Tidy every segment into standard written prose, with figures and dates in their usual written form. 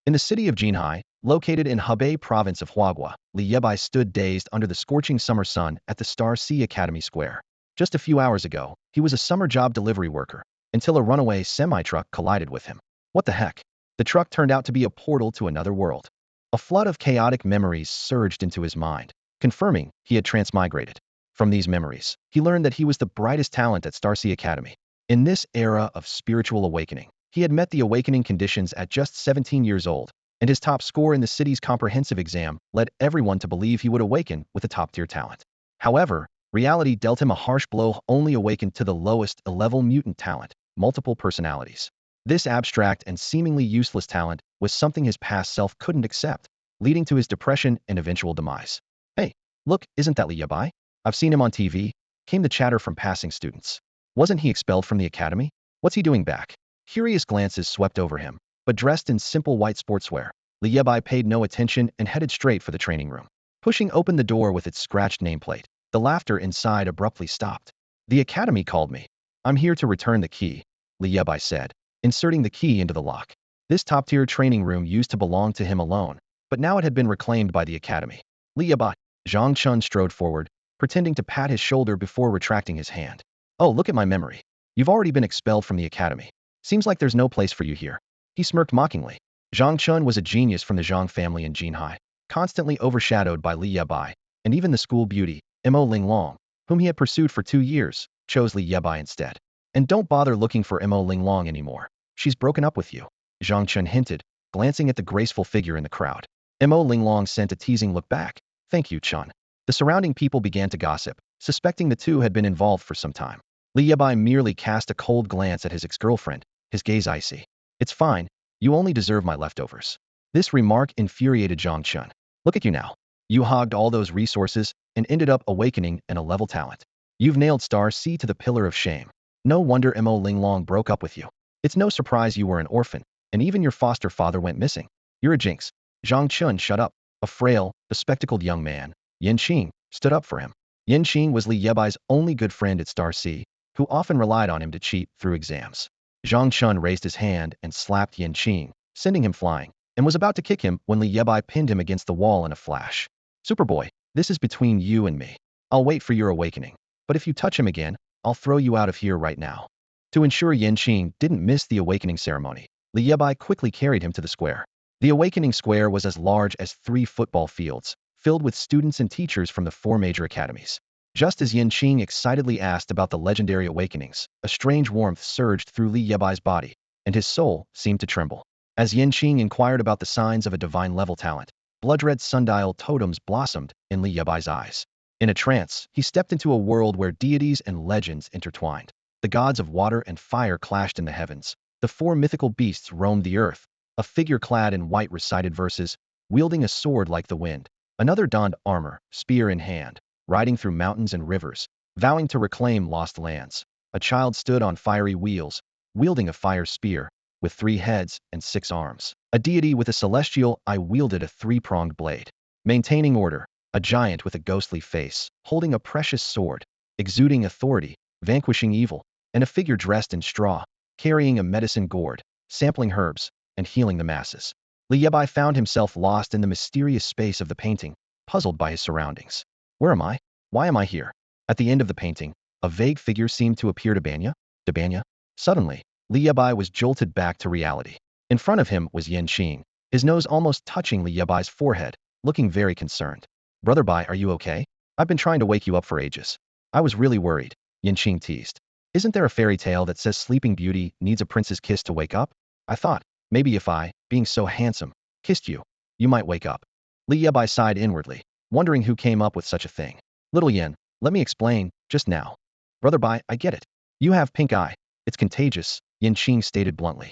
In the city of Jinhai, located in Hebei province of Huaghua, Li Yebai stood dazed under the scorching summer sun at the Star Sea Academy Square. Just a few hours ago, he was a summer job delivery worker, until a runaway semi-truck collided with him. What the heck? The truck turned out to be a portal to another world. A flood of chaotic memories surged into his mind, confirming he had transmigrated. From these memories, he learned that he was the brightest talent at Star Sea Academy. In this era of spiritual awakening, he had met the awakening conditions at just 17 years old, and his top score in the city's comprehensive exam led everyone to believe he would awaken with a top-tier talent. However, reality dealt him a harsh blow, only awakened to the lowest level mutant talent, multiple personalities. This abstract and seemingly useless talent was something his past self couldn't accept, leading to his depression and eventual demise. Hey, look, isn't that Li Bai? I've seen him on TV, came the chatter from passing students. Wasn't he expelled from the academy? What's he doing back? Curious glances swept over him, but dressed in simple white sportswear, Li Bai paid no attention and headed straight for the training room. Pushing open the door with its scratched nameplate, the laughter inside abruptly stopped. The academy called me. I'm here to return the key, Li Bai said, inserting the key into the lock. This top-tier training room used to belong to him alone, but now it had been reclaimed by the academy. Li Bai. Zhang Chun strode forward, pretending to pat his shoulder before retracting his hand. Oh, look at my memory. You've already been expelled from the academy. Seems like there's no place for you here. He smirked mockingly. Zhang Chun was a genius from the Zhang family in Jinhai, constantly overshadowed by Li Bai, and even the school beauty, Mo Linglong, whom he had pursued for 2 years, chose Li Bai instead. And don't bother looking for Mo Linglong anymore. She's broken up with you, Zhang Chun hinted, glancing at the graceful figure in the crowd. Mo Linglong sent a teasing look back. Thank you, Chun. The surrounding people began to gossip, suspecting the two had been involved for some time. Li Bai merely cast a cold glance at his ex-girlfriend, his gaze icy. It's fine, you only deserve my leftovers. This remark infuriated Zhang Chun. Look at you now. You hogged all those resources and ended up awakening in a level talent. You've nailed Star C to the pillar of shame. No wonder Mo Linglong broke up with you. It's no surprise you were an orphan, and even your foster father went missing. You're a jinx. Zhang Chun shut up. A frail, bespectacled young man, Yan Qing, stood up for him. Yan Qing was Li Bai's only good friend at Star C, who often relied on him to cheat through exams. Zhang Chun raised his hand and slapped Yan Qing, sending him flying, and was about to kick him when Li Bai pinned him against the wall in a flash. Superboy, this is between you and me. I'll wait for your awakening, but if you touch him again, I'll throw you out of here right now. To ensure Yan Qing didn't miss the awakening ceremony, Li Bai quickly carried him to the square. The awakening square was as large as 3 football fields, filled with students and teachers from the 4 major academies. Just as Yan Qing excitedly asked about the legendary awakenings, a strange warmth surged through Li Bai's body, and his soul seemed to tremble. As Yan Qing inquired about the signs of a divine-level talent, blood-red sundial totems blossomed in Li Bai's eyes. In a trance, he stepped into a world where deities and legends intertwined. The gods of water and fire clashed in the heavens. The 4 mythical beasts roamed the earth. A figure clad in white recited verses, wielding a sword like the wind. Another donned armor, spear in hand, riding through mountains and rivers, vowing to reclaim lost lands. A child stood on fiery wheels, wielding a fire spear, with 3 heads and 6 arms. A deity with a celestial eye wielded a 3-pronged blade. Maintaining order, a giant with a ghostly face, holding a precious sword, exuding authority, vanquishing evil, and a figure dressed in straw, carrying a medicine gourd, sampling herbs, and healing the masses. Li Bai found himself lost in the mysterious space of the painting, puzzled by his surroundings. Where am I? Why am I here? At the end of the painting, a vague figure seemed to appear to Banya. Suddenly, Li Bai was jolted back to reality. In front of him was Yan Qing, his nose almost touching Li Bai's forehead, looking very concerned. Brother Bai, are you okay? I've been trying to wake you up for ages. I was really worried, Yan Qing teased. Isn't there a fairy tale that says Sleeping Beauty needs a prince's kiss to wake up? I thought, maybe if I, being so handsome, kissed you, you might wake up. Li Bai sighed inwardly, wondering who came up with such a thing. Little Yan, let me explain, just now. Brother Bai, I get it. You have pink eye. It's contagious, Yan Qing stated bluntly.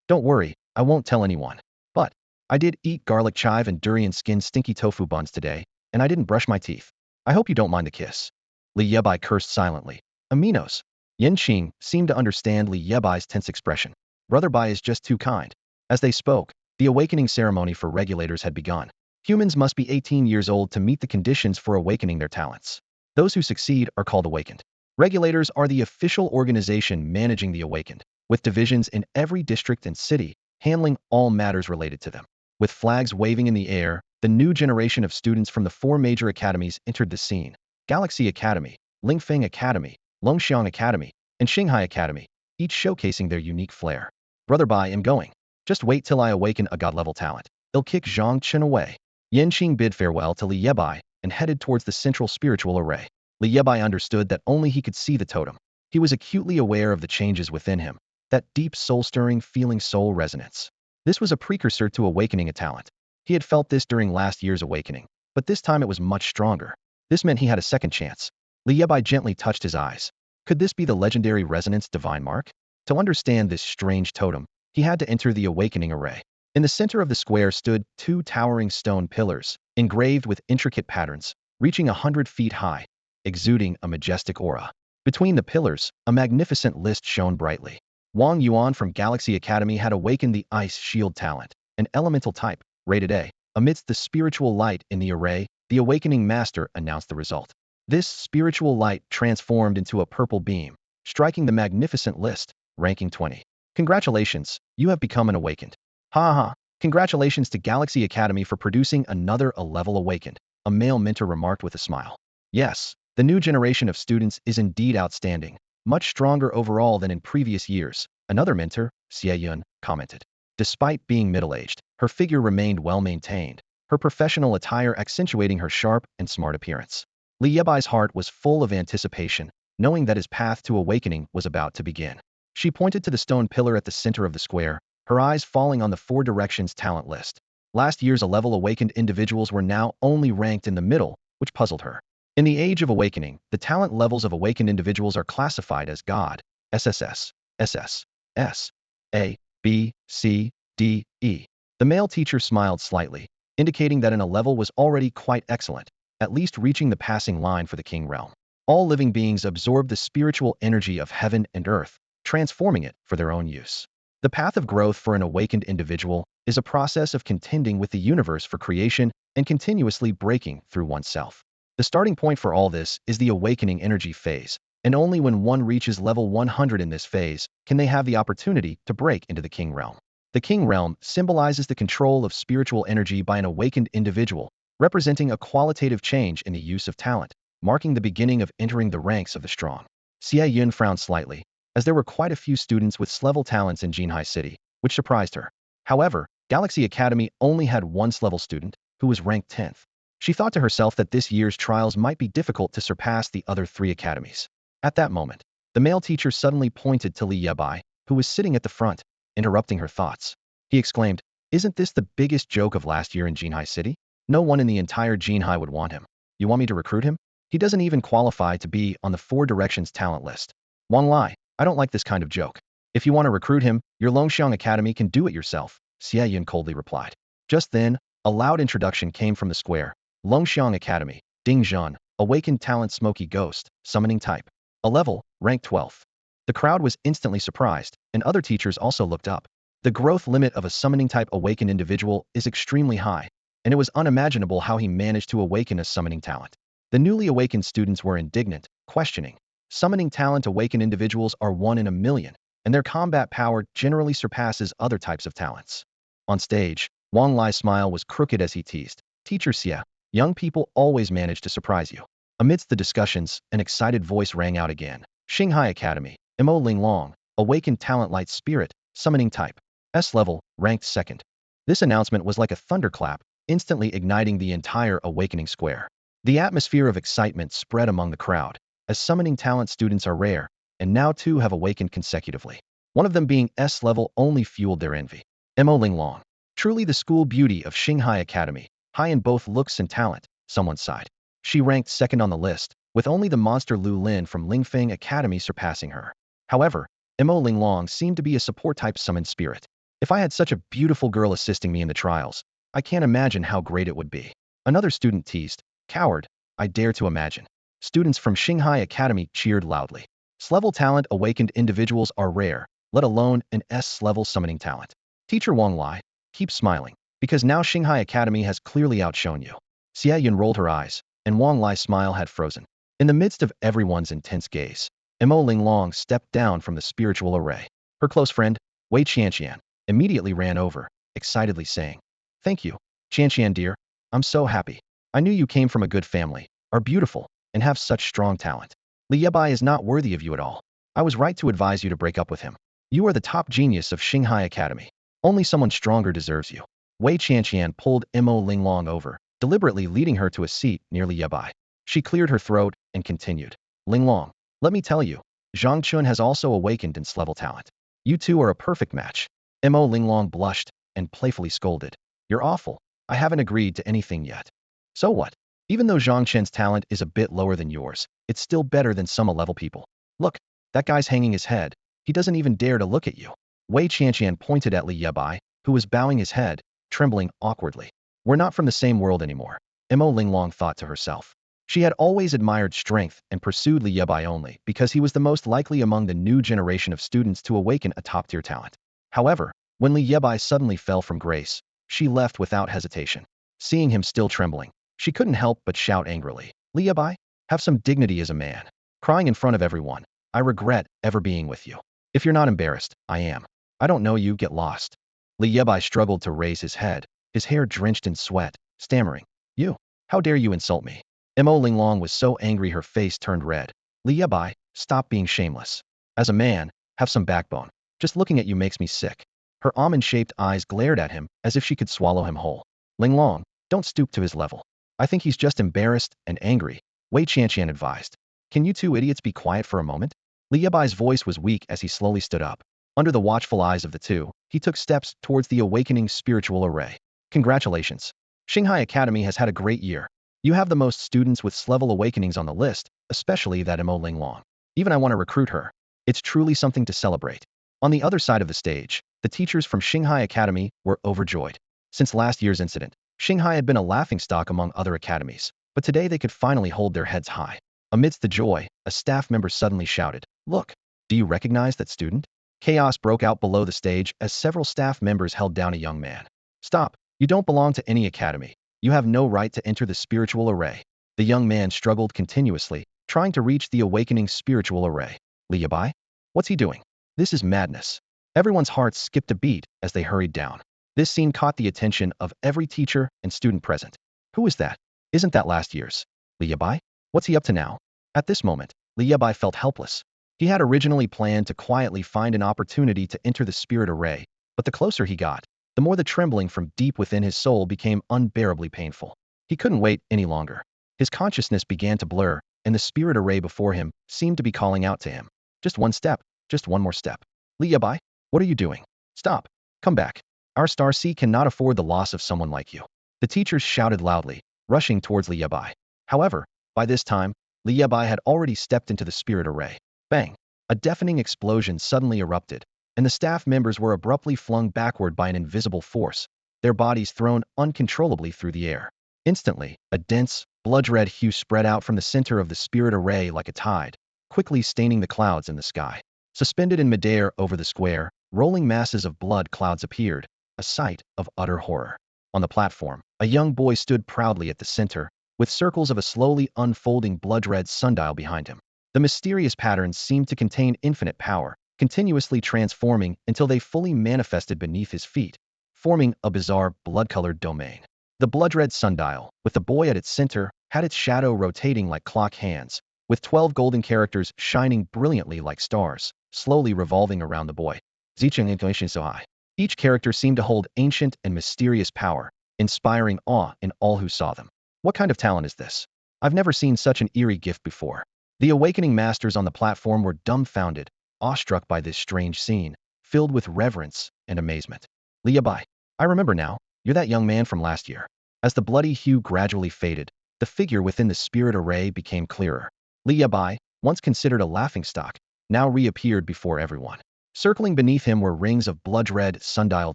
Don't worry, I won't tell anyone. But, I did eat garlic chive and durian skin stinky tofu buns today, and I didn't brush my teeth. I hope you don't mind the kiss. Li Bai cursed silently. Aminos. Yan Qing seemed to understand Li Bai's tense expression. Brother Bai is just too kind. As they spoke, the awakening ceremony for regulators had begun. Humans must be 18 years old to meet the conditions for awakening their talents. Those who succeed are called awakened. Regulators are the official organization managing the awakened, with divisions in every district and city, handling all matters related to them. With flags waving in the air, the new generation of students from the 4 major academies entered the scene: Galaxy Academy, Lingfeng Academy, Longxiang Academy, and Shanghai Academy, each showcasing their unique flair. Brother Bai, am going. Just wait till I awaken a god-level talent. I'll kick Zhang Chen away. Yanqing bid farewell to Li Bai and headed towards the central spiritual array. Li Bai understood that only he could see the totem. He was acutely aware of the changes within him, that deep soul-stirring feeling, soul resonance. This was a precursor to awakening a talent. He had felt this during last year's awakening, but this time it was much stronger. This meant he had a second chance. Li Bai gently touched his eyes. Could this be the legendary resonance divine mark? To understand this strange totem, he had to enter the awakening array. In the center of the square stood 2 towering stone pillars, engraved with intricate patterns, reaching 100 feet high, exuding a majestic aura. Between the pillars, a magnificent list shone brightly. Wang Yuan from Galaxy Academy had awakened the Ice Shield talent, an elemental type, rated A. Amidst the spiritual light in the array, the awakening master announced the result. This spiritual light transformed into a purple beam, striking the magnificent list, ranking 20. Congratulations, you have become an awakened. Ha ha. Congratulations to Galaxy Academy for producing another A-level awakened, a male mentor remarked with a smile. Yes, the new generation of students is indeed outstanding, much stronger overall than in previous years, another mentor, Xie Yun, commented. Despite being middle-aged, her figure remained well-maintained, her professional attire accentuating her sharp and smart appearance. Li Yebai's heart was full of anticipation, knowing that his path to awakening was about to begin. She pointed to the stone pillar at the center of the square, her eyes falling on the 4 directions talent list. Last year's A-level awakened individuals were now only ranked in the middle, which puzzled her. In the age of awakening, the talent levels of awakened individuals are classified as God, SSS, SS, S, A, B, C, D, E. The male teacher smiled slightly, indicating that an A-level was already quite excellent, at least reaching the passing line for the king realm. All living beings absorb the spiritual energy of heaven and earth, transforming it for their own use. The path of growth for an awakened individual is a process of contending with the universe for creation and continuously breaking through oneself. The starting point for all this is the awakening energy phase, and only when one reaches level 100 in this phase can they have the opportunity to break into the king realm. The king realm symbolizes the control of spiritual energy by an awakened individual, representing a qualitative change in the use of talent, marking the beginning of entering the ranks of the strong. Xie Yun frowned slightly, as there were quite a few students with S-level talents in Jinhai City, which surprised her. However, Galaxy Academy only had 1 S-level student, who was ranked 10th. She thought to herself that this year's trials might be difficult to surpass the other 3 academies. At that moment, the male teacher suddenly pointed to Li Bai, who was sitting at the front, interrupting her thoughts. He exclaimed, "Isn't this the biggest joke of last year in Jinhai City? No one in the entire Jinhai would want him. You want me to recruit him? He doesn't even qualify to be on the 4 directions talent list." Wang Lai, I don't like this kind of joke. If you want to recruit him, your Longxiang Academy can do it yourself, Xie Yun coldly replied. Just then, a loud introduction came from the square. Longxiang Academy, Ding Zhan, awakened talent Smoky Ghost, summoning type. A-level, rank 12th. The crowd was instantly surprised, and other teachers also looked up. The growth limit of a summoning type awakened individual is extremely high, and it was unimaginable how he managed to awaken a summoning talent. The newly awakened students were indignant, questioning. Summoning talent awakened individuals are 1 in a million, and their combat power generally surpasses other types of talents. On stage, Wang Lai's smile was crooked as he teased. Teacher Xie, young people always manage to surprise you. Amidst the discussions, an excited voice rang out again. Shanghai Academy, Mo Linglong, awakened talent light spirit, summoning type. S-level, ranked 2nd. This announcement was like a thunderclap, instantly igniting the entire awakening square. The atmosphere of excitement spread among the crowd, as summoning talent students are rare, and now 2 have awakened consecutively. One of them being S-level only fueled their envy. Mo Linglong, truly the school beauty of Shanghai Academy, high in both looks and talent, someone sighed. She ranked 2nd on the list, with only the monster Lu Lin from Lingfeng Academy surpassing her. However, Mo Linglong seemed to be a support-type summoned spirit. If I had such a beautiful girl assisting me in the trials, I can't imagine how great it would be. Another student teased, coward, I dare to imagine. Students from Shanghai Academy cheered loudly. S-level talent awakened individuals are rare, let alone an S-level summoning talent. Teacher Wang Lai, keep smiling, because now Shanghai Academy has clearly outshone you. Xie Yun rolled her eyes, and Wang Lai's smile had frozen. In the midst of everyone's intense gaze, Mo Linglong stepped down from the spiritual array. Her close friend, Wei Qianqian, immediately ran over, excitedly saying, Thank you. Qian dear, I'm so happy. I knew you came from a good family, are beautiful, and have such strong talent. Li Bai is not worthy of you at all. I was right to advise you to break up with him. You are the top genius of Xinghai Academy. Only someone stronger deserves you. Wei Qian pulled Mo Linglong over, deliberately leading her to a seat near Li Bai. She cleared her throat and continued. Linglong, let me tell you, Zhang Chun has also awakened in level talent. You two are a perfect match. Mo Linglong blushed and playfully scolded. You're awful. I haven't agreed to anything yet. So what? Even though Zhang Chen's talent is a bit lower than yours, it's still better than some level people. Look, that guy's hanging his head. He doesn't even dare to look at you. Wei Qian pointed at Li Yebai, who was bowing his head, trembling awkwardly. We're not from the same world anymore, Mo Linglong thought to herself. She had always admired strength and pursued Li Yebai only because he was the most likely among the new generation of students to awaken a top-tier talent. However, when Li Yebai suddenly fell from grace, she left without hesitation. Seeing him still trembling, she couldn't help but shout angrily, Li Bai, have some dignity as a man. Crying in front of everyone, I regret ever being with you. If you're not embarrassed, I am. I don't know you, get lost. Li Bai struggled to raise his head, his hair drenched in sweat, stammering, You, how dare you insult me? Mo Linglong was so angry her face turned red. Li Bai, stop being shameless. As a man, have some backbone. Just looking at you makes me sick. Her almond-shaped eyes glared at him as if she could swallow him whole. Linglong, don't stoop to his level. I think he's just embarrassed and angry, Wei Qian advised. Can you two idiots be quiet for a moment? Li Yebai's voice was weak as he slowly stood up. Under the watchful eyes of the two, he took steps towards the awakening spiritual array. Congratulations. Xinghai Academy has had a great year. You have the most students with level awakenings on the list, especially that Mo Linglong. Even I want to recruit her. It's truly something to celebrate. On the other side of the stage, the teachers from Xinghai Academy were overjoyed. Since last year's incident, Xinghai had been a laughingstock among other academies, but today they could finally hold their heads high. Amidst the joy, a staff member suddenly shouted, Look, do you recognize that student? Chaos broke out below the stage as several staff members held down a young man. Stop, you don't belong to any academy. You have no right to enter the spiritual array. The young man struggled continuously, trying to reach the awakening spiritual array. Li Bai? What's he doing? This is madness. Everyone's hearts skipped a beat as they hurried down. This scene caught the attention of every teacher and student present. Who is that? Isn't that last year's? Li Bai? What's he up to now? At this moment, Li Bai felt helpless. He had originally planned to quietly find an opportunity to enter the spirit array, but the closer he got, the more the trembling from deep within his soul became unbearably painful. He couldn't wait any longer. His consciousness began to blur, and the spirit array before him seemed to be calling out to him. Just one step, just one more step. Li Bai, what are you doing? Stop. Come back. Our Star C cannot afford the loss of someone like you. The teachers shouted loudly, rushing towards Li Bai. However, by this time, Li Bai had already stepped into the spirit array. Bang! A deafening explosion suddenly erupted, and the staff members were abruptly flung backward by an invisible force, their bodies thrown uncontrollably through the air. Instantly, a dense, blood-red hue spread out from the center of the spirit array like a tide, quickly staining the clouds in the sky. Suspended in midair over the square, rolling masses of blood clouds appeared, a sight of utter horror. On the platform, a young boy stood proudly at the center, with circles of a slowly unfolding blood-red sundial behind him. The mysterious patterns seemed to contain infinite power, continuously transforming until they fully manifested beneath his feet, forming a bizarre, blood-colored domain. The blood-red sundial, with the boy at its center, had its shadow rotating like clock hands, with 12 golden characters shining brilliantly like stars, slowly revolving around the boy. Each character seemed to hold ancient and mysterious power, inspiring awe in all who saw them. What kind of talent is this? I've never seen such an eerie gift before. The awakening masters on the platform were dumbfounded, awestruck by this strange scene, filled with reverence and amazement. Li Bai, I remember now, you're that young man from last year. As the bloody hue gradually faded, the figure within the spirit array became clearer. Li Bai, once considered a laughingstock, now reappeared before everyone. Circling beneath him were rings of blood-red sundial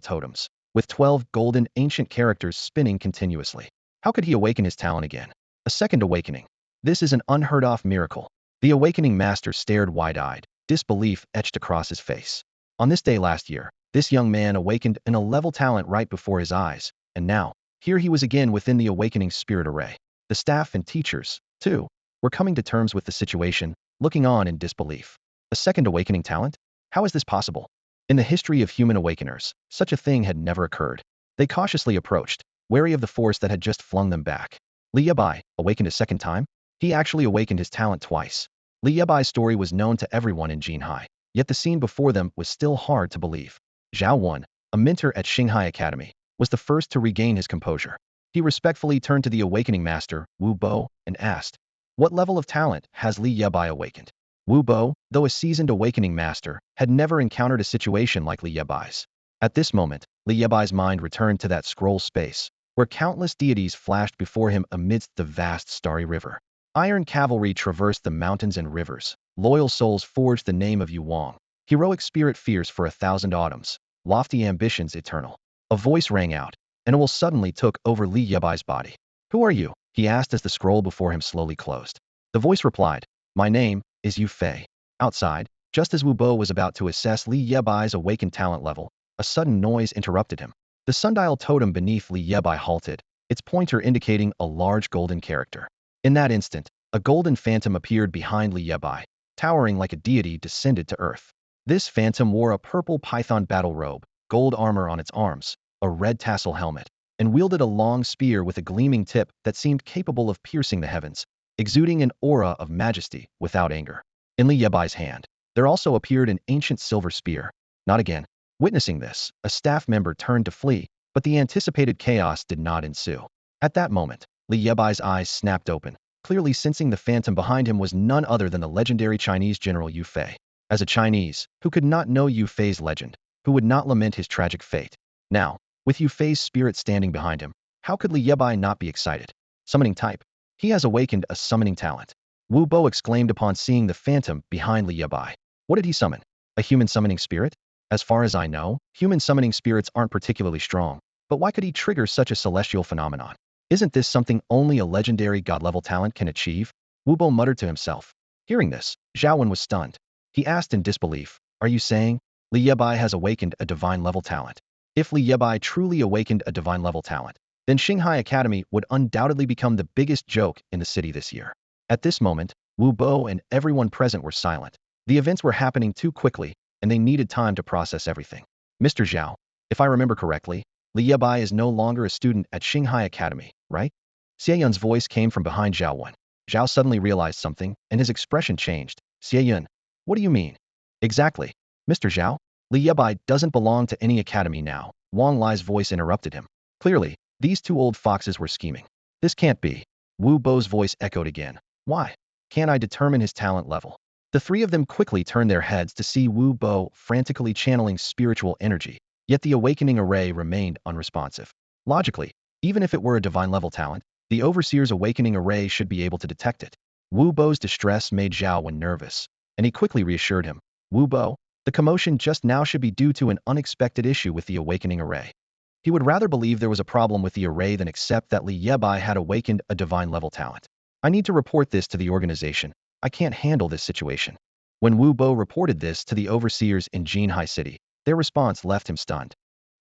totems, with 12 golden ancient characters spinning continuously. How could he awaken his talent again? A second awakening. This is an unheard-of miracle. The awakening master stared wide-eyed, disbelief etched across his face. On this day last year, this young man awakened an 11 talent right before his eyes, and now, here he was again within the awakening spirit array. The staff and teachers, too, were coming to terms with the situation, looking on in disbelief. A second awakening talent? How is this possible? In the history of human awakeners, such a thing had never occurred. They cautiously approached, wary of the force that had just flung them back. Li Bai awakened a second time? He actually awakened his talent twice. Li Bai's story was known to everyone in Jinhai, yet the scene before them was still hard to believe. Zhao Wan, a mentor at Xinghai Academy, was the first to regain his composure. He respectfully turned to the awakening master, Wu Bo, and asked, "What level of talent has Li Bai awakened?" Wu Bo, though a seasoned awakening master, had never encountered a situation like Li Bai's. At this moment, Li Bai's mind returned to that scroll space, where countless deities flashed before him amidst the vast starry river. Iron cavalry traversed the mountains and rivers. Loyal souls forged the name of Yuang. Heroic spirit fierce for 1,000 autumns. Lofty ambitions eternal. A voice rang out, and it will suddenly took over Li Bai's body. "Who are you?" he asked as the scroll before him slowly closed. The voice replied, "My name is Yue Fei." Outside, just as Wu Bo was about to assess Li Bai's awakened talent level, a sudden noise interrupted him. The sundial totem beneath Li Bai halted, its pointer indicating a large golden character. In that instant, a golden phantom appeared behind Li Bai, towering like a deity descended to earth. This phantom wore a purple python battle robe, gold armor on its arms, a red tassel helmet, and wielded a long spear with a gleaming tip that seemed capable of piercing the heavens, exuding an aura of majesty without anger. In Li Bai's hand, there also appeared an ancient silver spear. Not again. Witnessing this, a staff member turned to flee, but the anticipated chaos did not ensue. At that moment, Li Bai's eyes snapped open, clearly sensing the phantom behind him was none other than the legendary Chinese general Yue Fei. As a Chinese, who could not know Yue Fei's legend, who would not lament his tragic fate? Now, with Yue Fei's spirit standing behind him, how could Li Bai not be excited? Summoning type. He has awakened a summoning talent. Wu Bo exclaimed upon seeing the phantom behind Li Bai. What did he summon? A human summoning spirit? As far as I know, human summoning spirits aren't particularly strong, but why could he trigger such a celestial phenomenon? Isn't this something only a legendary god-level talent can achieve? Wu Bo muttered to himself. Hearing this, Zhao Wan was stunned. He asked in disbelief, "Are you saying Li Bai has awakened a divine-level talent?" If Li Bai truly awakened a divine-level talent, then Xinghai Academy would undoubtedly become the biggest joke in the city this year. At this moment, Wu Bo and everyone present were silent. The events were happening too quickly, and they needed time to process everything. "Mr. Zhao, if I remember correctly, Li Bai is no longer a student at Xinghai Academy, right?" Xie Yun's voice came from behind Zhao Wan. Zhao suddenly realized something, and his expression changed. "Xie Yun, what do you mean?" "Exactly. Mr. Zhao, Li Bai doesn't belong to any academy now." Wang Lai's voice interrupted him. Clearly, these two old foxes were scheming. "This can't be." Wu Bo's voice echoed again. "Why? Can't I determine his talent level?" The three of them quickly turned their heads to see Wu Bo frantically channeling spiritual energy, yet the awakening array remained unresponsive. Logically, even if it were a divine-level talent, the Overseer's awakening array should be able to detect it. Wu Bo's distress made Zhao Wan nervous, and he quickly reassured him. "Wu Bo, the commotion just now should be due to an unexpected issue with the awakening array." He would rather believe there was a problem with the array than accept that Li Bai had awakened a divine-level talent. "I need to report this to the organization. I can't handle this situation." When Wu Bo reported this to the overseers in Jinhai City, their response left him stunned.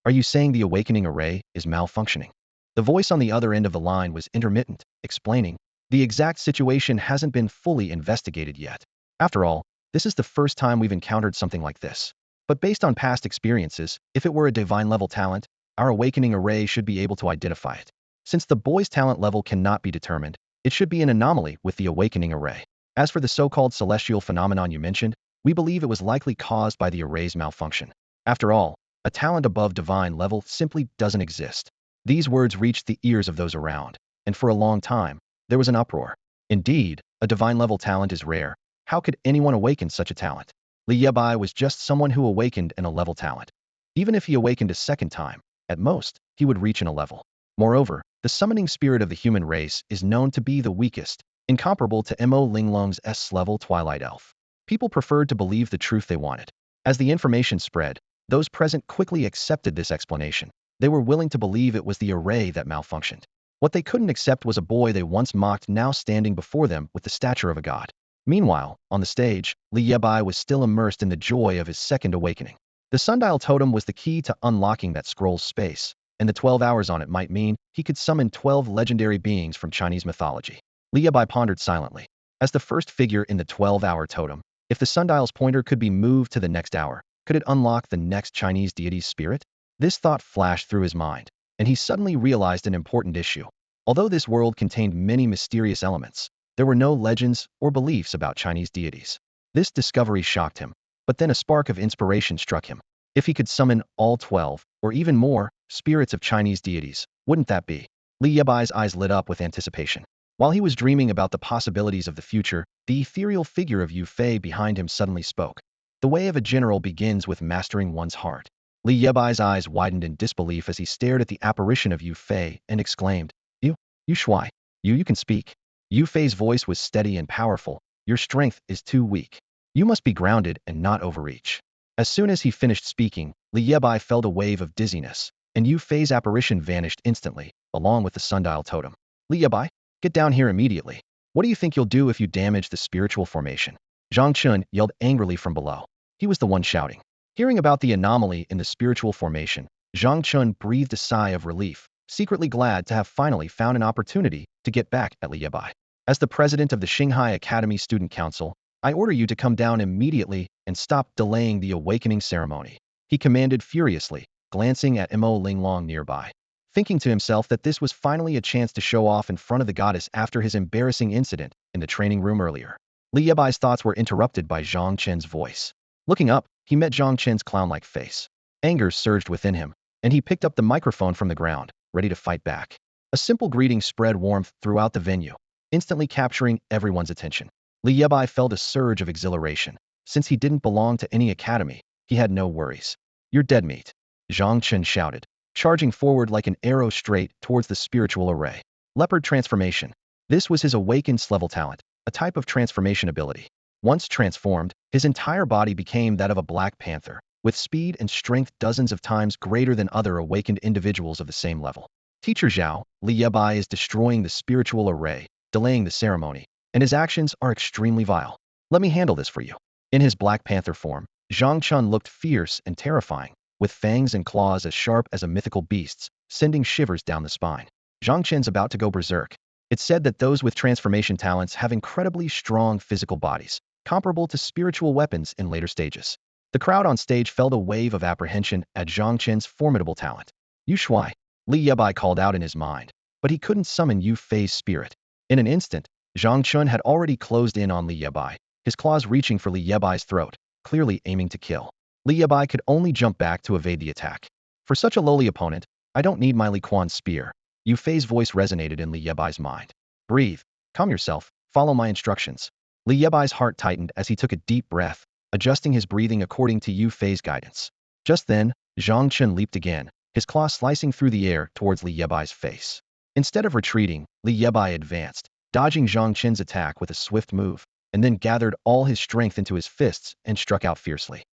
"Are you saying the awakening array is malfunctioning?" The voice on the other end of the line was intermittent, explaining, "The exact situation hasn't been fully investigated yet. After all, this is the first time we've encountered something like this. But based on past experiences, if it were a divine-level talent, our awakening array should be able to identify it. Since the boy's talent level cannot be determined, it should be an anomaly with the awakening array. As for the so-called celestial phenomenon you mentioned, we believe it was likely caused by the array's malfunction. After all, a talent above divine level simply doesn't exist." These words reached the ears of those around, and for a long time, there was an uproar. Indeed, a divine-level talent is rare. How could anyone awaken such a talent? Li Bai was just someone who awakened an A-level talent. Even if he awakened a second time, at most, he would reach an A-level. Moreover, the summoning spirit of the human race is known to be the weakest, incomparable to Mo Linglong's S-level Twilight Elf. People preferred to believe the truth they wanted. As the information spread, those present quickly accepted this explanation. They were willing to believe it was the array that malfunctioned. What they couldn't accept was a boy they once mocked now standing before them with the stature of a god. Meanwhile, on the stage, Li Bai was still immersed in the joy of his second awakening. The Sundial totem was the key to unlocking that scroll's space, and the 12 hours on it might mean he could summon 12 legendary beings from Chinese mythology. Li Bai pondered silently. As the first figure in the 12-hour totem, if the sundial's pointer could be moved to the next hour, could it unlock the next Chinese deity's spirit? This thought flashed through his mind. and he suddenly realized an important issue. Although this world contained many mysterious elements, there were no legends or beliefs about Chinese deities. This discovery shocked him, but then a spark of inspiration struck him. If he could summon all 12, or even more, spirits of Chinese deities, wouldn't that be? Li Yebai's eyes lit up with anticipation. While he was dreaming about the possibilities of the future, the ethereal figure of Yue Fei behind him suddenly spoke. The way of a general begins with mastering one's heart. Li Yebai's eyes widened in disbelief as he stared at the apparition of Yue Fei and exclaimed, You Shuai, you can speak. Yue Fei's voice was steady and powerful. Your strength is too weak. You must be grounded and not overreach. As soon as he finished speaking, Li Bai felt a wave of dizziness, and Yue Fei's apparition vanished instantly, along with the Sundial totem. Li Bai, get down here immediately. What do you think you'll do if you damage the spiritual formation? Zhang Chun yelled angrily from below. He was the one shouting. Hearing about the anomaly in the spiritual formation, Zhang Chun breathed a sigh of relief, secretly glad to have finally found an opportunity to get back at Li Bai. As the president of the Shanghai Academy Student Council, I order you to come down immediately and stop delaying the awakening ceremony, he commanded furiously, glancing at Mo Linglong nearby. Thinking to himself that this was finally a chance to show off in front of the goddess after his embarrassing incident in the training room earlier. Li Bai's thoughts were interrupted by Zhang Chen's voice. Looking up, he met Zhang Chen's clown-like face. Anger surged within him, and he picked up the microphone from the ground, ready to fight back. A simple greeting spread warmth throughout the venue, instantly capturing everyone's attention. Li Bai felt a surge of exhilaration. Since he didn't belong to any academy, he had no worries. You're dead meat, Zhang Chen shouted, charging forward like an arrow straight towards the spiritual array. Leopard transformation. This was his awakens level talent, a type of transformation ability. Once transformed, his entire body became that of a black panther, with speed and strength dozens of times greater than other awakened individuals of the same level. Teacher Zhao, Li Bai is destroying the spiritual array, delaying the ceremony, and his actions are extremely vile. Let me handle this for you. In his Black Panther form, Zhang Chun looked fierce and terrifying, with fangs and claws as sharp as a mythical beast's, sending shivers down the spine. Zhang Chen's about to go berserk. It's said that those with transformation talents have incredibly strong physical bodies, comparable to spiritual weapons in later stages. The crowd on stage felt a wave of apprehension at Zhang Chen's formidable talent. Yu Shuai, Li Bai called out in his mind, but he couldn't summon Yue Fei's spirit. In an instant, Zhang Chun had already closed in on Li Bai, his claws reaching for Li Bai's throat, clearly aiming to kill. Li Bai could only jump back to evade the attack. For such a lowly opponent, I don't need my Li Quan's spear. Yue Fei's voice resonated in Li Bai's mind. Breathe, calm yourself, follow my instructions. Li Bai's heart tightened as he took a deep breath, adjusting his breathing according to Yue Fei's guidance. Just then, Zhang Chun leaped again, his claw slicing through the air towards Li Bai's face. Instead of retreating, Li Bai advanced, dodging Zhang Chen's attack with a swift move, and then gathered all his strength into his fists and struck out fiercely.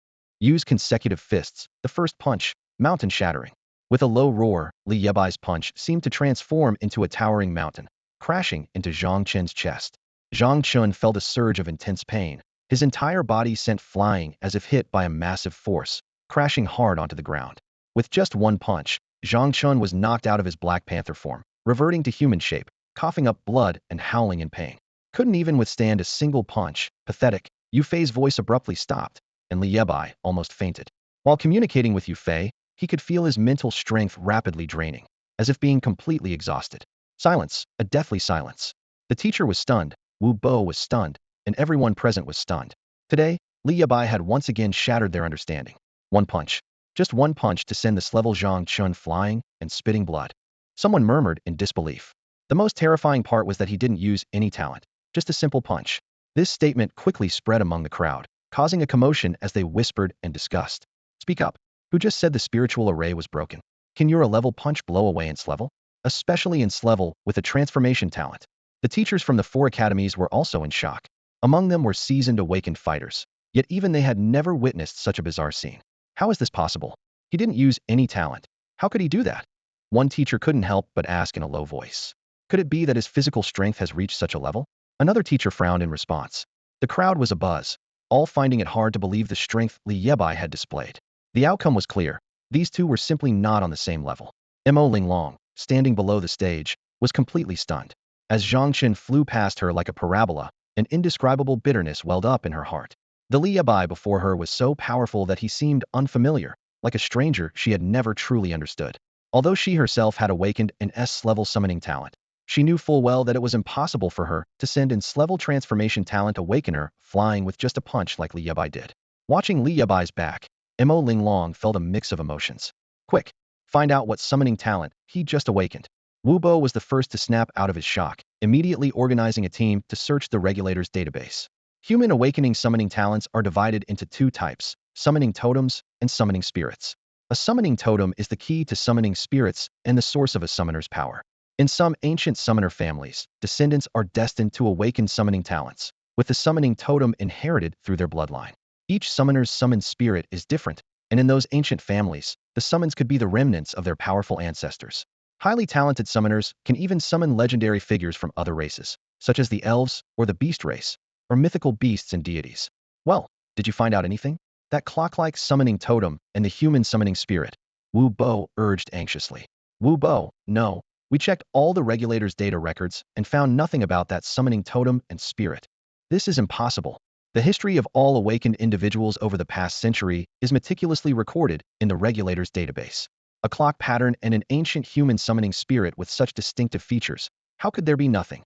Yue's consecutive fists, the first punch, mountain-shattering. With a low roar, Li Bai's punch seemed to transform into a towering mountain, crashing into Zhang Chen's chest. Zhang Chun felt a surge of intense pain, his entire body sent flying as if hit by a massive force, crashing hard onto the ground. With just one punch, Zhang Chun was knocked out of his Black Panther form, reverting to human shape, coughing up blood and howling in pain. Couldn't even withstand a single punch. Pathetic. Yue Fei's voice abruptly stopped, and Li Bai almost fainted. While communicating with Yue Fei, he could feel his mental strength rapidly draining, as if being completely exhausted. Silence, a deathly silence. The teacher was stunned, Wu Bo was stunned, and everyone present was stunned. Today, Li Bai had once again shattered their understanding. One punch. Just one punch to send this level Zhang Chun flying and spitting blood. Someone murmured in disbelief. The most terrifying part was that he didn't use any talent, just a simple punch. This statement quickly spread among the crowd, causing a commotion as they whispered and discussed. Speak up. Who just said the spiritual array was broken? Can your level punch blow away its level? Especially its level with a transformation talent. The teachers from the 4 academies were also in shock. Among them were seasoned awakened fighters, yet even they had never witnessed such a bizarre scene. How is this possible? He didn't use any talent. How could he do that? One teacher couldn't help but ask in a low voice. Could it be that his physical strength has reached such a level? Another teacher frowned in response. The crowd was abuzz, all finding it hard to believe the strength Li Bai had displayed. The outcome was clear. These two were simply not on the same level. Mo Linglong, standing below the stage, was completely stunned. As Zhang Chen flew past her like a parabola, an indescribable bitterness welled up in her heart. The Li Bai before her was so powerful that he seemed unfamiliar, like a stranger she had never truly understood. Although she herself had awakened an S-level summoning talent, she knew full well that it was impossible for her to send an S-level transformation talent awakener flying with just a punch like Li Bai did. Watching Li Bai's back, Mo Linglong felt a mix of emotions. Quick, find out what summoning talent he just awakened. Wu Bo was the first to snap out of his shock, immediately organizing a team to search the regulator's database. Human awakening summoning talents are divided into two types: summoning totems and summoning spirits. A summoning totem is the key to summoning spirits and the source of a summoner's power. In some ancient summoner families, descendants are destined to awaken summoning talents, with the summoning totem inherited through their bloodline. Each summoner's summoned spirit is different, and in those ancient families, the summons could be the remnants of their powerful ancestors. Highly talented summoners can even summon legendary figures from other races, such as the elves or the beast race, or mythical beasts and deities. Well, did you find out anything? That clock-like summoning totem and the human summoning spirit? Wu Bo urged anxiously. Wu Bo, no. We checked all the regulator's data records and found nothing about that summoning totem and spirit. This is impossible. The history of all awakened individuals over the past century is meticulously recorded in the regulator's database. A clock pattern and an ancient human summoning spirit with such distinctive features. How could there be nothing?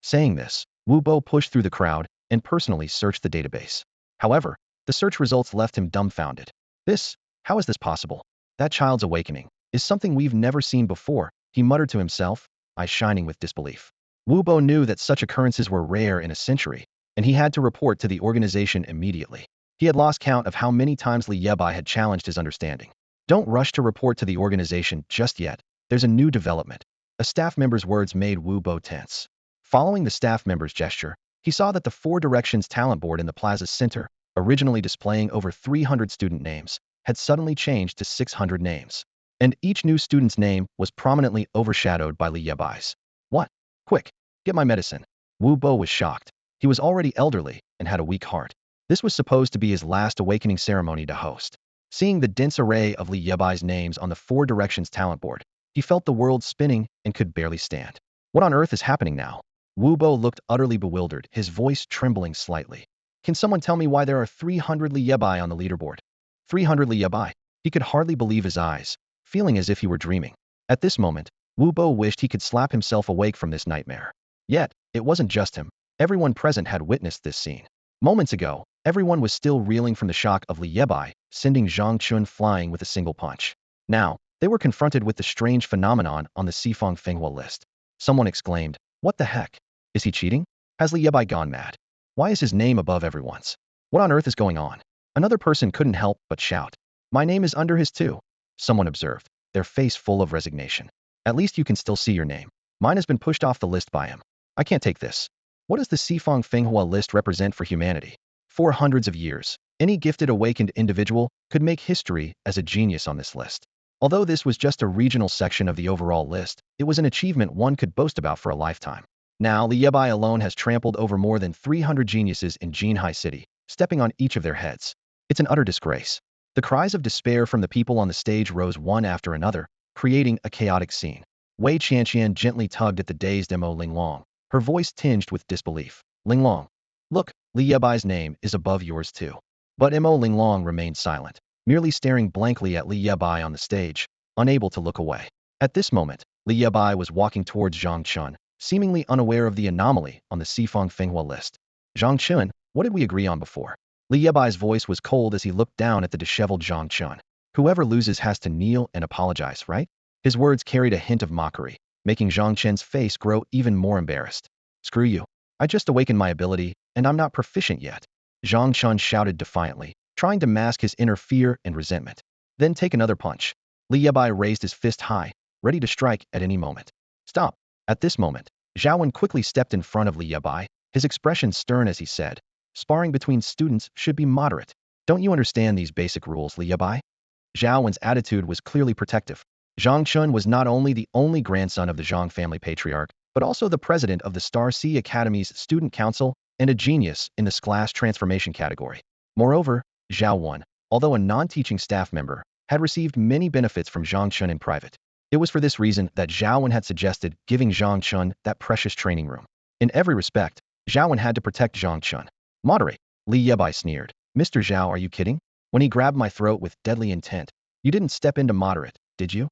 Saying this, Wu Bo pushed through the crowd and personally searched the database. However, the search results left him dumbfounded. How is this possible? That child's awakening is something we've never seen before, he muttered to himself, eyes shining with disbelief. Wu Bo knew that such occurrences were rare in a century, and he had to report to the organization immediately. He had lost count of how many times Li Yebai had challenged his understanding. Don't rush to report to the organization just yet. There's a new development. A staff member's words made Wu Bo tense. Following the staff member's gesture, he saw that the Four Directions talent board in the plaza's center, originally displaying over 300 student names, had suddenly changed to 600 names. And each new student's name was prominently overshadowed by Li Yebai's. What? Quick, get my medicine. Wu Bo was shocked. He was already elderly and had a weak heart. This was supposed to be his last awakening ceremony to host. Seeing the dense array of Li Yebai's names on the Four Directions talent board, he felt the world spinning and could barely stand. What on earth is happening now? Wu Bo looked utterly bewildered, his voice trembling slightly. Can someone tell me why there are 300 Li Yebai on the leaderboard? 300 Li Yebai? He could hardly believe his eyes, feeling as if he were dreaming. At this moment, Wu Bo wished he could slap himself awake from this nightmare. Yet, it wasn't just him. Everyone present had witnessed this scene. Moments ago, everyone was still reeling from the shock of Li Yebai sending Zhang Chun flying with a single punch. Now, they were confronted with the strange phenomenon on the Sifang Fenghua list. Someone exclaimed, "What the heck? Is he cheating? Has Li Yebai gone mad? Why is his name above everyone's? What on earth is going on?" Another person couldn't help but shout, "My name is under his too," someone observed, their face full of resignation. "At least you can still see your name. Mine has been pushed off the list by him. I can't take this." What does the Sifang Fenghua list represent for humanity? For hundreds of years, any gifted awakened individual could make history as a genius on this list. Although this was just a regional section of the overall list, it was an achievement one could boast about for a lifetime. Now, Li Yebai alone has trampled over more than 300 geniuses in Jinhai City, stepping on each of their heads. It's an utter disgrace. The cries of despair from the people on the stage rose one after another, creating a chaotic scene. Wei Qianqian gently tugged at the dazed Mo Linglong, her voice tinged with disbelief. "Linglong, look, Li Yebai's name is above yours too." But Mo Linglong remained silent, merely staring blankly at Li Yebai on the stage, unable to look away. At this moment, Li Yebai was walking towards Zhang Chun, seemingly unaware of the anomaly on the Sifang Fenghua list. "Zhang Chun, what did we agree on before?" Li Yebai's voice was cold as he looked down at the disheveled Zhang Chun. "Whoever loses has to kneel and apologize, right?" His words carried a hint of mockery, making Zhang Chun's face grow even more embarrassed. "Screw you. I just awakened my ability, and I'm not proficient yet," Zhang Chun shouted defiantly, trying to mask his inner fear and resentment. "Then take another punch." Li Yebai raised his fist high, ready to strike at any moment. "Stop." At this moment, Zhao Wen quickly stepped in front of Li Yebai, his expression stern as he said, "Sparring between students should be moderate. Don't you understand these basic rules, Li Yebai?" Zhao Wen's attitude was clearly protective. Zhang Chun was not only the only grandson of the Zhang family patriarch, but also the president of the Star Sea Academy's student council and a genius in the class transformation category. Moreover, Zhao Wen, although a non-teaching staff member, had received many benefits from Zhang Chun in private. It was for this reason that Zhao Wen had suggested giving Zhang Chun that precious training room. In every respect, Zhao Wen had to protect Zhang Chun. "Moderate," Li Yebai sneered. "Mr. Zhao, are you kidding? When he grabbed my throat with deadly intent, you didn't step in to moderate, did you?"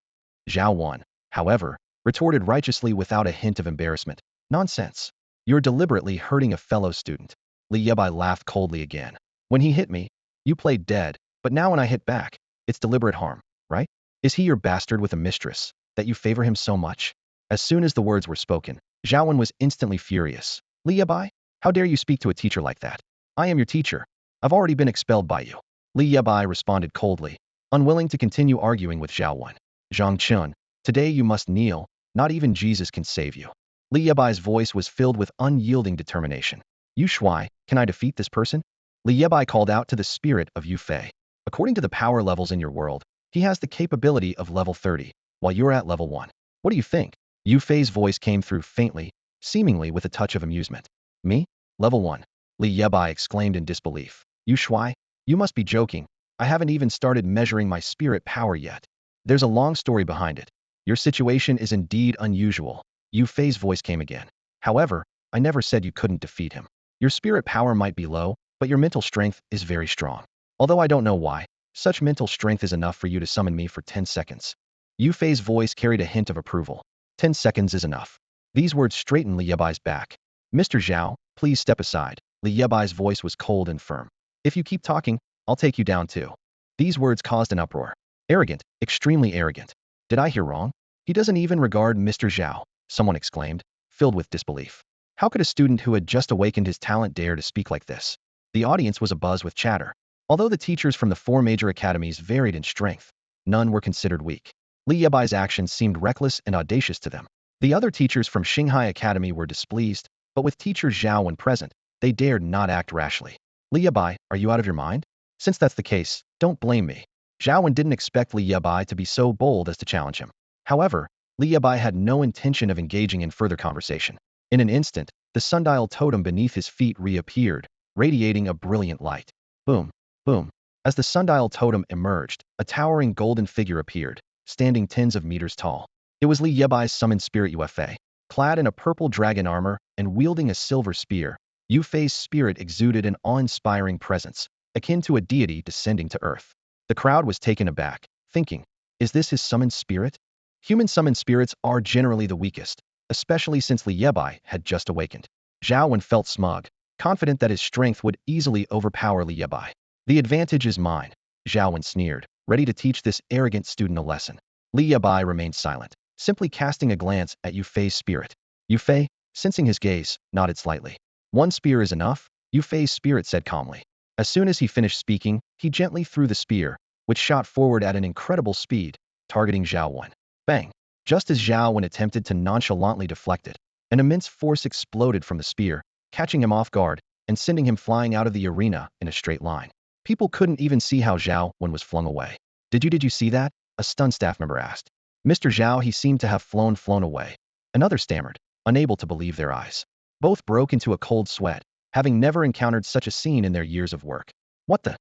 Zhao Wan, however, retorted righteously without a hint of embarrassment. Nonsense. You're deliberately hurting a fellow student. Li Yebai laughed coldly again. When he hit me, you played dead, but now when I hit back, it's deliberate harm, right? Is he your bastard with a mistress, that you favor him so much? As soon as the words were spoken, Zhao Wan was instantly furious. Li Yebai, how dare you speak to a teacher like that? I am your teacher. I've already been expelled by you. Li Yebai responded coldly, unwilling to continue arguing with Zhao Wan. Zhang Chun, today you must kneel, not even Jesus can save you. Li Yebai's voice was filled with unyielding determination. Yu Shuai, can I defeat this person? Li Yebai called out to the spirit of Yue Fei. According to the power levels in your world, he has the capability of level 30, while you're at level 1. What do you think? Yue Fei's voice came through faintly, seemingly with a touch of amusement. Me? Level 1. Li Yebai exclaimed in disbelief. Yu Shuai, you must be joking. I haven't even started measuring my spirit power yet. There's a long story behind it. Your situation is indeed unusual. Yue Fei's voice came again. However, I never said you couldn't defeat him. Your spirit power might be low, but your mental strength is very strong. Although I don't know why, such mental strength is enough for you to summon me for 10 seconds. Yue Fei's voice carried a hint of approval. 10 seconds is enough. These words straightened Li Yebai's back. Mr. Zhao, please step aside. Li Yebai's voice was cold and firm. If you keep talking, I'll take you down too. These words caused an uproar. Arrogant, extremely arrogant. Did I hear wrong? He doesn't even regard Mr. Zhao, someone exclaimed, filled with disbelief. How could a student who had just awakened his talent dare to speak like this? The audience was abuzz with chatter. Although the teachers from the 4 major academies varied in strength, none were considered weak. Li Yebai's actions seemed reckless and audacious to them. The other teachers from Shanghai Academy were displeased, but with teacher Zhao when present, they dared not act rashly. Li Bai, are you out of your mind? Since that's the case, don't blame me. Zhao Wan didn't expect Li Bai to be so bold as to challenge him. However, Li Bai had no intention of engaging in further conversation. In an instant, the sundial totem beneath his feet reappeared, radiating a brilliant light. Boom, boom. As the sundial totem emerged, a towering golden figure appeared, standing tens of meters tall. It was Li Yebai's summoned spirit Yue Fei. Clad in a purple dragon armor and wielding a silver spear, Yue Fei's spirit exuded an awe-inspiring presence, akin to a deity descending to earth. The crowd was taken aback, thinking, is this his summoned spirit? Human summoned spirits are generally the weakest, especially since Li Bai had just awakened. Zhao Wan felt smug, confident that his strength would easily overpower Li Bai. The advantage is mine, Zhao Wan sneered, ready to teach this arrogant student a lesson. Li Bai remained silent, simply casting a glance at Yue Fei's spirit. Yue Fei, sensing his gaze, nodded slightly. One spear is enough, Yue Fei's spirit said calmly. As soon as he finished speaking, he gently threw the spear, which shot forward at an incredible speed, targeting Zhao Wan. Bang! Just as Zhao Wan attempted to nonchalantly deflect it, an immense force exploded from the spear, catching him off guard and sending him flying out of the arena in a straight line. People couldn't even see how Zhao Wan was flung away. Did you see that? A stunned staff member asked. Mr. Zhao, he seemed to have flown away. Another stammered, unable to believe their eyes. Both broke into a cold sweat, having never encountered such a scene in their years of work. What the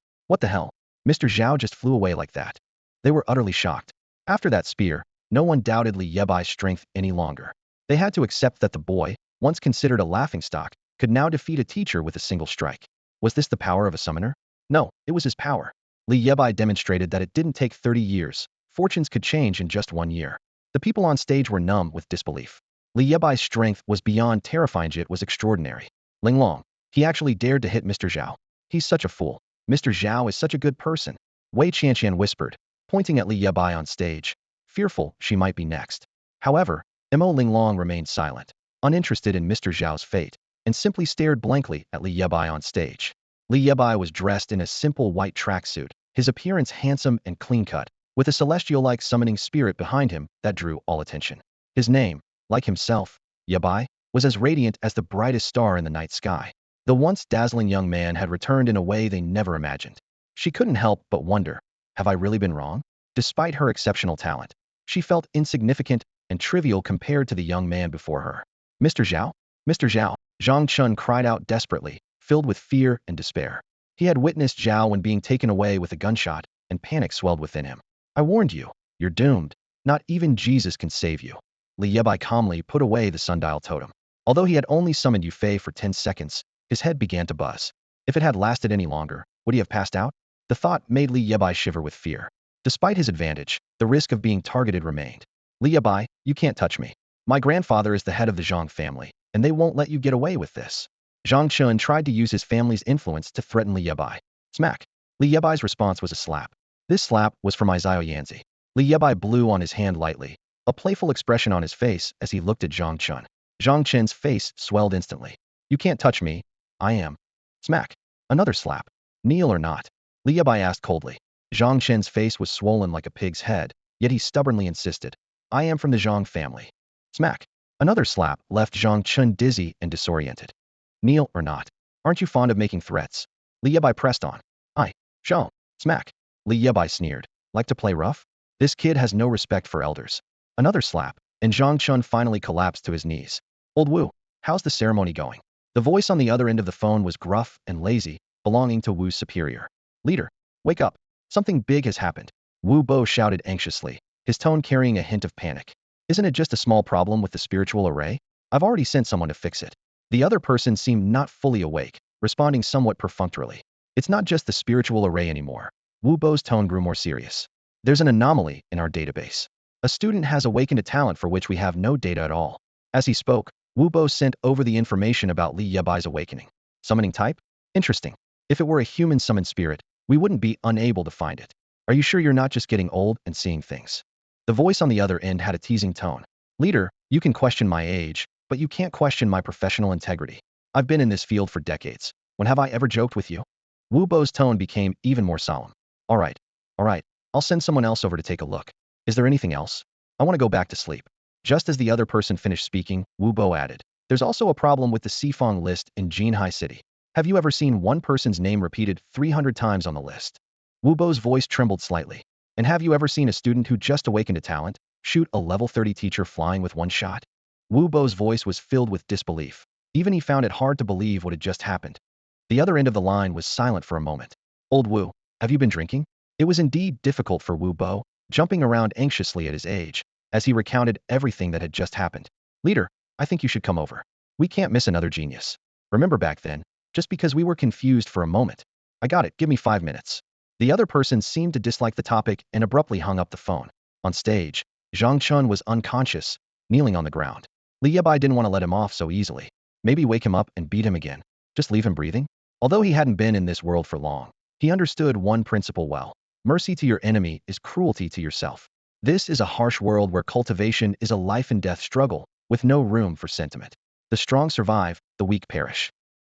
hell? Mr. Zhao just flew away like that. They were utterly shocked. After that spear, no one doubted Li Yebai's strength any longer. They had to accept that the boy, once considered a laughingstock, could now defeat a teacher with a single strike. Was this the power of a summoner? No, it was his power. Li Bai demonstrated that it didn't take 30 years. Fortunes could change in just 1 year. The people on stage were numb with disbelief. Li Bai's strength was beyond terrifying. It was extraordinary. Linglong, he actually dared to hit Mr. Zhao. He's such a fool. Mr. Zhao is such a good person. Wei Qianqian whispered, pointing at Li Bai on stage, fearful she might be next. However, Mo Linglong remained silent, uninterested in Mr. Zhao's fate, and simply stared blankly at Li Bai on stage. Li Bai was dressed in a simple white tracksuit, his appearance handsome and clean-cut, with a celestial-like summoning spirit behind him that drew all attention. His name, like himself, Yebai, was as radiant as the brightest star in the night sky. The once dazzling young man had returned in a way they never imagined. She couldn't help but wonder, have I really been wrong? Despite her exceptional talent, she felt insignificant and trivial compared to the young man before her. Mr. Zhao? Mr. Zhao! Zhang Chun cried out desperately, filled with fear and despair. He had witnessed Zhao Wan being taken away with a gunshot, and panic swelled within him. I warned you, you're doomed. Not even Jesus can save you. Li Yebai calmly put away the sundial totem. Although he had only summoned Yue Fei for 10 seconds, his head began to buzz. If it had lasted any longer, would he have passed out? The thought made Li Yebai shiver with fear. Despite his advantage, the risk of being targeted remained. Li Bai, you can't touch me. My grandfather is the head of the Zhang family, and they won't let you get away with this. Zhang Chun tried to use his family's influence to threaten Li Bai. Smack. Li Bai's response was a slap. This slap was for my Xiao Yanzi. Li Bai blew on his hand lightly, a playful expression on his face as he looked at Zhang Chun. Zhang Chen's face swelled instantly. You can't touch me. I am. Smack. Another slap. Kneel or not? Li Bai asked coldly. Zhang Chen's face was swollen like a pig's head, yet he stubbornly insisted. I am from the Zhang family. Smack. Another slap left Zhang Chun dizzy and disoriented. Kneel or not? Aren't you fond of making threats? Li Bai pressed on. I. Zhang. Smack. Li Bai sneered. Like to play rough? This kid has no respect for elders. Another slap, and Zhang Chun finally collapsed to his knees. Old Wu, how's the ceremony going? The voice on the other end of the phone was gruff and lazy, belonging to Wu's superior. Leader, wake up. Something big has happened. Wu Bo shouted anxiously, his tone carrying a hint of panic. Isn't it just a small problem with the spiritual array? I've already sent someone to fix it. The other person seemed not fully awake, responding somewhat perfunctorily. It's not just the spiritual array anymore. Wu Bo's tone grew more serious. There's an anomaly in our database. A student has awakened a talent for which we have no data at all. As he spoke, Wu Bo sent over the information about Li Bai's awakening. Summoning type? Interesting. If it were a human summoned spirit, we wouldn't be unable to find it. Are you sure you're not just getting old and seeing things? The voice on the other end had a teasing tone. Leader, you can question my age, but you can't question my professional integrity. I've been in this field for decades. When have I ever joked with you? Wu Bo's tone became even more solemn. All right. I'll send someone else over to take a look. Is there anything else? I want to go back to sleep. Just as the other person finished speaking, Wu Bo added, there's also a problem with the Sifong list in Jinhai City. Have you ever seen one person's name repeated 300 times on the list? Wu Bo's voice trembled slightly. And have you ever seen a student who just awakened a talent shoot a level 30 teacher flying with one shot? Wu Bo's voice was filled with disbelief. Even he found it hard to believe what had just happened. The other end of the line was silent for a moment. Old Wu, have you been drinking? It was indeed difficult for Wu Bo, jumping around anxiously at his age, as he recounted everything that had just happened. Leader, I think you should come over. We can't miss another genius. Remember back then, just because we were confused for a moment. I got it, give me 5 minutes. The other person seemed to dislike the topic and abruptly hung up the phone. On stage, Zhang Chun was unconscious, kneeling on the ground. Li Bai didn't want to let him off so easily. Maybe wake him up and beat him again. Just leave him breathing? Although he hadn't been in this world for long, he understood one principle well. Mercy to your enemy is cruelty to yourself. This is a harsh world where cultivation is a life and death struggle, with no room for sentiment. The strong survive, the weak perish.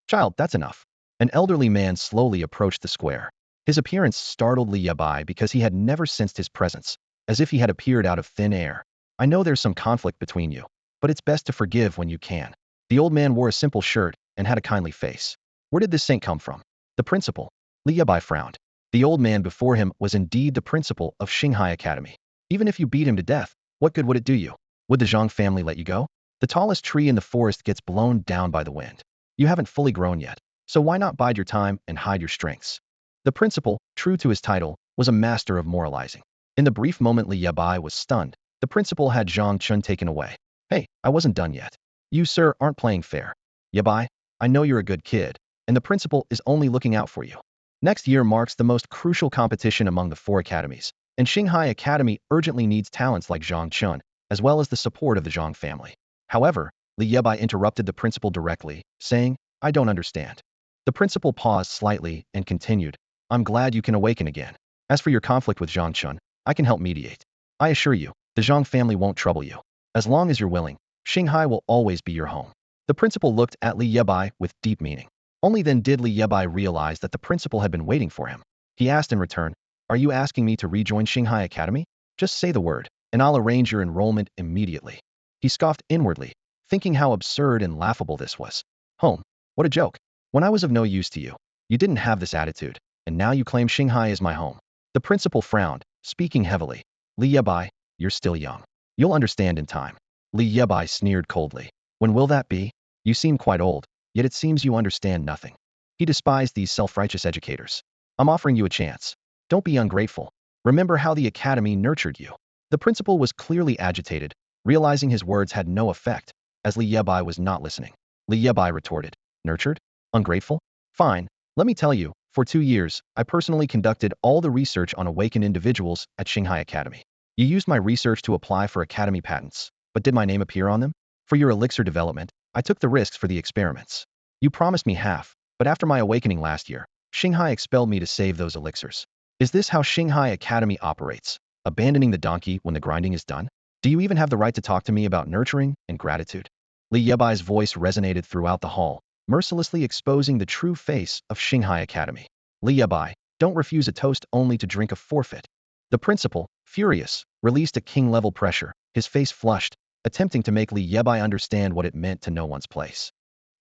Child, that's enough. An elderly man slowly approached the square. His appearance startled Li Bai because he had never sensed his presence, as if he had appeared out of thin air. I know there's some conflict between you, but it's best to forgive when you can. The old man wore a simple shirt and had a kindly face. Where did this saint come from? The principal. Li Bai frowned. The old man before him was indeed the principal of Xinghai Academy. Even if you beat him to death, what good would it do you? Would the Zhang family let you go? The tallest tree in the forest gets blown down by the wind. You haven't fully grown yet, so why not bide your time and hide your strengths? The principal, true to his title, was a master of moralizing. In the brief moment Li Bai was stunned, the principal had Zhang Chun taken away. Hey, I wasn't done yet. You, sir, aren't playing fair. Yebai, I know you're a good kid, and the principal is only looking out for you. Next year marks the most crucial competition among the 4 academies, and Xinghai Academy urgently needs talents like Zhang Chun, as well as the support of the Zhang family. However, Li Bai interrupted the principal directly, saying, I don't understand. The principal paused slightly and continued, I'm glad you can awaken again. As for your conflict with Zhang Chun, I can help mediate. I assure you, the Zhang family won't trouble you. As long as you're willing, Xinghai will always be your home. The principal looked at Li Bai with deep meaning. Only then did Li Bai realize that the principal had been waiting for him. He asked in return, are you asking me to rejoin Xinghai Academy? Just say the word, and I'll arrange your enrollment immediately. He scoffed inwardly, thinking how absurd and laughable this was. Home, what a joke. When I was of no use to you, you didn't have this attitude, and now you claim Xinghai is my home. The principal frowned, speaking heavily. Li Bai, you're still young. You'll understand in time. Li Bai sneered coldly. When will that be? You seem quite old, yet it seems you understand nothing. He despised these self-righteous educators. I'm offering you a chance. Don't be ungrateful. Remember how the academy nurtured you. The principal was clearly agitated, realizing his words had no effect, as Li Bai was not listening. Li Bai retorted, nurtured? Ungrateful? Fine, let me tell you, for 2 years, I personally conducted all the research on awakened individuals at Xinghai Academy. You used my research to apply for academy patents, but did my name appear on them? For your elixir development, I took the risks for the experiments. You promised me half, but after my awakening last year, Xinghai expelled me to save those elixirs. Is this how Xinghai Academy operates? Abandoning the donkey when the grinding is done? Do you even have the right to talk to me about nurturing and gratitude? Li Yebai's voice resonated throughout the hall, mercilessly exposing the true face of Xinghai Academy. Li Bai, don't refuse a toast only to drink a forfeit. The principal, furious, released a king-level pressure, his face flushed, attempting to make Li Bai understand what it meant to know one's place.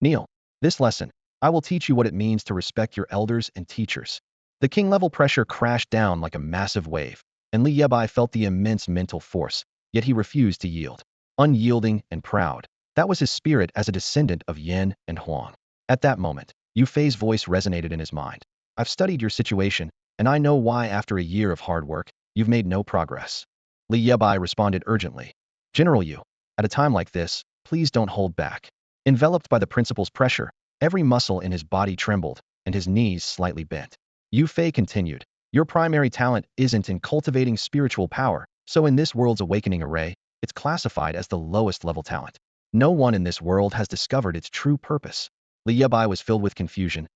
Kneel. This lesson, I will teach you what it means to respect your elders and teachers. The king-level pressure crashed down like a massive wave, and Li Bai felt the immense mental force, yet he refused to yield. Unyielding and proud, that was his spirit as a descendant of Yan and Huang. At that moment, Yue Fei's voice resonated in his mind. I've studied your situation, and I know why after a year of hard work, you've made no progress. Li Bai responded urgently. General Yu, at a time like this, please don't hold back. Enveloped by the principal's pressure, every muscle in his body trembled, and his knees slightly bent. Yue Fei continued, your primary talent isn't in cultivating spiritual power, so in this world's awakening array, it's classified as the lowest level talent. No one in this world has discovered its true purpose. Li Bai was filled with confusion.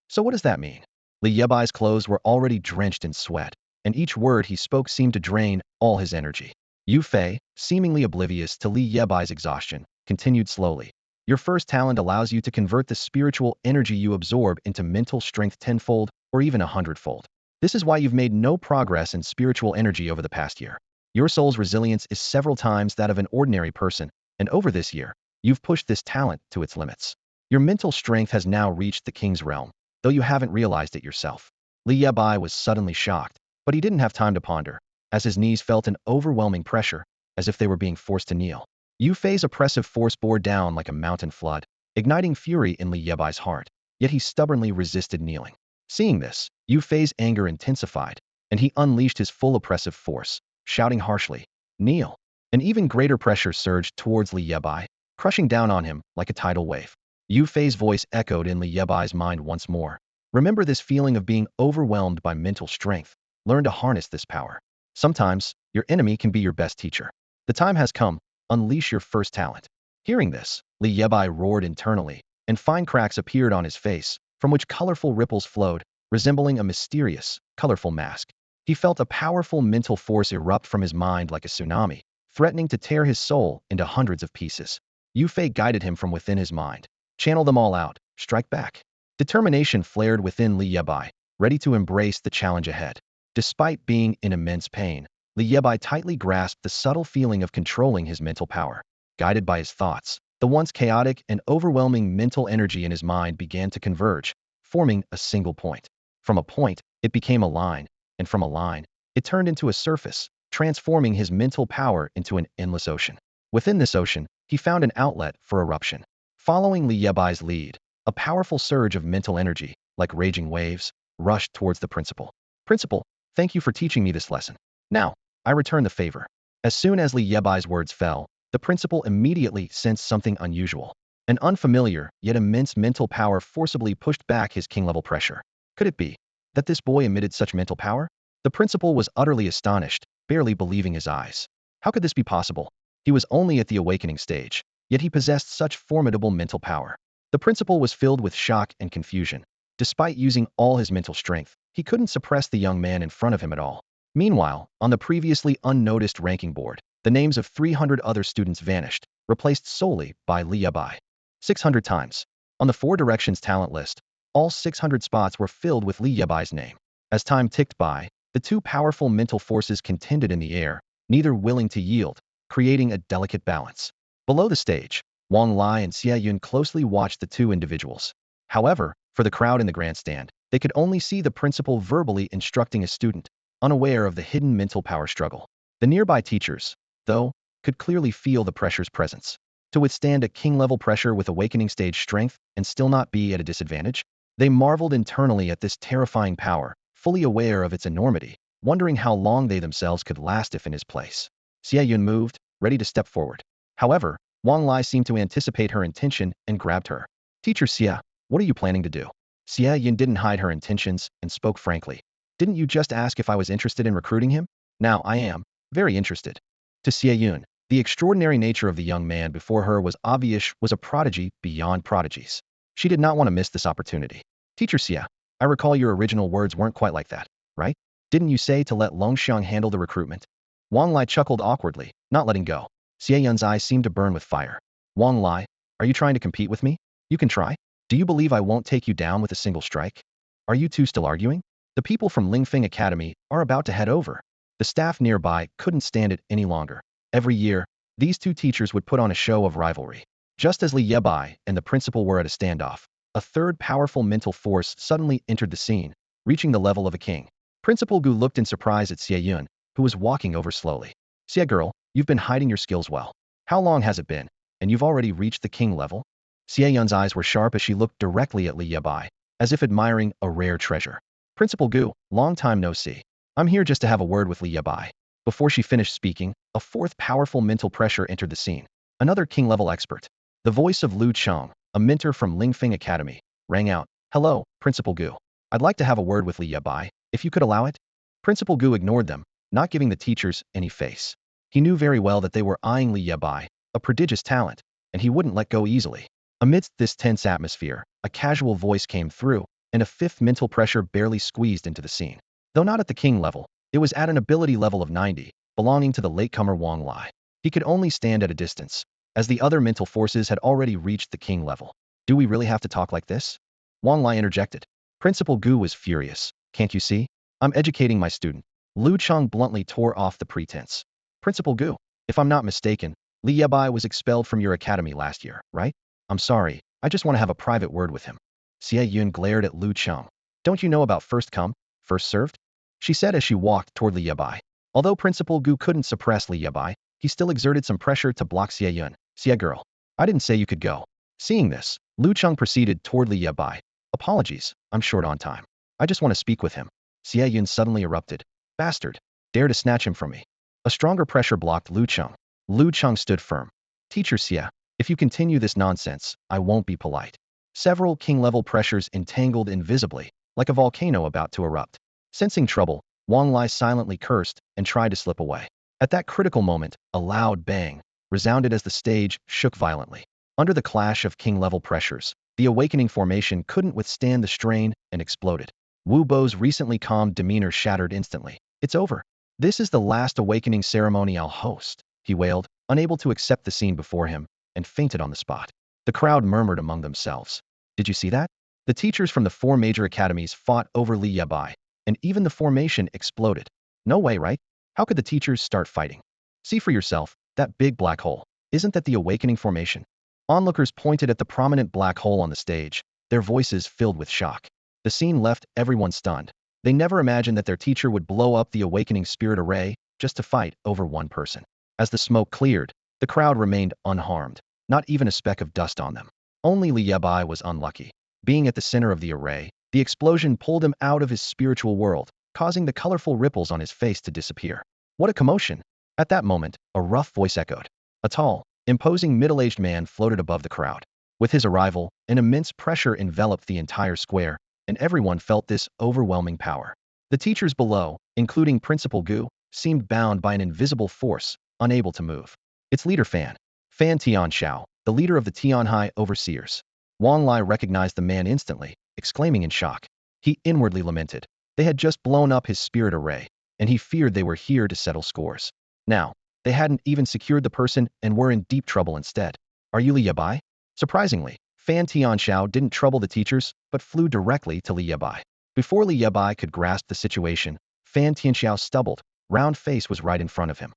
So what does that mean? Li Bai's clothes were already drenched in sweat, and each word he spoke seemed to drain all his energy. Yue Fei, seemingly oblivious to Li Bai's exhaustion, continued slowly. Your first talent allows you to convert the spiritual energy you absorb into mental strength tenfold or even 100-fold. This is why you've made no progress in spiritual energy over the past year. Your soul's resilience is several times that of an ordinary person, and over this year, you've pushed this talent to its limits. Your mental strength has now reached the king's realm, though you haven't realized it yourself. Li Bai was suddenly shocked, but he didn't have time to ponder, as his knees felt an overwhelming pressure, as if they were being forced to kneel. Yue Fei's oppressive force bore down like a mountain flood, igniting fury in Li Bai's heart, yet he stubbornly resisted kneeling. Seeing this, Yue Fei's anger intensified, and he unleashed his full oppressive force, shouting harshly, kneel. An even greater pressure surged towards Li Bai, crushing down on him like a tidal wave. Yue Fei's voice echoed in Li Bai's mind once more. Remember this feeling of being overwhelmed by mental strength. Learn to harness this power. Sometimes, your enemy can be your best teacher. The time has come. Unleash your first talent. Hearing this, Li Bai roared internally, and fine cracks appeared on his face, from which colorful ripples flowed, resembling a mysterious, colorful mask. He felt a powerful mental force erupt from his mind like a tsunami, threatening to tear his soul into hundreds of pieces. Yue Fei guided him from within his mind. Channel them all out, strike back. Determination flared within Li Bai, ready to embrace the challenge ahead. Despite being in immense pain, Li Bai tightly grasped the subtle feeling of controlling his mental power. Guided by his thoughts, the once chaotic and overwhelming mental energy in his mind began to converge, forming a single point. From a point, it became a line, and from a line, it turned into a surface, transforming his mental power into an endless ocean. Within this ocean, he found an outlet for eruption. Following Li Bai's lead, a powerful surge of mental energy, like raging waves, rushed towards the principal. Principal, thank you for teaching me this lesson. Now, I return the favor. As soon as Li Bai's words fell, the principal immediately sensed something unusual. An unfamiliar, yet immense mental power forcibly pushed back his king-level pressure. Could it be that this boy emitted such mental power? The principal was utterly astonished, barely believing his eyes. How could this be possible? He was only at the awakening stage, yet he possessed such formidable mental power. The principal was filled with shock and confusion. Despite using all his mental strength, he couldn't suppress the young man in front of him at all. Meanwhile, on the previously unnoticed ranking board, the names of 300 other students vanished, replaced solely by Li Bai. 600 times. On the Four Directions talent list, all 600 spots were filled with Li Bai's name. As time ticked by, the two powerful mental forces contended in the air, neither willing to yield, creating a delicate balance. Below the stage, Wang Lai and Xia Yun closely watched the two individuals. However, for the crowd in the grandstand, they could only see the principal verbally instructing a student, unaware of the hidden mental power struggle. The nearby teachers, though, could clearly feel the pressure's presence. To withstand a king-level pressure with awakening stage strength and still not be at a disadvantage, they marveled internally at this terrifying power, fully aware of its enormity, wondering how long they themselves could last if in his place. Xia Yun moved, ready to step forward. However, Wang Lai seemed to anticipate her intention and grabbed her. Teacher Xia, what are you planning to do? Xia Yun didn't hide her intentions and spoke frankly. Didn't you just ask if I was interested in recruiting him? Now I am. very interested. To Xie Yun, the extraordinary nature of the young man before her was obvious, was a prodigy beyond prodigies. She did not want to miss this opportunity. Teacher Xie, I recall your original words weren't quite like that, right? Didn't you say to let Longxiang handle the recruitment? Wang Lai chuckled awkwardly, not letting go. Xie Yun's eyes seemed to burn with fire. Wang Lai, are you trying to compete with me? You can try. Do you believe I won't take you down with a single strike? Are you two still arguing? The people from Lingfeng Academy are about to head over. The staff nearby couldn't stand it any longer. Every year, these two teachers would put on a show of rivalry. Just as Li Bai and the principal were at a standoff, a third powerful mental force suddenly entered the scene, reaching the level of a king. Principal Gu looked in surprise at Xie Yun, who was walking over slowly. Xie girl, you've been hiding your skills well. How long has it been? And you've already reached the king level? Xie Yun's eyes were sharp as she looked directly at Li Bai, as if admiring a rare treasure. Principal Gu, long time no see. I'm here just to have a word with Li Bai. Before she finished speaking, a fourth powerful mental pressure entered the scene. Another king-level expert. The voice of Lu Cheng, a mentor from Lingfeng Academy, rang out. Hello, Principal Gu. I'd like to have a word with Li Bai, if you could allow it. Principal Gu ignored them, not giving the teachers any face. He knew very well that they were eyeing Li Bai, a prodigious talent, and he wouldn't let go easily. Amidst this tense atmosphere, a casual voice came through, and a fifth mental pressure barely squeezed into the scene. Though not at the king level, it was at an ability level of 90, belonging to the latecomer Wang Lai. He could only stand at a distance, as the other mental forces had already reached the king level. Do we really have to talk like this? Wang Lai interjected. Principal Gu was furious. Can't you see? I'm educating my student. Lu Cheng bluntly tore off the pretense. Principal Gu, if I'm not mistaken, Li Yebai was expelled from your academy last year, right? I'm sorry, I just want to have a private word with him. Xie Yun glared at Lu Cheng. Don't you know about first come, first served? She said as she walked toward Li Bai. Although Principal Gu couldn't suppress Li Bai, he still exerted some pressure to block Xie Yun. Xie girl, I didn't say you could go. Seeing this, Lu Cheng proceeded toward Li Bai. Apologies, I'm short on time. I just want to speak with him. Xie Yun suddenly erupted. Bastard, dare to snatch him from me. A stronger pressure blocked Lu Cheng. Lu Cheng stood firm. Teacher Xie, if you continue this nonsense, I won't be polite. Several king-level pressures entangled invisibly, like a volcano about to erupt. Sensing trouble, Wang Lai silently cursed and tried to slip away. At that critical moment, a loud bang resounded as the stage shook violently. Under the clash of king-level pressures, the awakening formation couldn't withstand the strain and exploded. Wu Bo's recently calm demeanor shattered instantly. It's over. This is the last awakening ceremony I'll host, he wailed, unable to accept the scene before him, and fainted on the spot. The crowd murmured among themselves. Did you see that? The teachers from the four major academies fought over Li Bai, and even the formation exploded. No way, right? How could the teachers start fighting? See for yourself, that big black hole. Isn't that the awakening formation? Onlookers pointed at the prominent black hole on the stage, their voices filled with shock. The scene left everyone stunned. They never imagined that their teacher would blow up the awakening spirit array just to fight over one person. As the smoke cleared, the crowd remained unharmed, not even a speck of dust on them. Only Li Bai was unlucky. Being at the center of the array, the explosion pulled him out of his spiritual world, causing the colorful ripples on his face to disappear. What a commotion! At that moment, a rough voice echoed. A tall, imposing middle-aged man floated above the crowd. With his arrival, an immense pressure enveloped the entire square, and everyone felt this overwhelming power. The teachers below, including Principal Gu, seemed bound by an invisible force, unable to move. Its leader Fan Tianxiao, the leader of the Tianhai overseers. Wang Lai recognized the man instantly, exclaiming in shock. He inwardly lamented. They had just blown up his spirit array, and he feared they were here to settle scores. Now, they hadn't even secured the person and were in deep trouble instead. Are you Li Bai? Surprisingly, Fan Tianxiao didn't trouble the teachers, but flew directly to Li Bai. Before Li Bai could grasp the situation, Fan Tianxiao's stubbled, round face was right in front of him.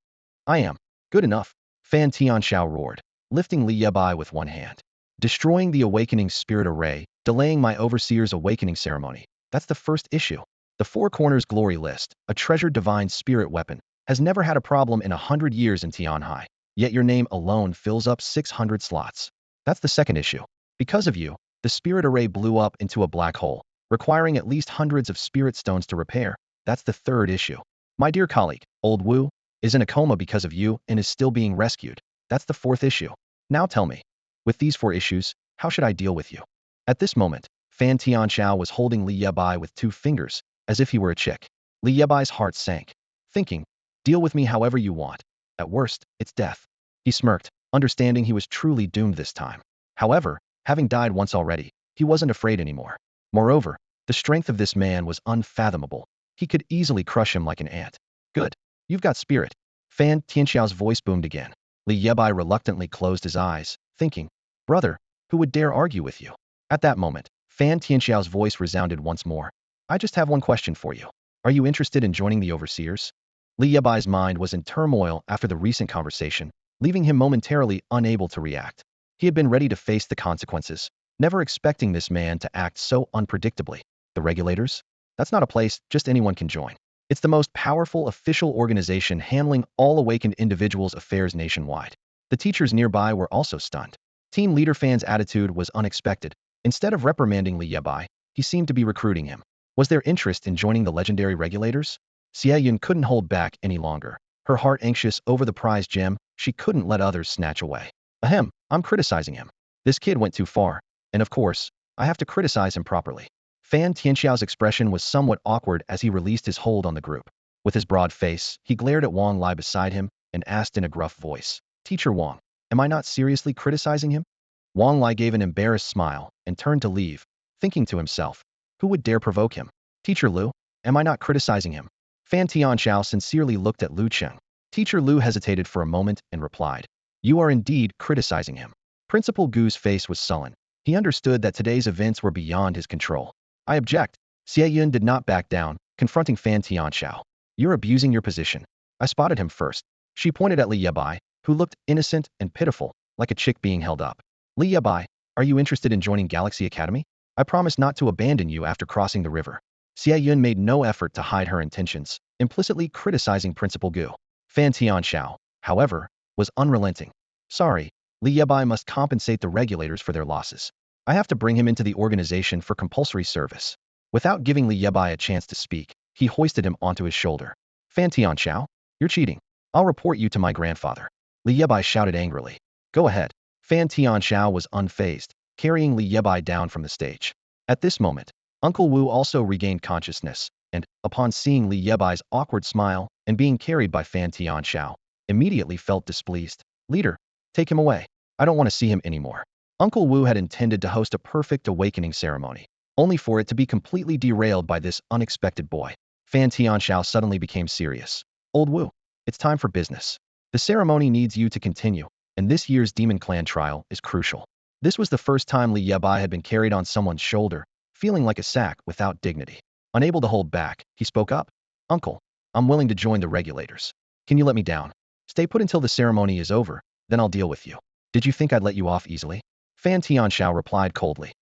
I am. Good enough, Fan Tianxiao roared, lifting Li Bai with one hand. Destroying the awakening spirit array, delaying my overseer's awakening ceremony. That's the first issue. The Four Corners Glory List, a treasured divine spirit weapon, has never had a problem in 100 years in Tianhai, yet your name alone fills up 600 slots. That's the second issue. Because of you, the spirit array blew up into a black hole, requiring at least hundreds of spirit stones to repair. That's the third issue. My dear colleague, Old Wu, is in a coma because of you and is still being rescued. That's the fourth issue. Now tell me, with these four issues, how should I deal with you? At this moment, Fan Tianxiao was holding Li Bai with two fingers, as if he were a chick. Li Bai's heart sank, thinking, Deal with me however you want. At worst, it's death. He smirked, understanding he was truly doomed this time. However, having died once already, he wasn't afraid anymore. Moreover, the strength of this man was unfathomable. He could easily crush him like an ant. Good. You've got spirit. Fan Tianxiao's voice boomed again. Li Yebai reluctantly closed his eyes, thinking, brother, who would dare argue with you? At that moment, Fan Tianxiao's voice resounded once more. I just have one question for you. Are you interested in joining the overseers? Li Yebai's mind was in turmoil after the recent conversation, leaving him momentarily unable to react. He had been ready to face the consequences, never expecting this man to act so unpredictably. The regulators? That's not a place just anyone can join. It's the most powerful official organization handling all awakened individuals' affairs nationwide. The teachers nearby were also stunned. Team leader Fan's attitude was unexpected. Instead of reprimanding Li Bai, he seemed to be recruiting him. Was there interest in joining the legendary regulators? Xie Yun couldn't hold back any longer. Her heart anxious over the prized gem she couldn't let others snatch away. Ahem, I'm criticizing him. This kid went too far, and of course, I have to criticize him properly. Fan Tianxiao's expression was somewhat awkward as he released his hold on the group. With his broad face, he glared at Wang Lai beside him and asked in a gruff voice, Teacher Wang, am I not seriously criticizing him? Wang Lai gave an embarrassed smile and turned to leave, thinking to himself, who would dare provoke him? Teacher Lu, am I not criticizing him? Fan Tianxiao sincerely looked at Lu Cheng. Teacher Lu hesitated for a moment and replied, you are indeed criticizing him. Principal Gu's face was sullen. He understood that today's events were beyond his control. I object. Xie Yun did not back down, confronting Fan Tianxiao. You're abusing your position. I spotted him first. She pointed at Li Bai, who looked innocent and pitiful, like a chick being held up. Li Bai, are you interested in joining Galaxy Academy? I promise not to abandon you after crossing the river. Xie Yun made no effort to hide her intentions, implicitly criticizing Principal Gu. Fan Tianxiao, however, was unrelenting. Sorry, Li Bai must compensate the regulators for their losses. I have to bring him into the organization for compulsory service. Without giving Li Bai a chance to speak, he hoisted him onto his shoulder. Fan Tianxiao, you're cheating. I'll report you to my grandfather. Li Bai shouted angrily. Go ahead. Fan Tianxiao was unfazed, carrying Li Bai down from the stage. At this moment, Uncle Wu also regained consciousness, and, upon seeing Li Bai's awkward smile and being carried by Fan Tianxiao, immediately felt displeased. Leader, take him away. I don't want to see him anymore. Uncle Wu had intended to host a perfect awakening ceremony, only for it to be completely derailed by this unexpected boy. Fan Tianxiao suddenly became serious. Old Wu, it's time for business. The ceremony needs you to continue, and this year's Demon Clan trial is crucial. This was the first time Li Bai had been carried on someone's shoulder, feeling like a sack without dignity. Unable to hold back, he spoke up. Uncle, I'm willing to join the regulators. Can you let me down? Stay put until the ceremony is over, then I'll deal with you. Did you think I'd let you off easily? Fan Tianxiao replied coldly.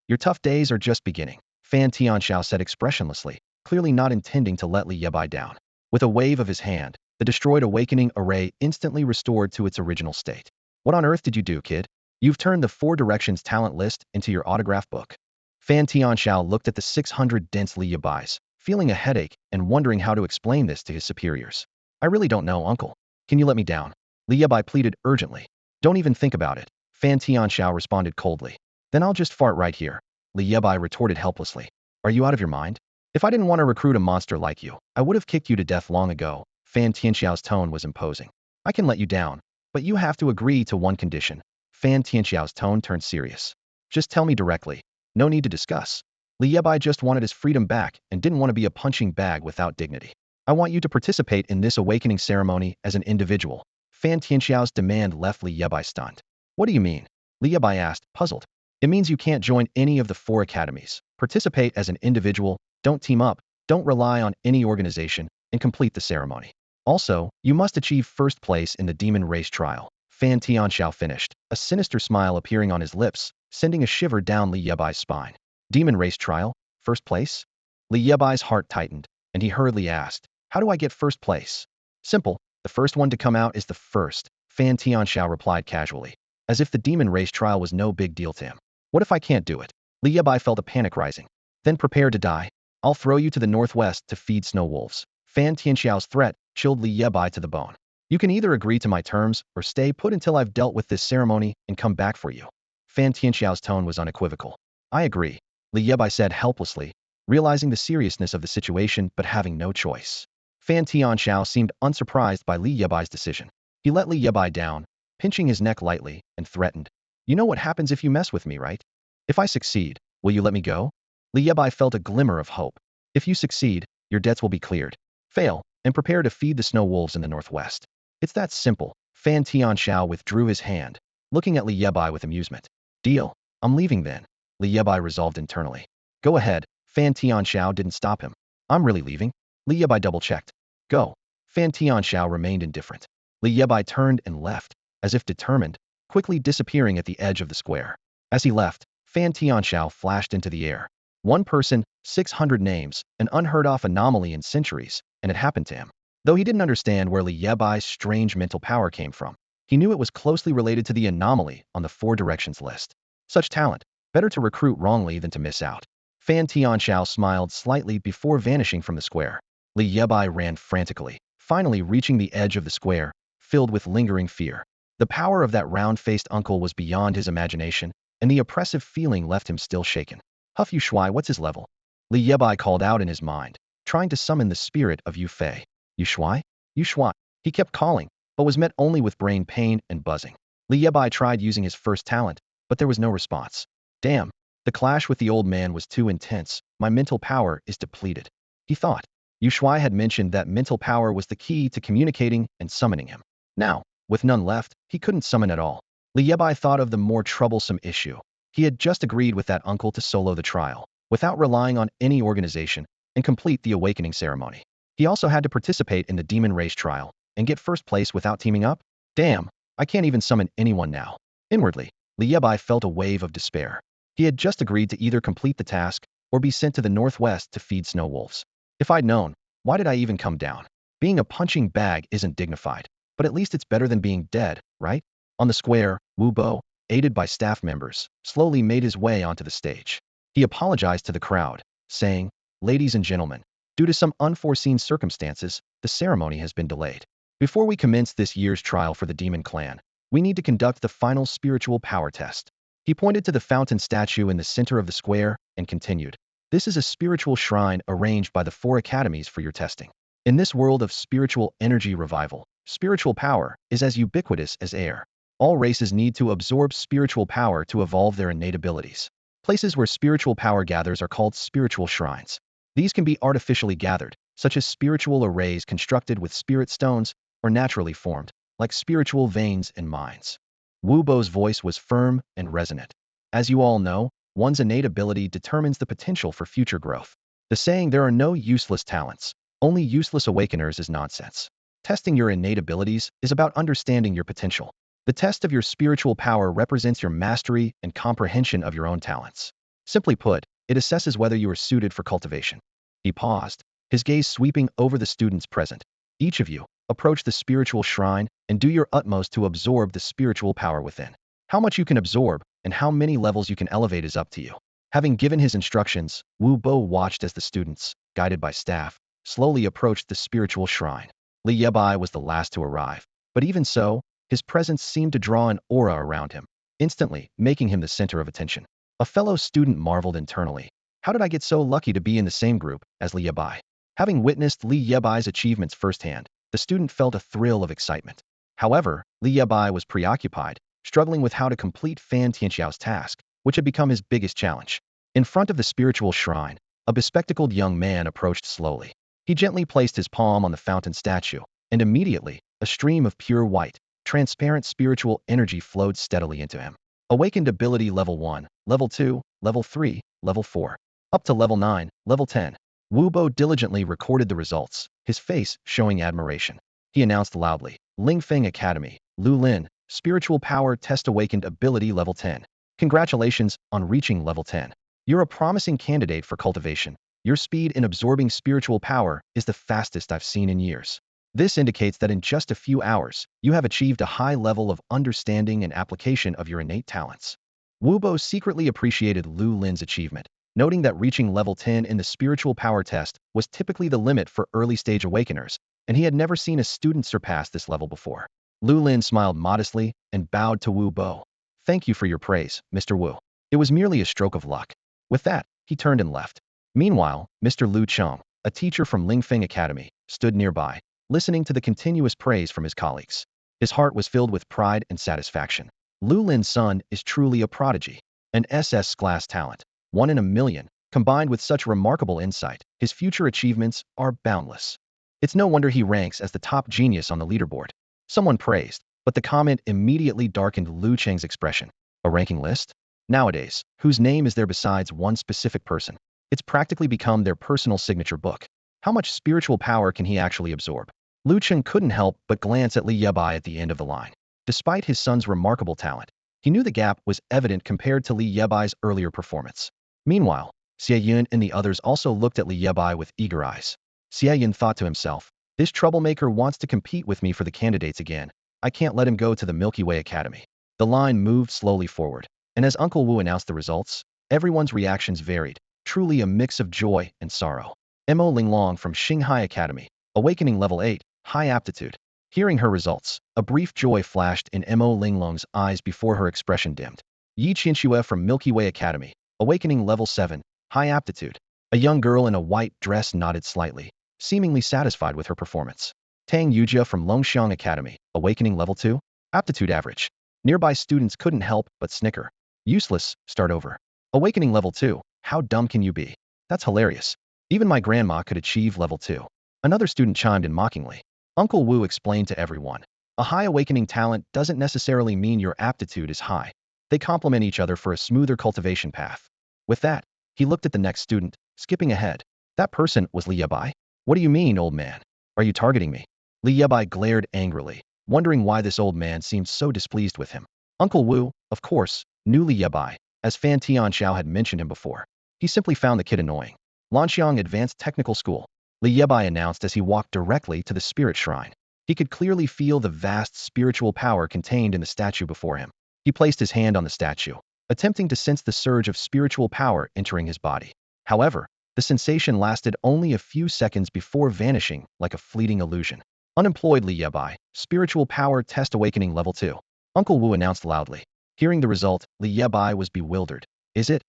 Your tough days are just beginning. Fan Tianxiao said expressionlessly, clearly not intending to let Li Bai down. With a wave of his hand, the destroyed awakening array instantly restored to its original state. What on earth did you do, kid? You've turned the 4 Directions talent list into your autograph book. Fan Tianxiao looked at the 600 dense Li Bais, feeling a headache and wondering how to explain this to his superiors. I really don't know, uncle. Can you let me down? Li Bai pleaded urgently. Don't even think about it. Fan Tianxiao responded coldly. Then I'll just fart right here. Li Bai retorted helplessly. Are you out of your mind? If I didn't want to recruit a monster like you, I would have kicked you to death long ago. Fan Tianxiao's tone was imposing. I can let you down, but you have to agree to one condition. Fan Tianxiao's tone turned serious. Just tell me directly. No need to discuss. Li Bai just wanted his freedom back and didn't want to be a punching bag without dignity. I want you to participate in this awakening ceremony as an individual. Fan Tianxiao's demand left Li Bai stunned. What do you mean? Li Bai asked, puzzled. It means you can't join any of the 4 academies. Participate as an individual, don't team up, don't rely on any organization, and complete the ceremony. Also, you must achieve first place in the demon race trial. Fan Tianxiao finished, a sinister smile appearing on his lips, sending a shiver down Li Bai's spine. Demon race trial? First place? Li Bai's heart tightened, and he hurriedly asked, how do I get first place? Simple, the first one to come out is the first, Fan Tianxiao replied casually, as if the demon race trial was no big deal to him. What if I can't do it? Li Bai felt a panic rising. Then prepare to die. I'll throw you to the northwest to feed snow wolves. Fan Tianxiao's threat chilled Li Bai to the bone. You can either agree to my terms or stay put until I've dealt with this ceremony and come back for you. Fan Tianxiao's tone was unequivocal. I agree, Li Bai said helplessly, realizing the seriousness of the situation but having no choice. Fan Tianxiao seemed unsurprised by Li Yebai's decision. He let Li Yebai down, pinching his neck lightly, and threatened. You know what happens if you mess with me, right? If I succeed, will you let me go? Li Yebai felt a glimmer of hope. If you succeed, your debts will be cleared. Fail, and prepare to feed the snow wolves in the northwest. It's that simple. Fan Tianxiao withdrew his hand, looking at Li Yebai with amusement. Deal. I'm leaving then. Li Yebai resolved internally. Go ahead. Fan Tianxiao didn't stop him. I'm really leaving? Li Yebai double-checked. Go. Fan Tianxiao remained indifferent. Li Yebai turned and left, as if determined, quickly disappearing at the edge of the square. As he left, Fan Tianxiao flashed into the air. One person, 600 names, an unheard-of anomaly in centuries, and it happened to him. Though he didn't understand where Li Yebai's strange mental power came from, he knew it was closely related to the anomaly on the Four Directions list. Such talent, better to recruit wrongly than to miss out. Fan Tianxiao smiled slightly before vanishing from the square. Li Yebai ran frantically, finally reaching the edge of the square, filled with lingering fear. The power of that round-faced uncle was beyond his imagination, and the oppressive feeling left him still shaken. Huff Yue Shui, what's his level? Li Yebai called out in his mind, trying to summon the spirit of Yue Fei. Yue Shui? Yue Shui. He kept calling, but was met only with brain pain and buzzing. Li Yebai tried using his first talent, but there was no response. Damn. The clash with the old man was too intense. My mental power is depleted. He thought. Yue Shui had mentioned that mental power was the key to communicating and summoning him. Now, with none left, he couldn't summon at all. Li Yebai thought of the more troublesome issue. He had just agreed with that uncle to solo the trial, without relying on any organization, and complete the awakening ceremony. He also had to participate in the demon race trial, and get first place without teaming up? Damn, I can't even summon anyone now. Inwardly, Li Yebai felt a wave of despair. He had just agreed to either complete the task, or be sent to the northwest to feed snow wolves. If I'd known, why did I even come down? Being a punching bag isn't dignified, but at least it's better than being dead, right? On the square, Wu Bo, aided by staff members, slowly made his way onto the stage. He apologized to the crowd, saying, Ladies and gentlemen, due to some unforeseen circumstances, the ceremony has been delayed. Before we commence this year's trial for the demon clan, we need to conduct the final spiritual power test. He pointed to the fountain statue in the center of the square and continued. This is a spiritual shrine arranged by the 4 academies for your testing. In this world of spiritual energy revival, spiritual power is as ubiquitous as air. All races need to absorb spiritual power to evolve their innate abilities. Places where spiritual power gathers are called spiritual shrines. These can be artificially gathered, such as spiritual arrays constructed with spirit stones, or naturally formed, like spiritual veins and mines. Wu Bo's voice was firm and resonant. As you all know, one's innate ability determines the potential for future growth. The saying there are no useless talents, only useless awakeners is nonsense. Testing your innate abilities is about understanding your potential. The test of your spiritual power represents your mastery and comprehension of your own talents. Simply put, it assesses whether you are suited for cultivation. He paused, his gaze sweeping over the students present. Each of you, approach the spiritual shrine and do your utmost to absorb the spiritual power within. How much you can absorb and how many levels you can elevate is up to you. Having given his instructions, Wu Bo watched as the students, guided by staff, slowly approached the spiritual shrine. Li Yebai was the last to arrive, but even so, his presence seemed to draw an aura around him, instantly making him the center of attention. A fellow student marveled internally. How did I get so lucky to be in the same group as Li Bai? Having witnessed Li Yebai's achievements firsthand, the student felt a thrill of excitement. However, Li Bai was preoccupied, struggling with how to complete Fan Tianxiao's task, which had become his biggest challenge. In front of the spiritual shrine, a bespectacled young man approached slowly. He gently placed his palm on the fountain statue, and immediately, a stream of pure white, transparent spiritual energy flowed steadily into him. Awakened ability level 1, level 2, level 3, level 4, up to level 9, level 10. Wu Bo diligently recorded the results, his face showing admiration. He announced loudly, Lingfeng Academy, Lu Lin, spiritual power test awakened ability level 10. Congratulations on reaching level 10. You're a promising candidate for cultivation. Your speed in absorbing spiritual power is the fastest I've seen in years. This indicates that in just a few hours, you have achieved a high level of understanding and application of your innate talents. Wu Bo secretly appreciated Lu Lin's achievement, noting that reaching level 10 in the spiritual power test was typically the limit for early-stage awakeners, and he had never seen a student surpass this level before. Lu Lin smiled modestly and bowed to Wu Bo. Thank you for your praise, Mr. Wu. It was merely a stroke of luck. With that, he turned and left. Meanwhile, Mr. Lu Cheng, a teacher from Lingfeng Academy, stood nearby, listening to the continuous praise from his colleagues. His heart was filled with pride and satisfaction. Lu Lin's son is truly a prodigy, an SS-class talent, one in a million. Combined with such remarkable insight, his future achievements are boundless. It's no wonder he ranks as the top genius on the leaderboard. Someone praised, but the comment immediately darkened Lu Cheng's expression. A ranking list? Nowadays, whose name is there besides one specific person? It's practically become their personal signature book. How much spiritual power can he actually absorb? Lu Cheng couldn't help but glance at Li Bai at the end of the line. Despite his son's remarkable talent, he knew the gap was evident compared to Li Bai's earlier performance. Meanwhile, Xie Yun and the others also looked at Li Bai with eager eyes. Xie Yun thought to himself, this troublemaker wants to compete with me for the candidates again. I can't let him go to the Milky Way Academy. The line moved slowly forward, and as Uncle Wu announced the results, everyone's reactions varied, truly a mix of joy and sorrow. Mo Linglong from Xinghai Academy, awakening level 8, high aptitude. Hearing her results, a brief joy flashed in Mo Linglong's eyes before her expression dimmed. Yi Qianxue from Milky Way Academy, awakening level 7, high aptitude. A young girl in a white dress nodded slightly, seemingly satisfied with her performance. Tang Yujia from Longxiang Academy, awakening level 2, aptitude average. Nearby students couldn't help but snicker. Useless, start over. Awakening level 2, how dumb can you be? That's hilarious. Even my grandma could achieve level 2. Another student chimed in mockingly. Uncle Wu explained to everyone. A high awakening talent doesn't necessarily mean your aptitude is high. They complement each other for a smoother cultivation path. With that, he looked at the next student, skipping ahead. That person was Li Bai. What do you mean, old man? Are you targeting me? Li Bai glared angrily, wondering why this old man seemed so displeased with him. Uncle Wu, of course, knew Li Bai, as Fan Tianxiao had mentioned him before. He simply found the kid annoying. Lanxiang Advanced Technical School, Li Bai announced as he walked directly to the spirit shrine. He could clearly feel the vast spiritual power contained in the statue before him. He placed his hand on the statue, attempting to sense the surge of spiritual power entering his body. However, the sensation lasted only a few seconds before vanishing like a fleeting illusion. Unemployed Li Bai, spiritual power test awakening level 2. Uncle Wu announced loudly. Hearing the result, Li Bai was bewildered. Is it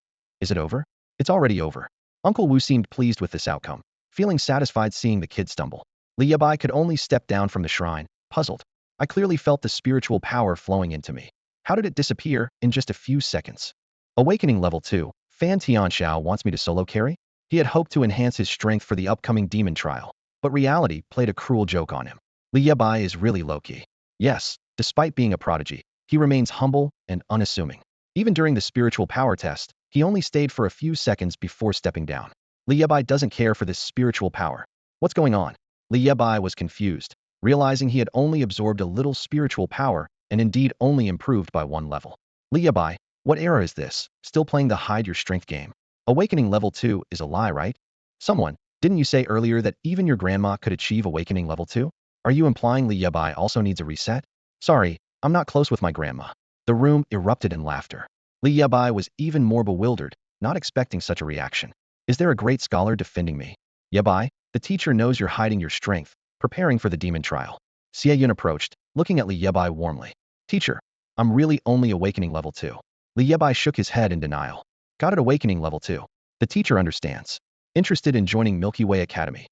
over? It's already over. Uncle Wu seemed pleased with this outcome, feeling satisfied seeing the kid stumble. Li Bai could only step down from the shrine, puzzled. I clearly felt the spiritual power flowing into me. How did it disappear in just a few seconds? Awakening level 2, Fan Tianxiao wants me to solo carry? He had hoped to enhance his strength for the upcoming demon trial, but reality played a cruel joke on him. Li Bai is really low-key. Yes, despite being a prodigy, he remains humble and unassuming. Even during the spiritual power test, he only stayed for a few seconds before stepping down. Li Bai doesn't care for this spiritual power. What's going on? Li Bai was confused, realizing he had only absorbed a little spiritual power and indeed only improved by 1 level. Li Bai, what era is this? Still playing the hide your strength game? Awakening level 2 is a lie, right? Someone, didn't you say earlier that even your grandma could achieve awakening level 2? Are you implying Li Bai also needs a reset? Sorry, I'm not close with my grandma. The room erupted in laughter. Li Bai was even more bewildered, not expecting such a reaction. Is there a great scholar defending me? Yebai, the teacher knows you're hiding your strength, preparing for the demon trial. Xie Yun approached, looking at Li Bai warmly. Teacher, I'm really only awakening level 2. Li Bai shook his head in denial. Got it, awakening level 2. The teacher understands. Interested in joining Milky Way Academy.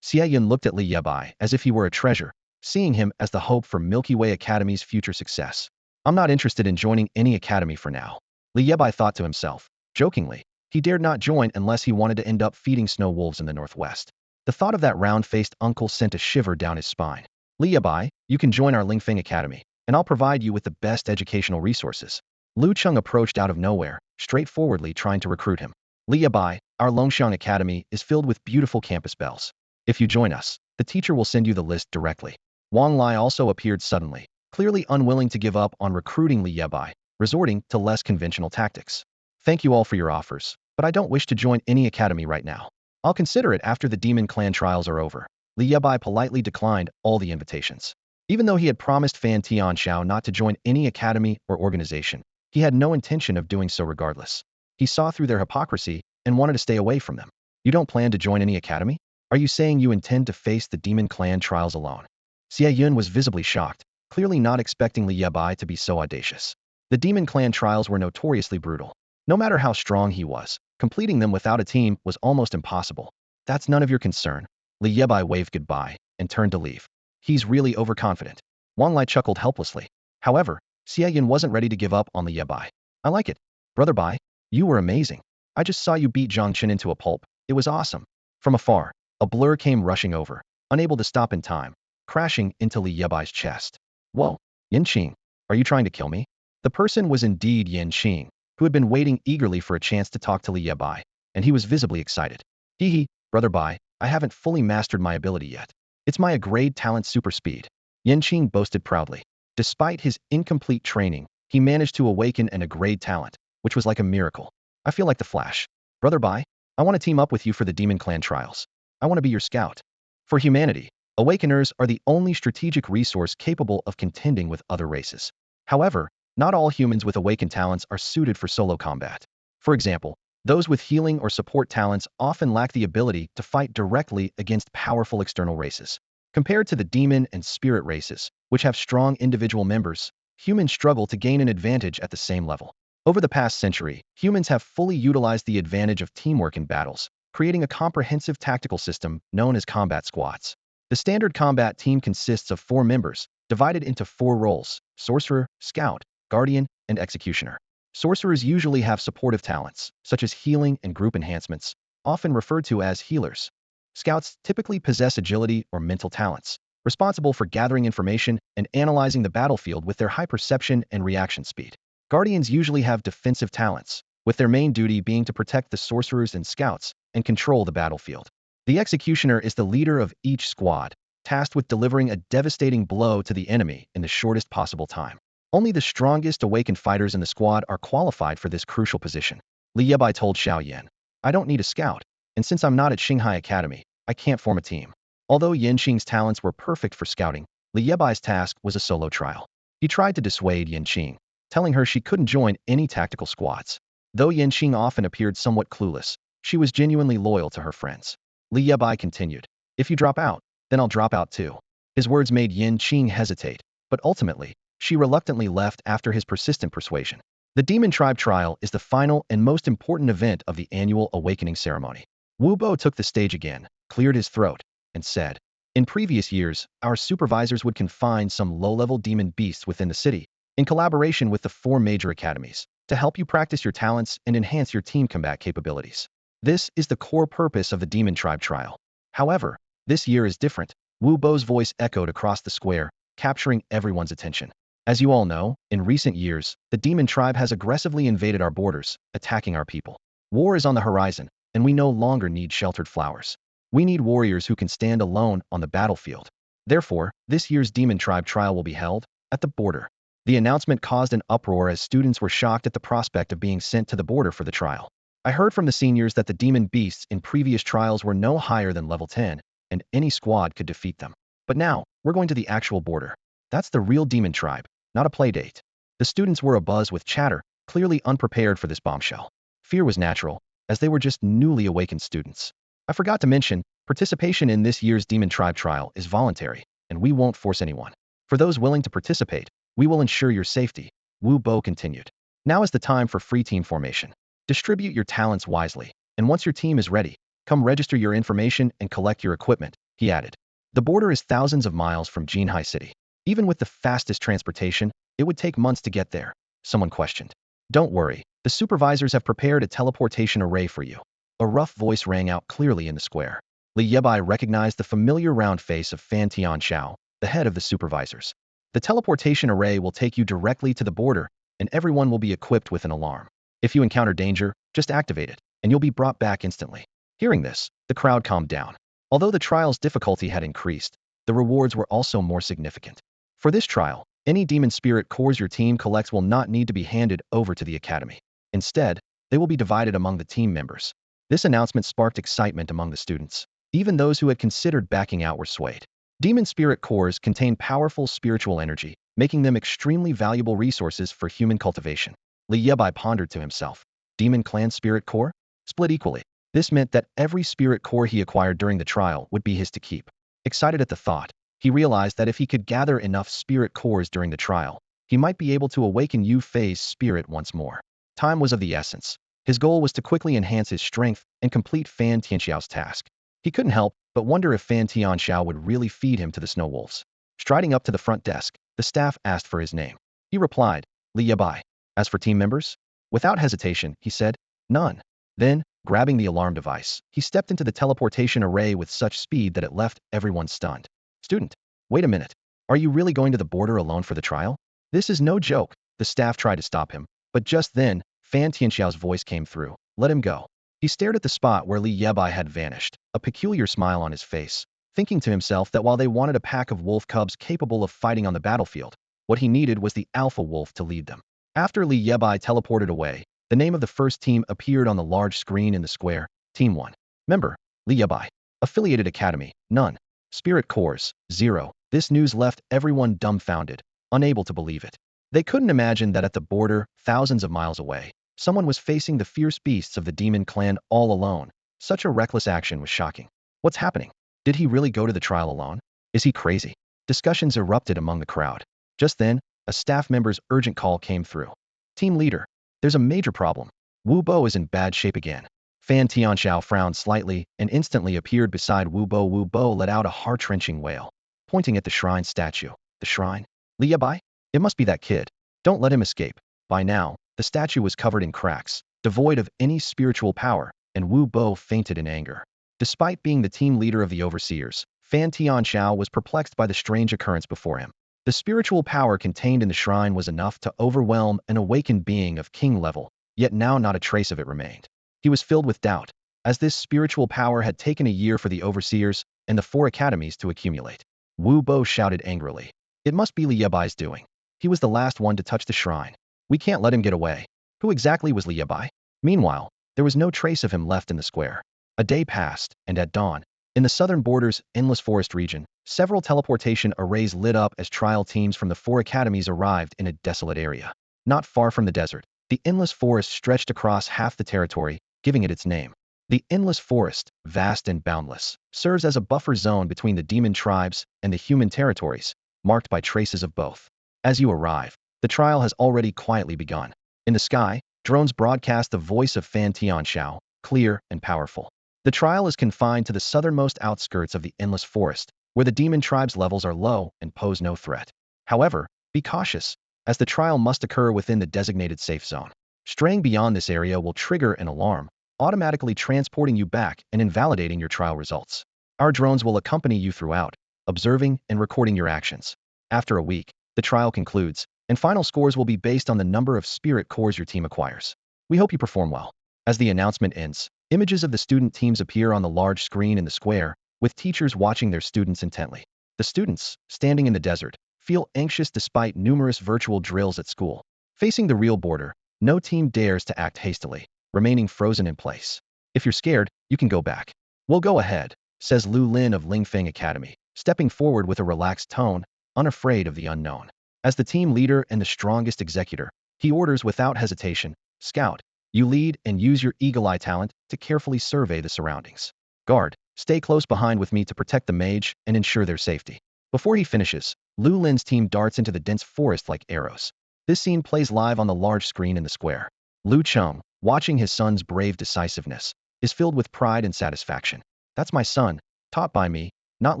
Xie Yun looked at Li Bai as if he were a treasure, seeing him as the hope for Milky Way Academy's future success. I'm not interested in joining any academy for now. Li Bai thought to himself. Jokingly, he dared not join unless he wanted to end up feeding snow wolves in the northwest. The thought of that round-faced uncle sent a shiver down his spine. Li Bai, you can join our Lingfeng Academy, and I'll provide you with the best educational resources. Lu Cheng approached out of nowhere, straightforwardly trying to recruit him. Li Bai, our Longxiang Academy is filled with beautiful campus bells. If you join us, the teacher will send you the list directly. Wang Lai also appeared suddenly, clearly unwilling to give up on recruiting Li Bai, resorting to less conventional tactics. Thank you all for your offers, but I don't wish to join any academy right now. I'll consider it after the demon clan trials are over. Li Bai politely declined all the invitations. Even though he had promised Fan Tianxiao not to join any academy or organization, he had no intention of doing so regardless. He saw through their hypocrisy and wanted to stay away from them. You don't plan to join any academy? Are you saying you intend to face the demon clan trials alone? Xie Yun was visibly shocked, clearly not expecting Li Bai to be so audacious. The demon clan trials were notoriously brutal. No matter how strong he was, completing them without a team was almost impossible. That's none of your concern. Li Yebai waved goodbye and turned to leave. He's really overconfident. Wang Lai chuckled helplessly. However, Xie Yin wasn't ready to give up on Li Yebai. I like it. Brother Bai, you were amazing. I just saw you beat Zhang Chen into a pulp. It was awesome. From afar, a blur came rushing over, unable to stop in time, crashing into Li Yebai's chest. Whoa, Yin Qing, are you trying to kill me? The person was indeed Yin Qing, who had been waiting eagerly for a chance to talk to Li Yebai, and he was visibly excited. Hee hee, Brother Bai, I haven't fully mastered my ability yet. It's my grade talent super speed. Yin Qing boasted proudly. Despite his incomplete training, he managed to awaken an grade talent, which was like a miracle. I feel like the Flash. Brother Bai, I want to team up with you for the Demon Clan trials. I want to be your scout. For humanity, awakeners are the only strategic resource capable of contending with other races. However, not all humans with awakened talents are suited for solo combat. For example, those with healing or support talents often lack the ability to fight directly against powerful external races. Compared to the demon and spirit races, which have strong individual members, humans struggle to gain an advantage at the same level. Over the past century, humans have fully utilized the advantage of teamwork in battles, creating a comprehensive tactical system known as combat squads. The standard combat team consists of 4 members, divided into 4 roles: sorcerer, scout, guardian, and executioner. Sorcerers usually have supportive talents, such as healing and group enhancements, often referred to as healers. Scouts typically possess agility or mental talents, responsible for gathering information and analyzing the battlefield with their high perception and reaction speed. Guardians usually have defensive talents, with their main duty being to protect the sorcerers and scouts and control the battlefield. The executioner is the leader of each squad, tasked with delivering a devastating blow to the enemy in the shortest possible time. Only the strongest awakened fighters in the squad are qualified for this crucial position. Li Yebai told Xiao Yan, I don't need a scout, and since I'm not at Xinghai Academy, I can't form a team. Although Yin Qing's talents were perfect for scouting, Li Yebai's task was a solo trial. He tried to dissuade Yin Qing, telling her she couldn't join any tactical squads. Though Yin Qing often appeared somewhat clueless, she was genuinely loyal to her friends. Li Yebai continued, if you drop out, then I'll drop out too. His words made Yin Qing hesitate, but ultimately, she reluctantly left after his persistent persuasion. The Demon Tribe Trial is the final and most important event of the annual awakening ceremony. Wu Bo took the stage again, cleared his throat, and said, in previous years, our supervisors would confine some low-level demon beasts within the city, in collaboration with the 4 major academies, to help you practice your talents and enhance your team combat capabilities. This is the core purpose of the Demon Tribe Trial. However, this year is different. Wu Bo's voice echoed across the square, capturing everyone's attention. As you all know, in recent years, the Demon Tribe has aggressively invaded our borders, attacking our people. War is on the horizon, and we no longer need sheltered flowers. We need warriors who can stand alone on the battlefield. Therefore, this year's Demon Tribe Trial will be held at the border. The announcement caused an uproar as students were shocked at the prospect of being sent to the border for the trial. I heard from the seniors that the demon beasts in previous trials were no higher than level 10, and any squad could defeat them. But now, we're going to the actual border. That's the real Demon Tribe, not a playdate. The students were abuzz with chatter, clearly unprepared for this bombshell. Fear was natural, as they were just newly awakened students. I forgot to mention, participation in this year's Demon Tribe Trial is voluntary, and we won't force anyone. For those willing to participate, we will ensure your safety, Wu Bo continued. Now is the time for free team formation. Distribute your talents wisely, and once your team is ready, come register your information and collect your equipment, he added. The border is thousands of miles from Jinhai City. Even with the fastest transportation, it would take months to get there, someone questioned. Don't worry, the supervisors have prepared a teleportation array for you. A rough voice rang out clearly in the square. Li Yebai recognized the familiar round face of Fan Tianxiao, the head of the supervisors. The teleportation array will take you directly to the border, and everyone will be equipped with an alarm. If you encounter danger, just activate it, and you'll be brought back instantly. Hearing this, the crowd calmed down. Although the trial's difficulty had increased, the rewards were also more significant. For this trial, any demon spirit cores your team collects will not need to be handed over to the academy. Instead, they will be divided among the team members. This announcement sparked excitement among the students. Even those who had considered backing out were swayed. Demon spirit cores contain powerful spiritual energy, making them extremely valuable resources for human cultivation. Li Yebai pondered to himself. Demon Clan Spirit Core? Split equally. This meant that every spirit core he acquired during the trial would be his to keep. Excited at the thought, he realized that if he could gather enough spirit cores during the trial, he might be able to awaken Yue Fei's spirit once more. Time was of the essence. His goal was to quickly enhance his strength and complete Fan Tianxiao's task. He couldn't help but wonder if Fan Tianxiao would really feed him to the snow wolves. Striding up to the front desk, the staff asked for his name. He replied, Li Bai. As for team members? Without hesitation, he said, none. Then, grabbing the alarm device, he stepped into the teleportation array with such speed that it left everyone stunned. Student, wait a minute. Are you really going to the border alone for the trial? This is no joke. The staff tried to stop him, but just then, Fan Tianxiao's voice came through. Let him go. He stared at the spot where Li Bai had vanished, a peculiar smile on his face, thinking to himself that while they wanted a pack of wolf cubs capable of fighting on the battlefield, what he needed was the alpha wolf to lead them. After Li Bai teleported away, the name of the first team appeared on the large screen in the square. Team 1. Member, Li Bai. Affiliated Academy, none. Spirit Cores, 0. This news left everyone dumbfounded, unable to believe it. They couldn't imagine that at the border, thousands of miles away, someone was facing the fierce beasts of the demon clan all alone. Such a reckless action was shocking. What's happening? Did he really go to the trial alone? Is he crazy? Discussions erupted among the crowd. Just then, a staff member's urgent call came through. Team leader, there's a major problem. Wu Bo is in bad shape again. Fan Tianxiao frowned slightly and instantly appeared beside Wu Bo. Wu Bo let out a heart-wrenching wail, pointing at the shrine statue. The shrine? Li Bai? It must be that kid. Don't let him escape. By now, the statue was covered in cracks, devoid of any spiritual power, and Wu Bo fainted in anger. Despite being the team leader of the overseers, Fan Tianxiao was perplexed by the strange occurrence before him. The spiritual power contained in the shrine was enough to overwhelm an awakened being of king level, yet now not a trace of it remained. He was filled with doubt, as this spiritual power had taken a year for the overseers and the 4 academies to accumulate. Wu Bo shouted angrily. It must be Li Bai's doing. He was the last one to touch the shrine. We can't let him get away. Who exactly was Li Bai? Meanwhile, there was no trace of him left in the square. A day passed, and at dawn, in the southern border's endless forest region, several teleportation arrays lit up as trial teams from the 4 academies arrived in a desolate area. Not far from the desert, the endless forest stretched across half the territory, giving it its name. The endless forest, vast and boundless, serves as a buffer zone between the demon tribes and the human territories, marked by traces of both. As you arrive, the trial has already quietly begun. In the sky, drones broadcast the voice of Fan Tianxiao, clear and powerful. The trial is confined to the southernmost outskirts of the endless forest, where the demon tribes' levels are low and pose no threat. However, be cautious, as the trial must occur within the designated safe zone. Straying beyond this area will trigger an alarm, automatically transporting you back and invalidating your trial results. Our drones will accompany you throughout, observing and recording your actions. After a week, the trial concludes, and final scores will be based on the number of spirit cores your team acquires. We hope you perform well. As the announcement ends, images of the student teams appear on the large screen in the square, with teachers watching their students intently. The students, standing in the desert, feel anxious despite numerous virtual drills at school. Facing the real border, no team dares to act hastily, remaining frozen in place. If you're scared, you can go back. We'll go ahead, says Lu Lin of Lingfeng Academy, stepping forward with a relaxed tone, unafraid of the unknown. As the team leader and the strongest executor, he orders without hesitation, Scout, you lead and use your eagle eye talent to carefully survey the surroundings. Guard, stay close behind with me to protect the mage and ensure their safety. Before he finishes, Lu Lin's team darts into the dense forest like arrows. This scene plays live on the large screen in the square. Lu Cheng, watching his son's brave decisiveness, is filled with pride and satisfaction. That's my son, taught by me, not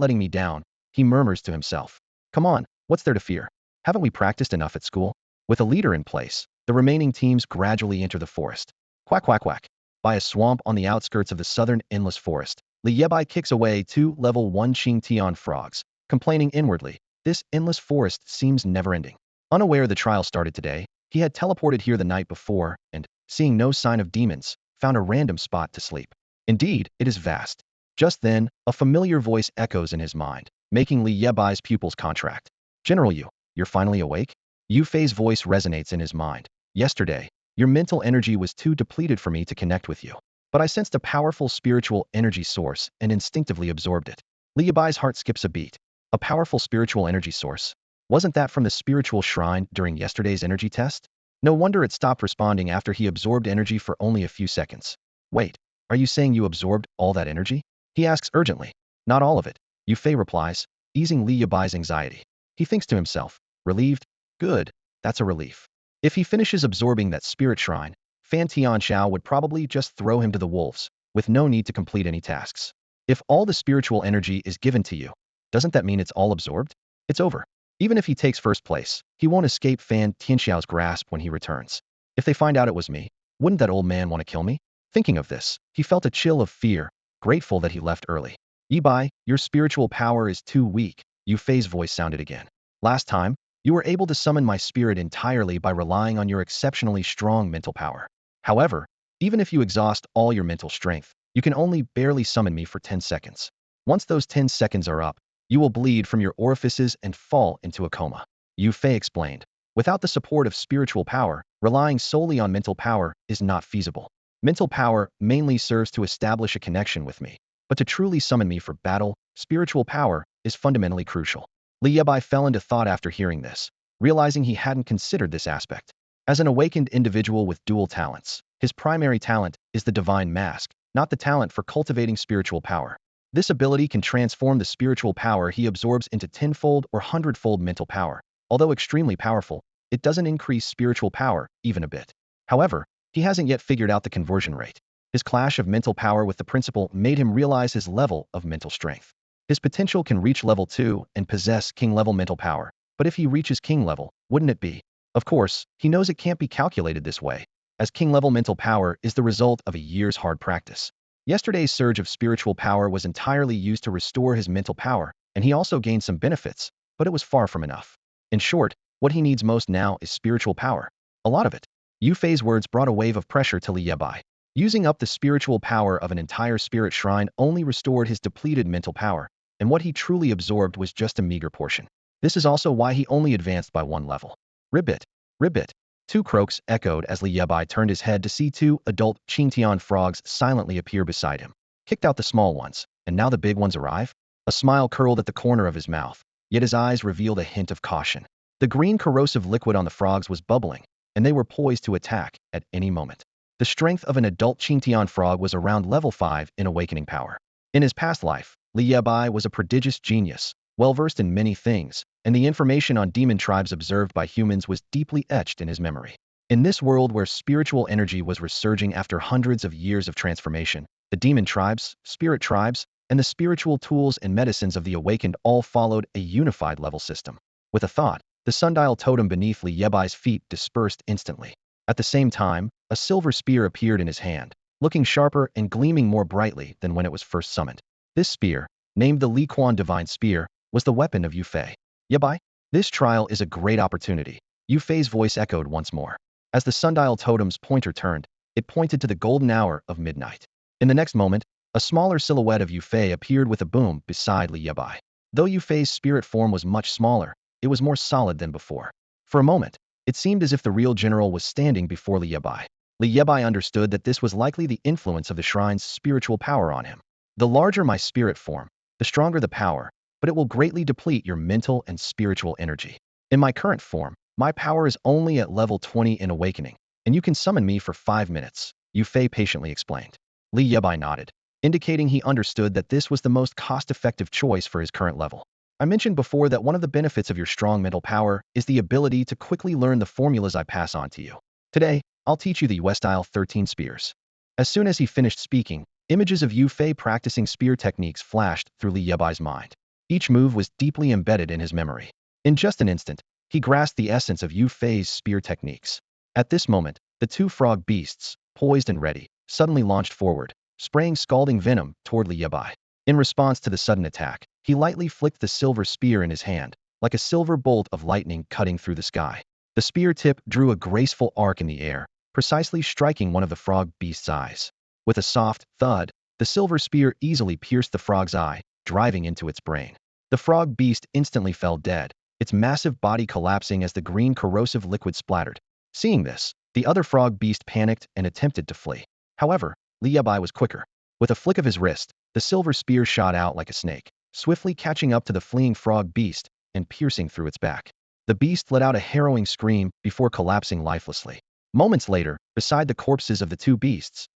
letting me down, he murmurs to himself. Come on, what's there to fear? Haven't we practiced enough at school? With a leader in place, the remaining teams gradually enter the forest. Quack quack quack. By a swamp on the outskirts of the southern endless forest, Li Yebai kicks away 2 level 1 Qing Tian frogs, complaining inwardly, this endless forest seems never-ending. Unaware the trial started today, he had teleported here the night before and, seeing no sign of demons, found a random spot to sleep. Indeed, it is vast. Just then, a familiar voice echoes in his mind, making Li Yebai's pupils contract. General Yu, you're finally awake? Yue Fei's voice resonates in his mind. Yesterday, your mental energy was too depleted for me to connect with you. But I sensed a powerful spiritual energy source and instinctively absorbed it. Li Yebai's heart skips a beat. A powerful spiritual energy source. Wasn't that from the spiritual shrine during yesterday's energy test? No wonder it stopped responding after he absorbed energy for only a few seconds. Wait, are you saying you absorbed all that energy? He asks urgently. Not all of it, Yue Fei replies, easing Li Yebai's anxiety. He thinks to himself, relieved? Good, that's a relief. If he finishes absorbing that spirit shrine, Fan Tianxiao would probably just throw him to the wolves, with no need to complete any tasks. If all the spiritual energy is given to you, doesn't that mean it's all absorbed? It's over. Even if he takes first place, he won't escape Fan Tianxiao's grasp when he returns. If they find out it was me, wouldn't that old man want to kill me? Thinking of this, he felt a chill of fear, grateful that he left early. Yebai, your spiritual power is too weak, Yue Fei's voice sounded again. Last time, you were able to summon my spirit entirely by relying on your exceptionally strong mental power. However, even if you exhaust all your mental strength, you can only barely summon me for 10 seconds. Once those 10 seconds are up, you will bleed from your orifices and fall into a coma. Yue Fei explained. Without the support of spiritual power, relying solely on mental power is not feasible. Mental power mainly serves to establish a connection with me, but to truly summon me for battle, spiritual power is fundamentally crucial. Li Bai fell into thought after hearing this, realizing he hadn't considered this aspect. As an awakened individual with dual talents, his primary talent is the divine mask, not the talent for cultivating spiritual power. This ability can transform the spiritual power he absorbs into tenfold or hundredfold mental power. Although extremely powerful, it doesn't increase spiritual power even a bit. However, he hasn't yet figured out the conversion rate. His clash of mental power with the principle made him realize his level of mental strength. His potential can reach level 2 and possess king-level mental power, but if he reaches king level, wouldn't it be? Of course, he knows it can't be calculated this way, as king-level mental power is the result of a year's hard practice. Yesterday's surge of spiritual power was entirely used to restore his mental power, and he also gained some benefits, but it was far from enough. In short, what he needs most now is spiritual power. A lot of it. Yue Fei's words brought a wave of pressure to Li Bai. Using up the spiritual power of an entire spirit shrine only restored his depleted mental power, and what he truly absorbed was just a meager portion. This is also why he only advanced by one level. Ribbit, ribbit. Two croaks echoed as Li Bai turned his head to see two adult Qingtian frogs silently appear beside him. Kicked out the small ones, and now the big ones arrive? A smile curled at the corner of his mouth, yet his eyes revealed a hint of caution. The green corrosive liquid on the frogs was bubbling, and they were poised to attack at any moment. The strength of an adult Qingtian frog was around level 5 in awakening power. In his past life, Li Bai was a prodigious genius, well-versed in many things, and the information on demon tribes observed by humans was deeply etched in his memory. In this world where spiritual energy was resurging after hundreds of years of transformation, the demon tribes, spirit tribes, and the spiritual tools and medicines of the awakened all followed a unified level system. With a thought, the sundial totem beneath Li Bai's feet dispersed instantly. At the same time, a silver spear appeared in his hand, looking sharper and gleaming more brightly than when it was first summoned. This spear, named the Li Quan Divine Spear, was the weapon of Yue Fei. Yebai, this trial is a great opportunity. Yue Fei's voice echoed once more. As the sundial totem's pointer turned, it pointed to the golden hour of midnight. In the next moment, a smaller silhouette of Yue Fei appeared with a boom beside Li Bai. Though Yue Fei's spirit form was much smaller, it was more solid than before. For a moment, it seemed as if the real general was standing before Li Bai. Li Bai understood that this was likely the influence of the shrine's spiritual power on him. The larger my spirit form, the stronger the power, but it will greatly deplete your mental and spiritual energy. In my current form, my power is only at level 20 in awakening, and you can summon me for 5 minutes, Yue Fei patiently explained. Li Bai nodded, indicating he understood that this was the most cost-effective choice for his current level. I mentioned before that one of the benefits of your strong mental power is the ability to quickly learn the formulas I pass on to you. Today, I'll teach you the Yue-style 13 spears. As soon as he finished speaking, images of Yue Fei practicing spear techniques flashed through Li Bai's mind. Each move was deeply embedded in his memory. In just an instant, he grasped the essence of Yue Fei's spear techniques. At this moment, the two frog beasts, poised and ready, suddenly launched forward, spraying scalding venom toward Li Bai. In response to the sudden attack, he lightly flicked the silver spear in his hand, like a silver bolt of lightning cutting through the sky. The spear tip drew a graceful arc in the air, precisely striking one of the frog beast's eyes. With a soft thud, the silver spear easily pierced the frog's eye, driving into its brain. The frog beast instantly fell dead, its massive body collapsing as the green corrosive liquid splattered. Seeing this, the other frog beast panicked and attempted to flee. However, Li Bai was quicker. With a flick of his wrist, the silver spear shot out like a snake, swiftly catching up to the fleeing frog beast and piercing through its back. The beast let out a harrowing scream before collapsing lifelessly. Moments later, beside the corpses of the two beasts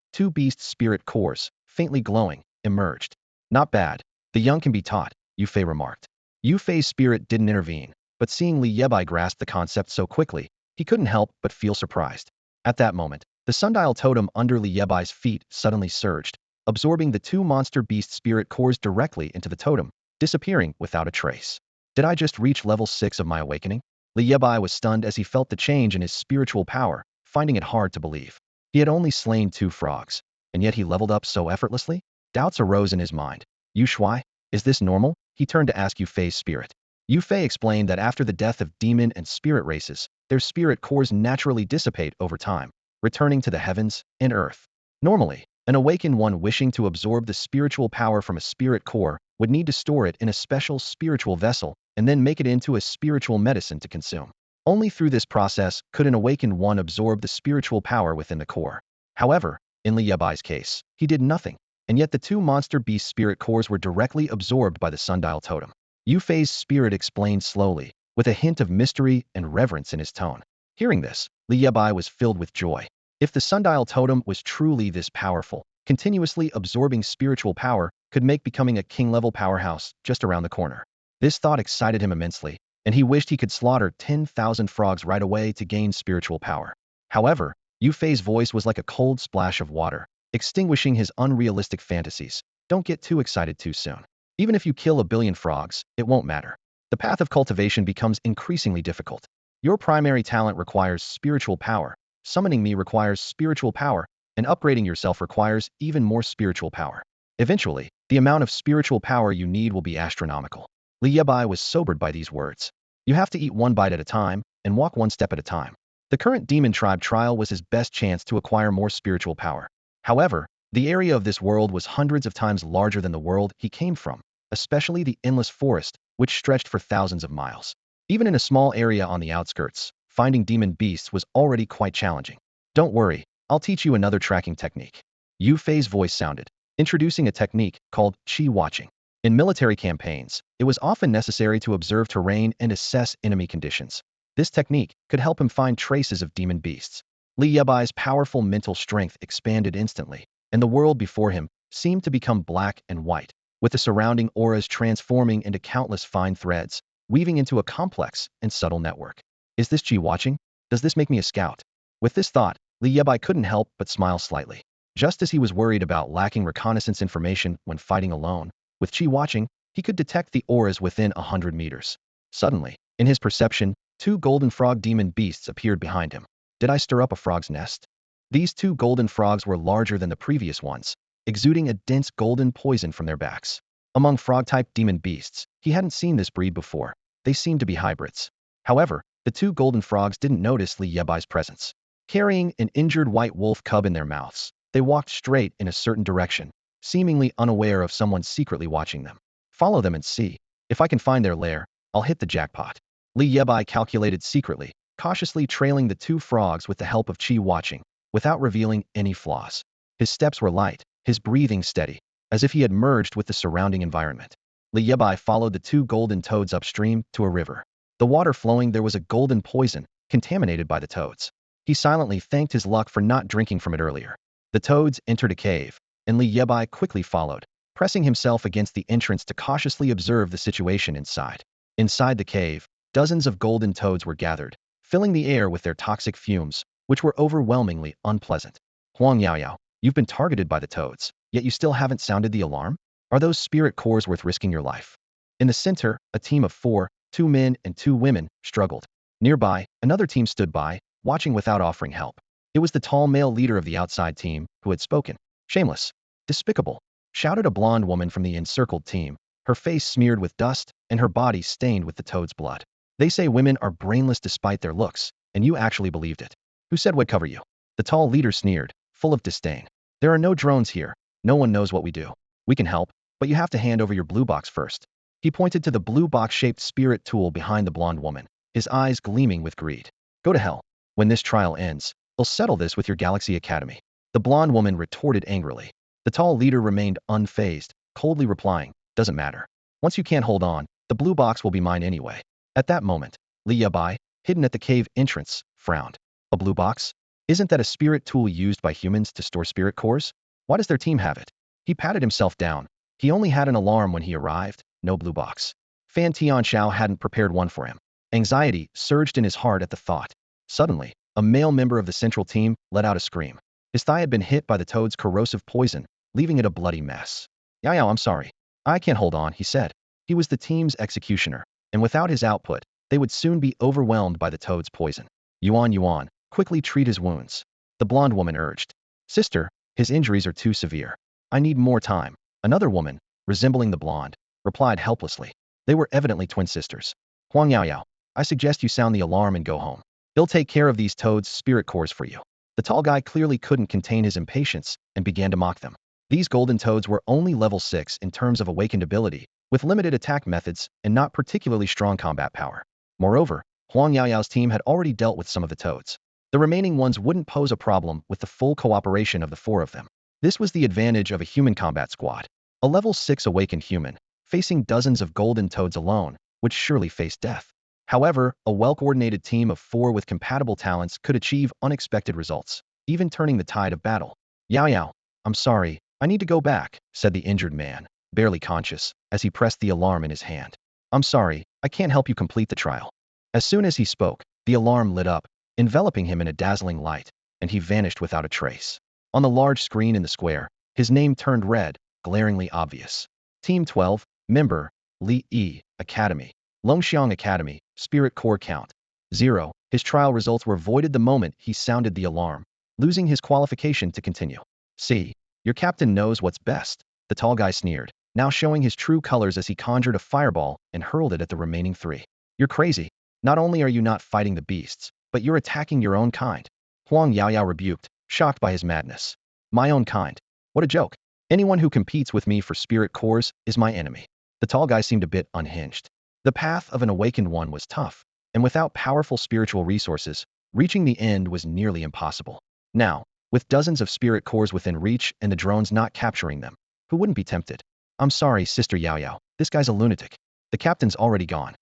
spirit cores, faintly glowing, emerged. Not bad. The young can be taught, Yue Fei remarked. Yue Fei's spirit didn't intervene, but seeing Li Bai grasp the concept so quickly, he couldn't help but feel surprised. At that moment, the sundial totem under Li Bai's feet suddenly surged, absorbing the two monster beast spirit cores directly into the totem, disappearing without a trace. Did I just reach level 6 of my awakening? Li Bai was stunned as he felt the change in his spiritual power, finding it hard to believe. He had only slain 2 frogs, and yet he leveled up so effortlessly? Doubts arose in his mind. Yue Fei, is this normal? He turned to ask Yue Fei's spirit. Yue Fei explained that after the death of demon and spirit races, their spirit cores naturally dissipate over time, returning to the heavens and earth. Normally, an awakened one wishing to absorb the spiritual power from a spirit core would need to store it in a special spiritual vessel and then make it into a spiritual medicine to consume. Only through this process could an awakened one absorb the spiritual power within the core. However, in Li Bai's case, he did nothing, and yet the 2 monster beast spirit cores were directly absorbed by the Sundial totem. Yue Fei's spirit explained slowly, with a hint of mystery and reverence in his tone. Hearing this, Li Bai was filled with joy. If the Sundial totem was truly this powerful, continuously absorbing spiritual power could make becoming a king-level powerhouse just around the corner. This thought excited him immensely, and he wished he could slaughter 10,000 frogs right away to gain spiritual power. However, Yue Fei's voice was like a cold splash of water, extinguishing his unrealistic fantasies. Don't get too excited too soon. Even if you kill a billion frogs, it won't matter. The path of cultivation becomes increasingly difficult. Your primary talent requires spiritual power, summoning me requires spiritual power, and upgrading yourself requires even more spiritual power. Eventually, the amount of spiritual power you need will be astronomical. Li Bai was sobered by these words. You have to eat one bite at a time, and walk one step at a time. The current demon tribe trial was his best chance to acquire more spiritual power. However, the area of this world was hundreds of times larger than the world he came from, especially the endless forest, which stretched for thousands of miles. Even in a small area on the outskirts, finding demon beasts was already quite challenging. Don't worry, I'll teach you another tracking technique. Yue Fei's voice sounded, introducing a technique called chi watching. In military campaigns, it was often necessary to observe terrain and assess enemy conditions. This technique could help him find traces of demon beasts. Li Bai's powerful mental strength expanded instantly, and the world before him seemed to become black and white, with the surrounding auras transforming into countless fine threads, weaving into a complex and subtle network. Is this chi watching? Does this make me a scout? With this thought, Li Bai couldn't help but smile slightly. Just as he was worried about lacking reconnaissance information when fighting alone, with chi watching, he could detect the auras within 100 meters. Suddenly, in his perception, 2 golden frog demon beasts appeared behind him. Did I stir up a frog's nest? These 2 golden frogs were larger than the previous ones, exuding a dense golden poison from their backs. Among frog-type demon beasts, he hadn't seen this breed before. They seemed to be hybrids. However, the 2 golden frogs didn't notice Li Bai's presence. Carrying an injured white wolf cub in their mouths, they walked straight in a certain direction, seemingly unaware of someone secretly watching them. Follow them and see. If I can find their lair, I'll hit the jackpot. Li Bai calculated secretly, cautiously trailing the 2 frogs with the help of chi watching, without revealing any flaws. His steps were light, his breathing steady, as if he had merged with the surrounding environment. Li Bai followed the 2 golden toads upstream to a river. The water flowing there was a golden poison, contaminated by the toads. He silently thanked his luck for not drinking from it earlier. The toads entered a cave, and Li Bai quickly followed, pressing himself against the entrance to cautiously observe the situation inside. Inside the cave, dozens of golden toads were gathered, filling the air with their toxic fumes, which were overwhelmingly unpleasant. Huang Yaoyao, you've been targeted by the toads, yet you still haven't sounded the alarm? Are those spirit cores worth risking your life? In the center, a team of 4, 2 men and 2 women, struggled. Nearby, another team stood by, watching without offering help. It was the tall male leader of the outside team who had spoken. Shameless. Despicable, shouted a blonde woman from the encircled team, her face smeared with dust and her body stained with the toad's blood. They say women are brainless despite their looks, and you actually believed it. Who said we'd cover you? The tall leader sneered, full of disdain. There are no drones here. No one knows what we do. We can help, but you have to hand over your blue box first. He pointed to the blue box-shaped spirit tool behind the blonde woman, his eyes gleaming with greed. Go to hell. When this trial ends, we'll settle this with your Galaxy Academy. The blonde woman retorted angrily. The tall leader remained unfazed, coldly replying, doesn't matter. Once you can't hold on, the blue box will be mine anyway. At that moment, Li Bai, hidden at the cave entrance, frowned. A blue box? Isn't that a spirit tool used by humans to store spirit cores? Why does their team have it? He patted himself down. He only had an alarm when he arrived, no blue box. Fan Tianxiao hadn't prepared one for him. Anxiety surged in his heart at the thought. Suddenly, a male member of the central team let out a scream. His thigh had been hit by the toad's corrosive poison, leaving it a bloody mess. Yao, I'm sorry. I can't hold on, he said. He was the team's executioner, and without his output, they would soon be overwhelmed by the toad's poison. Yuan, quickly treat his wounds. The blonde woman urged. Sister, his injuries are too severe. I need more time. Another woman, resembling the blonde, replied helplessly. They were evidently twin sisters. Huang Yao, I suggest you sound the alarm and go home. They'll take care of these toads' spirit cores for you. The tall guy clearly couldn't contain his impatience and began to mock them. These golden toads were only level 6 in terms of awakened ability, with limited attack methods and not particularly strong combat power. Moreover, Huang Yao's team had already dealt with some of the toads. The remaining ones wouldn't pose a problem with the full cooperation of the 4 of them. This was the advantage of a human combat squad. A level 6 awakened human, facing dozens of golden toads alone, would surely face death. However, a well-coordinated team of 4 with compatible talents could achieve unexpected results, even turning the tide of battle. Yao, I'm sorry, I need to go back, said the injured man, barely conscious, as he pressed the alarm in his hand. I'm sorry, I can't help you complete the trial. As soon as he spoke, the alarm lit up, enveloping him in a dazzling light, and he vanished without a trace. On the large screen in the square, his name turned red, glaringly obvious. Team 12, member, Li Yi, Academy. Longxiang Academy, Spirit Core count 0. His trial results were voided the moment he sounded the alarm, losing his qualification to continue. See, your captain knows what's best, the tall guy sneered, now showing his true colors as he conjured a fireball and hurled it at the remaining 3. You're crazy. Not only are you not fighting the beasts, but you're attacking your own kind. Huang Yao rebuked, shocked by his madness. My own kind? What a joke. Anyone who competes with me for spirit cores is my enemy. The tall guy seemed a bit unhinged. The path of an awakened one was tough, and without powerful spiritual resources, reaching the end was nearly impossible. Now, with dozens of spirit cores within reach and the drones not capturing them, who wouldn't be tempted? I'm sorry, Sister Yao, this guy's a lunatic. The captain's already gone.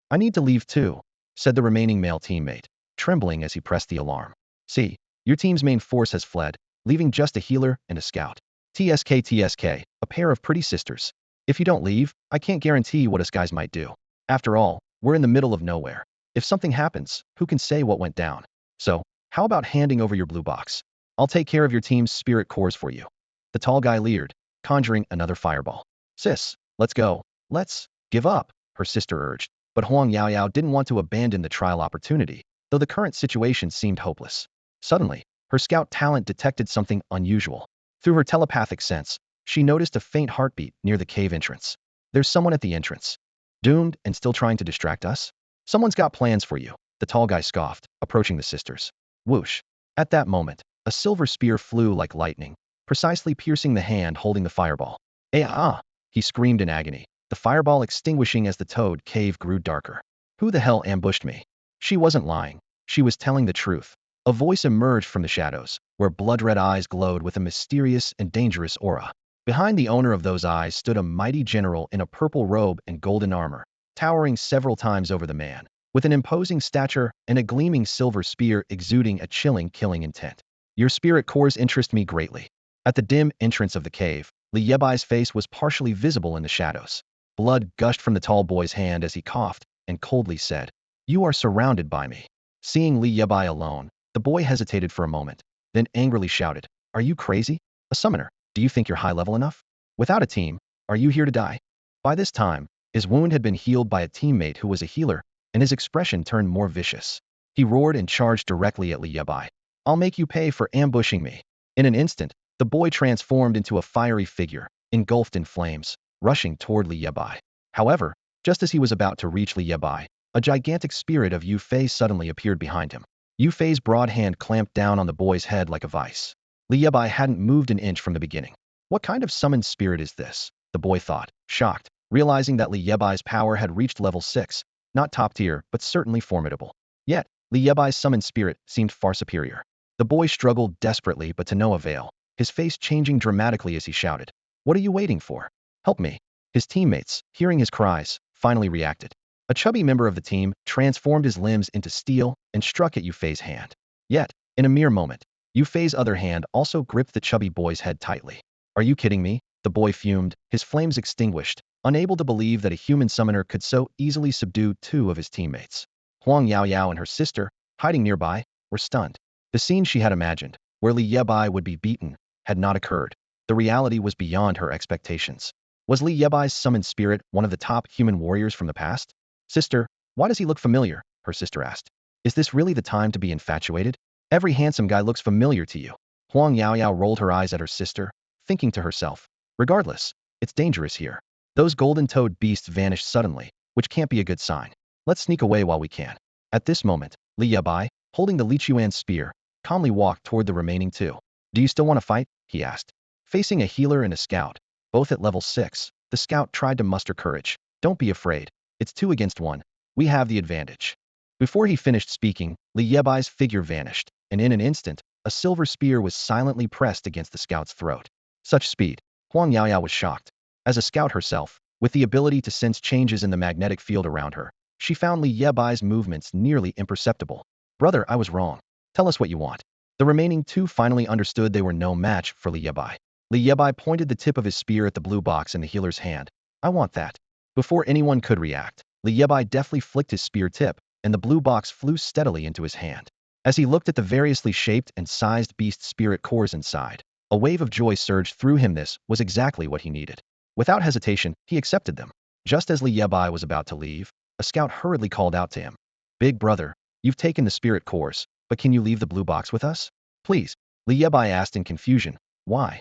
I need to leave too, said the remaining male teammate, trembling as he pressed the alarm. See, your team's main force has fled, leaving just a healer and a scout. TSK, a pair of pretty sisters. If you don't leave, I can't guarantee what us guys might do. After all, we're in the middle of nowhere. If something happens, who can say what went down? So, how about handing over your blue box? I'll take care of your team's spirit cores for you. The tall guy leered, conjuring another fireball. Sis, let's go. Let's give up, her sister urged. But Huang Yao didn't want to abandon the trial opportunity, though the current situation seemed hopeless. Suddenly, her scout talent detected something unusual. Through her telepathic sense, she noticed a faint heartbeat near the cave entrance. There's someone at the entrance. Doomed and still trying to distract us? Someone's got plans for you, the tall guy scoffed, approaching the sisters. Whoosh. At that moment, a silver spear flew like lightning, precisely piercing the hand holding the fireball. He screamed in agony, the fireball extinguishing as the toad cave grew darker. Who the hell ambushed me? She wasn't lying. She was telling the truth. A voice emerged from the shadows, where blood-red eyes glowed with a mysterious and dangerous aura. Behind the owner of those eyes stood a mighty general in a purple robe and golden armor, towering several times over the man, with an imposing stature and a gleaming silver spear exuding a chilling killing intent. Your spirit cores interest me greatly. At the dim entrance of the cave, Li Yebai's face was partially visible in the shadows. Blood gushed from the tall boy's hand as he coughed and coldly said, You are surrounded by me. Seeing Li Bai alone, the boy hesitated for a moment, then angrily shouted, Are you crazy? A summoner, do you think you're high level enough? Without a team, are you here to die? By this time, his wound had been healed by a teammate who was a healer, and his expression turned more vicious. He roared and charged directly at Li Bai. I'll make you pay for ambushing me. In an instant, the boy transformed into a fiery figure, engulfed in flames, rushing toward Li Bai. However, just as he was about to reach Li Bai, a gigantic spirit of Yue Fei suddenly appeared behind him. Yue Fei's broad hand clamped down on the boy's head like a vice. Li Bai hadn't moved an inch from the beginning. What kind of summoned spirit is this? The boy thought, shocked, realizing that Li Bai's power had reached level 6, not top tier, but certainly formidable. Yet, Li Bai's summoned spirit seemed far superior. The boy struggled desperately but to no avail, his face changing dramatically as he shouted, What are you waiting for? Help me. His teammates, hearing his cries, finally reacted. A chubby member of the team transformed his limbs into steel and struck at Yue Fei's hand. Yet, in a mere moment, Yue Fei's other hand also gripped the chubby boy's head tightly. Are you kidding me? The boy fumed, his flames extinguished, unable to believe that a human summoner could so easily subdue 2 of his teammates. Huang Yao and her sister, hiding nearby, were stunned. The scene she had imagined, where Li Bai would be beaten, had not occurred. The reality was beyond her expectations. Was Li Yebai's summoned spirit one of the top human warriors from the past? Sister, why does he look familiar? Her sister asked. Is this really the time to be infatuated? Every handsome guy looks familiar to you. Huang Yaoyao rolled her eyes at her sister, thinking to herself, regardless, it's dangerous here. Those golden-toed beasts vanished suddenly, which can't be a good sign. Let's sneak away while we can. At this moment, Li Bai, holding the Lichuan spear, calmly walked toward the remaining two. Do you still want to fight? He asked. Facing a healer and a scout, both at level 6, the scout tried to muster courage. Don't be afraid. It's 2 against 1. We have the advantage. Before he finished speaking, Li Yebai's figure vanished, and in an instant, a silver spear was silently pressed against the scout's throat. Such speed. Huang Yaoyao was shocked. As a scout herself, with the ability to sense changes in the magnetic field around her, she found Li Yebai's movements nearly imperceptible. Brother, I was wrong. Tell us what you want. The remaining two finally understood they were no match for Li Bai. Li Bai pointed the tip of his spear at the blue box in the healer's hand. I want that. Before anyone could react, Li Bai deftly flicked his spear tip, and the blue box flew steadily into his hand. As he looked at the variously shaped and sized beast spirit cores inside, a wave of joy surged through him. This was exactly what he needed. Without hesitation, he accepted them. Just as Li Bai was about to leave, a scout hurriedly called out to him. Big brother, you've taken the spirit cores, but can you leave the blue box with us? Please, Li Bai asked in confusion. Why?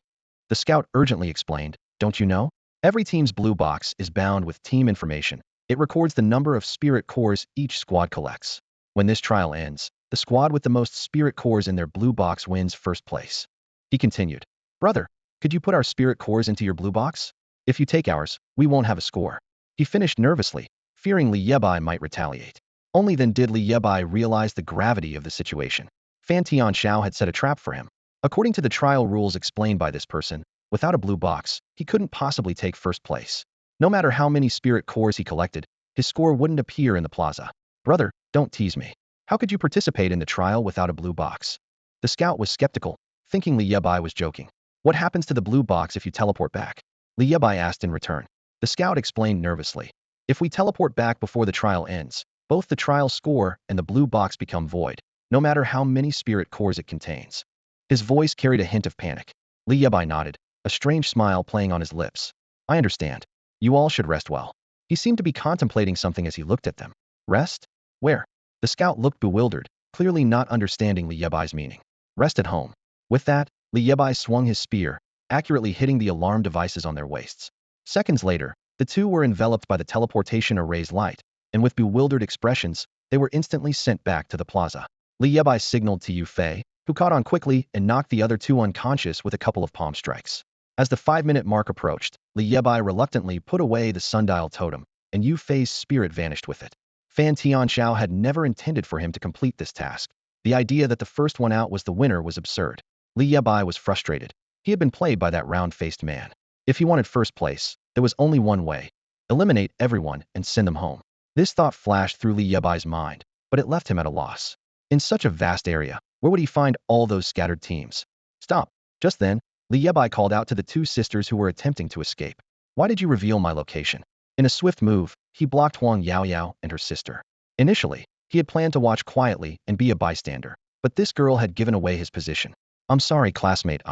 The scout urgently explained. Don't you know? Every team's blue box is bound with team information. It records the number of spirit cores each squad collects. When this trial ends, the squad with the most spirit cores in their blue box wins first place. He continued. Brother, could you put our spirit cores into your blue box? If you take ours, we won't have a score. He finished nervously, fearing Li Bai might retaliate. Only then did Li Bai realize the gravity of the situation. Fan Tianxiao had set a trap for him. According to the trial rules explained by this person, without a blue box, he couldn't possibly take first place. No matter how many spirit cores he collected, his score wouldn't appear in the plaza. Brother, don't tease me. How could you participate in the trial without a blue box? The scout was skeptical, thinking Li Bai was joking. What happens to the blue box if you teleport back? Li Bai asked in return. The scout explained nervously. If we teleport back before the trial ends, both the trial score and the blue box become void, no matter how many spirit cores it contains. His voice carried a hint of panic. Li Bai nodded, a strange smile playing on his lips. I understand. You all should rest well. He seemed to be contemplating something as he looked at them. Rest? Where? The scout looked bewildered, clearly not understanding Li Bai's meaning. Rest at home. With that, Li Bai swung his spear, accurately hitting the alarm devices on their waists. Seconds later, the two were enveloped by the teleportation array's light, and with bewildered expressions, they were instantly sent back to the plaza. Li Bai signaled to Yue Fei, who caught on quickly and knocked the other two unconscious with a couple of palm strikes. As the 5-minute mark approached, Li Bai reluctantly put away the Sundial totem, and Yue Fei's spirit vanished with it. Fan Tianxiao had never intended for him to complete this task. The idea that the first one out was the winner was absurd. Li Bai was frustrated. He had been played by that round-faced man. If he wanted first place, there was only one way. Eliminate everyone and send them home. This thought flashed through Li Bai's mind, but it left him at a loss. In such a vast area, where would he find all those scattered teams? Stop. Just then, Li Bai called out to the two sisters who were attempting to escape. Why did you reveal my location? In a swift move, he blocked Huang Yaoyao and her sister. Initially, he had planned to watch quietly and be a bystander, but this girl had given away his position. I'm sorry, classmate.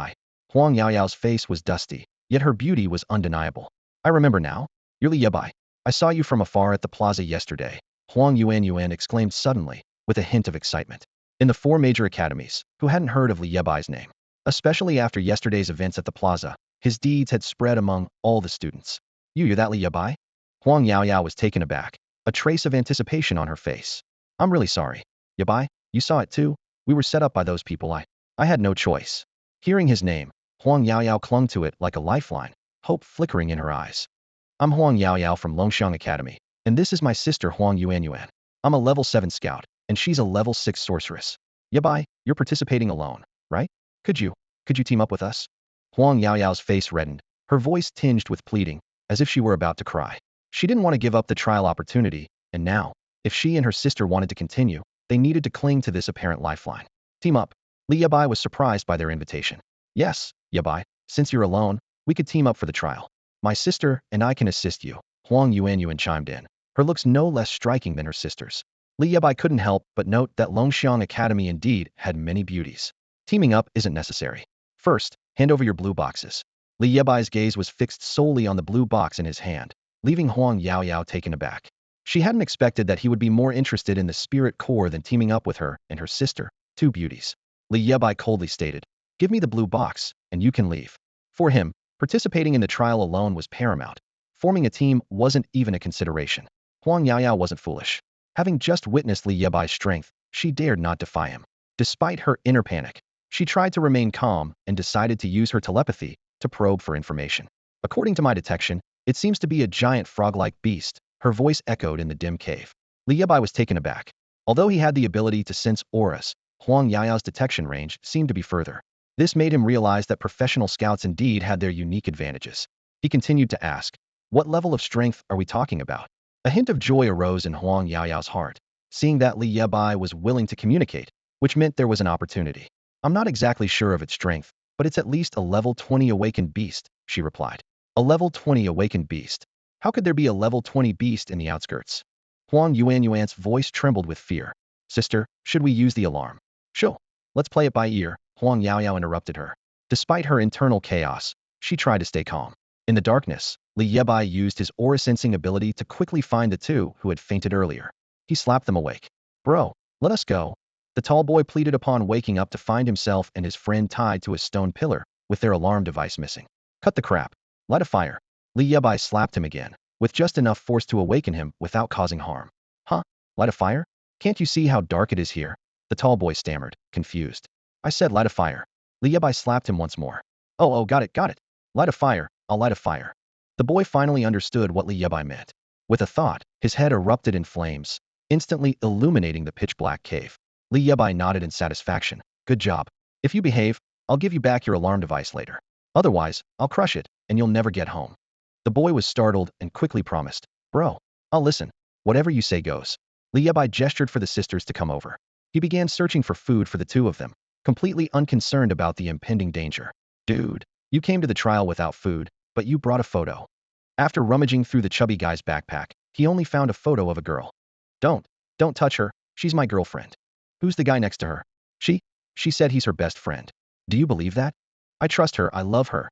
Huang Yaoyao's face was dusty, yet her beauty was undeniable. I remember now. You're Li Bai. I saw you from afar at the plaza yesterday. Huang Yuan exclaimed suddenly, with a hint of excitement. In the 4 major academies, who hadn't heard of Li Bai's name? Especially after yesterday's events at the plaza, his deeds had spread among all the students. You're that Li Bai? Huang Yaoyao was taken aback, a trace of anticipation on her face. I'm really sorry. Yebai, you saw it too? We were set up by those people. I had no choice. Hearing his name, Huang Yaoyao clung to it like a lifeline, hope flickering in her eyes. I'm Huang Yaoyao from Longxiang Academy, and this is my sister Huang Yuan. I'm a level 7 scout, and she's a level 6 sorceress. Yebai, you're participating alone, right? Could you team up with us? Huang Yaoyao's face reddened, her voice tinged with pleading, as if she were about to cry. She didn't want to give up the trial opportunity, and now, if she and her sister wanted to continue, they needed to cling to this apparent lifeline. Team up. Li Bai was surprised by their invitation. Yes, Yebai, since you're alone, we could team up for the trial. My sister and I can assist you, Huang Yuan chimed in, her looks no less striking than her sister's. Li Bai couldn't help but note that Longxiang Academy indeed had many beauties. Teaming up isn't necessary. First, hand over your blue boxes. Li Yebai's gaze was fixed solely on the blue box in his hand, leaving Huang Yaoyao taken aback. She hadn't expected that he would be more interested in the spirit core than teaming up with her and her sister, two beauties. Li Yebai coldly stated, "Give me the blue box, and you can leave." For him, participating in the trial alone was paramount. Forming a team wasn't even a consideration. Huang Yaoyao wasn't foolish. Having just witnessed Li Yebai's strength, she dared not defy him. Despite her inner panic, she tried to remain calm and decided to use her telepathy to probe for information. "According to my detection, it seems to be a giant frog-like beast," her voice echoed in the dim cave. Li Bai was taken aback. Although he had the ability to sense auras, Huang Yaoyao's detection range seemed to be further. This made him realize that professional scouts indeed had their unique advantages. He continued to ask, "What level of strength are we talking about?" A hint of joy arose in Huang Yaoyao's heart, seeing that Li Bai was willing to communicate, which meant there was an opportunity. "I'm not exactly sure of its strength, but it's at least a level 20 awakened beast," she replied. "A level 20 awakened beast? How could there be a level 20 beast in the outskirts?" Huang Yuan's voice trembled with fear. "Sister, should we use the alarm?" "Sure. Let's play it by ear," Huang Yaoyao interrupted her. Despite her internal chaos, she tried to stay calm. In the darkness, Li Bai used his aura-sensing ability to quickly find the two who had fainted earlier. He slapped them awake. "Bro, let us go." The tall boy pleaded upon waking up to find himself and his friend tied to a stone pillar, with their alarm device missing. "Cut the crap. Light a fire." Li Bai slapped him again, with just enough force to awaken him without causing harm. "Huh? Light a fire? Can't you see how dark it is here?" The tall boy stammered, confused. "I said light a fire." Li Bai slapped him once more. Oh, got it. Light a fire, I'll light a fire." The boy finally understood what Li Bai meant. With a thought, his head erupted in flames, instantly illuminating the pitch-black cave. Li Bai nodded in satisfaction. "Good job. If you behave, I'll give you back your alarm device later. Otherwise, I'll crush it, and you'll never get home." The boy was startled and quickly promised, "Bro, I'll listen. Whatever you say goes." Li Bai gestured for the sisters to come over. He began searching for food for the two of them, completely unconcerned about the impending danger. "Dude, you came to the trial without food, but you brought a photo." After rummaging through the chubby guy's backpack, he only found a photo of a girl. Don't touch her, she's my girlfriend." "Who's the guy next to her?" She said he's her best friend." "Do you believe that?" "I trust her, I love her."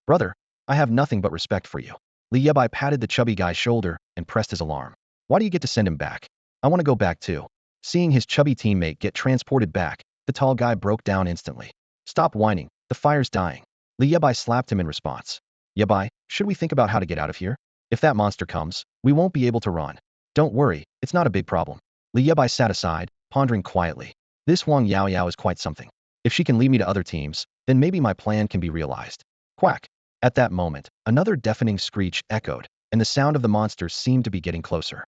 "Brother, I have nothing but respect for you." Li Bai patted the chubby guy's shoulder and pressed his alarm. "Why do you get to send him back?" "I want to go back too." Seeing his chubby teammate get transported back, the tall guy broke down instantly. "Stop whining, the fire's dying." Li Bai slapped him in response. "Yebai, should we think about how to get out of here? If that monster comes, we won't be able to run." "Don't worry, it's not a big problem." Li Bai sat aside, pondering quietly. This Huang Yaoyao is quite something. If she can lead me to other teams, then maybe my plan can be realized. Quack! At that moment, another deafening screech echoed, and the sound of the monsters seemed to be getting closer.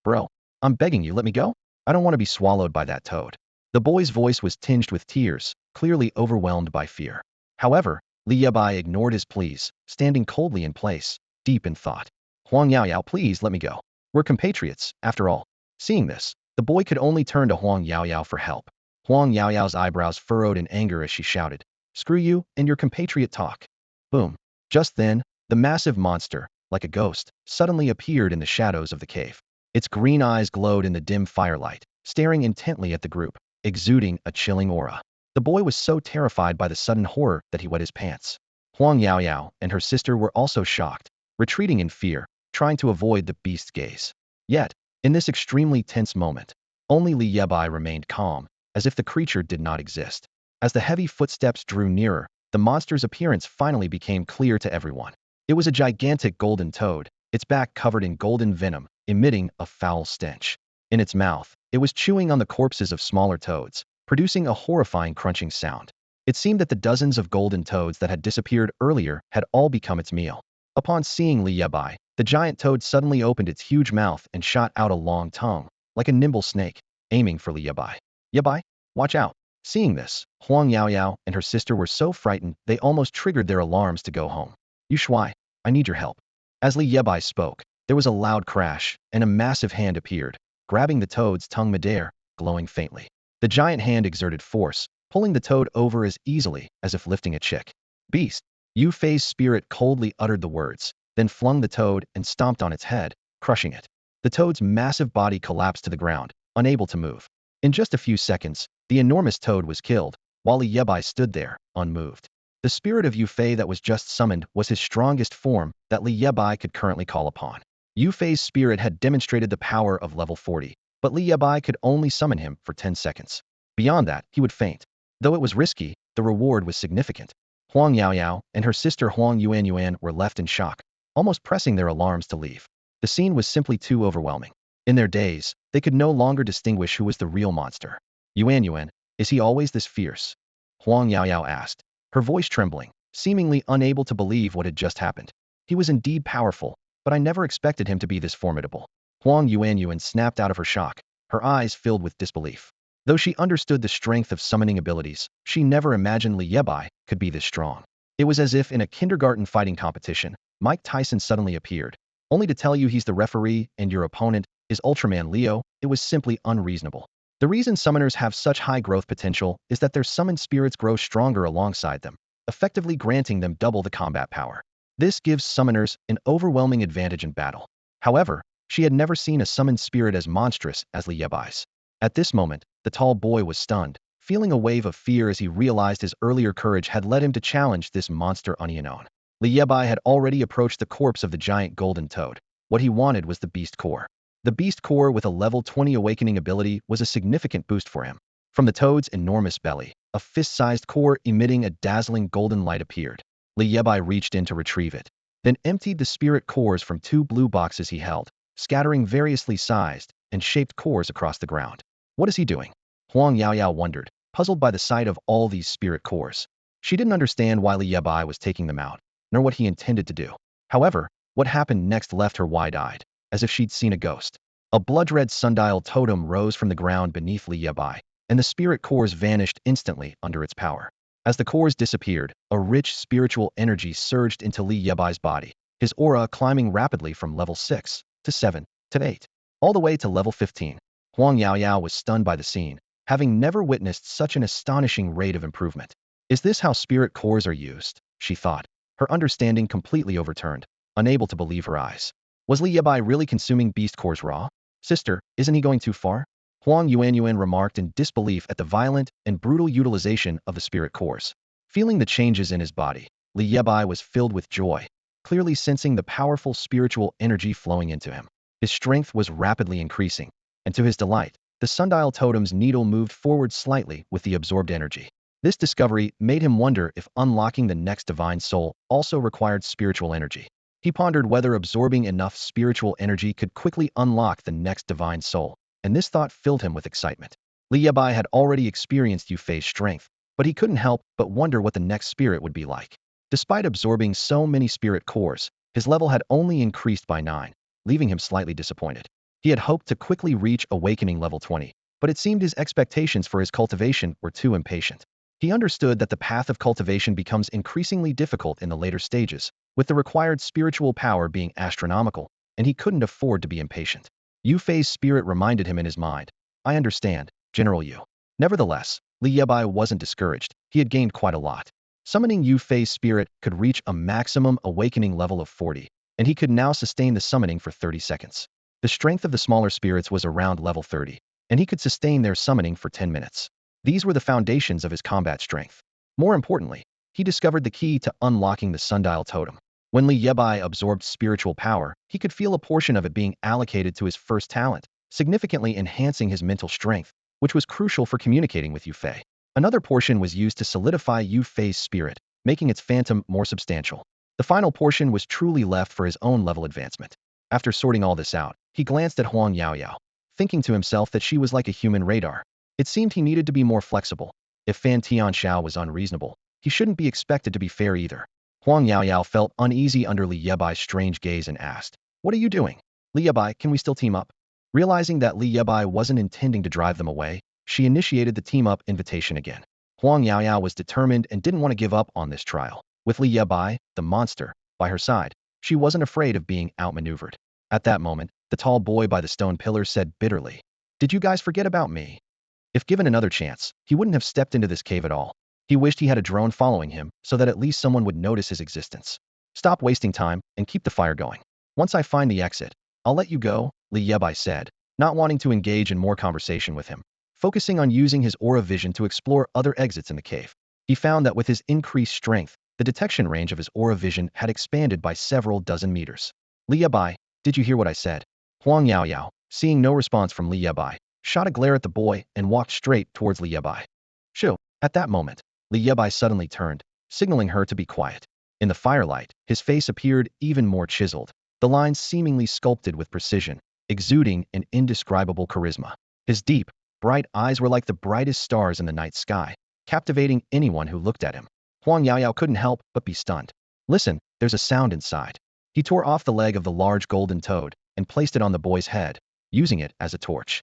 "Bro, I'm begging you, let me go. I don't want to be swallowed by that toad." The boy's voice was tinged with tears, clearly overwhelmed by fear. However, Li Bai ignored his pleas, standing coldly in place, deep in thought. "Huang Yaoyao, please let me go. We're compatriots, after all." Seeing this, the boy could only turn to Huang Yaoyao for help. Huang Yaoyao's eyebrows furrowed in anger as she shouted, "Screw you and your compatriot talk." Boom. Just then, the massive monster, like a ghost, suddenly appeared in the shadows of the cave. Its green eyes glowed in the dim firelight, staring intently at the group, exuding a chilling aura. The boy was so terrified by the sudden horror that he wet his pants. Huang Yaoyao and her sister were also shocked, retreating in fear, trying to avoid the beast's gaze. Yet, in this extremely tense moment, only Li Bai remained calm, as if the creature did not exist. As the heavy footsteps drew nearer, the monster's appearance finally became clear to everyone. It was a gigantic golden toad, its back covered in golden venom, emitting a foul stench. In its mouth, it was chewing on the corpses of smaller toads, producing a horrifying crunching sound. It seemed that the dozens of golden toads that had disappeared earlier had all become its meal. Upon seeing Li Bai, the giant toad suddenly opened its huge mouth and shot out a long tongue, like a nimble snake, aiming for Li Bai. "Yebai, watch out." Seeing this, Huang Yaoyao and her sister were so frightened they almost triggered their alarms to go home. "You Shuai, I need your help." As Li Bai spoke, there was a loud crash, and a massive hand appeared, grabbing the toad's tongue midair, glowing faintly. The giant hand exerted force, pulling the toad over as easily as if lifting a chick. "Beast!" Yue Fei's spirit coldly uttered the words, then flung the toad and stomped on its head, crushing it. The toad's massive body collapsed to the ground, unable to move. In just a few seconds, the enormous toad was killed, while Yebai stood there, unmoved. The spirit of Yue Fei that was just summoned was his strongest form that Li Bai could currently call upon. Yue Fei's spirit had demonstrated the power of level 40, but Li Bai could only summon him for 10 seconds. Beyond that, he would faint. Though it was risky, the reward was significant. Huang Yaoyao and her sister Huang Yuanyuan were left in shock, almost pressing their alarms to leave. The scene was simply too overwhelming. In their daze, they could no longer distinguish who was the real monster. Yuanyuan, is he always this fierce? Huang Yaoyao asked, her voice trembling, seemingly unable to believe what had just happened. He was indeed powerful, but I never expected him to be this formidable. Huang Yuanyuan snapped out of her shock, her eyes filled with disbelief. Though she understood the strength of summoning abilities, she never imagined Li Bai could be this strong. It was as if in a kindergarten fighting competition, Mike Tyson suddenly appeared, only to tell you he's the referee and your opponent is Ultraman Leo. It was simply unreasonable. The reason summoners have such high growth potential is that their summoned spirits grow stronger alongside them, effectively granting them double the combat power. This gives summoners an overwhelming advantage in battle. However, she had never seen a summoned spirit as monstrous as Li Bai's. At this moment, the tall boy was stunned, feeling a wave of fear as he realized his earlier courage had led him to challenge this monster unknown. Li Bai had already approached the corpse of the giant golden toad. What he wanted was the beast core. The beast core with a level 20 awakening ability was a significant boost for him. From the toad's enormous belly, a fist-sized core emitting a dazzling golden light appeared. Li Bai reached in to retrieve it, then emptied the spirit cores from 2 blue boxes he held, scattering variously sized and shaped cores across the ground. What is he doing? Huang Yaoyao wondered, puzzled by the sight of all these spirit cores. She didn't understand why Li Bai was taking them out, nor what he intended to do. However, what happened next left her wide-eyed, as if she'd seen a ghost. A blood-red sundial totem rose from the ground beneath Li Bai, and the spirit cores vanished instantly under its power. As the cores disappeared, a rich spiritual energy surged into Li Bai's body, his aura climbing rapidly from level 6 to 7 to 8, all the way to level 15. Huang Yaoyao was stunned by the scene, having never witnessed such an astonishing rate of improvement. Is this how spirit cores are used? She thought, her understanding completely overturned, unable to believe her eyes. Was Li Bai really consuming beast cores raw? Sister, isn't he going too far? Huang Yuanyuan remarked in disbelief at the violent and brutal utilization of the spirit cores. Feeling the changes in his body, Li Bai was filled with joy, clearly sensing the powerful spiritual energy flowing into him. His strength was rapidly increasing, and to his delight, the sundial totem's needle moved forward slightly with the absorbed energy. This discovery made him wonder if unlocking the next divine soul also required spiritual energy. He pondered whether absorbing enough spiritual energy could quickly unlock the next divine soul, and this thought filled him with excitement. Li Bai had already experienced Yue Fei's strength, but he couldn't help but wonder what the next spirit would be like. Despite absorbing so many spirit cores, his level had only increased by 9, leaving him slightly disappointed. He had hoped to quickly reach awakening level 20, but it seemed his expectations for his cultivation were too impatient. He understood that the path of cultivation becomes increasingly difficult in the later stages, with the required spiritual power being astronomical, and he couldn't afford to be impatient. Yue Fei's spirit reminded him in his mind, I understand, General Yu. Nevertheless, Li Bai wasn't discouraged. He had gained quite a lot. Summoning Yue Fei's spirit could reach a maximum awakening level of 40, and he could now sustain the summoning for 30 seconds. The strength of the smaller spirits was around level 30, and he could sustain their summoning for 10 minutes. These were the foundations of his combat strength. More importantly, he discovered the key to unlocking the sundial totem. When Li Bai absorbed spiritual power, he could feel a portion of it being allocated to his first talent, significantly enhancing his mental strength, which was crucial for communicating with Yue Fei. Another portion was used to solidify Yue Fei's spirit, making its phantom more substantial. The final portion was truly left for his own level advancement. After sorting all this out, he glanced at Huang Yaoyao, thinking to himself that she was like a human radar. It seemed he needed to be more flexible. If Fan Tianxiao was unreasonable, he shouldn't be expected to be fair either. Huang Yaoyao felt uneasy under Li Bai's strange gaze and asked, What are you doing? Li Bai, can we still team up? Realizing that Li Bai wasn't intending to drive them away, she initiated the team-up invitation again. Huang Yaoyao was determined and didn't want to give up on this trial. With Li Bai, the monster, by her side, she wasn't afraid of being outmaneuvered. At that moment, the tall boy by the stone pillar said bitterly, Did you guys forget about me? If given another chance, he wouldn't have stepped into this cave at all. He wished he had a drone following him so that at least someone would notice his existence. Stop wasting time and keep the fire going. Once I find the exit, I'll let you go, Li Bai said, not wanting to engage in more conversation with him, focusing on using his aura vision to explore other exits in the cave. He found that with his increased strength, the detection range of his aura vision had expanded by several dozen meters. Li Bai, did you hear what I said? Huang Yaoyao, seeing no response from Li Bai, shot a glare at the boy and walked straight towards Li Bai. Shoo! At that moment, Li Bai suddenly turned, signaling her to be quiet. In the firelight, his face appeared even more chiseled, the lines seemingly sculpted with precision, exuding an indescribable charisma. His deep, bright eyes were like the brightest stars in the night sky, captivating anyone who looked at him. Huang Yaoyao couldn't help but be stunned. Listen, there's a sound inside. He tore off the leg of the large golden toad and placed it on the boy's head, using it as a torch.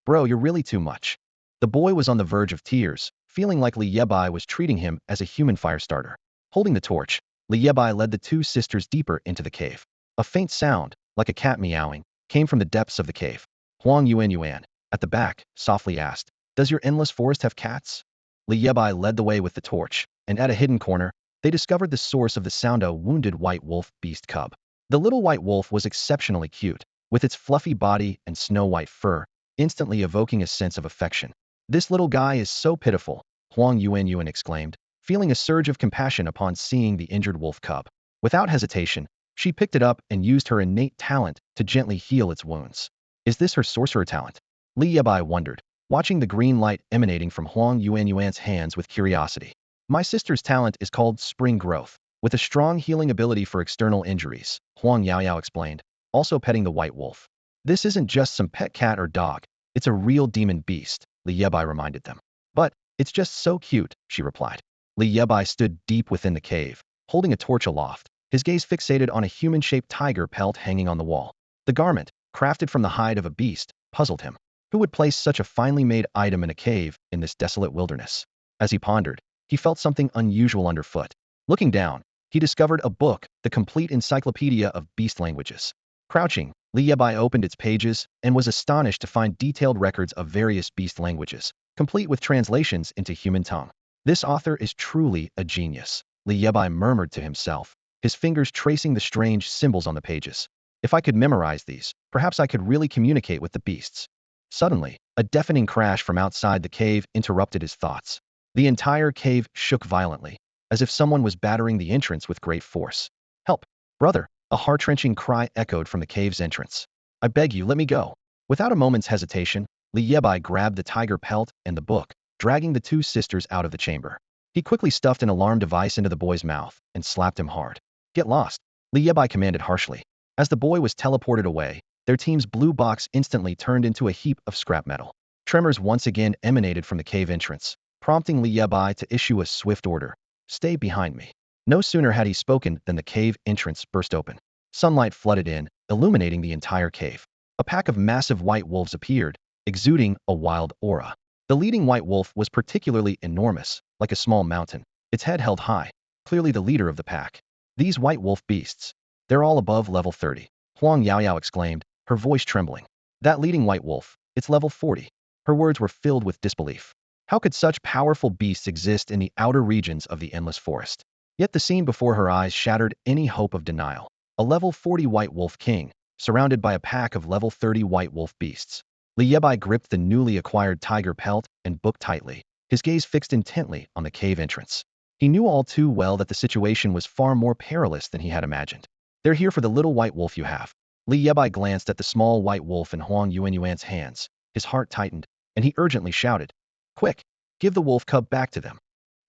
Bro, you're really too much. The boy was on the verge of tears, feeling like Li Bai was treating him as a human fire starter. Holding the torch, Li Bai led the two sisters deeper into the cave. A faint sound, like a cat meowing, came from the depths of the cave. Huang Yuan, at the back, softly asked, does your endless forest have cats? Li Bai led the way with the torch, and at a hidden corner, they discovered the source of the sound, a wounded white wolf beast cub. The little white wolf was exceptionally cute, with its fluffy body and snow-white fur, instantly evoking a sense of affection. This little guy is so pitiful, Huang Yuan exclaimed, feeling a surge of compassion upon seeing the injured wolf cub. Without hesitation, she picked it up and used her innate talent to gently heal its wounds. Is this her sorcerer talent? Li Bai wondered, watching the green light emanating from Huang Yuan's hands with curiosity. My sister's talent is called Spring Growth, with a strong healing ability for external injuries, Huang Yaoyao explained, also petting the white wolf. This isn't just some pet cat or dog, it's a real demon beast, Li Bai reminded them. But, it's just so cute, she replied. Li Bai stood deep within the cave, holding a torch aloft, his gaze fixated on a human-shaped tiger pelt hanging on the wall. The garment, crafted from the hide of a beast, puzzled him. Who would place such a finely made item in a cave in this desolate wilderness? As he pondered, he felt something unusual underfoot. Looking down, he discovered a book, the complete encyclopedia of beast languages. Crouching, Li Bai opened its pages and was astonished to find detailed records of various beast languages, complete with translations into human tongue. This author is truly a genius, Li Bai murmured to himself, his fingers tracing the strange symbols on the pages. If I could memorize these, perhaps I could really communicate with the beasts. Suddenly, a deafening crash from outside the cave interrupted his thoughts. The entire cave shook violently, as if someone was battering the entrance with great force. Help! Brother! A heart-wrenching cry echoed from the cave's entrance. I beg you, let me go. Without a moment's hesitation, Li Bai grabbed the tiger pelt and the book, dragging the two sisters out of the chamber. He quickly stuffed an alarm device into the boy's mouth and slapped him hard. Get lost! Li Bai commanded harshly. As the boy was teleported away, their team's blue box instantly turned into a heap of scrap metal. Tremors once again emanated from the cave entrance, prompting Li Bai to issue a swift order. Stay behind me. No sooner had he spoken than the cave entrance burst open. Sunlight flooded in, illuminating the entire cave. A pack of massive white wolves appeared, exuding a wild aura. The leading white wolf was particularly enormous, like a small mountain, its head held high, clearly the leader of the pack. These white wolf beasts, they're all above level 30, Huang Yaoyao exclaimed, her voice trembling. That leading white wolf, it's level 40. Her words were filled with disbelief. How could such powerful beasts exist in the outer regions of the endless forest? Yet the scene before her eyes shattered any hope of denial. A level 40 white wolf king, surrounded by a pack of level 30 white wolf beasts. Li Bai gripped the newly acquired tiger pelt and book tightly, his gaze fixed intently on the cave entrance. He knew all too well that the situation was far more perilous than he had imagined. They're here for the little white wolf you have. Li Bai glanced at the small white wolf in Huang Yuan's hands. His heart tightened, and he urgently shouted, Quick! Give the wolf cub back to them.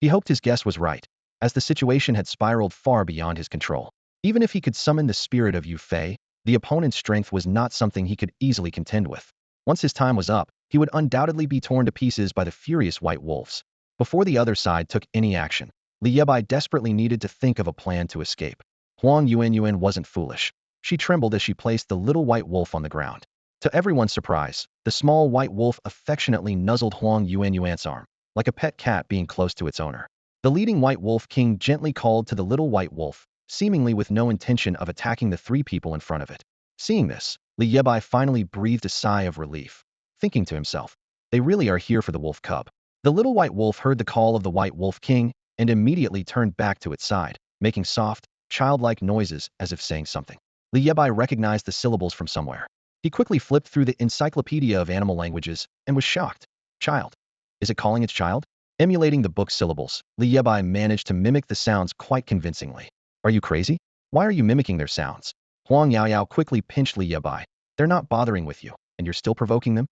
He hoped his guess was right, as the situation had spiraled far beyond his control. Even if he could summon the spirit of Yue Fei, the opponent's strength was not something he could easily contend with. Once his time was up, he would undoubtedly be torn to pieces by the furious white wolves. Before the other side took any action, Li Bai desperately needed to think of a plan to escape. Huang Yuan wasn't foolish. She trembled as she placed the little white wolf on the ground. To everyone's surprise, the small white wolf affectionately nuzzled Huang Yuan's arm, like a pet cat being close to its owner. The leading white wolf king gently called to the little white wolf, seemingly with no intention of attacking the three people in front of it. Seeing this, Li Bai finally breathed a sigh of relief, thinking to himself, they really are here for the wolf cub. The little white wolf heard the call of the white wolf king and immediately turned back to its side, making soft, childlike noises as if saying something. Li Bai recognized the syllables from somewhere. He quickly flipped through the encyclopedia of animal languages and was shocked. Child. Is it calling its child? Emulating the book's syllables, Li Bai managed to mimic the sounds quite convincingly. Are you crazy? Why are you mimicking their sounds? Huang Yaoyao quickly pinched Li Bai. They're not bothering with you, and you're still provoking them?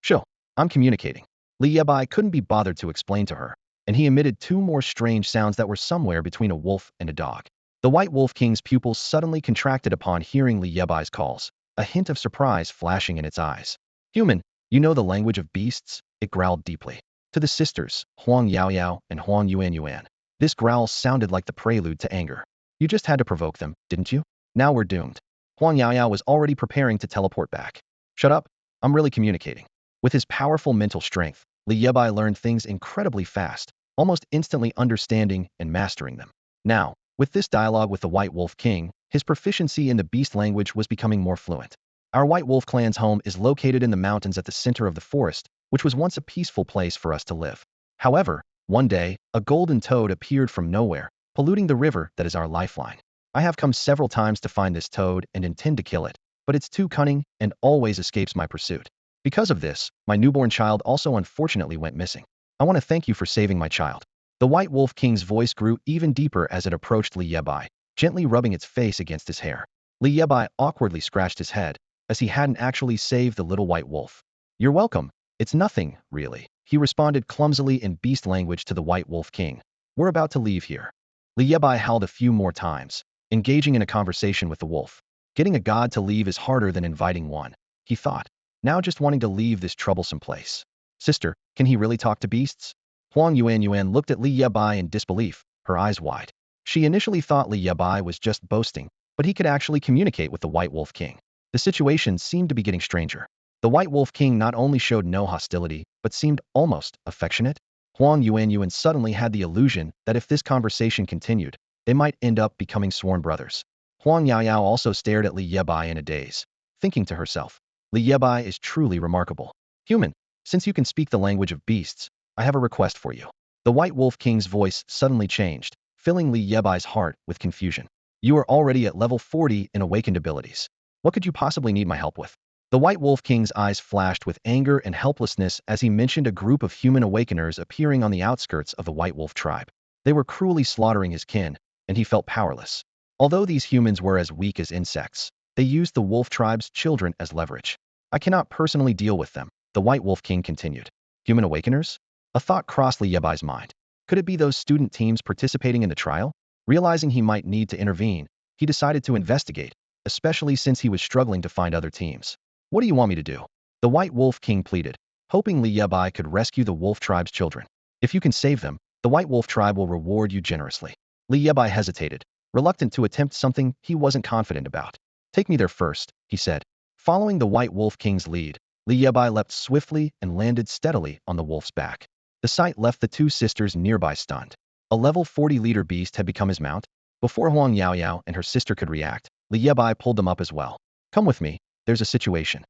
Sure, I'm communicating. Li Bai couldn't be bothered to explain to her, and he emitted two more strange sounds that were somewhere between a wolf and a dog. The White Wolf King's pupils suddenly contracted upon hearing Li Bai's calls, a hint of surprise flashing in its eyes. Human, you know the language of beasts? It growled deeply. To the sisters, Huang Yaoyao and Huang Yuan. This growl sounded like the prelude to anger. You just had to provoke them, didn't you? Now we're doomed. Huang Yaoyao was already preparing to teleport back. Shut up, I'm really communicating. With his powerful mental strength, Li Bai learned things incredibly fast, almost instantly understanding and mastering them. Now, with this dialogue with the White Wolf King, his proficiency in the beast language was becoming more fluent. Our White Wolf clan's home is located in the mountains at the center of the forest, which was once a peaceful place for us to live. However, one day, a golden toad appeared from nowhere, polluting the river that is our lifeline. I have come several times to find this toad and intend to kill it, but it's too cunning and always escapes my pursuit. Because of this, my newborn child also unfortunately went missing. I want to thank you for saving my child. The White Wolf King's voice grew even deeper as it approached Li Bai, gently rubbing its face against his hair. Li Bai awkwardly scratched his head, as he hadn't actually saved the little white wolf. You're welcome. It's nothing, really, he responded clumsily in beast language to the White Wolf King. We're about to leave here. Li Bai howled a few more times, engaging in a conversation with the wolf. Getting a god to leave is harder than inviting one, he thought, now just wanting to leave this troublesome place. Sister, can he really talk to beasts? Huang Yuan looked at Li Bai in disbelief, her eyes wide. She initially thought Li Bai was just boasting, but he could actually communicate with the White Wolf King. The situation seemed to be getting stranger. The White Wolf King not only showed no hostility, but seemed almost affectionate. Huang Yuan suddenly had the illusion that if this conversation continued, they might end up becoming sworn brothers. Huang Yaoyao also stared at Li Bai in a daze, thinking to herself, Li Bai is truly remarkable. Human, since you can speak the language of beasts, I have a request for you. The White Wolf King's voice suddenly changed, filling Li Bai's heart with confusion. You are already at level 40 in awakened abilities. What could you possibly need my help with? The White Wolf King's eyes flashed with anger and helplessness as he mentioned a group of human awakeners appearing on the outskirts of the White Wolf tribe. They were cruelly slaughtering his kin, and he felt powerless. Although these humans were as weak as insects, they used the wolf tribe's children as leverage. I cannot personally deal with them, the White Wolf King continued. Human awakeners? A thought crossed Li Bai's mind. Could it be those student teams participating in the trial? Realizing he might need to intervene, he decided to investigate, especially since he was struggling to find other teams. What do you want me to do? The White Wolf King pleaded, hoping Li Bai could rescue the wolf tribe's children. If you can save them, the White Wolf tribe will reward you generously. Li Bai hesitated, reluctant to attempt something he wasn't confident about. Take me there first, he said. Following the White Wolf King's lead, Li Bai leapt swiftly and landed steadily on the wolf's back. The sight left the two sisters nearby stunned. A level 40-liter beast had become his mount? Before Huang Yaoyao and her sister could react, Li Bai pulled them up as well. Come with me, there's a situation.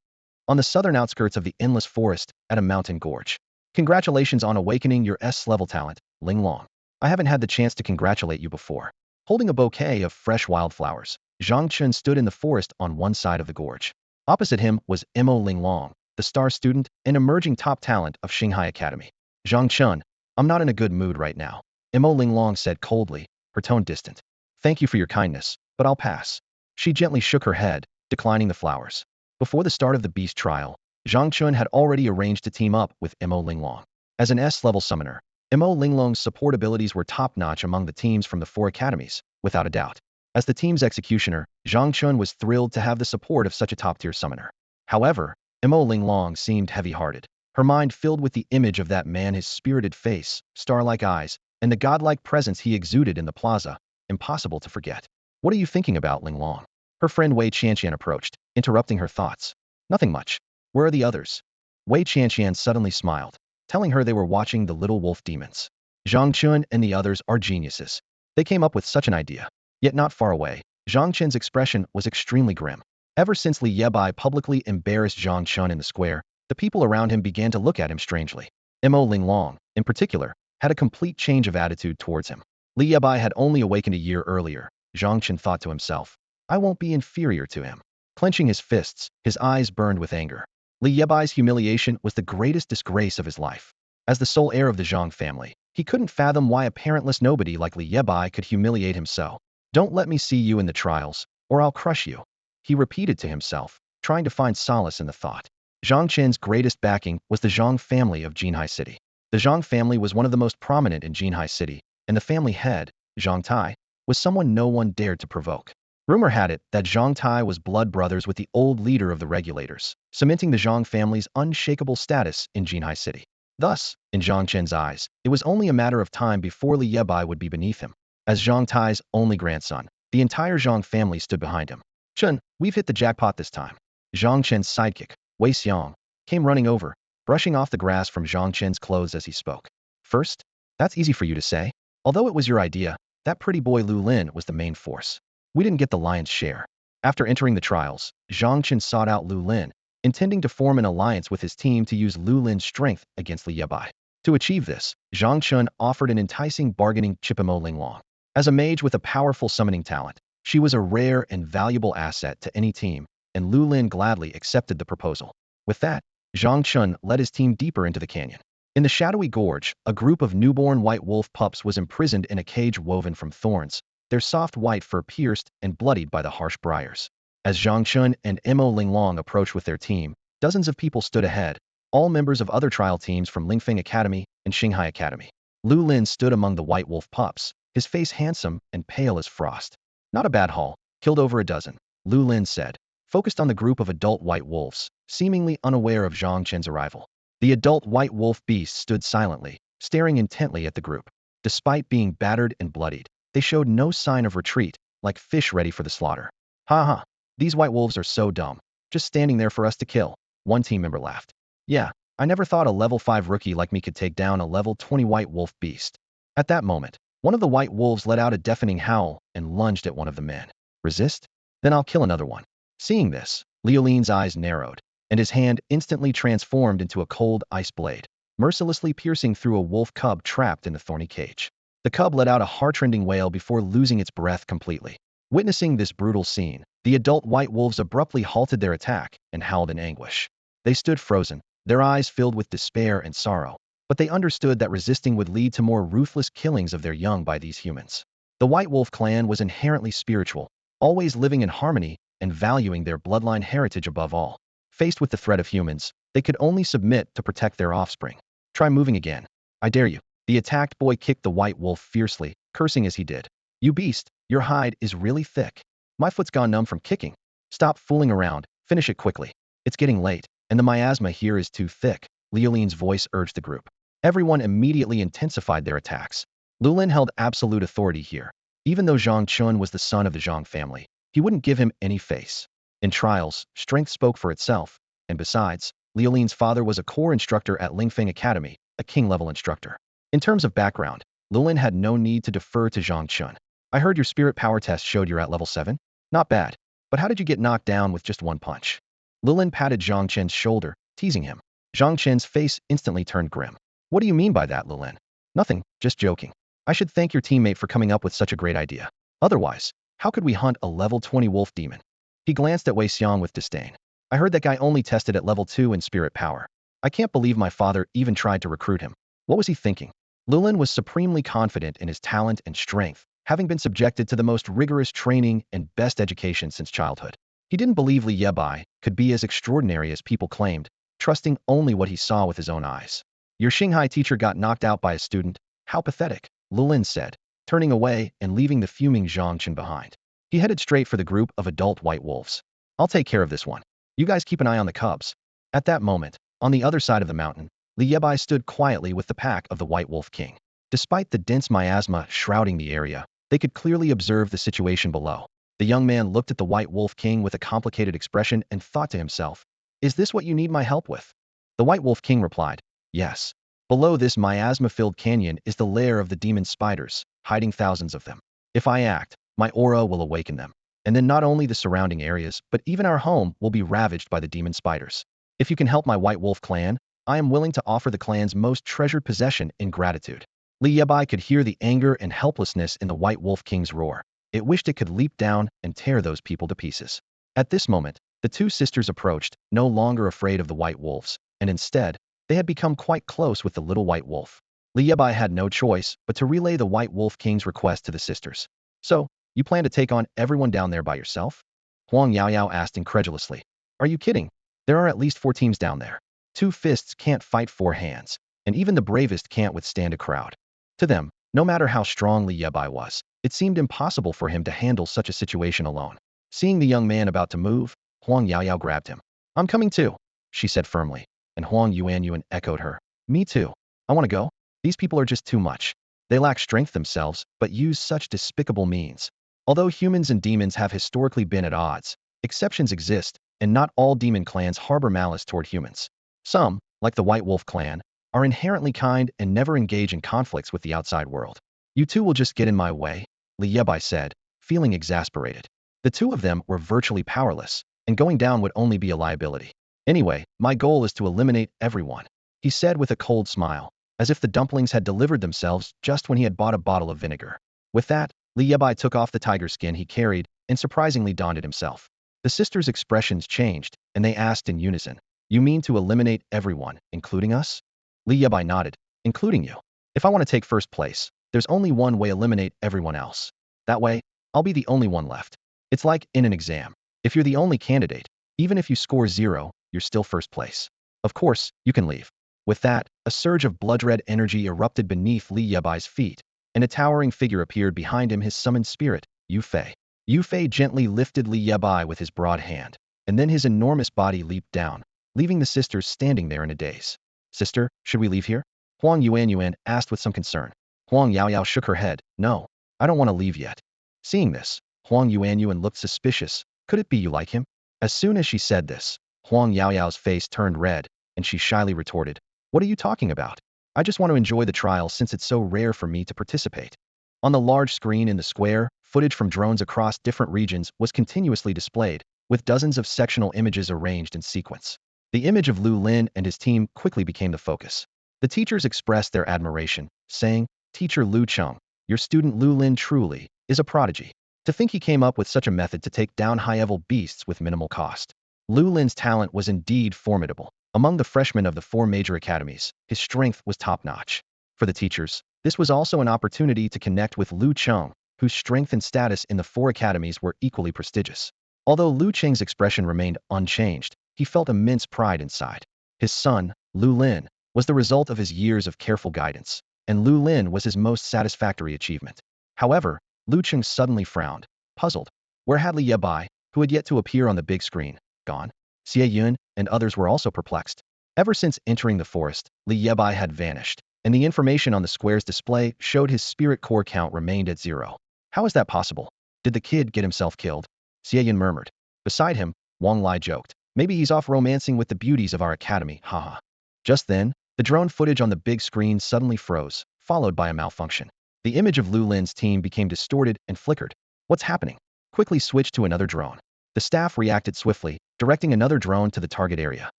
On the southern outskirts of the endless forest, at a mountain gorge. Congratulations on awakening your S-level talent, Ling Long. I haven't had the chance to congratulate you before. Holding a bouquet of fresh wildflowers, Zhang Chun stood in the forest on one side of the gorge. Opposite him was Mo Ling Long, the star student and emerging top talent of Shanghai Academy. Zhang Chun, I'm not in a good mood right now, Mo Ling Long said coldly, her tone distant. Thank you for your kindness, but I'll pass. She gently shook her head, declining the flowers. Before the start of the beast trial, Zhang Chun had already arranged to team up with Mo Ling Long. As an S-level summoner, Mo Ling Long's support abilities were top-notch among the teams from the 4 academies, without a doubt. As the team's executioner, Zhang Chun was thrilled to have the support of such a top-tier summoner. However, Mo Ling Long seemed heavy-hearted, her mind filled with the image of that man, his spirited face, star-like eyes, and the godlike presence he exuded in the plaza, impossible to forget. What are you thinking about, Ling Long? Her friend Wei Qianqian approached, interrupting her thoughts. Nothing much. Where are the others? Wei Qianqian suddenly smiled, telling her they were watching the little wolf demons. Zhang Chun and the others are geniuses. They came up with such an idea. Yet not far away, Zhang Chun's expression was extremely grim. Ever since Li Bai publicly embarrassed Zhang Chun in the square, the people around him began to look at him strangely. Mo Ling Long, in particular, had a complete change of attitude towards him. Li Bai had only awakened a year earlier, Zhang Chun thought to himself. I won't be inferior to him. Clenching his fists, his eyes burned with anger. Li Bai's humiliation was the greatest disgrace of his life. As the sole heir of the Zhang family, He couldn't fathom why a parentless nobody like Li Bai could humiliate him so. Don't let me see you in the trials, or I'll crush you, he repeated to himself, trying to find solace in the thought. Zhang Qin's greatest backing was the Zhang family of Jinhai City. The Zhang family was one of the most prominent in Jinhai City, and the family head, Zhang Tai, was someone no one dared to provoke. Rumor had it that Zhang Tai was blood brothers with the old leader of the regulators, cementing the Zhang family's unshakable status in Jinhai City. Thus, in Zhang Qin's eyes, it was only a matter of time before Li Yebai would be beneath him. As Zhang Tai's only grandson, the entire Zhang family stood behind him. Chen, we've hit the jackpot this time. Zhang Qin's sidekick, Wei Xiong, came running over, brushing off the grass from Zhang Qin's clothes as he spoke. First, that's easy for you to say. Although it was your idea, that pretty boy Lu Lin was the main force. We didn't get the lion's share. After entering the trials, Zhang Qin sought out Lu Lin, intending to form an alliance with his team to use Lu Lin's strength against Li Bai. To achieve this, Zhang Qin offered an enticing bargaining chip Mo Linglong. As a mage with a powerful summoning talent, she was a rare and valuable asset to any team, and Lu Lin gladly accepted the proposal. With that, Zhang Qin led his team deeper into the canyon. In the shadowy gorge, a group of newborn white wolf pups was imprisoned in a cage woven from thorns, their soft white fur pierced and bloodied by the harsh briars. As Zhang Qin and Mo Linglong approached with their team, dozens of people stood ahead, all members of other trial teams from Lingfeng Academy and Xinghai Academy. Lu Lin stood among the white wolf pups, his face handsome and pale as frost. Not a bad haul, killed over a dozen, Lu Lin said, focused on the group of adult white wolves, seemingly unaware of Zhang Qin's arrival. The adult white wolf beasts stood silently, staring intently at the group. Despite being battered and bloodied, they showed no sign of retreat, like fish ready for the slaughter. Ha ha, these white wolves are so dumb, just standing there for us to kill, one team member laughed. Yeah, I never thought a level 5 rookie like me could take down a level 20 white wolf beast. At that moment, one of the white wolves let out a deafening howl and lunged at one of the men. Resist? Then I'll kill another one. Seeing this, Liulin's eyes narrowed, and his hand instantly transformed into a cold ice blade, mercilessly piercing through a wolf cub trapped in the thorny cage. The cub let out a heart-rending wail before losing its breath completely. Witnessing this brutal scene, the adult white wolves abruptly halted their attack and howled in anguish. They stood frozen, their eyes filled with despair and sorrow, but they understood that resisting would lead to more ruthless killings of their young by these humans. The White Wolf clan was inherently spiritual, always living in harmony and valuing their bloodline heritage above all. Faced with the threat of humans, they could only submit to protect their offspring. Try moving again. I dare you. The attacked boy kicked the white wolf fiercely, cursing as he did. You beast, your hide is really thick. My foot's gone numb from kicking. Stop fooling around, finish it quickly. It's getting late, and the miasma here is too thick, Liulin's voice urged the group. Everyone immediately intensified their attacks. Lulin held absolute authority here. Even though Zhang Chun was the son of the Zhang family, he wouldn't give him any face. In trials, strength spoke for itself, and besides, Liulin's father was a core instructor at Lingfeng Academy, a king-level instructor. In terms of background, Lulin had no need to defer to Zhang Chun. I heard your spirit power test showed you're at level 7? Not bad, but how did you get knocked down with just one punch? Lulin patted Zhang Chen's shoulder, teasing him. Zhang Chen's face instantly turned grim. What do you mean by that, Lulin? Nothing, just joking. I should thank your teammate for coming up with such a great idea. Otherwise, how could we hunt a level 20 wolf demon? He glanced at Wei Xiong with disdain. I heard that guy only tested at level 2 in spirit power. I can't believe my father even tried to recruit him. What was he thinking? Lulin was supremely confident in his talent and strength, having been subjected to the most rigorous training and best education since childhood. He didn't believe Li Yebai could be as extraordinary as people claimed, trusting only what he saw with his own eyes. Your Xinghai teacher got knocked out by a student. How pathetic, Lulin said, turning away and leaving the fuming Zhang Chen behind. He headed straight for the group of adult white wolves. I'll take care of this one. You guys keep an eye on the cubs. At that moment, on the other side of the mountain, Li Yebai stood quietly with the pack of the White Wolf King. Despite the dense miasma shrouding the area, they could clearly observe the situation below. The young man looked at the White Wolf King with a complicated expression and thought to himself, is this what you need my help with? The White Wolf King replied, yes. Below this miasma-filled canyon is the lair of the demon spiders, hiding thousands of them. If I act, my aura will awaken them. And then not only the surrounding areas, but even our home will be ravaged by the demon spiders. If you can help my White Wolf clan, I am willing to offer the clan's most treasured possession in gratitude. Li Yebai could hear the anger and helplessness in the White Wolf King's roar. It wished it could leap down and tear those people to pieces. At this moment, the two sisters approached, no longer afraid of the white wolves, and instead, they had become quite close with the little white wolf. Li Bai had no choice but to relay the White Wolf King's request to the sisters. So, you plan to take on everyone down there by yourself? Huang Yaoyao asked incredulously. Are you kidding? There are at least 4 teams down there. 2 fists can't fight 4 hands, and even the bravest can't withstand a crowd. To them, no matter how strong Li Bai was, it seemed impossible for him to handle such a situation alone. Seeing the young man about to move, Huang Yaoyao grabbed him. I'm coming too, she said firmly, and Huang Yuanyuan echoed her. Me too. I want to go. These people are just too much. They lack strength themselves, but use such despicable means. Although humans and demons have historically been at odds, exceptions exist, and not all demon clans harbor malice toward humans. Some, like the White Wolf clan, are inherently kind and never engage in conflicts with the outside world. You two will just get in my way, Li Yebai said, feeling exasperated. The 2 of them were virtually powerless, and going down would only be a liability. Anyway, my goal is to eliminate everyone, he said with a cold smile, as if the dumplings had delivered themselves just when he had bought a bottle of vinegar. With that, Li Yebai took off the tiger skin he carried and surprisingly donned it himself. The sisters' expressions changed, and they asked in unison, You mean to eliminate everyone, including us? Li Yebai nodded. Including you. If I want to take first place, there's only one way: eliminate everyone else. That way, I'll be the only one left. It's like in an exam. If you're the only candidate, even if you score 0, you're still first place. Of course, you can leave. With that, a surge of blood-red energy erupted beneath Li Yebai's feet, and a towering figure appeared behind him, his summoned spirit, Yue Fei. Yue Fei gently lifted Li Bai with his broad hand, and then his enormous body leaped down, leaving the sisters standing there in a daze. Sister, should we leave here? Huang Yuanyuan asked with some concern. Huang Yaoyao shook her head. No, I don't want to leave yet. Seeing this, Huang Yuanyuan looked suspicious. Could it be you like him? As soon as she said this, Huang Yaoyao's face turned red, and she shyly retorted. What are you talking about? I just want to enjoy the trial since it's so rare for me to participate. On the large screen in the square, footage from drones across different regions was continuously displayed, with dozens of sectional images arranged in sequence. The image of Lu Lin and his team quickly became the focus. The teachers expressed their admiration, saying, Teacher Lu Cheng, your student Lu Lin truly is a prodigy. To think he came up with such a method to take down high-level beasts with minimal cost. Lu Lin's talent was indeed formidable. Among the freshmen of the 4 major academies, his strength was top-notch. For the teachers, this was also an opportunity to connect with Lu Cheng, whose strength and status in the 4 academies were equally prestigious. Although Lu Cheng's expression remained unchanged, he felt immense pride inside. His son, Lu Lin, was the result of his years of careful guidance, and Lu Lin was his most satisfactory achievement. However, Lu Cheng suddenly frowned, puzzled. Where had Li Bai, who had yet to appear on the big screen, gone? Xie Yun and others were also perplexed. Ever since entering the forest, Li Bai had vanished, and the information on the square's display showed his spirit core count remained at 0. How is that possible? Did the kid get himself killed? Xie Yun murmured. Beside him, Wang Lai joked. Maybe he's off romancing with the beauties of our academy, haha. Just then, the drone footage on the big screen suddenly froze, followed by a malfunction. The image of Lu Lin's team became distorted and flickered. What's happening? Quickly switch to another drone. The staff reacted swiftly, directing another drone to the target area.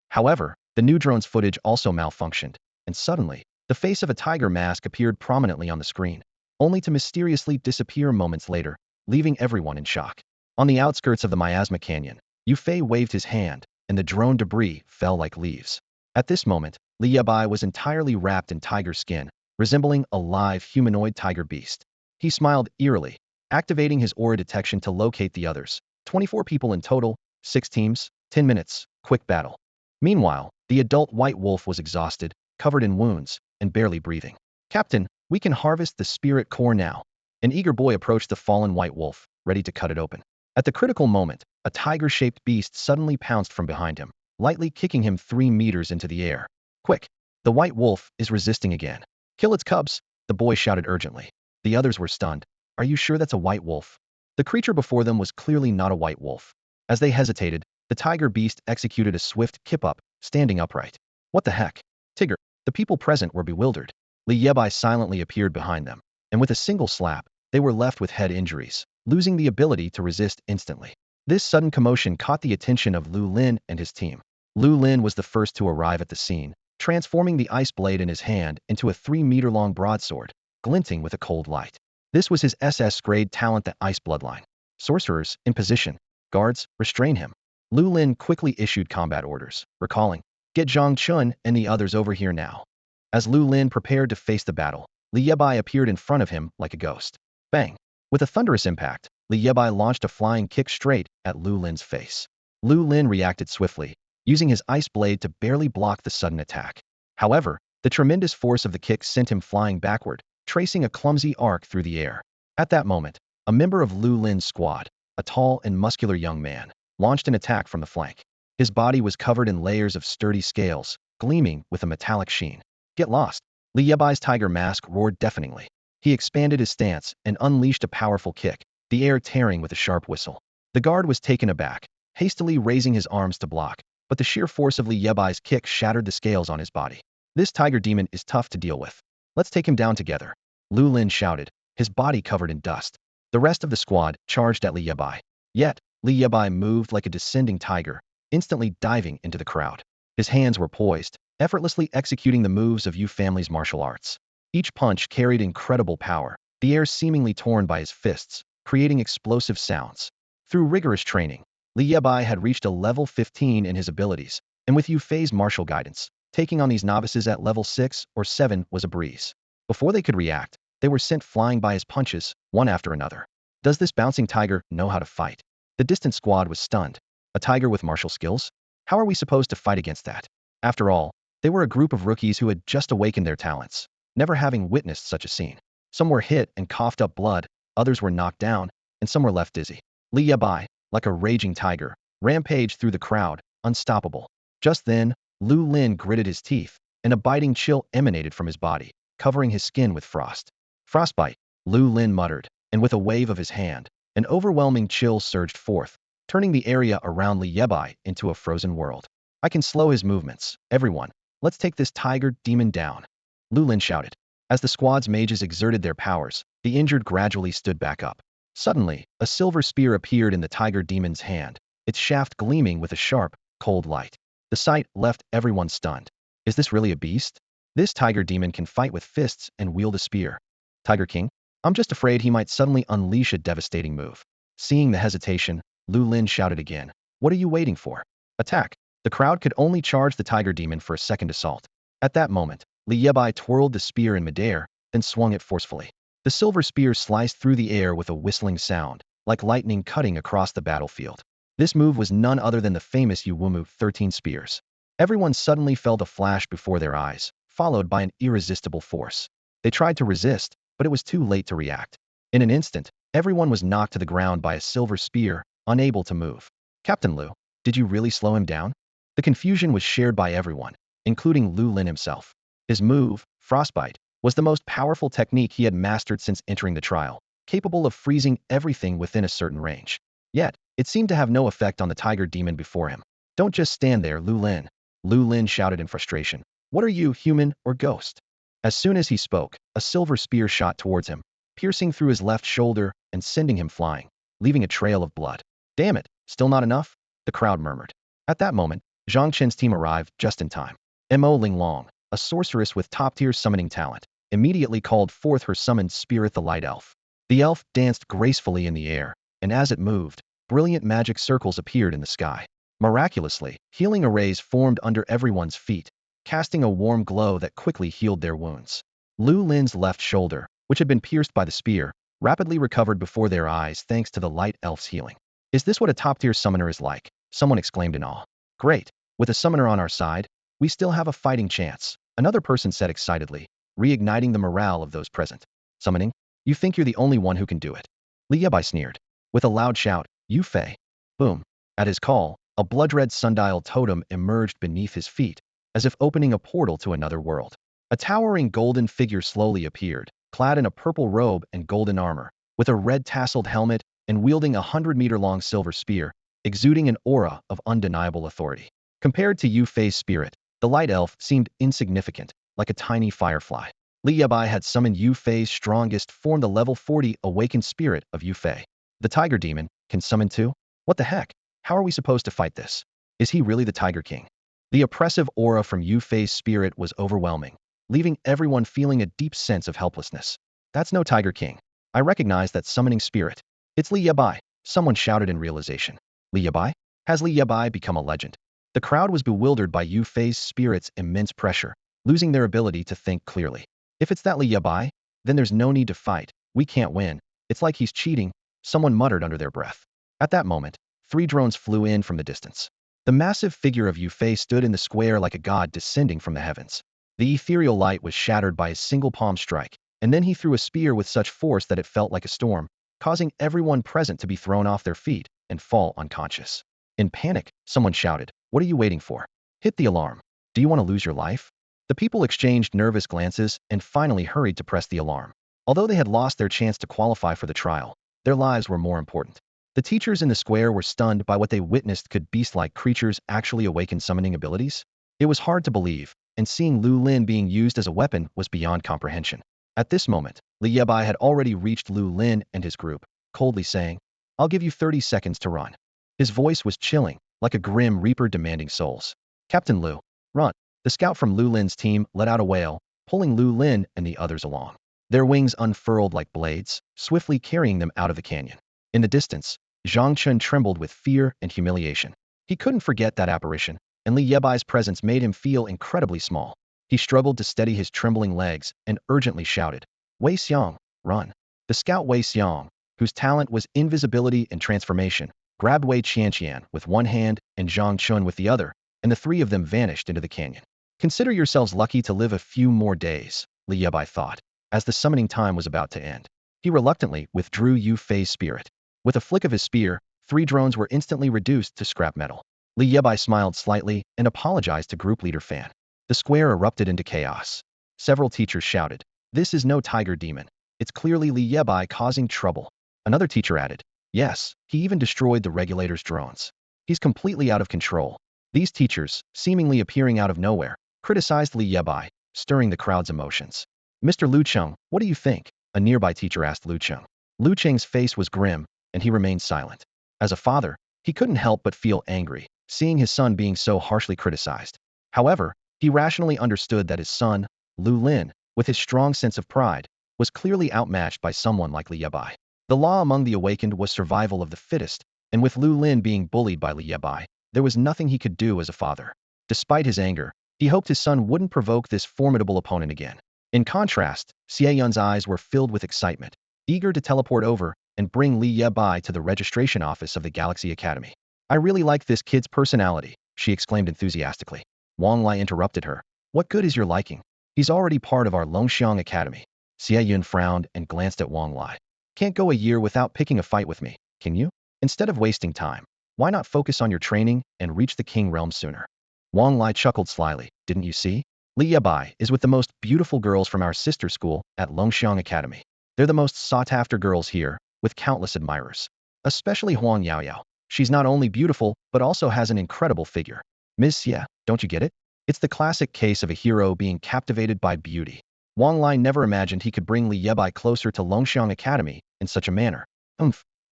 However, the new drone's footage also malfunctioned, and suddenly, the face of a tiger mask appeared prominently on the screen, only to mysteriously disappear moments later, leaving everyone in shock. On the outskirts of the Miasma Canyon, Yue Fei waved his hand, and the drone debris fell like leaves. At this moment, Li Bai was entirely wrapped in tiger skin, resembling a live humanoid tiger beast. He smiled eerily, activating his aura detection to locate the others. 24 people in total, 6 teams, 10 minutes, quick battle. Meanwhile, the adult white wolf was exhausted, covered in wounds, and barely breathing. Captain, we can harvest the spirit core now. An eager boy approached the fallen white wolf, ready to cut it open. At the critical moment, a tiger-shaped beast suddenly pounced from behind him, lightly kicking him 3 meters into the air. Quick! The white wolf is resisting again. Kill its cubs, the boy shouted urgently. The others were stunned. Are you sure that's a white wolf? The creature before them was clearly not a white wolf. As they hesitated, the tiger beast executed a swift kip-up, standing upright. What the heck? Tigger! The people present were bewildered. Li Yebai silently appeared behind them, and with a single slap, they were left with head injuries, losing the ability to resist instantly. This sudden commotion caught the attention of Lu Lin and his team. Lu Lin was the first to arrive at the scene, transforming the ice blade in his hand into a 3-meter-long broadsword, glinting with a cold light. This was his SS-grade talent, the Ice Bloodline. Sorcerers, in position. Guards, restrain him. Lu Lin quickly issued combat orders, recalling, get Zhang Chun and the others over here now. As Lu Lin prepared to face the battle, Li Yebai appeared in front of him like a ghost. Bang! With a thunderous impact, Li Yebai launched a flying kick straight at Lu Lin's face. Lu Lin reacted swiftly, using his ice blade to barely block the sudden attack. However, the tremendous force of the kick sent him flying backward, tracing a clumsy arc through the air. At that moment, a member of Lu Lin's squad, a tall and muscular young man, launched an attack from the flank. His body was covered in layers of sturdy scales, gleaming with a metallic sheen. Get lost! Li Yebai's tiger mask roared deafeningly. He expanded his stance and unleashed a powerful kick, the air tearing with a sharp whistle. The guard was taken aback, hastily raising his arms to block, but the sheer force of Li Yebai's kick shattered the scales on his body. This tiger demon is tough to deal with. Let's take him down together, Lu Lin shouted, his body covered in dust. The rest of the squad charged at Li Bai. Yet, Li Bai moved like a descending tiger, instantly diving into the crowd. His hands were poised, effortlessly executing the moves of Yue family's martial arts. Each punch carried incredible power, the air seemingly torn by his fists, creating explosive sounds. Through rigorous training, Li Bai had reached a level 15 in his abilities, and with Yue Fei's martial guidance, taking on these novices at level 6 or 7 was a breeze. Before they could react, they were sent flying by his punches, one after another. Does this bouncing tiger know how to fight? The distant squad was stunned. A tiger with martial skills? How are we supposed to fight against that? After all, they were a group of rookies who had just awakened their talents, never having witnessed such a scene. Some were hit and coughed up blood, others were knocked down, and some were left dizzy. Li Bai, like a raging tiger, rampaged through the crowd, unstoppable. Just then, Lu Lin gritted his teeth, and a biting chill emanated from his body, covering his skin with frost. Frostbite, Lu Lin muttered, and with a wave of his hand, an overwhelming chill surged forth, turning the area around Li Bai into a frozen world. I can slow his movements. Everyone, let's take this tiger demon down, Lu Lin shouted. As the squad's mages exerted their powers, the injured gradually stood back up. Suddenly, a silver spear appeared in the tiger demon's hand, its shaft gleaming with a sharp, cold light. The sight left everyone stunned. Is this really a beast? This tiger demon can fight with fists and wield a spear. Tiger King? I'm just afraid he might suddenly unleash a devastating move. Seeing the hesitation, Lu Lin shouted again. What are you waiting for? Attack! The crowd could only charge the tiger demon for a second assault. At that moment, Li Bai twirled the spear in midair, then swung it forcefully. The silver spear sliced through the air with a whistling sound, like lightning cutting across the battlefield. This move was none other than the famous Yuwumu 13 spears. Everyone suddenly felt a flash before their eyes, followed by an irresistible force. They tried to resist, but it was too late to react. In an instant, everyone was knocked to the ground by a silver spear, unable to move. Captain Lu, did you really slow him down? The confusion was shared by everyone, including Lu Lin himself. His move, Frostbite, was the most powerful technique he had mastered since entering the trial, capable of freezing everything within a certain range. Yet, it seemed to have no effect on the tiger demon before him. Don't just stand there, Lu Lin. Lu Lin shouted in frustration. What are you, human or ghost? As soon as he spoke, a silver spear shot towards him, piercing through his left shoulder and sending him flying, leaving a trail of blood. Damn it, still not enough? The crowd murmured. At that moment, Zhang Chen's team arrived just in time. Mo Linglong, a sorceress with top-tier summoning talent, immediately called forth her summoned spirit, the Light Elf. The elf danced gracefully in the air, and as it moved, brilliant magic circles appeared in the sky. Miraculously, healing arrays formed under everyone's feet, casting a warm glow that quickly healed their wounds. Lu Lin's left shoulder, which had been pierced by the spear, rapidly recovered before their eyes thanks to the Light Elf's healing. Is this what a top-tier summoner is like? Someone exclaimed in awe. Great! With a summoner on our side, we still have a fighting chance, another person said excitedly, reigniting the morale of those present. Summoning? You think you're the only one who can do it? Li Bai sneered. With a loud shout, Yue Fei. Boom. At his call, a blood-red sundial totem emerged beneath his feet, as if opening a portal to another world. A towering golden figure slowly appeared, clad in a purple robe and golden armor, with a red tasseled helmet and wielding a 100-meter-long silver spear, exuding an aura of undeniable authority. Compared to Yue Fei's spirit, the Light Elf seemed insignificant, like a tiny firefly. Li Bai had summoned Yue Fei's strongest form, the level 40 awakened spirit of Yue Fei. The tiger demon can summon too? What the heck? How are we supposed to fight this? Is he really the Tiger King? The oppressive aura from Yue Fei's spirit was overwhelming, leaving everyone feeling a deep sense of helplessness. That's no Tiger King. I recognize that summoning spirit. It's Li Bai, someone shouted in realization. Li Bai? Has Li Bai become a legend? The crowd was bewildered by Yue Fei's spirit's immense pressure, losing their ability to think clearly. If it's that Li Bai, then there's no need to fight. We can't win. It's like he's cheating, someone muttered under their breath. At that moment, 3 drones flew in from the distance. The massive figure of Yue Fei stood in the square like a god descending from the heavens. The ethereal light was shattered by his single palm strike, and then he threw a spear with such force that it felt like a storm, causing everyone present to be thrown off their feet and fall unconscious. In panic, someone shouted, "What are you waiting for? Hit the alarm. Do you want to lose your life?" The people exchanged nervous glances and finally hurried to press the alarm. Although they had lost their chance to qualify for the trial, their lives were more important. The teachers in the square were stunned by what they witnessed. Could beast-like creatures actually awaken summoning abilities? It was hard to believe, and seeing Lu Lin being used as a weapon was beyond comprehension. At this moment, Li Bai had already reached Lu Lin and his group, coldly saying, "I'll give you 30 seconds to run." His voice was chilling, like a grim reaper demanding souls. "Captain Lu, run." The scout from Lu Lin's team let out a wail, pulling Lu Lin and the others along. Their wings unfurled like blades, swiftly carrying them out of the canyon. In the distance, Zhang Chun trembled with fear and humiliation. He couldn't forget that apparition, and Li Yebai's presence made him feel incredibly small. He struggled to steady his trembling legs and urgently shouted, "Wei Xiang, run." The scout Wei Xiang, whose talent was invisibility and transformation, grabbed Wei Qianqian with one hand and Zhang Chun with the other, and the 3 of them vanished into the canyon. "Consider yourselves lucky to live a few more days," Li Bai thought, as the summoning time was about to end. He reluctantly withdrew Yue Fei's spirit. With a flick of his spear, 3 drones were instantly reduced to scrap metal. Li Bai smiled slightly and apologized to group leader Fan. The square erupted into chaos. Several teachers shouted, "This is no tiger demon. It's clearly Li Bai causing trouble." Another teacher added, "Yes, he even destroyed the regulator's drones. He's completely out of control." These teachers, seemingly appearing out of nowhere, criticized Li Bai, stirring the crowd's emotions. "Mr. Lu Cheng, what do you think?" a nearby teacher asked Lu Cheng. Lu Cheng's face was grim, and he remained silent. As a father, he couldn't help but feel angry, seeing his son being so harshly criticized. However, he rationally understood that his son, Lu Lin, with his strong sense of pride, was clearly outmatched by someone like Li Bai. The law among the awakened was survival of the fittest, and with Lu Lin being bullied by Li Bai, there was nothing he could do as a father. Despite his anger, he hoped his son wouldn't provoke this formidable opponent again. In contrast, Xie Yun's eyes were filled with excitement, eager to teleport over and bring Li Bai to the registration office of the Galaxy Academy. "I really like this kid's personality," she exclaimed enthusiastically. Wang Lai interrupted her. "What good is your liking? He's already part of our Longxiang Academy." Xie Yun frowned and glanced at Wang Lai. "Can't go a year without picking a fight with me, can you? Instead of wasting time, why not focus on your training and reach the King realm sooner?" Wang Lai chuckled slyly. "Didn't you see? Li Bai is with the most beautiful girls from our sister school at Longxiang Academy. They're the most sought-after girls here, with countless admirers. Especially Huang Yaoyao. She's not only beautiful, but also has an incredible figure. Ms. Xie, don't you get it? It's the classic case of a hero being captivated by beauty." Wang Lai never imagined he could bring Li Bai closer to Longxiang Academy in such a manner.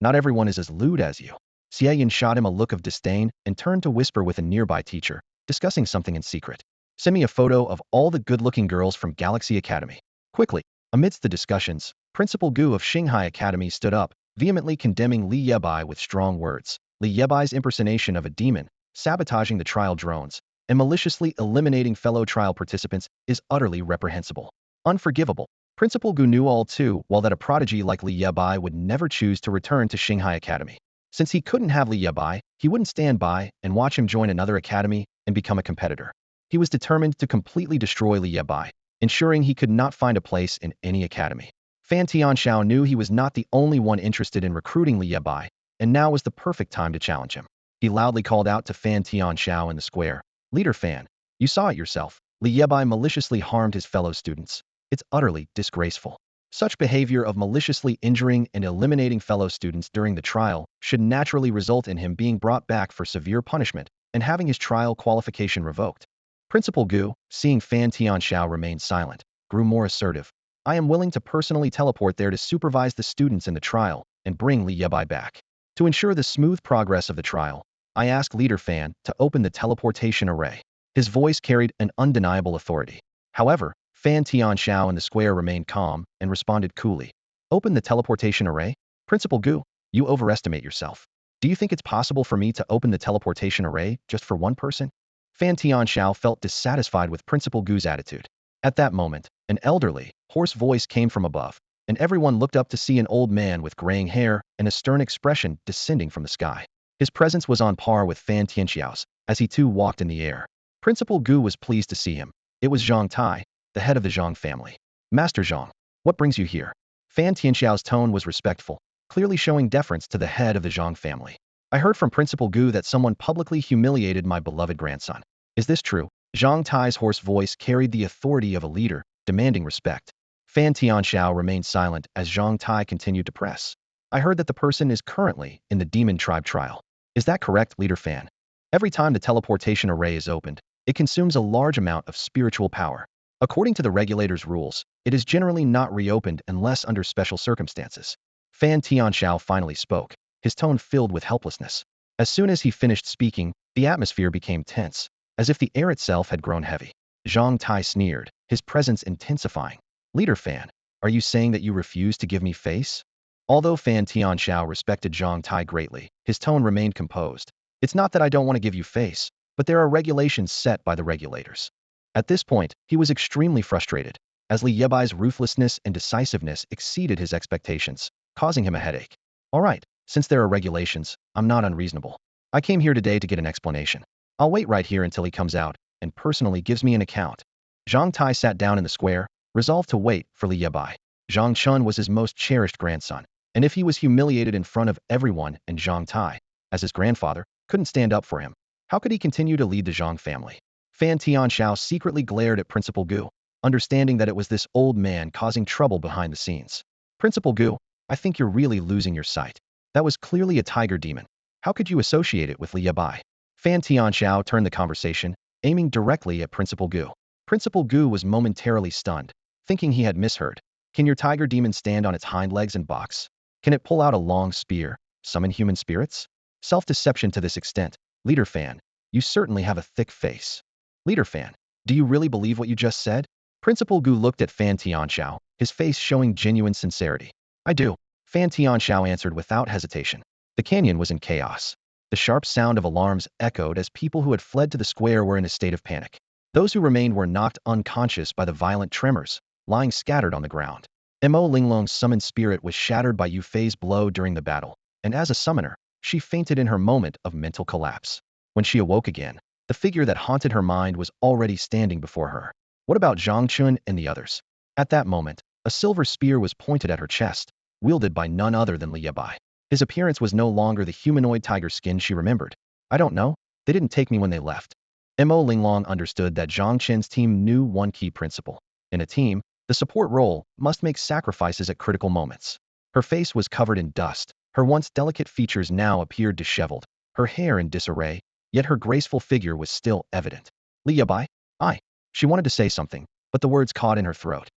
Not everyone is as lewd as you." Xie Yun shot him a look of disdain and turned to whisper with a nearby teacher, discussing something in secret. "Send me a photo of all the good-looking girls from Galaxy Academy. Quickly." Amidst the discussions, Principal Gu of Xinghai Academy stood up, vehemently condemning Li Bai with strong words. Li Bai's impersonation of a demon, sabotaging the trial drones, and maliciously eliminating fellow trial participants is utterly reprehensible. Unforgivable. Principal Gu knew all too well that a prodigy like Li Bai would never choose to return to Xinghai Academy. Since he couldn't have Li Bai, he wouldn't stand by and watch him join another academy and become a competitor. He was determined to completely destroy Li Bai, ensuring he could not find a place in any academy. Fan Tianxiao knew he was not the only one interested in recruiting Li Bai, and now was the perfect time to challenge him. He loudly called out to Fan Tianxiao in the square, "Leader Fan, you saw it yourself. Li Bai maliciously harmed his fellow students. It's utterly disgraceful. Such behavior of maliciously injuring and eliminating fellow students during the trial should naturally result in him being brought back for severe punishment and having his trial qualification revoked." Principal Gu, seeing Fan Tianxiao remain silent, grew more assertive. "I am willing to personally teleport there to supervise the students in the trial and bring Li Bai back. To ensure the smooth progress of the trial, I ask Leader Fan to open the teleportation array." His voice carried an undeniable authority. However, Fan Tianxiao in the square remained calm and responded coolly. "Open the teleportation array? Principal Gu, you overestimate yourself. Do you think it's possible for me to open the teleportation array just for one person?" Fan Tianxiao felt dissatisfied with Principal Gu's attitude. At that moment, an elderly, hoarse voice came from above, and everyone looked up to see an old man with graying hair and a stern expression descending from the sky. His presence was on par with Fan Tianxiao's, as he too walked in the air. Principal Gu was pleased to see him. It was Zhang Tai, the head of the Zhang family. Master Zhang, what brings you here? Fan Tianxiao's tone was respectful, clearly showing deference to the head of the Zhang family. I heard from Principal Gu that someone publicly humiliated my beloved grandson. Is this true? Zhang Tai's hoarse voice carried the authority of a leader, demanding respect. Fan Tianxiao remained silent as Zhang Tai continued to press. I heard that the person is currently in the demon tribe trial. Is that correct, Leader Fan? Every time the teleportation array is opened, it consumes a large amount of spiritual power. According to the regulator's rules, it is generally not reopened unless under special circumstances. Fan Tianxiao finally spoke, his tone filled with helplessness. As soon as he finished speaking, the atmosphere became tense, as if the air itself had grown heavy. Zhang Tai sneered, his presence intensifying. Leader Fan, are you saying that you refuse to give me face? Although Fan Tianxiao respected Zhang Tai greatly, his tone remained composed. It's not that I don't want to give you face, but there are regulations set by the regulators. At this point, he was extremely frustrated, as Li Yebai's ruthlessness and decisiveness exceeded his expectations, causing him a headache. All right, since there are regulations, I'm not unreasonable. I came here today to get an explanation. I'll wait right here until he comes out and personally gives me an account. Zhang Tai sat down in the square, resolved to wait for Li Bai. Zhang Chun was his most cherished grandson, and if he was humiliated in front of everyone and Zhang Tai, as his grandfather, couldn't stand up for him, how could he continue to lead the Zhang family? Fan Tianxiao secretly glared at Principal Gu, understanding that it was this old man causing trouble behind the scenes. Principal Gu, I think you're really losing your sight. That was clearly a tiger demon. How could you associate it with Li Bai? Fan Tianxiao turned the conversation, aiming directly at Principal Gu. Principal Gu was momentarily stunned, thinking he had misheard. Can your tiger demon stand on its hind legs and box? Can it pull out a long spear, summon human spirits? Self-deception to this extent. Leader Fan, you certainly have a thick face. Leader Fan, do you really believe what you just said? Principal Gu looked at Fan Tianxiao, his face showing genuine sincerity. I do. Fan Tianxiao answered without hesitation. The canyon was in chaos. The sharp sound of alarms echoed as people who had fled to the square were in a state of panic. Those who remained were knocked unconscious by the violent tremors, lying scattered on the ground. Mo Linglong's summoned spirit was shattered by Yue Fei's blow during the battle, and as a summoner, she fainted in her moment of mental collapse. When she awoke again, the figure that haunted her mind was already standing before her. What about Zhang Chun and the others? At that moment, a silver spear was pointed at her chest, wielded by none other than Li Bai. His appearance was no longer the humanoid tiger skin she remembered. I don't know. They didn't take me when they left. Mo Linglong understood that Zhang Chen's team knew one key principle. In a team, the support role must make sacrifices at critical moments. Her face was covered in dust. Her once delicate features now appeared disheveled, her hair in disarray, yet her graceful figure was still evident. Li Bai? She wanted to say something, but the words caught in her throat.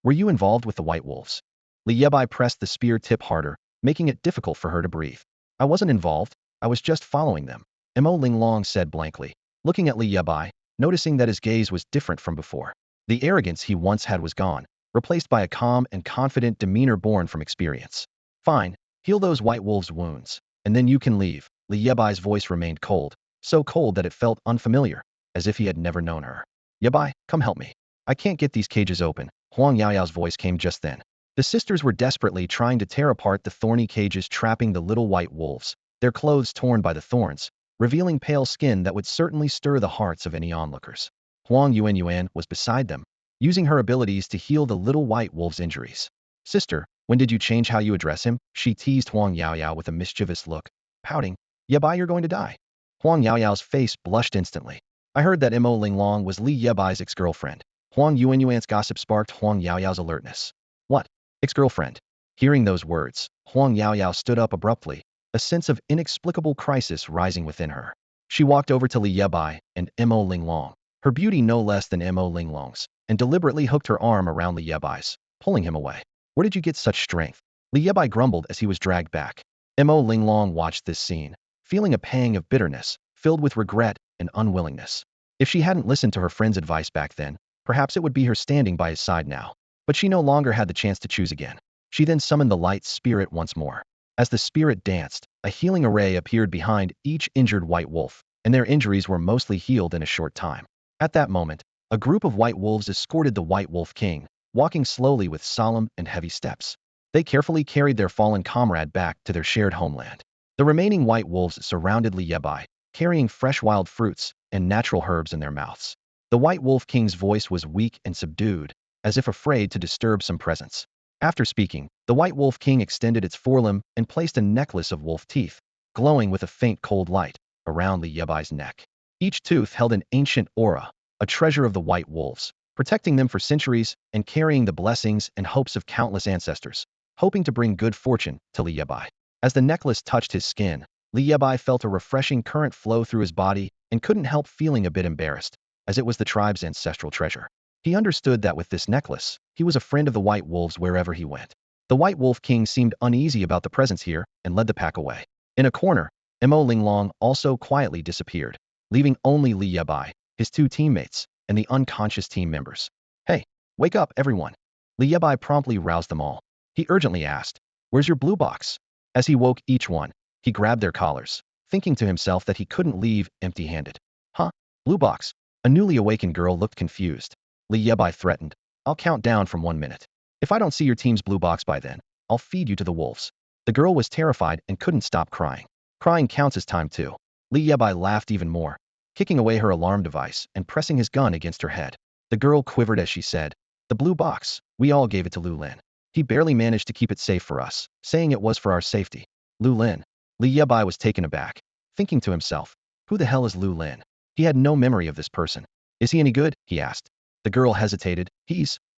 Were you involved with the White Wolves? Li Bai pressed the spear tip harder, making it difficult for her to breathe. I wasn't involved, I was just following them, Mo Linglong said blankly, looking at Li Bai, noticing that his gaze was different from before. The arrogance he once had was gone, replaced by a calm and confident demeanor born from experience. Fine, heal those White Wolves' wounds, and then you can leave. Li Bai's voice remained cold, so cold that it felt unfamiliar, as if he had never known her. Yebai, come help me. I can't get these cages open. Huang Yaoyao's voice came just then. The sisters were desperately trying to tear apart the thorny cages trapping the little white wolves, their clothes torn by the thorns, revealing pale skin that would certainly stir the hearts of any onlookers. Huang Yuan was beside them, using her abilities to heal the little white wolf's injuries. Sister, when did you change how you address him? She teased Huang Yaoyao with a mischievous look, pouting. Yebai, you're going to die. Huang Yaoyao's face blushed instantly. I heard that Mo Linglong was Li Yebai's ex-girlfriend. Huang Yuan's gossip sparked Huang Yaoyao's alertness. What? Ex-girlfriend? Hearing those words, Huang Yaoyao stood up abruptly, a sense of inexplicable crisis rising within her. She walked over to Li Bai and Mo Linglong, her beauty no less than Mo Linglong's, and deliberately hooked her arm around Li Bai's, pulling him away. Where did you get such strength? Li Bai grumbled as he was dragged back. Mo Linglong watched this scene, feeling a pang of bitterness, filled with regret and unwillingness. If she hadn't listened to her friend's advice back then, perhaps it would be her standing by his side now. But she no longer had the chance to choose again. She then summoned the light spirit once more. As the spirit danced, a healing array appeared behind each injured white wolf, and their injuries were mostly healed in a short time. At that moment, a group of white wolves escorted the White Wolf King, walking slowly with solemn and heavy steps. They carefully carried their fallen comrade back to their shared homeland. The remaining white wolves surrounded Li Bai, carrying fresh wild fruits and natural herbs in their mouths. The White Wolf King's voice was weak and subdued, as if afraid to disturb some presence. After speaking, the White Wolf King extended its forelimb and placed a necklace of wolf teeth, glowing with a faint cold light, around Li Yebai's neck. Each tooth held an ancient aura, a treasure of the white wolves, protecting them for centuries and carrying the blessings and hopes of countless ancestors, hoping to bring good fortune to Li Bai. As the necklace touched his skin, Li Bai felt a refreshing current flow through his body and couldn't help feeling a bit embarrassed, as it was the tribe's ancestral treasure. He understood that with this necklace, he was a friend of the white wolves wherever he went. The White Wolf King seemed uneasy about the presence here and led the pack away. In a corner, Mo Linglong also quietly disappeared, leaving only Li Bai, his two teammates, and the unconscious team members. Hey, wake up, everyone. Li Bai promptly roused them all. He urgently asked, "Where's your blue box?" As he woke each one, he grabbed their collars, thinking to himself that he couldn't leave empty-handed. Huh? Blue box? A newly awakened girl looked confused. Li Bai threatened, "I'll count down from 1 minute. If I don't see your team's blue box by then, I'll feed you to the wolves." The girl was terrified and couldn't stop crying. Crying counts as time too. Li Bai laughed even more, kicking away her alarm device and pressing his gun against her head. The girl quivered as she said, "The blue box, we all gave it to Lu Lin. He barely managed to keep it safe for us, saying it was for our safety." Lu Lin. Li Bai was taken aback, thinking to himself, who the hell is Lu Lin? He had no memory of this person. "Is he any good?" he asked. The girl hesitated.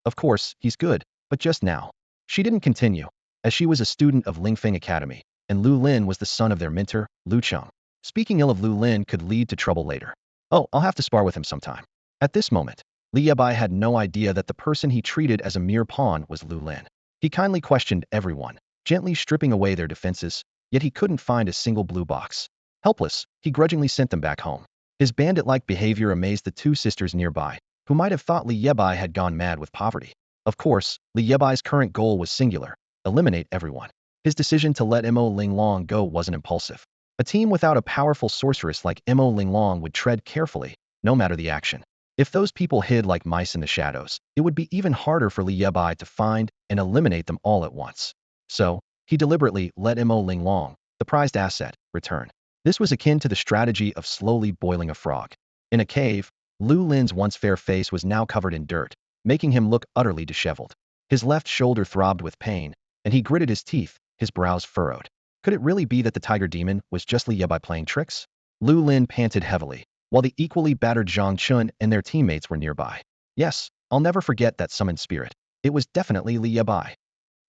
Of course, he's good, but just now." She didn't continue, as she was a student of Lingfeng Academy, and Lu Lin was the son of their mentor, Lu Cheng. Speaking ill of Lu Lin could lead to trouble later. "Oh, I'll have to spar with him sometime." At this moment, Li Bai had no idea that the person he treated as a mere pawn was Lu Lin. He kindly questioned everyone, gently stripping away their defenses, yet he couldn't find a single blue box. Helpless, he grudgingly sent them back home. His bandit-like behavior amazed the two sisters nearby, who might have thought Li Bai had gone mad with poverty. Of course, Li Bai's current goal was singular: eliminate everyone. His decision to let Mo Linglong go wasn't impulsive. A team without a powerful sorceress like Mo Linglong would tread carefully, no matter the action. If those people hid like mice in the shadows, it would be even harder for Li Bai to find and eliminate them all at once. So, he deliberately let Mo Linglong, the prized asset, return. This was akin to the strategy of slowly boiling a frog. In a cave, Lu Lin's once fair face was now covered in dirt, making him look utterly disheveled. His left shoulder throbbed with pain, and he gritted his teeth, his brows furrowed. Could it really be that the tiger demon was just Li Bai playing tricks? Lu Lin panted heavily, while the equally battered Zhang Chun and their teammates were nearby. "Yes, I'll never forget that summoned spirit. It was definitely Li Bai,"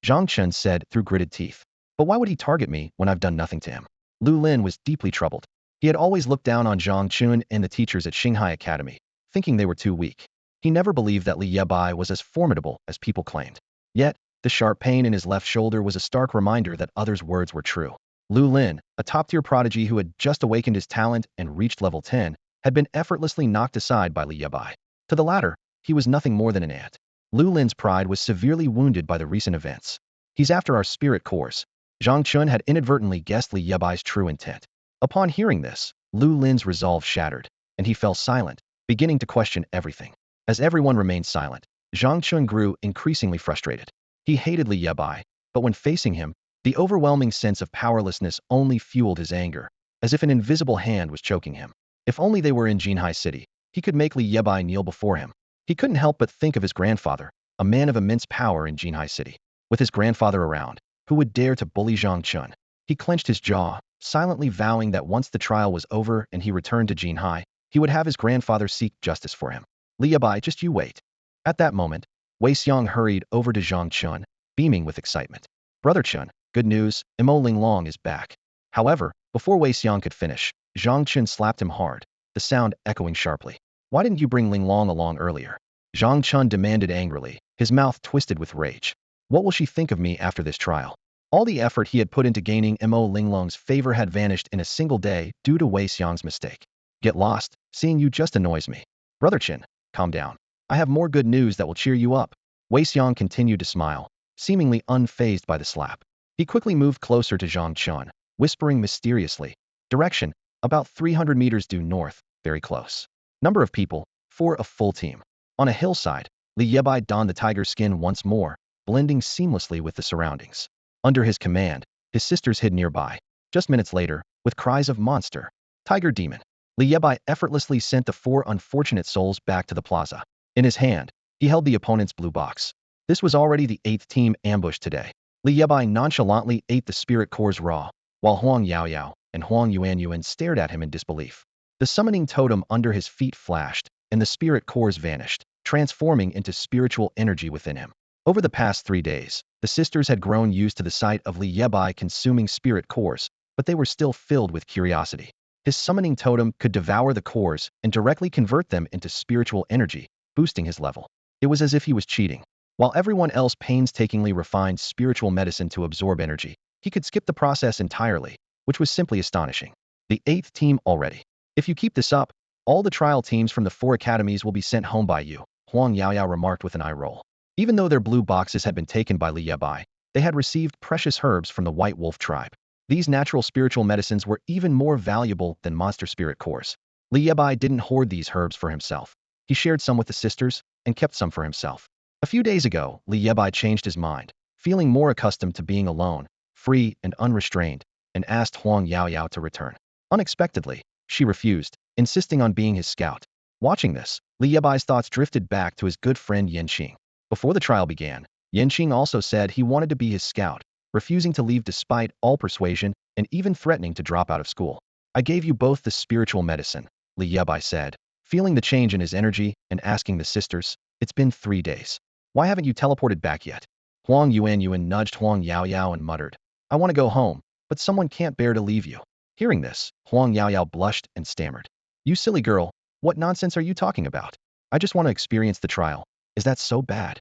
Zhang Chun said through gritted teeth. "But why would he target me when I've done nothing to him?" Lu Lin was deeply troubled. He had always looked down on Zhang Chun and the teachers at Shanghai Academy, thinking they were too weak. He never believed that Li Bai was as formidable as people claimed. Yet, the sharp pain in his left shoulder was a stark reminder that others' words were true. Lu Lin, a top-tier prodigy who had just awakened his talent and reached level 10, had been effortlessly knocked aside by Li Bai. To the latter, he was nothing more than an ant. Lu Lin's pride was severely wounded by the recent events. "He's after our spirit cores." Zhang Chun had inadvertently guessed Li Bai's true intent. Upon hearing this, Lu Lin's resolve shattered, and he fell silent, beginning to question everything. As everyone remained silent, Zhang Chun grew increasingly frustrated. He hated Li Bai, but when facing him, the overwhelming sense of powerlessness only fueled his anger, as if an invisible hand was choking him. If only they were in Jinhai City, he could make Li Bai kneel before him. He couldn't help but think of his grandfather, a man of immense power in Jinhai City. With his grandfather around, who would dare to bully Zhang Chun? He clenched his jaw, silently vowing that once the trial was over and he returned to Jinhai, he would have his grandfather seek justice for him. "Li Bai, just you wait." At that moment, Wei Xiang hurried over to Zhang Chun, beaming with excitement. "Brother Chun, good news, Mo Linglong is back." However, before Wei Xiang could finish, Zhang Chun slapped him hard, the sound echoing sharply. "Why didn't you bring Linglong along earlier?" Zhang Chun demanded angrily, his mouth twisted with rage. "What will she think of me after this trial?" All the effort he had put into gaining Mo Linglong's favor had vanished in a single day due to Wei Xiang's mistake. "Get lost, seeing you just annoys me." "Brother Chin, calm down. I have more good news that will cheer you up." Wei Xiang continued to smile, seemingly unfazed by the slap. He quickly moved closer to Zhang Chun, whispering mysteriously, "Direction, About 300 meters due north, very close. Number of people, 4, a full team. On a hillside, Li Bai donned the tiger skin once more, blending seamlessly with the surroundings. Under his command, his sisters hid nearby. Just minutes later, with cries of monster, tiger demon, Li Bai effortlessly sent the 4 unfortunate souls back to the plaza. In his hand, he held the opponent's blue box. This was already the 8th team ambushed today. Li Bai nonchalantly ate the spirit cores raw, while Huang Yaoyao and Huang Yuanyuan stared at him in disbelief. The summoning totem under his feet flashed, and the spirit cores vanished, transforming into spiritual energy within him. Over the past 3 days, the sisters had grown used to the sight of Li Bai consuming spirit cores, but they were still filled with curiosity. His summoning totem could devour the cores and directly convert them into spiritual energy, boosting his level. It was as if he was cheating. While everyone else painstakingly refined spiritual medicine to absorb energy, he could skip the process entirely, which was simply astonishing. The 8th team already. If you keep this up, all the trial teams from the 4 academies will be sent home by you, Huang Yaoyao remarked with an eye roll. Even though their blue boxes had been taken by Li Bai, they had received precious herbs from the White Wolf tribe. These natural spiritual medicines were even more valuable than monster spirit cores. Li Bai didn't hoard these herbs for himself. He shared some with the sisters and kept some for himself. A few days ago, Li Bai changed his mind, feeling more accustomed to being alone, free and unrestrained, and asked Huang Yaoyao to return. Unexpectedly, she refused, insisting on being his scout. Watching this, Li Bai's thoughts drifted back to his good friend Yanqing. Before the trial began, Yanqing also said he wanted to be his scout, refusing to leave despite all persuasion and even threatening to drop out of school. I gave you both the spiritual medicine, Li Bai said, feeling the change in his energy and asking the sisters, it's been 3 days. Why haven't you teleported back yet? Huang Yuanyuan nudged Huang Yaoyao and muttered, I want to go home, but someone can't bear to leave you. Hearing this, Huang Yaoyao blushed and stammered. You silly girl, what nonsense are you talking about? I just want to experience the trial. Is that so bad?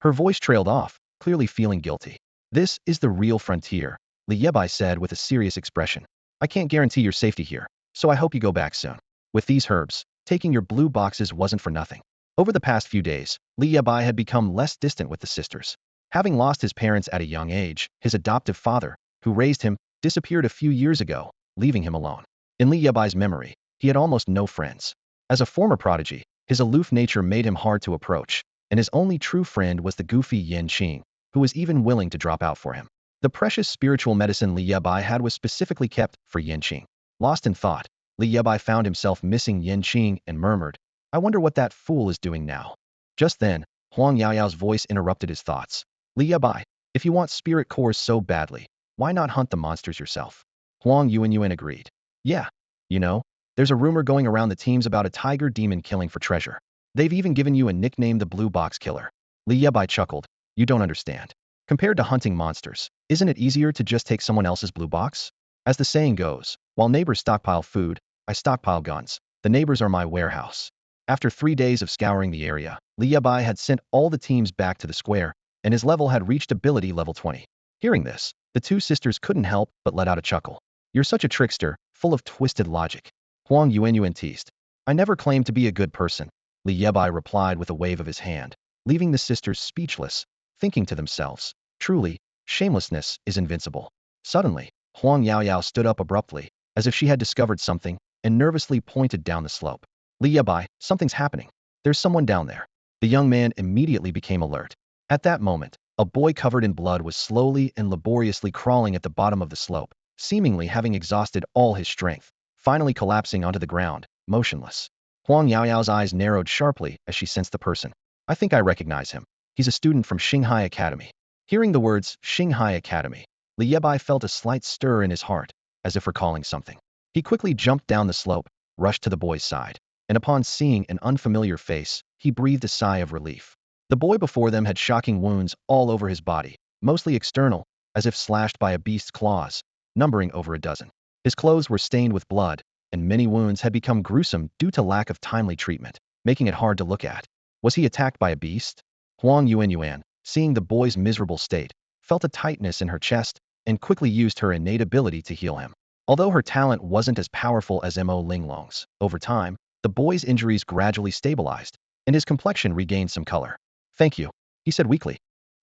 Her voice trailed off, clearly feeling guilty. This is the real frontier, Li Bai said with a serious expression. I can't guarantee your safety here, so I hope you go back soon. With these herbs, taking your blue boxes wasn't for nothing. Over the past few days, Li Bai had become less distant with the sisters. Having lost his parents at a young age, his adoptive father, who raised him, disappeared a few years ago, leaving him alone. In Li Bai's memory, he had almost no friends. As a former prodigy, his aloof nature made him hard to approach, and his only true friend was the goofy Yanqing, who was even willing to drop out for him. The precious spiritual medicine Li Bai had was specifically kept for Yanqing. Lost in thought, Li Bai found himself missing Yanqing and murmured, I wonder what that fool is doing now. Just then, Huang Yaoyao's voice interrupted his thoughts. Li Bai, if you want spirit cores so badly, why not hunt the monsters yourself? Huang Yuanyuan agreed. Yeah, you know, there's a rumor going around the teams about a tiger demon killing for treasure. They've even given you a nickname, the Blue Box Killer. Li Bai chuckled. You don't understand. Compared to hunting monsters, isn't it easier to just take someone else's blue box? As the saying goes, while neighbors stockpile food, I stockpile guns. The neighbors are my warehouse. After 3 days of scouring the area, Li Bai had sent all the teams back to the square, and his level had reached ability level 20. Hearing this, the 2 sisters couldn't help but let out a chuckle. You're such a trickster, full of twisted logic. Huang Yuanyuan teased. I never claimed to be a good person, Li Bai replied with a wave of his hand, leaving the sisters speechless, thinking to themselves, truly, shamelessness is invincible. Suddenly, Huang Yaoyao stood up abruptly, as if she had discovered something, and nervously pointed down the slope. Li Bai, something's happening. There's someone down there. The young man immediately became alert. At that moment, a boy covered in blood was slowly and laboriously crawling at the bottom of the slope, seemingly having exhausted all his strength, finally collapsing onto the ground, motionless. Huang Yaoyao's eyes narrowed sharply as she sensed the person. I think I recognize him. He's a student from Xinghai Academy. Hearing the words Xinghai Academy, Li Bai felt a slight stir in his heart, as if recalling something. He quickly jumped down the slope, rushed to the boy's side, and upon seeing an unfamiliar face, he breathed a sigh of relief. The boy before them had shocking wounds all over his body, mostly external, as if slashed by a beast's claws, numbering over a dozen. His clothes were stained with blood, and many wounds had become gruesome due to lack of timely treatment, making it hard to look at. Was he attacked by a beast? Huang Yuanyuan, seeing the boy's miserable state, felt a tightness in her chest and quickly used her innate ability to heal him. Although her talent wasn't as powerful as Mo Linglong's, over time, the boy's injuries gradually stabilized, and his complexion regained some color. Thank you, he said weakly.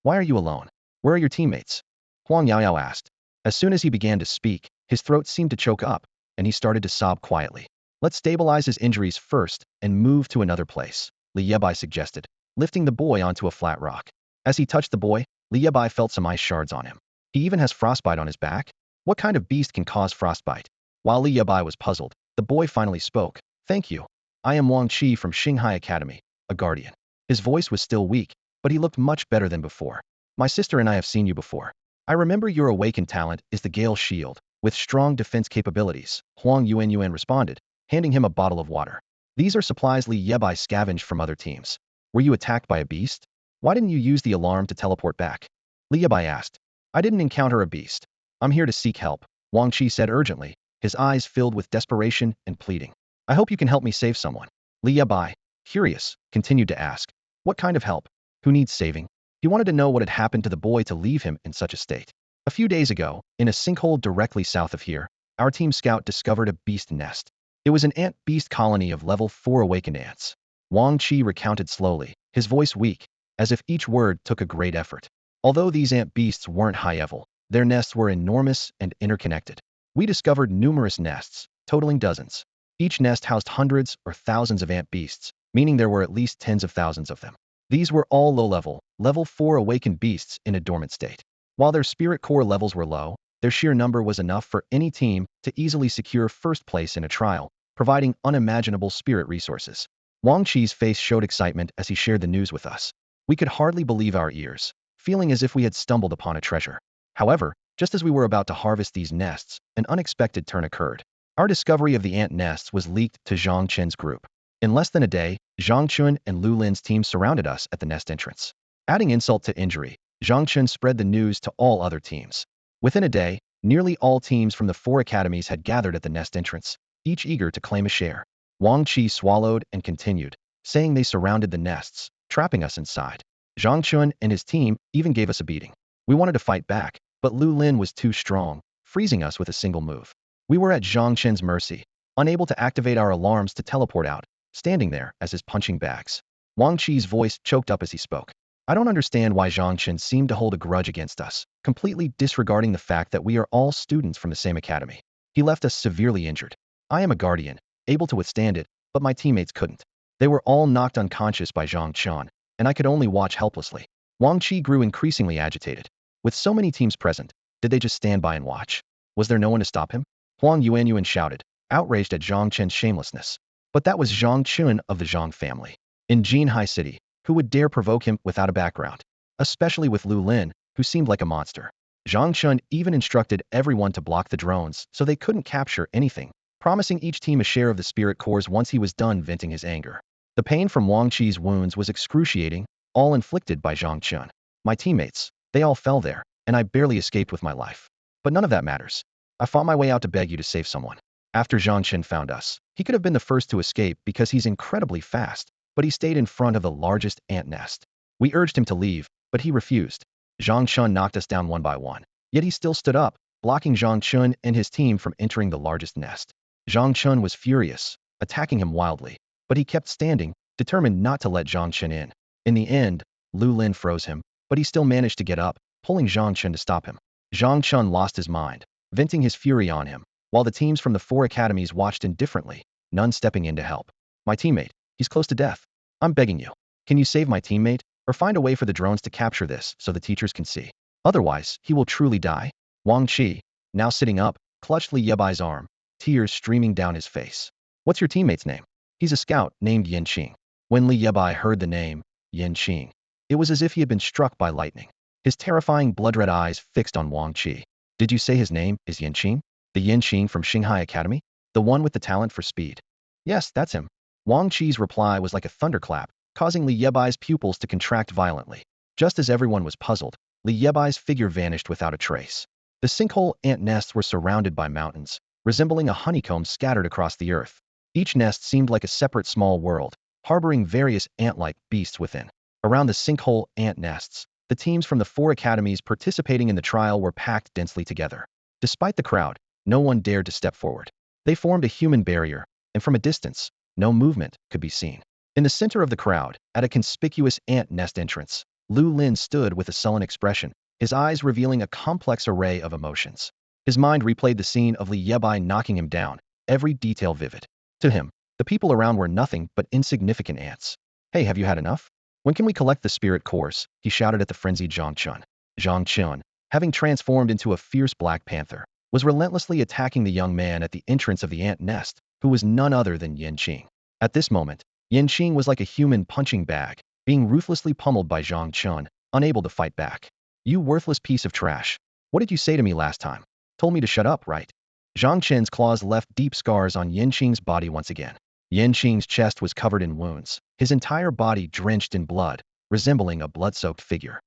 Why are you alone? Where are your teammates? Huang Yaoyao asked. As soon as he began to speak, his throat seemed to choke up, and he started to sob quietly. Let's stabilize his injuries first and move to another place, Li Bai suggested, lifting the boy onto a flat rock. As he touched the boy, Li Bai felt some ice shards on him. He even has frostbite on his back? What kind of beast can cause frostbite? While Li Bai was puzzled, the boy finally spoke. Thank you. I am Wang Qi from Xinghai Academy, a guardian. His voice was still weak, but he looked much better than before. My sister and I have seen you before. I remember your awakened talent is the Gale Shield, with strong defense capabilities, Huang Yuan responded, handing him a bottle of water. These are supplies Li Yebai scavenged from other teams. Were you attacked by a beast? Why didn't you use the alarm to teleport back? Li Yebai asked. I didn't encounter a beast. I'm here to seek help, Wang Qi said urgently, his eyes filled with desperation and pleading. I hope you can help me save someone. Li Bai, curious, continued to ask. What kind of help? Who needs saving? He wanted to know what had happened to the boy to leave him in such a state. A few days ago, in a sinkhole directly south of here, our team scout discovered a beast nest. It was an ant-beast colony of level 4 awakened ants. Wang Qi recounted slowly, his voice weak, as if each word took a great effort. Although these ant beasts weren't high-level, their nests were enormous and interconnected. We discovered numerous nests, totaling dozens. Each nest housed hundreds or thousands of ant beasts, meaning there were at least tens of thousands of them. These were all low-level, level 4 awakened beasts in a dormant state. While their spirit core levels were low, their sheer number was enough for any team to easily secure first place in a trial, providing unimaginable spirit resources. Wang Qi's face showed excitement as he shared the news with us. We could hardly believe our ears, feeling as if we had stumbled upon a treasure. However, just as we were about to harvest these nests, an unexpected turn occurred. Our discovery of the ant nests was leaked to Zhang Chen's group. In less than a day, Zhang Chun and Lu Lin's team surrounded us at the nest entrance. Adding insult to injury, Zhang Chun spread the news to all other teams. Within a day, nearly all teams from the 4 academies had gathered at the nest entrance, each eager to claim a share. Wang Qi swallowed and continued, saying they surrounded the nests, trapping us inside. Zhang Chun and his team even gave us a beating. We wanted to fight back, but Lu Lin was too strong, freezing us with a single move. We were at Zhang Chen's mercy, unable to activate our alarms to teleport out, standing there as his punching bags. Wang Qi's voice choked up as he spoke. I don't understand why Zhang Chen seemed to hold a grudge against us, completely disregarding the fact that we are all students from the same academy. He left us severely injured. I am a guardian, able to withstand it, but my teammates couldn't. They were all knocked unconscious by Zhang Chen, and I could only watch helplessly. Wang Qi grew increasingly agitated. With so many teams present, did they just stand by and watch? Was there no one to stop him? Huang Yuan shouted, outraged at Zhang Chen's shamelessness. But that was Zhang Chun of the Zhang family. In Jinhai City, who would dare provoke him without a background? Especially with Lu Lin, who seemed like a monster. Zhang Chun even instructed everyone to block the drones so they couldn't capture anything, promising each team a share of the spirit cores once he was done venting his anger. The pain from Wang Qi's wounds was excruciating, all inflicted by Zhang Chun. My teammates, they all fell there, and I barely escaped with my life. But none of that matters. I fought my way out to beg you to save someone. After Zhang Chen found us, he could have been the first to escape because he's incredibly fast, but he stayed in front of the largest ant nest. We urged him to leave, but he refused. Zhang Chun knocked us down one by one. Yet he still stood up, blocking Zhang Chun and his team from entering the largest nest. Zhang Chun was furious, attacking him wildly, but he kept standing, determined not to let Zhang Chun in. In the end, Lu Lin froze him, but he still managed to get up, pulling Zhang Chun to stop him. Zhang Chun lost his mind, venting his fury on him, while the teams from the 4 academies watched indifferently, none stepping in to help. My teammate, he's close to death. I'm begging you. Can you save my teammate, or find a way for the drones to capture this so the teachers can see? Otherwise, he will truly die. Wang Qi, now sitting up, clutched Li Yebai's arm, tears streaming down his face. What's your teammate's name? He's a scout named Yan Qing. When Li Yebai heard the name, Yan Qing, it was as if he had been struck by lightning. His terrifying blood-red eyes fixed on Wang Qi. Did you say his name is Yan Qing? The Yan Qing from Xinghai Academy? The one with the talent for speed? Yes, that's him. Wang Qi's reply was like a thunderclap, causing Li Yebai's pupils to contract violently. Just as everyone was puzzled, Li Yebai's figure vanished without a trace. The sinkhole ant nests were surrounded by mountains, resembling a honeycomb scattered across the earth. Each nest seemed like a separate small world, harboring various ant-like beasts within. Around the sinkhole ant nests, the teams from the 4 academies participating in the trial were packed densely together. Despite the crowd, no one dared to step forward. They formed a human barrier, and from a distance, no movement could be seen. In the center of the crowd, at a conspicuous ant nest entrance, Lu Lin stood with a sullen expression, his eyes revealing a complex array of emotions. His mind replayed the scene of Li Yebai knocking him down, every detail vivid. To him, the people around were nothing but insignificant ants. Hey, have you had enough? When can we collect the spirit cores? He shouted at the frenzied Zhang Chun. Zhang Chun, having transformed into a fierce black panther, was relentlessly attacking the young man at the entrance of the ant nest, who was none other than Yin Qing. At this moment, Yin Qing was like a human punching bag, being ruthlessly pummeled by Zhang Chun, unable to fight back. You worthless piece of trash. What did you say to me last time? Told me to shut up, right? Zhang Chen's claws left deep scars on Yin Qing's body once again. Yin Qing's chest was covered in wounds, his entire body drenched in blood, resembling a blood-soaked figure.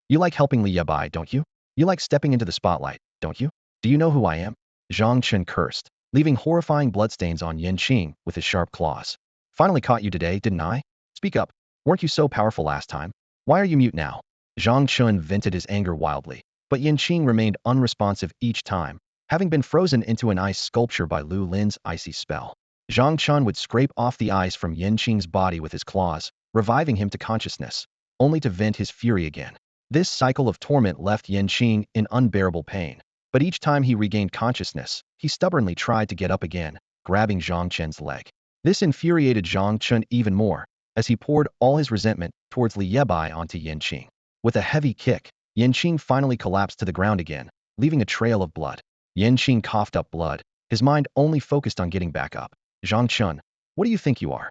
You like helping Li Bai, don't you? You like stepping into the spotlight, don't you? Do you know who I am? Zhang Chen cursed, leaving horrifying bloodstains on Yin Qing with his sharp claws. Finally caught you today, didn't I? Speak up. Weren't you so powerful last time? Why are you mute now? Zhang Chun vented his anger wildly, but Yin Qing remained unresponsive each time, having been frozen into an ice sculpture by Lu Lin's icy spell. Zhang Chun would scrape off the ice from Yin Qing's body with his claws, reviving him to consciousness, only to vent his fury again. This cycle of torment left Yin Qing in unbearable pain, but each time he regained consciousness, he stubbornly tried to get up again, grabbing Zhang Chen's leg. This infuriated Zhang Chun even more, as he poured all his resentment towards Li Bai onto Yin Qing. With a heavy kick, Yin Qing finally collapsed to the ground again, leaving a trail of blood. Yin Qing coughed up blood, his mind only focused on getting back up. Zhang Chun, what do you think you are?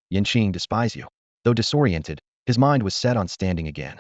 Yin Qing, despise you. Though disoriented, his mind was set on standing again.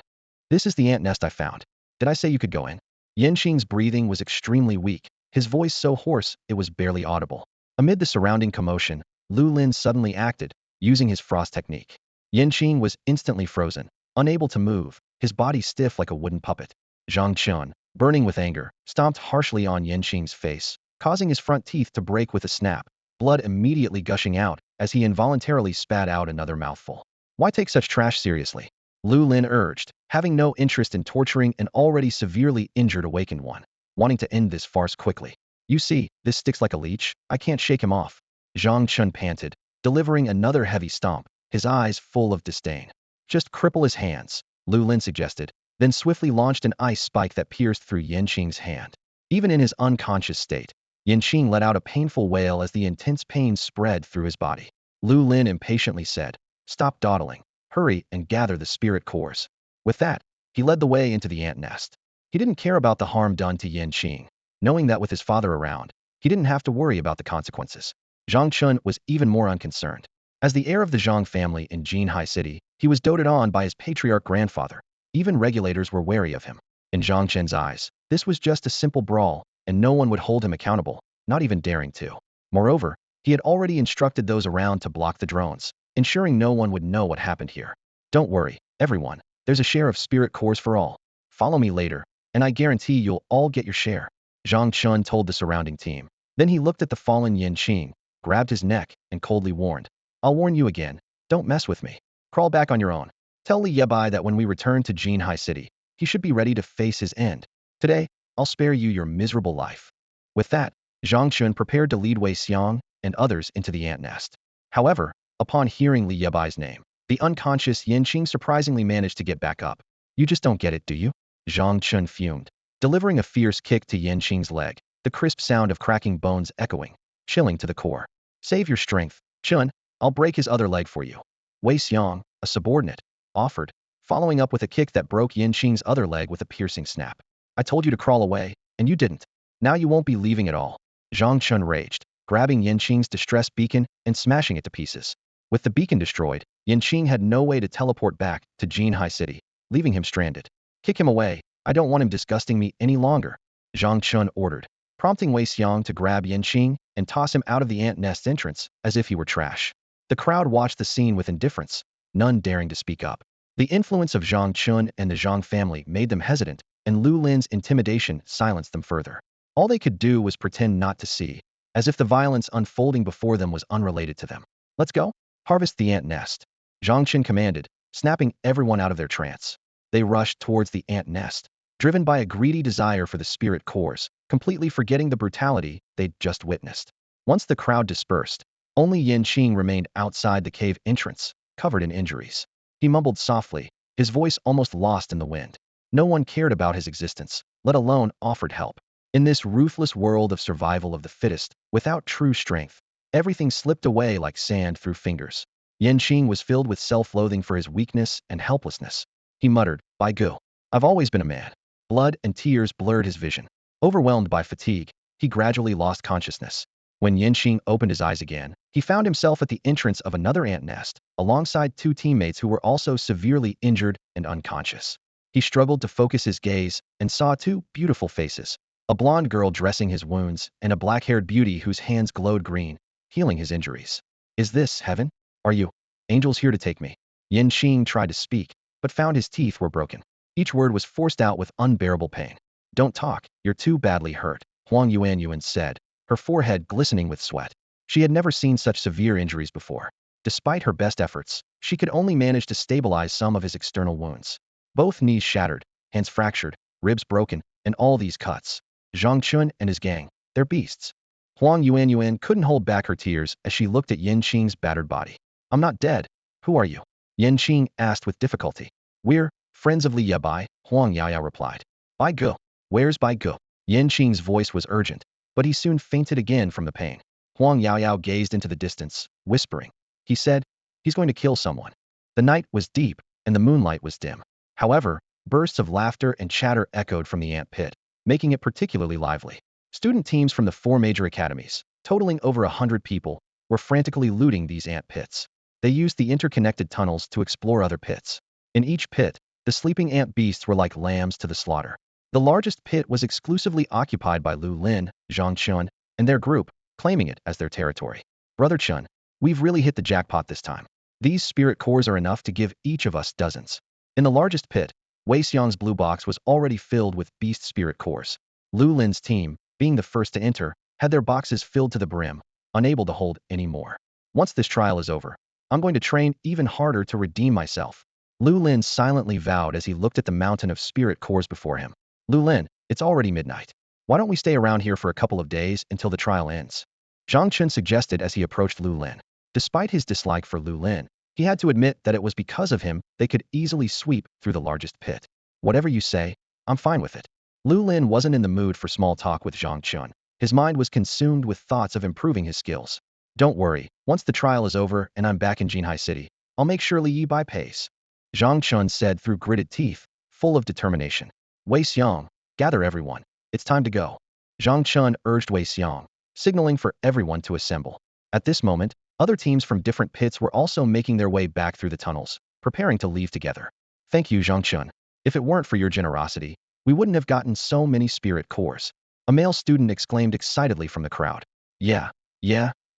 This is the ant nest I found. Did I say you could go in? Yin Qing's breathing was extremely weak, his voice so hoarse it was barely audible. Amid the surrounding commotion, Lu Lin suddenly acted, using his frost technique. Yin Qing was instantly frozen, unable to move, his body stiff like a wooden puppet. Zhang Chun, burning with anger, stomped harshly on Yin Qing's face, causing his front teeth to break with a snap, blood immediately gushing out as he involuntarily spat out another mouthful. Why take such trash seriously? Lu Lin urged, having no interest in torturing an already severely injured awakened one, wanting to end this farce quickly. You see, this sticks like a leech, I can't shake him off. Zhang Chun panted, delivering another heavy stomp, his eyes full of disdain. Just cripple his hands, Lu Lin suggested, then swiftly launched an ice spike that pierced through Yin Qing's hand. Even in his unconscious state, Yin Qing let out a painful wail as the intense pain spread through his body. Lu Lin impatiently said, "Stop dawdling. Hurry and gather the spirit cores." With that, he led the way into the ant nest. He didn't care about the harm done to Yin Qing, knowing that with his father around, he didn't have to worry about the consequences. Zhang Chun was even more unconcerned. As the heir of the Zhang family in Jinhai City, he was doted on by his patriarch grandfather. Even regulators were wary of him. In Zhang Chen's eyes, this was just a simple brawl, and no one would hold him accountable, not even daring to. Moreover, he had already instructed those around to block the drones, ensuring no one would know what happened here. Don't worry, everyone, there's a share of spirit cores for all. Follow me later, and I guarantee you'll all get your share. Zhang Chun told the surrounding team. Then he looked at the fallen Yin Qing, grabbed his neck, and coldly warned, I'll warn you again, don't mess with me. Crawl back on your own. Tell Li Yebai that when we return to Jinhai City, he should be ready to face his end. Today, I'll spare you your miserable life. With that, Zhang Chun prepared to lead Wei Xiang and others into the ant nest. However, upon hearing Li Yebai's name, the unconscious Yin Qing surprisingly managed to get back up. You just don't get it, do you? Zhang Chun fumed, delivering a fierce kick to Yin Qing's leg, the crisp sound of cracking bones echoing, chilling to the core. Save your strength, Chun, I'll break his other leg for you. Wei Xiang, a subordinate, offered, following up with a kick that broke Yin Qing's other leg with a piercing snap. I told you to crawl away, and you didn't. Now you won't be leaving at all. Zhang Chun raged, grabbing Yin Qing's distress beacon and smashing it to pieces. With the beacon destroyed, Yin Qing had no way to teleport back to Jinhai City, leaving him stranded. Kick him away, I don't want him disgusting me any longer, Zhang Chun ordered, prompting Wei Xiang to grab Yin Qing and toss him out of the ant nest entrance as if he were trash. The crowd watched the scene with indifference, none daring to speak up. The influence of Zhang Chun and the Zhang family made them hesitant, and Lu Lin's intimidation silenced them further. All they could do was pretend not to see, as if the violence unfolding before them was unrelated to them. Let's go. Harvest the ant nest, Zhang Chun commanded, snapping everyone out of their trance. They rushed towards the ant nest, driven by a greedy desire for the spirit cores, completely forgetting the brutality they'd just witnessed. Once the crowd dispersed, only Yin Qing remained outside the cave entrance, covered in injuries. He mumbled softly, his voice almost lost in the wind. No one cared about his existence, let alone offered help. In this ruthless world of survival of the fittest, without true strength, everything slipped away like sand through fingers. Yanqing was filled with self-loathing for his weakness and helplessness. He muttered, "By Gu, I've always been a man." Blood and tears blurred his vision. Overwhelmed by fatigue, he gradually lost consciousness. When Yanqing opened his eyes again, he found himself at the entrance of another ant nest, alongside two teammates who were also severely injured and unconscious. He struggled to focus his gaze and saw two beautiful faces. A blonde girl dressing his wounds, and a black-haired beauty whose hands glowed green, healing his injuries. Is this heaven? Are you angels here to take me? Yanqing tried to speak, but found his teeth were broken. Each word was forced out with unbearable pain. Don't talk, you're too badly hurt, Huang Yuanyuan said, her forehead glistening with sweat. She had never seen such severe injuries before. Despite her best efforts, she could only manage to stabilize some of his external wounds. Both knees shattered, hands fractured, ribs broken, and all these cuts. Zhang Chun and his gang, they're beasts. Huang Yuanyuan couldn't hold back her tears as she looked at Yanqing's battered body. I'm not dead. Who are you? Yanqing asked with difficulty. We're friends of Li Bai, Huang Yaya replied. Bai Gu. Where's Bai Gu? Yanqing's voice was urgent, but he soon fainted again from the pain. Huang Yaoyao gazed into the distance, whispering. He said, he's going to kill someone. The night was deep, and the moonlight was dim. However, bursts of laughter and chatter echoed from the ant pit, making it particularly lively. Student teams from the 4 major academies, totaling over 100 people, were frantically looting these ant pits. They used the interconnected tunnels to explore other pits. In each pit, the sleeping ant beasts were like lambs to the slaughter. The largest pit was exclusively occupied by Lu Lin, Zhang Chun, and their group, claiming it as their territory. Brother Chun, we've really hit the jackpot this time. These spirit cores are enough to give each of us dozens. In the largest pit, Wei Xiang's blue box was already filled with beast spirit cores. Lu Lin's team, being the first to enter, had their boxes filled to the brim, unable to hold any more. Once this trial is over, I'm going to train even harder to redeem myself. Lu Lin silently vowed as he looked at the mountain of spirit cores before him. Lu Lin, it's already midnight. Why don't we stay around here for a couple of days until the trial ends? Zhang Chun suggested as he approached Lu Lin. Despite his dislike for Lu Lin, he had to admit that it was because of him they could easily sweep through the largest pit. Whatever you say, I'm fine with it. Lu Lin wasn't in the mood for small talk with Zhang Chun. His mind was consumed with thoughts of improving his skills. Don't worry, once the trial is over and I'm back in Jinhai City, I'll make sure Li Bai pays. Zhang Chun said through gritted teeth, full of determination. Wei Xiang, gather everyone. It's time to go. Zhang Chun urged Wei Xiang, signaling for everyone to assemble. At this moment, other teams from different pits were also making their way back through the tunnels, preparing to leave together. Thank you, Zhang Chun. If it weren't for your generosity, we wouldn't have gotten so many spirit cores. A male student exclaimed excitedly from the crowd. Yeah,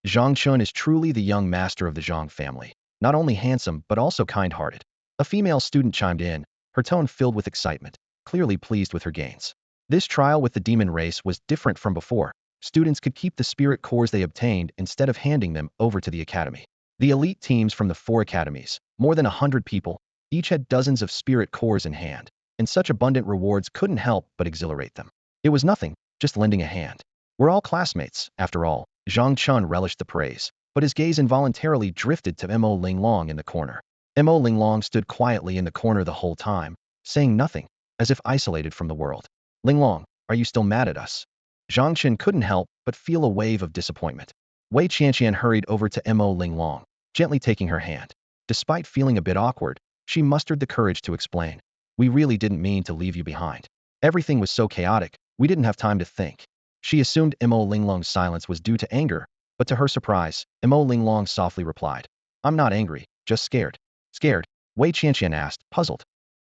Zhang Chun is truly the young master of the Zhang family. Not only handsome, but also kind-hearted. A female student chimed in, her tone filled with excitement, clearly pleased with her gains. This trial with the demon race was different from before. Students could keep the spirit cores they obtained instead of handing them over to the academy. The elite teams from the 4 academies, more than 100 people, each had dozens of spirit cores in hand, and such abundant rewards couldn't help but exhilarate them. It was nothing, just lending a hand. We're all classmates, after all. Zhang Chun relished the praise, but his gaze involuntarily drifted to Mo Linglong in the corner. Mo Linglong stood quietly in the corner the whole time, saying nothing, as if isolated from the world. Linglong, are you still mad at us? Zhang Chun couldn't help but feel a wave of disappointment. Wei Qianqian hurried over to Mo Linglong, gently taking her hand. Despite feeling a bit awkward, she mustered the courage to explain. We really didn't mean to leave you behind. Everything was so chaotic, we didn't have time to think. She assumed Mo Linglong's silence was due to anger, but to her surprise, Mo Linglong softly replied. I'm not angry, just scared. Scared? Wei Qianqian asked, puzzled.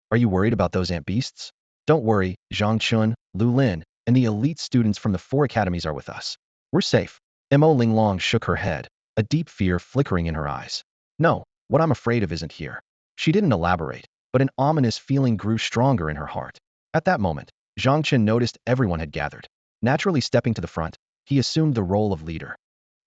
Are you worried about those ant beasts? Don't worry, Zhang Chun, Lu Lin, and the elite students from the 4 academies are with us. We're safe. Mo Linglong shook her head, a deep fear flickering in her eyes. No, what I'm afraid of isn't here. She didn't elaborate, but an ominous feeling grew stronger in her heart. At that moment, Zhang Chun noticed everyone had gathered. Naturally stepping to the front, he assumed the role of leader.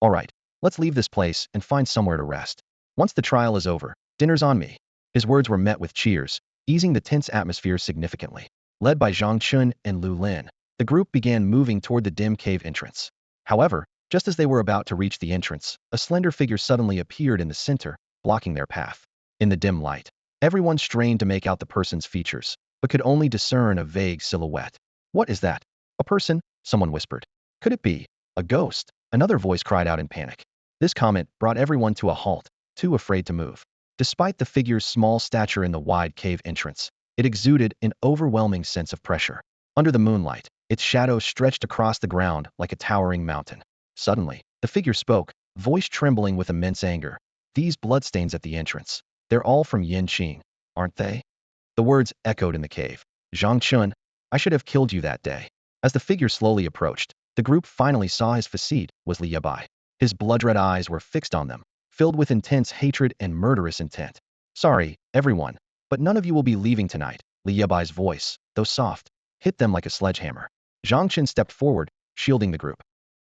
All right, let's leave this place and find somewhere to rest. Once the trial is over, dinner's on me. His words were met with cheers, easing the tense atmosphere significantly. Led by Zhang Chun and Lu Lin, the group began moving toward the dim cave entrance. However, just as they were about to reach the entrance, a slender figure suddenly appeared in the center, blocking their path. In the dim light, everyone strained to make out the person's features, but could only discern a vague silhouette. What is that? A person? Someone whispered. Could it be a ghost? Another voice cried out in panic. This comment brought everyone to a halt, too afraid to move. Despite the figure's small stature in the wide cave entrance, it exuded an overwhelming sense of pressure. Under the moonlight, its shadow stretched across the ground like a towering mountain. Suddenly, the figure spoke, voice trembling with immense anger. These bloodstains at the entrance. They're all from Yin Qing, aren't they? The words echoed in the cave. Zhang Chun, I should have killed you that day. As the figure slowly approached, the group finally saw his facade was Li Bai. His blood-red eyes were fixed on them, filled with intense hatred and murderous intent. Sorry, everyone, but none of you will be leaving tonight. Li Bai's voice, though soft, hit them like a sledgehammer. Zhang Chen stepped forward, shielding the group.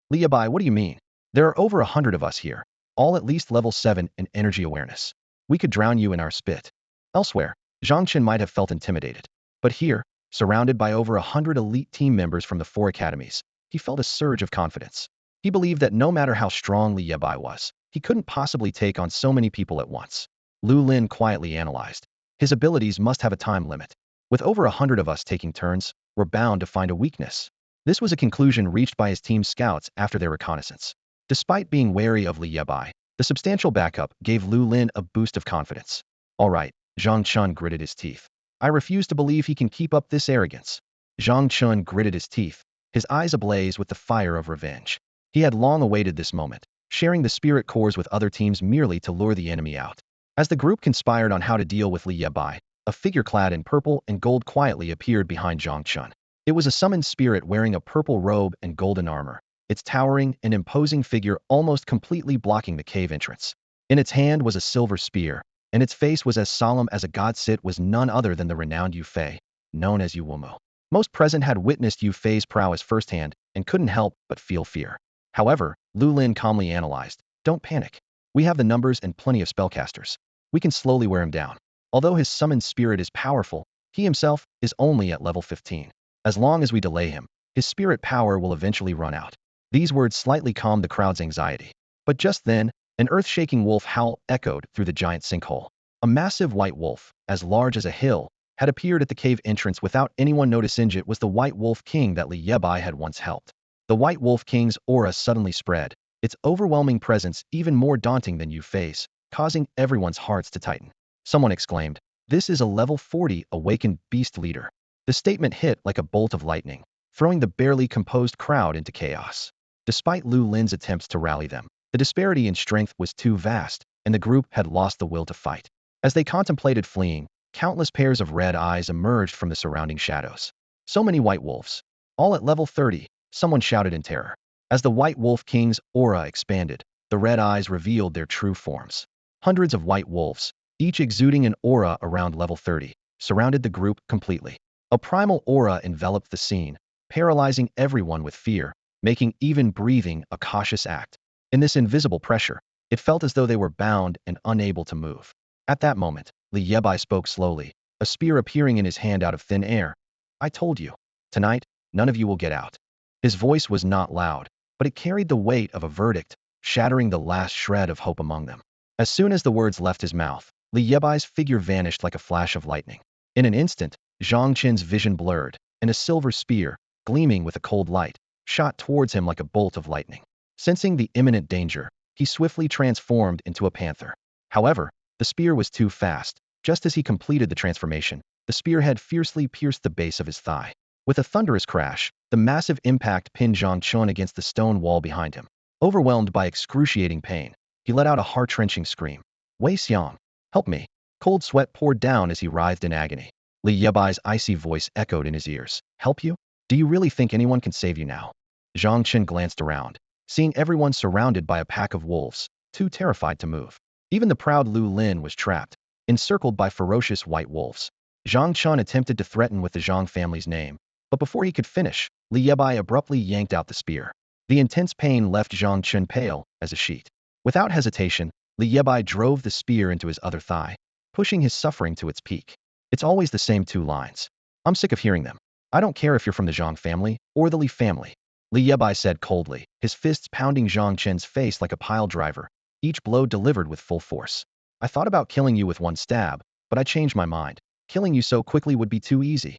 Li Bai, what do you mean? There are over 100 of us here, all at least level 7 in energy awareness. We could drown you in our spit. Elsewhere, Zhang Chen might have felt intimidated. But here, surrounded by over 100 elite team members from the 4 academies, he felt a surge of confidence. He believed that no matter how strong Li Bai was, he couldn't possibly take on so many people at once. Lu Lin quietly analyzed. His abilities must have a time limit. With over 100 of us taking turns, we're bound to find a weakness. This was a conclusion reached by his team's scouts after their reconnaissance. Despite being wary of Li Bai, the substantial backup gave Lu Lin a boost of confidence. All right, Zhang Chun gritted his teeth. I refuse to believe he can keep up this arrogance. Zhang Chun gritted his teeth, his eyes ablaze with the fire of revenge. He had long awaited this moment, sharing the spirit cores with other teams merely to lure the enemy out. As the group conspired on how to deal with Li Bai, a figure clad in purple and gold quietly appeared behind Zhang Chun. It was a summoned spirit wearing a purple robe and golden armor, its towering and imposing figure almost completely blocking the cave entrance. In its hand was a silver spear, and its face was as solemn as a god's. It was none other than the renowned Yue Fei, known as Yue Mo. Most present had witnessed Yue Fei's prowess firsthand and couldn't help but feel fear. However, Lu Lin calmly analyzed, don't panic. We have the numbers and plenty of spellcasters. We can slowly wear him down. Although his summoned spirit is powerful, he himself is only at level 15. As long as we delay him, his spirit power will eventually run out. These words slightly calmed the crowd's anxiety. But just then, an earth-shaking wolf howl echoed through the giant sinkhole. A massive white wolf, as large as a hill, had appeared at the cave entrance without anyone noticing. It was the White Wolf King that Li Bai had once helped. The White Wolf King's aura suddenly spread, its overwhelming presence even more daunting than Yue Fei's, causing everyone's hearts to tighten. Someone exclaimed, this is a level 40 awakened beast leader. The statement hit like a bolt of lightning, throwing the barely composed crowd into chaos. Despite Lu Lin's attempts to rally them, the disparity in strength was too vast, and the group had lost the will to fight. As they contemplated fleeing, countless pairs of red eyes emerged from the surrounding shadows. So many white wolves. All at level 30, someone shouted in terror. As the White Wolf King's aura expanded, the red eyes revealed their true forms. Hundreds of white wolves, each exuding an aura around level 30, surrounded the group completely. A primal aura enveloped the scene, paralyzing everyone with fear, making even breathing a cautious act. In this invisible pressure, it felt as though they were bound and unable to move. At that moment, Li Bai spoke slowly, a spear appearing in his hand out of thin air. I told you. Tonight, none of you will get out. His voice was not loud, but it carried the weight of a verdict, shattering the last shred of hope among them. As soon as the words left his mouth, Li Bai's figure vanished like a flash of lightning. In an instant, Zhang Chen's vision blurred, and a silver spear, gleaming with a cold light, shot towards him like a bolt of lightning. Sensing the imminent danger, he swiftly transformed into a panther. However, the spear was too fast. Just as he completed the transformation, the spearhead fiercely pierced the base of his thigh. With a thunderous crash, the massive impact pinned Zhang Chun against the stone wall behind him. Overwhelmed by excruciating pain, he let out a heart-wrenching scream. Wei Xiang, help me. Cold sweat poured down as he writhed in agony. Li Bai's icy voice echoed in his ears. Help you? Do you really think anyone can save you now? Zhang Chen glanced around, seeing everyone surrounded by a pack of wolves, too terrified to move. Even the proud Lu Lin was trapped, encircled by ferocious white wolves. Zhang Chun attempted to threaten with the Zhang family's name, but before he could finish, Li Bai abruptly yanked out the spear. The intense pain left Zhang Chun pale as a sheet. Without hesitation, Li Bai drove the spear into his other thigh, pushing his suffering to its peak. It's always the same 2 lines. I'm sick of hearing them. I don't care if you're from the Zhang family or the Li family. Li Bai said coldly, his fists pounding Zhang Chen's face like a pile driver, each blow delivered with full force. I thought about killing you with 1 stab, but I changed my mind. Killing you so quickly would be too easy.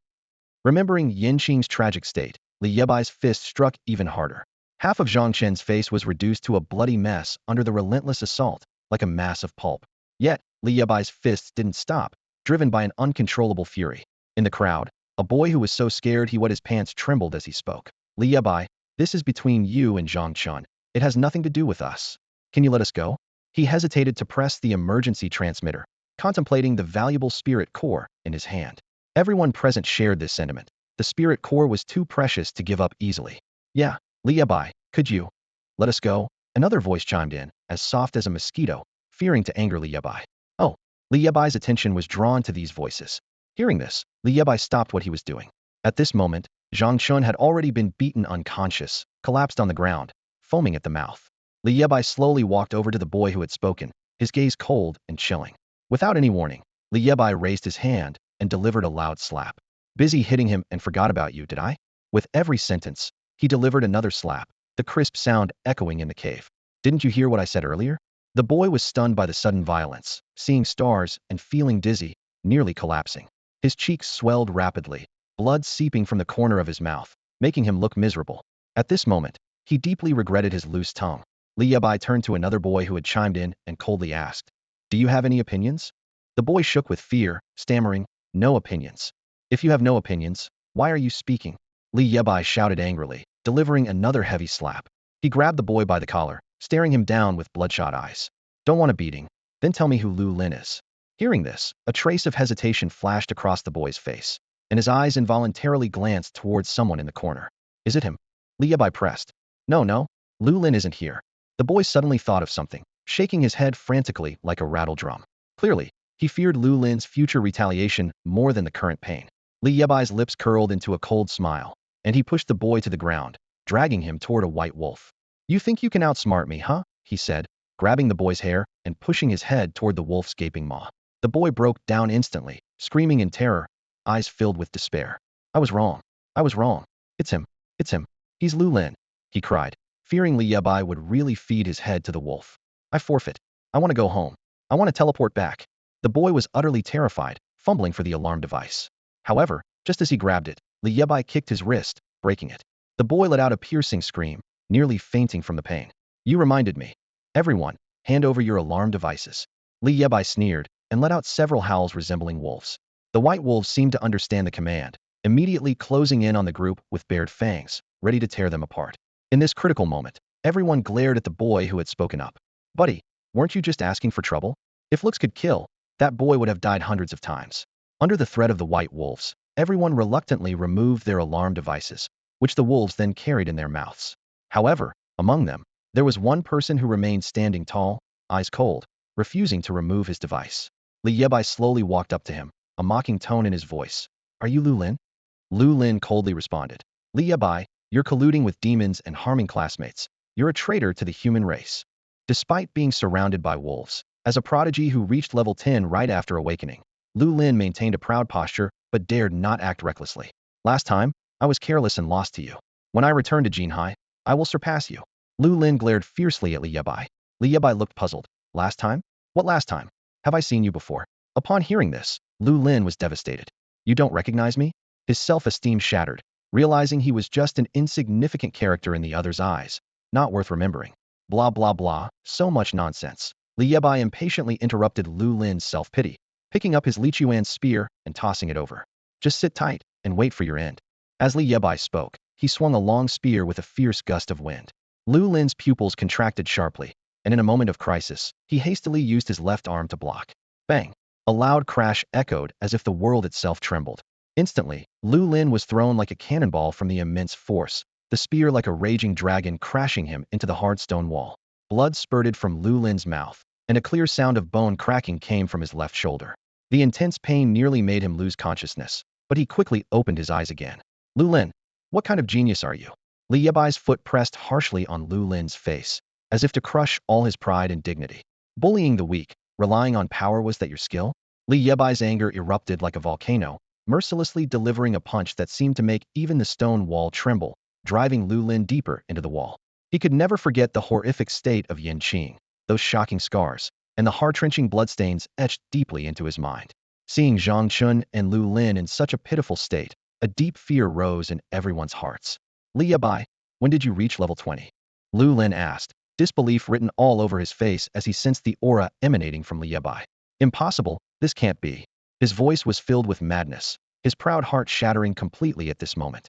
Remembering Yin Qing's tragic state, Li Yebai's fist struck even harder. Half of Zhang Chen's face was reduced to a bloody mess under the relentless assault, like a mass of pulp. Yet, Li Yebai's fists didn't stop, driven by an uncontrollable fury. In the crowd, a boy who was so scared he wet his pants trembled as he spoke. Li Bai, this is between you and Zhang Chen. It has nothing to do with us. Can you let us go? He hesitated to press the emergency transmitter, contemplating the valuable spirit core in his hand. Everyone present shared this sentiment. The spirit core was too precious to give up easily. Yeah, Li Bai, could you let us go? Another voice chimed in, as soft as a mosquito, fearing to anger Li Bai. Oh, Li Bai's attention was drawn to these voices. Hearing this, Li Bai stopped what he was doing. At this moment, Zhang Chun had already been beaten unconscious, collapsed on the ground, foaming at the mouth. Li Bai slowly walked over to the boy who had spoken, his gaze cold and chilling. Without any warning, Li Bai raised his hand and delivered a loud slap. Busy hitting him and forgot about you, did I? With every sentence, he delivered another slap, the crisp sound echoing in the cave. Didn't you hear what I said earlier? The boy was stunned by the sudden violence, seeing stars and feeling dizzy, nearly collapsing. His cheeks swelled rapidly, blood seeping from the corner of his mouth, making him look miserable. At this moment, he deeply regretted his loose tongue. Li Bai turned to another boy who had chimed in and coldly asked, "Do you have any opinions?" The boy shook with fear, stammering, "No opinions." "If you have no opinions, why are you speaking?" Li Bai shouted angrily, delivering another heavy slap. He grabbed the boy by the collar, staring him down with bloodshot eyes. "Don't want a beating? Then tell me who Lu Lin is." Hearing this, a trace of hesitation flashed across the boy's face, and his eyes involuntarily glanced towards someone in the corner. "Is it him?" Li Bai pressed. No, Lu Lin isn't here." The boy suddenly thought of something, shaking his head frantically like a rattle drum. Clearly, he feared Lu Lin's future retaliation more than the current pain. Li Bai's lips curled into a cold smile, and he pushed the boy to the ground, dragging him toward a white wolf. "You think you can outsmart me, huh?" he said, grabbing the boy's hair and pushing his head toward the wolf's gaping maw. The boy broke down instantly, screaming in terror, eyes filled with despair. I was wrong. It's him. He's Lu Lin," he cried, fearing Li Bai would really feed his head to the wolf. "I forfeit. I want to go home. I want to teleport back." The boy was utterly terrified, fumbling for the alarm device. However, just as he grabbed it, Li Bai kicked his wrist, breaking it. The boy let out a piercing scream, nearly fainting from the pain. "You reminded me. Everyone, hand over your alarm devices." Li Bai sneered and let out several howls resembling wolves. The white wolves seemed to understand the command, immediately closing in on the group with bared fangs, ready to tear them apart. In this critical moment, everyone glared at the boy who had spoken up. "Buddy, weren't you just asking for trouble? If looks could kill, that boy would have died hundreds of times." Under the threat of the white wolves, everyone reluctantly removed their alarm devices, which the wolves then carried in their mouths. However, among them, there was one person who remained standing tall, eyes cold, refusing to remove his device. Li Bai slowly walked up to him, a mocking tone in his voice. "Are you Lu Lin?" Lu Lin coldly responded. "Li Bai, you're colluding with demons and harming classmates. You're a traitor to the human race." Despite being surrounded by wolves, as a prodigy who reached level 10 right after awakening, Lu Lin maintained a proud posture but dared not act recklessly. "Last time, I was careless and lost to you. When I return to Jinhai, I will surpass you." Lu Lin glared fiercely at Li Bai. Li Bai looked puzzled. "Last time? What last time? Have I seen you before?" Upon hearing this, Lu Lin was devastated. "You don't recognize me?" His self-esteem shattered, realizing he was just an insignificant character in the other's eyes, not worth remembering. Blah blah blah, so much nonsense. Li Bai impatiently interrupted Lu Lin's self-pity, picking up his Li Chuan's spear and tossing it over. "Just sit tight and wait for your end." As Li Bai spoke, he swung a long spear with a fierce gust of wind. Lu Lin's pupils contracted sharply, and in a moment of crisis, he hastily used his left arm to block. Bang! A loud crash echoed as if the world itself trembled. Instantly, Lu Lin was thrown like a cannonball from the immense force, the spear like a raging dragon crashing him into the hard stone wall. Blood spurted from Lu Lin's mouth, and a clear sound of bone cracking came from his left shoulder. The intense pain nearly made him lose consciousness, but he quickly opened his eyes again. "Lu Lin, what kind of genius are you?" Li Bai's foot pressed harshly on Lu Lin's face, as if to crush all his pride and dignity. "Bullying the weak, relying on power, was that your skill?" Li Bai's anger erupted like a volcano, mercilessly delivering a punch that seemed to make even the stone wall tremble, driving Lu Lin deeper into the wall. He could never forget the horrific state of Yin Qing, those shocking scars, and the heart-wrenching bloodstains etched deeply into his mind. Seeing Zhang Chun and Lu Lin in such a pitiful state, a deep fear rose in everyone's hearts. Li Bai, when did you reach level 20? Lu Lin asked, disbelief written all over his face as he sensed the aura emanating from Li Bai. Impossible, this can't be. His voice was filled with madness, his proud heart shattering completely at this moment.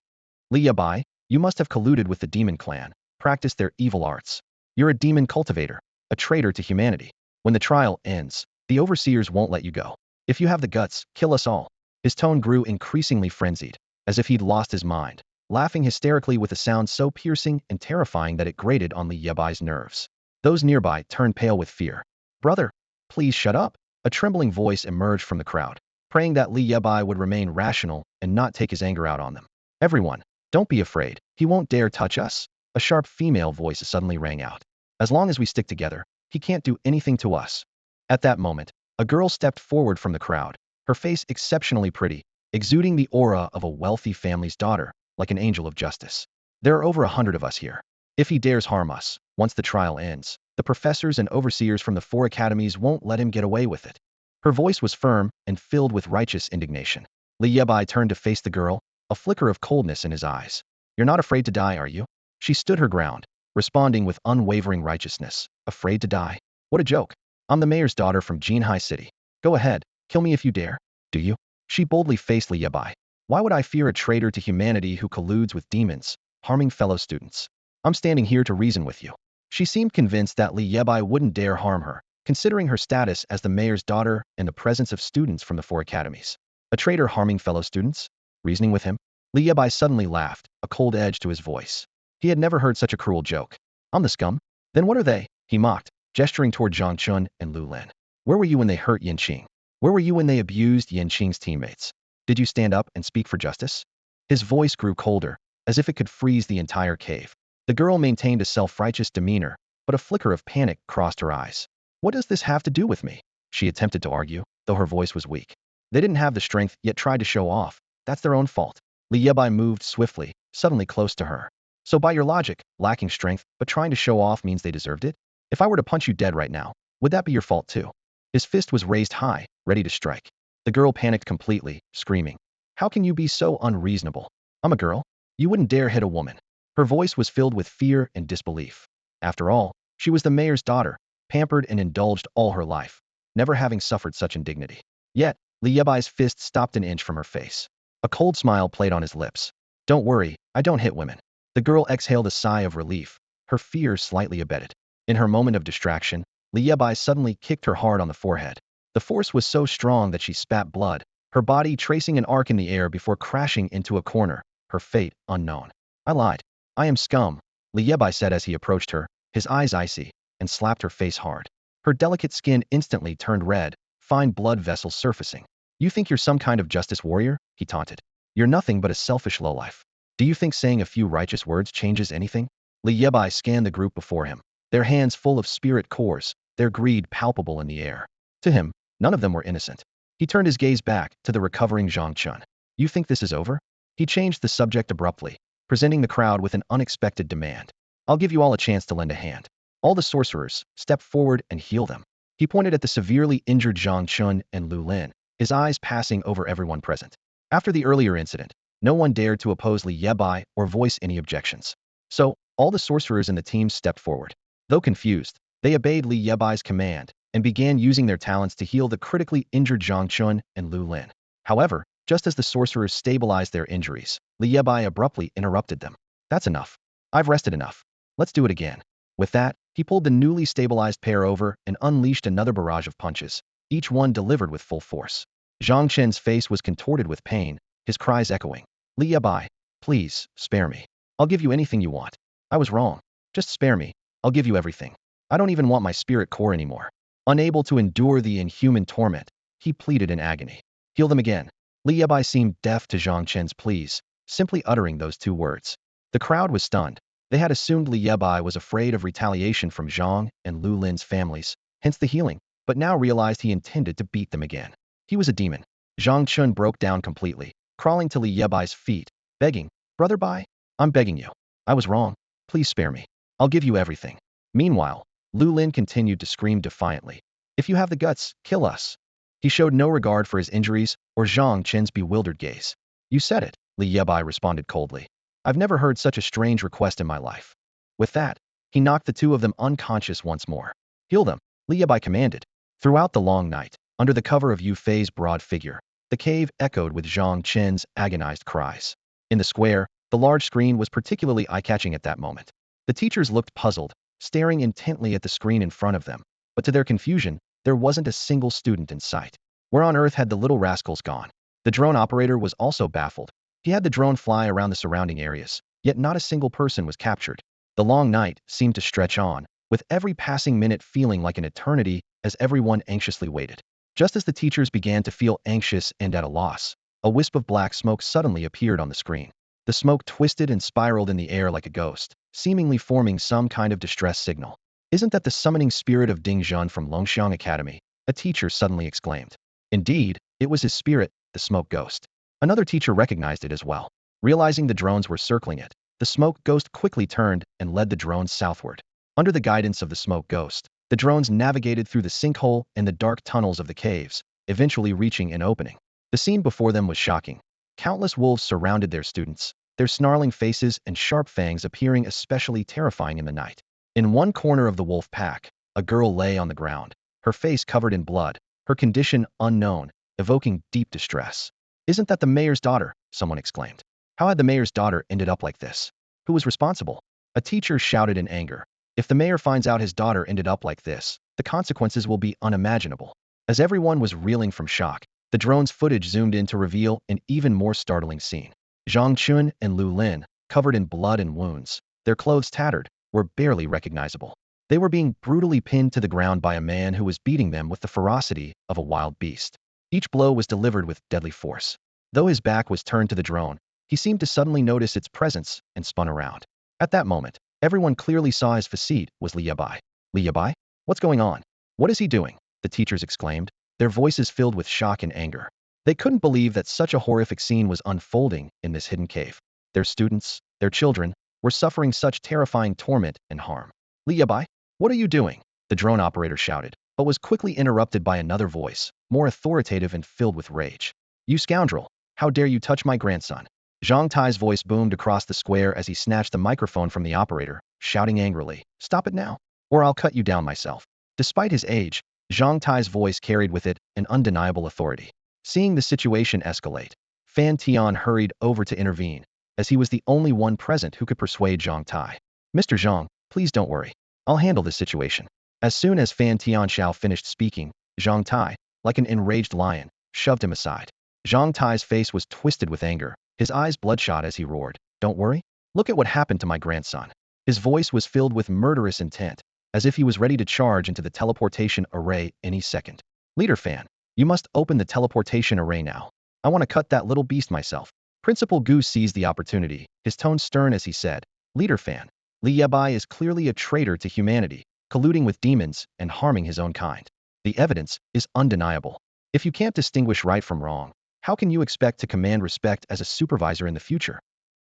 Li Bai, you must have colluded with the demon clan, practiced their evil arts. You're a demon cultivator, a traitor to humanity. When the trial ends, the overseers won't let you go. If you have the guts, kill us all. His tone grew increasingly frenzied, as if he'd lost his mind, laughing hysterically with a sound so piercing and terrifying that it grated on Li Yebai's nerves. Those nearby turned pale with fear. Brother, please shut up. A trembling voice emerged from the crowd, praying that Li Yebai would remain rational and not take his anger out on them. Everyone, don't be afraid. He won't dare touch us. A sharp female voice suddenly rang out. As long as we stick together, he can't do anything to us. At that moment, a girl stepped forward from the crowd, her face exceptionally pretty, exuding the aura of a wealthy family's daughter, like an angel of justice. There are over 100 of us here. If he dares harm us, once the trial ends, the professors and overseers from the 4 academies won't let him get away with it. Her voice was firm and filled with righteous indignation. Li Yebai turned to face the girl, a flicker of coldness in his eyes. You're not afraid to die, are you? She stood her ground, responding with unwavering righteousness. Afraid to die? What a joke. I'm the mayor's daughter from Jinhai City. Go ahead, kill me if you dare. Do you? She boldly faced Li Yebai. Why would I fear a traitor to humanity who colludes with demons, harming fellow students? I'm standing here to reason with you. She seemed convinced that Li Yebai wouldn't dare harm her, considering her status as the mayor's daughter and the presence of students from the 4 academies. A traitor harming fellow students? Reasoning with him? Li Yebai suddenly laughed, a cold edge to his voice. He had never heard such a cruel joke. I'm the scum? Then what are they? He mocked, gesturing toward Zhang Chun and Lu Lin. Where were you when they hurt Yanqing? Where were you when they abused Yanqing's teammates? Did you stand up and speak for justice? His voice grew colder, as if it could freeze the entire cave. The girl maintained a self-righteous demeanor, but a flicker of panic crossed her eyes. What does this have to do with me? She attempted to argue, though her voice was weak. They didn't have the strength, yet tried to show off. That's their own fault. Li Yebai moved swiftly, suddenly close to her. So by your logic, lacking strength, but trying to show off means they deserved it? If I were to punch you dead right now, would that be your fault too? His fist was raised high, ready to strike. The girl panicked completely, screaming. How can you be so unreasonable? I'm a girl. You wouldn't dare hit a woman. Her voice was filled with fear and disbelief. After all, she was the mayor's daughter, pampered and indulged all her life, never having suffered such indignity. Yet, Li Yebai's fist stopped an inch from her face. A cold smile played on his lips. Don't worry, I don't hit women. The girl exhaled a sigh of relief, her fear slightly abated. In her moment of distraction, Li Yebai suddenly kicked her hard on the forehead. The force was so strong that she spat blood, her body tracing an arc in the air before crashing into a corner, her fate unknown. I lied. I am scum, Li Yebai said as he approached her, his eyes icy, and slapped her face hard. Her delicate skin instantly turned red, fine blood vessels surfacing. You think you're some kind of justice warrior? He taunted. You're nothing but a selfish lowlife. Do you think saying a few righteous words changes anything? Li Yebai scanned the group before him, their hands full of spirit cores, their greed palpable in the air. To him, none of them were innocent. He turned his gaze back to the recovering Zhang Chun. You think this is over? He changed the subject abruptly, presenting the crowd with an unexpected demand. I'll give you all a chance to lend a hand. All the sorcerers, step forward and heal them. He pointed at the severely injured Zhang Chun and Lu Lin, his eyes passing over everyone present. After the earlier incident, no one dared to oppose Li Yebai or voice any objections. So, all the sorcerers in the team stepped forward. Though confused, they obeyed Li Yebai's command and began using their talents to heal the critically injured Zhang Chun and Lu Lin. However, just as the sorcerers stabilized their injuries, Li Yebai abruptly interrupted them. That's enough. I've rested enough. Let's do it again. With that, he pulled the newly stabilized pair over and unleashed another barrage of punches, each one delivered with full force. Zhang Chen's face was contorted with pain, his cries echoing. Li Yebai, please, spare me. I'll give you anything you want. I was wrong. Just spare me. I'll give you everything. I don't even want my spirit core anymore. Unable to endure the inhuman torment, he pleaded in agony. Heal them again. Li Yebai seemed deaf to Zhang Chen's pleas, simply uttering those 2 words. The crowd was stunned. They had assumed Li Yebai was afraid of retaliation from Zhang and Lu Lin's families, hence the healing, but now realized he intended to beat them again. He was a demon. Zhang Chun broke down completely, crawling to Li Yebai's feet, begging, Brother Bai, I'm begging you. I was wrong. Please spare me. I'll give you everything. Meanwhile, Lu Lin continued to scream defiantly. If you have the guts, kill us. He showed no regard for his injuries or Zhang Chen's bewildered gaze. You said it, Li Yebai responded coldly. I've never heard such a strange request in my life. With that, he knocked the two of them unconscious once more. Heal them, Li Bai commanded. Throughout the long night, under the cover of Yue Fei's broad figure, the cave echoed with Zhang Qin's agonized cries. In the square, the large screen was particularly eye-catching at that moment. The teachers looked puzzled, staring intently at the screen in front of them, but to their confusion, there wasn't a single student in sight. Where on earth had the little rascals gone? The drone operator was also baffled. He had the drone fly around the surrounding areas, yet not a single person was captured. The long night seemed to stretch on, with every passing minute feeling like an eternity as everyone anxiously waited. Just as the teachers began to feel anxious and at a loss, a wisp of black smoke suddenly appeared on the screen. The smoke twisted and spiraled in the air like a ghost, seemingly forming some kind of distress signal. Isn't that the summoning spirit of Ding Zhun from Longxiang Academy? A teacher suddenly exclaimed. Indeed, it was his spirit, the smoke ghost. Another teacher recognized it as well. Realizing the drones were circling it, the smoke ghost quickly turned and led the drones southward. Under the guidance of the smoke ghost, the drones navigated through the sinkhole and the dark tunnels of the caves, eventually reaching an opening. The scene before them was shocking. Countless wolves surrounded their students, their snarling faces and sharp fangs appearing especially terrifying in the night. In one corner of the wolf pack, a girl lay on the ground, her face covered in blood, her condition unknown, evoking deep distress. Isn't that the mayor's daughter? Someone exclaimed. How had the mayor's daughter ended up like this? Who was responsible? A teacher shouted in anger. If the mayor finds out his daughter ended up like this, the consequences will be unimaginable. As everyone was reeling from shock, the drone's footage zoomed in to reveal an even more startling scene. Zhang Chun and Lu Lin, covered in blood and wounds, their clothes tattered, were barely recognizable. They were being brutally pinned to the ground by a man who was beating them with the ferocity of a wild beast. Each blow was delivered with deadly force. Though his back was turned to the drone, he seemed to suddenly notice its presence and spun around. At that moment, everyone clearly saw his facade was Li Bai. Li Bai? What's going on? What is he doing? The teachers exclaimed, their voices filled with shock and anger. They couldn't believe that such a horrific scene was unfolding in this hidden cave. Their students, their children, were suffering such terrifying torment and harm. Li Bai, what are you doing? The drone operator shouted, but was quickly interrupted by another voice, more authoritative and filled with rage. You scoundrel! How dare you touch my grandson? Zhang Tai's voice boomed across the square as he snatched the microphone from the operator, shouting angrily, Stop it now, or I'll cut you down myself. Despite his age, Zhang Tai's voice carried with it an undeniable authority. Seeing the situation escalate, Fan Tian hurried over to intervene, as he was the only one present who could persuade Zhang Tai. Mr. Zhang, please don't worry. I'll handle this situation. As soon as Fan Tianxiao finished speaking, Zhang Tai, like an enraged lion, shoved him aside. Zhang Tai's face was twisted with anger, his eyes bloodshot as he roared, Don't worry. Look at what happened to my grandson. His voice was filled with murderous intent, as if he was ready to charge into the teleportation array any second. Leader Fan, you must open the teleportation array now. I want to cut that little beast myself. Principal Gu seized the opportunity, his tone stern as he said, Leader Fan, Li Yebai is clearly a traitor to humanity, colluding with demons and harming his own kind. The evidence is undeniable. If you can't distinguish right from wrong, how can you expect to command respect as a supervisor in the future?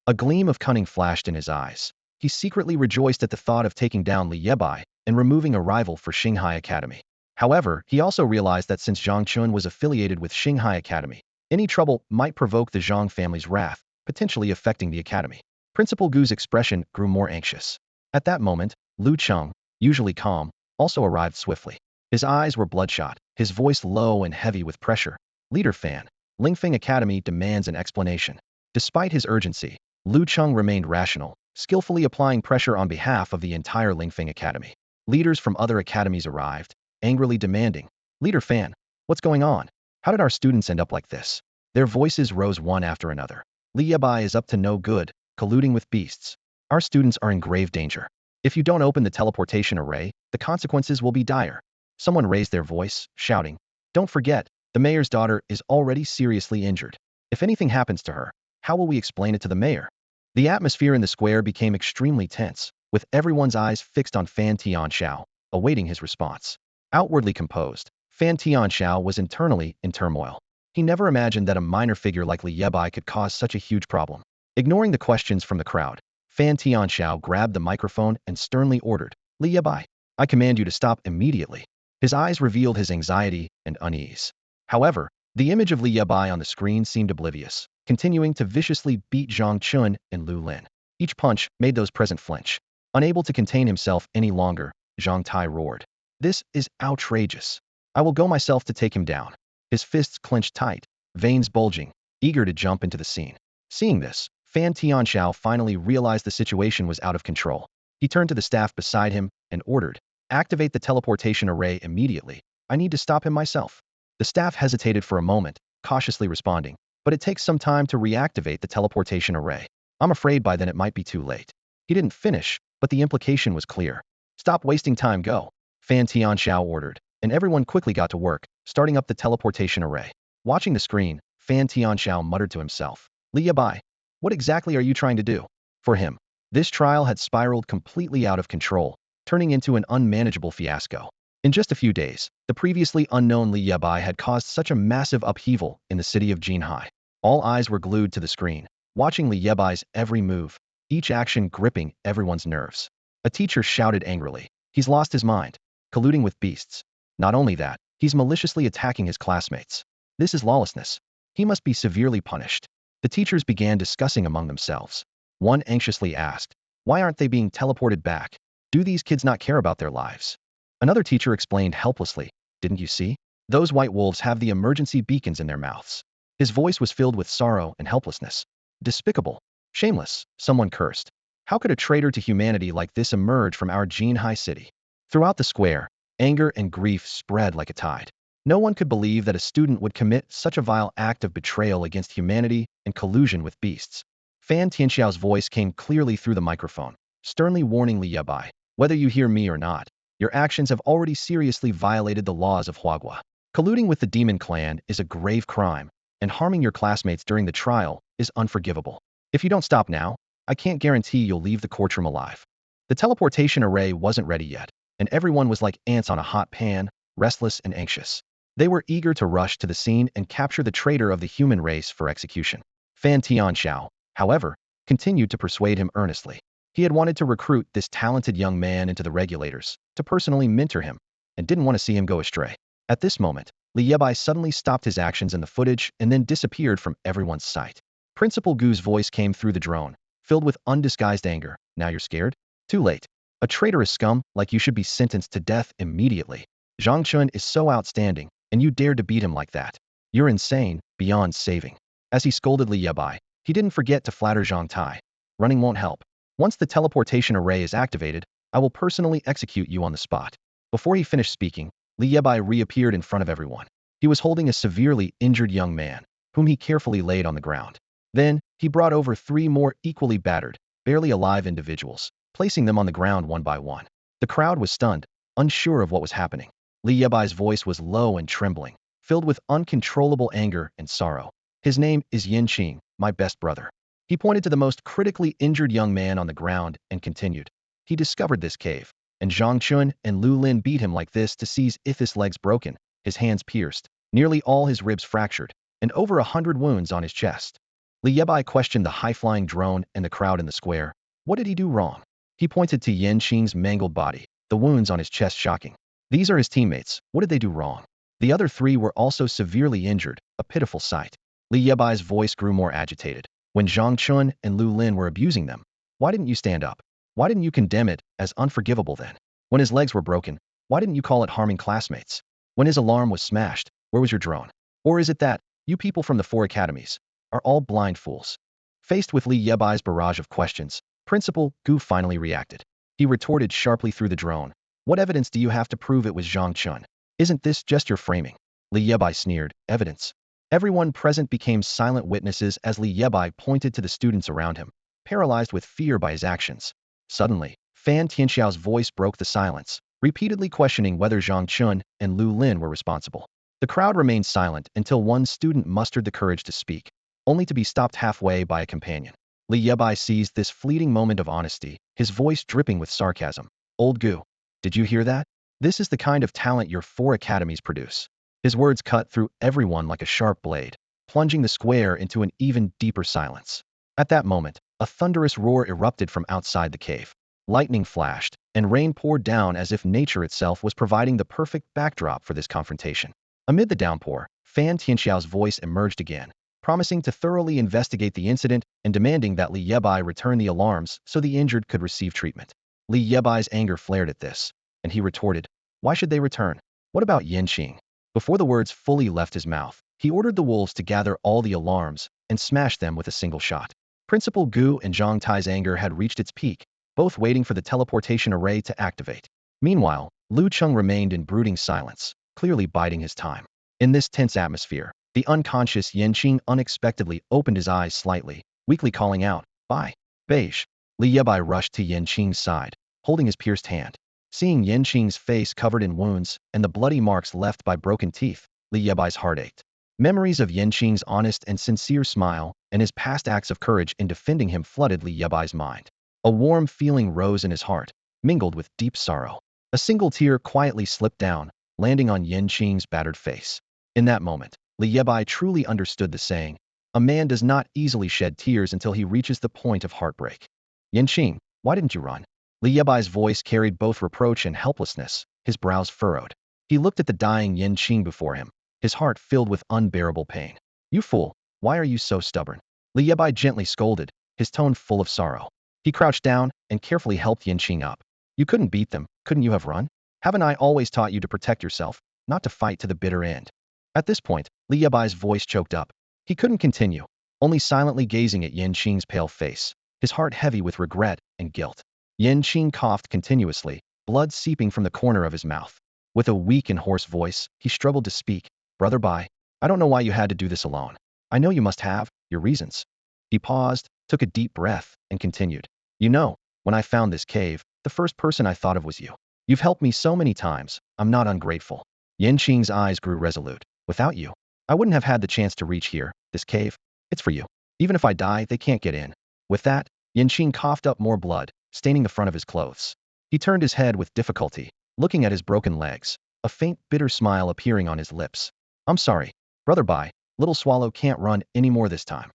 A gleam of cunning flashed in his eyes. He secretly rejoiced at the thought of taking down Li Yebai and removing a rival for Xinghai Academy. However, he also realized that since Zhang Chun was affiliated with Xinghai Academy, any trouble might provoke the Zhang family's wrath, potentially affecting the academy. Principal Gu's expression grew more anxious. At that moment, Lu Cheng, usually calm, also arrived swiftly. His eyes were bloodshot, his voice low and heavy with pressure. Leader Fan, Lingfeng Academy demands an explanation. Despite his urgency, Lu Cheng remained rational, skillfully applying pressure on behalf of the entire Lingfeng Academy. Leaders from other academies arrived, angrily demanding, Leader Fan, what's going on? How did our students end up like this? Their voices rose one after another. Li Yebai is up to no good, colluding with beasts. Our students are in grave danger. If you don't open the teleportation array, the consequences will be dire. Someone raised their voice, shouting, Don't forget, the mayor's daughter is already seriously injured. If anything happens to her, how will we explain it to the mayor? The atmosphere in the square became extremely tense, with everyone's eyes fixed on Fan Tianxiao, awaiting his response. Outwardly composed, Fan Tianxiao was internally in turmoil. He never imagined that a minor figure like Li Yebai could cause such a huge problem. Ignoring the questions from the crowd, Fan Tianxiao grabbed the microphone and sternly ordered, Li Yebai, I command you to stop immediately. His eyes revealed his anxiety and unease. However, the image of Li Yebai on the screen seemed oblivious. continuing to viciously beat Zhang Chun and Lu Lin. Each punch made those present flinch. Unable to contain himself any longer, Zhang Tai roared. This is outrageous. I will go myself to take him down. His fists clenched tight, veins bulging, eager to jump into the scene. Seeing this, Fan Tianxiao finally realized the situation was out of control. He turned to the staff beside him and ordered, "Activate the teleportation array immediately. I need to stop him myself." The staff hesitated for a moment, cautiously responding, "But it takes some time to reactivate the teleportation array. I'm afraid by then it might be too late." He didn't finish, but the implication was clear. "Stop wasting time, go," Fan Tianxiao ordered, and everyone quickly got to work, starting up the teleportation array. Watching the screen, Fan Tianxiao muttered to himself, "Li Bai, what exactly are you trying to do?" For him, this trial had spiraled completely out of control, turning into an unmanageable fiasco. In just a few days, the previously unknown Li Bai had caused such a massive upheaval in the city of Jinhai. All eyes were glued to the screen, watching Li Bai's every move, each action gripping everyone's nerves. A teacher shouted angrily, "He's lost his mind, colluding with beasts. Not only that, he's maliciously attacking his classmates. This is lawlessness. He must be severely punished." The teachers began discussing among themselves. One anxiously asked, "Why aren't they being teleported back? Do these kids not care about their lives?" Another teacher explained helplessly, "Didn't you see? Those white wolves have the emergency beacons in their mouths." His voice was filled with sorrow and helplessness. "Despicable. Shameless," someone cursed. "How could a traitor to humanity like this emerge from our Jinhai city?" Throughout the square, anger and grief spread like a tide. No one could believe that a student would commit such a vile act of betrayal against humanity and collusion with beasts. Fan Tianxiao's voice came clearly through the microphone, sternly warning Li Bai, "Whether you hear me or not, your actions have already seriously violated the laws of Huagua. Colluding with the demon clan is a grave crime, and harming your classmates during the trial is unforgivable. If you don't stop now, I can't guarantee you'll leave the courtroom alive." The teleportation array wasn't ready yet, and everyone was like ants on a hot pan, restless and anxious. They were eager to rush to the scene and capture the traitor of the human race for execution. Fan Tianxiao, however, continued to persuade him earnestly. He had wanted to recruit this talented young man into the regulators, to personally mentor him, and didn't want to see him go astray. At this moment, Li Yebai suddenly stopped his actions in the footage and then disappeared from everyone's sight. Principal Gu's voice came through the drone, filled with undisguised anger. "Now you're scared? Too late. A traitorous scum like you should be sentenced to death immediately. Zhang Chun is so outstanding, and you dared to beat him like that. You're insane, beyond saving." As he scolded Li Yebai, he didn't forget to flatter Zhang Tai. "Running won't help. Once the teleportation array is activated, I will personally execute you on the spot." Before he finished speaking, Li Yebai reappeared in front of everyone. He was holding a severely injured young man, whom he carefully laid on the ground. Then, he brought over 3 more equally battered, barely alive individuals, placing them on the ground one by one. The crowd was stunned, unsure of what was happening. Li Yebai's voice was low and trembling, filled with uncontrollable anger and sorrow. "His name is Yin Qing, my best brother." He pointed to the most critically injured young man on the ground and continued, "He discovered this cave, and Zhang Chun and Lu Lin beat him like this to seize if his legs broken, his hands pierced, nearly all his ribs fractured, and over 100 wounds on his chest." Li Yebai questioned the high-flying drone and the crowd in the square. What did he do wrong? He pointed to Yin Qing's mangled body, the wounds on his chest shocking. "These are his teammates. What did they do wrong?" The other 3 were also severely injured, a pitiful sight. Li Yebai's voice grew more agitated. "When Zhang Chun and Lu Lin were abusing them, why didn't you stand up? Why didn't you condemn it as unforgivable then? When his legs were broken, why didn't you call it harming classmates? When his alarm was smashed, where was your drone? Or is it that, you people from the 4 academies, are all blind fools?" Faced with Li Yebai's barrage of questions, Principal Gu finally reacted. He retorted sharply through the drone, "What evidence do you have to prove it was Zhang Chun? Isn't this just your framing?" Li Yebai sneered, "Evidence?" Everyone present became silent witnesses as Li Yebai pointed to the students around him, paralyzed with fear by his actions. Suddenly, Fan Tianxiao's voice broke the silence, repeatedly questioning whether Zhang Chun and Lu Lin were responsible. The crowd remained silent until one student mustered the courage to speak, only to be stopped halfway by a companion. Li Yebai seized this fleeting moment of honesty, his voice dripping with sarcasm. "Old Gu, did you hear that? This is the kind of talent your 4 academies produce." His words cut through everyone like a sharp blade, plunging the square into an even deeper silence. At that moment, a thunderous roar erupted from outside the cave. Lightning flashed, and rain poured down as if nature itself was providing the perfect backdrop for this confrontation. Amid the downpour, Fan Tianxiao's voice emerged again. promising to thoroughly investigate the incident and demanding that Li Yebai return the alarms so the injured could receive treatment. Li Yebai's anger flared at this, and he retorted, "Why should they return? What about Yanqing?" Before the words fully left his mouth, he ordered the wolves to gather all the alarms and smash them with a single shot. Principal Gu and Zhang Tai's anger had reached its peak, both waiting for the teleportation array to activate. Meanwhile, Lu Cheng remained in brooding silence, clearly biding his time. In this tense atmosphere, the unconscious Yanqing unexpectedly opened his eyes slightly, weakly calling out, "Bai, beige." Li Yebai rushed to Yanqing's side, holding his pierced hand. Seeing Yanqing's face covered in wounds and the bloody marks left by broken teeth, Li Yebai's heart ached. Memories of Yanqing's honest and sincere smile and his past acts of courage in defending him flooded Li Yebai's mind. A warm feeling rose in his heart, mingled with deep sorrow. A single tear quietly slipped down, landing on Yanqing's battered face. In that moment, Li Yebai truly understood the saying, "A man does not easily shed tears until he reaches the point of heartbreak." "Yanqing, why didn't you run?" Li Yebai's voice carried both reproach and helplessness, his brows furrowed. He looked at the dying Yanqing before him, his heart filled with unbearable pain. "You fool, why are you so stubborn?" Li Yebai gently scolded, his tone full of sorrow. He crouched down and carefully helped Yanqing up. "You couldn't beat them, couldn't you have run? Haven't I always taught you to protect yourself, not to fight to the bitter end?" At this point, Li Yebai's voice choked up. He couldn't continue, only silently gazing at Yanqing's pale face, his heart heavy with regret and guilt. Yanqing coughed continuously, blood seeping from the corner of his mouth. With a weak and hoarse voice, he struggled to speak. "Brother Bai, I don't know why you had to do this alone. I know you must have your reasons." He paused, took a deep breath, and continued. "You know, when I found this cave, the first person I thought of was you. You've helped me so many times, I'm not ungrateful." Yanqing's eyes grew resolute. "Without you, I wouldn't have had the chance to reach here, this cave. It's for you. Even if I die, they can't get in." With that, Yanqing coughed up more blood, staining the front of his clothes. He turned his head with difficulty, looking at his broken legs, a faint, bitter smile appearing on his lips. "I'm sorry, Brother Bai, Little Swallow can't run anymore this time."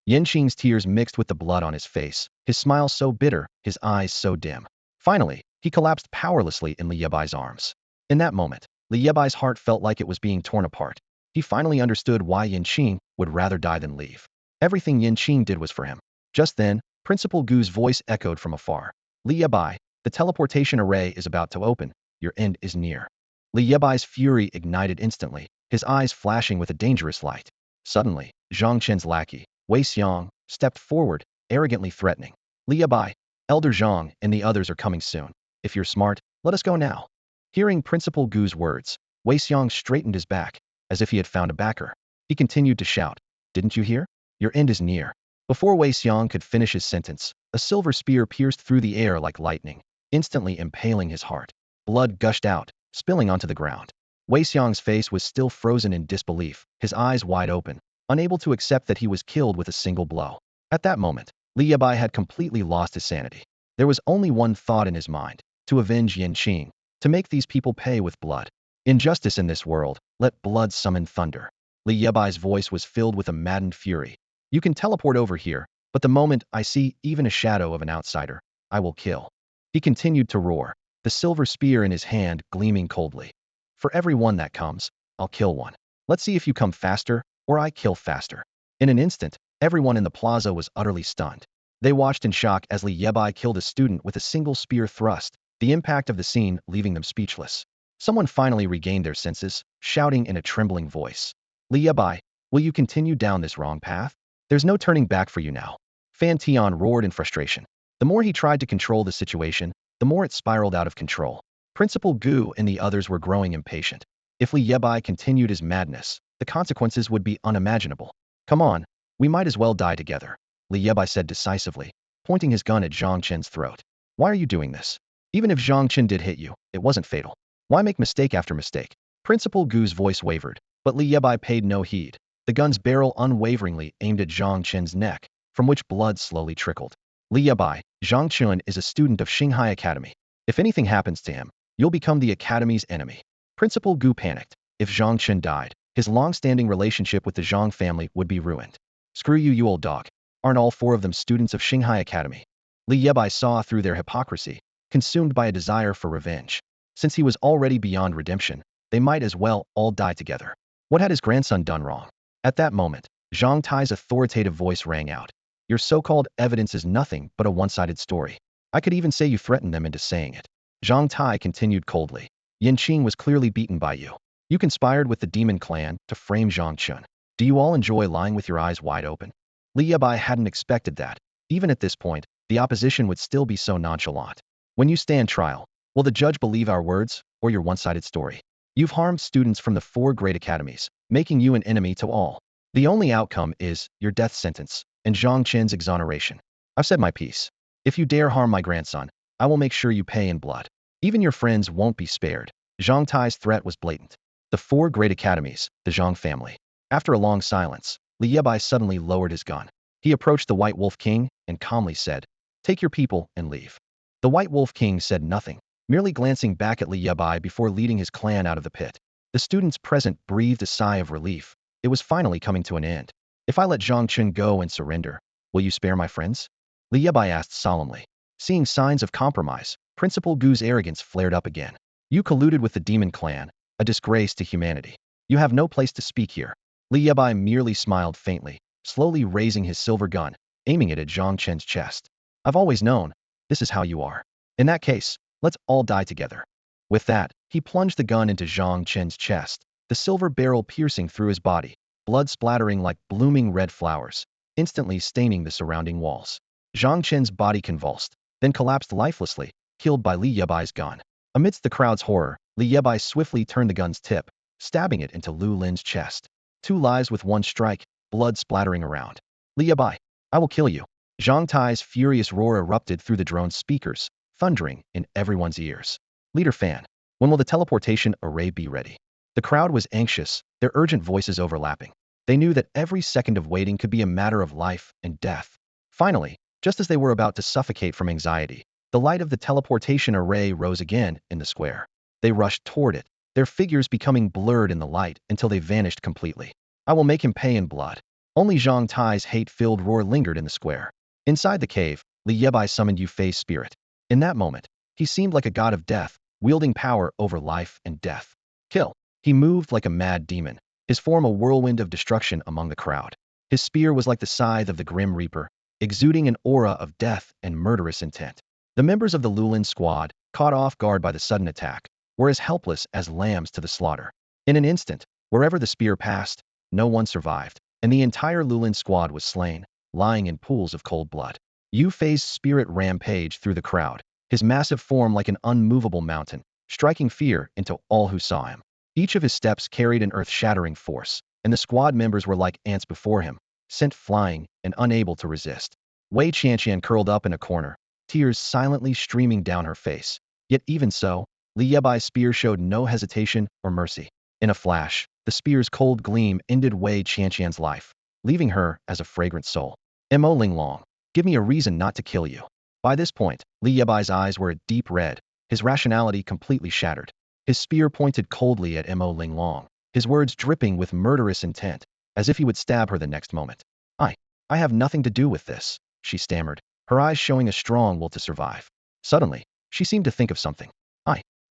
Yanqing's tears mixed with the blood on his face, his smile so bitter, his eyes so dim. Finally, he collapsed powerlessly in Li Yebai's arms. In that moment, Li Yebai's heart felt like it was being torn apart. He finally understood why Yanqing would rather die than leave. Everything Yanqing did was for him. Just then, Principal Gu's voice echoed from afar. "Li Bai, the teleportation array is about to open. Your end is near." Li Bai's fury ignited instantly, his eyes flashing with a dangerous light. Suddenly, Zhang Chen's lackey, Wei Xiang, stepped forward, arrogantly threatening. "Li Bai, Elder Zhang and the others are coming soon. If you're smart, let us go now." Hearing Principal Gu's words, Wei Xiang straightened his back, as if he had found a backer. He continued to shout, "Didn't you hear? Your end is near." Before Wei Xiang could finish his sentence, a silver spear pierced through the air like lightning, instantly impaling his heart. Blood gushed out, spilling onto the ground. Wei Xiang's face was still frozen in disbelief, his eyes wide open, unable to accept that he was killed with a single blow. At that moment, Li Bai had completely lost his sanity. There was only one thought in his mind: to avenge Yanqing, to make these people pay with blood. Injustice in this world, let blood summon thunder. Li Bai's voice was filled with a maddened fury. "You can teleport over here, but the moment I see even a shadow of an outsider, I will kill." He continued to roar, the silver spear in his hand gleaming coldly. "For every one that comes, I'll kill one. Let's see if you come faster, or I kill faster." In an instant, everyone in the plaza was utterly stunned. They watched in shock as Li Bai killed a student with a single spear thrust, the impact of the scene leaving them speechless. Someone finally regained their senses, shouting in a trembling voice, "Li Bai, will you continue down this wrong path? There's no turning back for you now." Fan Tian roared in frustration. The more he tried to control the situation, the more it spiraled out of control. Principal Gu and the others were growing impatient. If Li Bai continued his madness, the consequences would be unimaginable. "Come on, we might as well die together," Li Bai said decisively, pointing his gun at Zhang Chen's throat. "Why are you doing this? Even if Zhang Chen did hit you, it wasn't fatal. Why make mistake after mistake?" Principal Gu's voice wavered, but Li Bai paid no heed. The gun's barrel unwaveringly aimed at Zhang Chen's neck, from which blood slowly trickled. "Li Bai, Zhang Chen is a student of Xinghai Academy. If anything happens to him, you'll become the Academy's enemy." Principal Gu panicked. If Zhang Chen died, his long-standing relationship with the Zhang family would be ruined. "Screw you, you old dog. Aren't all four of them students of Xinghai Academy?" Li Bai saw through their hypocrisy, consumed by a desire for revenge. Since he was already beyond redemption, they might as well all die together. What had his grandson done wrong? At that moment, Zhang Tai's authoritative voice rang out. Your so-called evidence is nothing but a one-sided story. I could even say you threatened them into saying it. Zhang Tai continued coldly. Yanqing was clearly beaten by you. You conspired with the demon clan to frame Zhang Chun. Do you all enjoy lying with your eyes wide open? Li Bai hadn't expected that. Even at this point, the opposition would still be so nonchalant. When you stand trial, will the judge believe our words or your one-sided story? You've harmed students from the 4 great academies, making you an enemy to all. The only outcome is your death sentence and Zhang Chen's exoneration. I've said my piece. If you dare harm my grandson, I will make sure you pay in blood. Even your friends won't be spared. Zhang Tai's threat was blatant. The 4 great academies, the Zhang family. After a long silence, Li Bai suddenly lowered his gun. He approached the White Wolf King and calmly said, "Take your people and leave." The White Wolf King said nothing, merely glancing back at Li Bai before leading his clan out of the pit. The students present breathed a sigh of relief. It was finally coming to an end. If I let Zhang Chun go and surrender, will you spare my friends? Li Bai asked solemnly. Seeing signs of compromise, Principal Gu's arrogance flared up again. You colluded with the demon clan, a disgrace to humanity. You have no place to speak here. Li Bai merely smiled faintly, slowly raising his silver gun, aiming it at Zhang Chen's chest. I've always known, this is how you are. In that case, let's all die together. With that, he plunged the gun into Zhang Chen's chest, the silver barrel piercing through his body, blood splattering like blooming red flowers, instantly staining the surrounding walls. Zhang Chen's body convulsed, then collapsed lifelessly, killed by Li Yebai's gun. Amidst the crowd's horror, Li Bai swiftly turned the gun's tip, stabbing it into Lu Lin's chest. 2 lives with 1 strike, blood splattering around. Li Bai, I will kill you. Zhang Tai's furious roar erupted through the drone's speakers, thundering in everyone's ears. Leader Fan, when will the teleportation array be ready? The crowd was anxious, their urgent voices overlapping. They knew that every second of waiting could be a matter of life and death. Finally, just as they were about to suffocate from anxiety, the light of the teleportation array rose again in the square. They rushed toward it, their figures becoming blurred in the light until they vanished completely. I will make him pay in blood. Only Zhang Tai's hate-filled roar lingered in the square. Inside the cave, Li Bai summoned Yue Fei's spirit. In that moment, he seemed like a god of death, wielding power over life and death. Kill. He moved like a mad demon, his form a whirlwind of destruction among the crowd. His spear was like the scythe of the Grim Reaper, exuding an aura of death and murderous intent. The members of the Lulin squad, caught off guard by the sudden attack, were as helpless as lambs to the slaughter. In an instant, wherever the spear passed, no one survived, and the entire Lulin squad was slain, lying in pools of cold blood. Yue Fei's spirit rampaged through the crowd, his massive form like an unmovable mountain, striking fear into all who saw him. Each of his steps carried an earth-shattering force, and the squad members were like ants before him, sent flying and unable to resist. Wei Qianqian curled up in a corner, tears silently streaming down her face. Yet even so, Li Yebai's spear showed no hesitation or mercy. In a flash, the spear's cold gleam ended Wei Qianqian's life, leaving her as a fragrant soul. Mo Linglong, give me a reason not to kill you. By this point, Li Yebai's eyes were a deep red, his rationality completely shattered. His spear pointed coldly at Mo Linglong, his words dripping with murderous intent, as if he would stab her the next moment. I have nothing to do with this, she stammered, her eyes showing a strong will to survive. Suddenly, she seemed to think of something.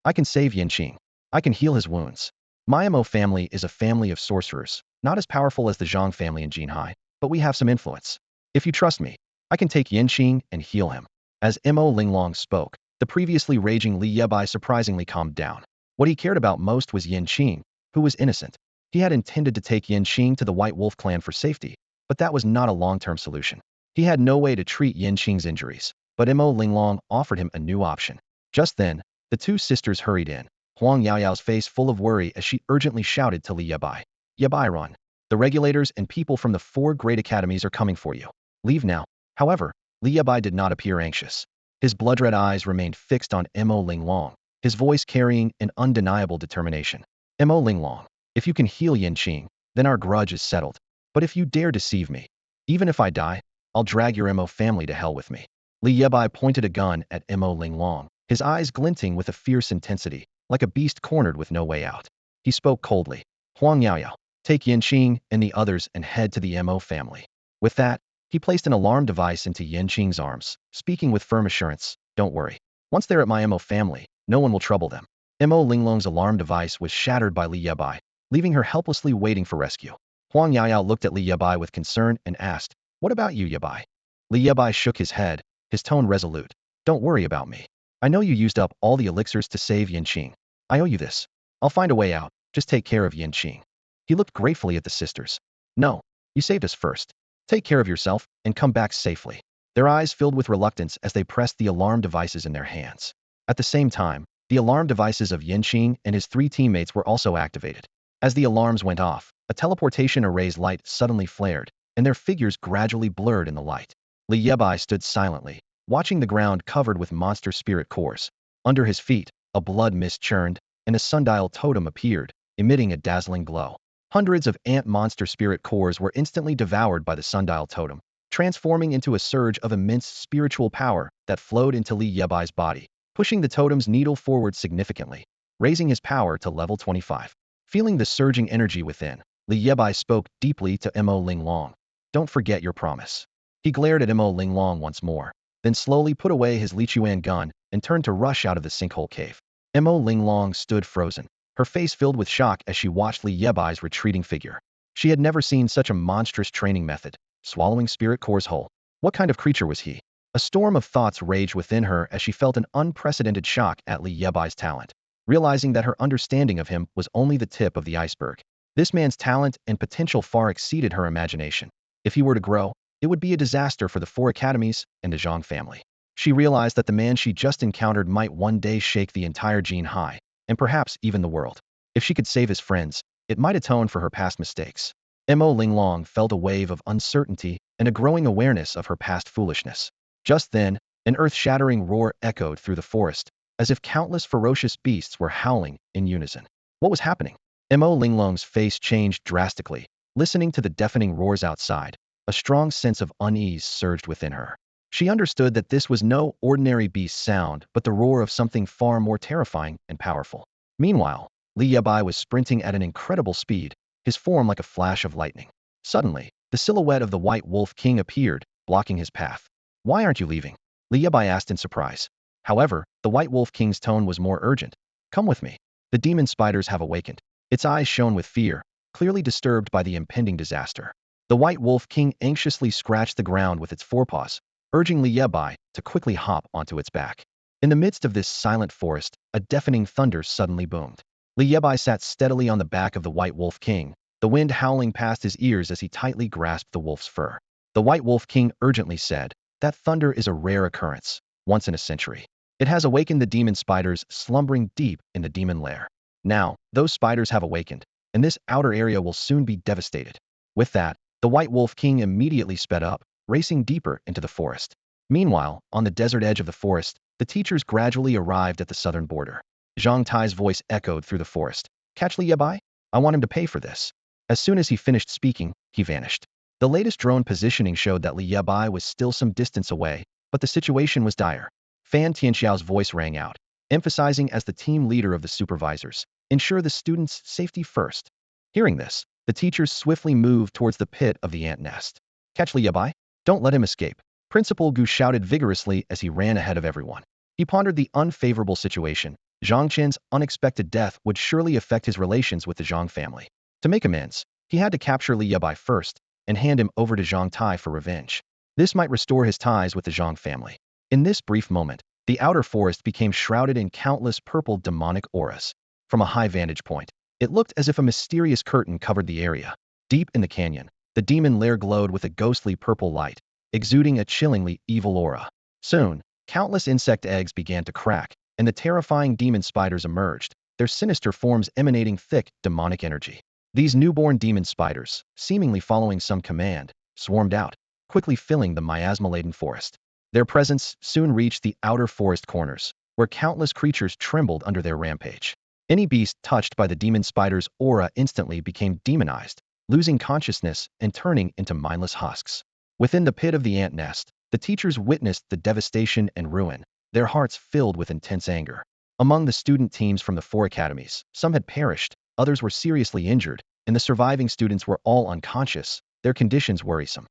I can save Yanqing. I can heal his wounds. My Mo family is a family of sorcerers, not as powerful as the Zhang family in Jinhai, but we have some influence. If you trust me, I can take Yanqing and heal him. As Mo Linglong spoke, the previously raging Li Yebai surprisingly calmed down. What he cared about most was Yanqing, who was innocent. He had intended to take Yanqing to the White Wolf clan for safety, but that was not a long-term solution. He had no way to treat Yanqing's injuries, but Mo Linglong offered him a new option. Just then, the 2 sisters hurried in, Huang Yaoyao's face full of worry as she urgently shouted to Li Yebai. Yebai, run. The regulators and people from the 4 great academies are coming for you. Leave now. However, Li Yebai did not appear anxious. His blood-red eyes remained fixed on Mo Linglong, his voice carrying an undeniable determination. Mo Linglong, if you can heal Yanqing, then our grudge is settled. But if you dare deceive me, even if I die, I'll drag your Mo family to hell with me. Li Yebai pointed a gun at Mo Linglong, his eyes glinting with a fierce intensity, like a beast cornered with no way out. He spoke coldly. Huang Yaoyao, take Yanqing and the others and head to the Mo family. With that, he placed an alarm device into Yanqing's arms, speaking with firm assurance, don't worry. Once they're at my Mo family, no one will trouble them. Mo Linglong's alarm device was shattered by Li Yebai, leaving her helplessly waiting for rescue. Huang Yaoyao looked at Li Yebai with concern and asked, "What about you, Yebai?" Li Yebai shook his head, his tone resolute. "Don't worry about me. I know you used up all the elixirs to save Yanqing. I owe you this. I'll find a way out. Just take care of Yanqing." He looked gratefully at the sisters. "No, you saved us first. Take care of yourself and come back safely." Their eyes filled with reluctance as they pressed the alarm devices in their hands. At the same time, the alarm devices of Yanqing and his 3 teammates were also activated. As the alarms went off, a teleportation array's light suddenly flared, and their figures gradually blurred in the light. Li Yebai stood silently, watching the ground covered with monster spirit cores. Under his feet, a blood mist churned, and a sundial totem appeared, emitting a dazzling glow. Hundreds of ant monster spirit cores were instantly devoured by the sundial totem, transforming into a surge of immense spiritual power that flowed into Li Yebai's body, pushing the totem's needle forward significantly, raising his power to level 25. Feeling the surging energy within, Li Yebai spoke deeply to Mo Linglong. "Don't forget your promise." He glared at Mo Linglong once more, then slowly put away his Lichuan gun and turned to rush out of the sinkhole cave. Mo Linglong stood frozen, her face filled with shock as she watched Li Yebai's retreating figure. She had never seen such a monstrous training method, swallowing spirit cores whole. What kind of creature was he? A storm of thoughts raged within her as she felt an unprecedented shock at Li Yebai's talent, realizing that her understanding of him was only the tip of the iceberg. This man's talent and potential far exceeded her imagination. If he were to grow, it would be a disaster for the 4 academies and the Zhang family. She realized that the man she just encountered might one day shake the entire Jin Hai, and perhaps even the world. If she could save his friends, it might atone for her past mistakes. Mo Linglong felt a wave of uncertainty and a growing awareness of her past foolishness. Just then, an earth-shattering roar echoed through the forest, as if countless ferocious beasts were howling in unison. What was happening? Mo Linglong's face changed drastically. Listening to the deafening roars outside, a strong sense of unease surged within her. She understood that this was no ordinary beast sound, but the roar of something far more terrifying and powerful. Meanwhile, Li Yebai was sprinting at an incredible speed, his form like a flash of lightning. Suddenly, the silhouette of the White Wolf King appeared, blocking his path. "Why aren't you leaving?" Li Yebai asked in surprise. However, the White Wolf King's tone was more urgent. "Come with me. The demon spiders have awakened." Its eyes shone with fear, clearly disturbed by the impending disaster. The White Wolf King anxiously scratched the ground with its forepaws, urging Li Yebai to quickly hop onto its back. In the midst of this silent forest, a deafening thunder suddenly boomed. Li Yebai sat steadily on the back of the White Wolf King, the wind howling past his ears as he tightly grasped the wolf's fur. The White Wolf King urgently said, "That thunder is a rare occurrence, once in a century. It has awakened the demon spiders slumbering deep in the demon lair. Now, those spiders have awakened, and this outer area will soon be devastated." With that, the White Wolf King immediately sped up, racing deeper into the forest. Meanwhile, on the desert edge of the forest, the teachers gradually arrived at the southern border. Zhang Tai's voice echoed through the forest. "Catch Li Bai? I want him to pay for this." As soon as he finished speaking, he vanished. The latest drone positioning showed that Li Bai was still some distance away, but the situation was dire. Fan Tianxiao's voice rang out, emphasizing as the team leader of the supervisors, "Ensure the students' safety first." Hearing this, the teachers swiftly moved towards the pit of the ant nest. "Catch Li Bai? Don't let him escape." Principal Gu shouted vigorously as he ran ahead of everyone. He pondered the unfavorable situation. Zhang Qin's unexpected death would surely affect his relations with the Zhang family. To make amends, he had to capture Li Bai first and hand him over to Zhang Tai for revenge. This might restore his ties with the Zhang family. In this brief moment, the outer forest became shrouded in countless purple demonic auras. From a high vantage point, it looked as if a mysterious curtain covered the area. Deep in the canyon, the demon lair glowed with a ghostly purple light, exuding a chillingly evil aura. Soon, countless insect eggs began to crack, and the terrifying demon spiders emerged, their sinister forms emanating thick, demonic energy. These newborn demon spiders, seemingly following some command, swarmed out, quickly filling the miasma-laden forest. Their presence soon reached the outer forest corners, where countless creatures trembled under their rampage. Any beast touched by the demon spider's aura instantly became demonized, losing consciousness and turning into mindless husks. Within the pit of the ant nest, the teachers witnessed the devastation and ruin, their hearts filled with intense anger. Among the student teams from the 4 academies, some had perished, others were seriously injured, and the surviving students were all unconscious, their conditions worrisome.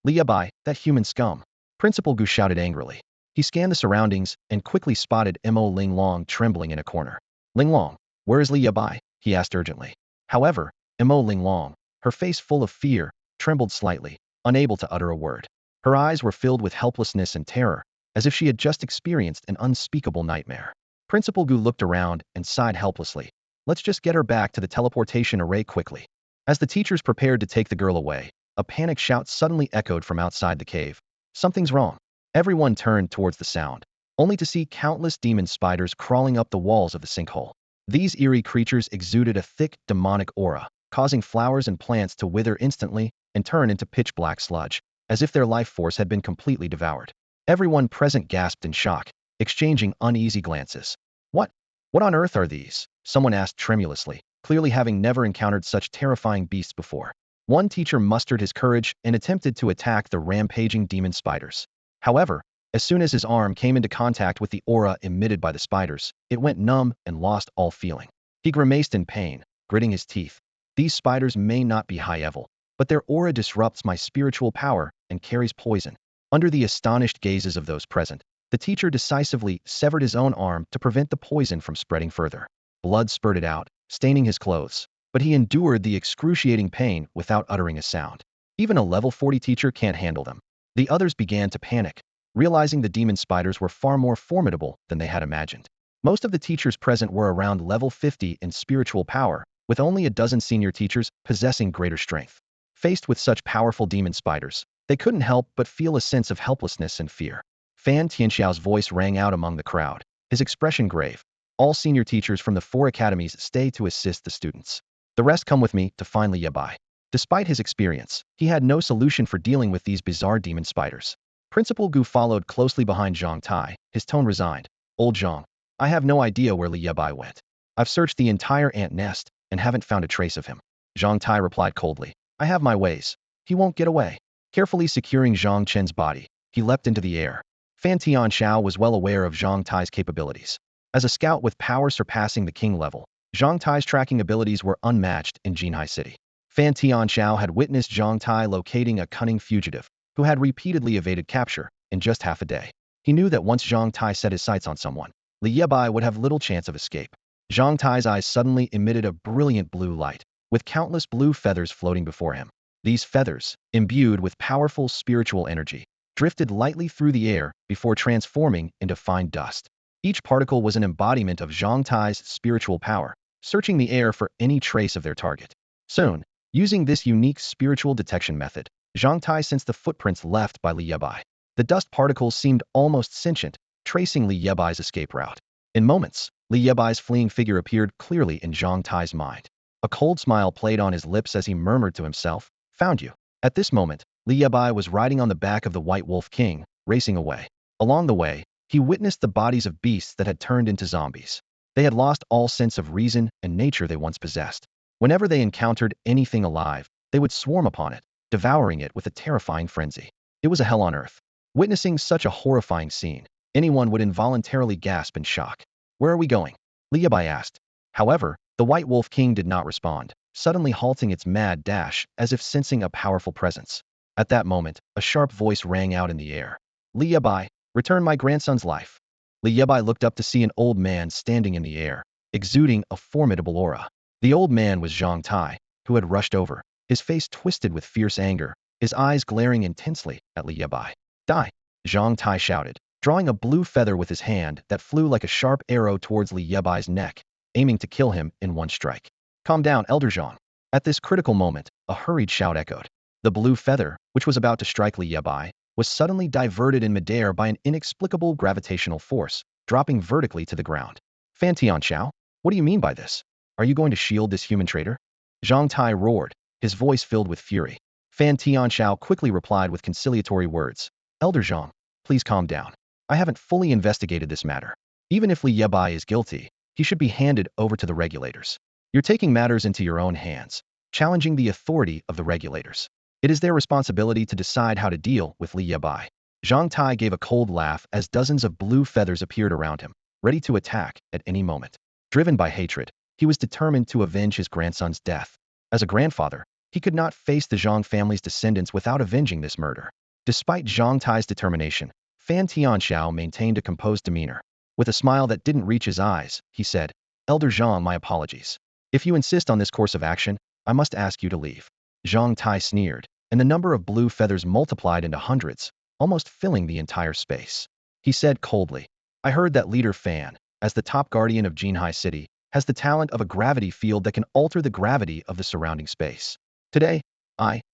"Li Bai, that human scum!" Principal Gu shouted angrily. He scanned the surroundings and quickly spotted Mo Linglong trembling in a corner. "Linglong, where is Li Bai?" he asked urgently. However, Mo Linglong, Her face full of fear, trembled slightly, unable to utter a word. Her eyes were filled with helplessness and terror, as if she had just experienced an unspeakable nightmare. Principal Gu looked around and sighed helplessly. Let's just get her back to the teleportation array quickly. As the teachers prepared to take the girl away, a panic shout suddenly echoed from outside the cave. Something's wrong. Everyone turned towards the sound, only to see countless demon spiders crawling up the walls of the sinkhole. These eerie creatures exuded a thick, demonic aura, causing flowers and plants to wither instantly and turn into pitch-black sludge, as if their life force had been completely devoured. Everyone present gasped in shock, exchanging uneasy glances. What on earth are these? Someone asked tremulously, clearly having never encountered such terrifying beasts before. One teacher mustered his courage and attempted to attack the rampaging demon spiders. However, as soon as his arm came into contact with the aura emitted by the spiders, it went numb and lost all feeling. He grimaced in pain, gritting his teeth. These spiders may not be high-level, but their aura disrupts my spiritual power and carries poison. Under the astonished gazes of those present, the teacher decisively severed his own arm to prevent the poison from spreading further. Blood spurted out, staining his clothes, but he endured the excruciating pain without uttering a sound. Even a level 40 teacher can't handle them. The others began to panic, realizing the demon spiders were far more formidable than they had imagined. Most of the teachers present were around level 50 in spiritual power, with only a dozen senior teachers possessing greater strength. Faced with such powerful demon spiders, they couldn't help but feel a sense of helplessness and fear. Fan Tianxiao's voice rang out among the crowd, his expression grave. All senior teachers from the 4 academies stay to assist the students. The rest come with me to find Li Bai. Despite his experience, he had no solution for dealing with these bizarre demon spiders. Principal Gu followed closely behind Zhang Tai, his tone resigned. Old Zhang, I have no idea where Li Bai went. I've searched the entire ant nest and haven't found a trace of him. Zhang Tai replied coldly. I have my ways. He won't get away. Carefully securing Zhang Chen's body, he leapt into the air. Fan Tianxiao was well aware of Zhang Tai's capabilities. As a scout with power surpassing the king level, Zhang Tai's tracking abilities were unmatched in Jinhai City. Fan Tianxiao had witnessed Zhang Tai locating a cunning fugitive who had repeatedly evaded capture in just half a day. He knew that once Zhang Tai set his sights on someone, Li Yebai would have little chance of escape. Zhang Tai's eyes suddenly emitted a brilliant blue light, with countless blue feathers floating before him. These feathers, imbued with powerful spiritual energy, drifted lightly through the air before transforming into fine dust. Each particle was an embodiment of Zhang Tai's spiritual power, searching the air for any trace of their target. Soon, using this unique spiritual detection method, Zhang Tai sensed the footprints left by Li Yebai. The dust particles seemed almost sentient, tracing Li Yebai's escape route. In moments, Li Yebai's fleeing figure appeared clearly in Zhang Tai's mind. A cold smile played on his lips as he murmured to himself, "Found you." At this moment, Li Bai was riding on the back of the White Wolf King, racing away. Along the way, he witnessed the bodies of beasts that had turned into zombies. They had lost all sense of reason and nature they once possessed. Whenever they encountered anything alive, they would swarm upon it, devouring it with a terrifying frenzy. It was a hell on earth. Witnessing such a horrifying scene, anyone would involuntarily gasp in shock. Where are we going? Li Bai asked. However, the White Wolf King did not respond, suddenly halting its mad dash as if sensing a powerful presence. At that moment, a sharp voice rang out in the air. Li Bai, return my grandson's life. Li Bai looked up to see an old man standing in the air, exuding a formidable aura. The old man was Zhang Tai, who had rushed over, his face twisted with fierce anger, his eyes glaring intensely at Li Bai. Die! Zhang Tai shouted, drawing a blue feather with his hand that flew like a sharp arrow towards Li Bai's neck, aiming to kill him in one strike. Calm down, Elder Zhang. At this critical moment, a hurried shout echoed. The blue feather, which was about to strike Li Bai, was suddenly diverted in midair by an inexplicable gravitational force, dropping vertically to the ground. Fan Tianxiao, what do you mean by this? Are you going to shield this human traitor? Zhang Tai roared, his voice filled with fury. Fan Tianxiao quickly replied with conciliatory words. Elder Zhang, please calm down. I haven't fully investigated this matter. Even if Li Bai is guilty, he should be handed over to the regulators. You're taking matters into your own hands, challenging the authority of the regulators. It is their responsibility to decide how to deal with Li Bai. Zhang Tai gave a cold laugh as dozens of blue feathers appeared around him, ready to attack at any moment. Driven by hatred, he was determined to avenge his grandson's death. As a grandfather, he could not face the Zhang family's descendants without avenging this murder. Despite Zhang Tai's determination, Fan Tianxiao maintained a composed demeanor. With a smile that didn't reach his eyes, he said, Elder Zhang, my apologies. If you insist on this course of action, I must ask you to leave. Zhang Tai sneered, and the number of blue feathers multiplied into hundreds, almost filling the entire space. He said coldly, I heard that leader Fan, as the top guardian of Jinhai City, has the talent of a gravity field that can alter the gravity of the surrounding space. Today,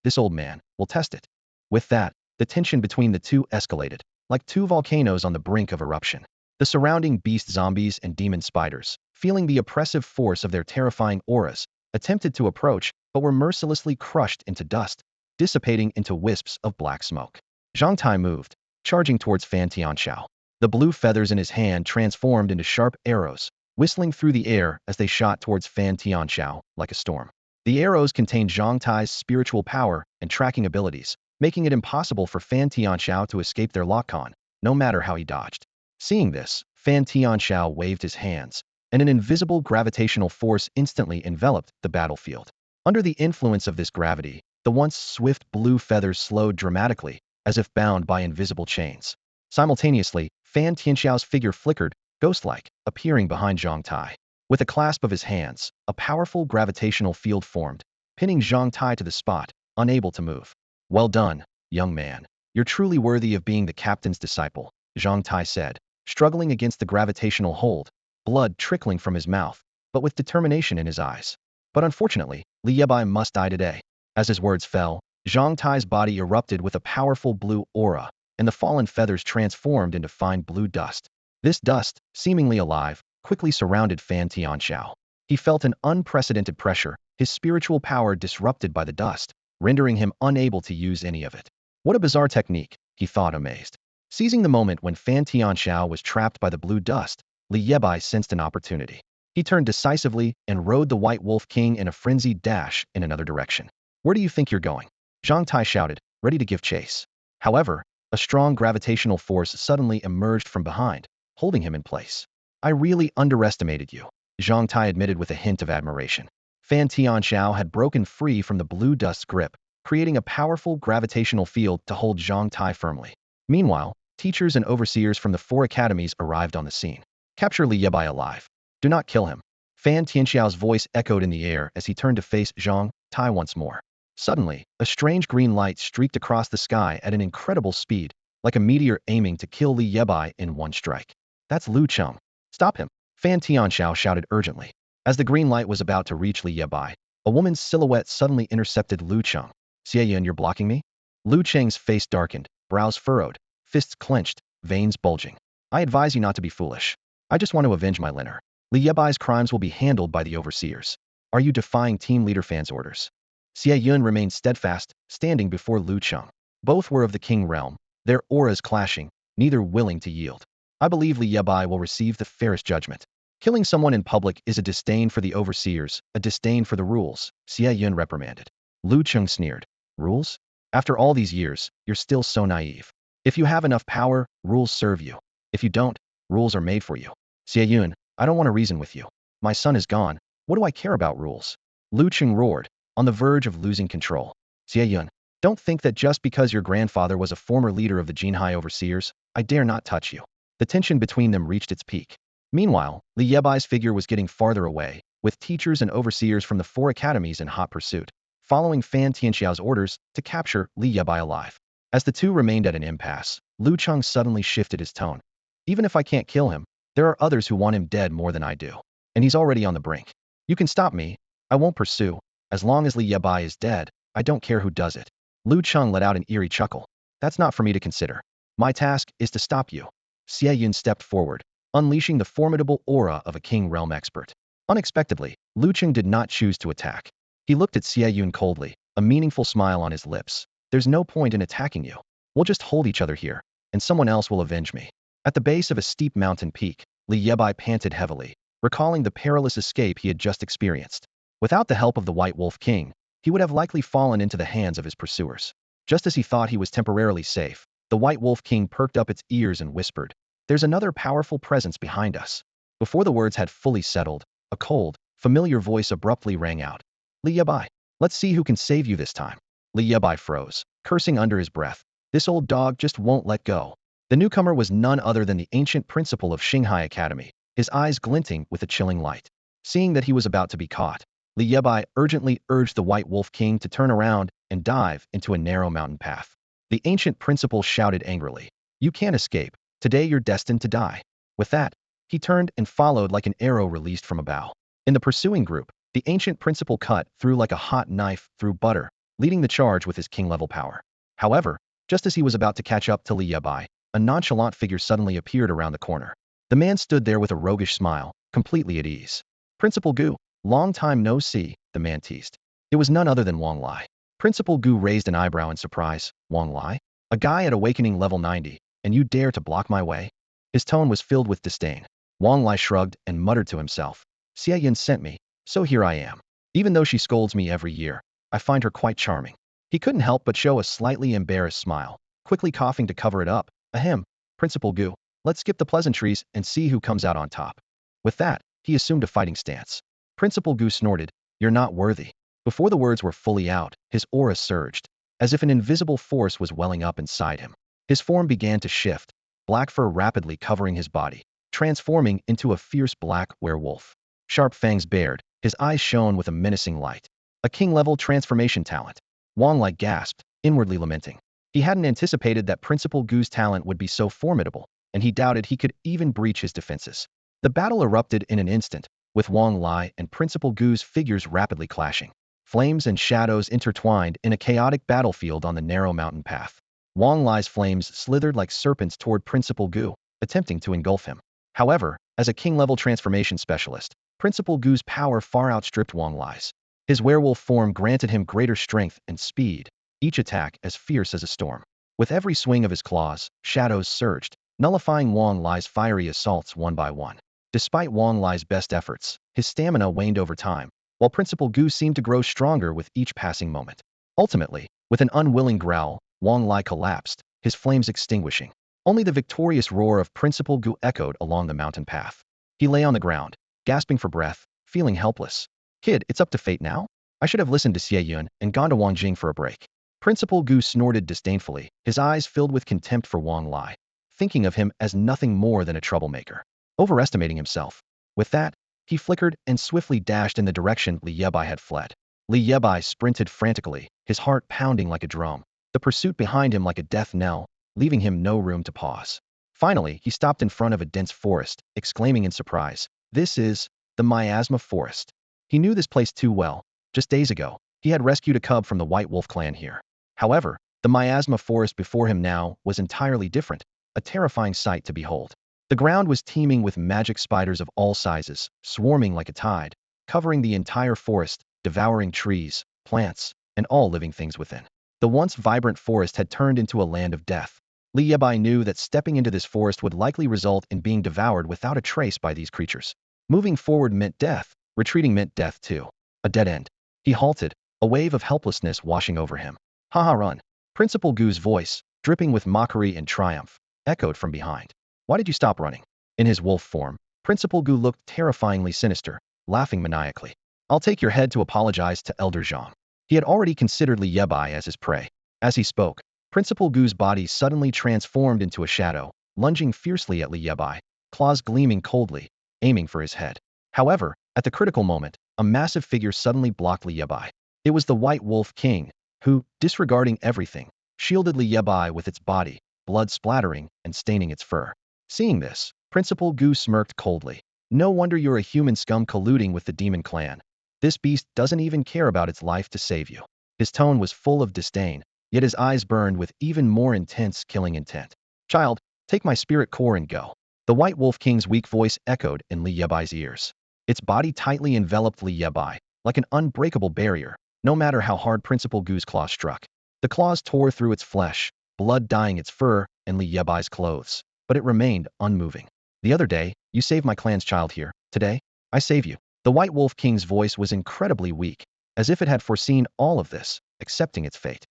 this old man, will test it. With that, the tension between the two escalated, like two volcanoes on the brink of eruption. The surrounding beast zombies and demon spiders, feeling the oppressive force of their terrifying auras, attempted to approach but were mercilessly crushed into dust, dissipating into wisps of black smoke. Zhang Tai moved, charging towards Fan Tianxiao. The blue feathers in his hand transformed into sharp arrows, whistling through the air as they shot towards Fan Tianxiao like a storm. The arrows contained Zhang Tai's spiritual power and tracking abilities, making it impossible for Fan Tianxiao to escape their lock-on, no matter how he dodged. Seeing this, Fan Tianxiao waved his hands, and an invisible gravitational force instantly enveloped the battlefield. Under the influence of this gravity, the once swift blue feathers slowed dramatically, as if bound by invisible chains. Simultaneously, Fan Tianxiao's figure flickered, ghost-like, appearing behind Zhang Tai. With a clasp of his hands, a powerful gravitational field formed, pinning Zhang Tai to the spot, unable to move. Well done, young man. You're truly worthy of being the captain's disciple, Zhang Tai said, struggling against the gravitational hold, blood trickling from his mouth, but with determination in his eyes. But unfortunately, Li Bai must die today. As his words fell, Zhang Tai's body erupted with a powerful blue aura, and the fallen feathers transformed into fine blue dust. This dust, seemingly alive, quickly surrounded Fan Tianxiao. He felt an unprecedented pressure, his spiritual power disrupted by the dust, rendering him unable to use any of it. What a bizarre technique, he thought amazed. Seizing the moment when Fan Tianxiao was trapped by the blue dust, Li Bai sensed an opportunity. He turned decisively and rode the White Wolf King in a frenzied dash in another direction. Where do you think you're going? Zhang Tai shouted, ready to give chase. However, a strong gravitational force suddenly emerged from behind, holding him in place. I really underestimated you, Zhang Tai admitted with a hint of admiration. Fan Tianxiao had broken free from the blue dust's grip, creating a powerful gravitational field to hold Zhang Tai firmly. Meanwhile, teachers and overseers from the 4 academies arrived on the scene. Capture Li Bai alive. Do not kill him. Fan Tianxiao's voice echoed in the air as he turned to face Zhang Tai once more. Suddenly, a strange green light streaked across the sky at an incredible speed, like a meteor aiming to kill Li Bai in one strike. That's Lu Cheng. Stop him. Fan Tianxiao shouted urgently. As the green light was about to reach Li Bai, a woman's silhouette suddenly intercepted Lu Cheng. Xie, you're blocking me? Lu Cheng's face darkened, brows furrowed, fists clenched, veins bulging. I advise you not to be foolish. I just want to avenge my Liner. Li Bai's crimes will be handled by the overseers. Are you defying team leader Fan's orders? Xie Yun remained steadfast, standing before Lu Cheng. Both were of the king realm, their auras clashing, neither willing to yield. I believe Li Bai will receive the fairest judgment. Killing someone in public is a disdain for the overseers, a disdain for the rules, Xie Yun reprimanded. Lu Cheng sneered. Rules? After all these years, you're still so naive. If you have enough power, rules serve you. If you don't, rules are made for you. Xie Yun, I don't want to reason with you. My son is gone. What do I care about rules? Lu Cheng roared, on the verge of losing control. Xie Yun, don't think that just because your grandfather was a former leader of the Jinhai overseers, I dare not touch you. The tension between them reached its peak. Meanwhile, Li Bai's figure was getting farther away, with teachers and overseers from the 4 academies in hot pursuit, following Fan Tianxiao's orders to capture Li Bai alive. As the two remained at an impasse, Lu Cheng suddenly shifted his tone. Even if I can't kill him, there are others who want him dead more than I do. And he's already on the brink. You can stop me. I won't pursue. As long as Li Bai is dead, I don't care who does it. Lu Cheng let out an eerie chuckle. That's not for me to consider. My task is to stop you. Xie Yun stepped forward, unleashing the formidable aura of a king realm expert. Unexpectedly, Lu Cheng did not choose to attack. He looked at Xie Yun coldly, a meaningful smile on his lips. There's no point in attacking you. We'll just hold each other here, and someone else will avenge me. At the base of a steep mountain peak, Li Bai panted heavily, recalling the perilous escape he had just experienced. Without the help of the White Wolf King, he would have likely fallen into the hands of his pursuers. Just as he thought he was temporarily safe, the White Wolf King perked up its ears and whispered, "There's another powerful presence behind us." Before the words had fully settled, a cold, familiar voice abruptly rang out. Li Bai, let's see who can save you this time. Li Bai froze, cursing under his breath. This old dog just won't let go. The newcomer was none other than the ancient principal of Shanghai Academy, his eyes glinting with a chilling light. Seeing that he was about to be caught, Li Yebai urgently urged the White Wolf King to turn around and dive into a narrow mountain path. The ancient principal shouted angrily, "You can't escape. Today you're destined to die." With that, he turned and followed like an arrow released from a bow. In the pursuing group, the ancient principal cut through like a hot knife through butter, leading the charge with his king-level power. However, just as he was about to catch up to Li Bai, a nonchalant figure suddenly appeared around the corner. The man stood there with a roguish smile, completely at ease. "Principal Gu, long time no see," the man teased. It was none other than Wang Lai. Principal Gu raised an eyebrow in surprise. "Wang Lai? A guy at awakening level 90, and you dare to block my way?" His tone was filled with disdain. Wang Lai shrugged and muttered to himself, "Xie Yin sent me, so here I am. Even though she scolds me every year, I find her quite charming." He couldn't help but show a slightly embarrassed smile, quickly coughing to cover it up. "Ahem, Principal Gu, let's skip the pleasantries and see who comes out on top." With that, he assumed a fighting stance. Principal Gu snorted, "You're not worthy." Before the words were fully out, his aura surged, as if an invisible force was welling up inside him. His form began to shift, black fur rapidly covering his body, transforming into a fierce black werewolf. Sharp fangs bared, his eyes shone with a menacing light. A king-level transformation talent. Wang Lai gasped, inwardly lamenting. He hadn't anticipated that Principal Gu's talent would be so formidable, and he doubted he could even breach his defenses. The battle erupted in an instant, with Wang Lai and Principal Gu's figures rapidly clashing. Flames and shadows intertwined in a chaotic battlefield on the narrow mountain path. Wang Lai's flames slithered like serpents toward Principal Gu, attempting to engulf him. However, as a king-level transformation specialist, Principal Gu's power far outstripped Wang Lai's. His werewolf form granted him greater strength and speed, each attack as fierce as a storm. With every swing of his claws, shadows surged, nullifying Wang Lai's fiery assaults one by one. Despite Wang Lai's best efforts, his stamina waned over time, while Principal Gu seemed to grow stronger with each passing moment. Ultimately, with an unwilling growl, Wang Lai collapsed, his flames extinguishing. Only the victorious roar of Principal Gu echoed along the mountain path. He lay on the ground, gasping for breath, feeling helpless. "Kid, it's up to fate now? I should have listened to Xie Yun and gone to Wangjing for a break." Principal Gu snorted disdainfully, his eyes filled with contempt for Wang Lai, thinking of him as nothing more than a troublemaker. Overestimating himself. With that, he flickered and swiftly dashed in the direction Li Yebai had fled. Li Yebai sprinted frantically, his heart pounding like a drum, the pursuit behind him like a death knell, leaving him no room to pause. Finally, he stopped in front of a dense forest, exclaiming in surprise, "This is the Miasma Forest." He knew this place too well. Just days ago, he had rescued a cub from the White Wolf clan here. However, the Miasma Forest before him now was entirely different, a terrifying sight to behold. The ground was teeming with magic spiders of all sizes, swarming like a tide, covering the entire forest, devouring trees, plants, and all living things within. The once vibrant forest had turned into a land of death. Li Bai knew that stepping into this forest would likely result in being devoured without a trace by these creatures. Moving forward meant death, retreating meant death too. A dead end. He halted, a wave of helplessness washing over him. "Haha, run." Principal Gu's voice, dripping with mockery and triumph, echoed from behind. "Why did you stop running?" In his wolf form, Principal Gu looked terrifyingly sinister, laughing maniacally. "I'll take your head to apologize to Elder Zhang." He had already considered Li Yebai as his prey. As he spoke, Principal Gu's body suddenly transformed into a shadow, lunging fiercely at Li Yebai, claws gleaming coldly, aiming for his head. However, at the critical moment, a massive figure suddenly blocked Li Yebai. It was the White Wolf King, who, disregarding everything, shielded Li Yebai with its body, blood splattering and staining its fur. Seeing this, Principal Gu smirked coldly. "No wonder you're a human scum colluding with the demon clan. This beast doesn't even care about its life to save you." His tone was full of disdain, yet his eyes burned with even more intense killing intent. "Child, take my spirit core and go." The White Wolf King's weak voice echoed in Li Yebai's ears. Its body tightly enveloped Li Yebai, like an unbreakable barrier, no matter how hard Principal Gu's claws struck. The claws tore through its flesh, blood dyeing its fur and Li Yebai's clothes, but it remained unmoving. "The other day, you saved my clan's child here. Today, I save you." The White Wolf King's voice was incredibly weak, as if it had foreseen all of this, accepting its fate.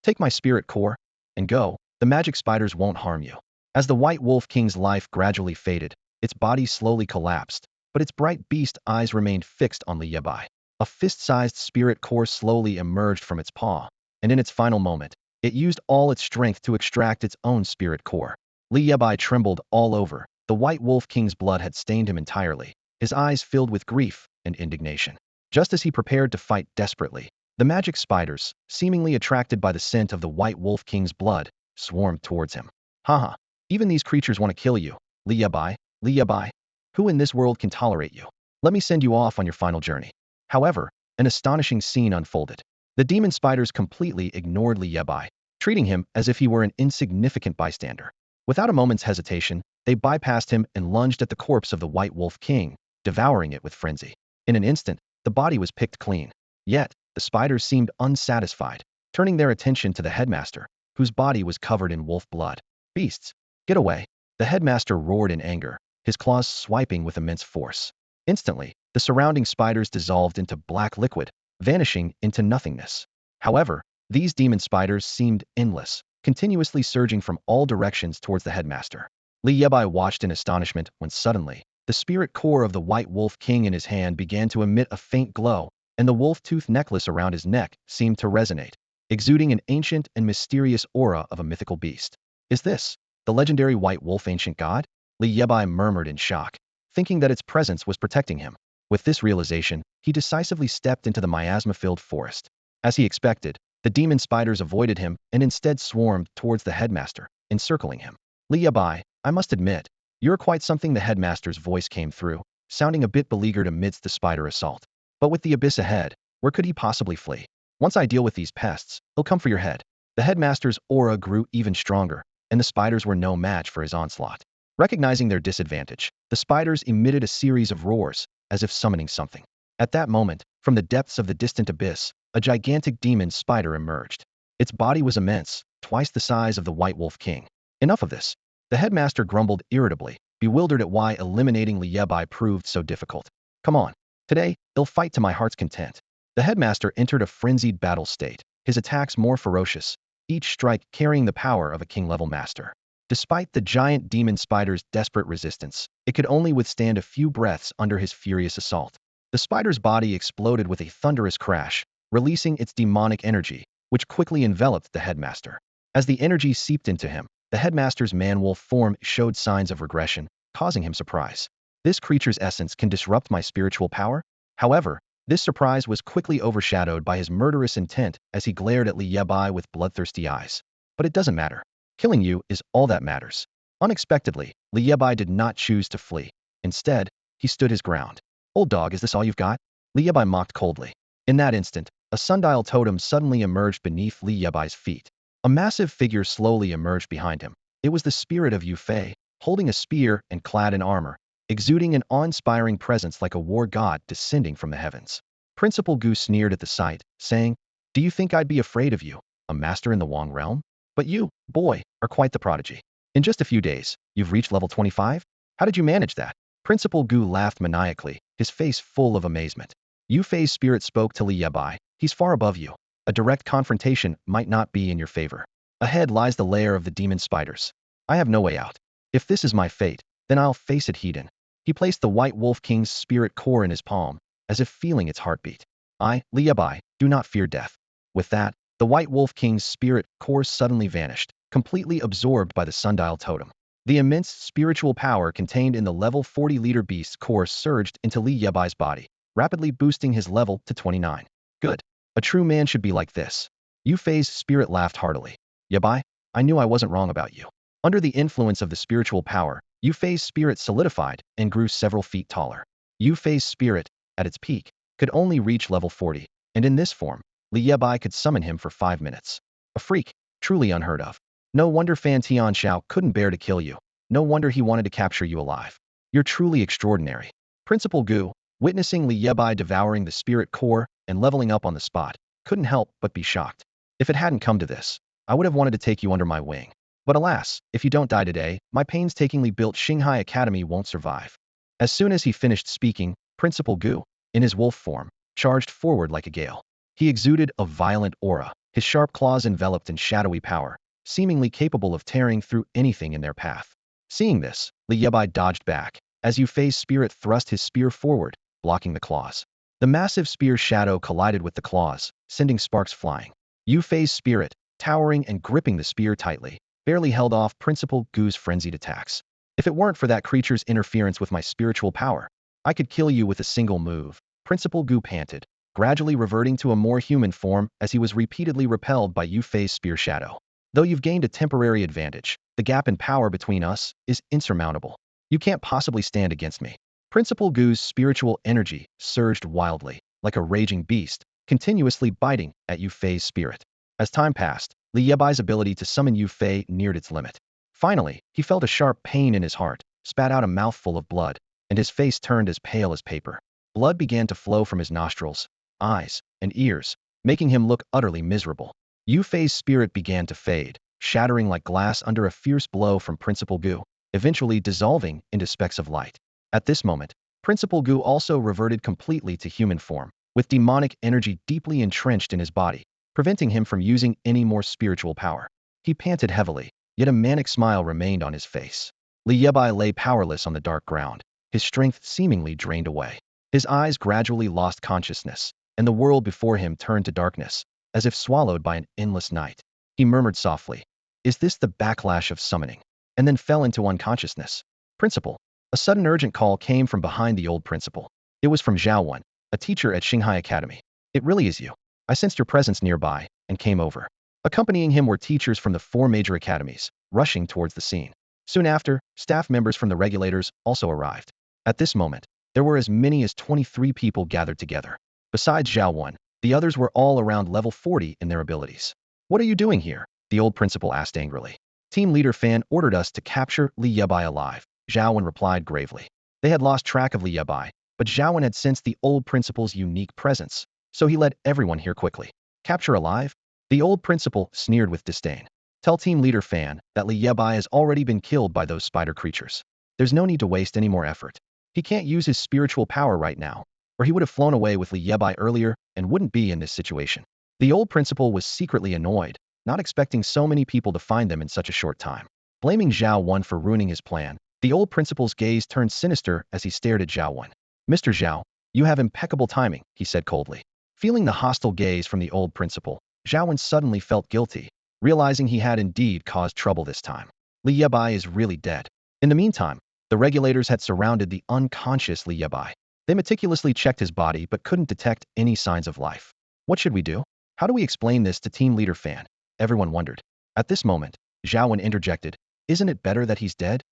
"Take my spirit core and go. The magic spiders won't harm you." As the White Wolf King's life gradually faded, its body slowly collapsed, but its bright beast eyes remained fixed on Li Yebai. A fist-sized spirit core slowly emerged from its paw, and in its final moment, it used all its strength to extract its own spirit core. Li Yebai trembled all over. The White Wolf King's blood had stained him entirely, his eyes filled with grief and indignation. Just as he prepared to fight desperately, the magic spiders, seemingly attracted by the scent of the White Wolf King's blood, swarmed towards him. Haha, even these creatures want to kill you, Li Bai, Li Bai. Who in this world can tolerate you? Let me send you off on your final journey. However, an astonishing scene unfolded. The demon spiders completely ignored Li Bai, treating him as if he were an insignificant bystander. Without a moment's hesitation, they bypassed him and lunged at the corpse of the White Wolf King, devouring it with frenzy. In an instant, the body was picked clean. Yet, the spiders seemed unsatisfied, turning their attention to the headmaster, whose body was covered in wolf blood. Beasts, get away! The headmaster roared in anger, his claws swiping with immense force. Instantly, the surrounding spiders dissolved into black liquid, vanishing into nothingness. However, these demon spiders seemed endless, continuously surging from all directions towards the headmaster. Li Yebai watched in astonishment when suddenly, the spirit core of the White Wolf King in his hand began to emit a faint glow, and the wolf tooth necklace around his neck seemed to resonate, exuding an ancient and mysterious aura of a mythical beast. Is this the legendary White Wolf ancient god? Li Yebai murmured in shock, thinking that its presence was protecting him. With this realization, he decisively stepped into the miasma-filled forest. As he expected, the demon spiders avoided him and instead swarmed towards the headmaster, encircling him. Li Bai, I must admit, you're quite something. The headmaster's voice came through, sounding a bit beleaguered amidst the spider assault. But with the abyss ahead, where could he possibly flee? Once I deal with these pests, he'll come for your head. The headmaster's aura grew even stronger, and the spiders were no match for his onslaught. Recognizing their disadvantage, the spiders emitted a series of roars, as if summoning something. At that moment, from the depths of the distant abyss, a gigantic demon spider emerged. Its body was immense, twice the size of the White Wolf King. Enough of this. The headmaster grumbled irritably, bewildered at why eliminating Li Bai proved so difficult. Come on. Today, they'll fight to my heart's content. The headmaster entered a frenzied battle state, his attacks more ferocious, each strike carrying the power of a king-level master. Despite the giant demon spider's desperate resistance, it could only withstand a few breaths under his furious assault. The spider's body exploded with a thunderous crash, releasing its demonic energy, which quickly enveloped the headmaster. As the energy seeped into him, the headmaster's man-wolf form showed signs of regression, causing him surprise. This creature's essence can disrupt my spiritual power? However, this surprise was quickly overshadowed by his murderous intent as he glared at Li Yebai with bloodthirsty eyes. But it doesn't matter. Killing you is all that matters. Unexpectedly, Li Yebai did not choose to flee. Instead, he stood his ground. Old dog, is this all you've got? Li Yebai mocked coldly. In that instant, a sundial totem suddenly emerged beneath Li Yebai's feet. A massive figure slowly emerged behind him. It was the spirit of Yue Fei, holding a spear and clad in armor, exuding an awe-inspiring presence like a war god descending from the heavens. Principal Gu sneered at the sight, saying, Do you think I'd be afraid of you, a master in the Wong realm? But you, boy, are quite the prodigy. In just a few days, you've reached level 25? How did you manage that? Principal Gu laughed maniacally, his face full of amazement. Yue Fei's spirit spoke to Li Bai. He's far above you. A direct confrontation might not be in your favor. Ahead lies the lair of the demon spiders. I have no way out. If this is my fate, then I'll face it head-on. He placed the White Wolf King's spirit core in his palm, as if feeling its heartbeat. I, Li Bai, do not fear death. With that, the White Wolf King's spirit core suddenly vanished, completely absorbed by the sundial totem. The immense spiritual power contained in the level 40-liter beast's core surged into Li Yebai's body, rapidly boosting his level to 29. Good. A true man should be like this. Yue Fei's spirit laughed heartily. Yebai, I knew I wasn't wrong about you. Under the influence of the spiritual power, Yue Fei's spirit solidified and grew several feet taller. Yue Fei's spirit, at its peak, could only reach level 40, and in this form, Li Bai could summon him for 5 minutes. A freak, truly unheard of. No wonder Fan Tianxiao couldn't bear to kill you. No wonder he wanted to capture you alive. You're truly extraordinary. Principal Gu, witnessing Li Bai devouring the spirit core and leveling up on the spot, couldn't help but be shocked. If it hadn't come to this, I would have wanted to take you under my wing. But alas, if you don't die today, my painstakingly built Xinghai Academy won't survive. As soon as he finished speaking, Principal Gu, in his wolf form, charged forward like a gale. He exuded a violent aura, his sharp claws enveloped in shadowy power, seemingly capable of tearing through anything in their path. Seeing this, Li Bai dodged back, as Yue Fei's spirit thrust his spear forward, blocking the claws. The massive spear shadow collided with the claws, sending sparks flying. Yue Fei's spirit, towering and gripping the spear tightly, barely held off Principal Gu's frenzied attacks. If it weren't for that creature's interference with my spiritual power, I could kill you with a single move. Principal Gu panted, gradually reverting to a more human form as he was repeatedly repelled by Yue Fei's spear shadow. Though you've gained a temporary advantage, the gap in power between us is insurmountable. You can't possibly stand against me. Principal Gu's spiritual energy surged wildly, like a raging beast, continuously biting at Yue Fei's spirit. As time passed, Li Yebai's ability to summon Yue Fei neared its limit. Finally, he felt a sharp pain in his heart, spat out a mouthful of blood, and his face turned as pale as paper. Blood began to flow from his nostrils, eyes, and ears, making him look utterly miserable. Yue Fei's spirit began to fade, shattering like glass under a fierce blow from Principal Gu, eventually dissolving into specks of light. At this moment, Principal Gu also reverted completely to human form, with demonic energy deeply entrenched in his body, preventing him from using any more spiritual power. He panted heavily, yet a manic smile remained on his face. Li Bai lay powerless on the dark ground, his strength seemingly drained away. His eyes gradually lost consciousness, and the world before him turned to darkness, as if swallowed by an endless night. He murmured softly, "Is this the backlash of summoning?" and then fell into unconsciousness. Principal. A sudden urgent call came from behind the old principal. It was from Zhao Wen, a teacher at Xinghai Academy. "It really is you. I sensed your presence nearby, and came over." Accompanying him were teachers from the 4 major academies, rushing towards the scene. Soon after, staff members from the regulators also arrived. At this moment, there were as many as 23 people gathered together. Besides Zhao Wen, the others were all around level 40 in their abilities. "What are you doing here?" the old principal asked angrily. "Team leader Fan ordered us to capture Li Bai alive," Zhao Wen replied gravely. They had lost track of Li Bai, but Zhao Wen had sensed the old principal's unique presence, so he led everyone here quickly. "Capture alive?" The old principal sneered with disdain. "Tell team leader Fan that Li Bai has already been killed by those spider creatures. There's no need to waste any more effort. He can't use his spiritual power right now, or he would have flown away with Li Bai earlier and wouldn't be in this situation." The old principal was secretly annoyed, not expecting so many people to find them in such a short time. Blaming Zhao Wen for ruining his plan, the old principal's gaze turned sinister as he stared at Zhao Wen. "Mr. Zhao, you have impeccable timing," he said coldly. Feeling the hostile gaze from the old principal, Zhao Wen suddenly felt guilty, realizing he had indeed caused trouble this time. Li Bai is really dead. In the meantime, the regulators had surrounded the unconscious Li Bai. They meticulously checked his body but couldn't detect any signs of life. "What should we do? How do we explain this to team leader Fan?" everyone wondered. At this moment, Zhao Wen interjected, "Isn't it better that he's dead?"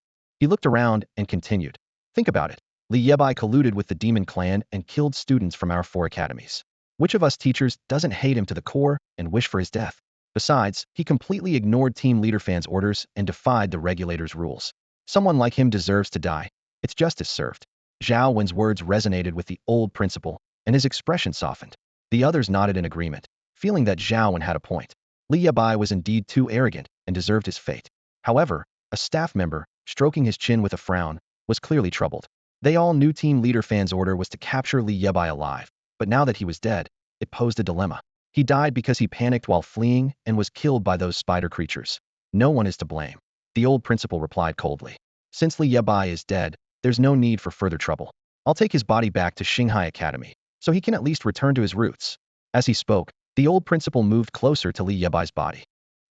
He looked around and continued, "Think about it. Li Bai colluded with the demon clan and killed students from our 4 academies. Which of us teachers doesn't hate him to the core and wish for his death? Besides, he completely ignored team leader Fan's orders and defied the regulators' rules. Someone like him deserves to die. It's justice served." Zhao Wen's words resonated with the old principal, and his expression softened. The others nodded in agreement, feeling that Zhao Wen had a point. Li Bai was indeed too arrogant and deserved his fate. However, a staff member, stroking his chin with a frown, was clearly troubled. They all knew team leader Fan's order was to capture Li Bai alive, but now that he was dead, it posed a dilemma. He died because he panicked while fleeing and was killed by those spider creatures. "No one is to blame," the old principal replied coldly. "Since Li Bai is dead, there's no need for further trouble. I'll take his body back to Xinghai Academy, so he can at least return to his roots." As he spoke, the old principal moved closer to Li Bai's body.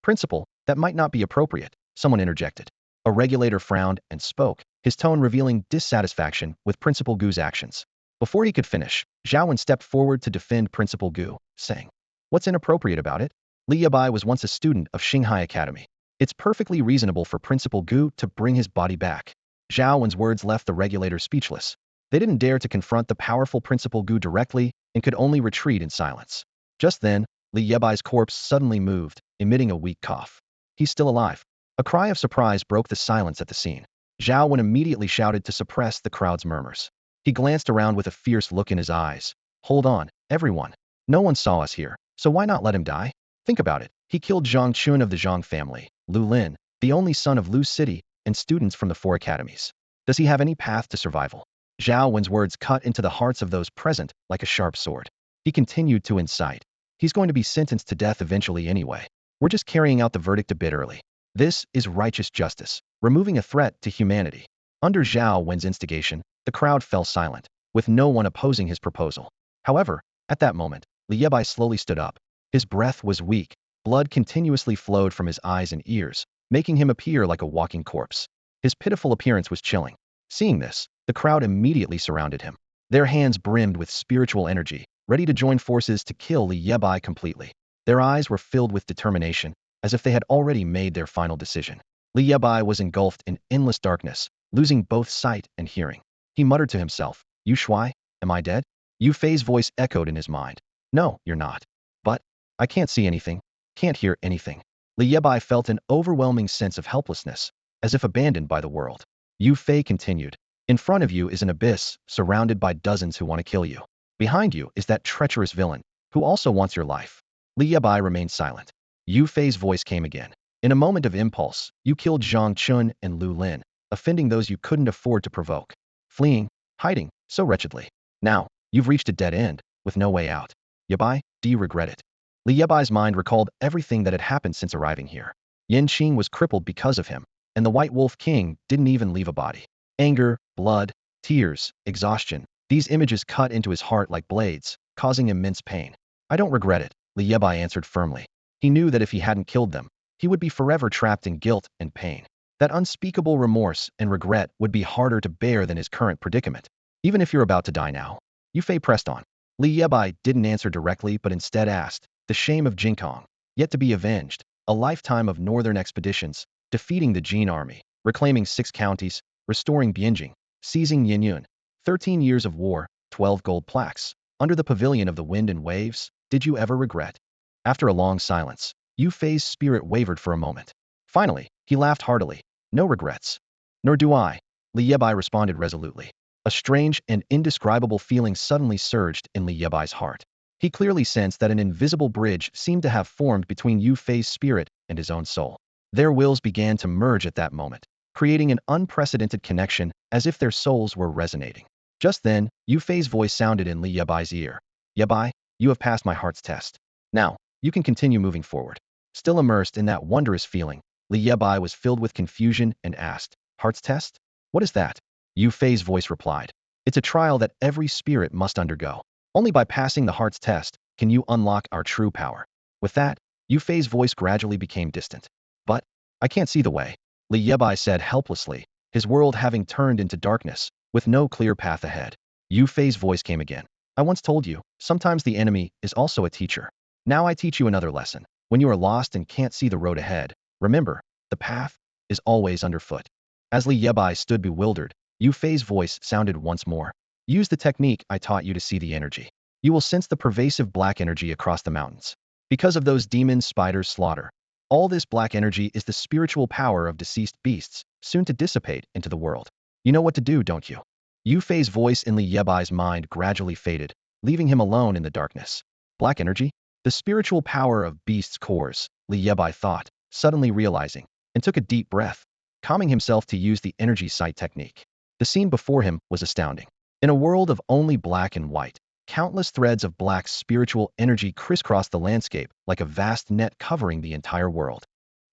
"Principal, that might not be appropriate," someone interjected. A regulator frowned and spoke, his tone revealing dissatisfaction with Principal Gu's actions. Before he could finish, Zhao Wen stepped forward to defend Principal Gu, saying, "What's inappropriate about it? Li Bai was once a student of Xinghai Academy. It's perfectly reasonable for Principal Gu to bring his body back." Zhao Wen's words left the regulators speechless. They didn't dare to confront the powerful Principal Gu directly and could only retreat in silence. Just then, Li Bai's corpse suddenly moved, emitting a weak cough. "He's still alive." A cry of surprise broke the silence at the scene. Zhao Wen immediately shouted to suppress the crowd's murmurs. He glanced around with a fierce look in his eyes. "Hold on, everyone. No one saw us here, so why not let him die? Think about it. He killed Zhang Chun of the Zhang family, Lu Lin, the only son of Lu City, and students from the 4 academies. Does he have any path to survival?" Zhao Wen's words cut into the hearts of those present like a sharp sword. He continued to incite. "He's going to be sentenced to death eventually anyway. We're just carrying out the verdict a bit early. This is righteous justice, removing a threat to humanity." Under Zhao Wen's instigation, the crowd fell silent, with no one opposing his proposal. However, at that moment, Li Bai slowly stood up. His breath was weak, blood continuously flowed from his eyes and ears, making him appear like a walking corpse. His pitiful appearance was chilling. Seeing this, the crowd immediately surrounded him. Their hands brimmed with spiritual energy, ready to join forces to kill Li Bai completely. Their eyes were filled with determination, as if they had already made their final decision. Li Bai was engulfed in endless darkness, losing both sight and hearing. He muttered to himself, "Yu Shui, am I dead?" Yue Fei's voice echoed in his mind. "No, you're not. But I can't see anything, can't hear anything." Li Bai felt an overwhelming sense of helplessness, as if abandoned by the world. Yue Fei continued, "In front of you is an abyss, surrounded by dozens who want to kill you. Behind you is that treacherous villain, who also wants your life." Li Bai remained silent. Yue Fei's voice came again. "In a moment of impulse, you killed Zhang Chun and Lu Lin, offending those you couldn't afford to provoke. Fleeing, hiding, so wretchedly. Now, you've reached a dead end, with no way out. Yebai, do you regret it?" Li Yebai's mind recalled everything that had happened since arriving here. Yanqing was crippled because of him, and the White Wolf King didn't even leave a body. Anger, blood, tears, exhaustion. These images cut into his heart like blades, causing immense pain. "I don't regret it," Li Yebai answered firmly. He knew that if he hadn't killed them, he would be forever trapped in guilt and pain. That unspeakable remorse and regret would be harder to bear than his current predicament. "Even if you're about to die now?" Yue Fei pressed on. Li Yebai didn't answer directly but instead asked, "The shame of Jinkong, yet to be avenged, a lifetime of northern expeditions, defeating the Jin army, reclaiming 6 counties, restoring Bianjing, seizing Yinyun, 13 years of war, 12 gold plaques, under the pavilion of the wind and waves, did you ever regret?" After a long silence, Yue Fei's spirit wavered for a moment. Finally, he laughed heartily. "No regrets." "Nor do I," Li Yebai responded resolutely. A strange and indescribable feeling suddenly surged in Li Yebai's heart. He clearly sensed that an invisible bridge seemed to have formed between Yue Fei's spirit and his own soul. Their wills began to merge at that moment, creating an unprecedented connection as if their souls were resonating. Just then, Yue Fei's voice sounded in Li Yebai's ear. "Yebai, you have passed my heart's test. Now, you can continue moving forward." Still immersed in that wondrous feeling, Li Yebai was filled with confusion and asked, "Heart's test? What is that?" Yue Fei's voice replied, "It's a trial that every spirit must undergo. Only by passing the heart's test can you unlock our true power." With that, Yue Fei's voice gradually became distant. "But I can't see the way," Li Yebai said helplessly, his world having turned into darkness, with no clear path ahead. Yue Fei's voice came again. "I once told you, sometimes the enemy is also a teacher. Now I teach you another lesson. When you are lost and can't see the road ahead, remember, the path is always underfoot." As Li Yebai stood bewildered, Yue Fei's voice sounded once more. "Use the technique I taught you to see the energy. You will sense the pervasive black energy across the mountains. Because of those demons spiders slaughter. All this black energy is the spiritual power of deceased beasts, soon to dissipate into the world. You know what to do, don't you?" Yue Fei's voice in Li Yebai's mind gradually faded, leaving him alone in the darkness. Black energy? The spiritual power of beasts' cores, Li Yebai thought, suddenly realizing, and took a deep breath, calming himself to use the energy sight technique. The scene before him was astounding. In a world of only black and white, countless threads of black spiritual energy crisscrossed the landscape like a vast net covering the entire world.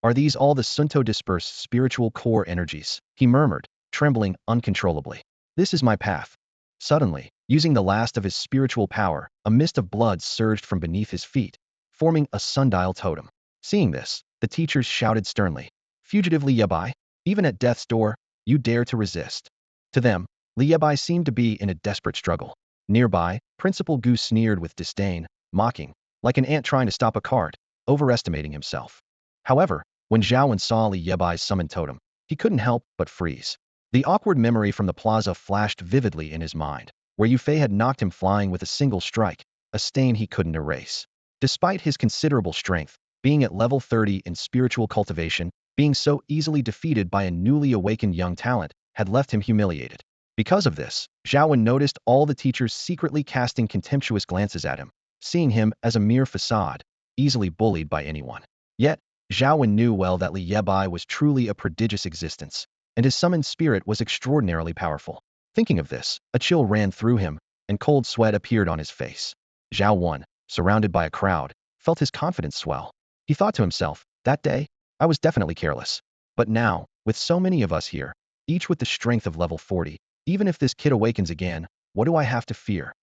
"Are these all the Sunto dispersed spiritual core energies?" he murmured, trembling uncontrollably. "This is my path." Suddenly, using the last of his spiritual power, a mist of blood surged from beneath his feet, forming a sundial totem. Seeing this, the teachers shouted sternly, "Fugitive Li Yebai, even at death's door, you dare to resist." To them, Li Yebai seemed to be in a desperate struggle. Nearby, Principal Gu sneered with disdain, mocking, like an ant trying to stop a cart, overestimating himself. However, when Zhaowen saw Li Yebai's summoned totem, he couldn't help but freeze. The awkward memory from the plaza flashed vividly in his mind, where Yue Fei had knocked him flying with a single strike, a stain he couldn't erase. Despite his considerable strength, being at level 30 in spiritual cultivation, being so easily defeated by a newly awakened young talent, had left him humiliated. Because of this, Zhaowen noticed all the teachers secretly casting contemptuous glances at him, seeing him as a mere facade, easily bullied by anyone. Yet, Zhaowen knew well that Li Yebai was truly a prodigious existence, and his summoned spirit was extraordinarily powerful. Thinking of this, a chill ran through him, and cold sweat appeared on his face. Zhaowen, surrounded by a crowd, felt his confidence swell. He thought to himself, that day, I was definitely careless. But now, with so many of us here, each with the strength of level 40, even if this kid awakens again, what do I have to fear?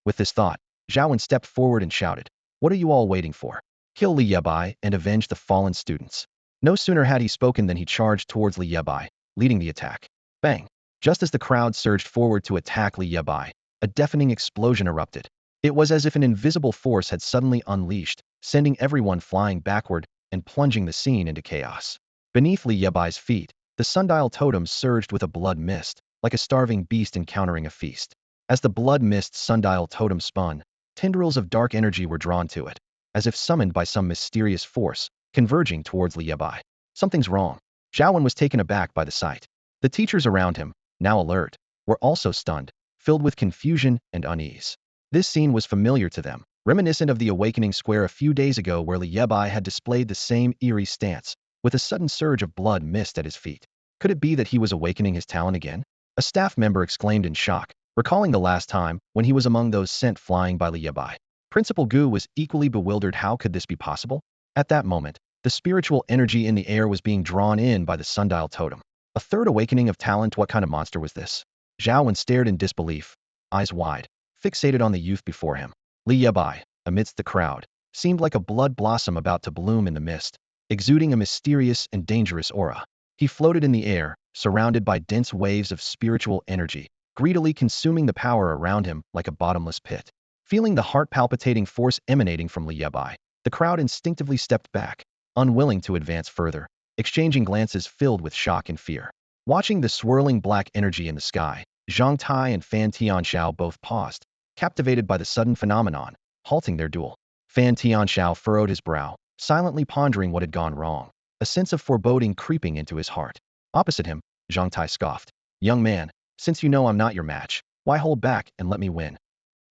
With this thought, Zhaowen stepped forward and shouted, "What are you all waiting for? Kill Li Yebai and avenge the fallen students." No sooner had he spoken than he charged towards Li Yebai, leading the attack. Bang! Just as the crowd surged forward to attack Li Yebai, a deafening explosion erupted. It was as if an invisible force had suddenly unleashed, sending everyone flying backward and plunging the scene into chaos. Beneath Li Yebai's feet, the sundial totem surged with a blood mist, like a starving beast encountering a feast. As the blood mist sundial totem spun, tendrils of dark energy were drawn to it, as if summoned by some mysterious force, converging towards Li Bai. Something's wrong. Zhao Wen was taken aback by the sight. The teachers around him, now alert, were also stunned, filled with confusion and unease. This scene was familiar to them, reminiscent of the awakening square a few days ago where Li Bai had displayed the same eerie stance, with a sudden surge of blood mist at his feet. Could it be that he was awakening his talent again? A staff member exclaimed in shock, recalling the last time when he was among those sent flying by Li Bai. Principal Gu was equally bewildered. How could this be possible? At that moment, the spiritual energy in the air was being drawn in by the sundial totem. A third awakening of talent. What kind of monster was this? Zhao Wen stared in disbelief, eyes wide, fixated on the youth before him. Li Bai, amidst the crowd, seemed like a blood blossom about to bloom in the mist, exuding a mysterious and dangerous aura. He floated in the air, surrounded by dense waves of spiritual energy, greedily consuming the power around him like a bottomless pit. Feeling the heart-palpitating force emanating from Li Bai, the crowd instinctively stepped back, unwilling to advance further, exchanging glances filled with shock and fear. Watching the swirling black energy in the sky, Zhang Tai and Fan Tianxiao both paused, captivated by the sudden phenomenon, halting their duel. Fan Tianxiao furrowed his brow, silently pondering what had gone wrong, a sense of foreboding creeping into his heart. Opposite him, Zhang Tai scoffed. "Young man, since you know I'm not your match, why hold back and let me win?"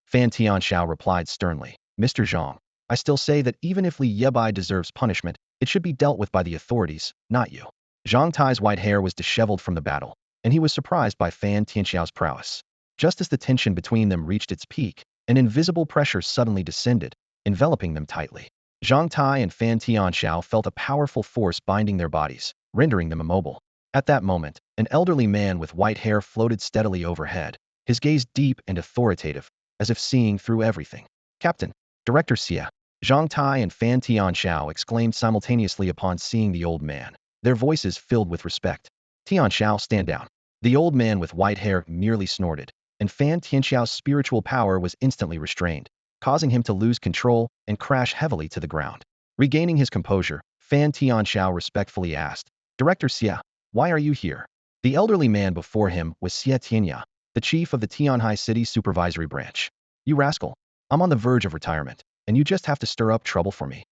Fan Tianxiao replied sternly, "Mr. Zhang, I still say that even if Li Yebai deserves punishment, it should be dealt with by the authorities, not you." Zhang Tai's white hair was disheveled from the battle, and he was surprised by Fan Tianxiao's prowess. Just as the tension between them reached its peak, an invisible pressure suddenly descended, enveloping them tightly. Zhang Tai and Fan Tianxiao felt a powerful force binding their bodies, rendering them immobile. At that moment, an elderly man with white hair floated steadily overhead, his gaze deep and authoritative, as if seeing through everything. "Captain, Director Xie," Zhang Tai and Fan Tianxiao exclaimed simultaneously upon seeing the old man, their voices filled with respect. "Tianxiao, stand down." The old man with white hair merely snorted, and Fan Tianxiao's spiritual power was instantly restrained, causing him to lose control and crash heavily to the ground. Regaining his composure, Fan Tianxiao respectfully asked, "Director Xie, why are you here?" The elderly man before him was Xie Tianya, the chief of the Tianhai City Supervisory Branch. "You rascal, I'm on the verge of retirement, and you just have to stir up trouble for me."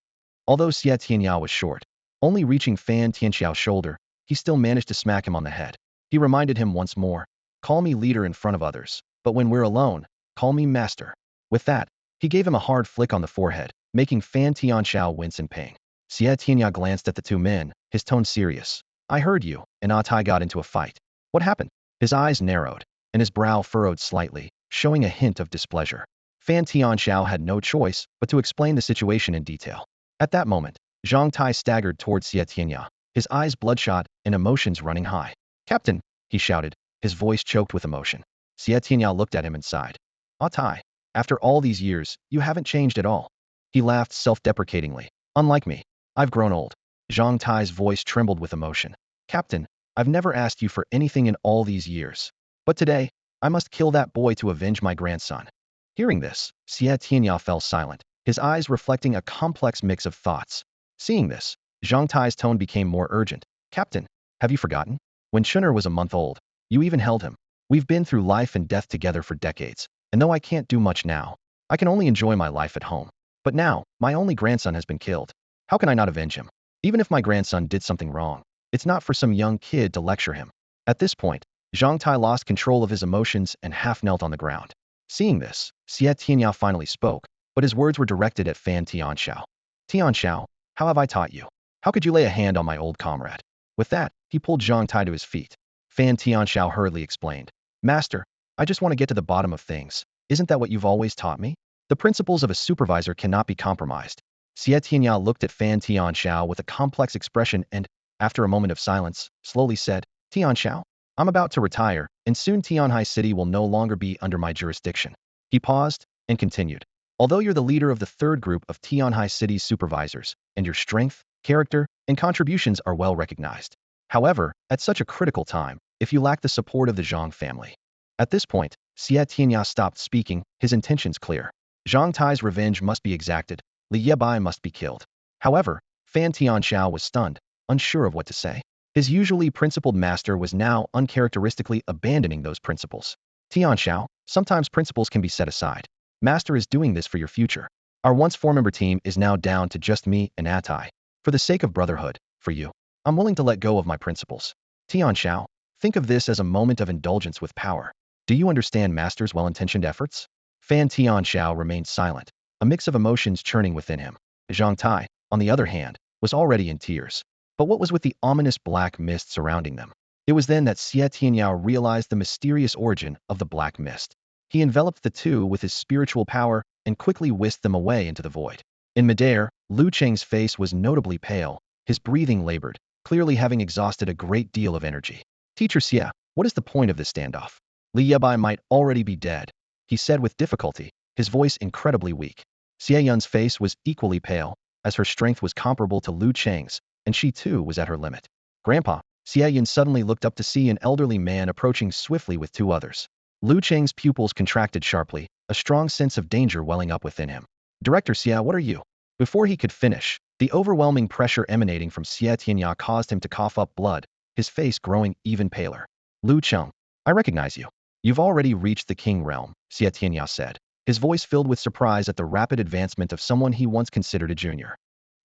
Although Xie Tianya was short, only reaching Fan Tianxiao's shoulder, he still managed to smack him on the head. He reminded him once more, "Call me leader in front of others, but when we're alone, call me master." With that, he gave him a hard flick on the forehead, making Fan Tianxiao wince in pain. Xie Tianya glanced at the two men, his tone serious. "I heard you and Atai got into a fight. What happened?" His eyes narrowed, and his brow furrowed slightly, showing a hint of displeasure. Fan Tianxiao had no choice but to explain the situation in detail. At that moment, Zhang Tai staggered towards Xie Tianya, his eyes bloodshot and emotions running high. "Captain," he shouted, his voice choked with emotion. Xie Tianya looked at him and sighed. "Atai, after all these years, you haven't changed at all." He laughed self-deprecatingly. "Unlike me, I've grown old." Zhang Tai's voice trembled with emotion. "Captain, I've never asked you for anything in all these years. But today, I must kill that boy to avenge my grandson." Hearing this, Xie Tianya fell silent, his eyes reflecting a complex mix of thoughts. Seeing this, Zhang Tai's tone became more urgent. "Captain, have you forgotten? When Chun'er was a month old, you even held him. We've been through life and death together for decades, and though I can't do much now, I can only enjoy my life at home. But now, my only grandson has been killed. How can I not avenge him? Even if my grandson did something wrong, it's not for some young kid to lecture him." At this point, Zhang Tai lost control of his emotions and half knelt on the ground. Seeing this, Xie Tianya finally spoke, but his words were directed at Fan Tianxiao. "Tianxiao, how have I taught you? How could you lay a hand on my old comrade?" With that, he pulled Zhang Tai to his feet. Fan Tianxiao hurriedly explained, "Master, I just want to get to the bottom of things. Isn't that what you've always taught me? The principles of a supervisor cannot be compromised." Xie Tianya looked at Fan Tianxiao with a complex expression and, after a moment of silence, slowly said, "Tianxiao, I'm about to retire, and soon Tianhai City will no longer be under my jurisdiction." He paused and continued, "Although you're the leader of the third group of Tianhai City's supervisors, and your strength, character, and contributions are well recognized. However, at such a critical time, if you lack the support of the Zhang family, At this point, Xie Tianya stopped speaking, his intentions clear. Zhang Tai's revenge must be exacted. Li Bai must be killed. However, Fan Tianxiao was stunned, unsure of what to say. His usually principled master was now uncharacteristically abandoning those principles. Tianxiao, sometimes principles can be set aside. Master is doing this for your future. Our once four-member team is now down to just me and Atai. For the sake of brotherhood, for you, I'm willing to let go of my principles. Tianxiao, think of this as a moment of indulgence with power. Do you understand Master's well-intentioned efforts? Fan Tianxiao remained silent, a mix of emotions churning within him. Zhang Tai, on the other hand, was already in tears. But what was with the ominous black mist surrounding them? It was then that Xie Tianyao realized the mysterious origin of the black mist. He enveloped the two with his spiritual power and quickly whisked them away into the void. In midair, Lu Cheng's face was notably pale, his breathing labored, clearly having exhausted a great deal of energy. Teacher Xie, what is the point of this standoff? Li Yebai might already be dead, he said with difficulty, his voice incredibly weak. Xie Yun's face was equally pale, as her strength was comparable to Lu Cheng's, and she too was at her limit. Grandpa, Xie Yun suddenly looked up to see an elderly man approaching swiftly with two others. Lu Cheng's pupils contracted sharply, a strong sense of danger welling up within him. Director Xie, what are you? Before he could finish, the overwhelming pressure emanating from Xie Tianya caused him to cough up blood, his face growing even paler. Lu Cheng, I recognize you. You've already reached the king realm, Xie Tianya said, his voice filled with surprise at the rapid advancement of someone he once considered a junior.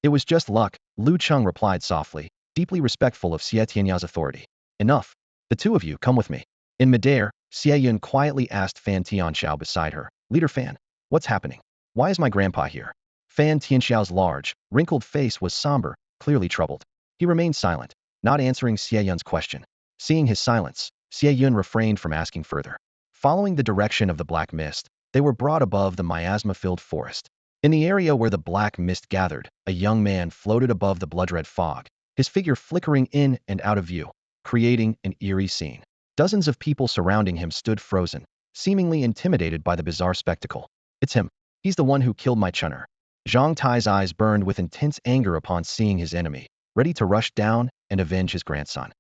It was just luck, Lu Cheng replied softly, deeply respectful of Xie Tianya's authority. Enough. The two of you, come with me. In midair, Xie Yun quietly asked Fan Tianxiao beside her, Leader Fan, what's happening? Why is my grandpa here? Fan Tianxiao's large, wrinkled face was somber, clearly troubled. He remained silent, not answering Xie Yun's question. Seeing his silence, Xie Yun refrained from asking further. Following the direction of the black mist, they were brought above the miasma-filled forest. In the area where the black mist gathered, a young man floated above the blood-red fog, his figure flickering in and out of view, creating an eerie scene. Dozens of people surrounding him stood frozen, seemingly intimidated by the bizarre spectacle. It's him. He's the one who killed my chunner. Zhang Tai's eyes burned with intense anger upon seeing his enemy, ready to rush down and avenge his grandson.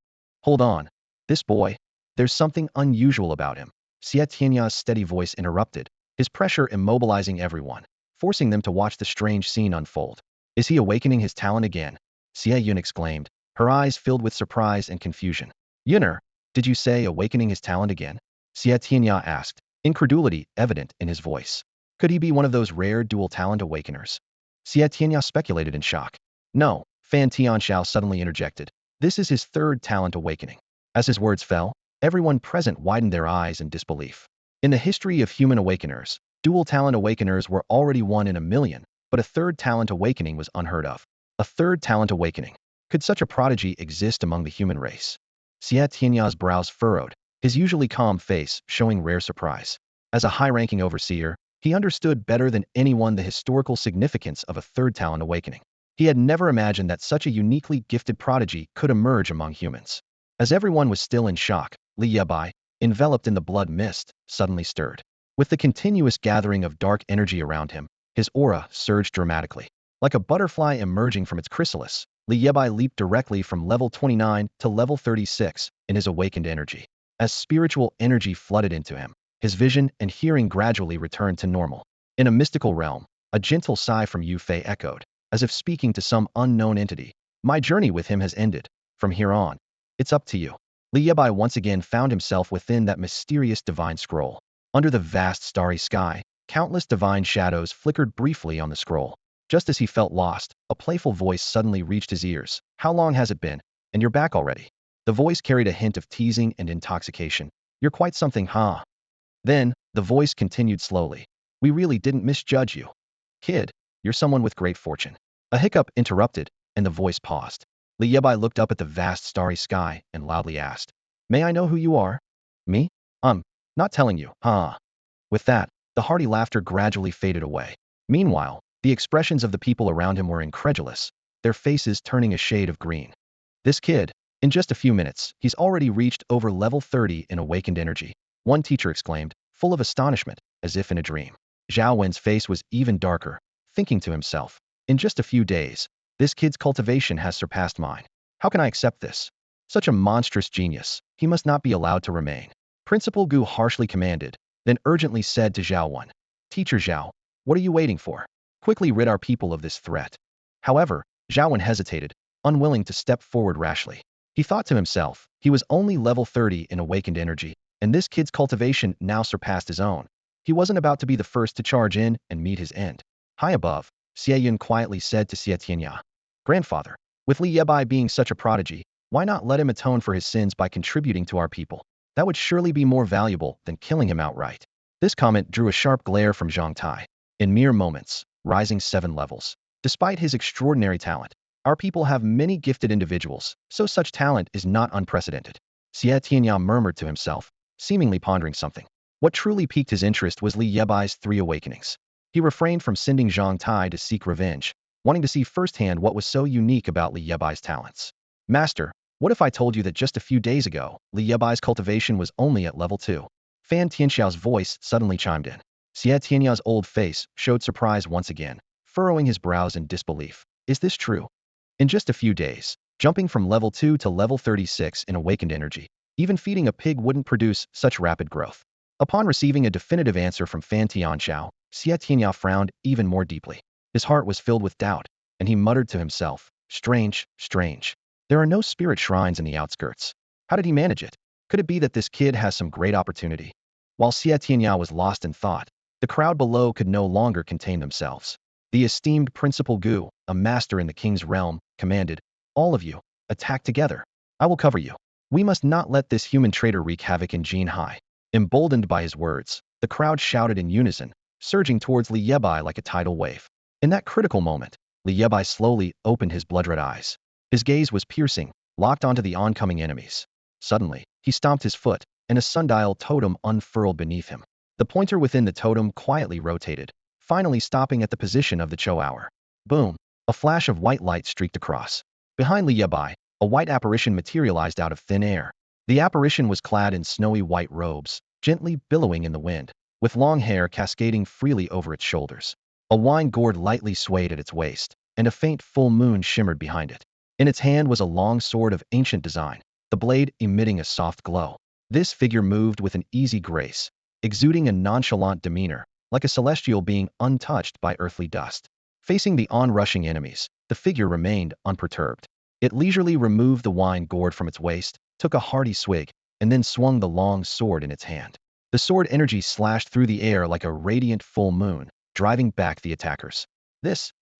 Hold on. This boy. There's something unusual about him. Xie Tianya's steady voice interrupted, his pressure immobilizing everyone, forcing them to watch the strange scene unfold. Is he awakening his talent again? Xie Yun exclaimed, her eyes filled with surprise and confusion. Yuner, did you say awakening his talent again? Xie Tianya asked, incredulity evident in his voice. Could he be one of those rare dual talent awakeners? Xie Tianya speculated in shock. No, Fan Tianxiao suddenly interjected. This is his third talent awakening. As his words fell, everyone present widened their eyes in disbelief. In the history of human awakeners, dual talent awakeners were already one in a million, but a third talent awakening was unheard of. A third talent awakening. Could such a prodigy exist among the human race? Xie Tianya's brows furrowed, his usually calm face showing rare surprise. As a high-ranking overseer, he understood better than anyone the historical significance of a third talent awakening. He had never imagined that such a uniquely gifted prodigy could emerge among humans. As everyone was still in shock, Li Bai, enveloped in the blood mist, suddenly stirred. With the continuous gathering of dark energy around him, his aura surged dramatically. Like a butterfly emerging from its chrysalis, Li Bai leaped directly from level 29 to level 36 in his awakened energy. As spiritual energy flooded into him, his vision and hearing gradually returned to normal. In a mystical realm, a gentle sigh from Yue Fei echoed, as if speaking to some unknown entity. My journey with him has ended. From here on, it's up to you. Li Bai once again found himself within that mysterious divine scroll. Under the vast starry sky, countless divine shadows flickered briefly on the scroll. Just as he felt lost, a playful voice suddenly reached his ears. How long has it been? And you're back already. The voice carried a hint of teasing and intoxication. You're quite something, huh? Then, the voice continued slowly. We really didn't misjudge you. Kid, you're someone with great fortune. A hiccup interrupted, and the voice paused. Li Yebai looked up at the vast starry sky and loudly asked, May I know who you are? Me? Not telling you, huh? With that, the hearty laughter gradually faded away. Meanwhile, the expressions of the people around him were incredulous, their faces turning a shade of green. This kid, in just a few minutes, he's already reached over level 30 in awakened energy. One teacher exclaimed, full of astonishment, as if in a dream. Zhao Wen's face was even darker, thinking to himself, in just a few days, this kid's cultivation has surpassed mine. How can I accept this? Such a monstrous genius, he must not be allowed to remain. Principal Gu harshly commanded, then urgently said to Zhao Wen, Teacher Zhao, what are you waiting for? Quickly rid our people of this threat. However, Zhao Wen hesitated, unwilling to step forward rashly. He thought to himself, he was only level 30 in awakened energy, and this kid's cultivation now surpassed his own. He wasn't about to be the first to charge in and meet his end. High above, Xie Yun quietly said to Xie Tianya, Grandfather, with Li Bai being such a prodigy, why not let him atone for his sins by contributing to our people? That would surely be more valuable than killing him outright. This comment drew a sharp glare from Zhang Tai. In mere moments, rising 7 levels. Despite his extraordinary talent, our people have many gifted individuals, so such talent is not unprecedented. Xie Tianya murmured to himself, seemingly pondering something. What truly piqued his interest was Li Yebai's 3 awakenings. He refrained from sending Zhang Tai to seek revenge, wanting to see firsthand what was so unique about Li Yebai's talents. Master, what if I told you that just a few days ago, Li Yebai's cultivation was only at level 2? Fan Tianxiao's voice suddenly chimed in. Xie Tianya's old face showed surprise once again, furrowing his brows in disbelief. Is this true? In just a few days, jumping from level 2 to level 36 in awakened energy, even feeding a pig wouldn't produce such rapid growth. Upon receiving a definitive answer from Fan Tianxiao, Xie Tianya frowned even more deeply. His heart was filled with doubt, and he muttered to himself, strange, strange. There are no spirit shrines in the outskirts. How did he manage it? Could it be that this kid has some great opportunity? While Xie Tianya was lost in thought, the crowd below could no longer contain themselves. The esteemed Principal Gu, a master in the king's realm, commanded, all of you, attack together. I will cover you. We must not let this human traitor wreak havoc in Jinhai. Emboldened by his words, the crowd shouted in unison, surging towards Li Yebai like a tidal wave. In that critical moment, Li Yebai slowly opened his blood-red eyes. His gaze was piercing, locked onto the oncoming enemies. Suddenly, he stomped his foot, and a sundial totem unfurled beneath him. The pointer within the totem quietly rotated, finally stopping at the position of the Cho hour. Boom! A flash of white light streaked across. Behind Li Yebai, a white apparition materialized out of thin air. The apparition was clad in snowy white robes, gently billowing in the wind, with long hair cascading freely over its shoulders. A wine gourd lightly swayed at its waist, and a faint full moon shimmered behind it. In its hand was a long sword of ancient design, the blade emitting a soft glow. This figure moved with an easy grace, exuding a nonchalant demeanor, like a celestial being untouched by earthly dust. Facing the onrushing enemies, the figure remained unperturbed. It leisurely removed the wine gourd from its waist, took a hearty swig, and then swung the long sword in its hand. The sword energy slashed through the air like a radiant full moon, driving back the attackers.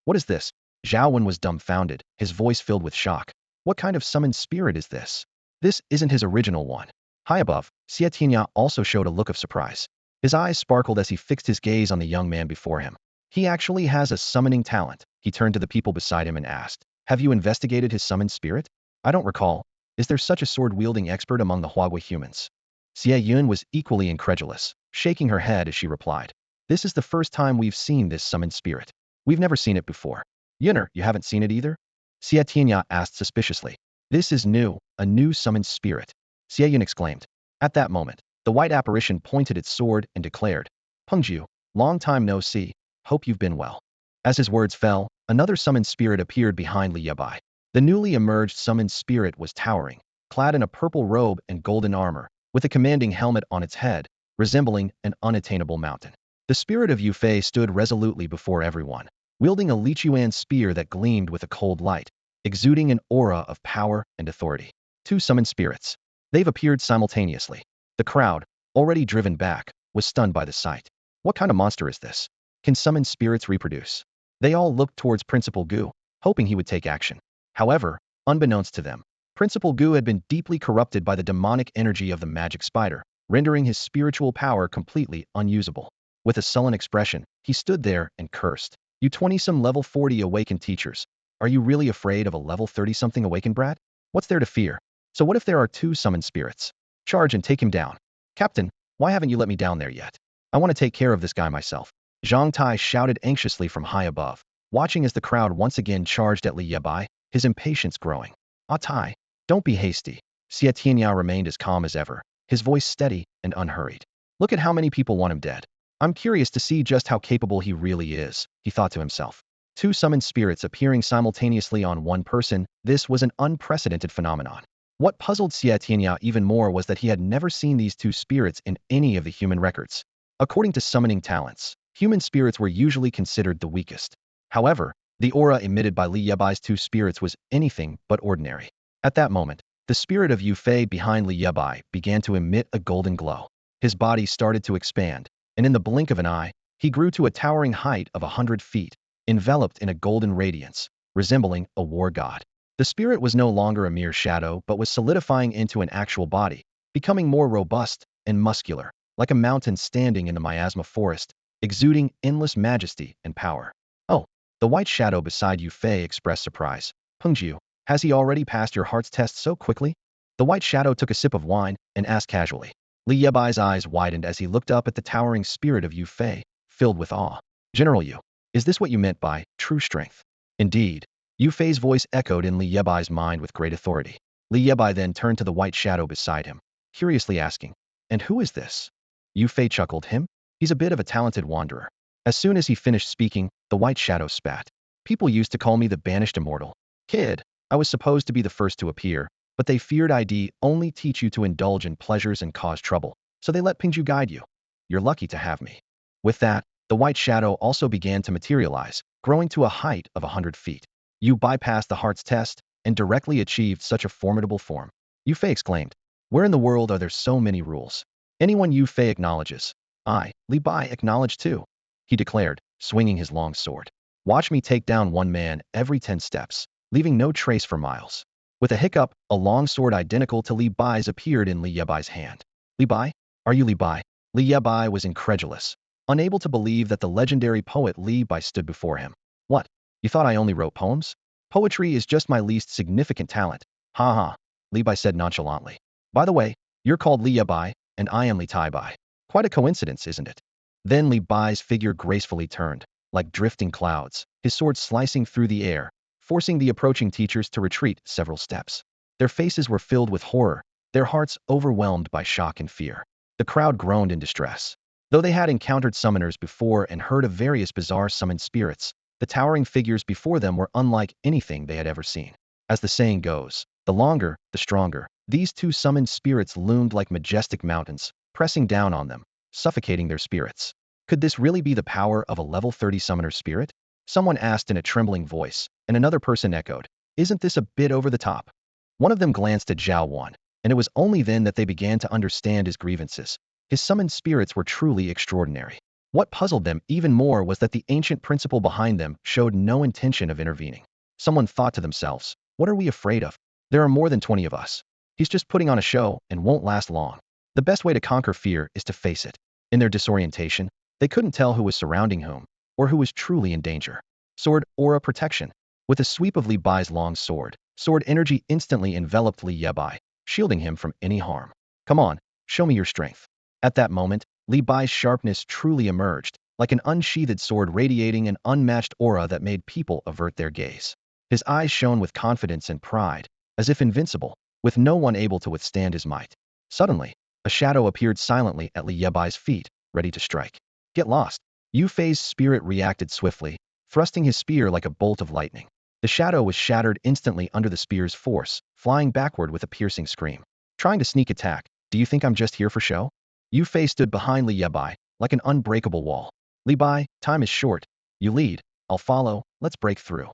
What is this? Zhao Wen was dumbfounded, his voice filled with shock. What kind of summoned spirit is this? This isn't his original one. High above, Xie Tianya also showed a look of surprise. His eyes sparkled as he fixed his gaze on the young man before him. He actually has a summoning talent. He turned to the people beside him and asked, have you investigated his summoned spirit? I don't recall. Is there such a sword-wielding expert among the Huagui humans? Xie Yun was equally incredulous, shaking her head as she replied. This is the first time we've seen this summoned spirit. We've never seen it before. Yunner, you haven't seen it either? Xie Tianya asked suspiciously. This is new, a new summoned spirit. Xie Yun exclaimed. At that moment, the white apparition pointed its sword and declared, Pengju, long time no see, hope you've been well. As his words fell, another summoned spirit appeared behind Li Bai. The newly emerged summoned spirit was towering, clad in a purple robe and golden armor, with a commanding helmet on its head, resembling an unattainable mountain. The spirit of Yue Fei stood resolutely before everyone, wielding a Lichuan spear that gleamed with a cold light, exuding an aura of power and authority. 2 summoned spirits. They've appeared simultaneously. The crowd, already driven back, was stunned by the sight. What kind of monster is this? Can summoned spirits reproduce? They all looked towards Principal Gu, hoping he would take action. However, unbeknownst to them, Principal Gu had been deeply corrupted by the demonic energy of the magic spider, rendering his spiritual power completely unusable. With a sullen expression, he stood there and cursed. You 20-some level 40 awakened teachers. Are you really afraid of a level 30-something awakened brat? What's there to fear? So what if there are 2 summoned spirits? Charge and take him down. Captain, why haven't you let me down there yet? I want to take care of this guy myself. Zhang Tai shouted anxiously from high above, watching as the crowd once again charged at Li Bai, his impatience growing. Ah Tai, don't be hasty. Xie Tianya remained as calm as ever, his voice steady and unhurried. Look at how many people want him dead. I'm curious to see just how capable he really is, he thought to himself. 2 summoned spirits appearing simultaneously on one person, this was an unprecedented phenomenon. What puzzled Xie Tianya even more was that he had never seen these two spirits in any of the human records. According to summoning talents, human spirits were usually considered the weakest. However, the aura emitted by Li Yebai's two spirits was anything but ordinary. At that moment, the spirit of Yue Fei behind Li Bai began to emit a golden glow. His body started to expand, and in the blink of an eye, he grew to a towering height of 100 feet, enveloped in a golden radiance, resembling a war god. The spirit was no longer a mere shadow but was solidifying into an actual body, becoming more robust and muscular, like a mountain standing in the miasma forest, exuding endless majesty and power. Oh, the white shadow beside Yue Fei expressed surprise. Pengjiu, has he already passed your heart's test so quickly? The white shadow took a sip of wine and asked casually. Li Yebai's eyes widened as he looked up at the towering spirit of Yue Fei, filled with awe. General Yu, is this what you meant by true strength? Indeed. Yue Fei's voice echoed in Li Yebai's mind with great authority. Li Yebai then turned to the white shadow beside him, curiously asking, "And who is this?" Yue Fei chuckled. "Him? He's a bit of a talented wanderer." As soon as he finished speaking, the white shadow spat. "People used to call me the banished immortal. Kid, I was supposed to be the first to appear, but they feared I'd only teach you to indulge in pleasures and cause trouble, so they let Pingju guide you. You're lucky to have me." With that, the white shadow also began to materialize, growing to a height of 100 feet. You bypassed the heart's test and directly achieved such a formidable form. Yue Fei exclaimed. "Where in the world are there so many rules? Anyone Yue Fei acknowledges. I, Li Bai, acknowledge too," he declared, swinging his long sword. "Watch me take down one man every 10 steps, leaving no trace for miles." With a hiccup, a long sword identical to Li Bai's appeared in Li Yebai's hand. "Li Bai? Are you Li Bai?" Li Yebai was incredulous, unable to believe that the legendary poet Li Bai stood before him. "What? You thought I only wrote poems? Poetry is just my least significant talent." "Ha ha," Li Bai said nonchalantly. "By the way, you're called Li Bai, and I am Li Tai Bai. Quite a coincidence, isn't it?" Then Li Bai's figure gracefully turned, like drifting clouds, his sword slicing through the air, forcing the approaching teachers to retreat several steps. Their faces were filled with horror, their hearts overwhelmed by shock and fear. The crowd groaned in distress. Though they had encountered summoners before and heard of various bizarre summoned spirits, the towering figures before them were unlike anything they had ever seen. As the saying goes, the longer, the stronger. These two summoned spirits loomed like majestic mountains, pressing down on them, suffocating their spirits. Could this really be the power of a level 30 summoner spirit? Someone asked in a trembling voice, and another person echoed, "Isn't this a bit over the top?" One of them glanced at Zhao Wan, and it was only then that they began to understand his grievances. His summoned spirits were truly extraordinary. What puzzled them even more was that the ancient principle behind them showed no intention of intervening. Someone thought to themselves, "What are we afraid of? There are more than 20 of us. He's just putting on a show and won't last long." The best way to conquer fear is to face it. In their disorientation, they couldn't tell who was surrounding whom, or who was truly in danger. Sword, aura, protection. With a sweep of Li Bai's long sword, sword energy instantly enveloped Li Yebai, shielding him from any harm. "Come on, show me your strength." At that moment, Li Bai's sharpness truly emerged, like an unsheathed sword radiating an unmatched aura that made people avert their gaze. His eyes shone with confidence and pride, as if invincible, with no one able to withstand his might. Suddenly, a shadow appeared silently at Li Yebai's feet, ready to strike. "Get lost." Yue Fei's spirit reacted swiftly, thrusting his spear like a bolt of lightning. The shadow was shattered instantly under the spear's force, flying backward with a piercing scream. "Trying to sneak attack, do you think I'm just here for show?" Yue Fei stood behind Li Bai, like an unbreakable wall. "Li Bai, time is short. You lead, I'll follow, let's break through."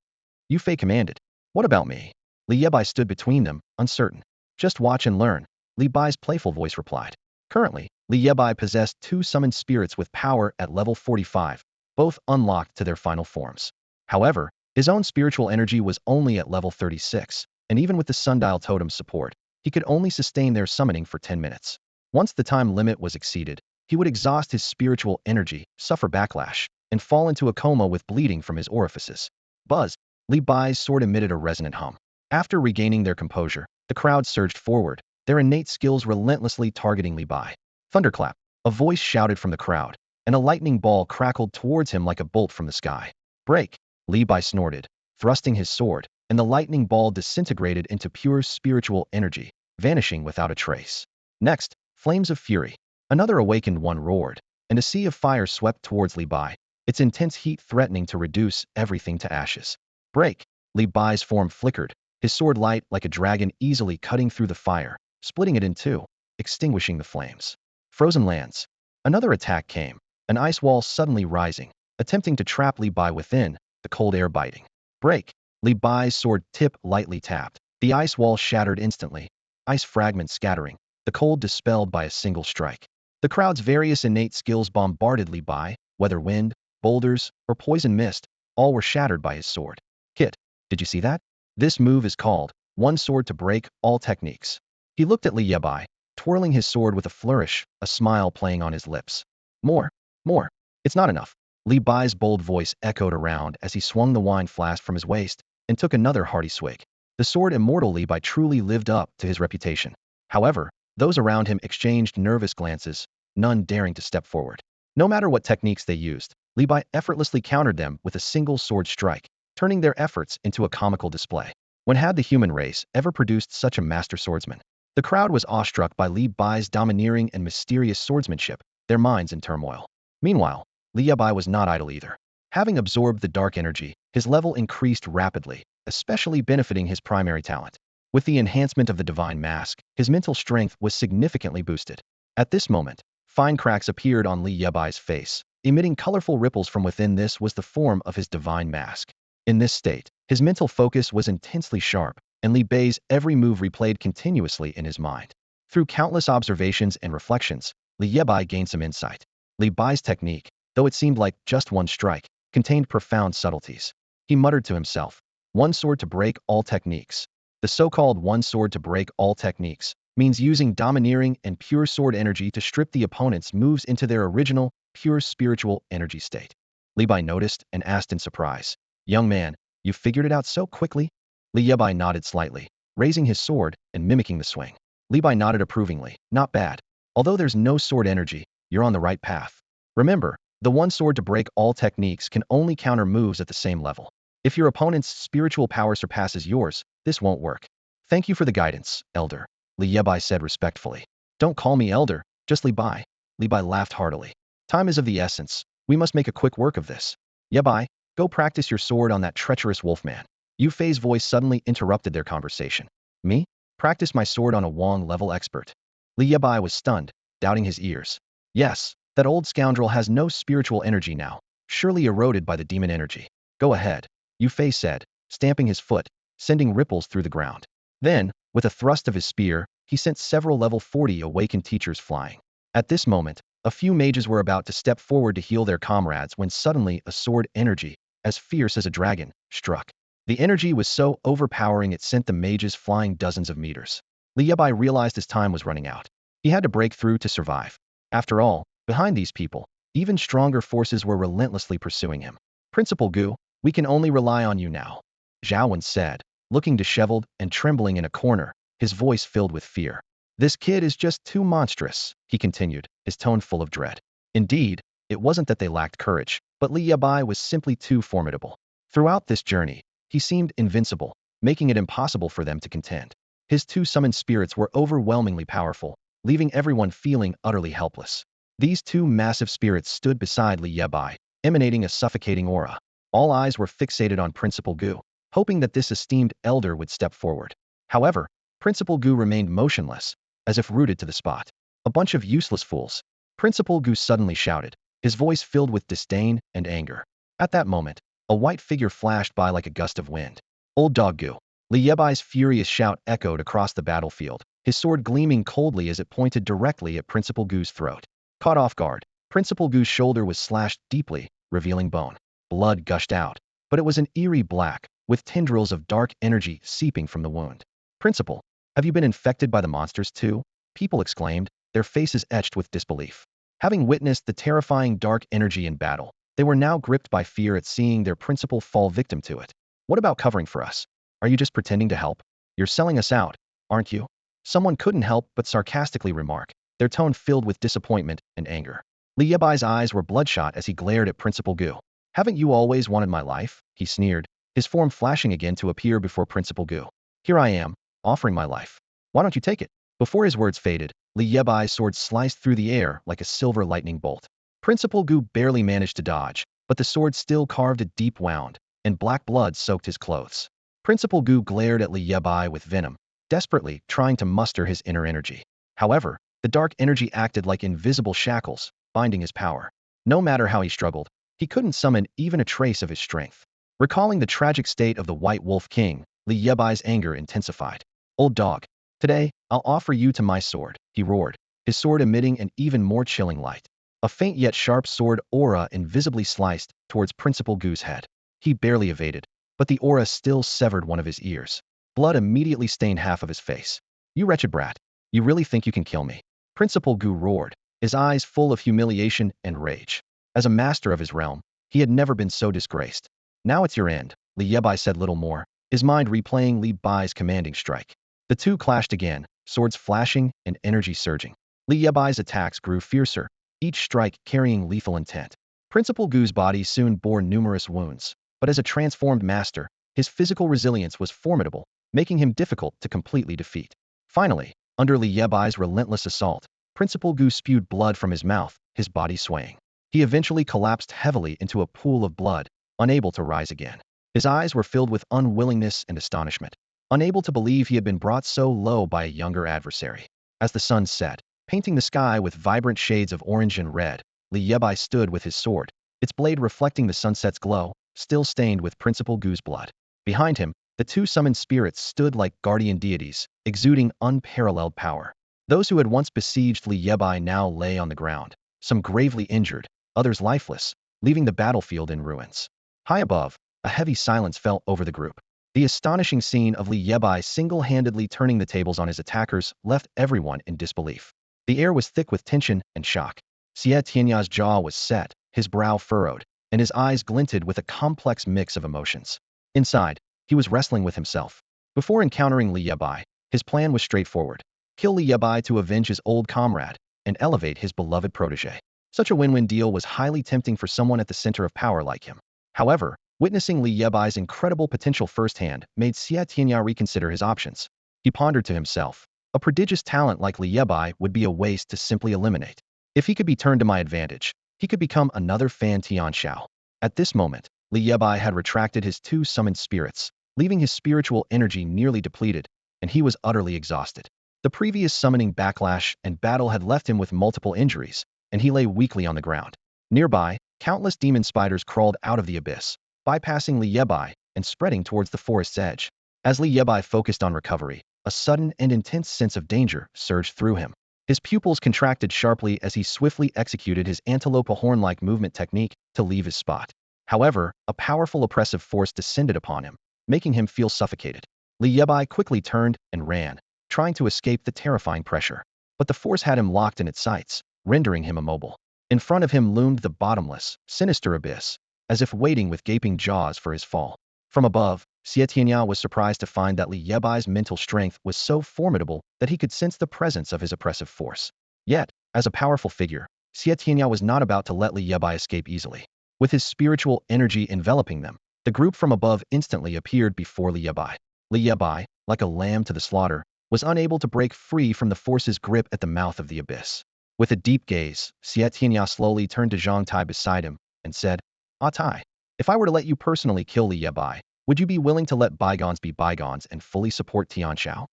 Yue Fei commanded. "What about me?" Li Bai stood between them, uncertain. "Just watch and learn," Li Bai's playful voice replied. Currently, Li Bai possessed two summoned spirits with power at level 45, both unlocked to their final forms. However, his own spiritual energy was only at level 36, and even with the Sundial totem's support, he could only sustain their summoning for 10 minutes. Once the time limit was exceeded, he would exhaust his spiritual energy, suffer backlash, and fall into a coma with bleeding from his orifices. Buzz! Li Bai's sword emitted a resonant hum. After regaining their composure, the crowd surged forward, their innate skills relentlessly targeting Li Bai. Thunderclap! A voice shouted from the crowd, and a lightning ball crackled towards him like a bolt from the sky. "Break!" Li Bai snorted, thrusting his sword, and the lightning ball disintegrated into pure spiritual energy, vanishing without a trace. Next, flames of fury. Another awakened one roared, and a sea of fire swept towards Li Bai, its intense heat threatening to reduce everything to ashes. "Break!" Li Bai's form flickered, his sword light like a dragon easily cutting through the fire, splitting it in two, extinguishing the flames. Frozen lands. Another attack came, an ice wall suddenly rising, attempting to trap Li Bai within, the cold air biting. Break. Li Bai's sword tip lightly tapped. The ice wall shattered instantly, ice fragments scattering, the cold dispelled by a single strike. The crowd's various innate skills bombarded Li Bai, whether wind, boulders, or poison mist, all were shattered by his sword. Kit, did you see that? This move is called one sword to break all techniques. He looked at Li Bai, twirling his sword with a flourish, a smile playing on his lips. More, more. It's not enough. Li Bai's bold voice echoed around as he swung the wine flask from his waist and took another hearty swig. The sword immortal Li Bai truly lived up to his reputation. However, those around him exchanged nervous glances, none daring to step forward. No matter what techniques they used, Li Bai effortlessly countered them with a single sword strike, turning their efforts into a comical display. When had the human race ever produced such a master swordsman? The crowd was awestruck by Li Bai's domineering and mysterious swordsmanship, their minds in turmoil. Meanwhile, Li Bai was not idle either. Having absorbed the dark energy, his level increased rapidly, especially benefiting his primary talent. With the enhancement of the divine mask, his mental strength was significantly boosted. At this moment, fine cracks appeared on Li Bai's face, emitting colorful ripples from within. This was the form of his divine mask. In this state, his mental focus was intensely sharp, and Li Bai's every move replayed continuously in his mind. Through countless observations and reflections, Li Bai gained some insight. Li Bai's technique, though it seemed like just one strike, contained profound subtleties. He muttered to himself, one sword to break all techniques. The so-called one sword to break all techniques means using domineering and pure sword energy to strip the opponent's moves into their original, pure spiritual energy state. Li Bai noticed and asked in surprise, young man, you figured it out so quickly? Li Bai nodded slightly, raising his sword and mimicking the swing. Li Bai nodded approvingly, not bad. Although there's no sword energy, you're on the right path. Remember, the one sword to break all techniques can only counter moves at the same level. If your opponent's spiritual power surpasses yours, this won't work. Thank you for the guidance, Elder, Li Bai said respectfully. Don't call me Elder, just Li Bai. Li Bai laughed heartily. Time is of the essence. We must make a quick work of this. Yebai, go practice your sword on that treacherous wolfman. Yue Fei's voice suddenly interrupted their conversation. Me? Practice my sword on a Wong-level expert. Li Bai was stunned, doubting his ears. Yes, that old scoundrel has no spiritual energy now, surely eroded by the demon energy. Go ahead, Yue Fei said, stamping his foot, sending ripples through the ground. Then, with a thrust of his spear, he sent several level 40 awakened teachers flying. At this moment, a few mages were about to step forward to heal their comrades when suddenly a sword energy, as fierce as a dragon, struck. The energy was so overpowering it sent the mages flying dozens of meters. Li Bai realized his time was running out. He had to break through to survive. After all, behind these people, even stronger forces were relentlessly pursuing him. Principal Gu, we can only rely on you now, Zhao Wen said, looking disheveled and trembling in a corner, his voice filled with fear. This kid is just too monstrous, he continued, his tone full of dread. Indeed, it wasn't that they lacked courage, but Li Bai was simply too formidable. Throughout this journey, he seemed invincible, making it impossible for them to contend. His two summoned spirits were overwhelmingly powerful, leaving everyone feeling utterly helpless. These two massive spirits stood beside Li Bai, emanating a suffocating aura. All eyes were fixated on Principal Gu, hoping that this esteemed elder would step forward. However, Principal Gu remained motionless, as if rooted to the spot. A bunch of useless fools. Principal Gu suddenly shouted, his voice filled with disdain and anger. At that moment, a white figure flashed by like a gust of wind. Old Dog Gu. Li Bai's furious shout echoed across the battlefield, his sword gleaming coldly as it pointed directly at Principal Gu's throat. Caught off guard, Principal Gu's shoulder was slashed deeply, revealing bone. Blood gushed out, but it was an eerie black, with tendrils of dark energy seeping from the wound. Principal, have you been infected by the monsters too? People exclaimed, their faces etched with disbelief. Having witnessed the terrifying dark energy in battle, they were now gripped by fear at seeing their principal fall victim to it. What about covering for us? Are you just pretending to help? You're selling us out, aren't you? Someone couldn't help but sarcastically remark, their tone filled with disappointment and anger. Li Bai's eyes were bloodshot as he glared at Principal Gu. Haven't you always wanted my life? He sneered, his form flashing again to appear before Principal Gu. Here I am, offering my life. Why don't you take it? Before his words faded, Li Bai's sword sliced through the air like a silver lightning bolt. Principal Gu barely managed to dodge, but the sword still carved a deep wound, and black blood soaked his clothes. Principal Gu glared at Li Bai with venom, desperately trying to muster his inner energy. However, the dark energy acted like invisible shackles, binding his power. No matter how he struggled, he couldn't summon even a trace of his strength. Recalling the tragic state of the White Wolf King, Li Bai's anger intensified. Old dog, today, I'll offer you to my sword, he roared, his sword emitting an even more chilling light. A faint yet sharp sword aura invisibly sliced towards Principal Gu's head. He barely evaded, but the aura still severed one of his ears. Blood immediately stained half of his face. You wretched brat, you really think you can kill me? Principal Gu roared, his eyes full of humiliation and rage. As a master of his realm, he had never been so disgraced. Now it's your end, Li Yebai said little more, his mind replaying Li Bai's commanding strike. The two clashed again, swords flashing and energy surging. Li Yebai's attacks grew fiercer, each strike carrying lethal intent. Principal Gu's body soon bore numerous wounds, but as a transformed master, his physical resilience was formidable, making him difficult to completely defeat. Finally, under Li Yebai's relentless assault, Principal Gu spewed blood from his mouth, his body swaying. He eventually collapsed heavily into a pool of blood, unable to rise again. His eyes were filled with unwillingness and astonishment, unable to believe he had been brought so low by a younger adversary. As the sun set, painting the sky with vibrant shades of orange and red, Li Yebai stood with his sword, its blade reflecting the sunset's glow, still stained with Principal Gu's blood. Behind him, the two summoned spirits stood like guardian deities, exuding unparalleled power. Those who had once besieged Li Yebai now lay on the ground, some gravely injured, others lifeless, leaving the battlefield in ruins. High above, a heavy silence fell over the group. The astonishing scene of Li Yebai single-handedly turning the tables on his attackers left everyone in disbelief. The air was thick with tension and shock. Xie Tianya's jaw was set, his brow furrowed, and his eyes glinted with a complex mix of emotions. Inside, he was wrestling with himself. Before encountering Li Yebai, his plan was straightforward. Kill Li Yebai to avenge his old comrade and elevate his beloved protege. Such a win-win deal was highly tempting for someone at the center of power like him. However, witnessing Li Yebai's incredible potential firsthand made Xie Tianya reconsider his options. He pondered to himself, a prodigious talent like Li Yebai would be a waste to simply eliminate. If he could be turned to my advantage, he could become another Fan Tianxiao. At this moment, Li Yebai had retracted his two summoned spirits, leaving his spiritual energy nearly depleted, and he was utterly exhausted. The previous summoning backlash and battle had left him with multiple injuries, and he lay weakly on the ground. Nearby, countless demon spiders crawled out of the abyss, bypassing Li Yebai and spreading towards the forest's edge. As Li Yebai focused on recovery, a sudden and intense sense of danger surged through him. His pupils contracted sharply as he swiftly executed his antelope horn-like movement technique to leave his spot. However, a powerful oppressive force descended upon him, making him feel suffocated. Li Yebai quickly turned and ran, trying to escape the terrifying pressure. But the force had him locked in its sights, rendering him immobile. In front of him loomed the bottomless, sinister abyss, as if waiting with gaping jaws for his fall. From above, Xie Tianya was surprised to find that Li Yebai's mental strength was so formidable that he could sense the presence of his oppressive force. Yet, as a powerful figure, Xie Tianya was not about to let Li Yebai escape easily. With his spiritual energy enveloping them, the group from above instantly appeared before Li Yebai. Li Yebai, like a lamb to the slaughter, was unable to break free from the force's grip at the mouth of the abyss. With a deep gaze, Xie Tianya slowly turned to Zhang Tai beside him and said, "Ah Tai, if I were to let you personally kill Li Yebai, would you be willing to let bygones be bygones and fully support Tianxiao?"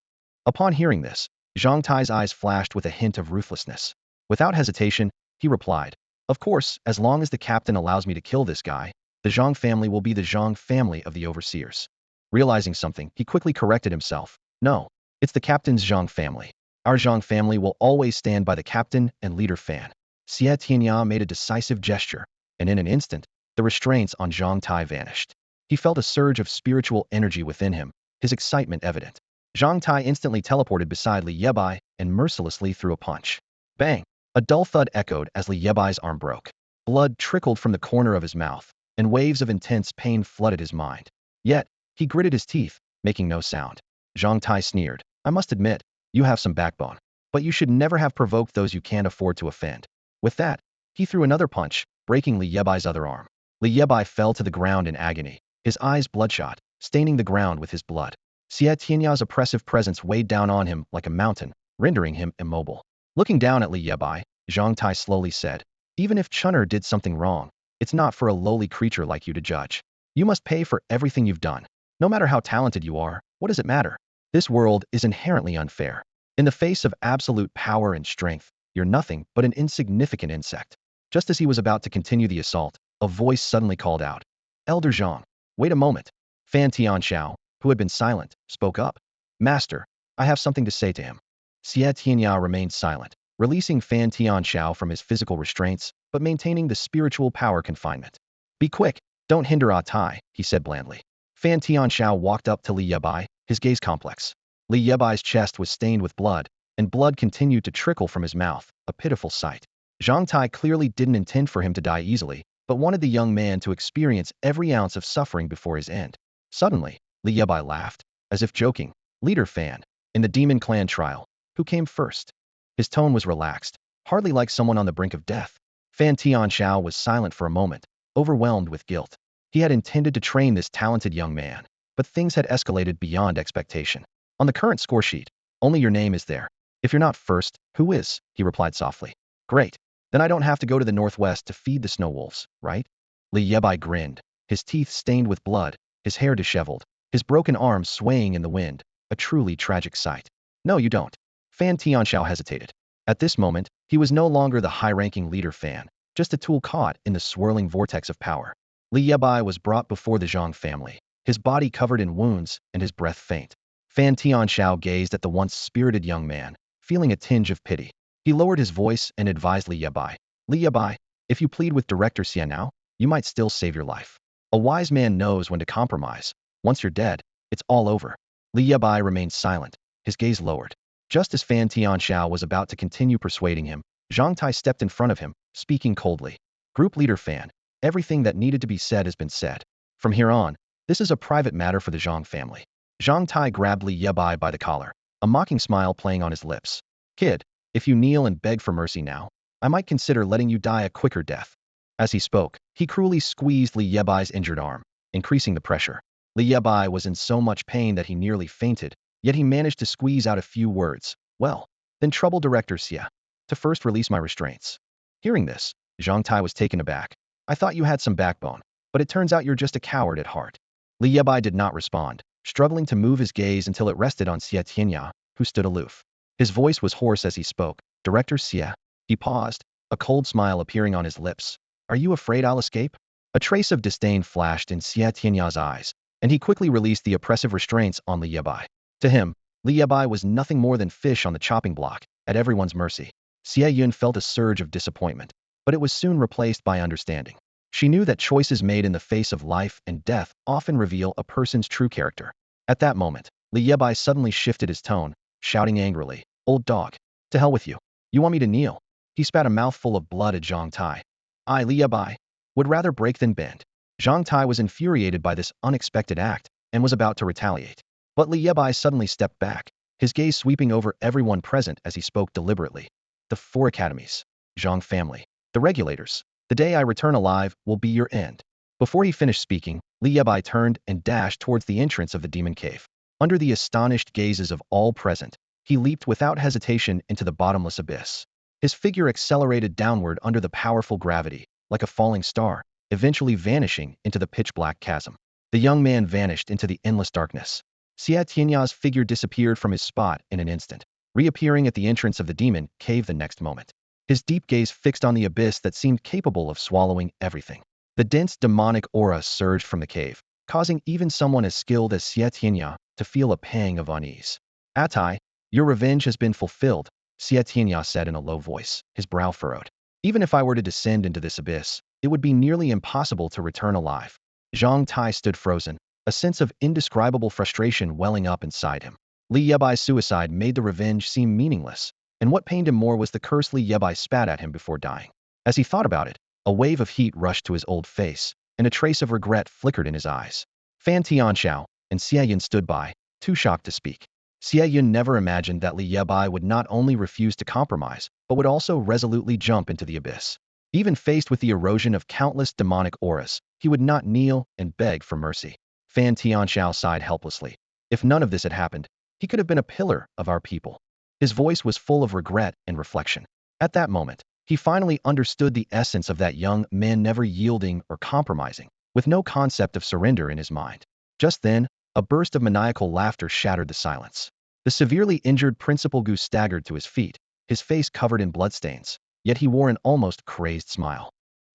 Upon hearing this, Zhang Tai's eyes flashed with a hint of ruthlessness. Without hesitation, he replied, "Of course, as long as the captain allows me to kill this guy, the Zhang family will be the Zhang family of the overseers." Realizing something, he quickly corrected himself. "No, it's the captain's Zhang family. Our Zhang family will always stand by the captain and leader Fan." Xie Tianya made a decisive gesture, and in an instant, the restraints on Zhang Tai vanished. He felt a surge of spiritual energy within him, his excitement evident. Zhang Tai instantly teleported beside Li Yebai and mercilessly threw a punch. Bang! A dull thud echoed as Li Yebai's arm broke. Blood trickled from the corner of his mouth, and waves of intense pain flooded his mind. Yet, he gritted his teeth, making no sound. Zhang Tai sneered, "I must admit, you have some backbone. But you should never have provoked those you can't afford to offend." With that, he threw another punch, breaking Li Yebai's other arm. Li Yebai fell to the ground in agony, his eyes bloodshot, staining the ground with his blood. Xie Tianya's oppressive presence weighed down on him like a mountain, rendering him immobile. Looking down at Li Yebai, Zhang Tai slowly said, "Even if Chun'er did something wrong, it's not for a lowly creature like you to judge. You must pay for everything you've done." No matter how talented you are, what does it matter? This world is inherently unfair. In the face of absolute power and strength, you're nothing but an insignificant insect. Just as he was about to continue the assault, a voice suddenly called out, Elder Zhang, wait a moment. Fan Tianxiao, who had been silent, spoke up. Master, I have something to say to him. Xie Tianya remained silent, releasing Fan Tianxiao from his physical restraints, but maintaining the spiritual power confinement. Be quick, don't hinder Ah Tai, he said blandly. Fan Tianxiao walked up to Li Bai, his gaze complex. Li Yebai's chest was stained with blood, and blood continued to trickle from his mouth, a pitiful sight. Zhang Tai clearly didn't intend for him to die easily, but wanted the young man to experience every ounce of suffering before his end. Suddenly, Li Bai laughed, as if joking. Leader Fan, in the Demon Clan trial, who came first? His tone was relaxed, hardly like someone on the brink of death. Fan Tianxiao was silent for a moment, overwhelmed with guilt. He had intended to train this talented young man, but things had escalated beyond expectation. On the current score sheet, only your name is there. If you're not first, who is? He replied softly. Great. Then I don't have to go to the northwest to feed the snow wolves, right? Li Yebai grinned, his teeth stained with blood, his hair disheveled, his broken arms swaying in the wind, a truly tragic sight. No, you don't. Fan Tianxiao hesitated. At this moment, he was no longer the high-ranking leader Fan, just a tool caught in the swirling vortex of power. Li Yebai was brought before the Zhang family, his body covered in wounds and his breath faint. Fan Tianxiao gazed at the once spirited young man, feeling a tinge of pity. He lowered his voice and advised Li Bai. Li Bai, if you plead with Director Xia now, you might still save your life. A wise man knows when to compromise. Once you're dead, it's all over. Li Bai remained silent, his gaze lowered. Just as Fan Tianxiao was about to continue persuading him, Zhang Tai stepped in front of him, speaking coldly. Group leader Fan, everything that needed to be said has been said. From here on, this is a private matter for the Zhang family. Zhang Tai grabbed Li Bai by the collar, a mocking smile playing on his lips. Kid, if you kneel and beg for mercy now, I might consider letting you die a quicker death. As he spoke, he cruelly squeezed Li Bai's injured arm, increasing the pressure. Li Bai was in so much pain that he nearly fainted, yet he managed to squeeze out a few words. Well, then trouble Director Xia, to first release my restraints. Hearing this, Zhang Tai was taken aback. I thought you had some backbone, but it turns out you're just a coward at heart. Li Bai did not respond, struggling to move his gaze until it rested on Xie Tianya, who stood aloof. His voice was hoarse as he spoke. Director Xie. He paused, a cold smile appearing on his lips. Are you afraid I'll escape? A trace of disdain flashed in Xie Tianya's eyes, and he quickly released the oppressive restraints on Li Bai. To him, Li Bai was nothing more than fish on the chopping block, at everyone's mercy. Xie Yun felt a surge of disappointment, but it was soon replaced by understanding. She knew that choices made in the face of life and death often reveal a person's true character. At that moment, Li Bai suddenly shifted his tone, shouting angrily, Old dog, to hell with you. You want me to kneel? He spat a mouthful of blood at Zhang Tai. I, Li Bai, would rather break than bend. Zhang Tai was infuriated by this unexpected act and was about to retaliate. But Li Bai suddenly stepped back, his gaze sweeping over everyone present as he spoke deliberately. The 4 academies. Zhang family. The regulators. The day I return alive will be your end. Before he finished speaking, Li Bai turned and dashed towards the entrance of the demon cave. Under the astonished gazes of all present, he leaped without hesitation into the bottomless abyss. His figure accelerated downward under the powerful gravity, like a falling star, eventually vanishing into the pitch-black chasm. The young man vanished into the endless darkness. Xie Tianya's figure disappeared from his spot in an instant, reappearing at the entrance of the demon cave the next moment. His deep gaze fixed on the abyss that seemed capable of swallowing everything. The dense demonic aura surged from the cave, causing even someone as skilled as Xie Tianya to feel a pang of unease. Atai, your revenge has been fulfilled, Xie Tianya said in a low voice, his brow furrowed. Even if I were to descend into this abyss, it would be nearly impossible to return alive. Zhang Tai stood frozen, a sense of indescribable frustration welling up inside him. Li Yebai's suicide made the revenge seem meaningless, and what pained him more was the curse Li Bai spat at him before dying. As he thought about it, a wave of heat rushed to his old face, and a trace of regret flickered in his eyes. Fan Tianxiao and Xie Yun stood by, too shocked to speak. Xie Yun never imagined that Li Bai would not only refuse to compromise, but would also resolutely jump into the abyss. Even faced with the erosion of countless demonic auras, he would not kneel and beg for mercy. Fan Tianxiao sighed helplessly. If none of this had happened, he could have been a pillar of our people. His voice was full of regret and reflection. At that moment, he finally understood the essence of that young man never yielding or compromising, with no concept of surrender in his mind. Just then, A burst of maniacal laughter shattered the silence. The severely injured Principal Gu staggered to his feet, his face covered in bloodstains, yet he wore an almost crazed smile.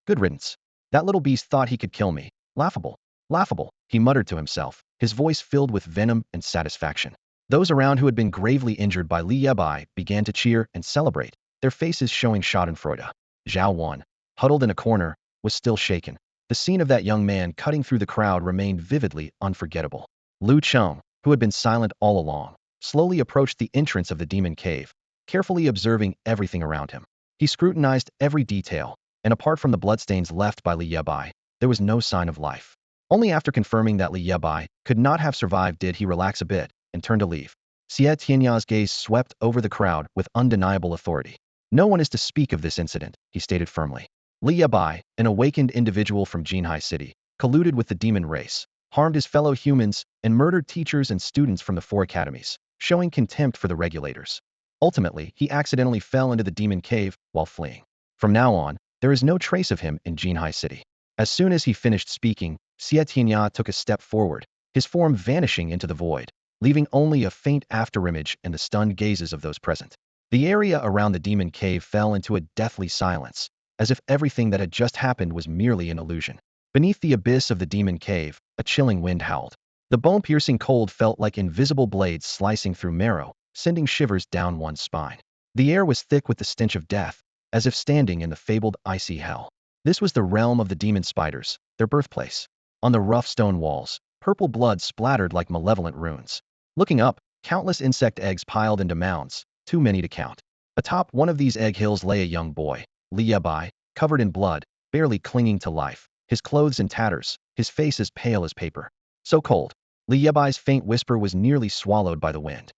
Good riddance. That little beast thought he could kill me. Laughable. Laughable, he muttered to himself, his voice filled with venom and satisfaction. Those around who had been gravely injured by Li Bai began to cheer and celebrate, their faces showing schadenfreude. Zhao Wan, huddled in a corner, was still shaken. The scene of that young man cutting through the crowd remained vividly unforgettable. Lu Cheng, who had been silent all along, slowly approached the entrance of the demon cave, carefully observing everything around him. He scrutinized every detail, and apart from the bloodstains left by Li Bai, there was no sign of life. Only after confirming that Li Bai could not have survived did he relax a bit and turn to leave. Xie Tianya's gaze swept over the crowd with undeniable authority. No one is to speak of this incident, he stated firmly. Li Bai, an awakened individual from Jinhai City, colluded with the demon race, harmed his fellow humans, and murdered teachers and students from the 4 academies, showing contempt for the regulators. Ultimately, he accidentally fell into the demon cave while fleeing. From now on, there is no trace of him in Jinhai City. As soon as he finished speaking, Xie Tianya took a step forward, his form vanishing into the void, leaving only a faint afterimage and the stunned gazes of those present. The area around the demon cave fell into a deathly silence, as if everything that had just happened was merely an illusion. Beneath the abyss of the demon cave, a chilling wind howled. The bone-piercing cold felt like invisible blades slicing through marrow, sending shivers down one's spine. The air was thick with the stench of death, as if standing in the fabled icy hell. This was the realm of the demon spiders, their birthplace. On the rough stone walls, purple blood splattered like malevolent runes. Looking up, countless insect eggs piled into mounds, too many to count. Atop one of these egg hills lay a young boy, Li Bai, covered in blood, barely clinging to life, his clothes in tatters, his face as pale as paper. So cold. Li Bai's faint whisper was nearly swallowed by the wind.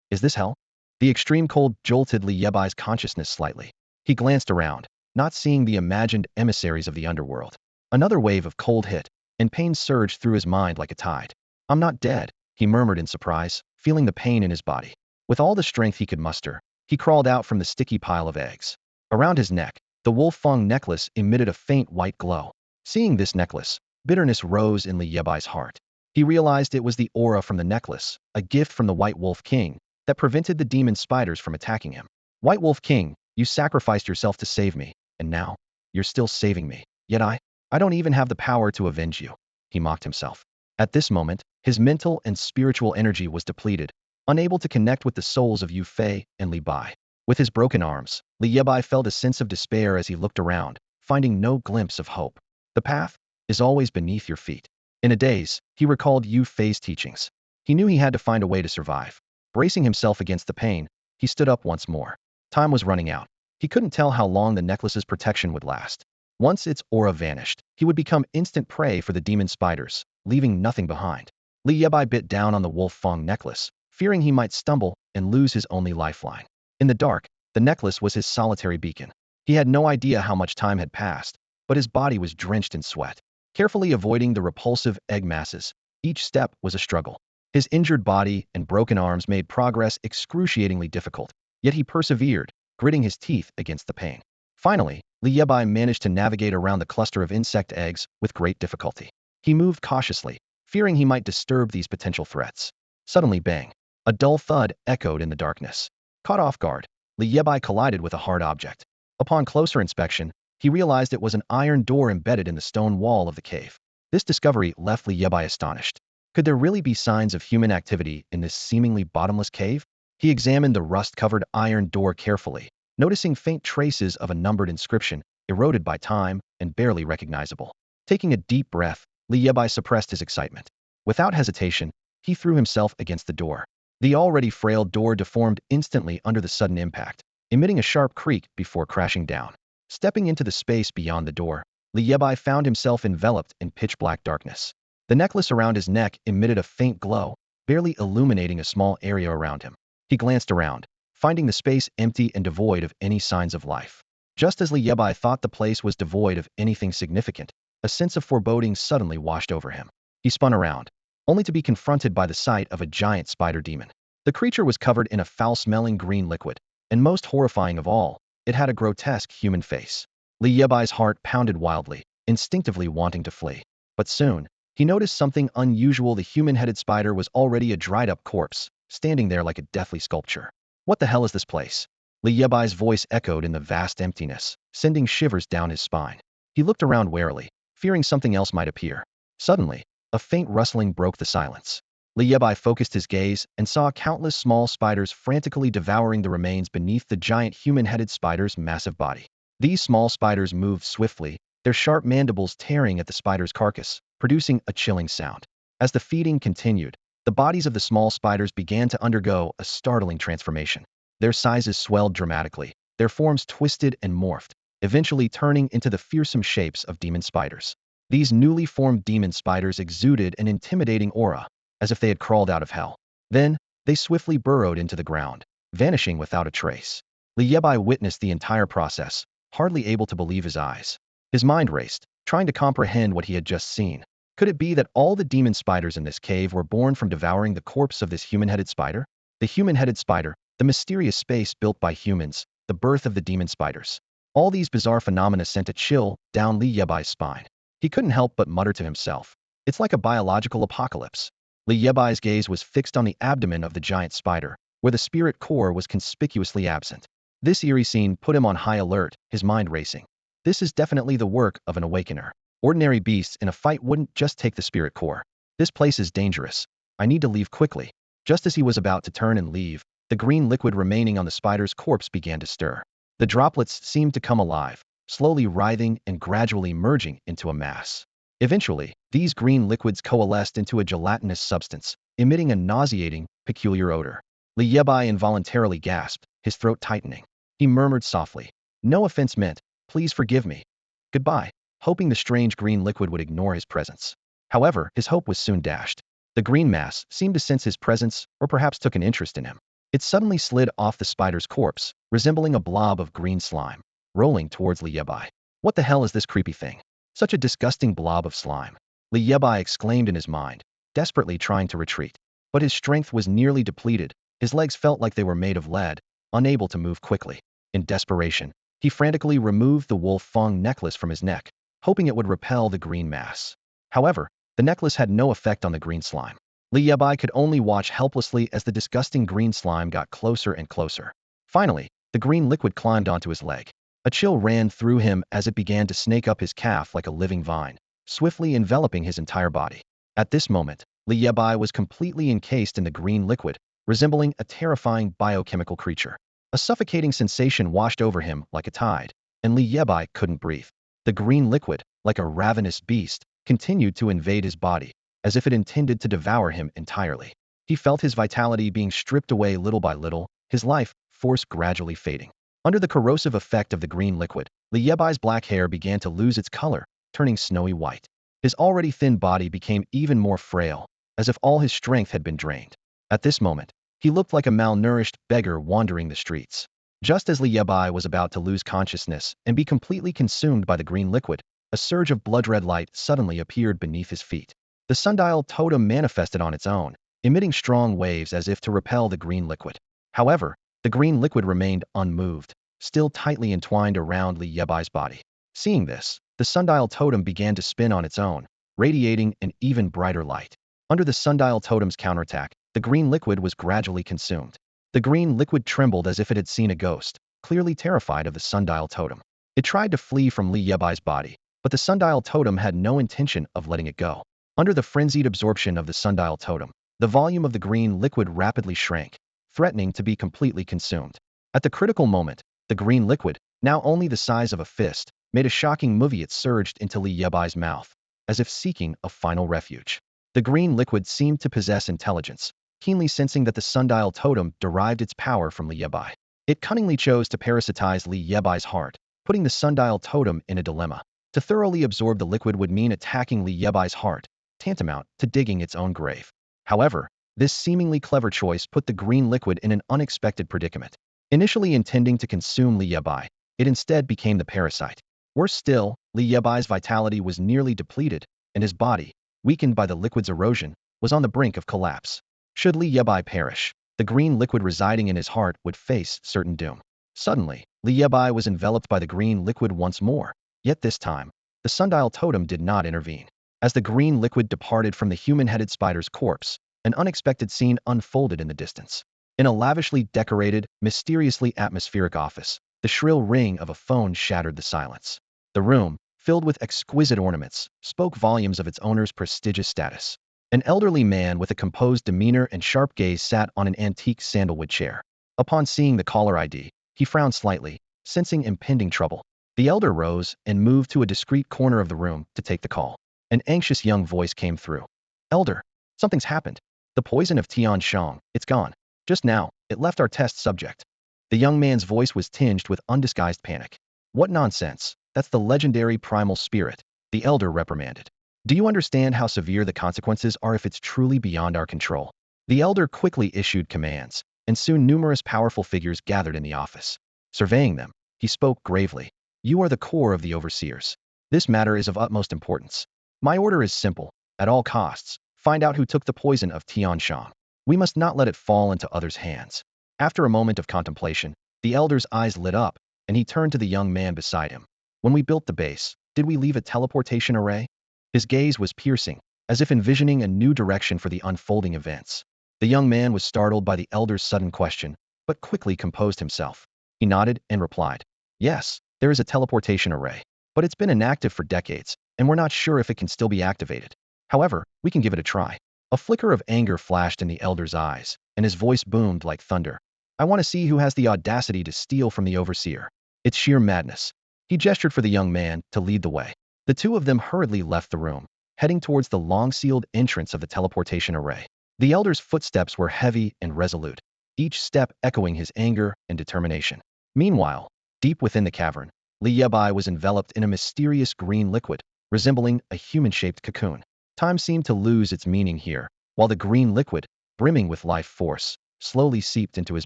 Is this hell? The extreme cold jolted Li Bai's consciousness slightly. He glanced around, not seeing the imagined emissaries of the underworld. Another wave of cold hit, and pain surged through his mind like a tide. I'm not dead, he murmured in surprise, feeling the pain in his body. With all the strength he could muster, he crawled out from the sticky pile of eggs. Around his neck, the wolf fang necklace emitted a faint white glow. Seeing this necklace, bitterness rose in Li Bai's heart. He realized it was the aura from the necklace, a gift from the White Wolf King, that prevented the demon spiders from attacking him. White Wolf King, you sacrificed yourself to save me, and now, you're still saving me. Yet I don't even have the power to avenge you, he mocked himself. At this moment, his mental and spiritual energy was depleted, unable to connect with the souls of Yue Fei and Li Bai. With his broken arms, Li Bai felt a sense of despair as he looked around, finding no glimpse of hope. The path is always beneath your feet. In a daze, he recalled Yue Fei's teachings. He knew he had to find a way to survive. Bracing himself against the pain, he stood up once more. Time was running out. He couldn't tell how long the necklace's protection would last. Once its aura vanished, he would become instant prey for the demon spiders, leaving nothing behind. Li Bai bit down on the wolf fang necklace, fearing he might stumble and lose his only lifeline. In the dark, the necklace was his solitary beacon. He had no idea how much time had passed, but his body was drenched in sweat. Carefully avoiding the repulsive egg masses, each step was a struggle. His injured body and broken arms made progress excruciatingly difficult, yet he persevered, gritting his teeth against the pain. Finally, Li Bai managed to navigate around the cluster of insect eggs with great difficulty. He moved cautiously, fearing he might disturb these potential threats. Suddenly, bang! A dull thud echoed in the darkness. Caught off guard, Li Bai collided with a hard object. Upon closer inspection, he realized it was an iron door embedded in the stone wall of the cave. This discovery left Li Bai astonished. Could there really be signs of human activity in this seemingly bottomless cave? He examined the rust-covered iron door carefully, noticing faint traces of a numbered inscription, eroded by time and barely recognizable. Taking a deep breath, Li Bai suppressed his excitement. Without hesitation, he threw himself against the door. The already frail door deformed instantly under the sudden impact, emitting a sharp creak before crashing down. Stepping into the space beyond the door, Li Bai found himself enveloped in pitch-black darkness. The necklace around his neck emitted a faint glow, barely illuminating a small area around him. He glanced around, finding the space empty and devoid of any signs of life. Just as Li Bai thought the place was devoid of anything significant, a sense of foreboding suddenly washed over him. He spun around, only to be confronted by the sight of a giant spider demon. The creature was covered in a foul-smelling green liquid, and most horrifying of all, it had a grotesque human face. Li Bai's heart pounded wildly, instinctively wanting to flee. But soon, He noticed something unusual. The human-headed spider was already a dried-up corpse, standing there like a deathly sculpture. What the hell is this place? Li Yebai's voice echoed in the vast emptiness, sending shivers down his spine. He looked around warily, fearing something else might appear. Suddenly, a faint rustling broke the silence. Li Bai focused his gaze and saw countless small spiders frantically devouring the remains beneath the giant human-headed spider's massive body. These small spiders moved swiftly, their sharp mandibles tearing at the spider's carcass, producing a chilling sound. As the feeding continued, the bodies of the small spiders began to undergo a startling transformation. Their sizes swelled dramatically, their forms twisted and morphed, eventually turning into the fearsome shapes of demon spiders. These newly formed demon spiders exuded an intimidating aura, as if they had crawled out of hell. Then, they swiftly burrowed into the ground, vanishing without a trace. Li Bai witnessed the entire process, hardly able to believe his eyes. His mind raced, trying to comprehend what he had just seen. Could it be that all the demon spiders in this cave were born from devouring the corpse of this human-headed spider? The human-headed spider, the mysterious space built by humans, the birth of the demon spiders. All these bizarre phenomena sent a chill down Li Bai's spine. He couldn't help but mutter to himself. It's like a biological apocalypse. Li Bai's gaze was fixed on the abdomen of the giant spider, where the spirit core was conspicuously absent. This eerie scene put him on high alert, his mind racing. This is definitely the work of an awakener. Ordinary beasts in a fight wouldn't just take the spirit core. This place is dangerous. I need to leave quickly. Just as he was about to turn and leave, the green liquid remaining on the spider's corpse began to stir. The droplets seemed to come alive, slowly writhing and gradually merging into a mass. Eventually, these green liquids coalesced into a gelatinous substance, emitting a nauseating, peculiar odor. Li Bai involuntarily gasped, his throat tightening. He murmured softly, "No offense meant, please forgive me. Goodbye," hoping the strange green liquid would ignore his presence. However, his hope was soon dashed. The green mass seemed to sense his presence, or perhaps took an interest in him. It suddenly slid off the spider's corpse, resembling a blob of green slime, rolling towards Li Bai. What the hell is this creepy thing? Such a disgusting blob of slime. Li Bai exclaimed in his mind, desperately trying to retreat. But his strength was nearly depleted, his legs felt like they were made of lead, unable to move quickly. In desperation, he frantically removed the wolf fang necklace from his neck, hoping it would repel the green mass. However, the necklace had no effect on the green slime. Li Bai could only watch helplessly as the disgusting green slime got closer and closer. Finally, the green liquid climbed onto his leg. A chill ran through him as it began to snake up his calf like a living vine, swiftly enveloping his entire body. At this moment, Li Bai was completely encased in the green liquid, resembling a terrifying biochemical creature. A suffocating sensation washed over him like a tide, and Li Bai couldn't breathe. The green liquid, like a ravenous beast, continued to invade his body, as if it intended to devour him entirely. He felt his vitality being stripped away little by little, his life force gradually fading. Under the corrosive effect of the green liquid, Li Bai's black hair began to lose its color, turning snowy white. His already thin body became even more frail, as if all his strength had been drained. At this moment, he looked like a malnourished beggar wandering the streets. Just as Li Bai was about to lose consciousness and be completely consumed by the green liquid, a surge of blood-red light suddenly appeared beneath his feet. The Sundial totem manifested on its own, emitting strong waves as if to repel the green liquid. However, the green liquid remained unmoved, still tightly entwined around Li Bai's body. Seeing this, the Sundial totem began to spin on its own, radiating an even brighter light. Under the Sundial totem's counterattack, the green liquid was gradually consumed. The green liquid trembled as if it had seen a ghost, clearly terrified of the Sundial totem. It tried to flee from Li Bai's body, but the Sundial totem had no intention of letting it go. Under the frenzied absorption of the Sundial totem, the volume of the green liquid rapidly shrank, threatening to be completely consumed. At the critical moment, the green liquid, now only the size of a fist, made a shocking movie. It surged into Li Bai's mouth, as if seeking a final refuge. The green liquid seemed to possess intelligence, keenly sensing that the Sundial totem derived its power from Li Bai. It cunningly chose to parasitize Li Bai's heart, putting the Sundial totem in a dilemma. To thoroughly absorb the liquid would mean attacking Li Bai's heart, tantamount to digging its own grave. However, this seemingly clever choice put the green liquid in an unexpected predicament. Initially intending to consume Li Bai, it instead became the parasite. Worse still, Li Bai's vitality was nearly depleted, and his body, weakened by the liquid's erosion, was on the brink of collapse. Should Li Bai perish, the green liquid residing in his heart would face certain doom. Suddenly, Li Bai was enveloped by the green liquid once more, yet this time, the Sundial totem did not intervene. As the green liquid departed from the human-headed spider's corpse, an unexpected scene unfolded in the distance. In a lavishly decorated, mysteriously atmospheric office, the shrill ring of a phone shattered the silence. The room, filled with exquisite ornaments, spoke volumes of its owner's prestigious status. An elderly man with a composed demeanor and sharp gaze sat on an antique sandalwood chair. Upon seeing the caller ID, he frowned slightly, sensing impending trouble. The elder rose and moved to a discreet corner of the room to take the call. An anxious young voice came through. "Elder, something's happened. The poison of Tian Shang, it's gone. Just now, it left our test subject." The young man's voice was tinged with undisguised panic. "What nonsense! That's the legendary primal spirit," the elder reprimanded. "Do you understand how severe the consequences are if it's truly beyond our control?" The elder quickly issued commands, and soon numerous powerful figures gathered in the office. Surveying them, he spoke gravely. "You are the core of the overseers. This matter is of utmost importance. My order is simple. At all costs, find out who took the poison of Tian Shang. We must not let it fall into others' hands." After a moment of contemplation, the elder's eyes lit up, and he turned to the young man beside him. "When we built the base, did we leave a teleportation array?" His gaze was piercing, as if envisioning a new direction for the unfolding events. The young man was startled by the elder's sudden question, but quickly composed himself. He nodded and replied, "Yes, there is a teleportation array, but it's been inactive for decades, and we're not sure if it can still be activated. However, we can give it a try." A flicker of anger flashed in the elder's eyes, and his voice boomed like thunder. "I want to see who has the audacity to steal from the overseer. It's sheer madness." He gestured for the young man to lead the way. The two of them hurriedly left the room, heading towards the long-sealed entrance of the teleportation array. The elder's footsteps were heavy and resolute, each step echoing his anger and determination. Meanwhile, deep within the cavern, Li Bai was enveloped in a mysterious green liquid, resembling a human-shaped cocoon. Time seemed to lose its meaning here, while the green liquid, brimming with life force, slowly seeped into his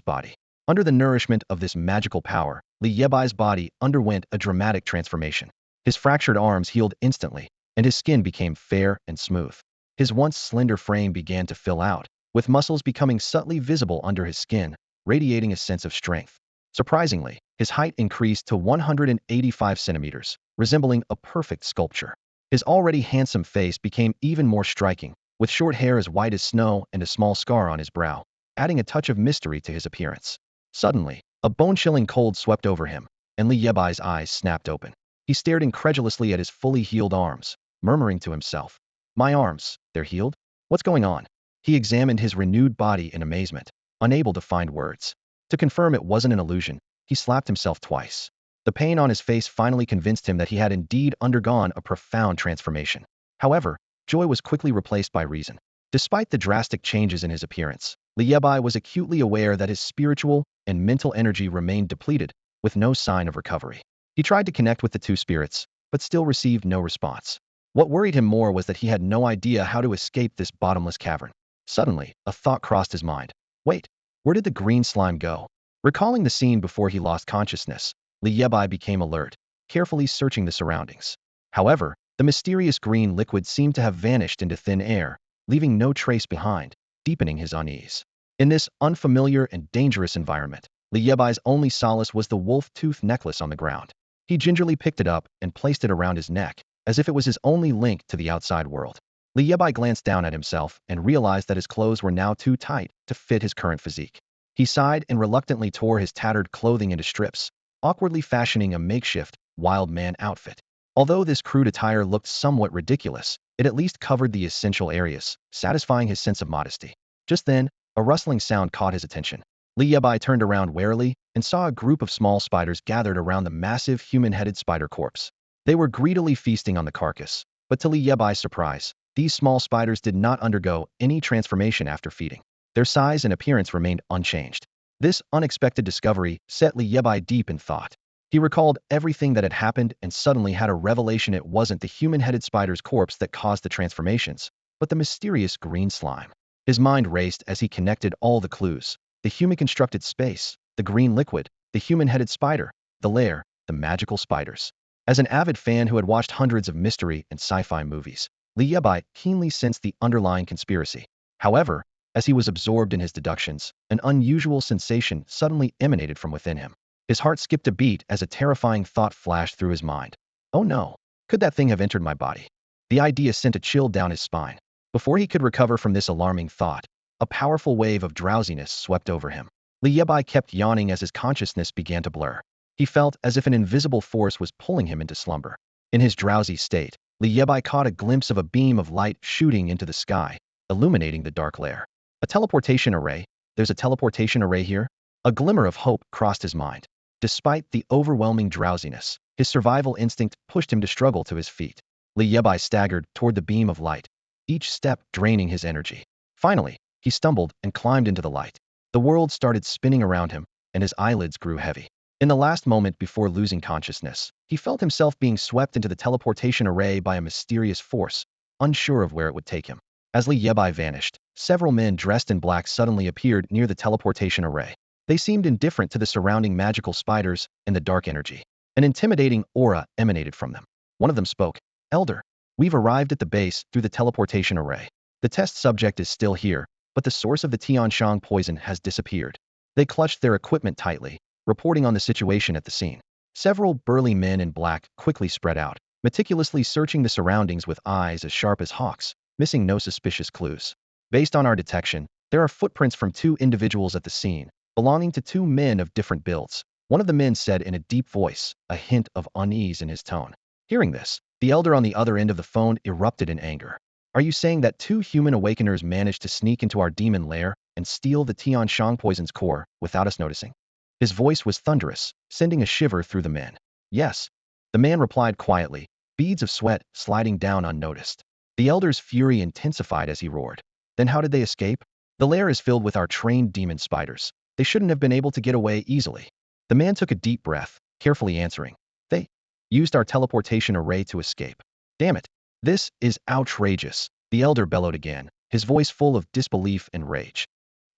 body. Under the nourishment of this magical power, Li Bai's body underwent a dramatic transformation. His fractured arms healed instantly, and his skin became fair and smooth. His once slender frame began to fill out, with muscles becoming subtly visible under his skin, radiating a sense of strength. Surprisingly, his height increased to 185 centimeters, resembling a perfect sculpture. His already handsome face became even more striking, with short hair as white as snow and a small scar on his brow, adding a touch of mystery to his appearance. Suddenly, a bone-chilling cold swept over him, and Li Yebai's eyes snapped open. He stared incredulously at his fully healed arms, murmuring to himself, "My arms, they're healed? What's going on?" He examined his renewed body in amazement, unable to find words. To confirm it wasn't an illusion, he slapped himself twice. The pain on his face finally convinced him that he had indeed undergone a profound transformation. However, joy was quickly replaced by reason. Despite the drastic changes in his appearance, Li Bai was acutely aware that his spiritual and mental energy remained depleted, with no sign of recovery. He tried to connect with the two spirits, but still received no response. What worried him more was that he had no idea how to escape this bottomless cavern. Suddenly, a thought crossed his mind. Wait, where did the green slime go? Recalling the scene before he lost consciousness, Li Bai became alert, carefully searching the surroundings. However, the mysterious green liquid seemed to have vanished into thin air, leaving no trace behind, deepening his unease. In this unfamiliar and dangerous environment, Li Bai's only solace was the wolf-tooth necklace on the ground. He gingerly picked it up and placed it around his neck, as if it was his only link to the outside world. Li Bai glanced down at himself and realized that his clothes were now too tight to fit his current physique. He sighed and reluctantly tore his tattered clothing into strips, awkwardly fashioning a makeshift, wild man outfit. Although this crude attire looked somewhat ridiculous, it at least covered the essential areas, satisfying his sense of modesty. Just then, a rustling sound caught his attention. Li Bai turned around warily and saw a group of small spiders gathered around the massive human-headed spider corpse. They were greedily feasting on the carcass, but to Li Bai's surprise, these small spiders did not undergo any transformation after feeding. Their size and appearance remained unchanged. This unexpected discovery set Li Bai deep in thought. He recalled everything that had happened and suddenly had a revelation. It wasn't the human-headed spider's corpse that caused the transformations, but the mysterious green slime. His mind raced as he connected all the clues: the human-constructed space, the green liquid, the human-headed spider, the lair, the magical spiders. As an avid fan who had watched hundreds of mystery and sci-fi movies, Li Bai keenly sensed the underlying conspiracy. However, as he was absorbed in his deductions, an unusual sensation suddenly emanated from within him. His heart skipped a beat as a terrifying thought flashed through his mind. Oh no, could that thing have entered my body? The idea sent a chill down his spine. Before he could recover from this alarming thought, a powerful wave of drowsiness swept over him. Li Bai kept yawning as his consciousness began to blur. He felt as if an invisible force was pulling him into slumber. In his drowsy state, Li Bai caught a glimpse of a beam of light shooting into the sky, illuminating the dark lair. A teleportation array? There's a teleportation array here? A glimmer of hope crossed his mind. Despite the overwhelming drowsiness, his survival instinct pushed him to struggle to his feet. Li Bai staggered toward the beam of light, each step draining his energy. Finally, he stumbled and climbed into the light. The world started spinning around him, and his eyelids grew heavy. In the last moment before losing consciousness, he felt himself being swept into the teleportation array by a mysterious force, unsure of where it would take him. As Li Bai vanished, several men dressed in black suddenly appeared near the teleportation array. They seemed indifferent to the surrounding magical spiders and the dark energy. An intimidating aura emanated from them. One of them spoke. "Elder, we've arrived at the base through the teleportation array. The test subject is still here, but the source of the Tianshang poison has disappeared." They clutched their equipment tightly, reporting on the situation at the scene. Several burly men in black quickly spread out, meticulously searching the surroundings with eyes as sharp as hawks, missing no suspicious clues. "Based on our detection, there are footprints from 2 individuals at the scene, belonging to 2 men of different builds," one of the men said in a deep voice, a hint of unease in his tone. Hearing this, the elder on the other end of the phone erupted in anger. "Are you saying that 2 human awakeners managed to sneak into our demon lair and steal the Tianshang poison's core without us noticing?" His voice was thunderous, sending a shiver through the men. "Yes," the man replied quietly, beads of sweat sliding down unnoticed. The elder's fury intensified as he roared. "Then how did they escape? The lair is filled with our trained demon spiders. They shouldn't have been able to get away easily." The man took a deep breath, carefully answering. "They used our teleportation array to escape." "Damn it. This is outrageous," the elder bellowed again, his voice full of disbelief and rage.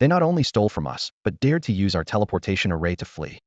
"They not only stole from us, but dared to use our teleportation array to flee."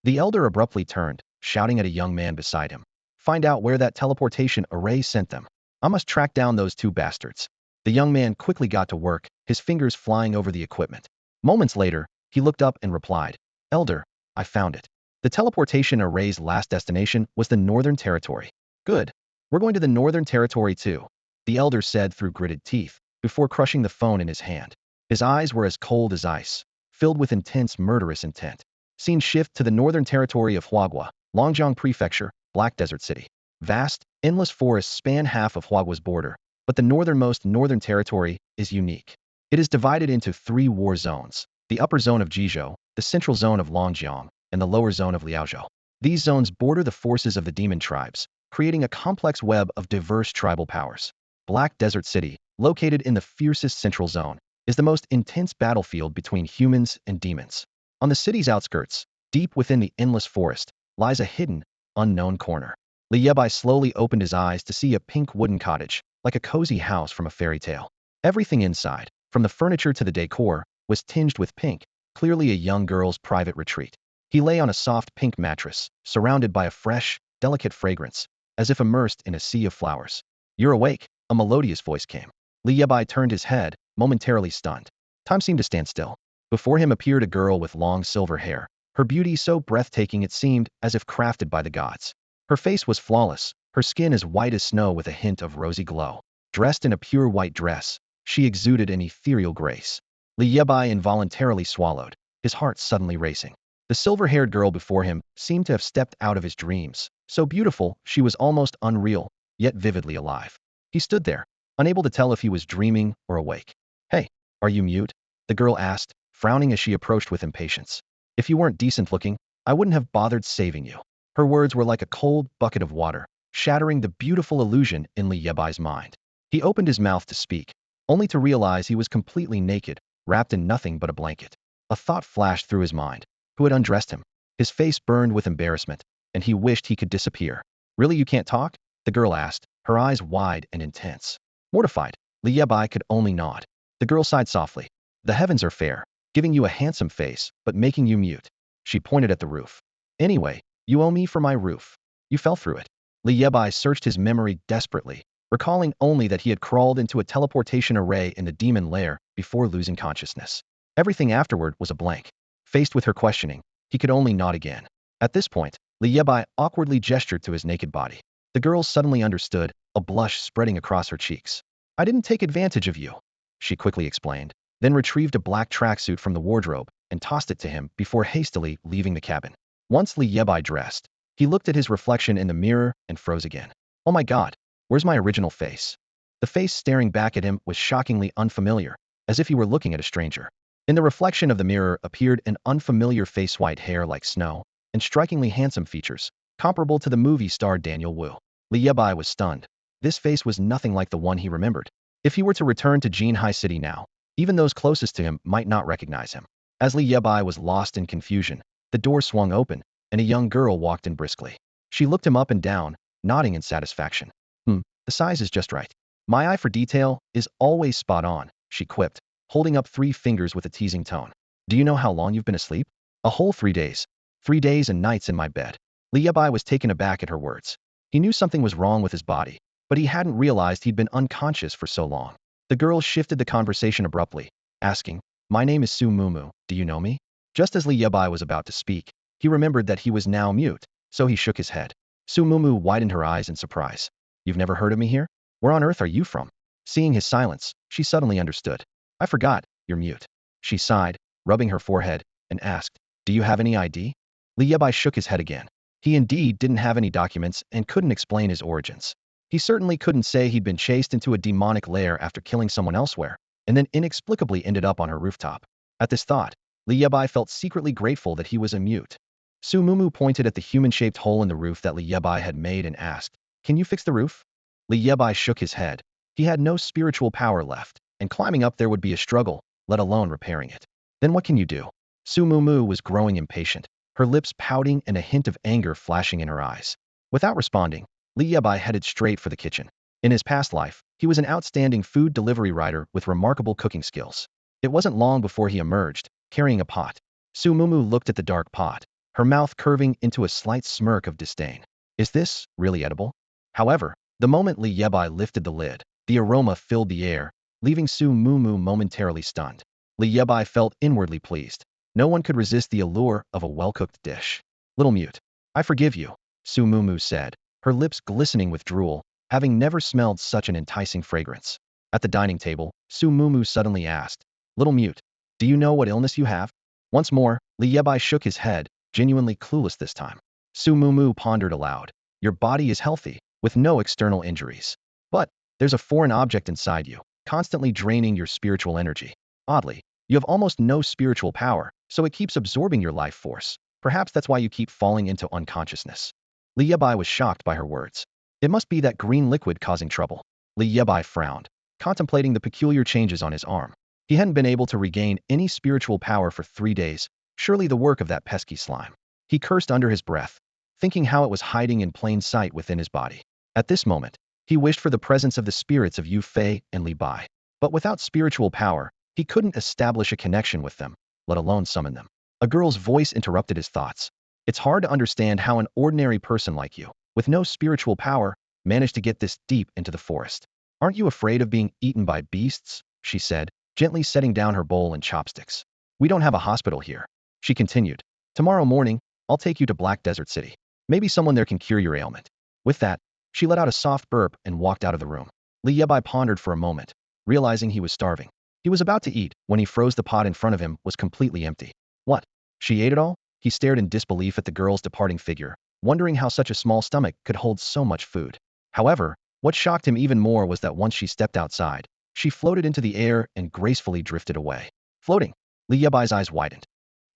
The elder abruptly turned, shouting at a young man beside him. "Find out where that teleportation array sent them. I must track down those 2 bastards." The young man quickly got to work, his fingers flying over the equipment. Moments later, he looked up and replied, "Elder, I found it. The teleportation array's last destination was the Northern Territory." "Good. We're going to the Northern Territory too," the elder said through gritted teeth, before crushing the phone in his hand. His eyes were as cold as ice, filled with intense murderous intent. Scene shift to the Northern Territory of Huagua, Longjiang Prefecture, Black Desert City. Vast, endless forests span half of Huagua's border, but the northernmost Northern Territory is unique. It is divided into 3 war zones: the upper zone of Jizhou, the central zone of Longjiang, and the lower zone of Liaozhou. These zones border the forces of the demon tribes, creating a complex web of diverse tribal powers. Black Desert City, located in the fiercest central zone, is the most intense battlefield between humans and demons. On the city's outskirts, deep within the endless forest, lies a hidden, unknown corner. Li Bai slowly opened his eyes to see a pink wooden cottage, like a cozy house from a fairy tale. Everything inside, from the furniture to the decor, was tinged with pink, clearly a young girl's private retreat. He lay on a soft pink mattress, surrounded by a fresh, delicate fragrance, as if immersed in a sea of flowers. "You're awake," a melodious voice came. Li Bai turned his head, momentarily stunned. Time seemed to stand still. Before him appeared a girl with long silver hair, her beauty so breathtaking it seemed as if crafted by the gods. Her face was flawless, her skin as white as snow with a hint of rosy glow. Dressed in a pure white dress, she exuded an ethereal grace. Li Bai involuntarily swallowed, his heart suddenly racing. The silver-haired girl before him seemed to have stepped out of his dreams. So beautiful, she was almost unreal, yet vividly alive. He stood there, unable to tell if he was dreaming or awake. "Hey, are you mute?" the girl asked, frowning as she approached with impatience. "If you weren't decent looking, I wouldn't have bothered saving you." Her words were like a cold bucket of water, shattering the beautiful illusion in Li Bai's mind. He opened his mouth to speak, only to realize he was completely naked, wrapped in nothing but a blanket. A thought flashed through his mind. Who had undressed him? His face burned with embarrassment, and he wished he could disappear. "Really, you can't talk?" the girl asked, her eyes wide and intense. Mortified, Li Bai could only nod. The girl sighed softly. "The heavens are fair, giving you a handsome face, but making you mute." She pointed at the roof. "Anyway, you owe me for my roof. You fell through it." Li Bai searched his memory desperately, recalling only that he had crawled into a teleportation array in the demon lair before losing consciousness. Everything afterward was a blank. Faced with her questioning, he could only nod again. At this point, Li Bai awkwardly gestured to his naked body. The girl suddenly understood, a blush spreading across her cheeks. I didn't take advantage of you, she quickly explained, then retrieved a black tracksuit from the wardrobe and tossed it to him before hastily leaving the cabin. Once Li Yebai dressed, he looked at his reflection in the mirror and froze again. Oh my god, where's my original face? The face staring back at him was shockingly unfamiliar, as if he were looking at a stranger. In the reflection of the mirror appeared an unfamiliar face, white hair like snow, and strikingly handsome features, comparable to the movie star Daniel Wu. Li Yebai was stunned. This face was nothing like the one he remembered. If he were to return to Jinhai City now, even those closest to him might not recognize him. As Li Yebai was lost in confusion, the door swung open, and a young girl walked in briskly. She looked him up and down, nodding in satisfaction. The size is just right. My eye for detail is always spot on, she quipped, holding up 3 fingers with a teasing tone. Do you know how long you've been asleep? A whole 3 days. 3 days and nights in my bed. Li Yebai was taken aback at her words. He knew something was wrong with his body, but he hadn't realized he'd been unconscious for so long. The girl shifted the conversation abruptly, asking, My name is Su Mumu, do you know me? Just as Li Yebai was about to speak, he remembered that he was now mute, so he shook his head. Su Mumu widened her eyes in surprise. You've never heard of me here? Where on earth are you from? Seeing his silence, she suddenly understood. I forgot, you're mute. She sighed, rubbing her forehead, and asked, Do you have any ID? Li Yebai shook his head again. He indeed didn't have any documents and couldn't explain his origins. He certainly couldn't say he'd been chased into a demonic lair after killing someone elsewhere, and then inexplicably ended up on her rooftop. At this thought, Li Yebai felt secretly grateful that he was a mute. Su Mumu pointed at the human-shaped hole in the roof that Li Yebai had made and asked, Can you fix the roof? Li Yebai shook his head. He had no spiritual power left, and climbing up there would be a struggle, let alone repairing it. Then what can you do? Su Mumu was growing impatient, her lips pouting and a hint of anger flashing in her eyes. Without responding, Li Yebai headed straight for the kitchen. In his past life, he was an outstanding food delivery rider with remarkable cooking skills. It wasn't long before he emerged, carrying a pot. Su Mumu looked at the dark pot, her mouth curving into a slight smirk of disdain. Is this really edible? However, the moment Li Yebai lifted the lid, the aroma filled the air, leaving Su Mumu momentarily stunned. Li Yebai felt inwardly pleased. No one could resist the allure of a well-cooked dish. Little mute, I forgive you, Su Mumu said, her lips glistening with drool, having never smelled such an enticing fragrance. At the dining table, Su Mumu suddenly asked, Little mute, do you know what illness you have? Once more, Li Yebai shook his head, genuinely clueless this time. Su Mumu pondered aloud. Your body is healthy, with no external injuries. But there's a foreign object inside you, constantly draining your spiritual energy. Oddly, you have almost no spiritual power, so it keeps absorbing your life force. Perhaps that's why you keep falling into unconsciousness. Li Yebai was shocked by her words. It must be that green liquid causing trouble. Li Yebai frowned, contemplating the peculiar changes on his arm. He hadn't been able to regain any spiritual power for 3 days, surely the work of that pesky slime. He cursed under his breath, thinking how it was hiding in plain sight within his body. At this moment, he wished for the presence of the spirits of Yue Fei and Li Bai. But without spiritual power, he couldn't establish a connection with them, let alone summon them. A girl's voice interrupted his thoughts. It's hard to understand how an ordinary person like you, with no spiritual power, managed to get this deep into the forest. Aren't you afraid of being eaten by beasts? She said, gently setting down her bowl and chopsticks. We don't have a hospital here. She continued. Tomorrow morning, I'll take you to Black Desert City. Maybe someone there can cure your ailment. With that, she let out a soft burp and walked out of the room. Li Yebai pondered for a moment, realizing he was starving. He was about to eat when he froze the pot in front of him was completely empty. What? She ate it all? He stared in disbelief at the girl's departing figure, wondering how such a small stomach could hold so much food. However, what shocked him even more was that once she stepped outside, she floated into the air and gracefully drifted away. Floating. Li Yebai's eyes widened.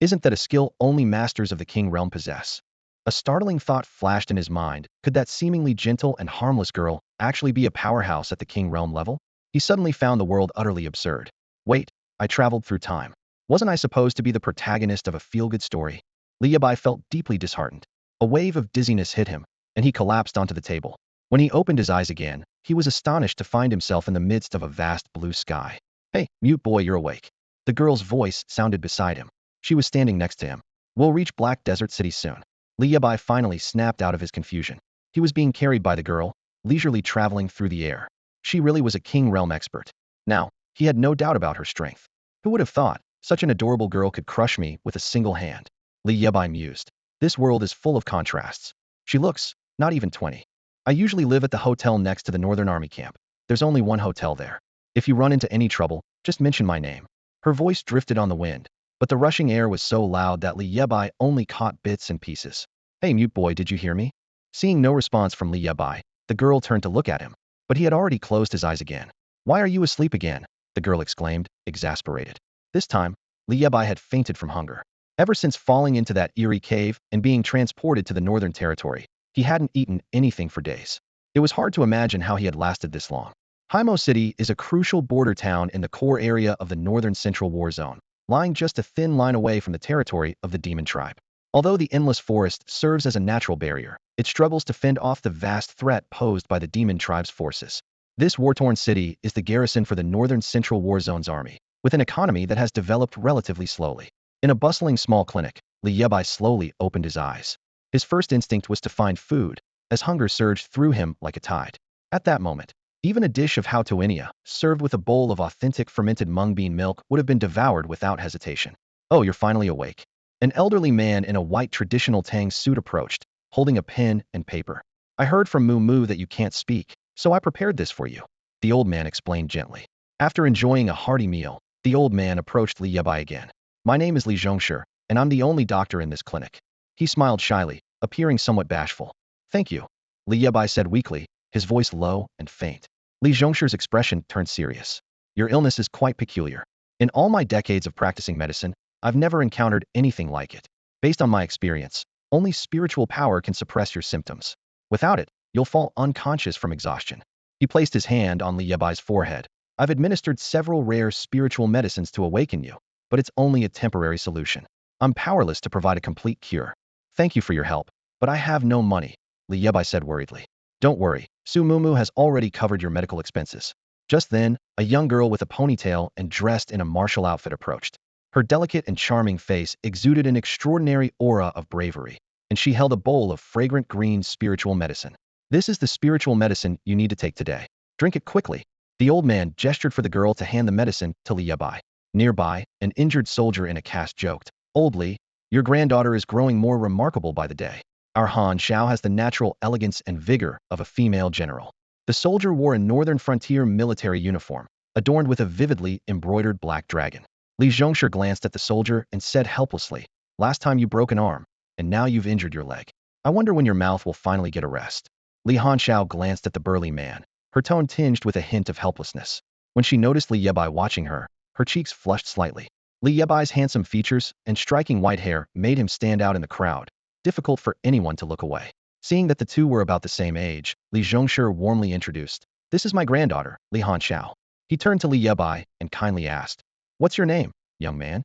Isn't that a skill only masters of the King realm possess? A startling thought flashed in his mind. Could that seemingly gentle and harmless girl actually be a powerhouse at the King realm level? He suddenly found the world utterly absurd. Wait, I traveled through time. Wasn't I supposed to be the protagonist of a feel-good story? Li Bai felt deeply disheartened. A wave of dizziness hit him, and he collapsed onto the table. When he opened his eyes again, he was astonished to find himself in the midst of a vast blue sky. Hey, mute boy, you're awake. The girl's voice sounded beside him. She was standing next to him. We'll reach Black Desert City soon. Li Bai finally snapped out of his confusion. He was being carried by the girl, leisurely traveling through the air. She really was a King realm expert. Now, he had no doubt about her strength. Who would have thought such an adorable girl could crush me with a single hand? Li Bai mused. This world is full of contrasts. She looks not even 20. I usually live at the hotel next to the Northern Army camp. There's only one hotel there. If you run into any trouble, just mention my name." Her voice drifted on the wind, but the rushing air was so loud that Li Bai only caught bits and pieces. "Hey mute boy, did you hear me?" Seeing no response from Li Bai, the girl turned to look at him, but he had already closed his eyes again. "Why are you asleep again?" the girl exclaimed, exasperated. This time, Li Bai had fainted from hunger. Ever since falling into that eerie cave and being transported to the Northern Territory, he hadn't eaten anything for days. It was hard to imagine how he had lasted this long. Haimo City is a crucial border town in the core area of the Northern Central War Zone, lying just a thin line away from the territory of the Demon Tribe. Although the endless forest serves as a natural barrier, it struggles to fend off the vast threat posed by the Demon Tribe's forces. This war-torn city is the garrison for the Northern Central War Zone's army, with an economy that has developed relatively slowly. In a bustling small clinic, Li Bai slowly opened his eyes. His first instinct was to find food, as hunger surged through him like a tide. At that moment, even a dish of hautuinia, served with a bowl of authentic fermented mung bean milk, would have been devoured without hesitation. "Oh, you're finally awake." An elderly man in a white traditional Tang suit approached, holding a pen and paper. "I heard from Moo Moo that you can't speak, so I prepared this for you," the old man explained gently. After enjoying a hearty meal, the old man approached Li Bai again. "My name is Li Zhongshu, and I'm the only doctor in this clinic." He smiled shyly, appearing somewhat bashful. "Thank you," Li Bai said weakly, his voice low and faint. Li Zhongshu's expression turned serious. "Your illness is quite peculiar. In all my decades of practicing medicine, I've never encountered anything like it. Based on my experience, only spiritual power can suppress your symptoms. Without it, you'll fall unconscious from exhaustion." He placed his hand on Li Bai's forehead. "I've administered several rare spiritual medicines to awaken you, but it's only a temporary solution. I'm powerless to provide a complete cure. Thank you for your help, but I have no money," Li Yebai said worriedly. "Don't worry, Su Mumu has already covered your medical expenses." Just then, a young girl with a ponytail and dressed in a martial outfit approached. Her delicate and charming face exuded an extraordinary aura of bravery, and she held a bowl of fragrant green spiritual medicine. "This is the spiritual medicine you need to take today. Drink it quickly." The old man gestured for the girl to hand the medicine to Li Yebai. Nearby, an injured soldier in a cast joked, "Old Li, your granddaughter is growing more remarkable by the day. Our Han Xiao has the natural elegance and vigor of a female general." The soldier wore a northern frontier military uniform, adorned with a vividly embroidered black dragon. Li Zhongshu glanced at the soldier and said helplessly, "Last time you broke an arm, and now you've injured your leg. I wonder when your mouth will finally get a rest." Li Hanxiao glanced at the burly man, her tone tinged with a hint of helplessness. When she noticed Li Yebai watching her, her cheeks flushed slightly. Li Yebai's handsome features and striking white hair made him stand out in the crowd, difficult for anyone to look away. Seeing that the two were about the same age, Li Zhongshu warmly introduced, "This is my granddaughter, Li Hanxiao." He turned to Li Yebai and kindly asked, "What's your name, young man?"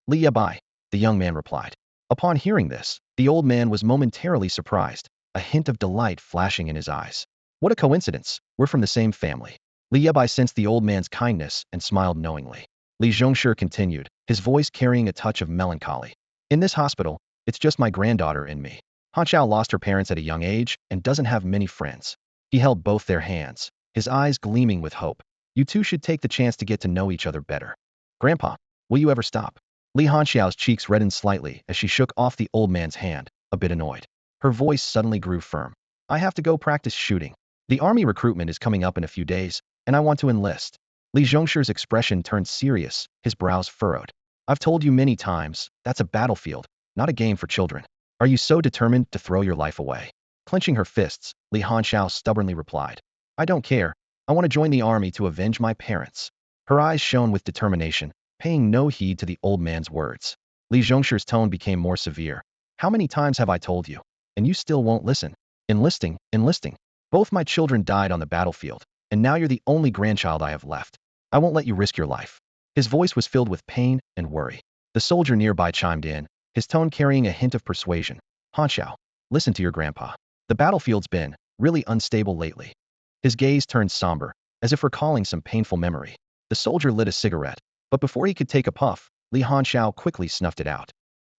"Li Bai," the young man replied. Upon hearing this, the old man was momentarily surprised, a hint of delight flashing in his eyes. "What a coincidence, we're from the same family." Li Bai sensed the old man's kindness and smiled knowingly. Li Zhongshu continued, his voice carrying a touch of melancholy. "In this hospital, it's just my granddaughter and me. Han Xiao lost her parents at a young age and doesn't have many friends." He held both their hands, his eyes gleaming with hope. "You two should take the chance to get to know each other better. Grandpa, will you ever stop?" Li Hanxiao's cheeks reddened slightly as she shook off the old man's hand, a bit annoyed. Her voice suddenly grew firm. "I have to go practice shooting. The army recruitment is coming up in a few days, and I want to enlist." Li Zhongshu's expression turned serious, his brows furrowed. "I've told you many times, that's a battlefield, not a game for children. Are you so determined to throw your life away?" Clenching her fists, Li Hanxiao stubbornly replied, "I don't care. I want to join the army to avenge my parents." Her eyes shone with determination, paying no heed to the old man's words. Li Zhongshu's tone became more severe. "How many times have I told you? And you still won't listen. Enlisting, enlisting. Both my children died on the battlefield, and now you're the only grandchild I have left. I won't let you risk your life." His voice was filled with pain and worry. The soldier nearby chimed in, his tone carrying a hint of persuasion. "Hanxiao, listen to your grandpa. The battlefield's been really unstable lately." His gaze turned somber, as if recalling some painful memory. The soldier lit a cigarette, but before he could take a puff, Li Hanxiao quickly snuffed it out.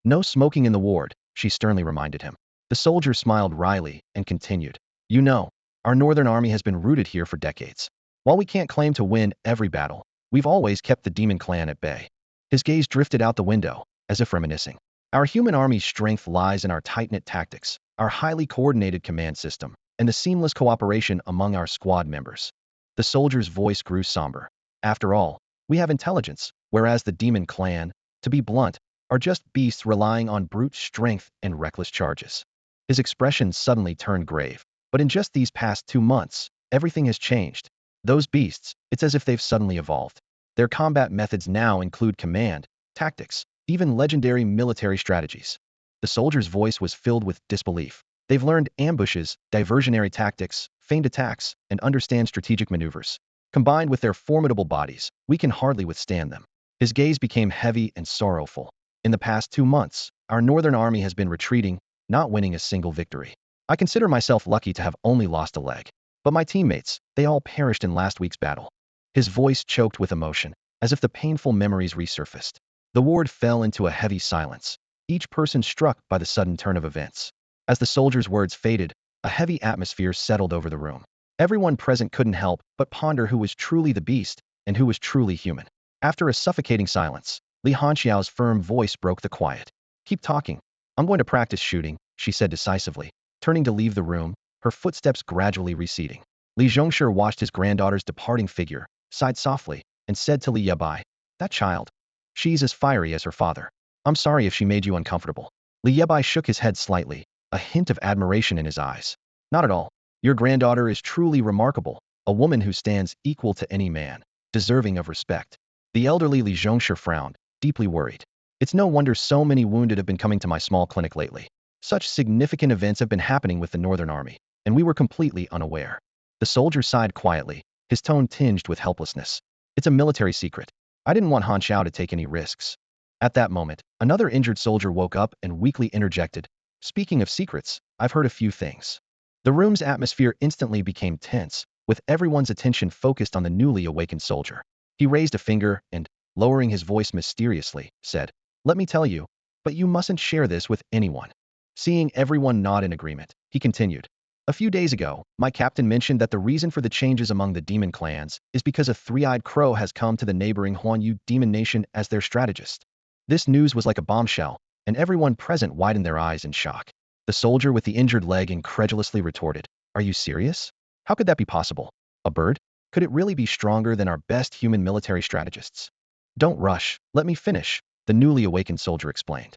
"No smoking in the ward," she sternly reminded him. The soldier smiled wryly and continued, "You know, our Northern Army has been rooted here for decades. While we can't claim to win every battle, we've always kept the demon clan at bay." His gaze drifted out the window, as if reminiscing. "Our human army's strength lies in our tight-knit tactics, our highly coordinated command system, and the seamless cooperation among our squad members. The soldier's voice grew somber. After all, we have intelligence, whereas the demon clan, to be blunt, are just beasts relying on brute strength and reckless charges. His expression suddenly turned grave. But in just these past 2 months, everything has changed. Those beasts, it's as if they've suddenly evolved. Their combat methods now include command, tactics, even legendary military strategies. The soldier's voice was filled with disbelief. They've learned ambushes, diversionary tactics, feigned attacks, and understand strategic maneuvers. Combined with their formidable bodies, we can hardly withstand them. His gaze became heavy and sorrowful. In the past 2 months, our northern army has been retreating, not winning a single victory. I consider myself lucky to have only lost a leg. But my teammates, they all perished in last week's battle. His voice choked with emotion, as if the painful memories resurfaced. The ward fell into a heavy silence, each person struck by the sudden turn of events. As the soldier's words faded, a heavy atmosphere settled over the room. Everyone present couldn't help but ponder who was truly the beast and who was truly human. After a suffocating silence, Li Hanxiao's firm voice broke the quiet. "Keep talking. I'm going to practice shooting," she said decisively. Turning to leave the room, her footsteps gradually receding. Li Zhongshe watched his granddaughter's departing figure, sighed softly, and said to Li Bai, "That child. She's as fiery as her father. I'm sorry if she made you uncomfortable." Li Yebai shook his head slightly, a hint of admiration in his eyes. "Not at all. Your granddaughter is truly remarkable, a woman who stands equal to any man, deserving of respect." The elderly Li Zhongshe frowned, deeply worried. "It's no wonder so many wounded have been coming to my small clinic lately. Such significant events have been happening with the Northern Army, and we were completely unaware." The soldier sighed quietly, his tone tinged with helplessness. "It's a military secret. I didn't want Han Xiao to take any risks." At that moment, another injured soldier woke up and weakly interjected, "Speaking of secrets, I've heard a few things." The room's atmosphere instantly became tense, with everyone's attention focused on the newly awakened soldier. He raised a finger and, lowering his voice mysteriously, said, "Let me tell you, but you mustn't share this with anyone." Seeing everyone nod in agreement, he continued, "A few days ago, my captain mentioned that the reason for the changes among the demon clans is because a three-eyed crow has come to the neighboring Huanyu demon nation as their strategist." This news was like a bombshell, and everyone present widened their eyes in shock. The soldier with the injured leg incredulously retorted, "Are you serious? How could that be possible? A bird? Could it really be stronger than our best human military strategists?" "Don't rush, let me finish," the newly awakened soldier explained.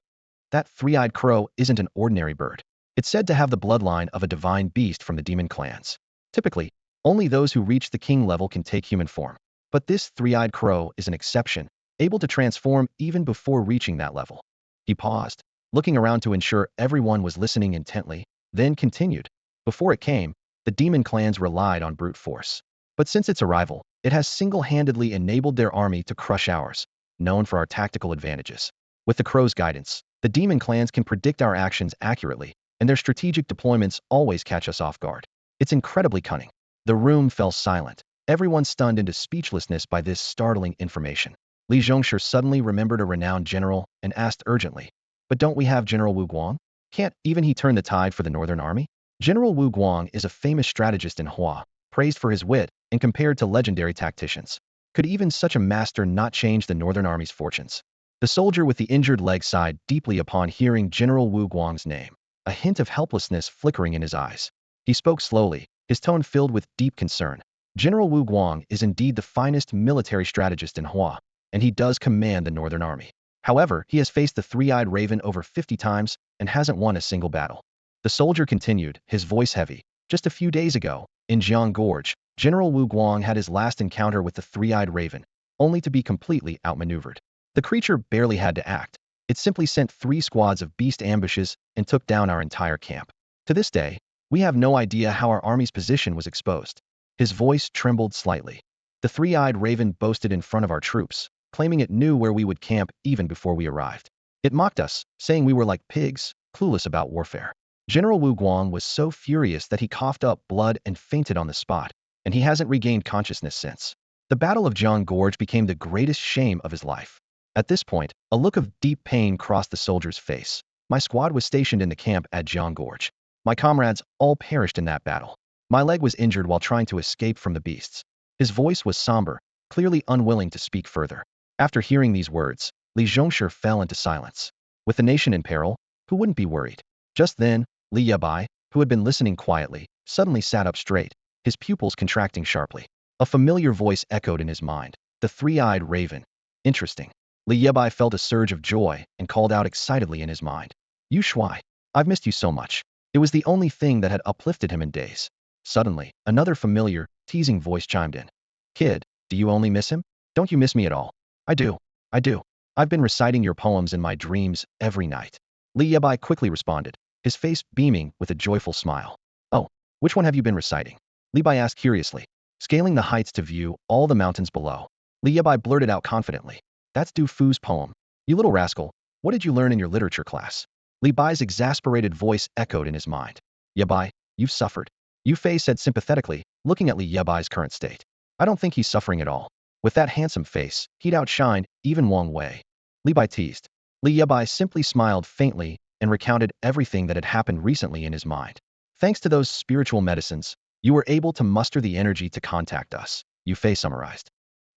"That three-eyed crow isn't an ordinary bird. It's said to have the bloodline of a divine beast from the demon clans. Typically, only those who reach the king level can take human form. But this three-eyed crow is an exception, able to transform even before reaching that level." He paused, looking around to ensure everyone was listening intently, then continued. "Before it came, the demon clans relied on brute force. But since its arrival, it has single-handedly enabled their army to crush ours, known for our tactical advantages. With the crow's guidance, the demon clans can predict our actions accurately, and their strategic deployments always catch us off guard. It's incredibly cunning." The room fell silent, everyone stunned into speechlessness by this startling information. Li Zhongshe suddenly remembered a renowned general and asked urgently, "But don't we have General Wu Guang? Can't even he turn the tide for the Northern Army?" General Wu Guang is a famous strategist in Hua, praised for his wit and compared to legendary tacticians. Could even such a master not change the Northern Army's fortunes? The soldier with the injured leg sighed deeply upon hearing General Wu Guang's name, a hint of helplessness flickering in his eyes. He spoke slowly, his tone filled with deep concern. "General Wu Guang is indeed the finest military strategist in Hua, and he does command the Northern Army. However, he has faced the three-eyed raven over 50 times and hasn't won a single battle." The soldier continued, his voice heavy. "Just a few days ago, in Jiang Gorge, General Wu Guang had his last encounter with the three-eyed raven, only to be completely outmaneuvered. The creature barely had to act. It simply sent 3 squads of beast ambushes and took down our entire camp. To this day, we have no idea how our army's position was exposed." His voice trembled slightly. "The three-eyed raven boasted in front of our troops, claiming it knew where we would camp even before we arrived. It mocked us, saying we were like pigs, clueless about warfare." General Wu Guang was so furious that he coughed up blood and fainted on the spot, and he hasn't regained consciousness since. The Battle of Jiang Gorge became the greatest shame of his life. At this point, a look of deep pain crossed the soldier's face. "My squad was stationed in the camp at Jiang Gorge. My comrades all perished in that battle. My leg was injured while trying to escape from the beasts." His voice was somber, clearly unwilling to speak further. After hearing these words, Li Zhongshe fell into silence. With the nation in peril, who wouldn't be worried? Just then, Li Bai, who had been listening quietly, suddenly sat up straight, his pupils contracting sharply. A familiar voice echoed in his mind. The three-eyed raven. Interesting. Li Yebai felt a surge of joy and called out excitedly in his mind. Yu Shuai, I've missed you so much. It was the only thing that had uplifted him in days. Suddenly, another familiar, teasing voice chimed in. Kid, do you only miss him? Don't you miss me at all? I do. I do. I've been reciting your poems in my dreams every night. Li Yebai quickly responded, his face beaming with a joyful smile. Oh, which one have you been reciting? Li Bai asked curiously, scaling the heights to view all the mountains below. Li Yebai blurted out confidently. That's Du Fu's poem. You little rascal, what did you learn in your literature class? Li Bai's exasperated voice echoed in his mind. Yebai, you've suffered. Yue Fei said sympathetically, looking at Li Yebai's current state. I don't think he's suffering at all. With that handsome face, he'd outshine even Wang Wei. Li Bai teased. Li Yebai simply smiled faintly and recounted everything that had happened recently in his mind. Thanks to those spiritual medicines, you were able to muster the energy to contact us, Yue Fei summarized.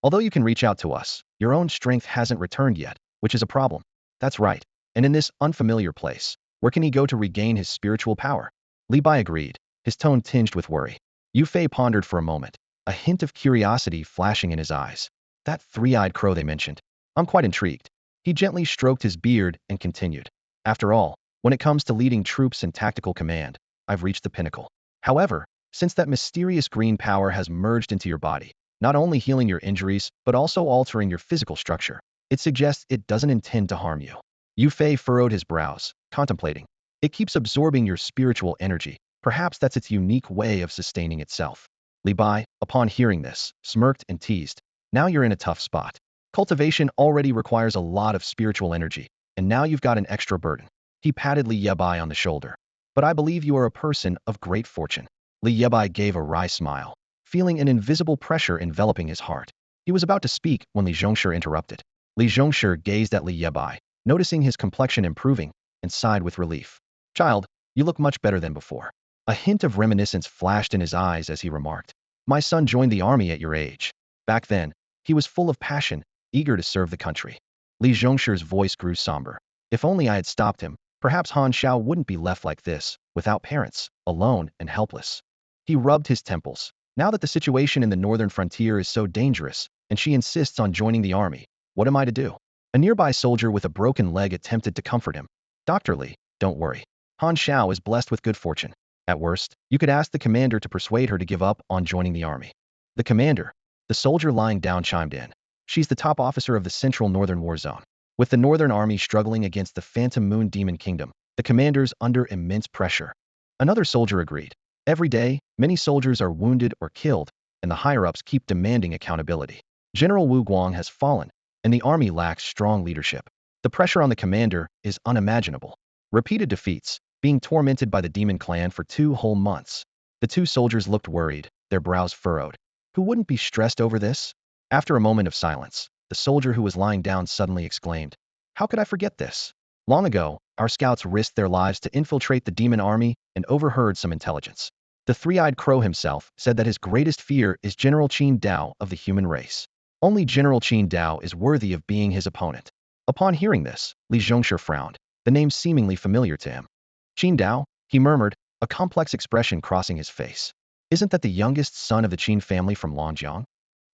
Although you can reach out to us, your own strength hasn't returned yet, which is a problem. That's right. And in this unfamiliar place, where can he go to regain his spiritual power? Li Bai agreed, his tone tinged with worry. Yue Fei pondered for a moment, a hint of curiosity flashing in his eyes. That three-eyed crow they mentioned. I'm quite intrigued. He gently stroked his beard and continued. After all, when it comes to leading troops and tactical command, I've reached the pinnacle. However, since that mysterious green power has merged into your body, not only healing your injuries, but also altering your physical structure, it suggests it doesn't intend to harm you. Yue Fei furrowed his brows, contemplating. It keeps absorbing your spiritual energy. Perhaps that's its unique way of sustaining itself. Li Bai, upon hearing this, smirked and teased. Now you're in a tough spot. Cultivation already requires a lot of spiritual energy, and now you've got an extra burden. He patted Li Yebai on the shoulder. But I believe you are a person of great fortune. Li Yebai gave a wry smile, feeling an invisible pressure enveloping his heart. He was about to speak when Li Zhongshe interrupted. Li Zhongshe gazed at Li Yebai, noticing his complexion improving, and sighed with relief. Child, you look much better than before. A hint of reminiscence flashed in his eyes as he remarked. My son joined the army at your age. Back then, he was full of passion, eager to serve the country. Li Zhongshe's voice grew somber. If only I had stopped him, perhaps Han Xiao wouldn't be left like this, without parents, alone and helpless. He rubbed his temples. Now that the situation in the northern frontier is so dangerous, and she insists on joining the army, what am I to do? A nearby soldier with a broken leg attempted to comfort him. Dr. Li, don't worry. Han Xiao is blessed with good fortune. At worst, you could ask the commander to persuade her to give up on joining the army. The commander? The soldier lying down chimed in. She's the top officer of the Central Northern War Zone. With the Northern Army struggling against the Phantom Moon Demon Kingdom, the commander's under immense pressure. Another soldier agreed. Every day, many soldiers are wounded or killed, and the higher-ups keep demanding accountability. General Wu Guang has fallen, and the army lacks strong leadership. The pressure on the commander is unimaginable. Repeated defeats, being tormented by the demon clan for 2 whole months. The two soldiers looked worried, their brows furrowed. Who wouldn't be stressed over this? After a moment of silence, the soldier who was lying down suddenly exclaimed, How could I forget this? Long ago, our scouts risked their lives to infiltrate the demon army and overheard some intelligence. The three-eyed crow himself said that his greatest fear is General Qin Dao of the human race. Only General Qin Dao is worthy of being his opponent. Upon hearing this, Li Zhongshe frowned, the name seemingly familiar to him. Qin Dao, he murmured, a complex expression crossing his face. Isn't that the youngest son of the Qin family from Longjiang?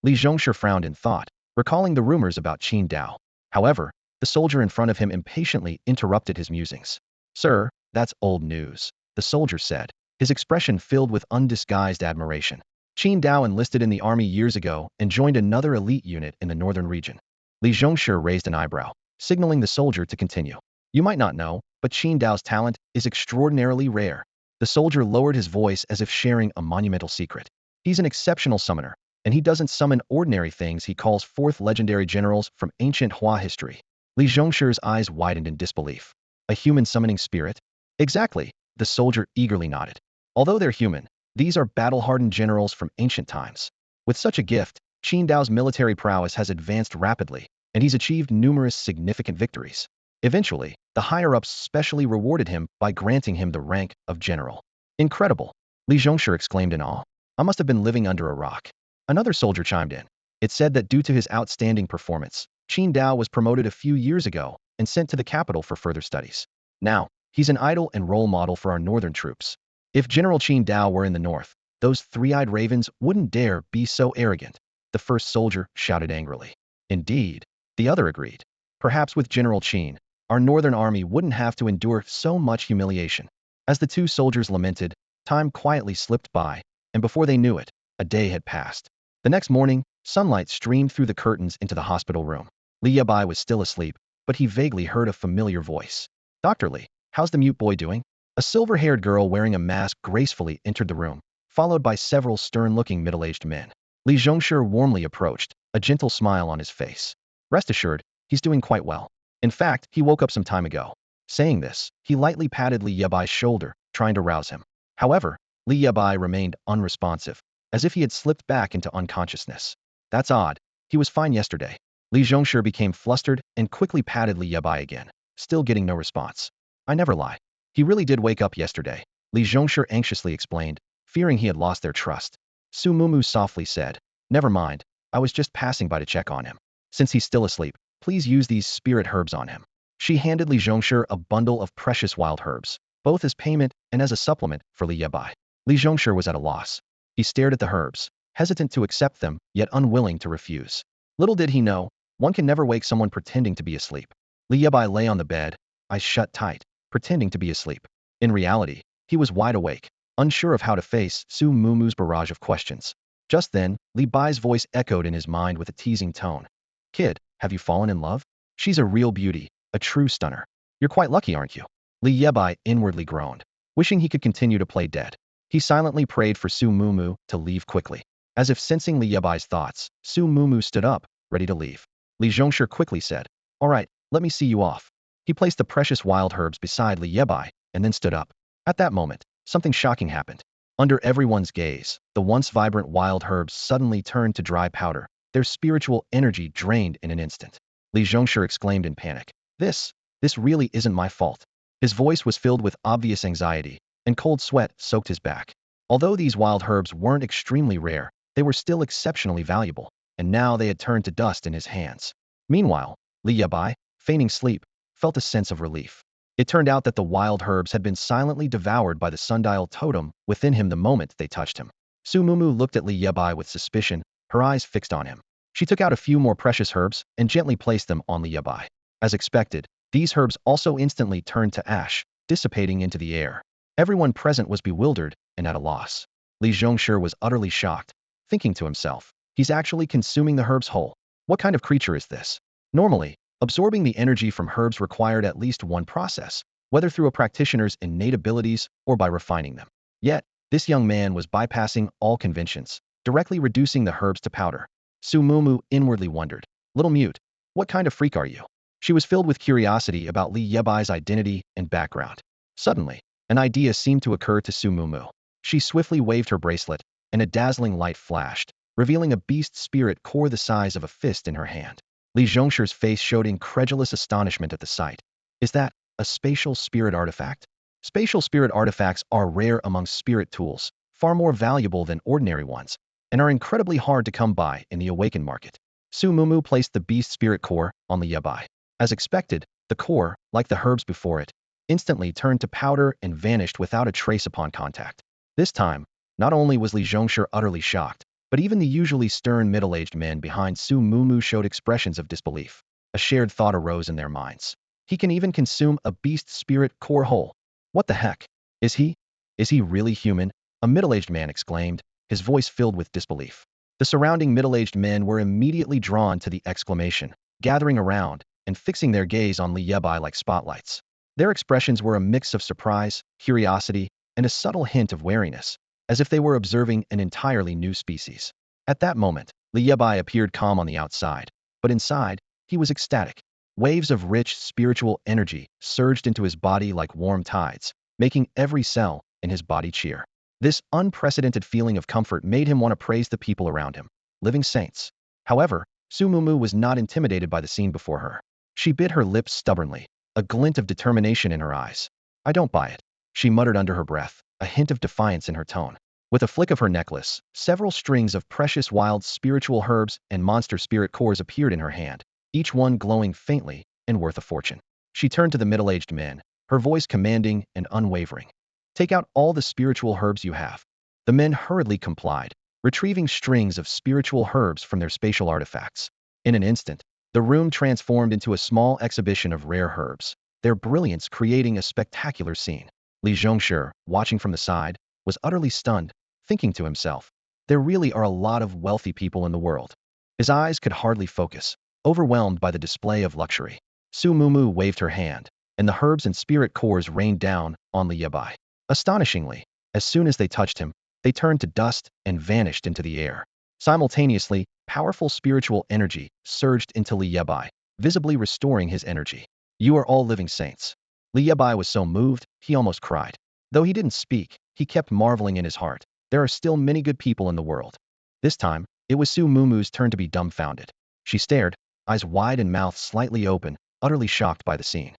Li Zhongshe frowned in thought, recalling the rumors about Qin Dao. However, the soldier in front of him impatiently interrupted his musings. Sir, that's old news, the soldier said, his expression filled with undisguised admiration. Qin Dao enlisted in the army years ago and joined another elite unit in the northern region. Li Zhongshe raised an eyebrow, signaling the soldier to continue. You might not know, but Qin Dao's talent is extraordinarily rare. The soldier lowered his voice as if sharing a monumental secret. He's an exceptional summoner, and he doesn't summon ordinary things. He calls forth legendary generals from ancient Hua history. Li Zhongshe's eyes widened in disbelief. A human summoning spirit? Exactly, the soldier eagerly nodded. Although they're human, these are battle-hardened generals from ancient times. With such a gift, Qin Dao's military prowess has advanced rapidly, and he's achieved numerous significant victories. Eventually, the higher-ups specially rewarded him by granting him the rank of general. Incredible! Li Zhongshe exclaimed in awe. I must have been living under a rock. Another soldier chimed in. It said that due to his outstanding performance, Qin Dao was promoted a few years ago and sent to the capital for further studies. Now, he's an idol and role model for our northern troops. If General Qin Dao were in the north, those three-eyed ravens wouldn't dare be so arrogant, the first soldier shouted angrily. Indeed, the other agreed. Perhaps with General Qin, our northern army wouldn't have to endure so much humiliation. As the two soldiers lamented, time quietly slipped by, and before they knew it, a day had passed. The next morning, sunlight streamed through the curtains into the hospital room. Li Bai was still asleep, but he vaguely heard a familiar voice. Dr. Li, how's the mute boy doing? A silver-haired girl wearing a mask gracefully entered the room, followed by several stern-looking middle-aged men. Li Zhongshu warmly approached, a gentle smile on his face. Rest assured, he's doing quite well. In fact, he woke up some time ago. Saying this, he lightly patted Li Yebai's shoulder, trying to rouse him. However, Li Yebai remained unresponsive, as if he had slipped back into unconsciousness. That's odd. He was fine yesterday. Li Zhongshu became flustered and quickly patted Li Yebai again, still getting no response. I never lie. He really did wake up yesterday, Li Zhongshu anxiously explained, fearing he had lost their trust. Su Mumu softly said, never mind, I was just passing by to check on him. Since he's still asleep, please use these spirit herbs on him. She handed Li Zhongshu a bundle of precious wild herbs, both as payment and as a supplement for Li Yebai. Li Zhongshu was at a loss. He stared at the herbs, hesitant to accept them, yet unwilling to refuse. Little did he know, one can never wake someone pretending to be asleep. Li Yebai lay on the bed, eyes shut tight, pretending to be asleep. In reality, he was wide awake, unsure of how to face Su Mumu's barrage of questions. Just then, Li Bai's voice echoed in his mind with a teasing tone. Kid, have you fallen in love? She's a real beauty, a true stunner. You're quite lucky, aren't you? Li Yebai inwardly groaned, wishing he could continue to play dead. He silently prayed for Su Mumu to leave quickly. As if sensing Li Yebai's thoughts, Su Mumu stood up, ready to leave. Li Zhongshu quickly said, all right, let me see you off. He placed the precious wild herbs beside Li Yebai, and then stood up. At that moment, something shocking happened. Under everyone's gaze, the once vibrant wild herbs suddenly turned to dry powder, their spiritual energy drained in an instant. Li Zhongshu exclaimed in panic. This really isn't my fault. His voice was filled with obvious anxiety, and cold sweat soaked his back. Although these wild herbs weren't extremely rare, they were still exceptionally valuable, and now they had turned to dust in his hands. Meanwhile, Li Yebai, feigning sleep, felt a sense of relief. It turned out that the wild herbs had been silently devoured by the Sundial totem within him the moment they touched him. Su Mumu looked at Li Yebai with suspicion, her eyes fixed on him. She took out a few more precious herbs and gently placed them on Li Yebai. As expected, these herbs also instantly turned to ash, dissipating into the air. Everyone present was bewildered and at a loss. Li Zhongshu was utterly shocked, thinking to himself, he's actually consuming the herbs whole. What kind of creature is this? Normally, absorbing the energy from herbs required at least one process, whether through a practitioner's innate abilities or by refining them. Yet, this young man was bypassing all conventions, directly reducing the herbs to powder. Su Mumu inwardly wondered, little mute, what kind of freak are you? She was filled with curiosity about Li Yebai's identity and background. Suddenly, an idea seemed to occur to Su Mumu. She swiftly waved her bracelet, and a dazzling light flashed, revealing a beast spirit core the size of a fist in her hand. Li Zhongshu's face showed incredulous astonishment at the sight. Is that a spatial spirit artifact? Spatial spirit artifacts are rare among spirit tools, far more valuable than ordinary ones, and are incredibly hard to come by in the awakened market. Su Mumu placed the beast spirit core on Li Yebai. As expected, the core, like the herbs before it, instantly turned to powder and vanished without a trace upon contact. This time, not only was Li Zhongshu utterly shocked, but even the usually stern middle-aged men behind Su Mumu showed expressions of disbelief. A shared thought arose in their minds. He can even consume a beast spirit core whole. What the heck? Is he really human? A middle-aged man exclaimed, his voice filled with disbelief. The surrounding middle-aged men were immediately drawn to the exclamation, gathering around and fixing their gaze on Li Yebai like spotlights. Their expressions were a mix of surprise, curiosity, and a subtle hint of wariness, as if they were observing an entirely new species. At that moment, Li Yebai appeared calm on the outside, but inside, he was ecstatic. Waves of rich spiritual energy surged into his body like warm tides, making every cell in his body cheer. This unprecedented feeling of comfort made him want to praise the people around him, living saints. However, Su Mumu was not intimidated by the scene before her. She bit her lips stubbornly, a glint of determination in her eyes. I don't buy it, she muttered under her breath, a hint of defiance in her tone. With a flick of her necklace, several strings of precious wild spiritual herbs and monster spirit cores appeared in her hand, each one glowing faintly and worth a fortune. She turned to the middle-aged men, her voice commanding and unwavering. Take out all the spiritual herbs you have. The men hurriedly complied, retrieving strings of spiritual herbs from their spatial artifacts. In an instant, the room transformed into a small exhibition of rare herbs, their brilliance creating a spectacular scene. Li Zhongshu, watching from the side, was utterly stunned, thinking to himself, there really are a lot of wealthy people in the world. His eyes could hardly focus, overwhelmed by the display of luxury. Su Mumu waved her hand, and the herbs and spirit cores rained down on Li Bai. Astonishingly, as soon as they touched him, they turned to dust and vanished into the air. Simultaneously, powerful spiritual energy surged into Li Bai, visibly restoring his energy. You are all living saints. Li Bai was so moved, he almost cried. Though he didn't speak, he kept marveling in his heart. There are still many good people in the world. This time, it was Su Mumu's turn to be dumbfounded. She stared, eyes wide and mouth slightly open, utterly shocked by the scene.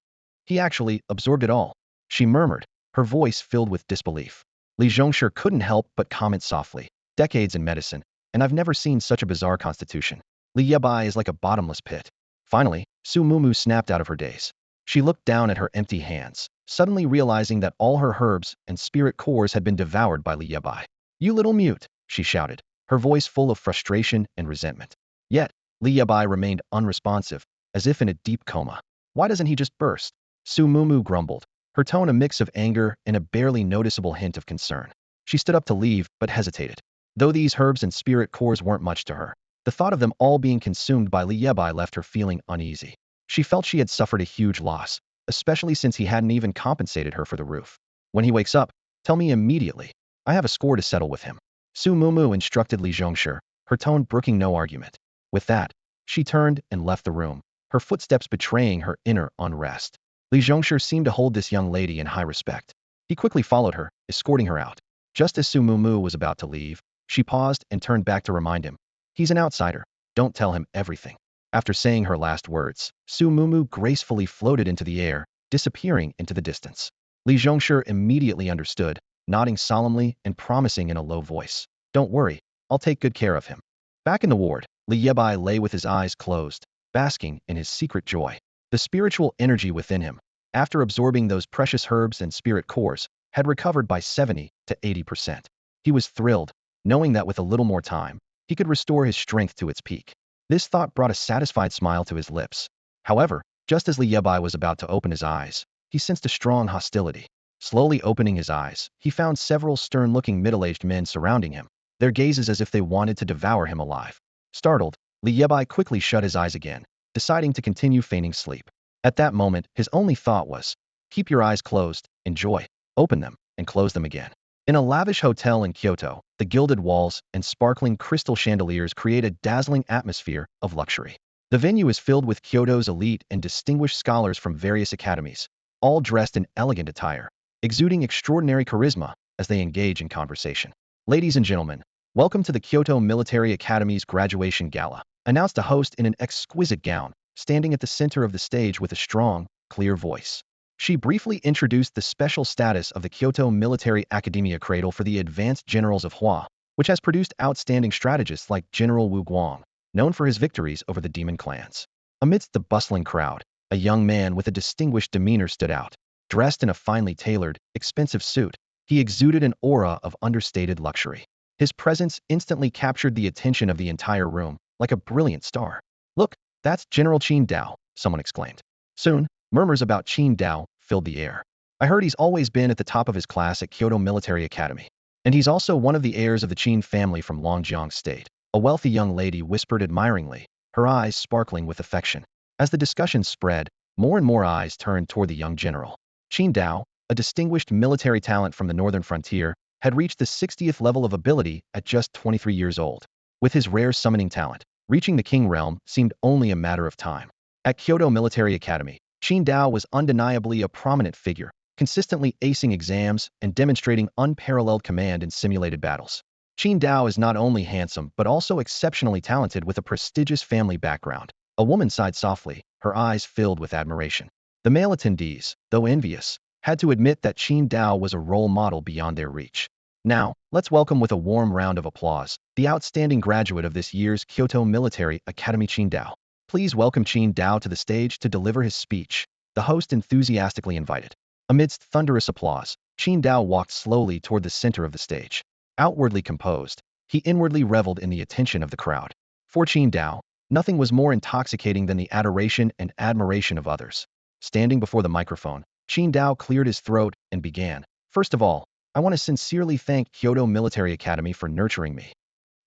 He actually absorbed it all. She murmured, her voice filled with disbelief. Li Zhongshu couldn't help but comment softly. Decades in medicine, and I've never seen such a bizarre constitution. Li Yebai is like a bottomless pit. Finally, Su Mumu snapped out of her daze. She looked down at her empty hands, suddenly realizing that all her herbs and spirit cores had been devoured by Li Yebai. You little mute, she shouted, her voice full of frustration and resentment. Yet, Li Yebai remained unresponsive, as if in a deep coma. Why doesn't he just burst? Su Mumu grumbled, her tone a mix of anger and a barely noticeable hint of concern. She stood up to leave, but hesitated. Though these herbs and spirit cores weren't much to her, the thought of them all being consumed by Li Yebai left her feeling uneasy. She felt she had suffered a huge loss, especially since he hadn't even compensated her for the roof. When he wakes up, tell me immediately. I have a score to settle with him. Su Mumu instructed Li Zhongshu, her tone brooking no argument. With that, she turned and left the room, her footsteps betraying her inner unrest. Li Zhongshu seemed to hold this young lady in high respect. He quickly followed her, escorting her out. Just as Su Mumu was about to leave, she paused and turned back to remind him. He's an outsider. Don't tell him everything. After saying her last words, Su Mumu gracefully floated into the air, disappearing into the distance. Li Zhongshu immediately understood, nodding solemnly and promising in a low voice. Don't worry, I'll take good care of him. Back in the ward, Li Yebai lay with his eyes closed, basking in his secret joy. The spiritual energy within him, after absorbing those precious herbs and spirit cores, had recovered by 70 to 80%. He was thrilled, knowing that with a little more time, he could restore his strength to its peak. This thought brought a satisfied smile to his lips. However, just as Li Yebai was about to open his eyes, he sensed a strong hostility. Slowly opening his eyes, he found several stern-looking middle-aged men surrounding him, their gazes as if they wanted to devour him alive. Startled, Li Yebai quickly shut his eyes again, deciding to continue feigning sleep. At that moment, his only thought was, keep your eyes closed, enjoy, open them, and close them again. In a lavish hotel in Kyoto, the gilded walls and sparkling crystal chandeliers create a dazzling atmosphere of luxury. The venue is filled with Kyoto's elite and distinguished scholars from various academies, all dressed in elegant attire, exuding extraordinary charisma as they engage in conversation. Ladies and gentlemen, welcome to the Kyoto Military Academy's graduation gala, announced a host in an exquisite gown, standing at the center of the stage with a strong, clear voice. She briefly introduced the special status of the Kyoto Military Academia Cradle for the Advanced Generals of Hua, which has produced outstanding strategists like General Wu Guang, known for his victories over the demon clans. Amidst the bustling crowd, a young man with a distinguished demeanor stood out. Dressed in a finely tailored, expensive suit, he exuded an aura of understated luxury. His presence instantly captured the attention of the entire room, like a brilliant star. Look, that's General Qin Dao, someone exclaimed. Soon, murmurs about Qin Dao filled the air. I heard he's always been at the top of his class at Kyoto Military Academy. And he's also one of the heirs of the Qin family from Longjiang State. A wealthy young lady whispered admiringly, her eyes sparkling with affection. As the discussion spread, more and more eyes turned toward the young general. Qin Dao, a distinguished military talent from the northern frontier, had reached the 60th level of ability at just 23 years old. With his rare summoning talent, reaching the King realm seemed only a matter of time. At Kyoto Military Academy, Qin Dao was undeniably a prominent figure, consistently acing exams and demonstrating unparalleled command in simulated battles. Qin Dao is not only handsome but also exceptionally talented with a prestigious family background. A woman sighed softly, her eyes filled with admiration. The male attendees, though envious, had to admit that Qin Dao was a role model beyond their reach. Now, let's welcome with a warm round of applause the outstanding graduate of this year's Kyoto Military Academy, Qin Dao. Please welcome Qin Dao to the stage to deliver his speech, the host enthusiastically invited. Amidst thunderous applause, Qin Dao walked slowly toward the center of the stage. Outwardly composed, he inwardly reveled in the attention of the crowd. For Qin Dao, nothing was more intoxicating than the adoration and admiration of others. Standing before the microphone, Qin Dao cleared his throat and began. First of all, I want to sincerely thank Kyoto Military Academy for nurturing me.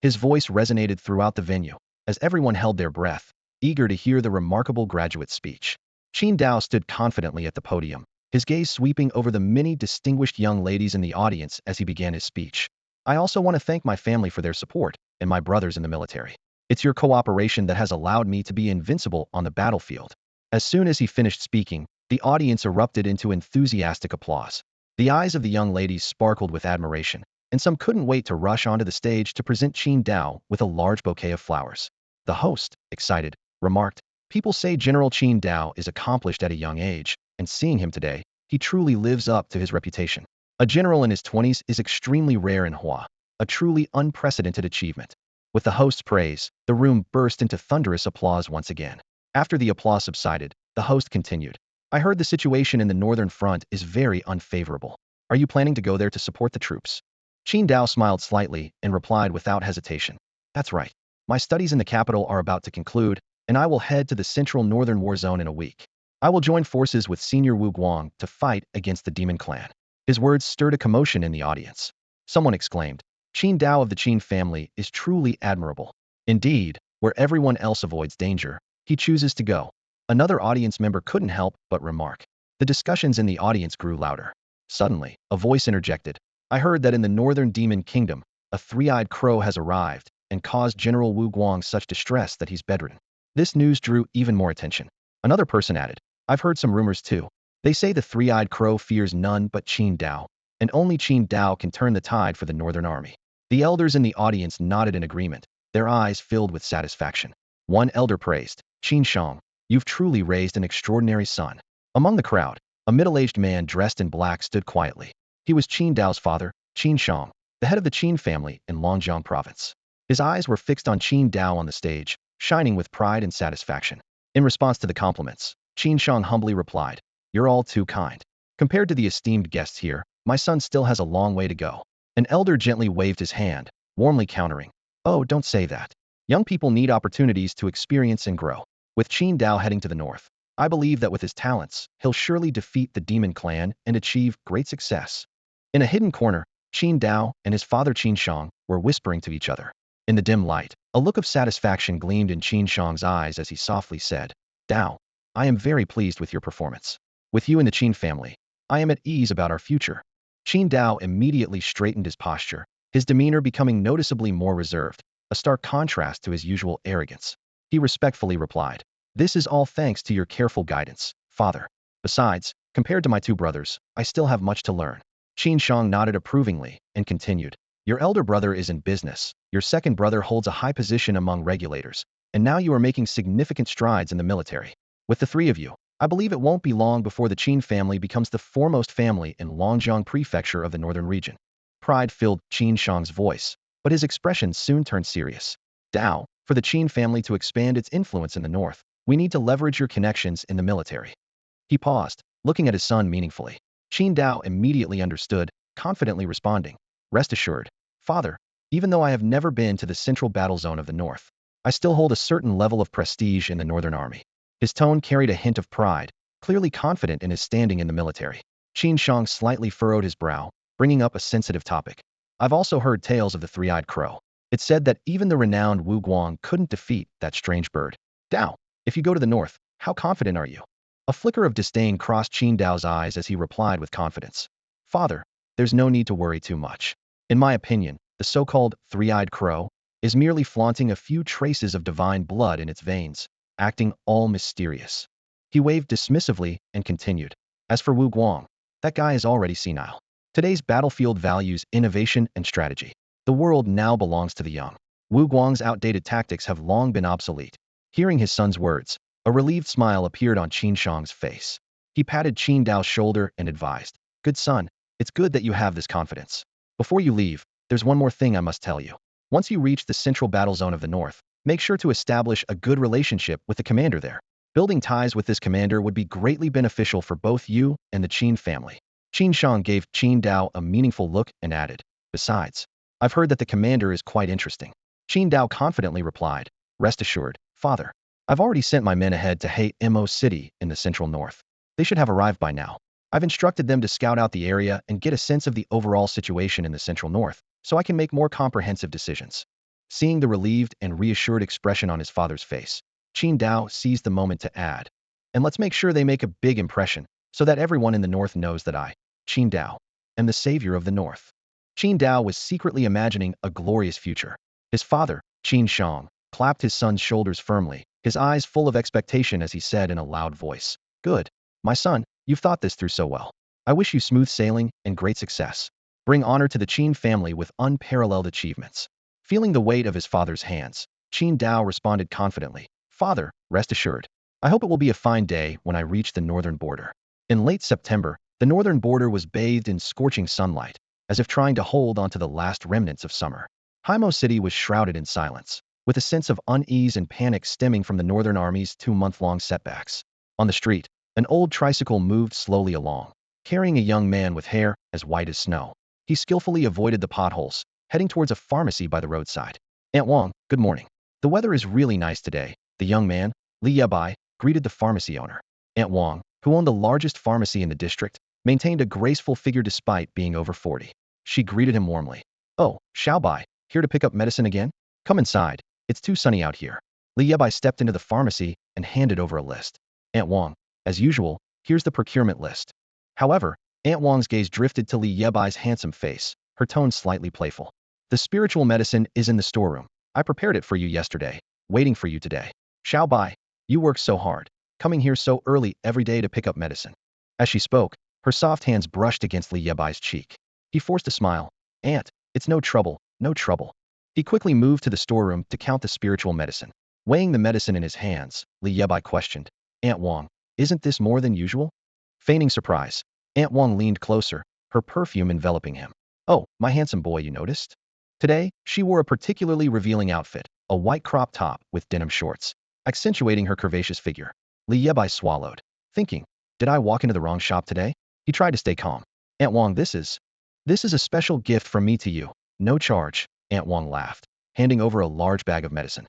His voice resonated throughout the venue, as everyone held their breath, eager to hear the remarkable graduate speech. Qin Dao stood confidently at the podium, his gaze sweeping over the many distinguished young ladies in the audience as he began his speech. I also want to thank my family for their support, and my brothers in the military. It's your cooperation that has allowed me to be invincible on the battlefield. As soon as he finished speaking, the audience erupted into enthusiastic applause. The eyes of the young ladies sparkled with admiration, and some couldn't wait to rush onto the stage to present Qin Dao with a large bouquet of flowers. The host, excited, remarked, "People say General Qin Dao is accomplished at a young age, and seeing him today, he truly lives up to his reputation. A general in his 20s is extremely rare in Hua, a truly unprecedented achievement." With the host's praise, the room burst into thunderous applause once again. After the applause subsided, the host continued, "I heard the situation in the northern front is very unfavorable. Are you planning to go there to support the troops?" Qin Dao smiled slightly and replied without hesitation, "That's right. My studies in the capital are about to conclude, and I will head to the central northern war zone in a week. I will join forces with Senior Wu Guang to fight against the demon clan." His words stirred a commotion in the audience. Someone exclaimed, "Qin Dao of the Qin family is truly admirable. Indeed, where everyone else avoids danger, he chooses to go." Another audience member couldn't help but remark. The discussions in the audience grew louder. Suddenly, a voice interjected, "I heard that in the northern demon kingdom, a three-eyed crow has arrived and caused General Wu Guang such distress that he's bedridden." This news drew even more attention. Another person added, "I've heard some rumors too. They say the three-eyed crow fears none but Qin Dao, and only Qin Dao can turn the tide for the northern army." The elders in the audience nodded in agreement, their eyes filled with satisfaction. One elder praised, "Qin Shang, you've truly raised an extraordinary son." Among the crowd, a middle-aged man dressed in black stood quietly. He was Qin Dao's father, Qin Shang, the head of the Qin family in Longjiang province. His eyes were fixed on Qin Dao on the stage, shining with pride and satisfaction. In response to the compliments, Qin Shang humbly replied, "You're all too kind. Compared to the esteemed guests here, my son still has a long way to go." An elder gently waved his hand, warmly countering, "Oh, don't say that. Young people need opportunities to experience and grow. With Qin Dao heading to the north, I believe that with his talents, he'll surely defeat the demon clan and achieve great success." In a hidden corner, Qin Dao and his father Qin Shang were whispering to each other. In the dim light, a look of satisfaction gleamed in Qin Shang's eyes as he softly said, "Dao, I am very pleased with your performance. With you in the Qin family, I am at ease about our future." Qin Dao immediately straightened his posture, his demeanor becoming noticeably more reserved, a stark contrast to his usual arrogance. He respectfully replied, "This is all thanks to your careful guidance, father. Besides, compared to my two brothers, I still have much to learn." Qin Shang nodded approvingly and continued, "Your elder brother is in business, your second brother holds a high position among regulators, and now you are making significant strides in the military. With the three of you, I believe it won't be long before the Qin family becomes the foremost family in Longjiang Prefecture of the northern region." Pride filled Qin Shang's voice, but his expression soon turned serious. "Dao, for the Qin family to expand its influence in the north, we need to leverage your connections in the military." He paused, looking at his son meaningfully. Qin Dao immediately understood, confidently responding, "Rest assured, father, even though I have never been to the central battle zone of the north, I still hold a certain level of prestige in the northern army." His tone carried a hint of pride, clearly confident in his standing in the military. Qin Shang slightly furrowed his brow, bringing up a sensitive topic. "I've also heard tales of the three-eyed crow. It's said that even the renowned Wu Guang couldn't defeat that strange bird. Dao, if you go to the north, how confident are you?" A flicker of disdain crossed Qin Dao's eyes as he replied with confidence, "Father, there's no need to worry too much. In my opinion, the so-called three-eyed crow is merely flaunting a few traces of divine blood in its veins, acting all mysterious." He waved dismissively and continued, "As for Wu Guang, that guy is already senile. Today's battlefield values innovation and strategy. The world now belongs to the young. Wu Guang's outdated tactics have long been obsolete." Hearing his son's words, a relieved smile appeared on Qin Shang's face. He patted Qin Dao's shoulder and advised, "Good son, it's good that you have this confidence. Before you leave, there's one more thing I must tell you. Once you reach the central battle zone of the north, make sure to establish a good relationship with the commander there. Building ties with this commander would be greatly beneficial for both you and the Qin family." Qin Shang gave Qin Dao a meaningful look and added, "Besides, I've heard that the commander is quite interesting." Qin Dao confidently replied, "Rest assured, father. I've already sent my men ahead to Mo City in the central north. They should have arrived by now. I've instructed them to scout out the area and get a sense of the overall situation in the central north, so I can make more comprehensive decisions." Seeing the relieved and reassured expression on his father's face, Qin Dao seized the moment to add, "And let's make sure they make a big impression, so that everyone in the north knows that I, Qin Dao, am the savior of the north." Qin Dao was secretly imagining a glorious future. His father, Qin Shang, clapped his son's shoulders firmly, his eyes full of expectation as he said in a loud voice, "Good. My son, you've thought this through so well. I wish you smooth sailing and great success. Bring honor to the Qin family with unparalleled achievements." Feeling the weight of his father's hands, Qin Dao responded confidently, "Father, rest assured. I hope it will be a fine day when I reach the northern border." In late September, the northern border was bathed in scorching sunlight, as if trying to hold onto the last remnants of summer. Mo City was shrouded in silence, with a sense of unease and panic stemming from the northern army's 2-month-long setbacks. On the street, an old tricycle moved slowly along, carrying a young man with hair as white as snow. He skillfully avoided the potholes, heading towards a pharmacy by the roadside. "Aunt Wang, good morning. The weather is really nice today," the young man, Li Bai, greeted the pharmacy owner. Aunt Wang, who owned the largest pharmacy in the district, maintained a graceful figure despite being over 40. She greeted him warmly. "Oh, Xiao Bai, here to pick up medicine again? Come inside. It's too sunny out here." Li Bai stepped into the pharmacy and handed over a list. "Aunt Wang, as usual, here's the procurement list." However, Aunt Wang's gaze drifted to Li Bai's handsome face, her tone slightly playful. "The spiritual medicine is in the storeroom. I prepared it for you yesterday, waiting for you today. Xiao Bai, you work so hard, coming here so early every day to pick up medicine." As she spoke, her soft hands brushed against Li Bai's cheek. He forced a smile. "Aunt, it's no trouble, no trouble." He quickly moved to the storeroom to count the spiritual medicine. Weighing the medicine in his hands, Li Bai questioned, "Aunt Wang, isn't this more than usual?" Feigning surprise, Aunt Wang leaned closer, her perfume enveloping him. "Oh, my handsome boy, you noticed?" Today, she wore a particularly revealing outfit, a white crop top with denim shorts, accentuating her curvaceous figure. Li Bai swallowed, thinking, "Did I walk into the wrong shop today?" He tried to stay calm. "Aunt Wang, this is a special gift from me to you. No charge." Aunt Wang laughed, handing over a large bag of medicine.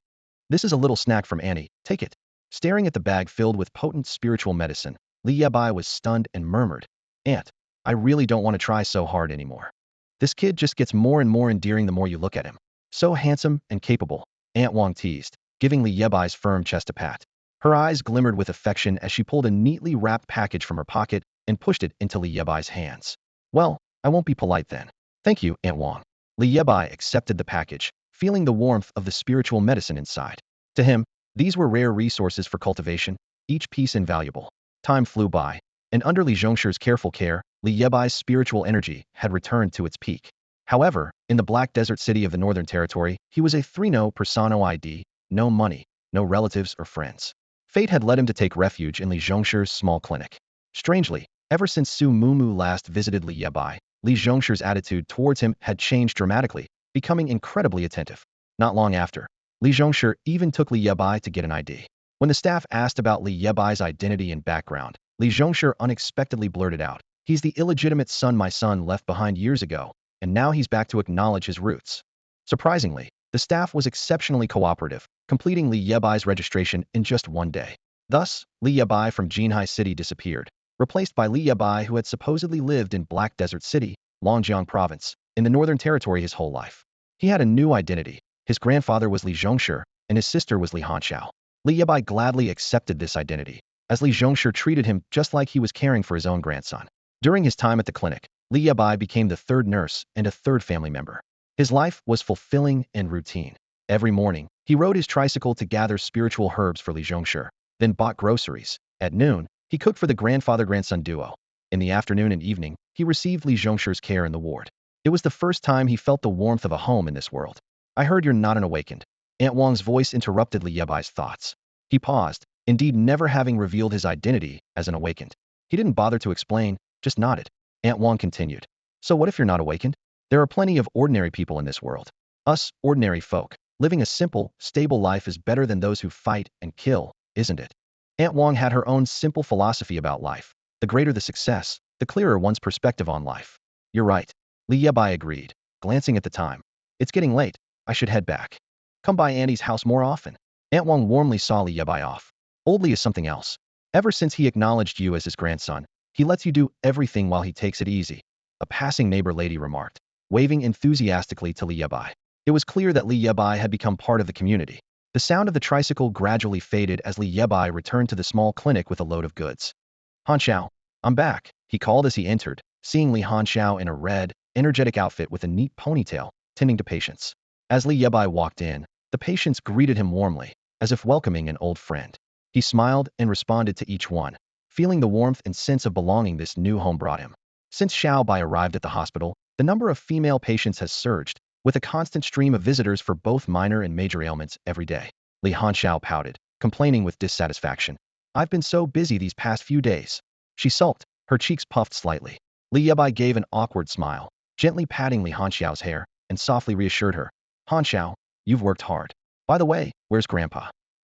"This is a little snack from Annie. Take it." Staring at the bag filled with potent spiritual medicine, Li Bai was stunned and murmured, "Aunt, I really don't want to try so hard anymore. This kid just gets more and more endearing the more you look at him. So handsome and capable." Aunt Wang teased, giving Li Bai's firm chest a pat. Her eyes glimmered with affection as she pulled a neatly wrapped package from her pocket and pushed it into Li Bai's hands. "Well, I won't be polite then. Thank you, Aunt Wang." Li Bai accepted the package, feeling the warmth of the spiritual medicine inside. To him, these were rare resources for cultivation, each piece invaluable. Time flew by, and under Li Zhongshi's careful care, Li Bai's spiritual energy had returned to its peak. However, in the Black Desert city of the Northern Territory, he was a 3-no persona ID, no money, no relatives or friends. Fate had led him to take refuge in Li Zhongshi's small clinic. Strangely, ever since Su Mumu last visited Li Bai, Li Zhongshi's attitude towards him had changed dramatically, becoming incredibly attentive. Not long after, Li Zhongshi even took Li Bai to get an ID. When the staff asked about Li Bai's identity and background, Li Zhongshi unexpectedly blurted out, "He's the illegitimate son my son left behind years ago, and now he's back to acknowledge his roots." Surprisingly, the staff was exceptionally cooperative, completing Li Bai's registration in just one day. Thus, Li Bai from Jinhai City disappeared, replaced by Li Bai who had supposedly lived in Black Desert City, Longjiang Province, in the Northern Territory his whole life. He had a new identity. His grandfather was Li Zhongshi, and his sister was Li Hanxiao. Li Bai gladly accepted this identity, as Li Zhongshi treated him just like he was caring for his own grandson. During his time at the clinic, Li Bai became the third nurse and a third family member. His life was fulfilling and routine. Every morning, he rode his tricycle to gather spiritual herbs for Li Zhongshi, then bought groceries. At noon, he cooked for the grandfather-grandson duo. In the afternoon and evening, he received Li Zhongshi's care in the ward. It was the first time he felt the warmth of a home in this world. "I heard you're not an awakened." Aunt Wang's voice interrupted Li Bai's thoughts. He paused, indeed never having revealed his identity as an awakened. He didn't bother to explain, just nodded. Aunt Wang continued, "So what if you're not awakened? There are plenty of ordinary people in this world. Us, ordinary folk, living a simple, stable life is better than those who fight and kill, isn't it?" Aunt Wang had her own simple philosophy about life. The greater the success, the clearer one's perspective on life. You're right. Li Yebai agreed, glancing at the time. It's getting late. I should head back. Come by Auntie's house more often. Aunt Wang warmly saw Li Yebai off. Old Li is something else. Ever since he acknowledged you as his grandson, he lets you do everything while he takes it easy, a passing neighbor lady remarked, waving enthusiastically to Li Yebai. It was clear that Li Yebai had become part of the community. The sound of the tricycle gradually faded as Li Yebai returned to the small clinic with a load of goods. Hanxiao, I'm back, he called as he entered, seeing Li Hanxiao in a red, energetic outfit with a neat ponytail, tending to patients. As Li Yebai walked in, the patients greeted him warmly, as if welcoming an old friend. He smiled and responded to each one, feeling the warmth and sense of belonging this new home brought him. Since Xiao Bai arrived at the hospital, the number of female patients has surged, with a constant stream of visitors for both minor and major ailments every day. Li Hanxiao pouted, complaining with dissatisfaction. I've been so busy these past few days. She sulked, her cheeks puffed slightly. Li Yebai gave an awkward smile, gently patting Li Hanxiao's hair, and softly reassured her. Hanxiao, you've worked hard. By the way, where's Grandpa?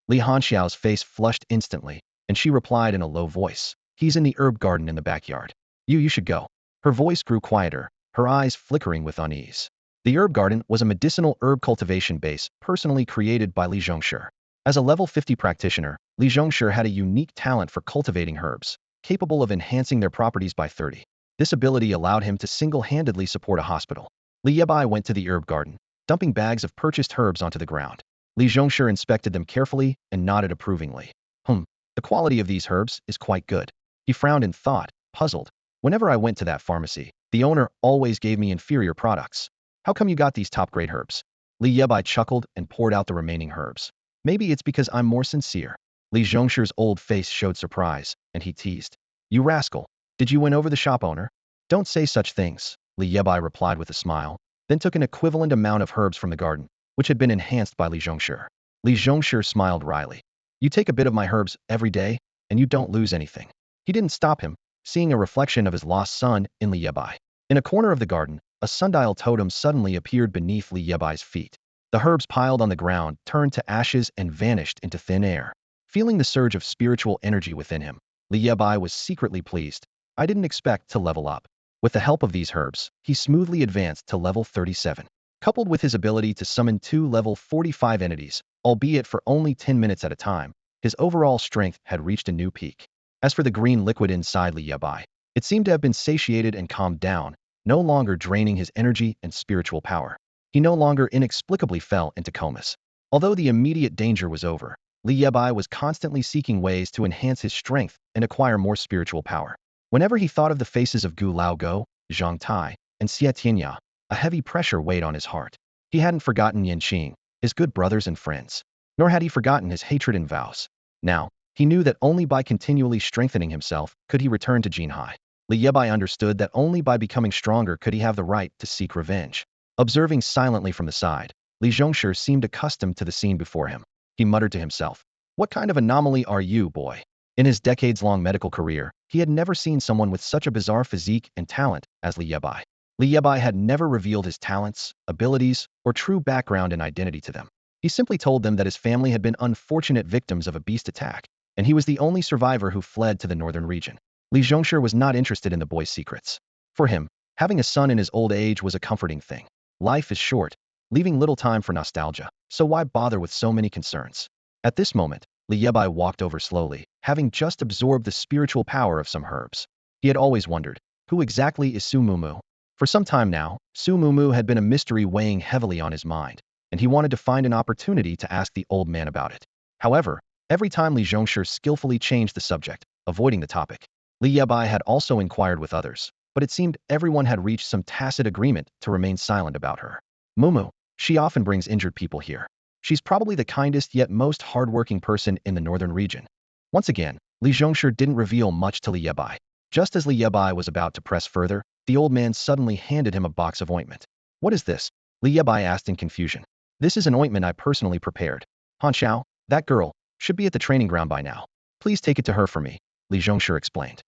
Li Hanxiao's face flushed instantly, and she replied in a low voice. He's in the herb garden in the backyard. You should go. Her voice grew quieter, her eyes flickering with unease. The herb garden was a medicinal herb cultivation base personally created by Li Zhongshi. As a level 50 practitioner, Li Zhongshi had a unique talent for cultivating herbs, capable of enhancing their properties by 30. This ability allowed him to single-handedly support a hospital. Li Yebai went to the herb garden, dumping bags of purchased herbs onto the ground. Li Zhongshi inspected them carefully and nodded approvingly. The quality of these herbs is quite good. He frowned in thought, puzzled. Whenever I went to that pharmacy, the owner always gave me inferior products. How come you got these top-grade herbs? Li Yebai chuckled and poured out the remaining herbs. Maybe it's because I'm more sincere. Li Zhongshi's old face showed surprise, and he teased. You rascal, did you win over the shop owner? Don't say such things, Li Yebai replied with a smile, then took an equivalent amount of herbs from the garden, which had been enhanced by Li Zhongshi. Li Zhongshi smiled wryly. You take a bit of my herbs every day, and you don't lose anything. He didn't stop him, seeing a reflection of his lost son in Li Yebai. In a corner of the garden, a sundial totem suddenly appeared beneath Li Yebai's feet. The herbs piled on the ground turned to ashes and vanished into thin air. Feeling the surge of spiritual energy within him, Li Yebai was secretly pleased. I didn't expect to level up. With the help of these herbs, he smoothly advanced to level 37. Coupled with his ability to summon 2 level 45 entities, albeit for only 10 minutes at a time, his overall strength had reached a new peak. As for the green liquid inside Li Bai, it seemed to have been satiated and calmed down, no longer draining his energy and spiritual power. He no longer inexplicably fell into comas. Although the immediate danger was over, Li Bai was constantly seeking ways to enhance his strength and acquire more spiritual power. Whenever he thought of the faces of Gu Laogou, Zhang Tai, and Xie Tianya, a heavy pressure weighed on his heart. He hadn't forgotten Yan Qing, his good brothers and friends, nor had he forgotten his hatred and vows. Now, he knew that only by continually strengthening himself could he return to Jinhai. Li Yebai understood that only by becoming stronger could he have the right to seek revenge. Observing silently from the side, Li Zhongshi seemed accustomed to the scene before him. He muttered to himself, "What kind of anomaly are you, boy?" In his decades-long medical career, he had never seen someone with such a bizarre physique and talent as Li Yebai. Li Yebai had never revealed his talents, abilities, or true background and identity to them. He simply told them that his family had been unfortunate victims of a beast attack, and he was the only survivor who fled to the northern region. Li Zhongshi was not interested in the boy's secrets. For him, having a son in his old age was a comforting thing. Life is short, leaving little time for nostalgia, so why bother with so many concerns? At this moment, Li Yebai walked over slowly, having just absorbed the spiritual power of some herbs. He had always wondered, who exactly is Su Mumu? For some time now, Su Mumu had been a mystery weighing heavily on his mind, and he wanted to find an opportunity to ask the old man about it. However, every time Li Zhongshi skillfully changed the subject, avoiding the topic. Li Bai had also inquired with others, but it seemed everyone had reached some tacit agreement to remain silent about her. Mumu, she often brings injured people here. She's probably the kindest yet most hardworking person in the northern region. Once again, Li Zhongshi didn't reveal much to Li Bai. Just as Li Bai was about to press further, the old man suddenly handed him a box of ointment. What is this? Li Bai asked in confusion. This is an ointment I personally prepared. Hanxiao, that girl, should be at the training ground by now. Please take it to her for me, Li Zhongshi explained.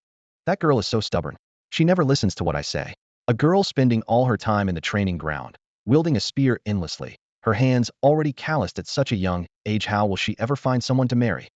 That girl is so stubborn. She never listens to what I say. A girl spending all her time in the training ground, wielding a spear endlessly, her hands already calloused at such a young age. How will she ever find someone to marry?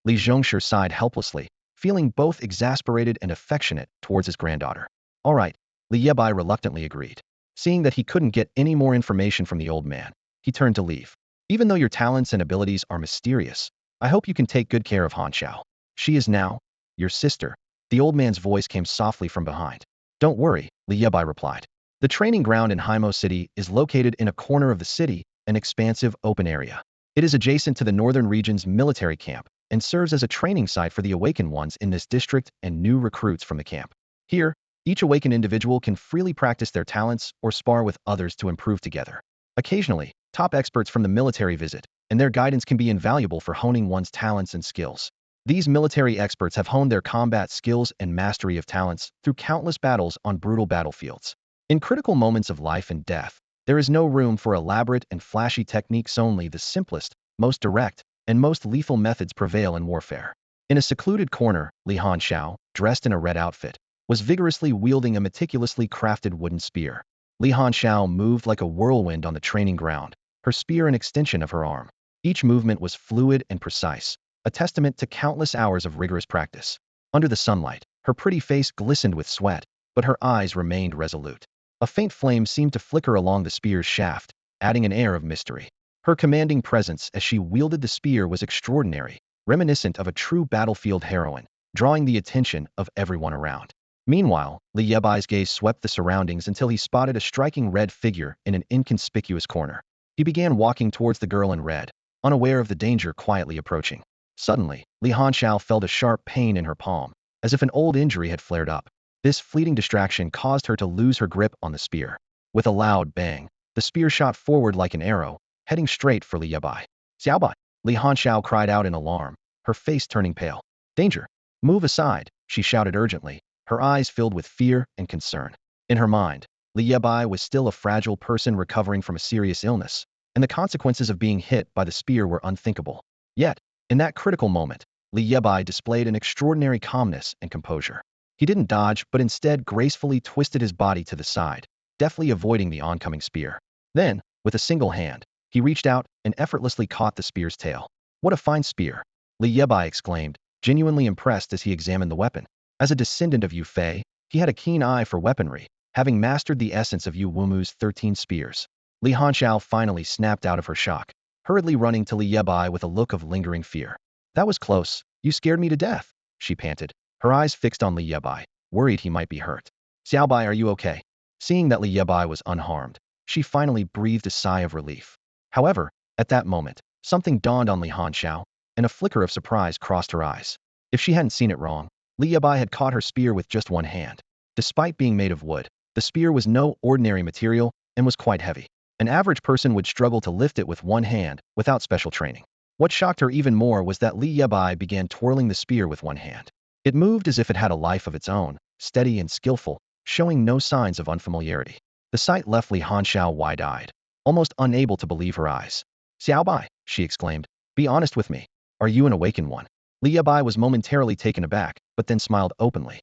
Li Zhongshi sighed helplessly, feeling both exasperated and affectionate towards his granddaughter. All right, Li Yebai reluctantly agreed. Seeing that he couldn't get any more information from the old man, he turned to leave. Even though your talents and abilities are mysterious, I hope you can take good care of Han Xiao. She is now your sister. The old man's voice came softly from behind. Don't worry, Li Yebai replied. The training ground in Haimo City is located in a corner of the city, an expansive open area. It is adjacent to the northern region's military camp and serves as a training site for the awakened ones in this district and new recruits from the camp. Here, each awakened individual can freely practice their talents or spar with others to improve together. Occasionally, top experts from the military visit, and their guidance can be invaluable for honing one's talents and skills. These military experts have honed their combat skills and mastery of talents through countless battles on brutal battlefields. In critical moments of life and death, there is no room for elaborate and flashy techniques. Only the simplest, most direct, and most lethal methods prevail in warfare. In a secluded corner, Li Han Xiao, dressed in a red outfit, was vigorously wielding a meticulously crafted wooden spear. Li Han Xiao moved like a whirlwind on the training ground, her spear an extension of her arm. Each movement was fluid and precise, a testament to countless hours of rigorous practice. Under the sunlight, her pretty face glistened with sweat, but her eyes remained resolute. A faint flame seemed to flicker along the spear's shaft, adding an air of mystery. Her commanding presence as she wielded the spear was extraordinary, reminiscent of a true battlefield heroine, drawing the attention of everyone around. Meanwhile, Li Yebai's gaze swept the surroundings until he spotted a striking red figure in an inconspicuous corner. He began walking towards the girl in red, unaware of the danger quietly approaching. Suddenly, Li Hanxiao felt a sharp pain in her palm, as if an old injury had flared up. This fleeting distraction caused her to lose her grip on the spear. With a loud bang, the spear shot forward like an arrow, heading straight for Li Yebai. Xiaobai! Li Hanxiao cried out in alarm, her face turning pale. Danger! Move aside, she shouted urgently, her eyes filled with fear and concern. In her mind, Li Yebai was still a fragile person recovering from a serious illness, and the consequences of being hit by the spear were unthinkable. Yet, in that critical moment, Li Yebai displayed an extraordinary calmness and composure. He didn't dodge, but instead gracefully twisted his body to the side, deftly avoiding the oncoming spear. Then, with a single hand, he reached out and effortlessly caught the spear's tail. What a fine spear! Li Yebai exclaimed, genuinely impressed as he examined the weapon. As a descendant of Yue Fei, he had a keen eye for weaponry, having mastered the essence of Yu Wumu's 13 spears. Li Hanxiao finally snapped out of her shock, hurriedly running to Li Yebai with a look of lingering fear. That was close. You scared me to death, she panted, her eyes fixed on Li Yebai, worried he might be hurt. Xiaobai, are you okay? Seeing that Li Yebai was unharmed, she finally breathed a sigh of relief. However, at that moment, something dawned on Li Hanxiao, and a flicker of surprise crossed her eyes. If she hadn't seen it wrong, Li Yebai had caught her spear with just one hand. Despite being made of wood, the spear was no ordinary material and was quite heavy. An average person would struggle to lift it with one hand without special training. What shocked her even more was that Li Yebai began twirling the spear with one hand. It moved as if it had a life of its own, steady and skillful, showing no signs of unfamiliarity. The sight left Li Hanxiao wide-eyed, almost unable to believe her eyes. Xiaobai, she exclaimed, be honest with me. Are you an awakened one? Li Yebai was momentarily taken aback, but then smiled openly.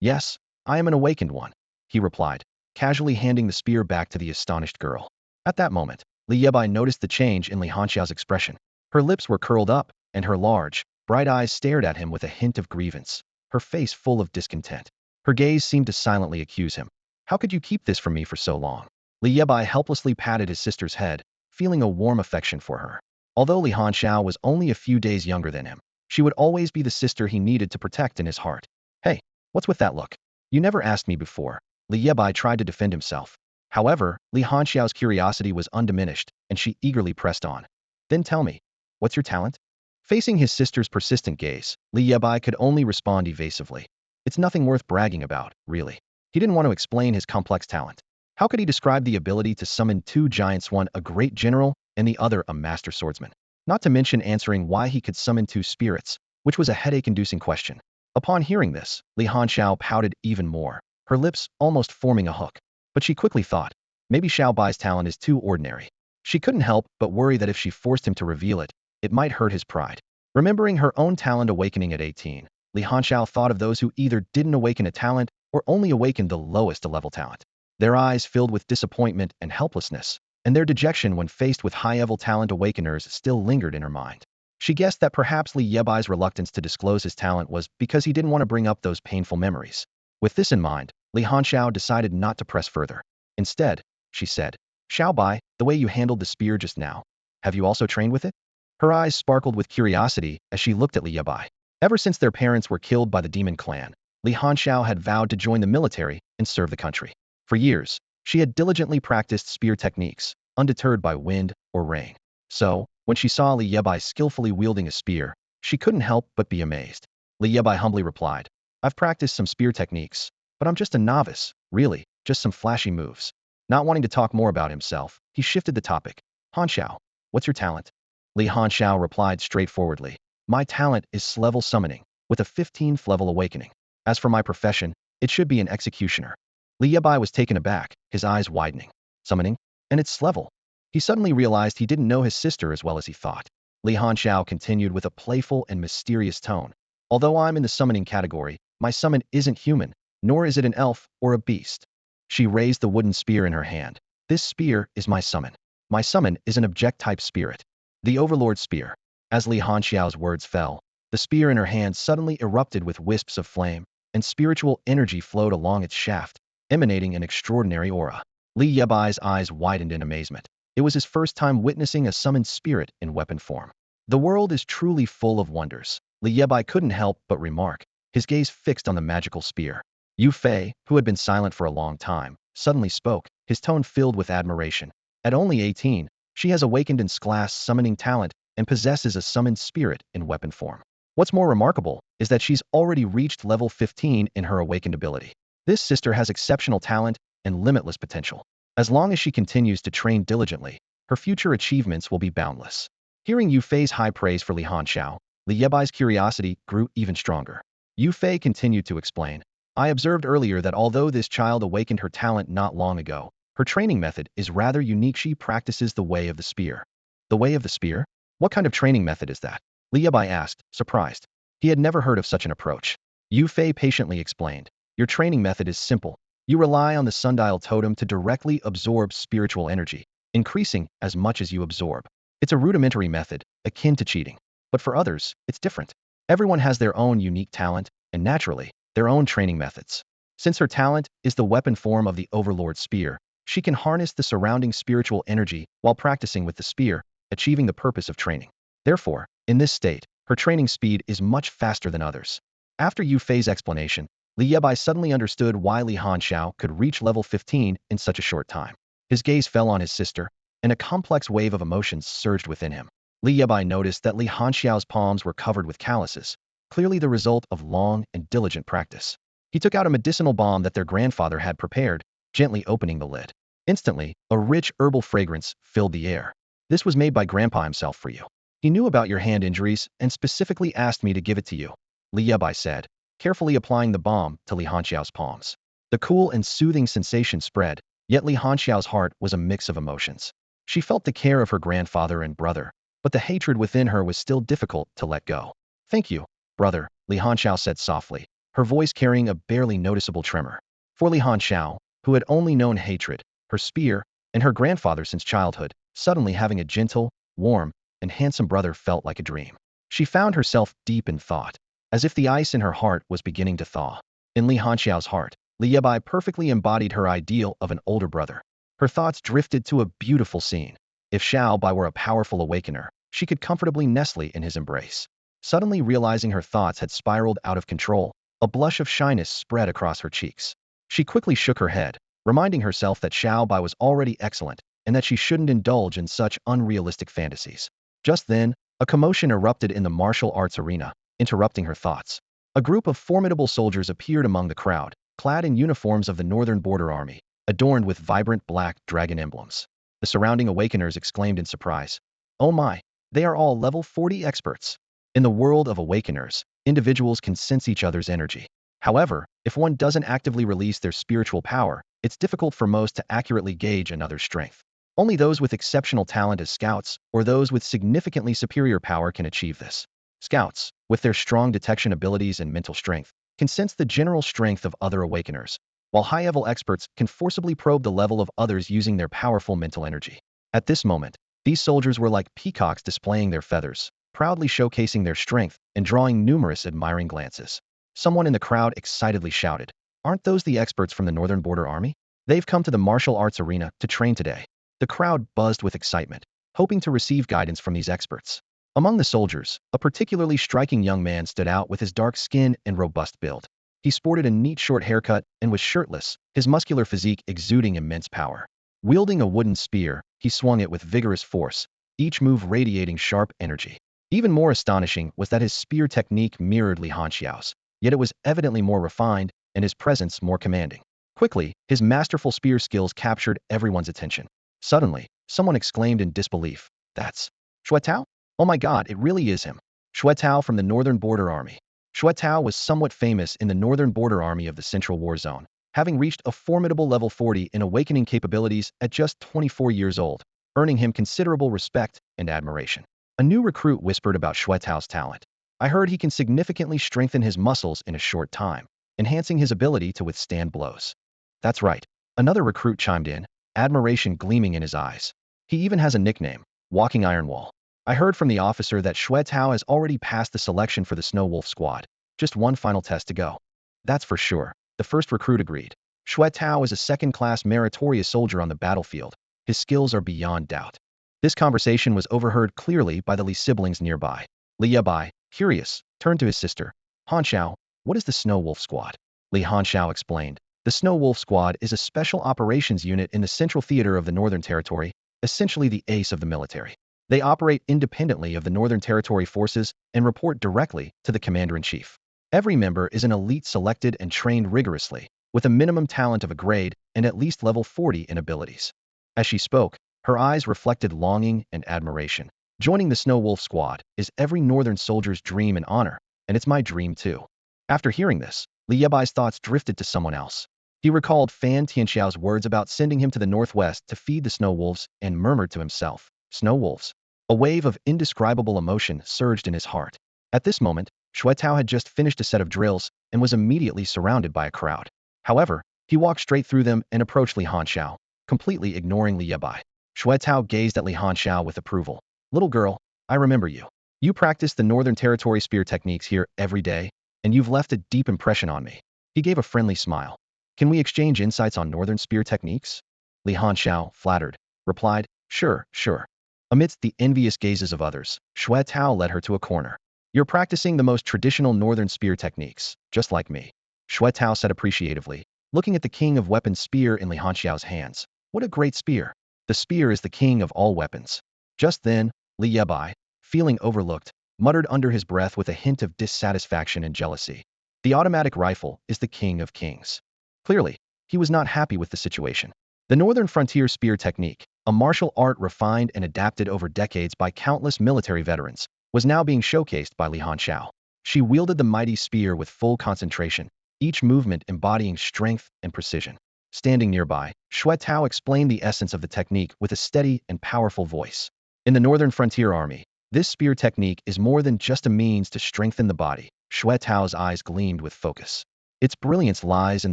Yes, I am an awakened one, he replied, casually handing the spear back to the astonished girl. At that moment, Li Yebai noticed the change in Li Hanxiao's expression. Her lips were curled up, and her large, bright eyes stared at him with a hint of grievance, her face full of discontent. Her gaze seemed to silently accuse him. How could you keep this from me for so long? Li Yebai helplessly patted his sister's head, feeling a warm affection for her. Although Li Hanxiao was only a few days younger than him, she would always be the sister he needed to protect in his heart. Hey, what's with that look? You never asked me before. Li Yebai tried to defend himself. However, Li Hanxiao's curiosity was undiminished, and she eagerly pressed on. Then tell me, what's your talent? Facing his sister's persistent gaze, Li Yebai could only respond evasively. It's nothing worth bragging about, really. He didn't want to explain his complex talent. How could he describe the ability to summon two giants, one a great general and the other a master swordsman? Not to mention answering why he could summon two spirits, which was a headache-inducing question. Upon hearing this, Li Hanxiao pouted even more, her lips almost forming a hook. But she quickly thought, maybe Xiaobai's talent is too ordinary. She couldn't help but worry that if she forced him to reveal it, it might hurt his pride. Remembering her own talent awakening at 18, Li Hanxiao thought of those who either didn't awaken a talent or only awakened the lowest level talent. Their eyes filled with disappointment and helplessness, and their dejection when faced with high-level talent awakeners still lingered in her mind. She guessed that perhaps Li Yebai's reluctance to disclose his talent was because he didn't want to bring up those painful memories. With this in mind, Li Hanxiao decided not to press further. Instead, she said, "Xiao Bai, the way you handled the spear just now, have you also trained with it?" Her eyes sparkled with curiosity as she looked at Li Bai. Ever since their parents were killed by the demon clan, Li Hanxiao had vowed to join the military and serve the country. For years, she had diligently practiced spear techniques, undeterred by wind or rain. So, when she saw Li Yebai skillfully wielding a spear, she couldn't help but be amazed. Li Yebai humbly replied, "I've practiced some spear techniques, but I'm just a novice, really, just some flashy moves." Not wanting to talk more about himself, he shifted the topic. "Hanxiao, what's your talent?" Li Hanxiao replied straightforwardly, "My talent is level summoning, with a 15th level awakening. As for my profession, it should be an executioner." Li Yebai was taken aback, his eyes widening. Summoning? And its level? He suddenly realized he didn't know his sister as well as he thought. Li Hanxiao continued with a playful and mysterious tone. "Although I'm in the summoning category, my summon isn't human, nor is it an elf or a beast." She raised the wooden spear in her hand. "This spear is my summon. My summon is an object-type spirit. The Overlord Spear." As Li Hanxiao's words fell, the spear in her hand suddenly erupted with wisps of flame, and spiritual energy flowed along its shaft, emanating an extraordinary aura. Li Yebai's eyes widened in amazement. It was his first time witnessing a summoned spirit in weapon form. The world is truly full of wonders, Li Yebai couldn't help but remark, his gaze fixed on the magical spear. Yue Fei, who had been silent for a long time, suddenly spoke, his tone filled with admiration. At only 18, she has awakened in class summoning talent and possesses a summoned spirit in weapon form. What's more remarkable is that she's already reached level 15 in her awakened ability. This sister has exceptional talent and limitless potential. As long as she continues to train diligently, her future achievements will be boundless. Hearing Yue Fei's high praise for Li Hanxiao, Li Yebai's curiosity grew even stronger. Yue Fei continued to explain, "I observed earlier that although this child awakened her talent not long ago, her training method is rather unique. She practices the way of the spear." "The way of the spear? What kind of training method is that?" Li Bai asked, surprised. He had never heard of such an approach. Yue Fei patiently explained, "Your training method is simple. You rely on the Sundial totem to directly absorb spiritual energy, increasing as much as you absorb. It's a rudimentary method, akin to cheating. But for others, it's different. Everyone has their own unique talent, and naturally, their own training methods. Since her talent is the weapon form of the Overlord Spear, she can harness the surrounding spiritual energy while practicing with the spear, achieving the purpose of training. Therefore, in this state, her training speed is much faster than others." After Yue Fei's explanation, Li Yebai suddenly understood why Li Hanxiao could reach level 15 in such a short time. His gaze fell on his sister, and a complex wave of emotions surged within him. Li Yebai noticed that Li Hanxiao's palms were covered with calluses, clearly the result of long and diligent practice. He took out a medicinal balm that their grandfather had prepared, gently opening the lid. Instantly, a rich herbal fragrance filled the air. "This was made by Grandpa himself for you. He knew about your hand injuries and specifically asked me to give it to you," Li Yebai said, carefully applying the balm to Li Hanxiao's palms. The cool and soothing sensation spread, yet Li Hanxiao's heart was a mix of emotions. She felt the care of her grandfather and brother, but the hatred within her was still difficult to let go. "Thank you, brother," Li Hanxiao said softly, her voice carrying a barely noticeable tremor. For Li Hanxiao, who had only known hatred, her spear, and her grandfather since childhood, suddenly having a gentle, warm, and handsome brother felt like a dream. She found herself deep in thought, as if the ice in her heart was beginning to thaw. In Li Hanxiao's heart, Li Bai perfectly embodied her ideal of an older brother. Her thoughts drifted to a beautiful scene. If Xiao Bai were a powerful awakener, she could comfortably nestle in his embrace. Suddenly realizing her thoughts had spiraled out of control, a blush of shyness spread across her cheeks. She quickly shook her head, reminding herself that Xiao Bai was already excellent and that she shouldn't indulge in such unrealistic fantasies. Just then, a commotion erupted in the martial arts arena, interrupting her thoughts. A group of formidable soldiers appeared among the crowd, clad in uniforms of the Northern Border Army, adorned with vibrant black dragon emblems. The surrounding awakeners exclaimed in surprise, "Oh my, they are all level 40 experts." In the world of awakeners, individuals can sense each other's energy. However, if one doesn't actively release their spiritual power, it's difficult for most to accurately gauge another's strength. Only those with exceptional talent as scouts or those with significantly superior power can achieve this. Scouts, with their strong detection abilities and mental strength, can sense the general strength of other awakeners, while high-level experts can forcibly probe the level of others using their powerful mental energy. At this moment, these soldiers were like peacocks displaying their feathers, proudly showcasing their strength and drawing numerous admiring glances. Someone in the crowd excitedly shouted, "Aren't those the experts from the Northern Border Army? They've come to the martial arts arena to train today." The crowd buzzed with excitement, hoping to receive guidance from these experts. Among the soldiers, a particularly striking young man stood out with his dark skin and robust build. He sported a neat short haircut and was shirtless, his muscular physique exuding immense power. Wielding a wooden spear, he swung it with vigorous force, each move radiating sharp energy. Even more astonishing was that his spear technique mirrored Li Hanxiao's, yet it was evidently more refined and his presence more commanding. Quickly, his masterful spear skills captured everyone's attention. Suddenly, someone exclaimed in disbelief, "That's Xue Tao? Oh my god, it really is him. Xue Tao from the Northern Border Army." Xue Tao was somewhat famous in the Northern Border Army of the Central War Zone, having reached a formidable level 40 in awakening capabilities at just 24 years old, earning him considerable respect and admiration. A new recruit whispered about Xue Tao's talent. "I heard he can significantly strengthen his muscles in a short time, enhancing his ability to withstand blows." "That's right," another recruit chimed in, admiration gleaming in his eyes. "He even has a nickname, Walking Iron Wall." "I heard from the officer that Xue Tao has already passed the selection for the Snow Wolf squad. Just one final test to go." "That's for sure," the first recruit agreed. "Xue Tao is a second-class meritorious soldier on the battlefield. His skills are beyond doubt." This conversation was overheard clearly by the Li siblings nearby. Li Bai, curious, turned to his sister. "Hanxiao, what is the Snow Wolf squad?" Li Hanxiao explained. "The Snow Wolf squad is a special operations unit in the Central Theater of the Northern Territory, essentially the ace of the military. They operate independently of the Northern Territory forces and report directly to the Commander-in-Chief. Every member is an elite selected and trained rigorously, with a minimum talent of a grade and at least level 40 in abilities." As she spoke, her eyes reflected longing and admiration. "Joining the Snow Wolf squad is every Northern soldier's dream and honor, and it's my dream too." After hearing this, Li Yebai's thoughts drifted to someone else. He recalled Fan Tianxiao's words about sending him to the northwest to feed the snow wolves and murmured to himself, "Snow wolves." A wave of indescribable emotion surged in his heart. At this moment, Xue Tao had just finished a set of drills and was immediately surrounded by a crowd. However, he walked straight through them and approached Li Hanxiao, completely ignoring Li Bai. Xue Tao gazed at Li Hanxiao with approval. "Little girl, I remember you. You practice the Northern Territory spear techniques here every day, and you've left a deep impression on me." He gave a friendly smile. "Can we exchange insights on Northern spear techniques?" Li Hanxiao, flattered, replied, "Sure, sure." Amidst the envious gazes of others, Xue Tao led her to a corner. "You're practicing the most traditional Northern spear techniques, just like me," Xue Tao said appreciatively, looking at the king of weapons spear in Li Hanxiao's hands. "What a great spear. The spear is the king of all weapons." Just then, Li Yebai, feeling overlooked, muttered under his breath with a hint of dissatisfaction and jealousy, "The automatic rifle is the king of kings." Clearly, he was not happy with the situation. The Northern Frontier spear technique, a martial art refined and adapted over decades by countless military veterans, was now being showcased by Li Hanxiao. She wielded the mighty spear with full concentration, each movement embodying strength and precision. Standing nearby, Xue Tao explained the essence of the technique with a steady and powerful voice. "In the Northern Frontier Army, this spear technique is more than just a means to strengthen the body." Xue Tao's eyes gleamed with focus. "Its brilliance lies in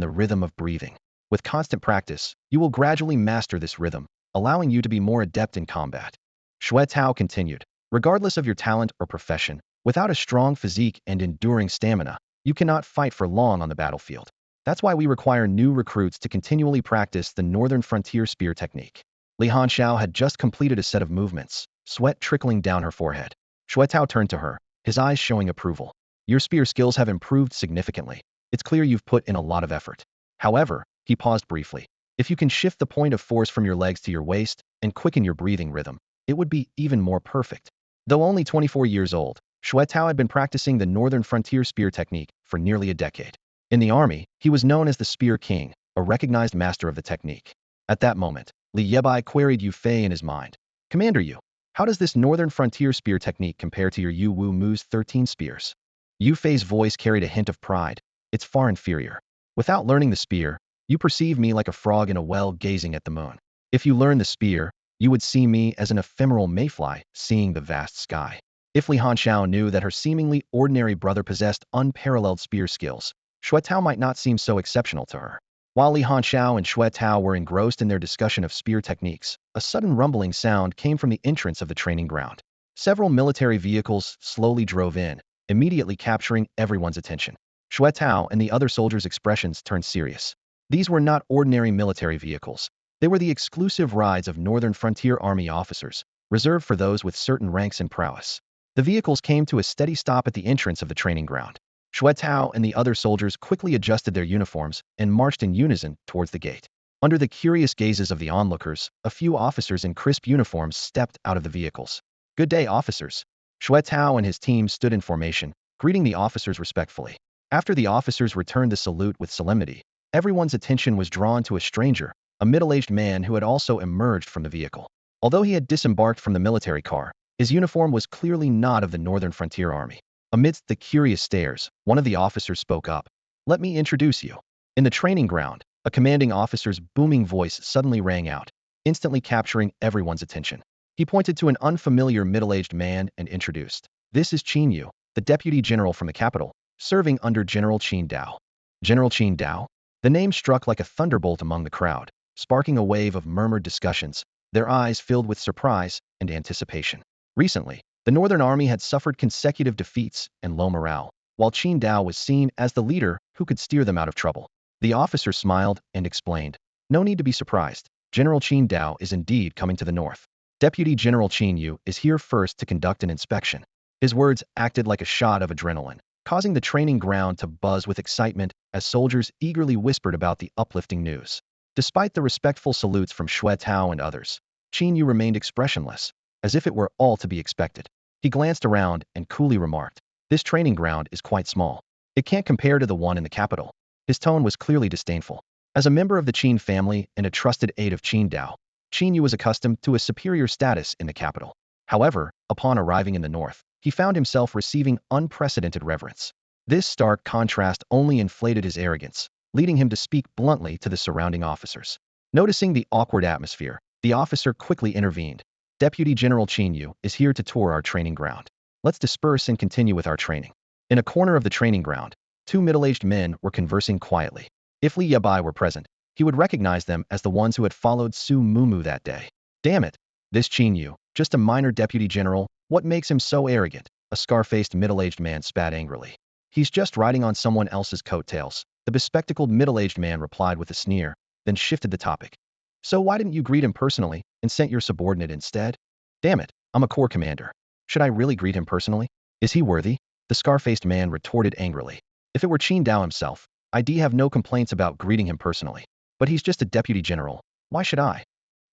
the rhythm of breathing. With constant practice, you will gradually master this rhythm, allowing you to be more adept in combat." Xue Tao continued, "Regardless of your talent or profession, without a strong physique and enduring stamina, you cannot fight for long on the battlefield. That's why we require new recruits to continually practice the Northern Frontier spear technique." Li Hanxiao had just completed a set of movements, sweat trickling down her forehead. Xue Tao turned to her, his eyes showing approval. "Your spear skills have improved significantly. It's clear you've put in a lot of effort." However, he paused briefly. "If you can shift the point of force from your legs to your waist and quicken your breathing rhythm, it would be even more perfect." Though only 24 years old, Xue Tao had been practicing the Northern Frontier spear technique for nearly a decade. In the army, he was known as the Spear King, a recognized master of the technique. At that moment, Li Yebai queried Yue Fei in his mind. "Commander Yu, how does this Northern Frontier spear technique compare to your Yu Wu Mu's 13 spears?" Yue Fei's voice carried a hint of pride. "It's far inferior. Without learning the spear, you perceive me like a frog in a well gazing at the moon. If you learn the spear, you would see me as an ephemeral mayfly seeing the vast sky." If Li Hanxiao knew that her seemingly ordinary brother possessed unparalleled spear skills, Xue Tao might not seem so exceptional to her. While Li Hanxiao and Xue Tao were engrossed in their discussion of spear techniques, a sudden rumbling sound came from the entrance of the training ground. Several military vehicles slowly drove in, immediately capturing everyone's attention. Xue Tao and the other soldiers' expressions turned serious. These were not ordinary military vehicles. They were the exclusive rides of Northern Frontier Army officers, reserved for those with certain ranks and prowess. The vehicles came to a steady stop at the entrance of the training ground. Xue Tao and the other soldiers quickly adjusted their uniforms and marched in unison towards the gate. Under the curious gazes of the onlookers, a few officers in crisp uniforms stepped out of the vehicles. "Good day, officers." Xue Tao and his team stood in formation, greeting the officers respectfully. After the officers returned the salute with solemnity, everyone's attention was drawn to a stranger, a middle-aged man who had also emerged from the vehicle. Although he had disembarked from the military car, his uniform was clearly not of the Northern Frontier Army. Amidst the curious stares, one of the officers spoke up. "Let me introduce you." In the training ground, a commanding officer's booming voice suddenly rang out, instantly capturing everyone's attention. He pointed to an unfamiliar middle-aged man and introduced. "This is Qin Yu, the deputy general from the capital, serving under General Qin Dao." General Qin Dao? The name struck like a thunderbolt among the crowd, sparking a wave of murmured discussions, their eyes filled with surprise and anticipation. Recently, the Northern Army had suffered consecutive defeats and low morale, while Qin Dao was seen as the leader who could steer them out of trouble. The officer smiled and explained, "No need to be surprised. General Qin Dao is indeed coming to the north. Deputy General Qin Yu is here first to conduct an inspection." His words acted like a shot of adrenaline, causing the training ground to buzz with excitement as soldiers eagerly whispered about the uplifting news. Despite the respectful salutes from Xue Tao and others, Qin Yu remained expressionless, as if it were all to be expected. He glanced around and coolly remarked, "This training ground is quite small. It can't compare to the one in the capital." His tone was clearly disdainful. As a member of the Qin family and a trusted aide of Qin Dao, Qin Yu was accustomed to a superior status in the capital. However, upon arriving in the north, he found himself receiving unprecedented reverence. This stark contrast only inflated his arrogance, leading him to speak bluntly to the surrounding officers. Noticing the awkward atmosphere, the officer quickly intervened. "Deputy General Qin Yu is here to tour our training ground. Let's disperse and continue with our training." In a corner of the training ground, two middle-aged men were conversing quietly. If Li Bai were present, he would recognize them as the ones who had followed Su Mumu that day. "Damn it! This Qin Yu, just a minor deputy general, what makes him so arrogant?" A scar-faced middle-aged man spat angrily. "He's just riding on someone else's coattails," the bespectacled middle-aged man replied with a sneer, then shifted the topic. "So why didn't you greet him personally and sent your subordinate instead?" "Damn it, I'm a corps commander. Should I really greet him personally? Is he worthy?" The scar-faced man retorted angrily. "If it were Qin Dao himself, I'd have no complaints about greeting him personally. But he's just a deputy general. Why should I?"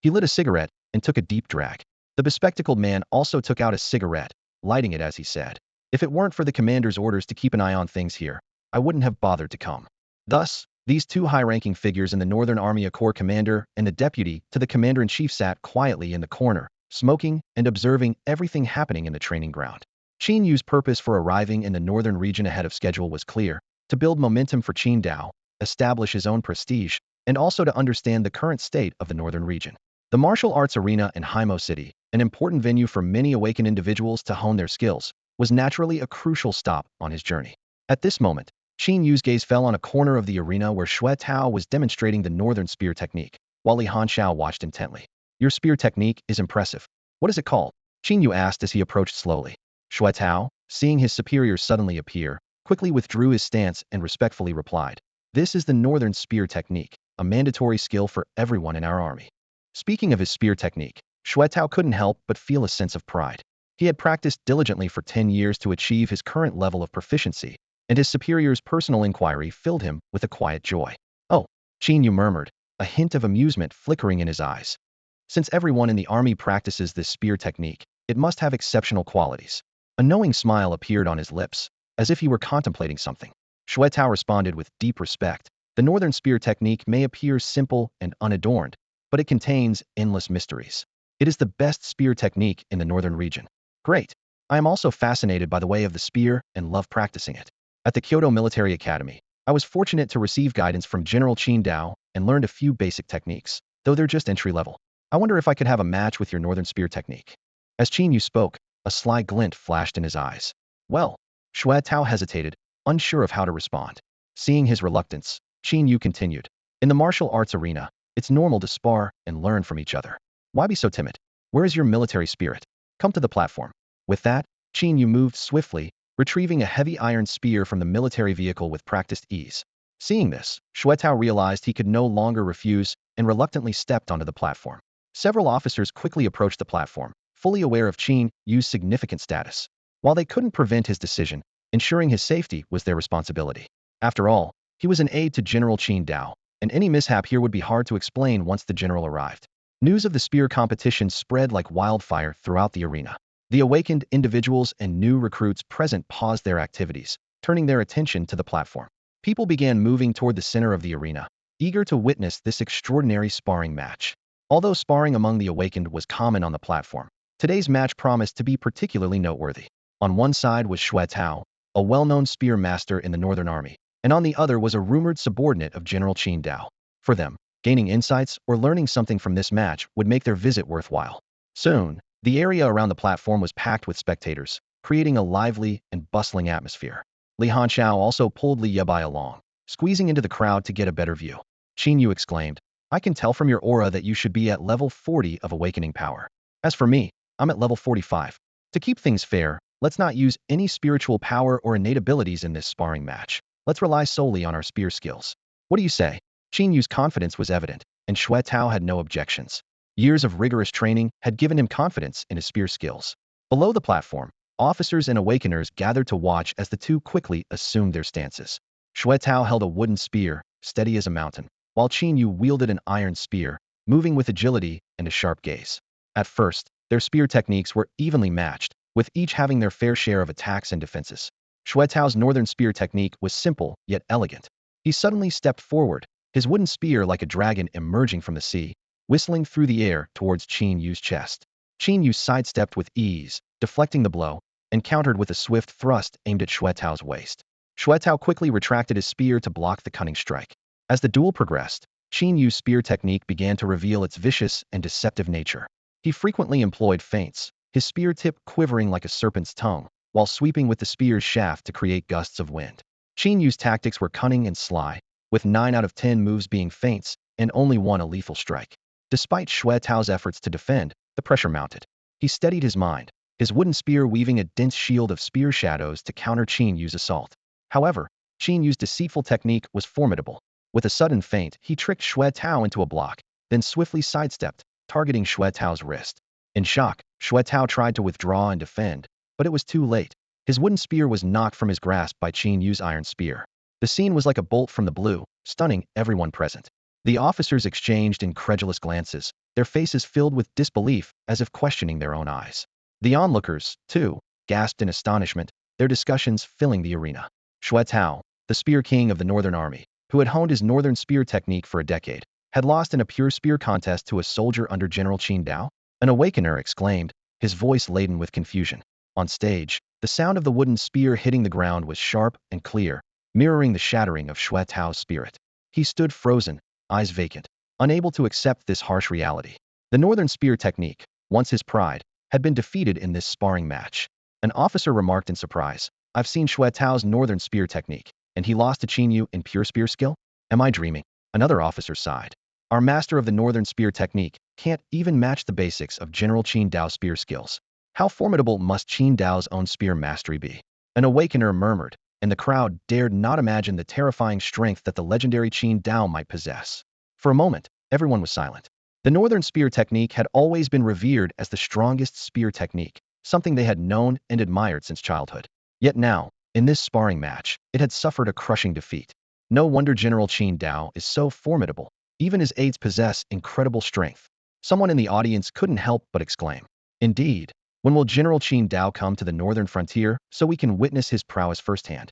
He lit a cigarette and took a deep drag. The bespectacled man also took out a cigarette, lighting it as he said, "If it weren't for the commander's orders to keep an eye on things here, I wouldn't have bothered to come." Thus, these two high-ranking figures in the Northern Army, a corps commander and the deputy to the commander-in-chief, sat quietly in the corner, smoking and observing everything happening in the training ground. Qin Yu's purpose for arriving in the northern region ahead of schedule was clear: to build momentum for Qin Dao, establish his own prestige, and also to understand the current state of the northern region. The martial arts arena in Haimo City, an important venue for many awakened individuals to hone their skills, was naturally a crucial stop on his journey. At this moment, Qin Yu's gaze fell on a corner of the arena where Xue Tao was demonstrating the northern spear technique, while Li Hanxiao watched intently. "Your spear technique is impressive. What is it called?" Qin Yu asked as he approached slowly. Xue Tao, seeing his superior suddenly appear, quickly withdrew his stance and respectfully replied, "This is the northern spear technique, a mandatory skill for everyone in our army." Speaking of his spear technique, Xue Tao couldn't help but feel a sense of pride. He had practiced diligently for 10 years to achieve his current level of proficiency, and his superior's personal inquiry filled him with a quiet joy. "Oh," Qin Yu murmured, a hint of amusement flickering in his eyes. "Since everyone in the army practices this spear technique, it must have exceptional qualities." A knowing smile appeared on his lips, as if he were contemplating something. Xue Tao responded with deep respect. "The northern spear technique may appear simple and unadorned, but it contains endless mysteries. It is the best spear technique in the northern region." "Great. I am also fascinated by the way of the spear and love practicing it. At the Kyoto Military Academy, I was fortunate to receive guidance from General Qin Dao and learned a few basic techniques, though they're just entry level. I wonder if I could have a match with your northern spear technique." As Qin Yu spoke, a sly glint flashed in his eyes. "Well," Xue Tao hesitated, unsure of how to respond. Seeing his reluctance, Qin Yu continued, "In the martial arts arena, it's normal to spar and learn from each other. Why be so timid? Where is your military spirit? Come to the platform." With that, Qin Yu moved swiftly, retrieving a heavy iron spear from the military vehicle with practiced ease. Seeing this, Xuetao realized he could no longer refuse and reluctantly stepped onto the platform. Several officers quickly approached the platform, fully aware of Qin Yu's significant status. While they couldn't prevent his decision, ensuring his safety was their responsibility. After all, he was an aide to General Qin Dao, and any mishap here would be hard to explain once the general arrived. News of the spear competition spread like wildfire throughout the arena. The awakened individuals and new recruits present paused their activities, turning their attention to the platform. People began moving toward the center of the arena, eager to witness this extraordinary sparring match. Although sparring among the awakened was common on the platform, today's match promised to be particularly noteworthy. On one side was Xuetao, a well-known spear master in the Northern Army, and on the other was a rumored subordinate of General Qin Dao. For them, gaining insights or learning something from this match would make their visit worthwhile. Soon, the area around the platform was packed with spectators, creating a lively and bustling atmosphere. Li Hanxiao also pulled Li Bai along, squeezing into the crowd to get a better view. Qin Yu exclaimed, "I can tell from your aura that you should be at level 40 of awakening power. As for me, I'm at level 45. To keep things fair, let's not use any spiritual power or innate abilities in this sparring match. Let's rely solely on our spear skills. What do you say?" Qin Yu's confidence was evident, and Xuetao had no objections. Years of rigorous training had given him confidence in his spear skills. Below the platform, officers and awakeners gathered to watch as the two quickly assumed their stances. Xuetao held a wooden spear, steady as a mountain, while Qin Yu wielded an iron spear, moving with agility and a sharp gaze. At first, their spear techniques were evenly matched, with each having their fair share of attacks and defenses. Xuetao's northern spear technique was simple yet elegant. He suddenly stepped forward, his wooden spear like a dragon emerging from the sea, whistling through the air towards Qin Yu's chest. Qin Yu sidestepped with ease, deflecting the blow, and countered with a swift thrust aimed at Xuetao's waist. Xuetao quickly retracted his spear to block the cunning strike. As the duel progressed, Qin Yu's spear technique began to reveal its vicious and deceptive nature. He frequently employed feints, his spear tip quivering like a serpent's tongue, while sweeping with the spear's shaft to create gusts of wind. Qin Yu's tactics were cunning and sly, with 9 out of 10 moves being feints and only one a lethal strike. Despite Xuetao's efforts to defend, the pressure mounted. He steadied his mind, his wooden spear weaving a dense shield of spear shadows to counter Qin Yu's assault. However, Qin Yu's deceitful technique was formidable. With a sudden feint, he tricked Xuetao into a block, then swiftly sidestepped, targeting Xuetao's wrist. In shock, Xuetao tried to withdraw and defend, but it was too late. His wooden spear was knocked from his grasp by Qin Yu's iron spear. The scene was like a bolt from the blue, stunning everyone present. The officers exchanged incredulous glances, their faces filled with disbelief as if questioning their own eyes. The onlookers, too, gasped in astonishment, their discussions filling the arena. Xuetao, the spear king of the Northern Army, who had honed his northern spear technique for a decade, had lost in a pure spear contest to a soldier under General Qin Dao? An awakener exclaimed, his voice laden with confusion. On stage, the sound of the wooden spear hitting the ground was sharp and clear, mirroring the shattering of Xuetao's spirit. He stood frozen, eyes vacant, unable to accept this harsh reality. The northern spear technique, once his pride, had been defeated in this sparring match. An officer remarked in surprise, "I've seen Xuetao's northern spear technique, and he lost to Qin Yu in pure spear skill? Am I dreaming?" Another officer sighed. "Our master of the northern spear technique can't even match the basics of General Qin Dao's spear skills. How formidable must Qin Dao's own spear mastery be?" An awakener murmured, and the crowd dared not imagine the terrifying strength that the legendary Qin Dao might possess. For a moment, everyone was silent. The northern spear technique had always been revered as the strongest spear technique, something they had known and admired since childhood. Yet now, in this sparring match, it had suffered a crushing defeat. No wonder General Qin Dao is so formidable. Even his aides possess incredible strength. Someone in the audience couldn't help but exclaim, "Indeed, when will General Qin Dao come to the northern frontier so we can witness his prowess firsthand?"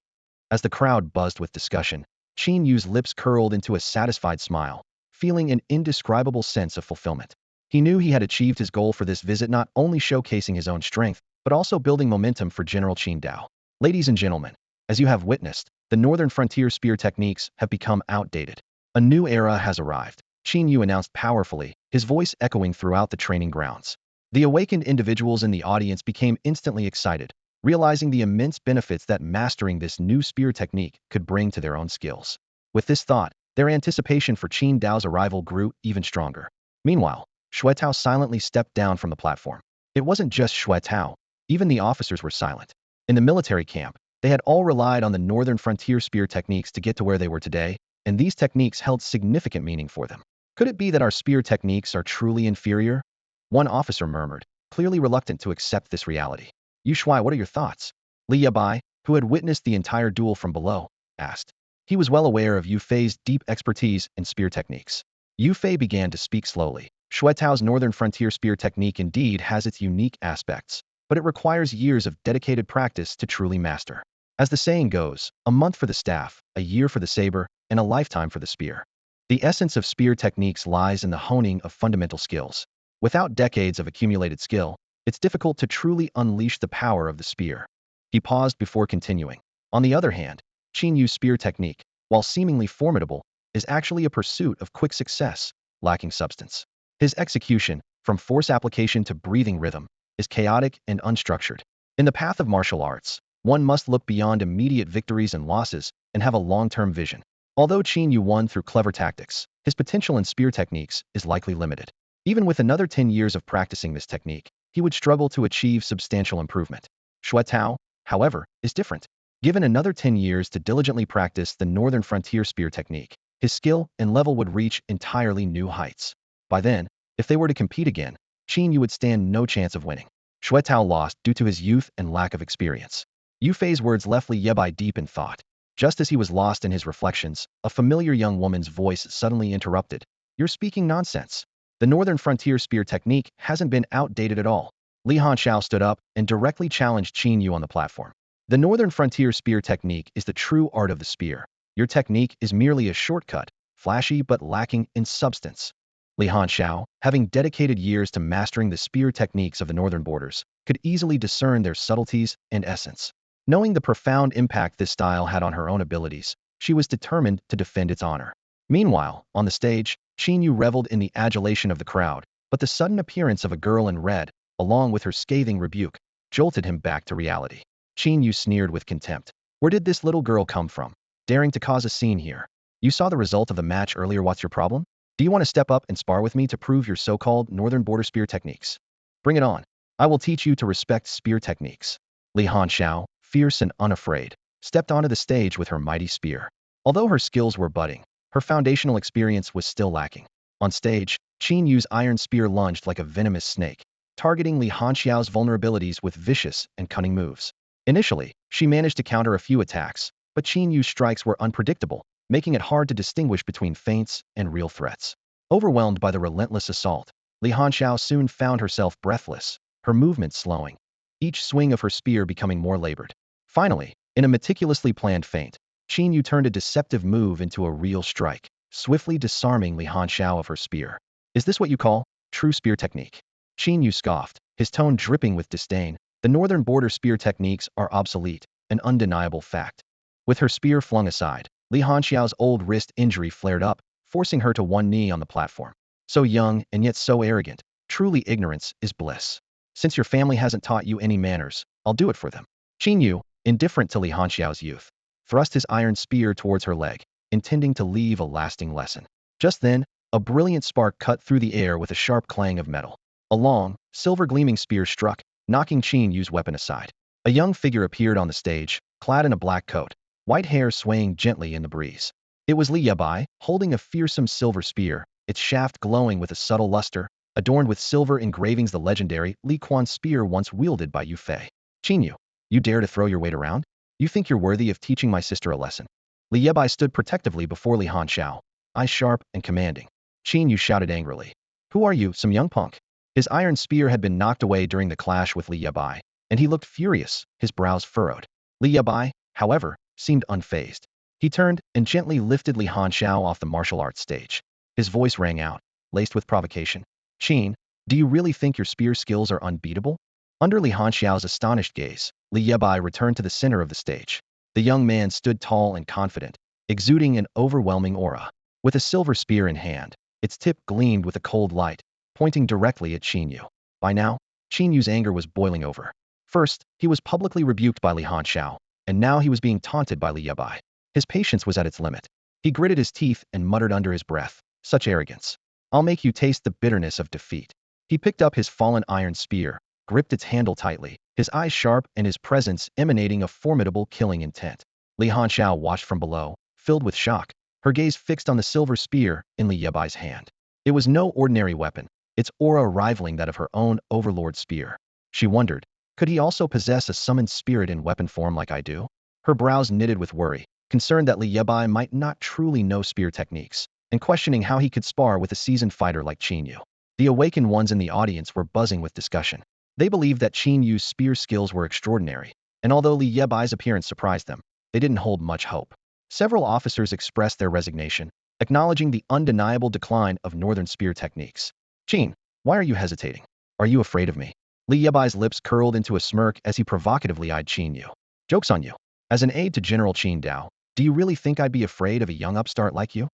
As the crowd buzzed with discussion, Qin Yu's lips curled into a satisfied smile, feeling an indescribable sense of fulfillment. He knew he had achieved his goal for this visit, not only showcasing his own strength, but also building momentum for General Qin Dao. Ladies and gentlemen, as you have witnessed, the northern frontier spear techniques have become outdated. A new era has arrived, Qin Yu announced powerfully, his voice echoing throughout the training grounds. The awakened individuals in the audience became instantly excited, realizing the immense benefits that mastering this new spear technique could bring to their own skills. With this thought, their anticipation for Qin Dao's arrival grew even stronger. Meanwhile, Xuetao silently stepped down from the platform. It wasn't just Xuetao. Even the officers were silent. In the military camp, they had all relied on the northern frontier spear techniques to get to where they were today, and these techniques held significant meaning for them. Could it be that our spear techniques are truly inferior? One officer murmured, clearly reluctant to accept this reality. Yue Fei, what are your thoughts? Li Bai, who had witnessed the entire duel from below, asked. He was well aware of Yue Fei's deep expertise in spear techniques. Yue Fei began to speak slowly. Shuetao's northern frontier spear technique indeed has its unique aspects, but it requires years of dedicated practice to truly master. As the saying goes, a month for the staff, a year for the saber, and a lifetime for the spear. The essence of spear techniques lies in the honing of fundamental skills. Without decades of accumulated skill, it's difficult to truly unleash the power of the spear. He paused before continuing. On the other hand, Qin Yu's spear technique, while seemingly formidable, is actually a pursuit of quick success, lacking substance. His execution, from force application to breathing rhythm, is chaotic and unstructured. In the path of martial arts, one must look beyond immediate victories and losses and have a long-term vision. Although Qin Yu won through clever tactics, his potential in spear techniques is likely limited. Even with another 10 years of practicing this technique, he would struggle to achieve substantial improvement. Shuetao, however, is different. Given another 10 years to diligently practice the northern frontier spear technique, his skill and level would reach entirely new heights. By then, if they were to compete again, Qin Yu would stand no chance of winning. Shuetao lost due to his youth and lack of experience. Yue Fei's words left Li Yebai deep in thought. Just as he was lost in his reflections, a familiar young woman's voice suddenly interrupted. You're speaking nonsense. The northern frontier spear technique hasn't been outdated at all. Li Hanxiao stood up and directly challenged Qin Yu on the platform. The northern frontier spear technique is the true art of the spear. Your technique is merely a shortcut, flashy but lacking in substance. Li Hanxiao, having dedicated years to mastering the spear techniques of the northern borders, could easily discern their subtleties and essence. Knowing the profound impact this style had on her own abilities, she was determined to defend its honor. Meanwhile, on the stage, Qin Yu reveled in the adulation of the crowd, but the sudden appearance of a girl in red, along with her scathing rebuke, jolted him back to reality. Qin Yu sneered with contempt. Where did this little girl come from? Daring to cause a scene here. You saw the result of the match earlier, what's your problem? Do you want to step up and spar with me to prove your so-called northern border spear techniques? Bring it on. I will teach you to respect spear techniques. Li Hanxiao, fierce and unafraid, stepped onto the stage with her mighty spear. Although her skills were budding, her foundational experience was still lacking. On stage, Qin Yu's iron spear lunged like a venomous snake, targeting Li Hanxiao's vulnerabilities with vicious and cunning moves. Initially, she managed to counter a few attacks, but Qin Yu's strikes were unpredictable, making it hard to distinguish between feints and real threats. Overwhelmed by the relentless assault, Li Hanxiao soon found herself breathless, her movements slowing, each swing of her spear becoming more labored. Finally, in a meticulously planned feint, Qin Yu turned a deceptive move into a real strike, swiftly disarming Li Hanxiao of her spear. Is this what you call true spear technique? Qin Yu scoffed, his tone dripping with disdain. The northern border spear techniques are obsolete, an undeniable fact. With her spear flung aside, Li Hanxiao's old wrist injury flared up, forcing her to one knee on the platform. So young and yet so arrogant, truly ignorance is bliss. Since your family hasn't taught you any manners, I'll do it for them. Qin Yu, indifferent to Li Hanxiao's youth, thrust his iron spear towards her leg, intending to leave a lasting lesson. Just then, a brilliant spark cut through the air with a sharp clang of metal. A long, silver-gleaming spear struck, knocking Qin Yu's weapon aside. A young figure appeared on the stage, clad in a black coat, white hair swaying gently in the breeze. It was Li Bai, holding a fearsome silver spear, its shaft glowing with a subtle luster, adorned with silver engravings, the legendary Li Quan spear once wielded by Yue Fei. Qin Yu, you dare to throw your weight around? You think you're worthy of teaching my sister a lesson? Li Bai stood protectively before Li Hanxiao, eyes sharp and commanding. Qin Yu shouted angrily. Who are you, some young punk? His iron spear had been knocked away during the clash with Li Bai, and he looked furious, his brows furrowed. Li Bai, however, seemed unfazed. He turned and gently lifted Li Hanxiao off the martial arts stage. His voice rang out, laced with provocation. Qin, do you really think your spear skills are unbeatable? Under Li Hanxiao's astonished gaze, Li Bai returned to the center of the stage. The young man stood tall and confident, exuding an overwhelming aura. With a silver spear in hand, its tip gleamed with a cold light, pointing directly at Qin Yu. By now, Qin Yu's anger was boiling over. First, he was publicly rebuked by Li Hanxiao, and now he was being taunted by Li Bai. His patience was at its limit. He gritted his teeth and muttered under his breath, such arrogance. I'll make you taste the bitterness of defeat. He picked up his fallen iron spear, gripped its handle tightly, his eyes sharp and his presence emanating a formidable killing intent. Li Hanxiao watched from below, filled with shock, her gaze fixed on the silver spear in Li Yebai's hand. It was no ordinary weapon, its aura rivaling that of her own overlord spear. She wondered, could he also possess a summoned spirit in weapon form like I do? Her brows knitted with worry, concerned that Li Bai might not truly know spear techniques, and questioning how he could spar with a seasoned fighter like Qin Yu. The awakened ones in the audience were buzzing with discussion. They believed that Qin Yu's spear skills were extraordinary, and although Li Bai's appearance surprised them, they didn't hold much hope. Several officers expressed their resignation, acknowledging the undeniable decline of northern spear techniques. Qin, why are you hesitating? Are you afraid of me? Li Bai's lips curled into a smirk as he provocatively eyed Qin Yu. Joke's on you. As an aide to General Qin Dao, do you really think I'd be afraid of a young upstart like you?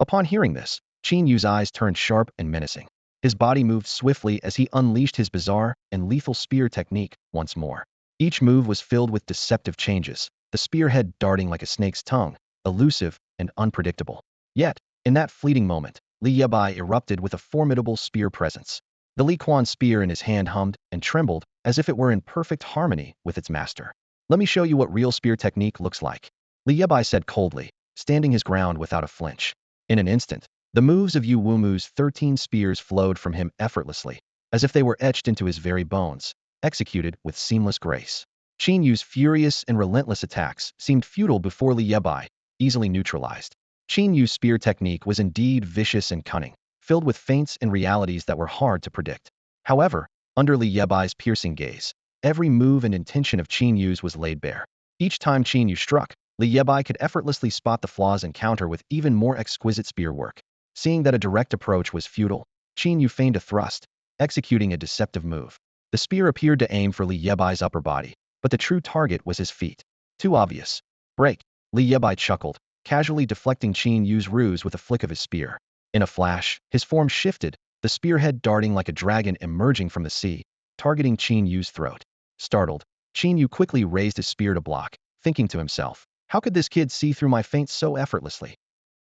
Upon hearing this, Qin Yu's eyes turned sharp and menacing. His body moved swiftly as he unleashed his bizarre and lethal spear technique once more. Each move was filled with deceptive changes, the spearhead darting like a snake's tongue, elusive and unpredictable. Yet, in that fleeting moment, Li Bai erupted with a formidable spear presence. The Li Quan spear in his hand hummed and trembled as if it were in perfect harmony with its master. Let me show you what real spear technique looks like, Li Bai said coldly, standing his ground without a flinch. In an instant, the moves of Yu Wumu's 13 spears flowed from him effortlessly, as if they were etched into his very bones, executed with seamless grace. Qin Yu's furious and relentless attacks seemed futile before Li Bai, easily neutralized. Qin Yu's spear technique was indeed vicious and cunning, filled with feints and realities that were hard to predict. However, under Li Bai's piercing gaze, every move and intention of Qin Yu's was laid bare. Each time Qin Yu struck, Li Bai could effortlessly spot the flaws and counter with even more exquisite spear work. Seeing that a direct approach was futile, Qin Yu feigned a thrust, executing a deceptive move. The spear appeared to aim for Li Bai's upper body, but the true target was his feet. Too obvious. Break. Li Bai chuckled, casually deflecting Qin Yu's ruse with a flick of his spear. In a flash, his form shifted, the spearhead darting like a dragon emerging from the sea, targeting Qin Yu's throat. Startled, Qin Yu quickly raised his spear to block, thinking to himself, how could this kid see through my feints so effortlessly?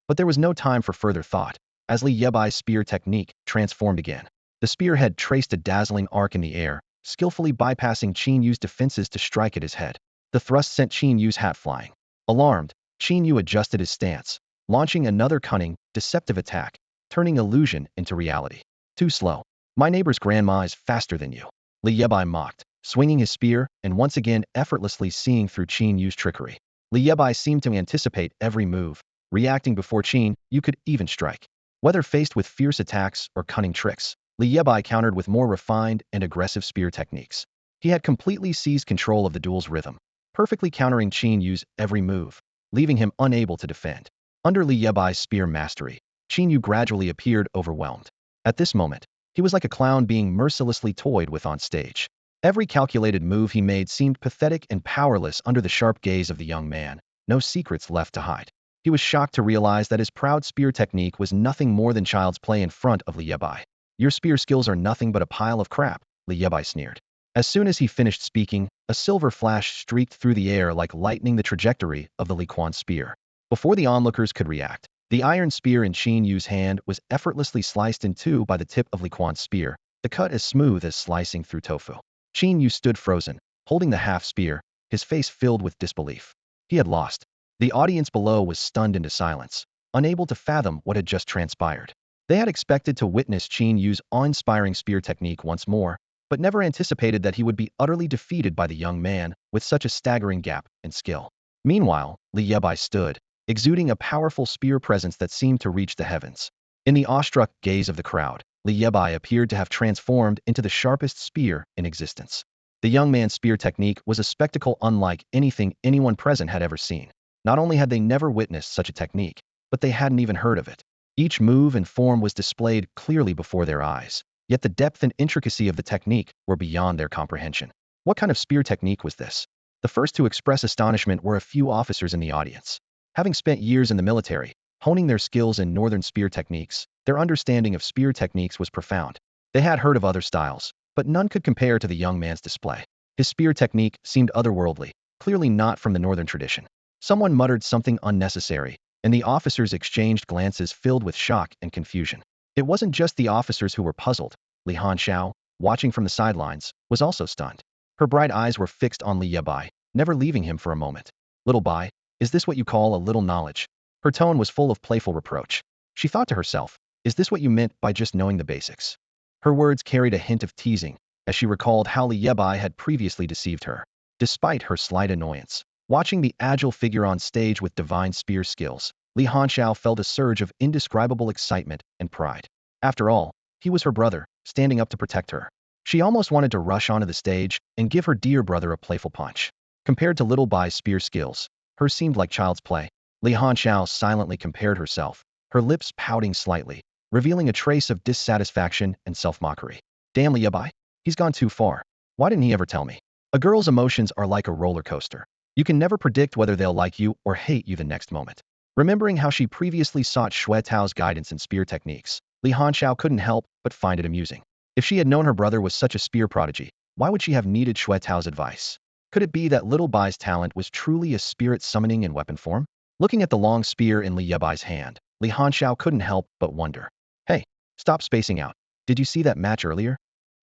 But there was no time for further thought, as Li Bai's spear technique transformed again. The spearhead traced a dazzling arc in the air, skillfully bypassing Qin Yu's defenses to strike at his head. The thrust sent Qin Yu's hat flying. Alarmed, Qin Yu adjusted his stance, launching another cunning, deceptive attack, turning illusion into reality. Too slow. My neighbor's grandma is faster than you. Li Bai mocked, swinging his spear and once again effortlessly seeing through Qin Yu's trickery. Li Bai seemed to anticipate every move, reacting before Qin Yu could even strike. Whether faced with fierce attacks or cunning tricks, Li Bai countered with more refined and aggressive spear techniques. He had completely seized control of the duel's rhythm, perfectly countering Qin Yu's every move, leaving him unable to defend. Under Li Bai's spear mastery, Qin Yu gradually appeared overwhelmed. At this moment, he was like a clown being mercilessly toyed with on stage. Every calculated move he made seemed pathetic and powerless under the sharp gaze of the young man, no secrets left to hide. He was shocked to realize that his proud spear technique was nothing more than child's play in front of Li Bai. Your spear skills are nothing but a pile of crap, Li Bai sneered. As soon as he finished speaking, a silver flash streaked through the air like lightning the trajectory of the Li Quan spear. Before the onlookers could react, the iron spear in Qin Yu's hand was effortlessly sliced in two by the tip of Li Quan's spear, the cut as smooth as slicing through tofu. Qin Yu stood frozen, holding the half-spear, his face filled with disbelief. He had lost. The audience below was stunned into silence, unable to fathom what had just transpired. They had expected to witness Qin Yu's awe-inspiring spear technique once more, but never anticipated that he would be utterly defeated by the young man with such a staggering gap in skill. Meanwhile, Li Bai stood, exuding a powerful spear presence that seemed to reach the heavens. In the awestruck gaze of the crowd, Li Bai appeared to have transformed into the sharpest spear in existence. The young man's spear technique was a spectacle unlike anything anyone present had ever seen. Not only had they never witnessed such a technique, but they hadn't even heard of it. Each move and form was displayed clearly before their eyes, yet the depth and intricacy of the technique were beyond their comprehension. What kind of spear technique was this? The first to express astonishment were a few officers in the audience. Having spent years in the military, honing their skills in northern spear techniques, their understanding of spear techniques was profound. They had heard of other styles, but none could compare to the young man's display. His spear technique seemed otherworldly, clearly not from the northern tradition. Someone muttered something unnecessary, and the officers exchanged glances filled with shock and confusion. It wasn't just the officers who were puzzled. Li Hanxiao, watching from the sidelines, was also stunned. Her bright eyes were fixed on Li Bai, never leaving him for a moment. Little Bai, is this what you call a little knowledge? Her tone was full of playful reproach. She thought to herself, is this what you meant by just knowing the basics? Her words carried a hint of teasing, as she recalled how Li Bai had previously deceived her. Despite her slight annoyance, watching the agile figure on stage with divine spear skills, Li Hanxiao felt a surge of indescribable excitement and pride. After all, he was her brother, standing up to protect her. She almost wanted to rush onto the stage and give her dear brother a playful punch. Compared to Little Bai's spear skills, hers seemed like child's play. Li Hanxiao silently compared herself, her lips pouting slightly, revealing a trace of dissatisfaction and self-mockery. Damn Li Bai, he's gone too far. Why didn't he ever tell me? A girl's emotions are like a roller coaster. You can never predict whether they'll like you or hate you the next moment. Remembering how she previously sought Xue Tao's guidance in spear techniques, Li Hanxiao couldn't help but find it amusing. If she had known her brother was such a spear prodigy, why would she have needed Xue Tao's advice? Could it be that Little Bai's talent was truly a spirit summoning in weapon form? Looking at the long spear in Li Yebai's hand, Li Hanxiao couldn't help but wonder. Hey, stop spacing out. Did you see that match earlier?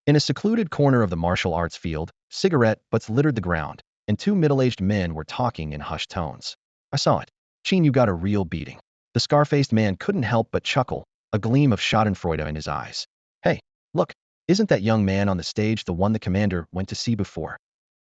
In a secluded corner of the martial arts field, cigarette butts littered the ground, and two middle-aged men were talking in hushed tones. I saw it. Chin, you got a real beating. The scar-faced man couldn't help but chuckle, a gleam of schadenfreude in his eyes. Hey, look, isn't that young man on the stage the one the commander went to see before?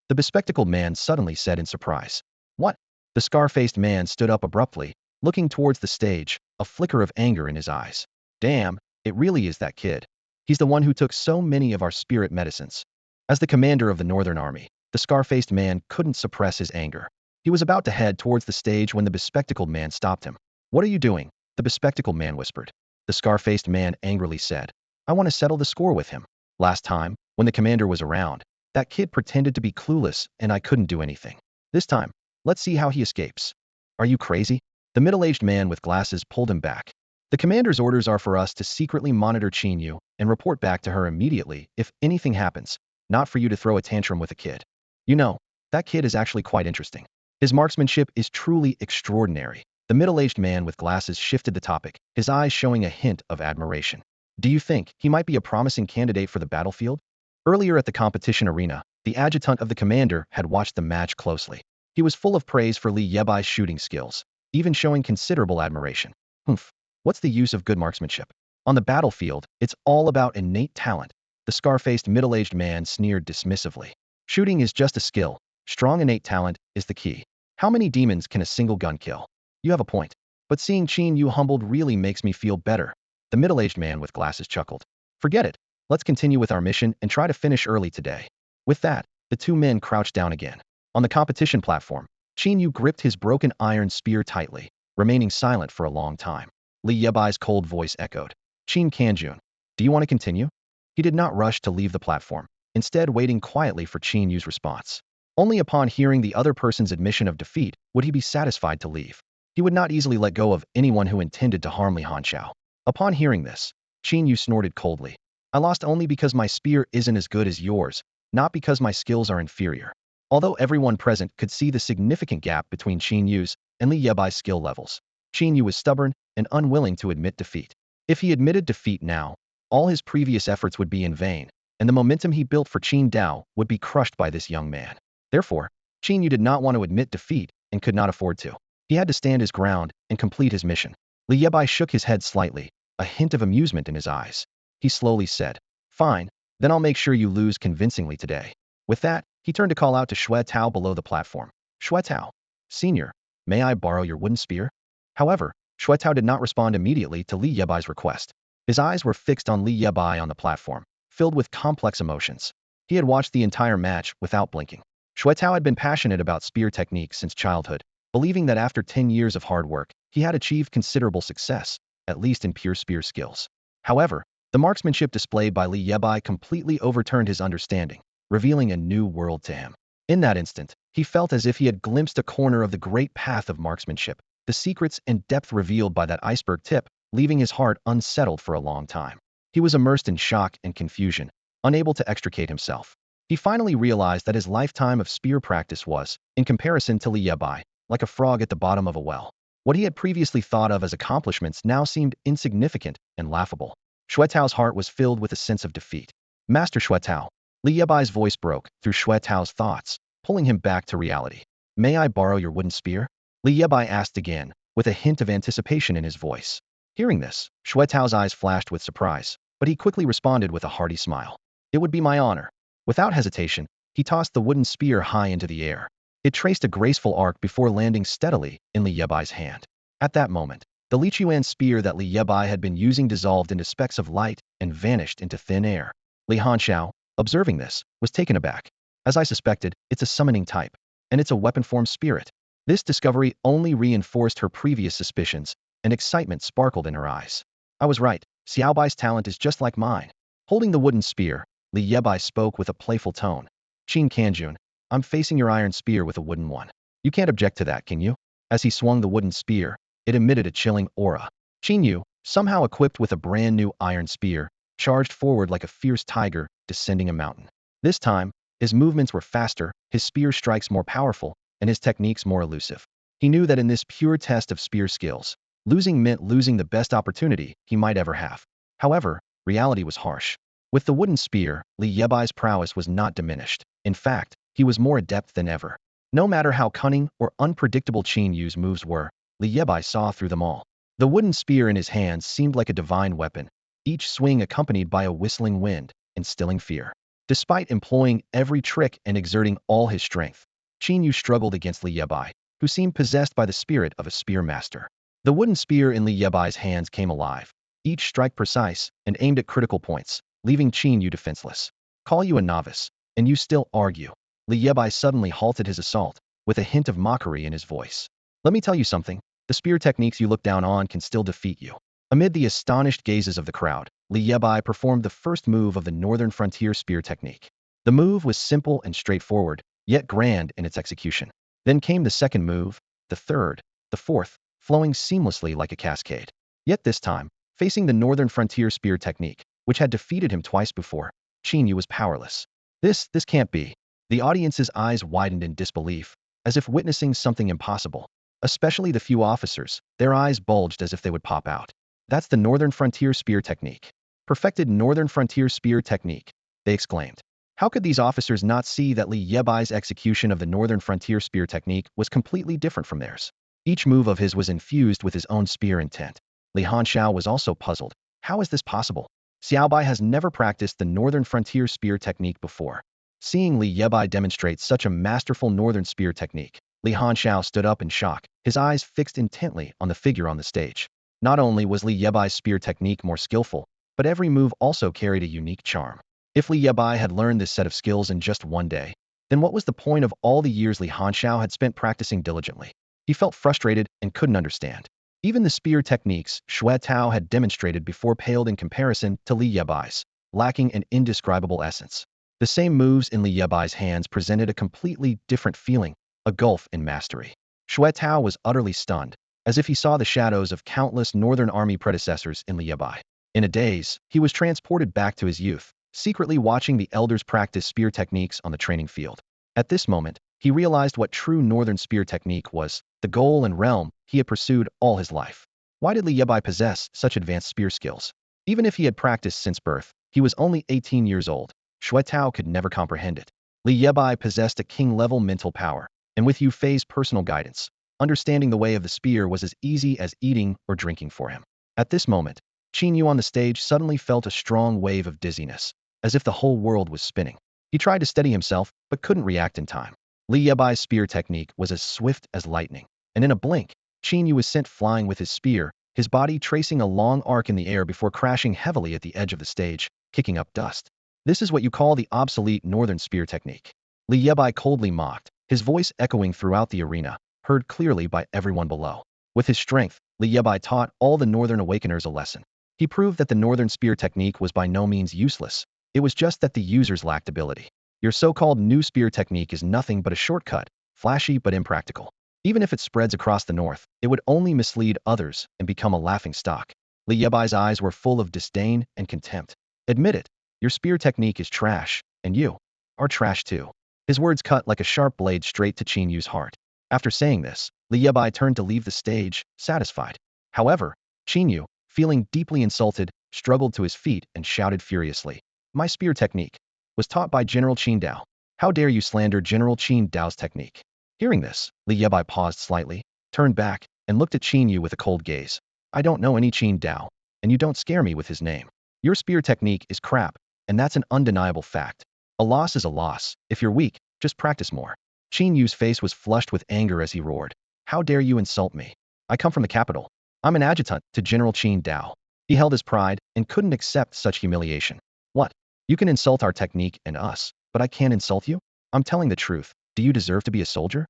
The bespectacled man suddenly said in surprise. What? The scar-faced man stood up abruptly, looking towards the stage, a flicker of anger in his eyes. Damn, it really is that kid. He's the one who took so many of our spirit medicines. As the commander of the Northern Army, the scar-faced man couldn't suppress his anger. He was about to head towards the stage when the bespectacled man stopped him. What are you doing? The bespectacled man whispered. The scar-faced man angrily said. I want to settle the score with him. Last time, when the commander was around, that kid pretended to be clueless and I couldn't do anything. This time, let's see how he escapes. Are you crazy? The middle-aged man with glasses pulled him back. The commander's orders are for us to secretly monitor Qin Yu and report back to her immediately if anything happens, not for you to throw a tantrum with a kid. You know, that kid is actually quite interesting. His marksmanship is truly extraordinary. The middle-aged man with glasses shifted the topic, his eyes showing a hint of admiration. Do you think he might be a promising candidate for the battlefield? Earlier at the competition arena, the adjutant of the commander had watched the match closely. He was full of praise for Li Yebai's shooting skills, even showing considerable admiration. Humph. What's the use of good marksmanship? On the battlefield, it's all about innate talent. The scar-faced middle-aged man sneered dismissively. Shooting is just a skill. Strong innate talent is the key. How many demons can a single gun kill? You have a point. But seeing Qin Yu humbled really makes me feel better. The middle-aged man with glasses chuckled. Forget it. Let's continue with our mission and try to finish early today. With that, the two men crouched down again. On the competition platform, Qin Yu gripped his broken iron spear tightly, remaining silent for a long time. Li Yebai's cold voice echoed. Qin Kanjun, do you want to continue? He did not rush to leave the platform, instead waiting quietly for Qin Yu's response. Only upon hearing the other person's admission of defeat would he be satisfied to leave. He would not easily let go of anyone who intended to harm Li Hanxiao. Upon hearing this, Qin Yu snorted coldly. I lost only because my spear isn't as good as yours, not because my skills are inferior. Although everyone present could see the significant gap between Qin Yu's and Li Yebai's skill levels, Qin Yu was stubborn and unwilling to admit defeat. If he admitted defeat now, all his previous efforts would be in vain, and the momentum he built for Qin Dao would be crushed by this young man. Therefore, Qin Yu did not want to admit defeat and could not afford to. He had to stand his ground and complete his mission. Li Bai shook his head slightly, a hint of amusement in his eyes. He slowly said, Fine, then I'll make sure you lose convincingly today. With that, he turned to call out to Xue Tao below the platform. Xue Tao, Senior, may I borrow your wooden spear? However, Xue Tao did not respond immediately to Li Yebai's request. His eyes were fixed on Li Bai on the platform, filled with complex emotions. He had watched the entire match without blinking. Xue Tao had been passionate about spear techniques since childhood, believing that after 10 years of hard work, he had achieved considerable success, at least in pure spear skills. However, the marksmanship displayed by Li Bai completely overturned his understanding, revealing a new world to him. In that instant, he felt as if he had glimpsed a corner of the great path of marksmanship, the secrets and depth revealed by that iceberg tip, leaving his heart unsettled for a long time. He was immersed in shock and confusion, unable to extricate himself. He finally realized that his lifetime of spear practice was, in comparison to Li Bai, like a frog at the bottom of a well. What he had previously thought of as accomplishments now seemed insignificant and laughable. Xue Tao's heart was filled with a sense of defeat. Master Xue Tao, Li Yebai's voice broke through Xue Tao's thoughts, pulling him back to reality. May I borrow your wooden spear? Li Yebai asked again, with a hint of anticipation in his voice. Hearing this, Xue Tao's eyes flashed with surprise, but he quickly responded with a hearty smile. It would be my honor. Without hesitation, he tossed the wooden spear high into the air. It traced a graceful arc before landing steadily in Li Yebai's hand. At that moment, the Lichuan spear that Li Yebai had been using dissolved into specks of light and vanished into thin air. Li Hanxiao, observing this, was taken aback. As I suspected, it's a summoning type, and it's a weapon-form spirit. This discovery only reinforced her previous suspicions, and excitement sparkled in her eyes. I was right, Xiaobai's talent is just like mine. Holding the wooden spear, Li Yebai spoke with a playful tone. Qin Kanjun, I'm facing your iron spear with a wooden one. You can't object to that, can you? As he swung the wooden spear, it emitted a chilling aura. Qin Yu, somehow equipped with a brand new iron spear, charged forward like a fierce tiger descending a mountain. This time, his movements were faster, his spear strikes more powerful, and his techniques more elusive. He knew that in this pure test of spear skills, losing meant losing the best opportunity he might ever have. However, reality was harsh. With the wooden spear, Li Yebai's prowess was not diminished. In fact, he was more adept than ever. No matter how cunning or unpredictable Qin Yu's moves were, Li Yebai saw through them all. The wooden spear in his hands seemed like a divine weapon, each swing accompanied by a whistling wind, instilling fear. Despite employing every trick and exerting all his strength, Qin Yu struggled against Li Yebai, who seemed possessed by the spirit of a spear master. The wooden spear in Li Yebai's hands came alive, each strike precise and aimed at critical points, leaving Qin Yu defenseless. Call you a novice, and you still argue. Li Yebai suddenly halted his assault, with a hint of mockery in his voice. Let me tell you something, the spear techniques you look down on can still defeat you. Amid the astonished gazes of the crowd, Li Yebai performed the first move of the Northern Frontier spear technique. The move was simple and straightforward, yet grand in its execution. Then came the second move, the third, the fourth, flowing seamlessly like a cascade. Yet this time, facing the Northern Frontier spear technique, which had defeated him twice before, Qin Yu was powerless. This can't be. The audience's eyes widened in disbelief, as if witnessing something impossible. Especially the few officers, their eyes bulged as if they would pop out. That's the Northern Frontier spear technique. Perfected Northern Frontier spear technique, they exclaimed. How could these officers not see that Li Yebai's execution of the Northern Frontier spear technique was completely different from theirs? Each move of his was infused with his own spear intent. Li Hanxiao was also puzzled. How is this possible? Xiaobai has never practiced the Northern Frontier spear technique before. Seeing Li Yebai demonstrate such a masterful Northern spear technique, Li Hanxiao stood up in shock, his eyes fixed intently on the figure on the stage. Not only was Li Yebai's spear technique more skillful, but every move also carried a unique charm. If Li Yebai had learned this set of skills in just one day, then what was the point of all the years Li Hanxiao had spent practicing diligently? He felt frustrated and couldn't understand. Even the spear techniques Xue Tao had demonstrated before paled in comparison to Li Yebai's, lacking an indescribable essence. The same moves in Li Yebai's hands presented a completely different feeling, a gulf in mastery. Xue Tao was utterly stunned, as if he saw the shadows of countless Northern Army predecessors in Li Yebai. In a daze, he was transported back to his youth, secretly watching the elders practice spear techniques on the training field. At this moment, he realized what true Northern spear technique was, the goal and realm he had pursued all his life. Why did Li Yebai possess such advanced spear skills? Even if he had practiced since birth, he was only 18 years old. Xue Tao could never comprehend it. Li Yebai possessed a king-level mental power, and with Yue Fei's personal guidance, understanding the way of the spear was as easy as eating or drinking for him. At this moment, Qin Yu on the stage suddenly felt a strong wave of dizziness, as if the whole world was spinning. He tried to steady himself, but couldn't react in time. Li Yebai's spear technique was as swift as lightning, and in a blink, Qin Yu was sent flying with his spear, his body tracing a long arc in the air before crashing heavily at the edge of the stage, kicking up dust. This is what you call the obsolete Northern spear technique. Li Yebai coldly mocked, his voice echoing throughout the arena, heard clearly by everyone below. With his strength, Li Yebai taught all the Northern Awakeners a lesson. He proved that the Northern spear technique was by no means useless. It was just that the users lacked ability. Your so-called new spear technique is nothing but a shortcut, flashy but impractical. Even if it spreads across the north, it would only mislead others and become a laughing stock. Li Yebai's eyes were full of disdain and contempt. Admit it, your spear technique is trash, and you are trash too. His words cut like a sharp blade straight to Qin Yu's heart. After saying this, Li Yebai turned to leave the stage, satisfied. However, Qin Yu, feeling deeply insulted, struggled to his feet and shouted furiously, "My spear technique! was taught by General Qin Dao. How dare you slander General Qin Dao's technique? Hearing this, Li Yebai paused slightly, turned back, and looked at Qin Yu with a cold gaze. I don't know any Qin Dao, and you don't scare me with his name. Your spear technique is crap, and that's an undeniable fact. A loss is a loss. If you're weak, just practice more. Qin Yu's face was flushed with anger as he roared. How dare you insult me? I come from the capital. I'm an adjutant to General Qin Dao. He held his pride and couldn't accept such humiliation. What? You can insult our technique and us, but I can't insult you? I'm telling the truth. Do you deserve to be a soldier?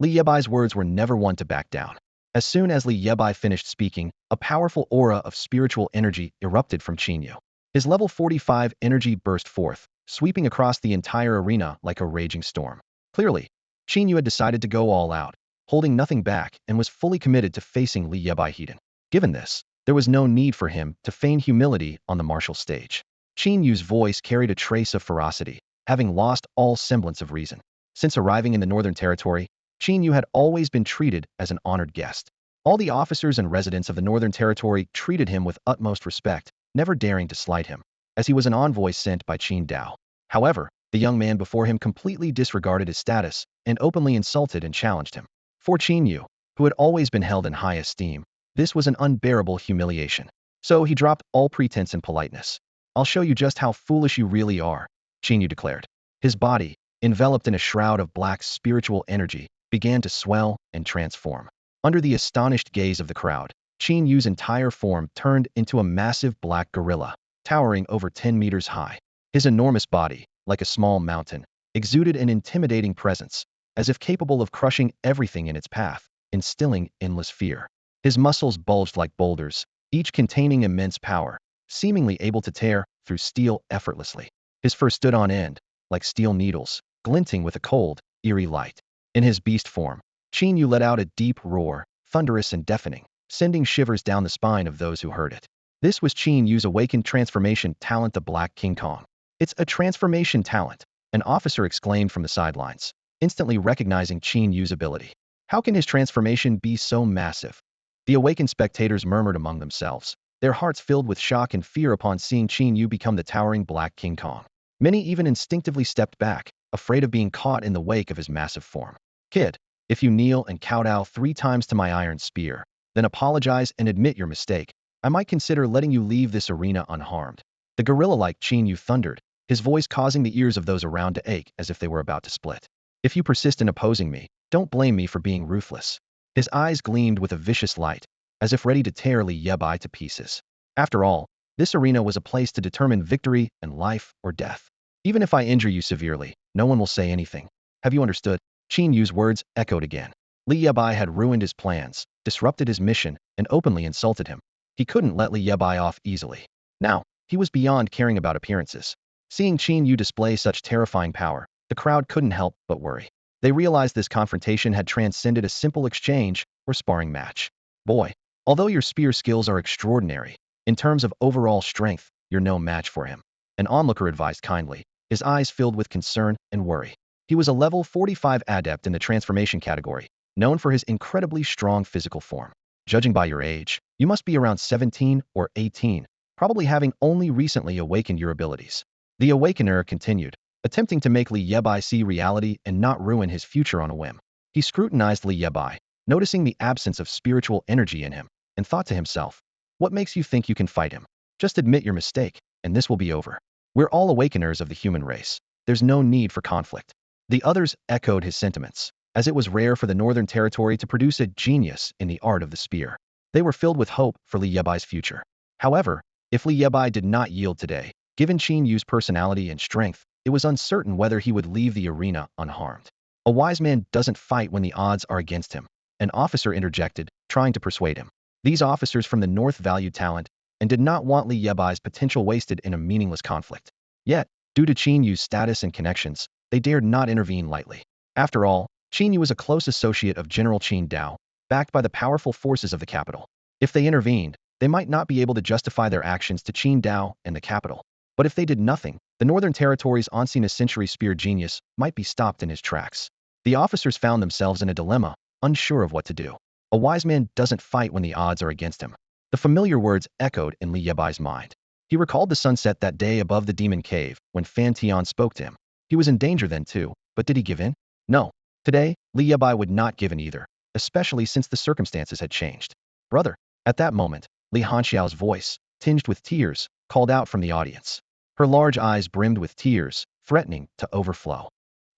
Li Yebai's words were never one to back down. As soon as Li Yebai finished speaking, a powerful aura of spiritual energy erupted from Qin Yu. His level 45 energy burst forth, sweeping across the entire arena like a raging storm. Clearly, Qin Yu had decided to go all out, holding nothing back, and was fully committed to facing Li Yebai head-on. Given this, there was no need for him to feign humility on the martial stage. Qin Yu's voice carried a trace of ferocity, having lost all semblance of reason. Since arriving in the Northern Territory, Qin Yu had always been treated as an honored guest. All the officers and residents of the Northern Territory treated him with utmost respect, never daring to slight him, as he was an envoy sent by Qin Dao. However, the young man before him completely disregarded his status and openly insulted and challenged him. For Qin Yu, who had always been held in high esteem, this was an unbearable humiliation. So he dropped all pretense and politeness. I'll show you just how foolish you really are, Qin Yu declared. His body, enveloped in a shroud of black spiritual energy, began to swell and transform. Under the astonished gaze of the crowd, Qin Yu's entire form turned into a massive black gorilla, towering over 10 meters high. His enormous body, like a small mountain, exuded an intimidating presence, as if capable of crushing everything in its path, instilling endless fear. His muscles bulged like boulders, each containing immense power, seemingly able to tear through steel effortlessly. His fur stood on end, like steel needles, glinting with a cold, eerie light. In his beast form, Qin Yu let out a deep roar, thunderous and deafening, sending shivers down the spine of those who heard it. This was Qin Yu's awakened transformation talent, the Black King Kong. It's a transformation talent, an officer exclaimed from the sidelines, instantly recognizing Qin Yu's ability. How can his transformation be so massive? The awakened spectators murmured among themselves, their hearts filled with shock and fear upon seeing Qin Yu become the towering Black King Kong. Many even instinctively stepped back, afraid of being caught in the wake of his massive form. Kid, if you kneel and kowtow 3 times to my iron spear, then apologize and admit your mistake, I might consider letting you leave this arena unharmed. The gorilla-like Qin Yu thundered, his voice causing the ears of those around to ache as if they were about to split. If you persist in opposing me, don't blame me for being ruthless. His eyes gleamed with a vicious light, as if ready to tear Li Yebai to pieces. After all, this arena was a place to determine victory and life or death. Even if I injure you severely, no one will say anything. Have you understood? Qin Yu's words echoed again. Li Yebai had ruined his plans, disrupted his mission, and openly insulted him. He couldn't let Li Yebai off easily. Now, he was beyond caring about appearances. Seeing Qin Yu display such terrifying power, the crowd couldn't help but worry. They realized this confrontation had transcended a simple exchange or sparring match. Boy, although your spear skills are extraordinary, in terms of overall strength, you're no match for him. An onlooker advised kindly, his eyes filled with concern and worry. He was a level 45 adept in the transformation category, known for his incredibly strong physical form. Judging by your age, you must be around 17 or 18, probably having only recently awakened your abilities. The Awakener continued, attempting to make Li Yebai see reality and not ruin his future on a whim. He scrutinized Li Yebai, noticing the absence of spiritual energy in him, and thought to himself, what makes you think you can fight him? Just admit your mistake, and this will be over. We're all awakeners of the human race. There's no need for conflict. The others echoed his sentiments, as it was rare for the Northern Territory to produce a genius in the art of the spear. They were filled with hope for Li Yebai's future. However, if Li Yebai did not yield today, given Qin Yu's personality and strength, it was uncertain whether he would leave the arena unharmed. A wise man doesn't fight when the odds are against him, an officer interjected, trying to persuade him. These officers from the North valued talent and did not want Li Yebai's potential wasted in a meaningless conflict. Yet, due to Qin Yu's status and connections, they dared not intervene lightly. After all, Qin Yu was a close associate of General Qin Dao, backed by the powerful forces of the capital. If they intervened, they might not be able to justify their actions to Qin Dao and the capital. But if they did nothing, the Northern Territory's unseen-a-century spear genius might be stopped in his tracks. The officers found themselves in a dilemma, unsure of what to do. A wise man doesn't fight when the odds are against him. The familiar words echoed in Li Yebai's mind. He recalled the sunset that day above the demon cave when Fan Tian spoke to him. He was in danger then too, but did he give in? No. Today, Li Bai would not give in either, especially since the circumstances had changed. Brother. At that moment, Li Hanxiao's voice, tinged with tears, called out from the audience. Her large eyes brimmed with tears, threatening to overflow.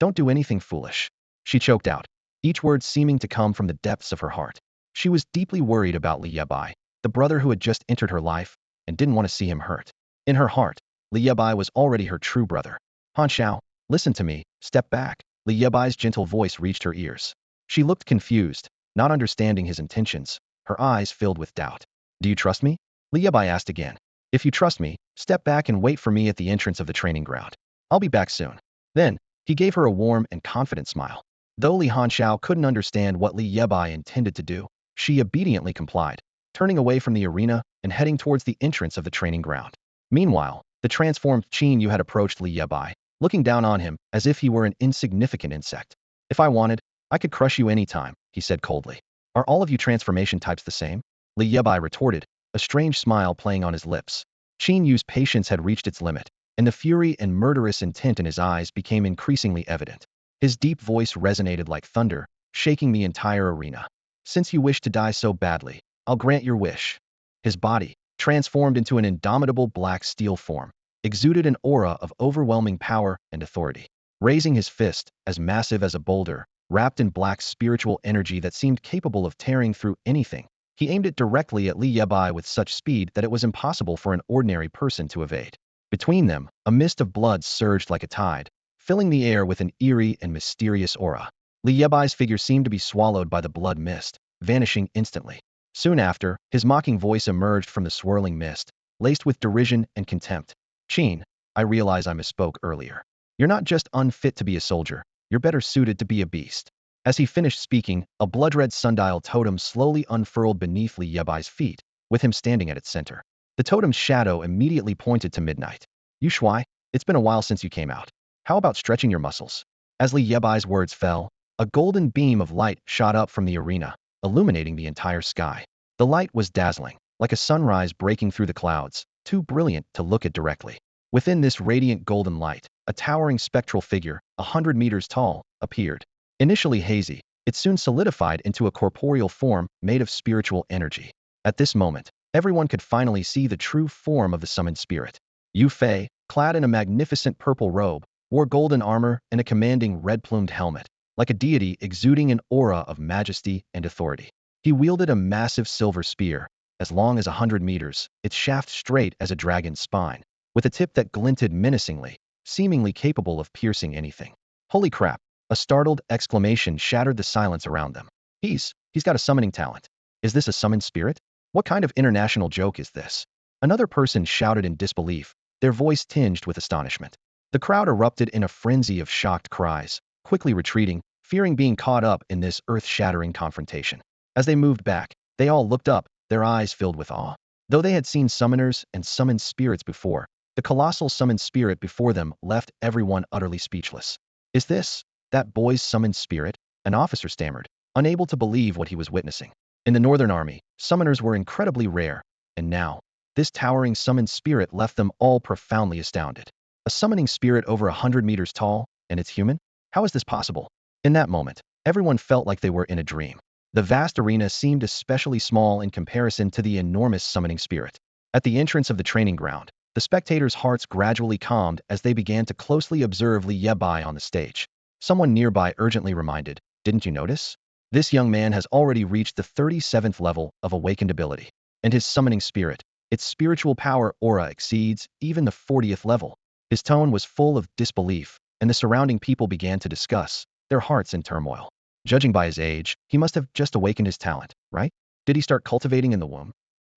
Don't do anything foolish. She choked out, each word seeming to come from the depths of her heart. She was deeply worried about Li Bai, the brother who had just entered her life, and didn't want to see him hurt. In her heart, Li Bai was already her true brother. Han Xiao, listen to me, step back. Li Bai's gentle voice reached her ears. She looked confused, not understanding his intentions, her eyes filled with doubt. Do you trust me? Li Bai asked again. If you trust me, step back and wait for me at the entrance of the training ground. I'll be back soon. Then, he gave her a warm and confident smile. Though Li Hanxiao couldn't understand what Li Bai intended to do, she obediently complied, turning away from the arena and heading towards the entrance of the training ground. Meanwhile, the transformed Qin Yu had approached Li Bai, looking down on him as if he were an insignificant insect. If I wanted, I could crush you anytime, he said coldly. Are all of you transformation types the same? Li Bai retorted, a strange smile playing on his lips. Qin Yu's patience had reached its limit, and the fury and murderous intent in his eyes became increasingly evident. His deep voice resonated like thunder, shaking the entire arena. Since you wish to die so badly, I'll grant your wish. His body, transformed into an indomitable black steel form, exuded an aura of overwhelming power and authority. Raising his fist, as massive as a boulder, wrapped in black spiritual energy that seemed capable of tearing through anything, he aimed it directly at Li Bai with such speed that it was impossible for an ordinary person to evade. Between them, a mist of blood surged like a tide, filling the air with an eerie and mysterious aura. Li Bai's figure seemed to be swallowed by the blood mist, vanishing instantly. Soon after, his mocking voice emerged from the swirling mist, laced with derision and contempt. Qin, I realize I misspoke earlier. You're not just unfit to be a soldier, you're better suited to be a beast. As he finished speaking, a blood-red sundial totem slowly unfurled beneath Li Bai's feet, with him standing at its center. The totem's shadow immediately pointed to midnight. You Shuai, it's been a while since you came out. How about stretching your muscles? As Li Bai's words fell, a golden beam of light shot up from the arena, illuminating the entire sky. The light was dazzling, like a sunrise breaking through the clouds, too brilliant to look at directly. Within this radiant golden light, a towering spectral figure, 100 meters tall, appeared. Initially hazy, it soon solidified into a corporeal form made of spiritual energy. At this moment, everyone could finally see the true form of the summoned spirit. Yue Fei, clad in a magnificent purple robe, wore golden armor and a commanding red-plumed helmet, like a deity exuding an aura of majesty and authority. He wielded a massive silver spear, as long as 100 meters, its shaft straight as a dragon's spine, with a tip that glinted menacingly, seemingly capable of piercing anything. Holy crap! A startled exclamation shattered the silence around them. He's got a summoning talent. Is this a summoned spirit? What kind of international joke is this? Another person shouted in disbelief, their voice tinged with astonishment. The crowd erupted in a frenzy of shocked cries, quickly retreating, fearing being caught up in this earth-shattering confrontation. As they moved back, they all looked up, their eyes filled with awe. Though they had seen summoners and summoned spirits before, the colossal summoned spirit before them left everyone utterly speechless. Is this that boy's summoned spirit? An officer stammered, unable to believe what he was witnessing. In the Northern Army, summoners were incredibly rare, and now, this towering summoned spirit left them all profoundly astounded. A summoning spirit over 100 meters tall, and it's human? How is this possible? In that moment, everyone felt like they were in a dream. The vast arena seemed especially small in comparison to the enormous summoning spirit. At the entrance of the training ground, the spectators' hearts gradually calmed as they began to closely observe Li Bai on the stage. Someone nearby urgently reminded, didn't you notice? This young man has already reached the 37th level of awakened ability, and his summoning spirit, its spiritual power aura exceeds even the 40th level. His tone was full of disbelief, and the surrounding people began to discuss, their hearts in turmoil. Judging by his age, he must have just awakened his talent, right? Did he start cultivating in the womb?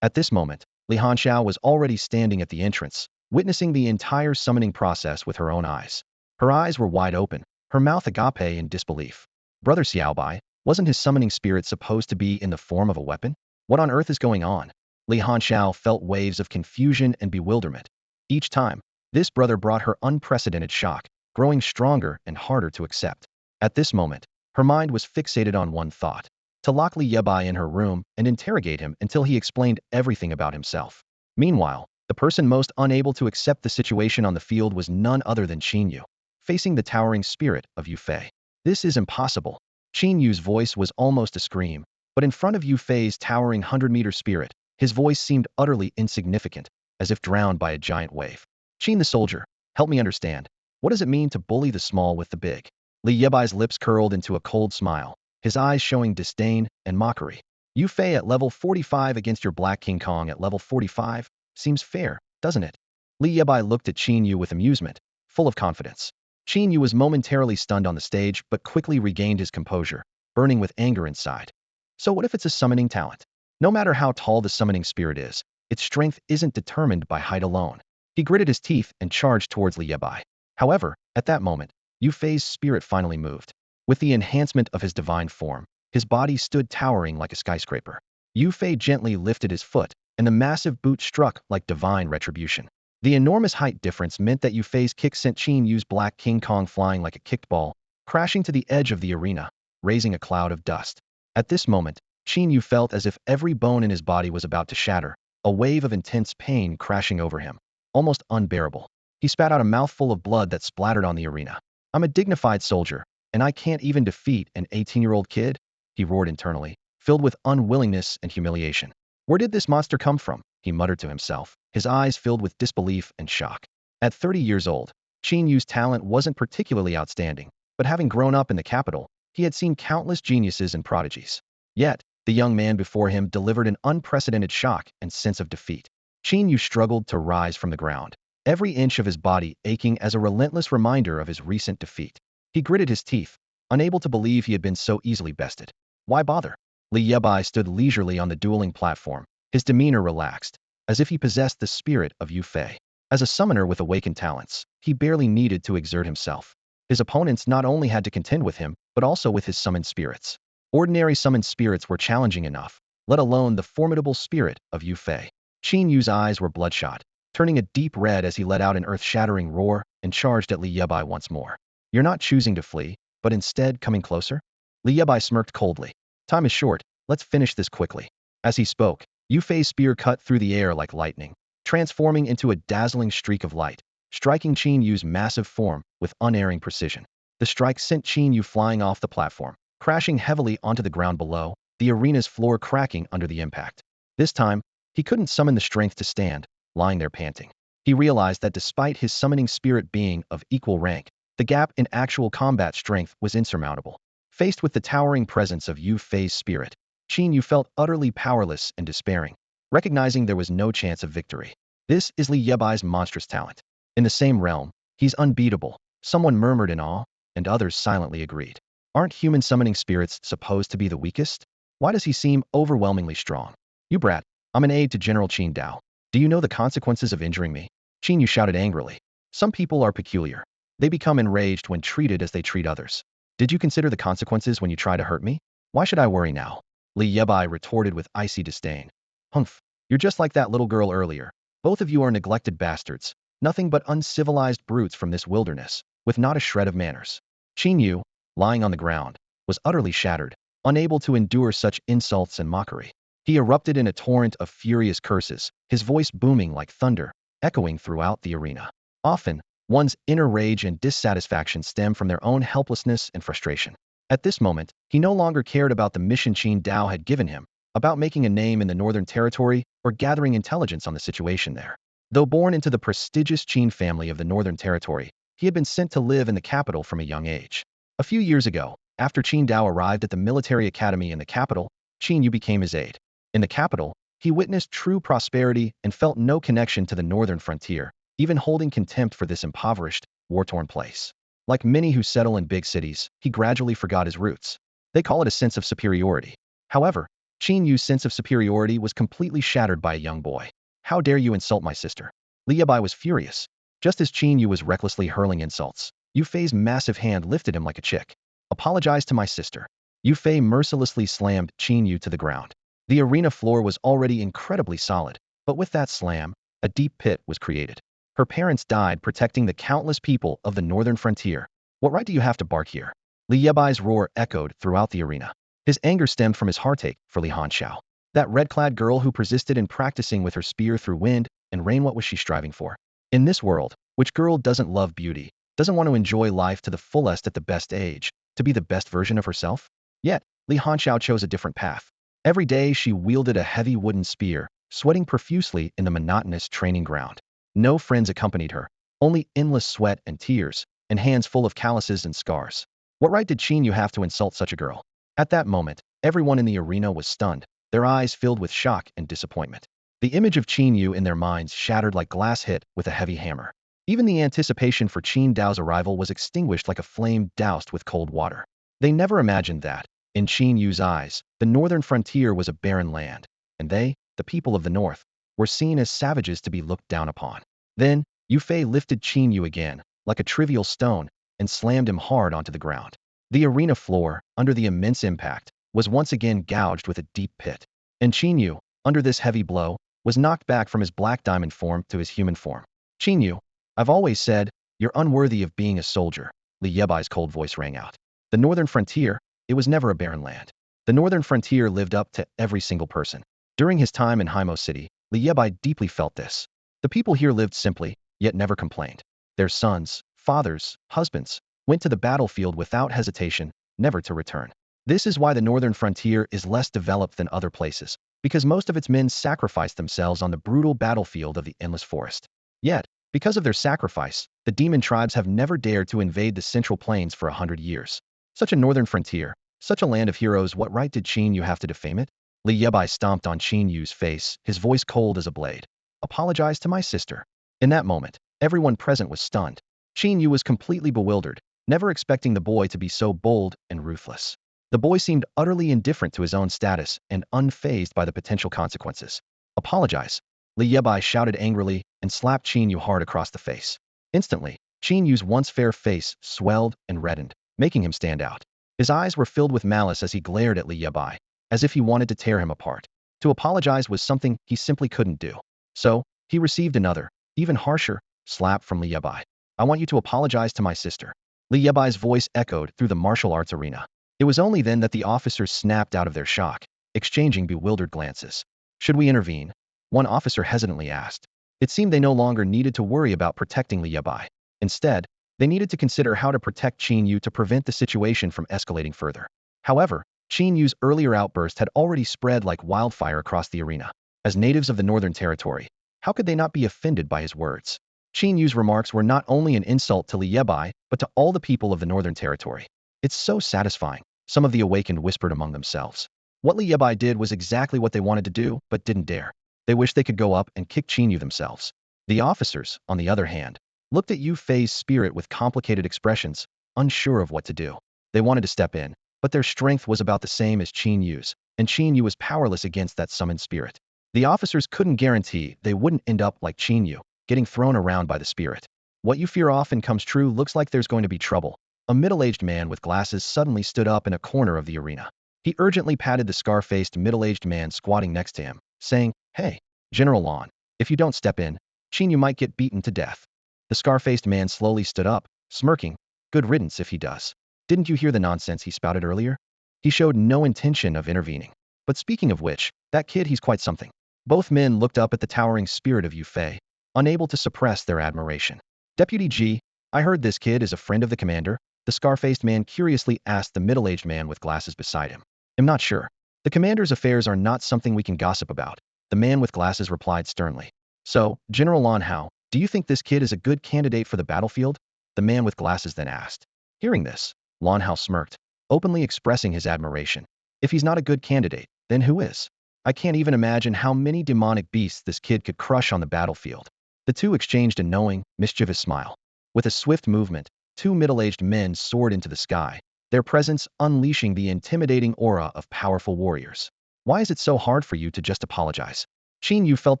At this moment, Li Hanxiao was already standing at the entrance, witnessing the entire summoning process with her own eyes. Her eyes were wide open, her mouth agape in disbelief. Brother Xiaobai, wasn't his summoning spirit supposed to be in the form of a weapon? What on earth is going on? Li Hanxiao felt waves of confusion and bewilderment. Each time, this brother brought her unprecedented shock, growing stronger and harder to accept. At this moment, her mind was fixated on one thought: to lock Li Bai in her room and interrogate him until he explained everything about himself. Meanwhile, The person most unable to accept the situation on the field was none other than Qin Yu, facing the towering spirit of Yue Fei. This is impossible. Qin Yu's voice was almost a scream, but in front of Yue Fei's towering 100-meter spirit, his voice seemed utterly insignificant, as if drowned by a giant wave. Qin the soldier, help me understand. What does it mean to bully the small with the big? Li Bai's lips curled into a cold smile, his eyes showing disdain and mockery. Yue Fei at level 45 against your Black King Kong at level 45? Seems fair, doesn't it? Li Bai looked at Qin Yu with amusement, full of confidence. Qin Yu was momentarily stunned on the stage but quickly regained his composure, burning with anger inside. So what if it's a summoning talent? No matter how tall the summoning spirit is, its strength isn't determined by height alone. He gritted his teeth and charged towards Li Bai. However, at that moment, Yue Fei's spirit finally moved. With the enhancement of his divine form, his body stood towering like a skyscraper. Yue Fei gently lifted his foot, and the massive boot struck like divine retribution. The enormous height difference meant that Yue Fei's kick sent Qin Yu's Black King Kong flying like a kicked ball, crashing to the edge of the arena, raising a cloud of dust. At this moment, Qin Yu felt as if every bone in his body was about to shatter, a wave of intense pain crashing over him, almost unbearable. He spat out a mouthful of blood that splattered on the arena. I'm a dignified soldier, and I can't even defeat an 18-year-old kid? He roared internally, filled with unwillingness and humiliation. Where did this monster come from? He muttered to himself, his eyes filled with disbelief and shock. At 30 years old, Qin Yu's talent wasn't particularly outstanding, but having grown up in the capital, he had seen countless geniuses and prodigies. Yet, the young man before him delivered an unprecedented shock and sense of defeat. Qin Yu struggled to rise from the ground, every inch of his body aching as a relentless reminder of his recent defeat. He gritted his teeth, unable to believe he had been so easily bested. Why bother? Li Bai stood leisurely on the dueling platform, his demeanor relaxed, as if he possessed the spirit of Yue Fei. As a summoner with awakened talents, he barely needed to exert himself. His opponents not only had to contend with him, but also with his summoned spirits. Ordinary summoned spirits were challenging enough, let alone the formidable spirit of Yue Fei. Qin Yu's eyes were bloodshot, turning a deep red as he let out an earth-shattering roar and charged at Li Bai once more. You're not choosing to flee, but instead coming closer? Li Bai smirked coldly. Time is short, let's finish this quickly. As he spoke, Yue Fei's spear cut through the air like lightning, transforming into a dazzling streak of light, striking Qin Yu's massive form with unerring precision. The strike sent Qin Yu flying off the platform, crashing heavily onto the ground below, the arena's floor cracking under the impact. This time, he couldn't summon the strength to stand, lying there panting. He realized that despite his summoning spirit being of equal rank, the gap in actual combat strength was insurmountable. Faced with the towering presence of Yue Fei's spirit, Qin Yu felt utterly powerless and despairing, recognizing there was no chance of victory. This is Li Bai's monstrous talent. In the same realm, he's unbeatable, someone murmured in awe, and others silently agreed. Aren't human summoning spirits supposed to be the weakest? Why does he seem overwhelmingly strong? You brat, I'm an aide to General Qin Dao. Do you know the consequences of injuring me? Qin Yu shouted angrily. Some people are peculiar. They become enraged when treated as they treat others. Did you consider the consequences when you try to hurt me? Why should I worry now? Li Bai retorted with icy disdain. Humph, you're just like that little girl earlier. Both of you are neglected bastards, nothing but uncivilized brutes from this wilderness, with not a shred of manners. Qin Yu, lying on the ground, was utterly shattered, unable to endure such insults and mockery. He erupted in a torrent of furious curses, his voice booming like thunder, echoing throughout the arena. Often, one's inner rage and dissatisfaction stem from their own helplessness and frustration. At this moment, he no longer cared about the mission Qin Dao had given him, about making a name in the Northern Territory or gathering intelligence on the situation there. Though born into the prestigious Qin family of the Northern Territory, he had been sent to live in the capital from a young age. A few years ago, after Qin Dao arrived at the military academy in the capital, Qin Yu became his aide. In the capital, he witnessed true prosperity and felt no connection to the northern frontier, even holding contempt for this impoverished, war-torn place. Like many who settle in big cities, he gradually forgot his roots. They call it a sense of superiority. However, Qin Yu's sense of superiority was completely shattered by a young boy. How dare you insult my sister? Li Bai was furious. Just as Qin Yu was recklessly hurling insults, Yue Fei's massive hand lifted him like a chick. Apologize to my sister. Yue Fei mercilessly slammed Qin Yu to the ground. The arena floor was already incredibly solid, but with that slam, a deep pit was created. Her parents died protecting the countless people of the northern frontier. What right do you have to bark here? Li Bai's roar echoed throughout the arena. His anger stemmed from his heartache for Li Hanxiao, that red-clad girl who persisted in practicing with her spear through wind and reign. What was she striving for? In this world, which girl doesn't love beauty, doesn't want to enjoy life to the fullest at the best age, to be the best version of herself? Yet, Li Hanxiao chose a different path. Every day she wielded a heavy wooden spear, sweating profusely in the monotonous training ground. No friends accompanied her, only endless sweat and tears, and hands full of calluses and scars. What right did Qin Yu have to insult such a girl? At that moment, everyone in the arena was stunned, their eyes filled with shock and disappointment. The image of Qin Yu in their minds shattered like glass hit with a heavy hammer. Even the anticipation for Qin Dao's arrival was extinguished like a flame doused with cold water. They never imagined that, in Qin Yu's eyes, the northern frontier was a barren land, and they, the people of the north, were seen as savages to be looked down upon. Then, Yue Fei lifted Qin Yu again, like a trivial stone, and slammed him hard onto the ground. The arena floor, under the immense impact, was once again gouged with a deep pit. And Qin Yu, under this heavy blow, was knocked back from his black diamond form to his human form. Qin Yu, I've always said, you're unworthy of being a soldier, Li Yebai's cold voice rang out. The northern frontier, it was never a barren land. The northern frontier lived up to every single person. During his time in Haimo City, Li Bai deeply felt this. The people here lived simply, yet never complained. Their sons, fathers, husbands, went to the battlefield without hesitation, never to return. This is why the northern frontier is less developed than other places, because most of its men sacrificed themselves on the brutal battlefield of the endless forest. Yet, because of their sacrifice, the demon tribes have never dared to invade the central plains for 100 years. Such a northern frontier, such a land of heroes, what right did Qin Yu have to defame it? Li Bai stomped on Qin Yu's face, his voice cold as a blade. Apologize to my sister. In that moment, everyone present was stunned. Qin Yu was completely bewildered, never expecting the boy to be so bold and ruthless. The boy seemed utterly indifferent to his own status and unfazed by the potential consequences. Apologize, Li Bai shouted angrily and slapped Qin Yu hard across the face. Instantly, Qin Yu's once fair face swelled and reddened, making him stand out. His eyes were filled with malice as he glared at Li Bai, as if he wanted to tear him apart. To apologize was something he simply couldn't do. So, he received another, even harsher, slap from Li Bai. I want you to apologize to my sister. Li Bai's voice echoed through the martial arts arena. It was only then that the officers snapped out of their shock, exchanging bewildered glances. Should we intervene? One officer hesitantly asked. It seemed they no longer needed to worry about protecting Li Bai. Instead, they needed to consider how to protect Qin Yu to prevent the situation from escalating further. However, Qin Yu's earlier outburst had already spread like wildfire across the arena. As natives of the Northern Territory, how could they not be offended by his words? Qin Yu's remarks were not only an insult to Li Bai, but to all the people of the Northern Territory. It's so satisfying, some of the awakened whispered among themselves. What Li Bai did was exactly what they wanted to do, but didn't dare. They wished they could go up and kick Qin Yu themselves. The officers, on the other hand, looked at Yue Fei's spirit with complicated expressions, unsure of what to do. They wanted to step in, but their strength was about the same as Qin Yu's, and Qin Yu was powerless against that summoned spirit. The officers couldn't guarantee they wouldn't end up like Qin Yu, getting thrown around by the spirit. What you fear often comes true. Looks like there's going to be trouble. A middle-aged man with glasses suddenly stood up in a corner of the arena. He urgently patted the scar-faced middle-aged man squatting next to him, saying, Hey, General Lan, if you don't step in, Qin Yu might get beaten to death. The scar-faced man slowly stood up, smirking. Good riddance if he does. Didn't you hear the nonsense he spouted earlier? He showed no intention of intervening. But speaking of which, that kid, he's quite something. Both men looked up at the towering spirit of Yue Fei, unable to suppress their admiration. Deputy G, I heard this kid is a friend of the commander, the scar-faced man curiously asked the middle-aged man with glasses beside him. I'm not sure. The commander's affairs are not something we can gossip about, the man with glasses replied sternly. So, General Lan Hao, do you think this kid is a good candidate for the battlefield? The man with glasses then asked. Hearing this, Lan Hao smirked, openly expressing his admiration. If he's not a good candidate, then who is? I can't even imagine how many demonic beasts this kid could crush on the battlefield. The two exchanged a knowing, mischievous smile. With a swift movement, two middle-aged men soared into the sky, their presence unleashing the intimidating aura of powerful warriors. Why is it so hard for you to just apologize? Qin Yu felt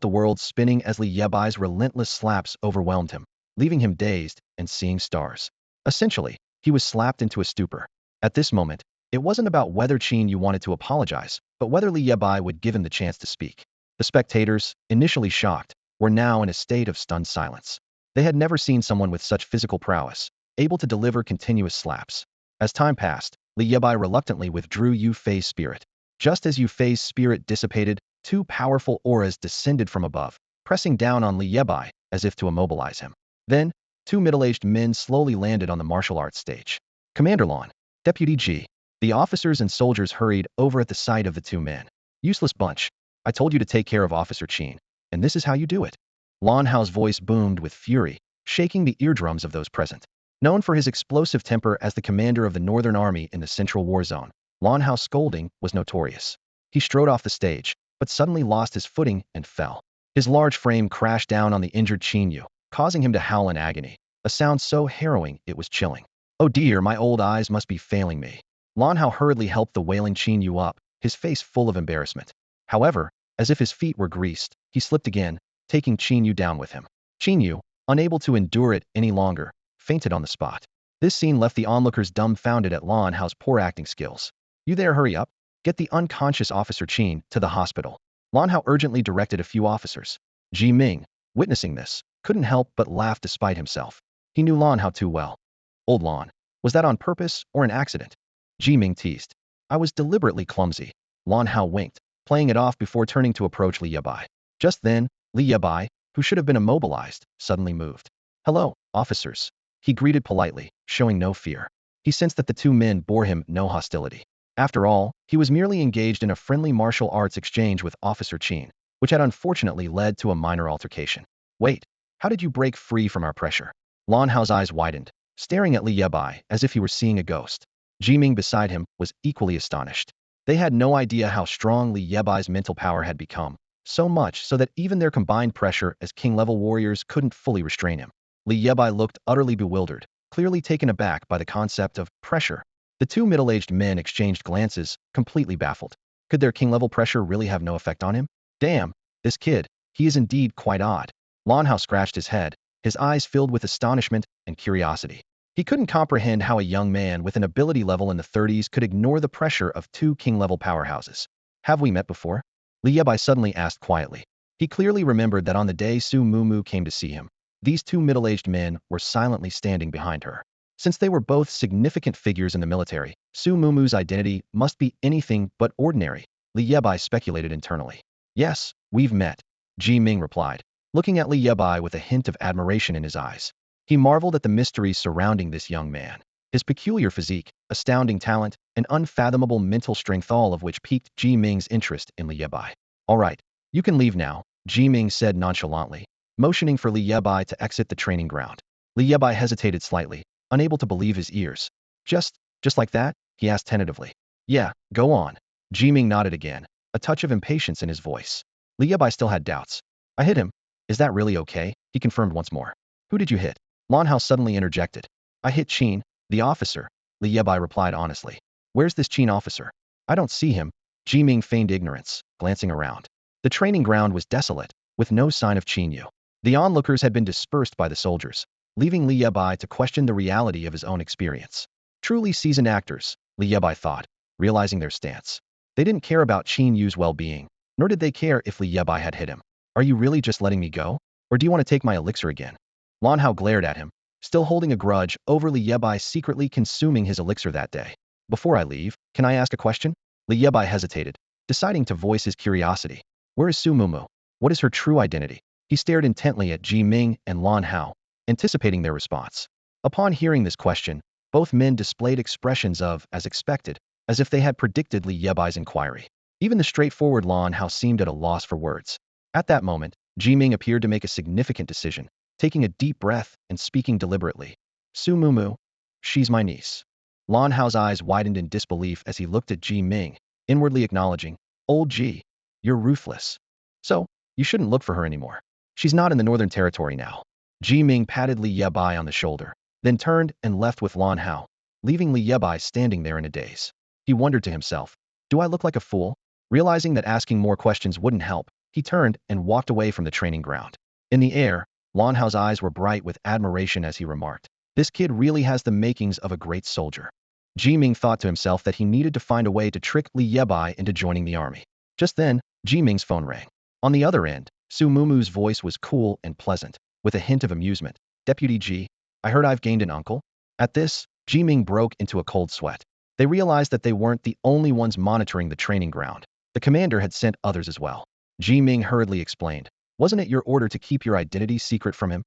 the world spinning as Li Yebai's relentless slaps overwhelmed him, leaving him dazed and seeing stars. Essentially, he was slapped into a stupor. At this moment, it wasn't about whether Qin Yu wanted to apologize, but whether Li Bai would give him the chance to speak. The spectators, initially shocked, were now in a state of stunned silence. They had never seen someone with such physical prowess, able to deliver continuous slaps. As time passed, Li Bai reluctantly withdrew Yue Fei's spirit. Just as Yue Fei's spirit dissipated, two powerful auras descended from above, pressing down on Li Bai as if to immobilize him. Then, two middle-aged men slowly landed on the martial arts stage. Commander Lan, Deputy G. The officers and soldiers hurried over at the sight of the two men. Useless bunch. I told you to take care of Officer Qin, and this is how you do it. Lan Hao's voice boomed with fury, shaking the eardrums of those present. Known for his explosive temper as the commander of the Northern Army in the Central War Zone, Lan Hao's scolding was notorious. He strode off the stage, but suddenly lost his footing and fell. His large frame crashed down on the injured Qin Yu, causing him to howl in agony, a sound so harrowing it was chilling. Oh dear, my old eyes must be failing me. Lan Hao hurriedly helped the wailing Qin Yu up, his face full of embarrassment. However, as if his feet were greased, he slipped again, taking Qin Yu down with him. Qin Yu, unable to endure it any longer, fainted on the spot. This scene left the onlookers dumbfounded at Lan Hao's poor acting skills. You there, hurry up. Get the unconscious Officer Qin to the hospital. Lan Hao urgently directed a few officers. Ji Ming, witnessing this, couldn't help but laugh despite himself. He knew Lan Hao too well. Old Lan, was that on purpose or an accident? Ji Ming teased. I was deliberately clumsy. Lan Hao winked, playing it off before turning to approach Li Bai. Just then, Li Bai, who should have been immobilized, suddenly moved. Hello, officers. He greeted politely, showing no fear. He sensed that the two men bore him no hostility. After all, he was merely engaged in a friendly martial arts exchange with Officer Qin, which had unfortunately led to a minor altercation. Wait, how did you break free from our pressure? Lan Hao's eyes widened, staring at Li Bai as if he were seeing a ghost. Ji Ming beside him was equally astonished. They had no idea how strong Li Bai's mental power had become, so much so that even their combined pressure as king-level warriors couldn't fully restrain him. Li Bai looked utterly bewildered, clearly taken aback by the concept of pressure. The two middle-aged men exchanged glances, completely baffled. Could their king-level pressure really have no effect on him? Damn, this kid, he is indeed quite odd. Lan Hao scratched his head, his eyes filled with astonishment and curiosity. He couldn't comprehend how a young man with an ability level in the 30s could ignore the pressure of two king-level powerhouses. Have we met before? Li Bai suddenly asked quietly. He clearly remembered that on the day Su Mumu came to see him, these two middle-aged men were silently standing behind her. Since they were both significant figures in the military, Su Mumu's identity must be anything but ordinary, Li Bai speculated internally. Yes, we've met, Ji Ming replied, looking at Li Bai with a hint of admiration in his eyes. He marveled at the mysteries surrounding this young man. His peculiar physique, astounding talent, and unfathomable mental strength, all of which piqued Ji Ming's interest in Li Bai. All right, you can leave now, Ji Ming said nonchalantly, motioning for Li Bai to exit the training ground. Li Bai hesitated slightly, unable to believe his ears. Just like that? He asked tentatively. Yeah, go on. Ji Ming nodded again, a touch of impatience in his voice. Li Bai still had doubts. I hit him. Is that really okay? He confirmed once more. Who did you hit? Lan Hao suddenly interjected. I hit Qin, the officer, Li Bai replied honestly. Where's this Qin officer? I don't see him. Ji Ming feigned ignorance, glancing around. The training ground was desolate, with no sign of Qin Yu. The onlookers had been dispersed by the soldiers, leaving Li Bai to question the reality of his own experience. Truly seasoned actors, Li Bai thought, realizing their stance. They didn't care about Qin Yu's well-being, nor did they care if Li Bai had hit him. Are you really just letting me go? Or do you want to take my elixir again? Lan Hao glared at him, still holding a grudge over Li Bai secretly consuming his elixir that day. Before I leave, can I ask a question? Li Bai hesitated, deciding to voice his curiosity. Where is Su Mumu? What is her true identity? He stared intently at Ji Ming and Lan Hao, anticipating their response. Upon hearing this question, both men displayed expressions of, as expected, as if they had predicted Li Bai's inquiry. Even the straightforward Lan Hao seemed at a loss for words. At that moment, Ji Ming appeared to make a significant decision, taking a deep breath and speaking deliberately. Su Mumu, she's my niece. Lan Hao's eyes widened in disbelief as he looked at Ji Ming, inwardly acknowledging, Old Ji, you're ruthless. So, you shouldn't look for her anymore. She's not in the Northern Territory now. Ji Ming patted Li Bai on the shoulder, then turned and left with Lan Hao, leaving Li Bai standing there in a daze. He wondered to himself, do I look like a fool? Realizing that asking more questions wouldn't help, he turned and walked away from the training ground. In the air, Lan Hao's eyes were bright with admiration as he remarked, this kid really has the makings of a great soldier. Ji Ming thought to himself that he needed to find a way to trick Li Bai into joining the army. Just then, Ji Ming's phone rang. On the other end, Su Mumu's voice was cool and pleasant, with a hint of amusement. Deputy G, I heard I've gained an uncle? At this, Ji Ming broke into a cold sweat. They realized that they weren't the only ones monitoring the training ground. The commander had sent others as well. Ji Ming hurriedly explained, Wasn't it your order to keep your identity secret from him?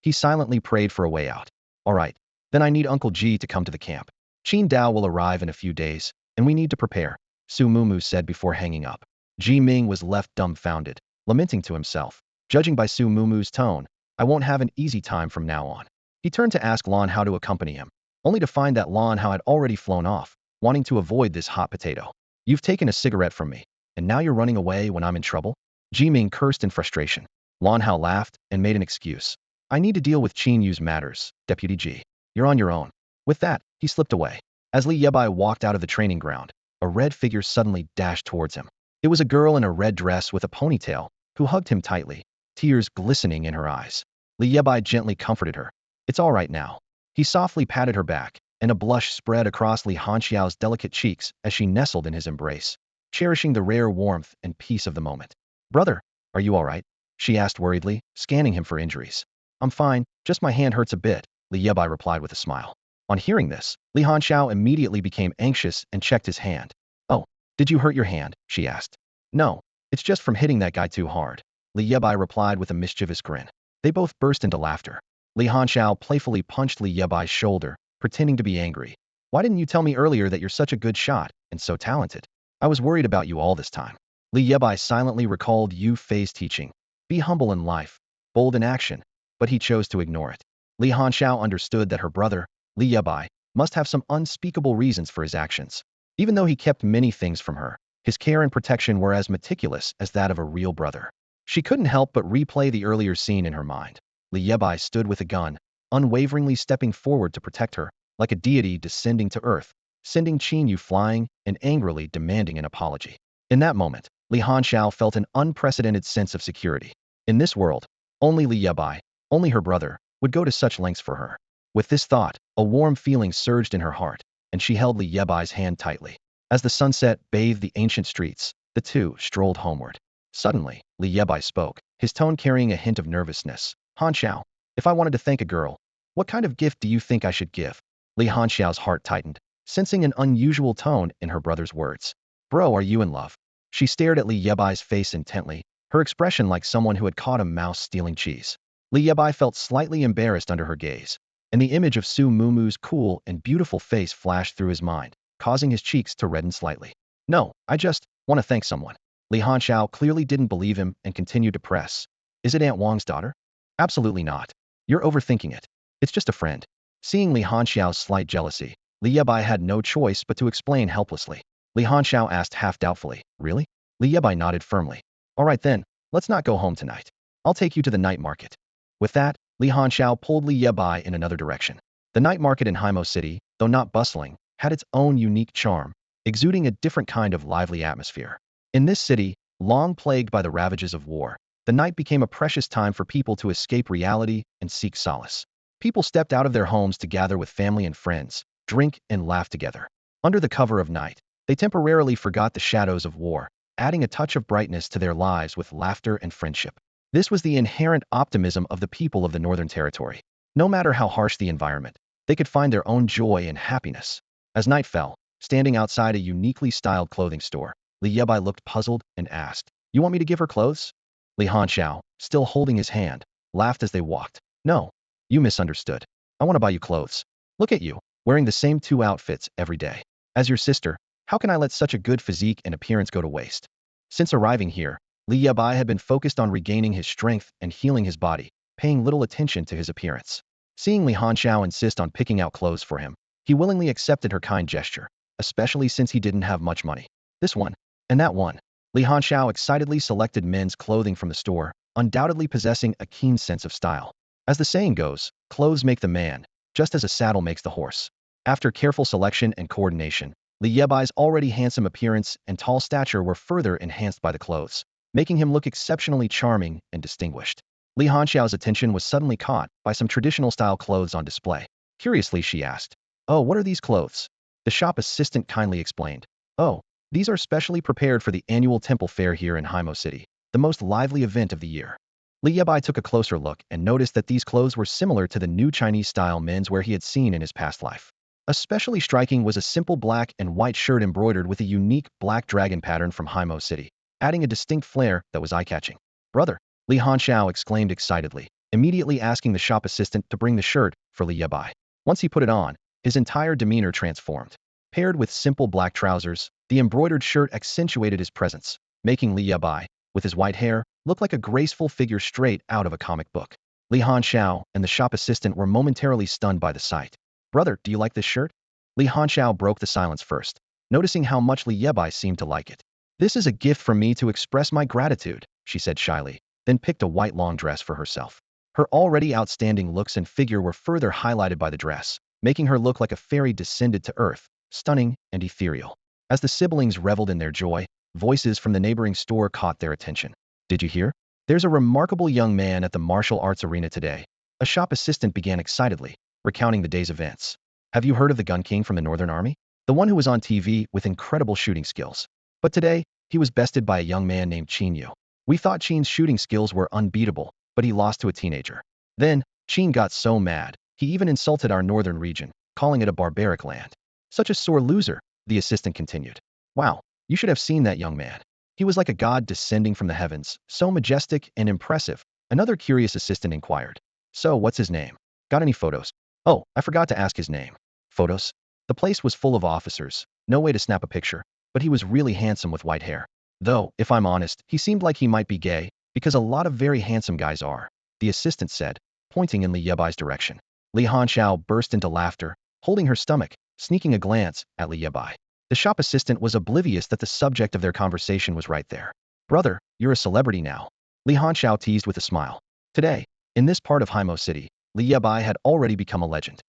He silently prayed for a way out. All right, then I need Uncle Ji to come to the camp. Qin Dao will arrive in a few days, and we need to prepare, Su Mumu said before hanging up. Ji Ming was left dumbfounded, lamenting to himself. Judging by Su Mumu's tone, I won't have an easy time from now on. He turned to ask Lan Hao to accompany him, only to find that Lan Hao had already flown off, wanting to avoid this hot potato. You've taken a cigarette from me, and now you're running away when I'm in trouble? Ji Ming cursed in frustration. Lan Hao laughed and made an excuse. I need to deal with Qin Yu's matters, Deputy Ji. You're on your own. With that, he slipped away. As Li Bai walked out of the training ground, a red figure suddenly dashed towards him. It was a girl in a red dress with a ponytail, who hugged him tightly, tears glistening in her eyes. Li Bai gently comforted her. It's all right now. He softly patted her back, and a blush spread across Li Hanxiao's delicate cheeks as she nestled in his embrace, cherishing the rare warmth and peace of the moment. Brother, are you all right? She asked worriedly, scanning him for injuries. I'm fine, just my hand hurts a bit, Li Yebai replied with a smile. On hearing this, Li Hanxiao immediately became anxious and checked his hand. Oh, did you hurt your hand? She asked. No, it's just from hitting that guy too hard, Li Yebai replied with a mischievous grin. They both burst into laughter. Li Hanxiao playfully punched Li Yebai's shoulder, pretending to be angry. Why didn't you tell me earlier that you're such a good shot and so talented? I was worried about you all this time. Li Yebai silently recalled Yue Fei's teaching. Be humble in life, bold in action, but he chose to ignore it. Li Hanxiao understood that her brother, Li Yebai, must have some unspeakable reasons for his actions. Even though he kept many things from her, his care and protection were as meticulous as that of a real brother. She couldn't help but replay the earlier scene in her mind. Li Yebai stood with a gun, unwaveringly stepping forward to protect her, like a deity descending to earth, sending Qin Yu flying and angrily demanding an apology. In that moment, Li Hanxiao felt an unprecedented sense of security. In this world, only Li Yebai, only her brother, would go to such lengths for her. With this thought, a warm feeling surged in her heart, and she held Li Yebai's hand tightly. As the sunset bathed the ancient streets, the two strolled homeward. Suddenly, Li Yebai spoke, his tone carrying a hint of nervousness. Hanxiao, if I wanted to thank a girl, what kind of gift do you think I should give? Li Hanxiao's heart tightened, sensing an unusual tone in her brother's words. Bro, are you in love? She stared at Li Yebai's face intently, her expression like someone who had caught a mouse stealing cheese. Li Yebai felt slightly embarrassed under her gaze, and the image of Su Mumu's cool and beautiful face flashed through his mind, causing his cheeks to redden slightly. No, I just want to thank someone. Li Hanxiao clearly didn't believe him and continued to press. Is it Aunt Wang's daughter? Absolutely not. You're overthinking it. It's just a friend. Seeing Li Hanxiao's slight jealousy, Li Yebai had no choice but to explain helplessly. Li Hanxiao asked half doubtfully, really? Li Yebai nodded firmly. All right then, let's not go home tonight. I'll take you to the night market. With that, Li Hanxiao pulled Li Yebai in another direction. The night market in Haimo City, though not bustling, had its own unique charm, exuding a different kind of lively atmosphere. In this city, long plagued by the ravages of war, the night became a precious time for people to escape reality and seek solace. People stepped out of their homes to gather with family and friends, drink and laugh together. Under the cover of night, they temporarily forgot the shadows of war, adding a touch of brightness to their lives with laughter and friendship. This was the inherent optimism of the people of the Northern Territory. No matter how harsh the environment, they could find their own joy and happiness. As night fell, standing outside a uniquely styled clothing store, Li Yebai looked puzzled and asked, You want me to give her clothes? Li Hanxiao, still holding his hand, laughed as they walked. No, you misunderstood. I want to buy you clothes. Look at you, wearing the same two outfits every day. As your sister, how can I let such a good physique and appearance go to waste? Since arriving here, Li Yebai had been focused on regaining his strength and healing his body, paying little attention to his appearance. Seeing Li Hanxiao insist on picking out clothes for him, he willingly accepted her kind gesture, especially since he didn't have much money. This one, and that one. Li Hanxiao excitedly selected men's clothing from the store, undoubtedly possessing a keen sense of style. As the saying goes, clothes make the man, just as a saddle makes the horse. After careful selection and coordination, Li Yebai's already handsome appearance and tall stature were further enhanced by the clothes, making him look exceptionally charming and distinguished. Li Hanxiao's attention was suddenly caught by some traditional-style clothes on display. Curiously, she asked, Oh, what are these clothes? The shop assistant kindly explained, Oh, these are specially prepared for the annual temple fair here in Haimo City, the most lively event of the year. Li Yebai took a closer look and noticed that these clothes were similar to the new Chinese-style menswear he had seen in his past life. Especially striking was a simple black and white shirt embroidered with a unique black dragon pattern from Haimo City, adding a distinct flair that was eye-catching. Brother, Li Hanxiao exclaimed excitedly, immediately asking the shop assistant to bring the shirt for Li Bai. Once he put it on, his entire demeanor transformed. Paired with simple black trousers, the embroidered shirt accentuated his presence, making Li Bai, with his white hair, look like a graceful figure straight out of a comic book. Li Hanxiao and the shop assistant were momentarily stunned by the sight. "Brother, do you like this shirt?" Li Hanxiao broke the silence first, noticing how much Li Yebai seemed to like it. "This is a gift from me to express my gratitude," she said shyly, then picked a white long dress for herself. Her already outstanding looks and figure were further highlighted by the dress, making her look like a fairy descended to earth, stunning and ethereal. As the siblings reveled in their joy, voices from the neighboring store caught their attention. "Did you hear? There's a remarkable young man at the martial arts arena today." A shop assistant began excitedly, recounting the day's events. "Have you heard of the Gun King from the Northern Army? The one who was on TV with incredible shooting skills. But today, he was bested by a young man named Qin Yu. We thought Qin's shooting skills were unbeatable, but he lost to a teenager. Then, Qin got so mad, he even insulted our northern region, calling it a barbaric land. Such a sore loser," the assistant continued. "Wow, you should have seen that young man. He was like a god descending from the heavens, so majestic and impressive." Another curious assistant inquired. "So, what's his name? Got any photos?" "Oh, I forgot to ask his name." "Photos?" The place was full of officers, no way to snap a picture, but he was really handsome with white hair. "Though, if I'm honest, he seemed like he might be gay, because a lot of very handsome guys are," the assistant said, pointing in Li Yebai's direction. Li Hanxiao burst into laughter, holding her stomach, sneaking a glance at Li Yebai. The shop assistant was oblivious that the subject of their conversation was right there. "Brother, you're a celebrity now," Li Hanxiao teased with a smile. Today, in this part of Haimo City, Li Yebai had already become a legend.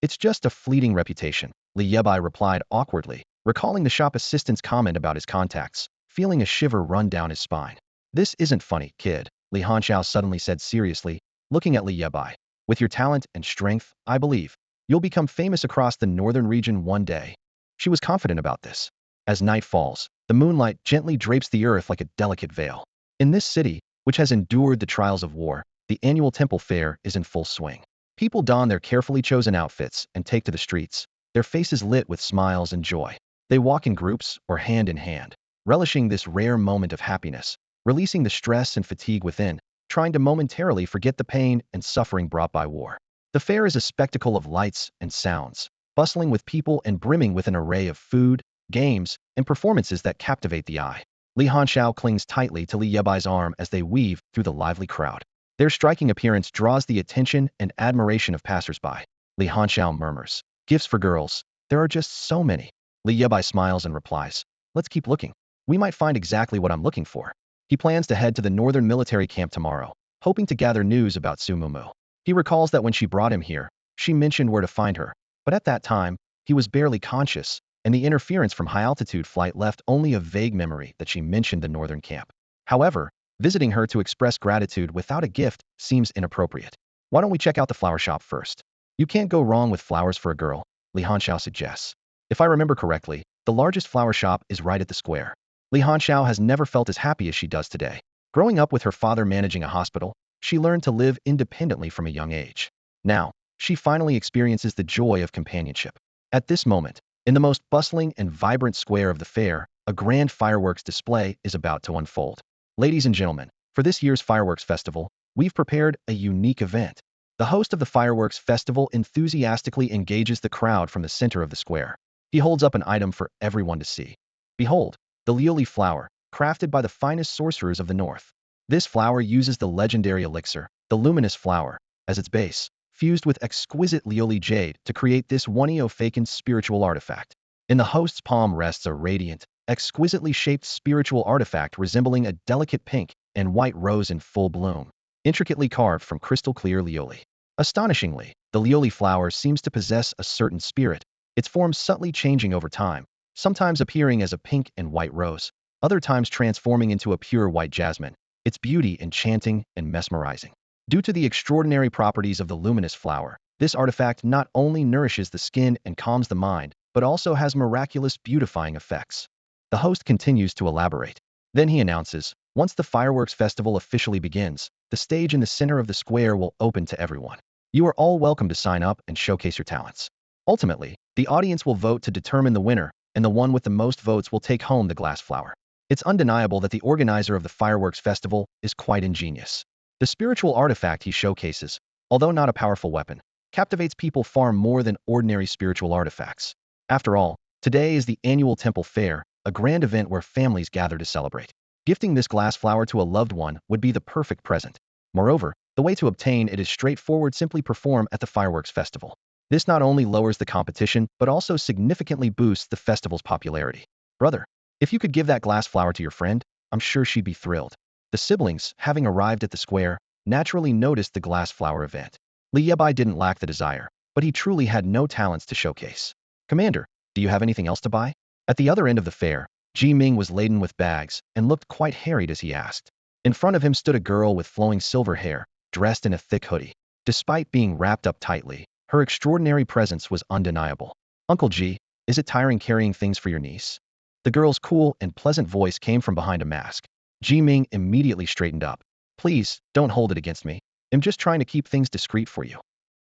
"It's just a fleeting reputation," Li Yebai replied awkwardly, recalling the shop assistant's comment about his contacts, feeling a shiver run down his spine. "This isn't funny, kid," Li Hanxiao suddenly said seriously, looking at Li Yebai. "With your talent and strength, I believe, you'll become famous across the northern region one day." She was confident about this. As night falls, the moonlight gently drapes the earth like a delicate veil. In this city, which has endured the trials of war, the annual temple fair is in full swing. People don their carefully chosen outfits and take to the streets, their faces lit with smiles and joy. They walk in groups or hand in hand, relishing this rare moment of happiness, releasing the stress and fatigue within, trying to momentarily forget the pain and suffering brought by war. The fair is a spectacle of lights and sounds, bustling with people and brimming with an array of food, games, and performances that captivate the eye. Li Hanxiao clings tightly to Li Yebai's arm as they weave through the lively crowd. Their striking appearance draws the attention and admiration of passersby. Li Hanxiao murmurs, "Gifts for girls. There are just so many." Li Yebai smiles and replies, "Let's keep looking. We might find exactly what I'm looking for." He plans to head to the northern military camp tomorrow, hoping to gather news about Su Mumu. He recalls that when she brought him here, she mentioned where to find her, but at that time, he was barely conscious, and the interference from high-altitude flight left only a vague memory that she mentioned the northern camp. However, visiting her to express gratitude without a gift seems inappropriate. "Why don't we check out the flower shop first? You can't go wrong with flowers for a girl," Li Hanxiao suggests. "If I remember correctly, the largest flower shop is right at the square." Li Hanxiao has never felt as happy as she does today. Growing up with her father managing a hospital, she learned to live independently from a young age. Now, she finally experiences the joy of companionship. At this moment, in the most bustling and vibrant square of the fair, a grand fireworks display is about to unfold. Ladies and gentlemen, for this year's fireworks festival, we've prepared a unique event. The host of the fireworks festival enthusiastically engages the crowd from the center of the square. He holds up an item for everyone to see. Behold, the Lioli flower, crafted by the finest sorcerers of the north. This flower uses the legendary elixir, the luminous flower, as its base, fused with exquisite Lioli jade to create this awakens spiritual artifact. In the host's palm rests a radiant, exquisitely shaped spiritual artifact resembling a delicate pink and white rose in full bloom, intricately carved from crystal clear Lioli. Astonishingly, the Lioli flower seems to possess a certain spirit, its form subtly changing over time, sometimes appearing as a pink and white rose, other times transforming into a pure white jasmine, its beauty enchanting and mesmerizing. Due to the extraordinary properties of the luminous flower, this artifact not only nourishes the skin and calms the mind, but also has miraculous beautifying effects. The host continues to elaborate. Then he announces, once the fireworks festival officially begins, the stage in the center of the square will open to everyone. You are all welcome to sign up and showcase your talents. Ultimately, the audience will vote to determine the winner, and the one with the most votes will take home the glass flower. It's undeniable that the organizer of the fireworks festival is quite ingenious. The spiritual artifact he showcases, although not a powerful weapon, captivates people far more than ordinary spiritual artifacts. After all, today is the annual temple fair, a grand event where families gather to celebrate. Gifting this glass flower to a loved one would be the perfect present. Moreover, the way to obtain it is straightforward: simply perform at the fireworks festival. This not only lowers the competition, but also significantly boosts the festival's popularity. Brother, if you could give that glass flower to your friend, I'm sure she'd be thrilled. The siblings, having arrived at the square, naturally noticed the glass flower event. Li Bai didn't lack the desire, but he truly had no talents to showcase. Commander, do you have anything else to buy? At the other end of the fair, Ji Ming was laden with bags and looked quite harried as he asked. In front of him stood a girl with flowing silver hair, dressed in a thick hoodie. Despite being wrapped up tightly, her extraordinary presence was undeniable. Uncle Ji, is it tiring carrying things for your niece? The girl's cool and pleasant voice came from behind a mask. Ji Ming immediately straightened up. Please, don't hold it against me. I'm just trying to keep things discreet for you.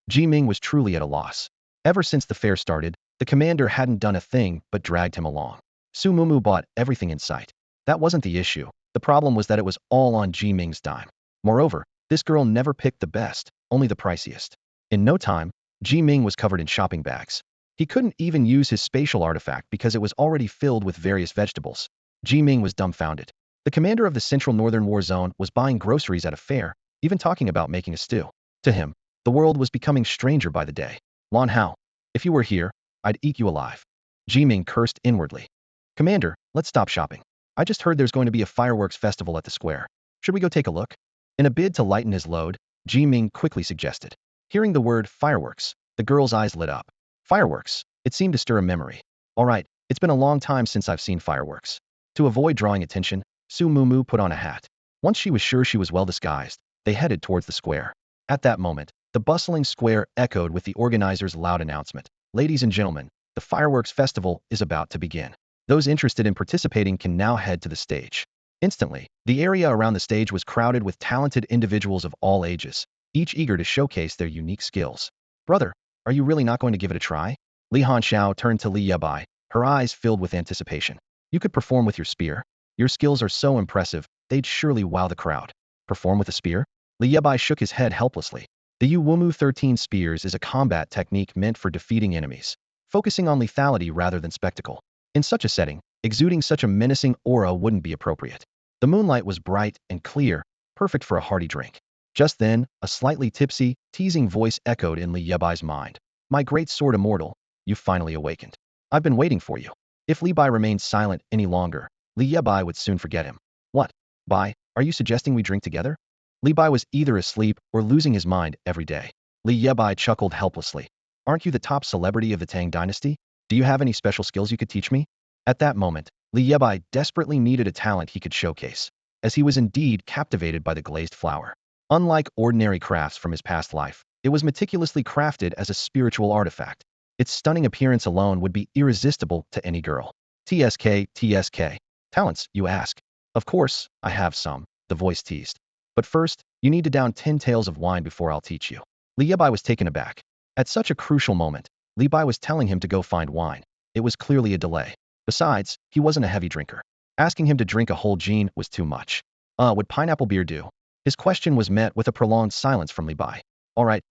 Ji Ming was truly at a loss. Ever since the fair started, the commander hadn't done a thing but dragged him along. Su Mumu bought everything in sight. That wasn't the issue. The problem was that it was all on Ji Ming's dime. Moreover, this girl never picked the best, only the priciest. In no time, Ji Ming was covered in shopping bags. He couldn't even use his spatial artifact because it was already filled with various vegetables. Ji Ming was dumbfounded. The commander of the Central Northern War Zone was buying groceries at a fair, even talking about making a stew. To him, the world was becoming stranger by the day. Lan Hao, if you were here, I'd eat you alive. Ji Ming cursed inwardly. Commander, let's stop shopping. I just heard there's going to be a fireworks festival at the square. Should we go take a look? In a bid to lighten his load, Ji Ming quickly suggested. Hearing the word fireworks, the girl's eyes lit up. Fireworks. It seemed to stir a memory. All right, it's been a long time since I've seen fireworks. To avoid drawing attention, Su Mumu put on a hat. Once she was sure she was well disguised, they headed towards the square. At that moment, the bustling square echoed with the organizer's loud announcement. Ladies and gentlemen, the fireworks festival is about to begin. Those interested in participating can now head to the stage. Instantly, the area around the stage was crowded with talented individuals of all ages, each eager to showcase their unique skills. Brother, are you really not going to give it a try? Li Hanxiao turned to Li Bai, her eyes filled with anticipation. You could perform with your spear. Your skills are so impressive, they'd surely wow the crowd. Perform with a spear? Li Bai shook his head helplessly. The Yu Wumu 13 spears is a combat technique meant for defeating enemies, focusing on lethality rather than spectacle. In such a setting, exuding such a menacing aura wouldn't be appropriate. The moonlight was bright and clear, perfect for a hearty drink. Just then, a slightly tipsy, teasing voice echoed in Li Bai's mind. My great sword immortal, you've finally awakened. I've been waiting for you. If Li Bai remained silent any longer, Li Bai would soon forget him. What? Bai, are you suggesting we drink together? Li Bai was either asleep or losing his mind every day. Li Bai chuckled helplessly. Aren't you the top celebrity of the Tang dynasty? Do you have any special skills you could teach me? At that moment, Li Bai desperately needed a talent he could showcase, as he was indeed captivated by the glazed flower. Unlike ordinary crafts from his past life, it was meticulously crafted as a spiritual artifact. Its stunning appearance alone would be irresistible to any girl. TSK. Talents, you ask? Of course, I have some, the voice teased. But first, you need to down 10 taels of wine before I'll teach you. Li Bai was taken aback. At such a crucial moment, Li Bai was telling him to go find wine. It was clearly a delay. Besides, he wasn't a heavy drinker. Asking him to drink a whole gin was too much. Would pineapple beer do? His question was met with a prolonged silence from Li Bai. All right,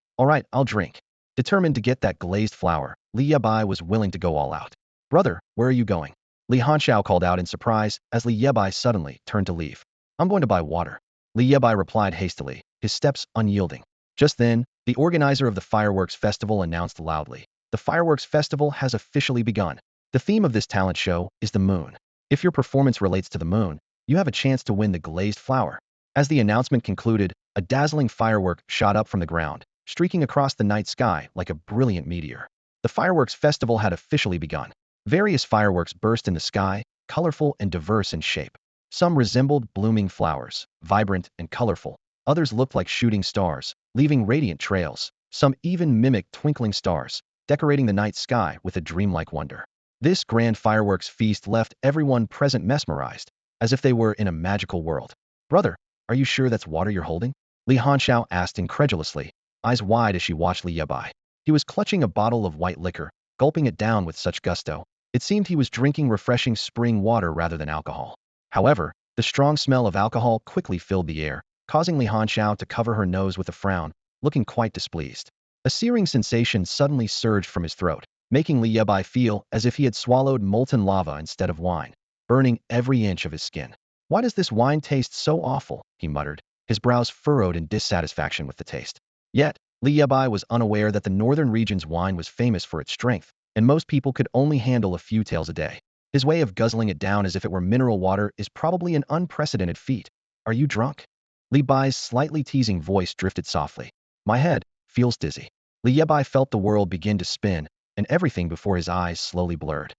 I'll drink. Determined to get that glazed flower, Li Bai was willing to go all out. Brother, where are you going? Li Hanxiao called out in surprise as Li Bai suddenly turned to leave. I'm going to buy water. Li Bai replied hastily, his steps unyielding. Just then, the organizer of the fireworks festival announced loudly. The fireworks festival has officially begun. The theme of this talent show is the moon. If your performance relates to the moon, you have a chance to win the glazed flower. As the announcement concluded, a dazzling firework shot up from the ground, streaking across the night sky like a brilliant meteor. The fireworks festival had officially begun. Various fireworks burst in the sky, colorful and diverse in shape. Some resembled blooming flowers, vibrant and colorful. Others looked like shooting stars, leaving radiant trails. Some even mimicked twinkling stars, decorating the night sky with a dreamlike wonder. This grand fireworks feast left everyone present mesmerized, as if they were in a magical world. Brother, are you sure that's water you're holding? Li Hanxiao asked incredulously, eyes wide as she watched Li Bai. He was clutching a bottle of white liquor, gulping it down with such gusto. It seemed he was drinking refreshing spring water rather than alcohol. However, the strong smell of alcohol quickly filled the air, causing Li Hanxiao to cover her nose with a frown, looking quite displeased. A searing sensation suddenly surged from his throat, making Li Bai feel as if he had swallowed molten lava instead of wine, burning every inch of his skin. "Why does this wine taste so awful?" he muttered, his brows furrowed in dissatisfaction with the taste. Yet, Li Bai was unaware that the northern region's wine was famous for its strength, and most people could only handle a few taels a day. His way of guzzling it down as if it were mineral water is probably an unprecedented feat. "Are you drunk?" Li Bai's slightly teasing voice drifted softly. "My head feels dizzy." Li Bai felt the world begin to spin, and everything before his eyes slowly blurred.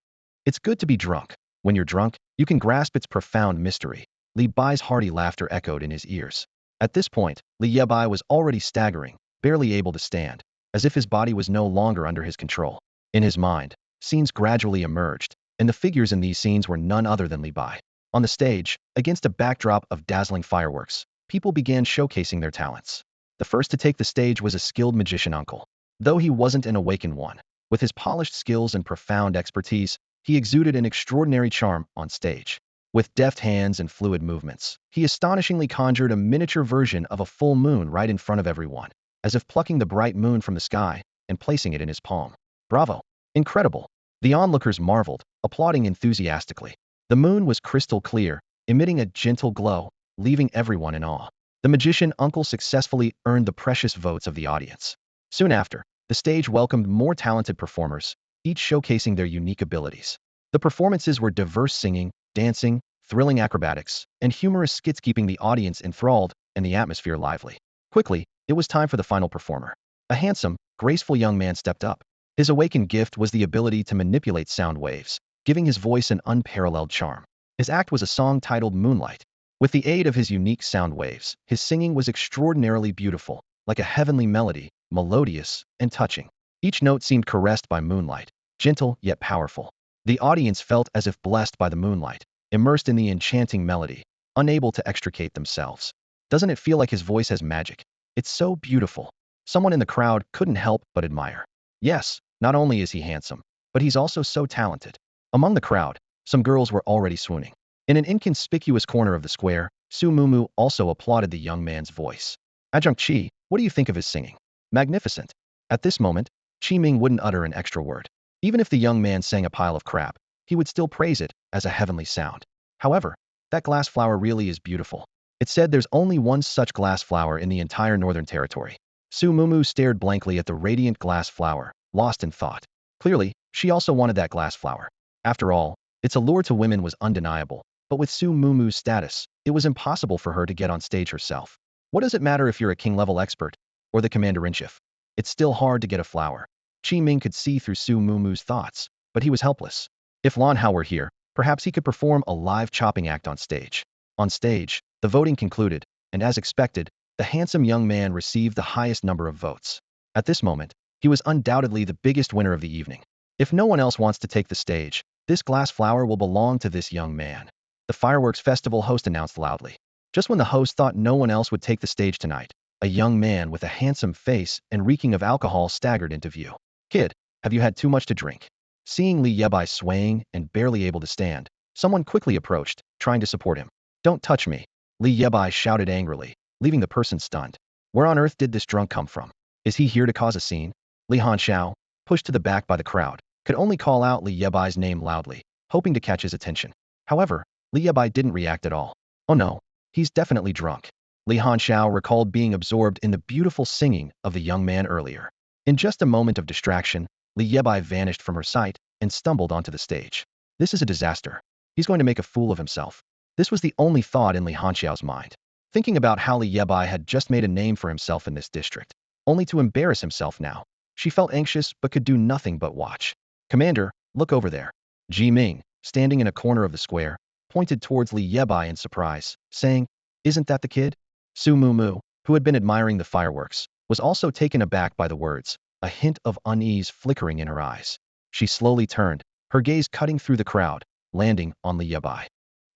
It's good to be drunk. When you're drunk, you can grasp its profound mystery. Li Bai's hearty laughter echoed in his ears. At this point, Li Bai was already staggering, barely able to stand, as if his body was no longer under his control. In his mind, scenes gradually emerged, and the figures in these scenes were none other than Li Bai. On the stage, against a backdrop of dazzling fireworks, people began showcasing their talents. The first to take the stage was a skilled magician uncle. Though he wasn't an awakened one, with his polished skills and profound expertise, he exuded an extraordinary charm on stage. With deft hands and fluid movements, he astonishingly conjured a miniature version of a full moon right in front of everyone, as if plucking the bright moon from the sky and placing it in his palm. "Bravo! Incredible!" The onlookers marveled, applauding enthusiastically. The moon was crystal clear, emitting a gentle glow, leaving everyone in awe. The magician uncle successfully earned the precious votes of the audience. Soon after, the stage welcomed more talented performers, each showcasing their unique abilities. The performances were diverse, singing, dancing, thrilling acrobatics, and humorous skits, keeping the audience enthralled and the atmosphere lively. Quickly, it was time for the final performer. A handsome, graceful young man stepped up. His awakened gift was the ability to manipulate sound waves, giving his voice an unparalleled charm. His act was a song titled Moonlight. With the aid of his unique sound waves, his singing was extraordinarily beautiful, like a heavenly melody, melodious and touching. Each note seemed caressed by moonlight, gentle yet powerful. The audience felt as if blessed by the moonlight, immersed in the enchanting melody, unable to extricate themselves. "Doesn't it feel like his voice has magic? It's so beautiful." Someone in the crowd couldn't help but admire. "Yes, not only is he handsome, but he's also so talented." Among the crowd, some girls were already swooning. In an inconspicuous corner of the square, Su Mumu also applauded the young man's voice. "Adjunct Qi, what do you think of his singing?" "Magnificent." At this moment, Qi Ming wouldn't utter an extra word. Even if the young man sang a pile of crap, he would still praise it as a heavenly sound. "However, that glass flower really is beautiful." It said there's only one such glass flower in the entire Northern Territory. Su Mumu stared blankly at the radiant glass flower, lost in thought. Clearly, she also wanted that glass flower. After all, its allure to women was undeniable, but with Su Mumu's status, it was impossible for her to get on stage herself. What does it matter if you're a king-level expert or the commander-in-chief? It's still hard to get a flower. Qi Ming could see through Su Mumu's thoughts, but he was helpless. If Lan Hao were here, perhaps he could perform a live chopping act on stage. On stage, the voting concluded, and as expected, the handsome young man received the highest number of votes. At this moment, he was undoubtedly the biggest winner of the evening. If no one else wants to take the stage, this glass flower will belong to this young man. The fireworks festival host announced loudly. Just when the host thought no one else would take the stage tonight, a young man with a handsome face and reeking of alcohol staggered into view. "Kid, have you had too much to drink?" Seeing Li Yebai swaying and barely able to stand, someone quickly approached, trying to support him. "Don't touch me," Li Yebai shouted angrily, leaving the person stunned. Where on earth did this drunk come from? Is he here to cause a scene? Li Hanxiao, pushed to the back by the crowd, could only call out Li Yebai's name loudly, hoping to catch his attention. However, Li Yebai didn't react at all. "Oh no, he's definitely drunk." Li Hanxiao recalled being absorbed in the beautiful singing of the young man earlier. In just a moment of distraction, Li Yebai vanished from her sight and stumbled onto the stage. This is a disaster. He's going to make a fool of himself. This was the only thought in Li Hanxiao's mind. Thinking about how Li Yebai had just made a name for himself in this district, only to embarrass himself now, she felt anxious but could do nothing but watch. "Commander, look over there." Ji Ming, standing in a corner of the square, pointed towards Li Yebai in surprise, saying, "Isn't that the kid?" Su Mumu, who had been admiring the fireworks, was also taken aback by the words, a hint of unease flickering in her eyes. She slowly turned, her gaze cutting through the crowd, landing on Li Yebai.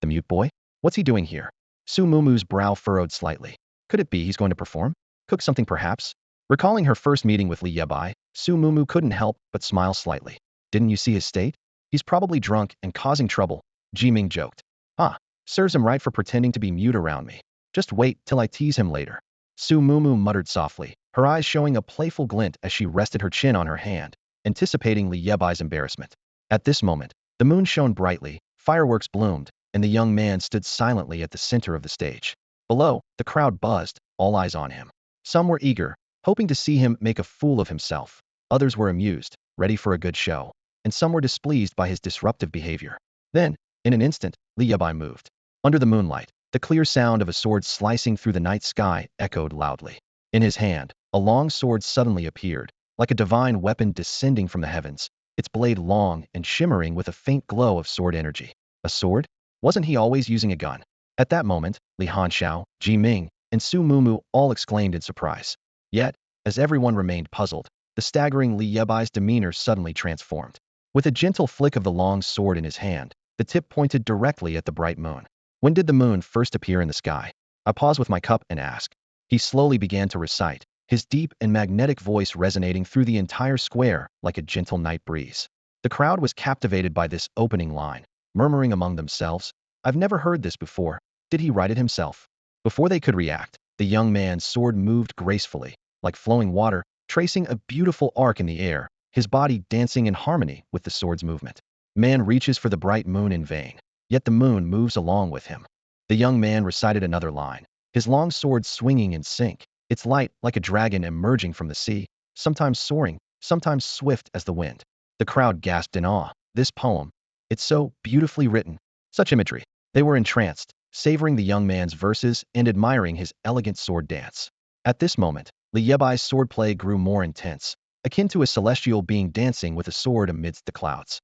"The mute boy? What's he doing here?" Su Mumu's brow furrowed slightly. Could it be he's going to perform? Cook something perhaps? Recalling her first meeting with Li Yebai, Su Mumu couldn't help but smile slightly. "Didn't you see his state? He's probably drunk and causing trouble," Ji Ming joked. "Ah, serves him right for pretending to be mute around me. Just wait till I tease him later. Su Mumu muttered softly, her eyes showing a playful glint as she rested her chin on her hand, anticipating Li Yebai's embarrassment. At this moment, the moon shone brightly, fireworks bloomed, and the young man stood silently at the center of the stage. Below, the crowd buzzed, all eyes on him. Some were eager, hoping to see him make a fool of himself. Others were amused, ready for a good show. And some were displeased by his disruptive behavior. Then, in an instant, Li Bai moved. Under the moonlight, the clear sound of a sword slicing through the night sky echoed loudly. In his hand, a long sword suddenly appeared, like a divine weapon descending from the heavens, its blade long and shimmering with a faint glow of sword energy. A sword? Wasn't he always using a gun? At that moment, Li Hanxiao, Ji Ming, and Su Mumu all exclaimed in surprise. Yet, as everyone remained puzzled, the staggering Li Yebai's demeanor suddenly transformed. With a gentle flick of the long sword in his hand, the tip pointed directly at the bright moon. When did the moon first appear in the sky? I paused with my cup and asked. He slowly began to recite, his deep and magnetic voice resonating through the entire square like a gentle night breeze. The crowd was captivated by this opening line, murmuring among themselves, I've never heard this before. Did he write it himself? Before they could react, the young man's sword moved gracefully, like flowing water, tracing a beautiful arc in the air, his body dancing in harmony with the sword's movement. Man reaches for the bright moon in vain, yet the moon moves along with him. The young man recited another line, his long sword swinging in sync, its light like a dragon emerging from the sea, sometimes soaring, sometimes swift as the wind. The crowd gasped in awe. This poem, it's so beautifully written. Such imagery. They were entranced, savoring the young man's verses and admiring his elegant sword dance. At this moment, Li Yebai's swordplay grew more intense, akin to a celestial being dancing with a sword amidst the clouds.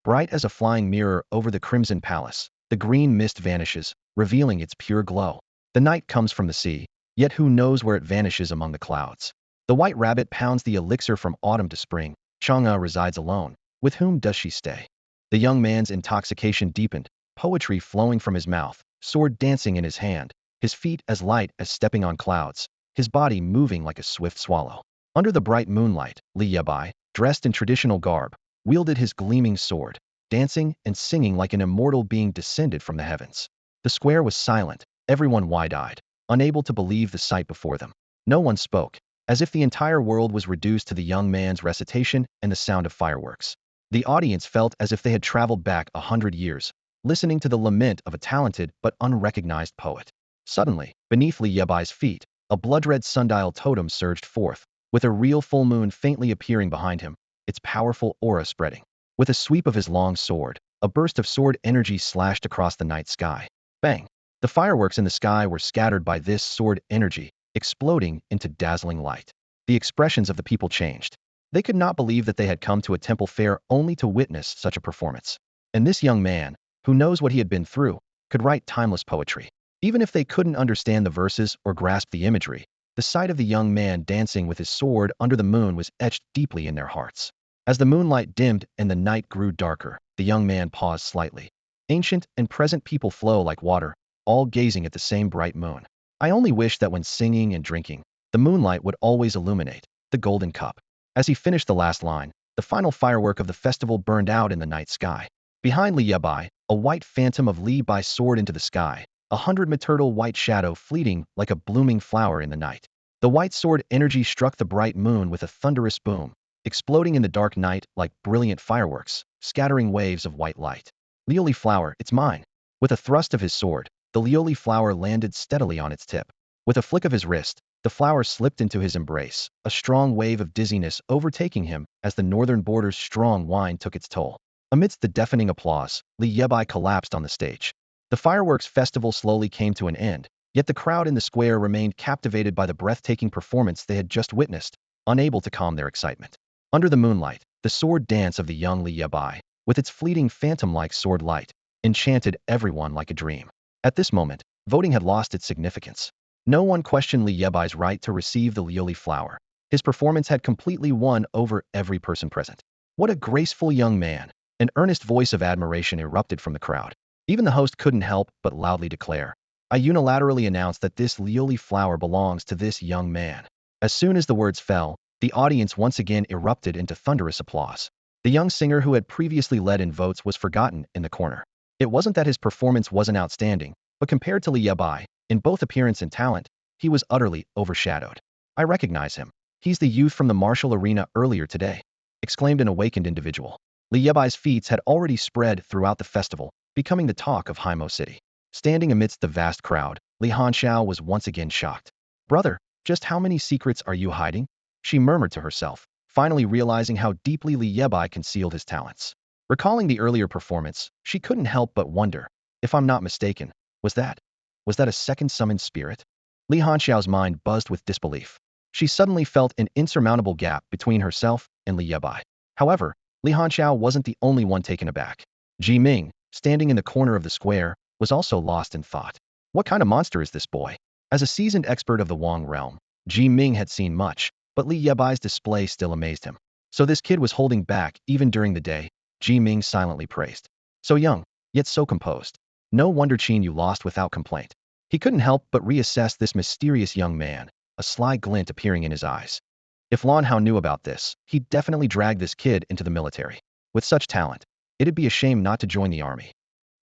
Bright as a flying mirror over the crimson palace, the green mist vanishes, revealing its pure glow. The night comes from the sea, yet who knows where it vanishes among the clouds. The white rabbit pounds the elixir from autumn to spring. Chang'e resides alone. With whom does she stay? The young man's intoxication deepened, poetry flowing from his mouth, sword dancing in his hand, his feet as light as stepping on clouds, his body moving like a swift swallow. Under the bright moonlight, Li Bai, dressed in traditional garb, wielded his gleaming sword, dancing and singing like an immortal being descended from the heavens. The square was silent, everyone wide-eyed, unable to believe the sight before them. No one spoke, as if the entire world was reduced to the young man's recitation and the sound of fireworks. The audience felt as if they had traveled back 100 years, listening to the lament of a talented but unrecognized poet. Suddenly, beneath Li Yebai's feet, a blood-red sundial totem surged forth, with a real full moon faintly appearing behind him, its powerful aura spreading. With a sweep of his long sword, a burst of sword energy slashed across the night sky. Bang! The fireworks in the sky were scattered by this sword energy, exploding into dazzling light. The expressions of the people changed. They could not believe that they had come to a temple fair only to witness such a performance. And this young man, who knows what he had been through, could write timeless poetry. Even if they couldn't understand the verses or grasp the imagery, the sight of the young man dancing with his sword under the moon was etched deeply in their hearts. As the moonlight dimmed and the night grew darker, the young man paused slightly. Ancient and present people flow like water, all gazing at the same bright moon. I only wish that when singing and drinking, the moonlight would always illuminate the golden cup. As he finished the last line, the final firework of the festival burned out in the night sky. Behind Li Bai, a white phantom of Li Bai soared into the sky, 100-meter white shadow fleeting like a blooming flower in the night. The white sword energy struck the bright moon with a thunderous boom, exploding in the dark night like brilliant fireworks, scattering waves of white light. Lioli flower, it's mine. With a thrust of his sword, the Lioli flower landed steadily on its tip. With a flick of his wrist, the flower slipped into his embrace, a strong wave of dizziness overtaking him as the northern border's strong wine took its toll. Amidst the deafening applause, Li Yebai collapsed on the stage. The fireworks festival slowly came to an end, yet the crowd in the square remained captivated by the breathtaking performance they had just witnessed, unable to calm their excitement. Under the moonlight, the sword dance of the young Li Bai, with its fleeting phantom-like sword light, enchanted everyone like a dream. At this moment, voting had lost its significance. No one questioned Li Yebai's right to receive the Lioli flower. His performance had completely won over every person present. What a graceful young man! An earnest voice of admiration erupted from the crowd. Even the host couldn't help but loudly declare, I unilaterally announce that this Lioli flower belongs to this young man. As soon as the words fell, the audience once again erupted into thunderous applause. The young singer who had previously led in votes was forgotten in the corner. It wasn't that his performance wasn't outstanding, but compared to Li Bai, In both appearance and talent, he was utterly overshadowed. I recognize him. He's the youth from the martial arena earlier today, exclaimed an awakened individual. Li Yebai's feats had already spread throughout the festival, becoming the talk of Haimo City. Standing amidst the vast crowd, Li Hanxiao was once again shocked. Brother, just how many secrets are you hiding? She murmured to herself, finally realizing how deeply Li Yebai concealed his talents. Recalling the earlier performance, she couldn't help but wonder, if I'm not mistaken, was that a second summoned spirit? Li Hanxiao's mind buzzed with disbelief. She suddenly felt an insurmountable gap between herself and Li Yebai. However, Li Hanxiao wasn't the only one taken aback. Ji Ming, standing in the corner of the square, was also lost in thought. What kind of monster is this boy? As a seasoned expert of the Wang realm, Ji Ming had seen much, but Li Yebai's display still amazed him. So this kid was holding back even during the day, Ji Ming silently praised. So young, yet so composed. No wonder Qin you lost without complaint. He couldn't help but reassess this mysterious young man, a sly glint appearing in his eyes. If Lan Hao knew about this, he'd definitely drag this kid into the military. With such talent, it'd be a shame not to join the army.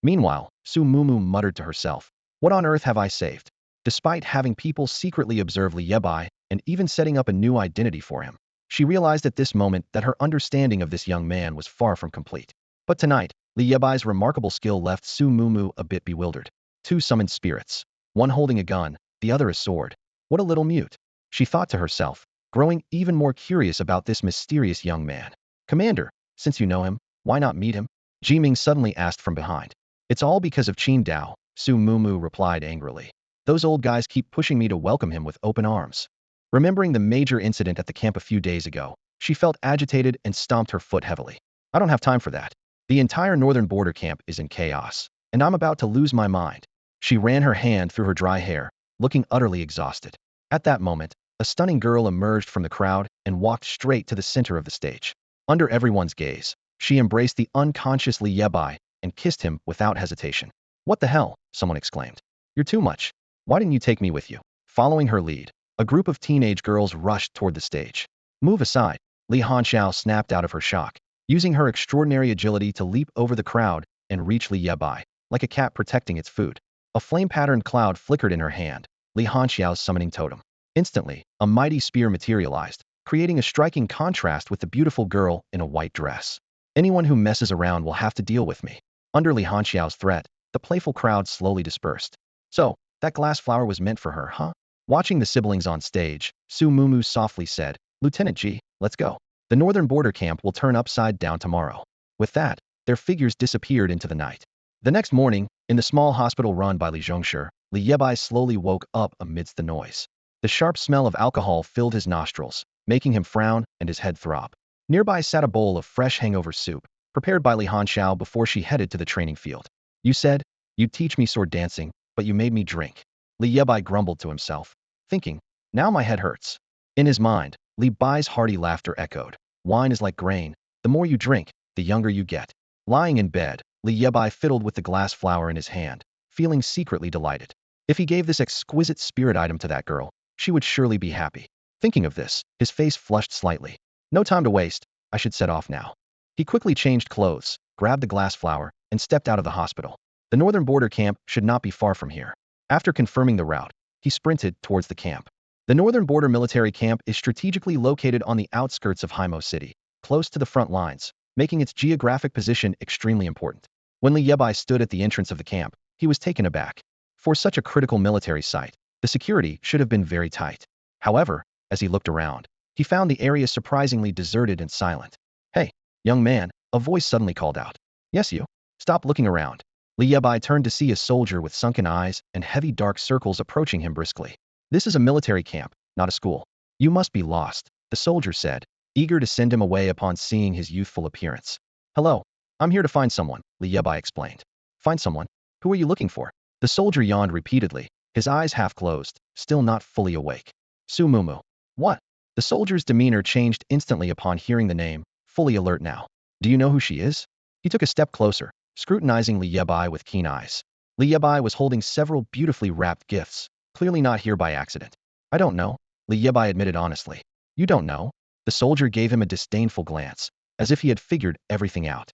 Meanwhile, Su Mumu muttered to herself, what on earth have I saved? Despite having people secretly observe Li Yebai and even setting up a new identity for him, she realized at this moment that her understanding of this young man was far from complete. But tonight, Li Yebai's remarkable skill left Su Mumu a bit bewildered. Two summoned spirits, one holding a gun, the other a sword. What a little mute, she thought to herself, growing even more curious about this mysterious young man. Commander, since you know him, why not meet him? Ji Ming suddenly asked from behind. It's all because of Qin Dao, Su Mumu replied angrily. Those old guys keep pushing me to welcome him with open arms. Remembering the major incident at the camp a few days ago, she felt agitated and stomped her foot heavily. I don't have time for that. The entire northern border camp is in chaos, and I'm about to lose my mind. She ran her hand through her dry hair, looking utterly exhausted. At that moment, a stunning girl emerged from the crowd and walked straight to the center of the stage. Under everyone's gaze, she embraced the unconscious Li Yebai and kissed him without hesitation. What the hell? Someone exclaimed. You're too much. Why didn't you take me with you? Following her lead, a group of teenage girls rushed toward the stage. Move aside, Li Hanxiao snapped out of her shock, using her extraordinary agility to leap over the crowd and reach Li Yebai, like a cat protecting its food. A flame-patterned cloud flickered in her hand, Li Hanxiao's summoning totem. Instantly, a mighty spear materialized, creating a striking contrast with the beautiful girl in a white dress. Anyone who messes around will have to deal with me. Under Li Hanxiao's threat, the playful crowd slowly dispersed. So, that glass flower was meant for her, huh? Watching the siblings on stage, Su Mumu softly said, Lieutenant Ji, let's go. The northern border camp will turn upside down tomorrow. With that, their figures disappeared into the night. The next morning, in the small hospital run by Li Zhongshi, Li Yebai slowly woke up amidst the noise. The sharp smell of alcohol filled his nostrils, making him frown and his head throb. Nearby sat a bowl of fresh hangover soup, prepared by Li Hanxiao before she headed to the training field. You said, you'd teach me sword dancing, but you made me drink. Li Yebai grumbled to himself, thinking, now my head hurts. In his mind, Li Bai's hearty laughter echoed. Wine is like grain, the more you drink, the younger you get. Lying in bed, Li Yebai fiddled with the glass flower in his hand, feeling secretly delighted. If he gave this exquisite spirit item to that girl, she would surely be happy. Thinking of this, his face flushed slightly. No time to waste, I should set off now. He quickly changed clothes, grabbed the glass flower, and stepped out of the hospital. The northern border camp should not be far from here. After confirming the route, he sprinted towards the camp. The northern border military camp is strategically located on the outskirts of Haimo City, close to the front lines, making its geographic position extremely important. When Li Yebai stood at the entrance of the camp, he was taken aback. For such a critical military site, the security should have been very tight. However, as he looked around, he found the area surprisingly deserted and silent. Hey, young man, a voice suddenly called out. Yes, you. Stop looking around. Li Yebai turned to see a soldier with sunken eyes and heavy dark circles approaching him briskly. This is a military camp, not a school. You must be lost, the soldier said, eager to send him away upon seeing his youthful appearance. Hello, I'm here to find someone, Li Yebai explained. Find someone? Who are you looking for? The soldier yawned repeatedly, his eyes half closed, still not fully awake. Su Mumu. What? The soldier's demeanor changed instantly upon hearing the name, fully alert now. Do you know who she is? He took a step closer, scrutinizing Li Yebai with keen eyes. Li Yebai was holding several beautifully wrapped gifts, clearly not here by accident. I don't know, Li Yebai admitted honestly. You don't know? The soldier gave him a disdainful glance, as if he had figured everything out.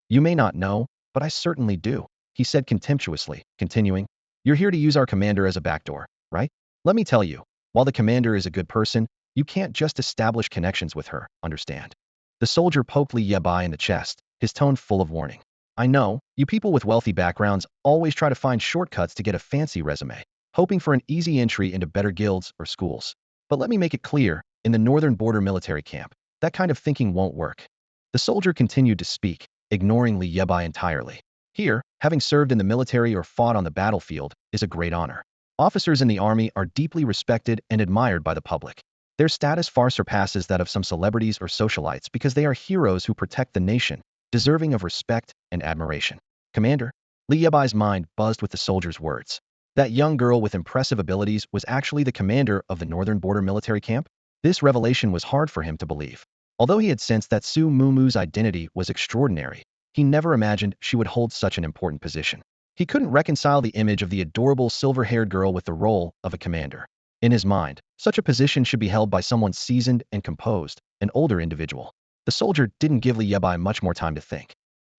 You may not know, but I certainly do, he said contemptuously, continuing. You're here to use our commander as a backdoor, right? Let me tell you, while the commander is a good person, you can't just establish connections with her, understand? The soldier poked Li Bai in the chest, his tone full of warning. I know, you people with wealthy backgrounds always try to find shortcuts to get a fancy resume, hoping for an easy entry into better guilds or schools. But let me make it clear, in the northern border military camp, that kind of thinking won't work. The soldier continued to speak, ignoring Li Bai entirely. Here, having served in the military or fought on the battlefield is a great honor. Officers in the army are deeply respected and admired by the public. Their status far surpasses that of some celebrities or socialites because they are heroes who protect the nation, deserving of respect and admiration. Commander, Li Bai's mind buzzed with the soldier's words. That young girl with impressive abilities was actually the commander of the northern border military camp? This revelation was hard for him to believe. Although he had sensed that Su Mumu's identity was extraordinary, he never imagined she would hold such an important position. He couldn't reconcile the image of the adorable silver-haired girl with the role of a commander. In his mind, such a position should be held by someone seasoned and composed, an older individual. The soldier didn't give Li Bai much more time to think.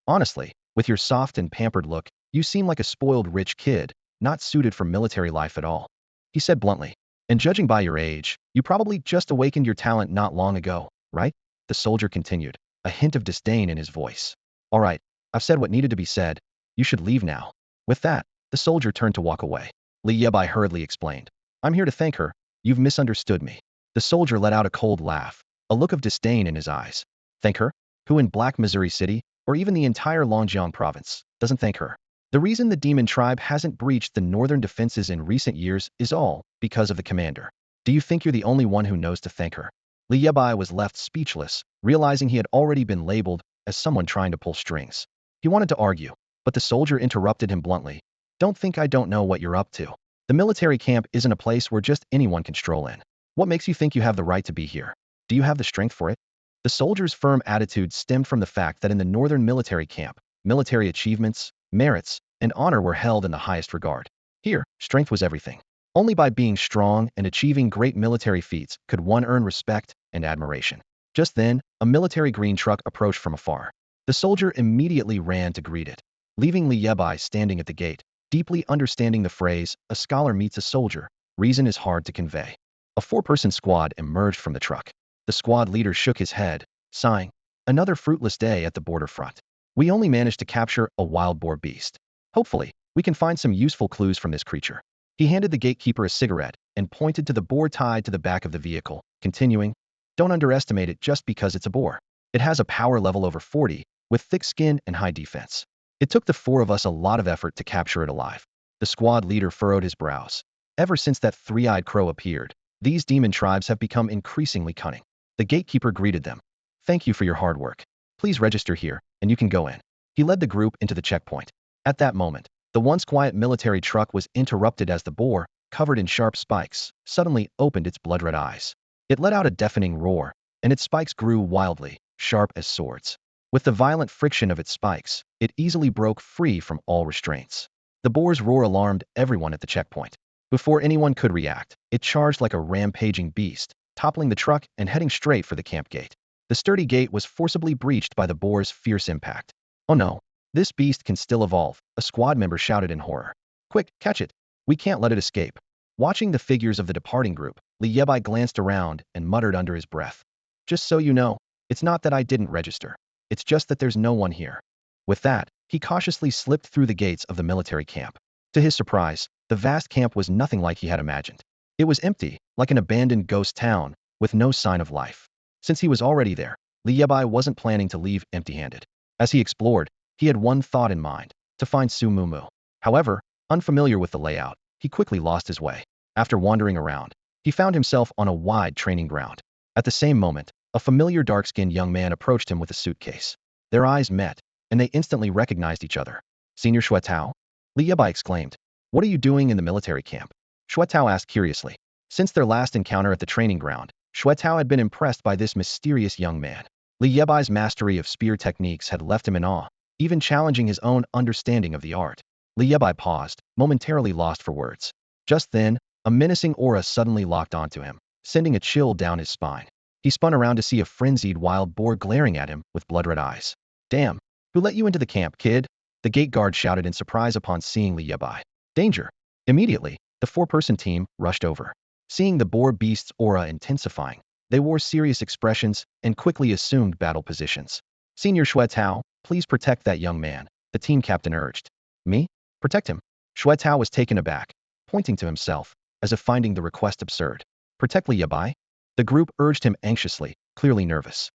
Honestly, with your soft and pampered look, you seem like a spoiled rich kid, not suited for military life at all. He said bluntly, and judging by your age, you probably just awakened your talent not long ago, right? The soldier continued, a hint of disdain in his voice. All right, I've said what needed to be said. You should leave now. With that, the soldier turned to walk away. Li Bai hurriedly explained, I'm here to thank her. You've misunderstood me. The soldier let out a cold laugh, a look of disdain in his eyes. Thank her? Who in Black Missouri City, or even the entire Longjiang province, doesn't thank her? The reason the demon tribe hasn't breached the northern defenses in recent years is all because of the commander. Do you think you're the only one who knows to thank her? Li Bai was left speechless, realizing he had already been labeled as someone trying to pull strings. He wanted to argue, but the soldier interrupted him bluntly. Don't think I don't know what you're up to. The military camp isn't a place where just anyone can stroll in. What makes you think you have the right to be here? Do you have the strength for it? The soldier's firm attitude stemmed from the fact that in the northern military camp, military achievements, merits, and honor were held in the highest regard. Here, strength was everything. Only by being strong and achieving great military feats could one earn respect and admiration. Just then, a military green truck approached from afar. The soldier immediately ran to greet it, leaving Li Bai standing at the gate, deeply understanding the phrase, a scholar meets a soldier, reason is hard to convey. A four-person squad emerged from the truck. The squad leader shook his head, sighing, another fruitless day at the border front. We only managed to capture a wild boar beast. Hopefully, we can find some useful clues from this creature. He handed the gatekeeper a cigarette and pointed to the boar tied to the back of the vehicle, continuing, don't underestimate it just because it's a boar. It has a power level over 40, with thick skin and high defense. It took the four of us a lot of effort to capture it alive. The squad leader furrowed his brows. Ever since that three-eyed crow appeared, these demon tribes have become increasingly cunning. The gatekeeper greeted them. Thank you for your hard work. Please register here, and you can go in. He led the group into the checkpoint. At that moment, the once quiet military truck was interrupted as the boar, covered in sharp spikes, suddenly opened its blood-red eyes. It let out a deafening roar, and its spikes grew wildly, sharp as swords. With the violent friction of its spikes, it easily broke free from all restraints. The boar's roar alarmed everyone at the checkpoint. Before anyone could react, it charged like a rampaging beast, toppling the truck and heading straight for the camp gate. The sturdy gate was forcibly breached by the boar's fierce impact. Oh no, this beast can still evolve, a squad member shouted in horror. Quick, catch it. We can't let it escape. Watching the figures of the departing group, Li Bai glanced around and muttered under his breath. Just so you know, it's not that I didn't register. It's just that there's no one here. With that, he cautiously slipped through the gates of the military camp. To his surprise, the vast camp was nothing like he had imagined. It was empty, like an abandoned ghost town, with no sign of life. Since he was already there, Li Bai wasn't planning to leave empty-handed. As he explored, he had one thought in mind, to find Su Mumu. However, unfamiliar with the layout, he quickly lost his way. After wandering around, he found himself on a wide training ground. At the same moment, a familiar dark-skinned young man approached him with a suitcase. Their eyes met, and they instantly recognized each other. Senior Shuetao? Li Bai exclaimed. What are you doing in the military camp? Shuetao asked curiously. Since their last encounter at the training ground, Shuetao had been impressed by this mysterious young man. Li Bai's mastery of spear techniques had left him in awe, even challenging his own understanding of the art. Li Bai paused, momentarily lost for words. Just then, a menacing aura suddenly locked onto him, sending a chill down his spine. He spun around to see a frenzied wild boar glaring at him with blood-red eyes. Damn, who let you into the camp, kid? The gate guard shouted in surprise upon seeing Li Bai. Danger! Immediately, the four-person team rushed over. Seeing the boar beast's aura intensifying, they wore serious expressions and quickly assumed battle positions. Senior Xue Tao, please protect that young man, the team captain urged. Me? Protect him? Xue Tao was taken aback, pointing to himself, as if finding the request absurd. Protect Li Bai? The group urged him anxiously, clearly nervous.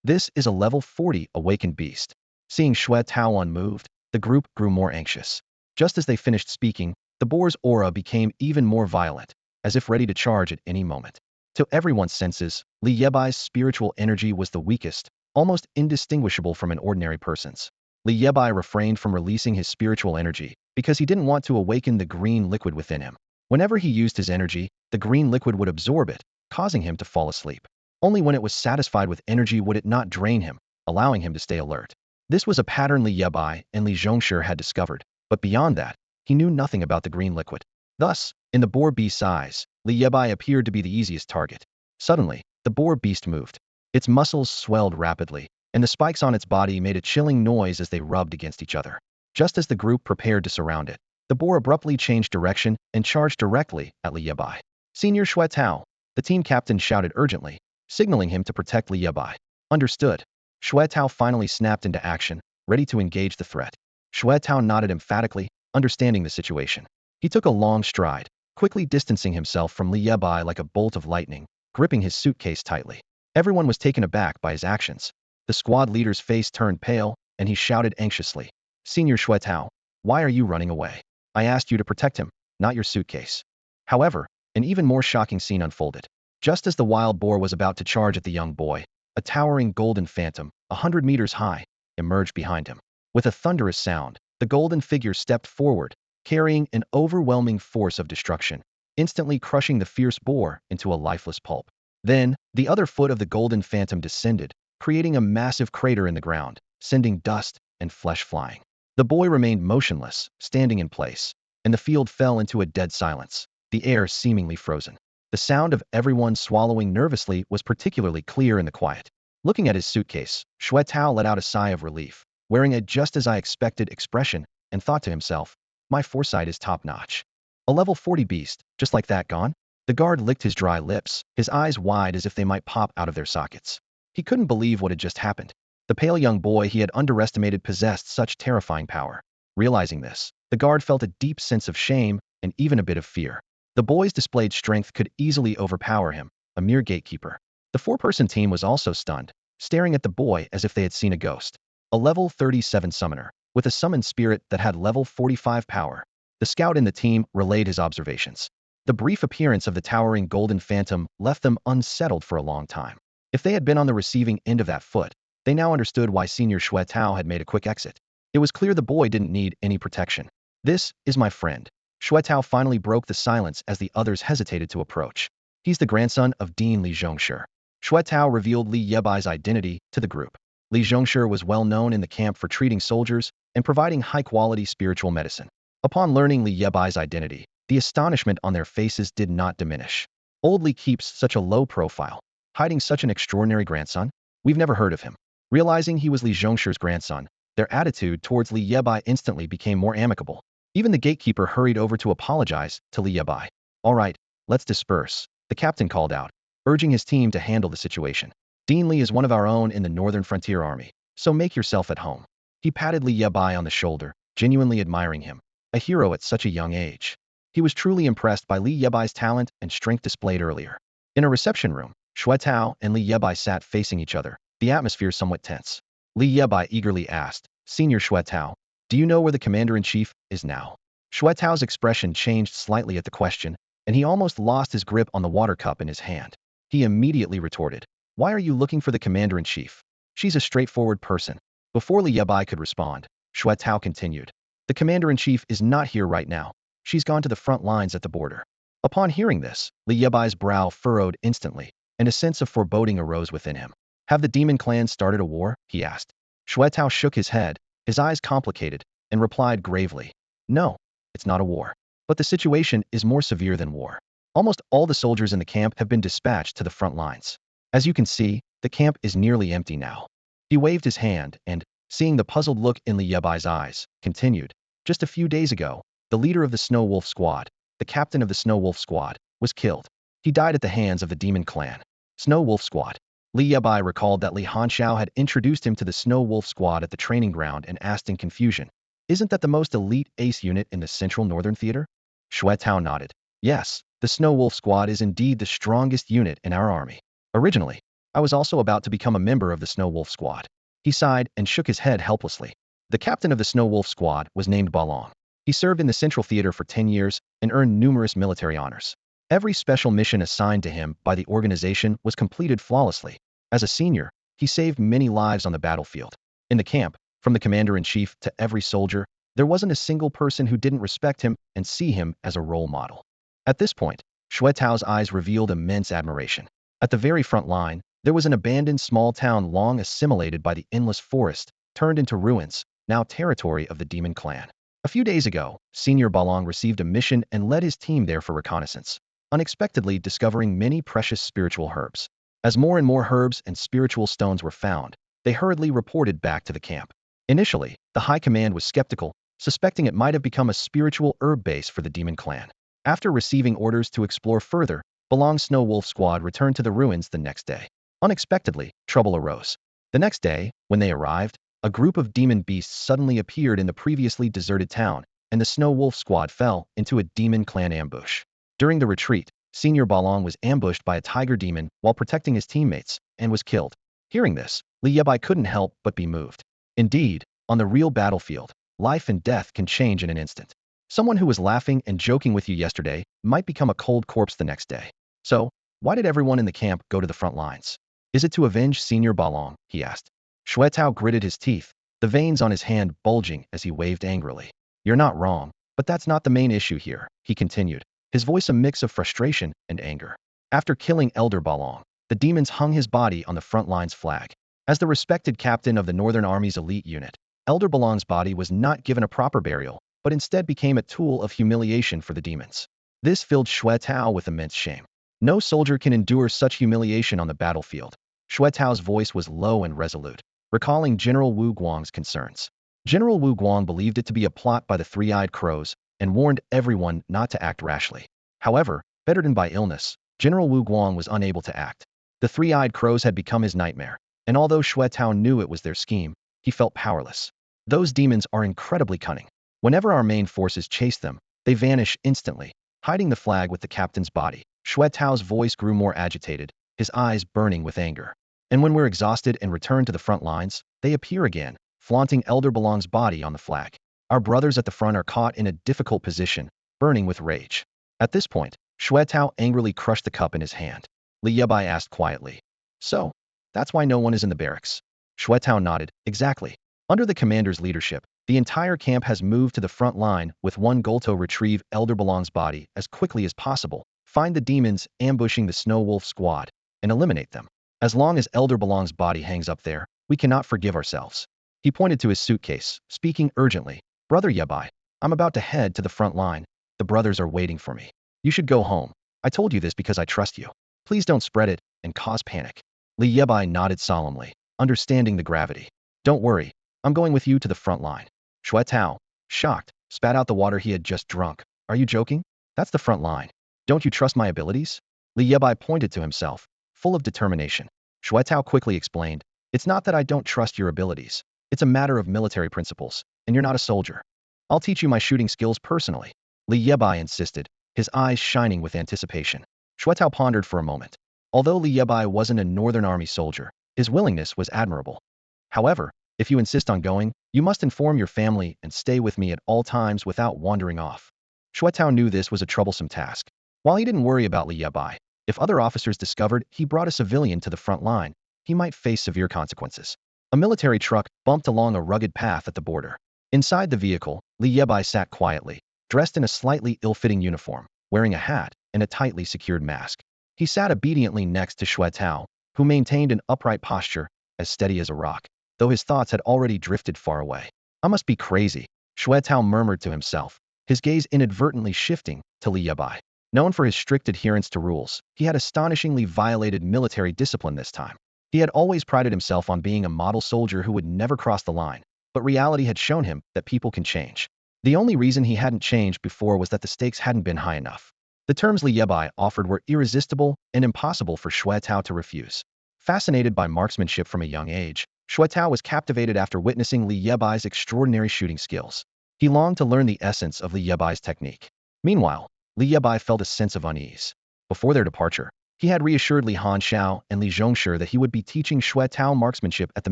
This is a level 40 awakened beast. Seeing Xue Tao unmoved, the group grew more anxious. Just as they finished speaking, the boar's aura became even more violent, as if ready to charge at any moment. To everyone's senses, Li Yebai's spiritual energy was the weakest, almost indistinguishable from an ordinary person's. Li Yebai refrained from releasing his spiritual energy because he didn't want to awaken the green liquid within him. Whenever he used his energy, the green liquid would absorb it, causing him to fall asleep. Only when it was satisfied with energy would it not drain him, allowing him to stay alert. This was a pattern Li Yebai and Li Zhongshe had discovered, but beyond that, he knew nothing about the green liquid. Thus, in the boar beast's eyes, Li Yebai appeared to be the easiest target. Suddenly, the boar beast moved. Its muscles swelled rapidly, and the spikes on its body made a chilling noise as they rubbed against each other. Just as the group prepared to surround it, the boar abruptly changed direction and charged directly at Li Yebai. Senior Xue Tao, the team captain shouted urgently, signaling him to protect Li Yebai. Understood. Xue Tao finally snapped into action, ready to engage the threat. Xue Tao nodded emphatically, understanding the situation. He took a long stride, quickly distancing himself from Li Yebai like a bolt of lightning, gripping his suitcase tightly. Everyone was taken aback by his actions. The squad leader's face turned pale, and he shouted anxiously, Senior Xue Tao, why are you running away? I asked you to protect him, not your suitcase. However, an even more shocking scene unfolded. Just as the wild boar was about to charge at the young boy, a towering golden phantom, 100 meters high, emerged behind him. With a thunderous sound, the golden figure stepped forward, carrying an overwhelming force of destruction, instantly crushing the fierce boar into a lifeless pulp. Then, the other foot of the golden phantom descended, creating a massive crater in the ground, sending dust and flesh flying. The boy remained motionless, standing in place, and the field fell into a dead silence, the air seemingly frozen. The sound of everyone swallowing nervously was particularly clear in the quiet. Looking at his suitcase, Xue Tao let out a sigh of relief, wearing a just-as-I-expected expression, and thought to himself, my foresight is top-notch. A level 40 beast, just like that gone? The guard licked his dry lips, his eyes wide as if they might pop out of their sockets. He couldn't believe what had just happened. The pale young boy he had underestimated possessed such terrifying power. Realizing this, the guard felt a deep sense of shame and even a bit of fear. The boy's displayed strength could easily overpower him, a mere gatekeeper. The four-person team was also stunned, staring at the boy as if they had seen a ghost. A level 37 summoner, with a summoned spirit that had level 45 power. The scout in the team relayed his observations. The brief appearance of the towering golden phantom left them unsettled for a long time. If they had been on the receiving end of that foot, they now understood why Senior Xue Tao had made a quick exit. It was clear the boy didn't need any protection. This is my friend. Xue Tao finally broke the silence as the others hesitated to approach. He's the grandson of Dean Li Zhongshe. Xue Tao revealed Li Yebai's identity to the group. Li Zhongshe was well known in the camp for treating soldiers and providing high-quality spiritual medicine. Upon learning Li Yebai's identity, the astonishment on their faces did not diminish. Old Li keeps such a low profile, hiding such an extraordinary grandson? We've never heard of him. Realizing he was Li Zhongshe's grandson, their attitude towards Li Yebai instantly became more amicable. Even the gatekeeper hurried over to apologize to Li Yebai. All right, let's disperse, the captain called out, urging his team to handle the situation. Dean Li is one of our own in the Northern Frontier Army, so make yourself at home. He patted Li Yebai on the shoulder, genuinely admiring him. A hero at such a young age. He was truly impressed by Li Yebai's talent and strength displayed earlier. In a reception room, Xue Tao and Li Yebai sat facing each other, the atmosphere somewhat tense. Li Yebai eagerly asked, Senior Xue Tao, do you know where the commander-in-chief is now? Xue Tao's expression changed slightly at the question, and he almost lost his grip on the water cup in his hand. He immediately retorted, why are you looking for the commander-in-chief? She's a straightforward person. Before Li Yebai could respond, Xue Tao continued, the commander-in-chief is not here right now. She's gone to the front lines at the border. Upon hearing this, Li Yebai's brow furrowed instantly, and a sense of foreboding arose within him. Have the demon clans started a war? He asked. Xue Tao shook his head, his eyes complicated, and replied gravely, no, it's not a war. But the situation is more severe than war. Almost all the soldiers in the camp have been dispatched to the front lines. As you can see, the camp is nearly empty now. He waved his hand and, seeing the puzzled look in Li Yebai's eyes, continued, just a few days ago, the leader of the Snow Wolf squad, the captain of the Snow Wolf Squad, was killed. He died at the hands of the demon clan. Snow Wolf Squad. Li Bai recalled that Li Hanxiao had introduced him to the Snow Wolf Squad at the training ground and asked in confusion, "Isn't that the most elite ace unit in the Central Northern Theater?" Xue Tao nodded. "Yes, the Snow Wolf Squad is indeed the strongest unit in our army. Originally, I was also about to become a member of the Snow Wolf Squad." He sighed and shook his head helplessly. The captain of the Snow Wolf Squad was named Balong. He served in the Central Theater for 10 years and earned numerous military honors. Every special mission assigned to him by the organization was completed flawlessly. As a senior, he saved many lives on the battlefield. In the camp, from the commander-in-chief to every soldier, there wasn't a single person who didn't respect him and see him as a role model. At this point, Xue Tao's eyes revealed immense admiration. At the very front line, there was an abandoned small town long assimilated by the endless forest, turned into ruins, now territory of the demon clan. A few days ago, Senior Balong received a mission and led his team there for reconnaissance, unexpectedly discovering many precious spiritual herbs. As more and more herbs and spiritual stones were found, they hurriedly reported back to the camp. Initially, the high command was skeptical, suspecting it might have become a spiritual herb base for the demon clan. After receiving orders to explore further, Balong's Snow Wolf Squad returned to the ruins the next day. Unexpectedly, trouble arose. The next day, when they arrived, a group of demon beasts suddenly appeared in the previously deserted town, and the Snow Wolf Squad fell into a demon clan ambush. During the retreat, Senior Balong was ambushed by a tiger demon while protecting his teammates, and was killed. Hearing this, Li Bai couldn't help but be moved. Indeed, on the real battlefield, life and death can change in an instant. Someone who was laughing and joking with you yesterday might become a cold corpse the next day. So, why did everyone in the camp go to the front lines? Is it to avenge Senior Balong? He asked. Xue Tao gritted his teeth, the veins on his hand bulging as he waved angrily. You're not wrong, but that's not the main issue here, he continued, his voice a mix of frustration and anger. After killing Elder Balong, the demons hung his body on the front line's flag. As the respected captain of the Northern Army's elite unit, Elder Balong's body was not given a proper burial, but instead became a tool of humiliation for the demons. This filled Xue Tao with immense shame. No soldier can endure such humiliation on the battlefield. Xue Tao's voice was low and resolute, recalling General Wu Guang's concerns. General Wu Guang believed it to be a plot by the Three-Eyed Crows and warned everyone not to act rashly. However, bettered by illness, General Wu Guang was unable to act. The Three-Eyed Crows had become his nightmare, and although Xue Tao knew it was their scheme, he felt powerless. Those demons are incredibly cunning. Whenever our main forces chase them, they vanish instantly, hiding the flag with the captain's body. Xue Tao's voice grew more agitated, his eyes burning with anger. And when we're exhausted and return to the front lines, they appear again, flaunting Elder Balong's body on the flag. Our brothers at the front are caught in a difficult position, burning with rage. At this point, Xue Tao angrily crushed the cup in his hand. Li Bai asked quietly, "So, that's why no one is in the barracks?" Xue Tao nodded, "Exactly. Under the commander's leadership, the entire camp has moved to the front line with one goal to retrieve Elder Balong's body as quickly as possible, find the demons ambushing the Snow Wolf Squad, and eliminate them. As long as Elder Balong's body hangs up there, we cannot forgive ourselves." He pointed to his suitcase, speaking urgently. "Brother Yebai, I'm about to head to the front line. The brothers are waiting for me. You should go home. I told you this because I trust you. Please don't spread it and cause panic." Li Yebai nodded solemnly, understanding the gravity. "Don't worry, I'm going with you to the front line." Xue Tao, shocked, spat out the water he had just drunk. "Are you joking? That's the front line. Don't you trust my abilities?" Li Yebai pointed to himself, full of determination. Xue Tao quickly explained, "It's not that I don't trust your abilities. It's a matter of military principles, and you're not a soldier. I'll teach you my shooting skills personally." Li Yebai insisted, his eyes shining with anticipation. Xue Tao pondered for a moment. Although Li Yebai wasn't a Northern Army soldier, his willingness was admirable. "However, if you insist on going, you must inform your family and stay with me at all times without wandering off." Xue Tao knew this was a troublesome task. While he didn't worry about Li Bai, if other officers discovered he brought a civilian to the front line, he might face severe consequences. A military truck bumped along a rugged path at the border. Inside the vehicle, Li Bai sat quietly, dressed in a slightly ill-fitting uniform, wearing a hat and a tightly secured mask. He sat obediently next to Xue Tao, who maintained an upright posture, as steady as a rock, though his thoughts had already drifted far away. "I must be crazy," Xue Tao murmured to himself, his gaze inadvertently shifting to Li Bai. Known for his strict adherence to rules, he had astonishingly violated military discipline this time. He had always prided himself on being a model soldier who would never cross the line, but reality had shown him that people can change. The only reason he hadn't changed before was that the stakes hadn't been high enough. The terms Li Bai offered were irresistible and impossible for Xue Tao to refuse. Fascinated by marksmanship from a young age, Xue Tao was captivated after witnessing Li Bai's extraordinary shooting skills. He longed to learn the essence of Li Bai's technique. Meanwhile, Li Bai felt a sense of unease. Before their departure, he had reassured Li Hanxiao and Li Zhongshe that he would be teaching Xue Tao marksmanship at the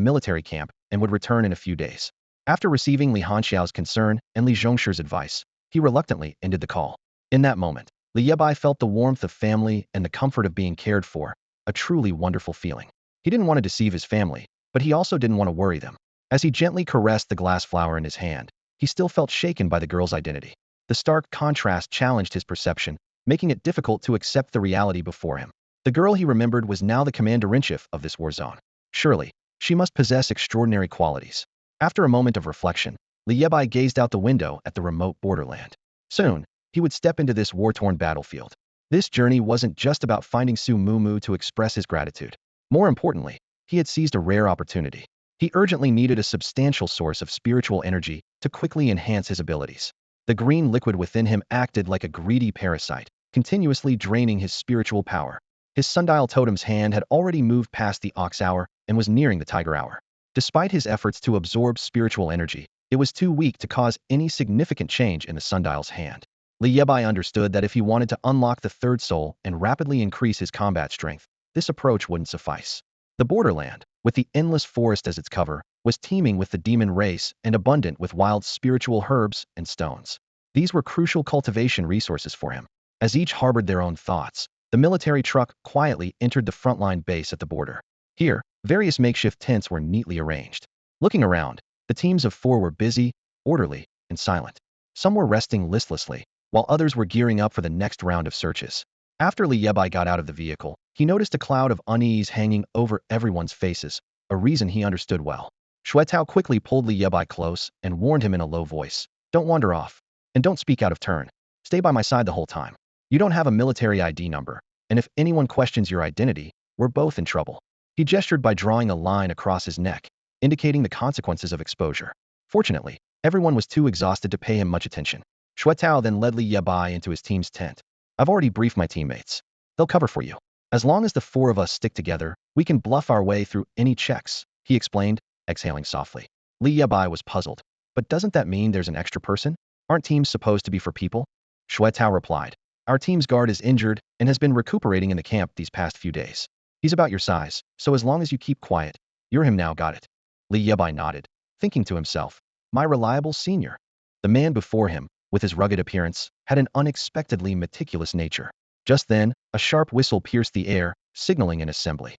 military camp and would return in a few days. After receiving Li Hanxiao's concern and Li Zhongshe's advice, he reluctantly ended the call. In that moment, Li Bai felt the warmth of family and the comfort of being cared for, a truly wonderful feeling. He didn't want to deceive his family, but he also didn't want to worry them. As he gently caressed the glass flower in his hand, he still felt shaken by the girl's identity. The stark contrast challenged his perception, making it difficult to accept the reality before him. The girl he remembered was now the commander-in-chief of this war zone. Surely, she must possess extraordinary qualities. After a moment of reflection, Li Bai gazed out the window at the remote borderland. Soon, he would step into this war-torn battlefield. This journey wasn't just about finding Su Mumu to express his gratitude. More importantly, he had seized a rare opportunity. He urgently needed a substantial source of spiritual energy to quickly enhance his abilities. The green liquid within him acted like a greedy parasite, continuously draining his spiritual power. His Sundial totem's hand had already moved past the ox hour and was nearing the tiger hour. Despite his efforts to absorb spiritual energy, it was too weak to cause any significant change in the Sundial's hand. Li Bai understood that if he wanted to unlock the third soul and rapidly increase his combat strength, this approach wouldn't suffice. The borderland, with the endless forest as its cover, was teeming with the demon race and abundant with wild spiritual herbs and stones. These were crucial cultivation resources for him. As each harbored their own thoughts, the military truck quietly entered the frontline base at the border. Here, various makeshift tents were neatly arranged. Looking around, the teams of four were busy, orderly, and silent. Some were resting listlessly, while others were gearing up for the next round of searches. After Li Bai got out of the vehicle, he noticed a cloud of unease hanging over everyone's faces, a reason he understood well. Xue Tao quickly pulled Li Bai close and warned him in a low voice, "Don't wander off. And don't speak out of turn. Stay by my side the whole time. You don't have a military ID number, and if anyone questions your identity, we're both in trouble." He gestured by drawing a line across his neck, indicating the consequences of exposure. Fortunately, everyone was too exhausted to pay him much attention. Xue Tao then led Li Bai into his team's tent. "I've already briefed my teammates. They'll cover for you. As long as the four of us stick together, we can bluff our way through any checks," he explained, exhaling softly. Li Bai was puzzled. "But doesn't that mean there's an extra person? Aren't teams supposed to be for people?" Xue Tao replied, "Our team's guard is injured and has been recuperating in the camp these past few days. He's about your size, so as long as you keep quiet, you're him now, got it?" Li Bai nodded, thinking to himself, "My reliable senior." The man before him, with his rugged appearance, had an unexpectedly meticulous nature. Just then, a sharp whistle pierced the air, signaling an assembly.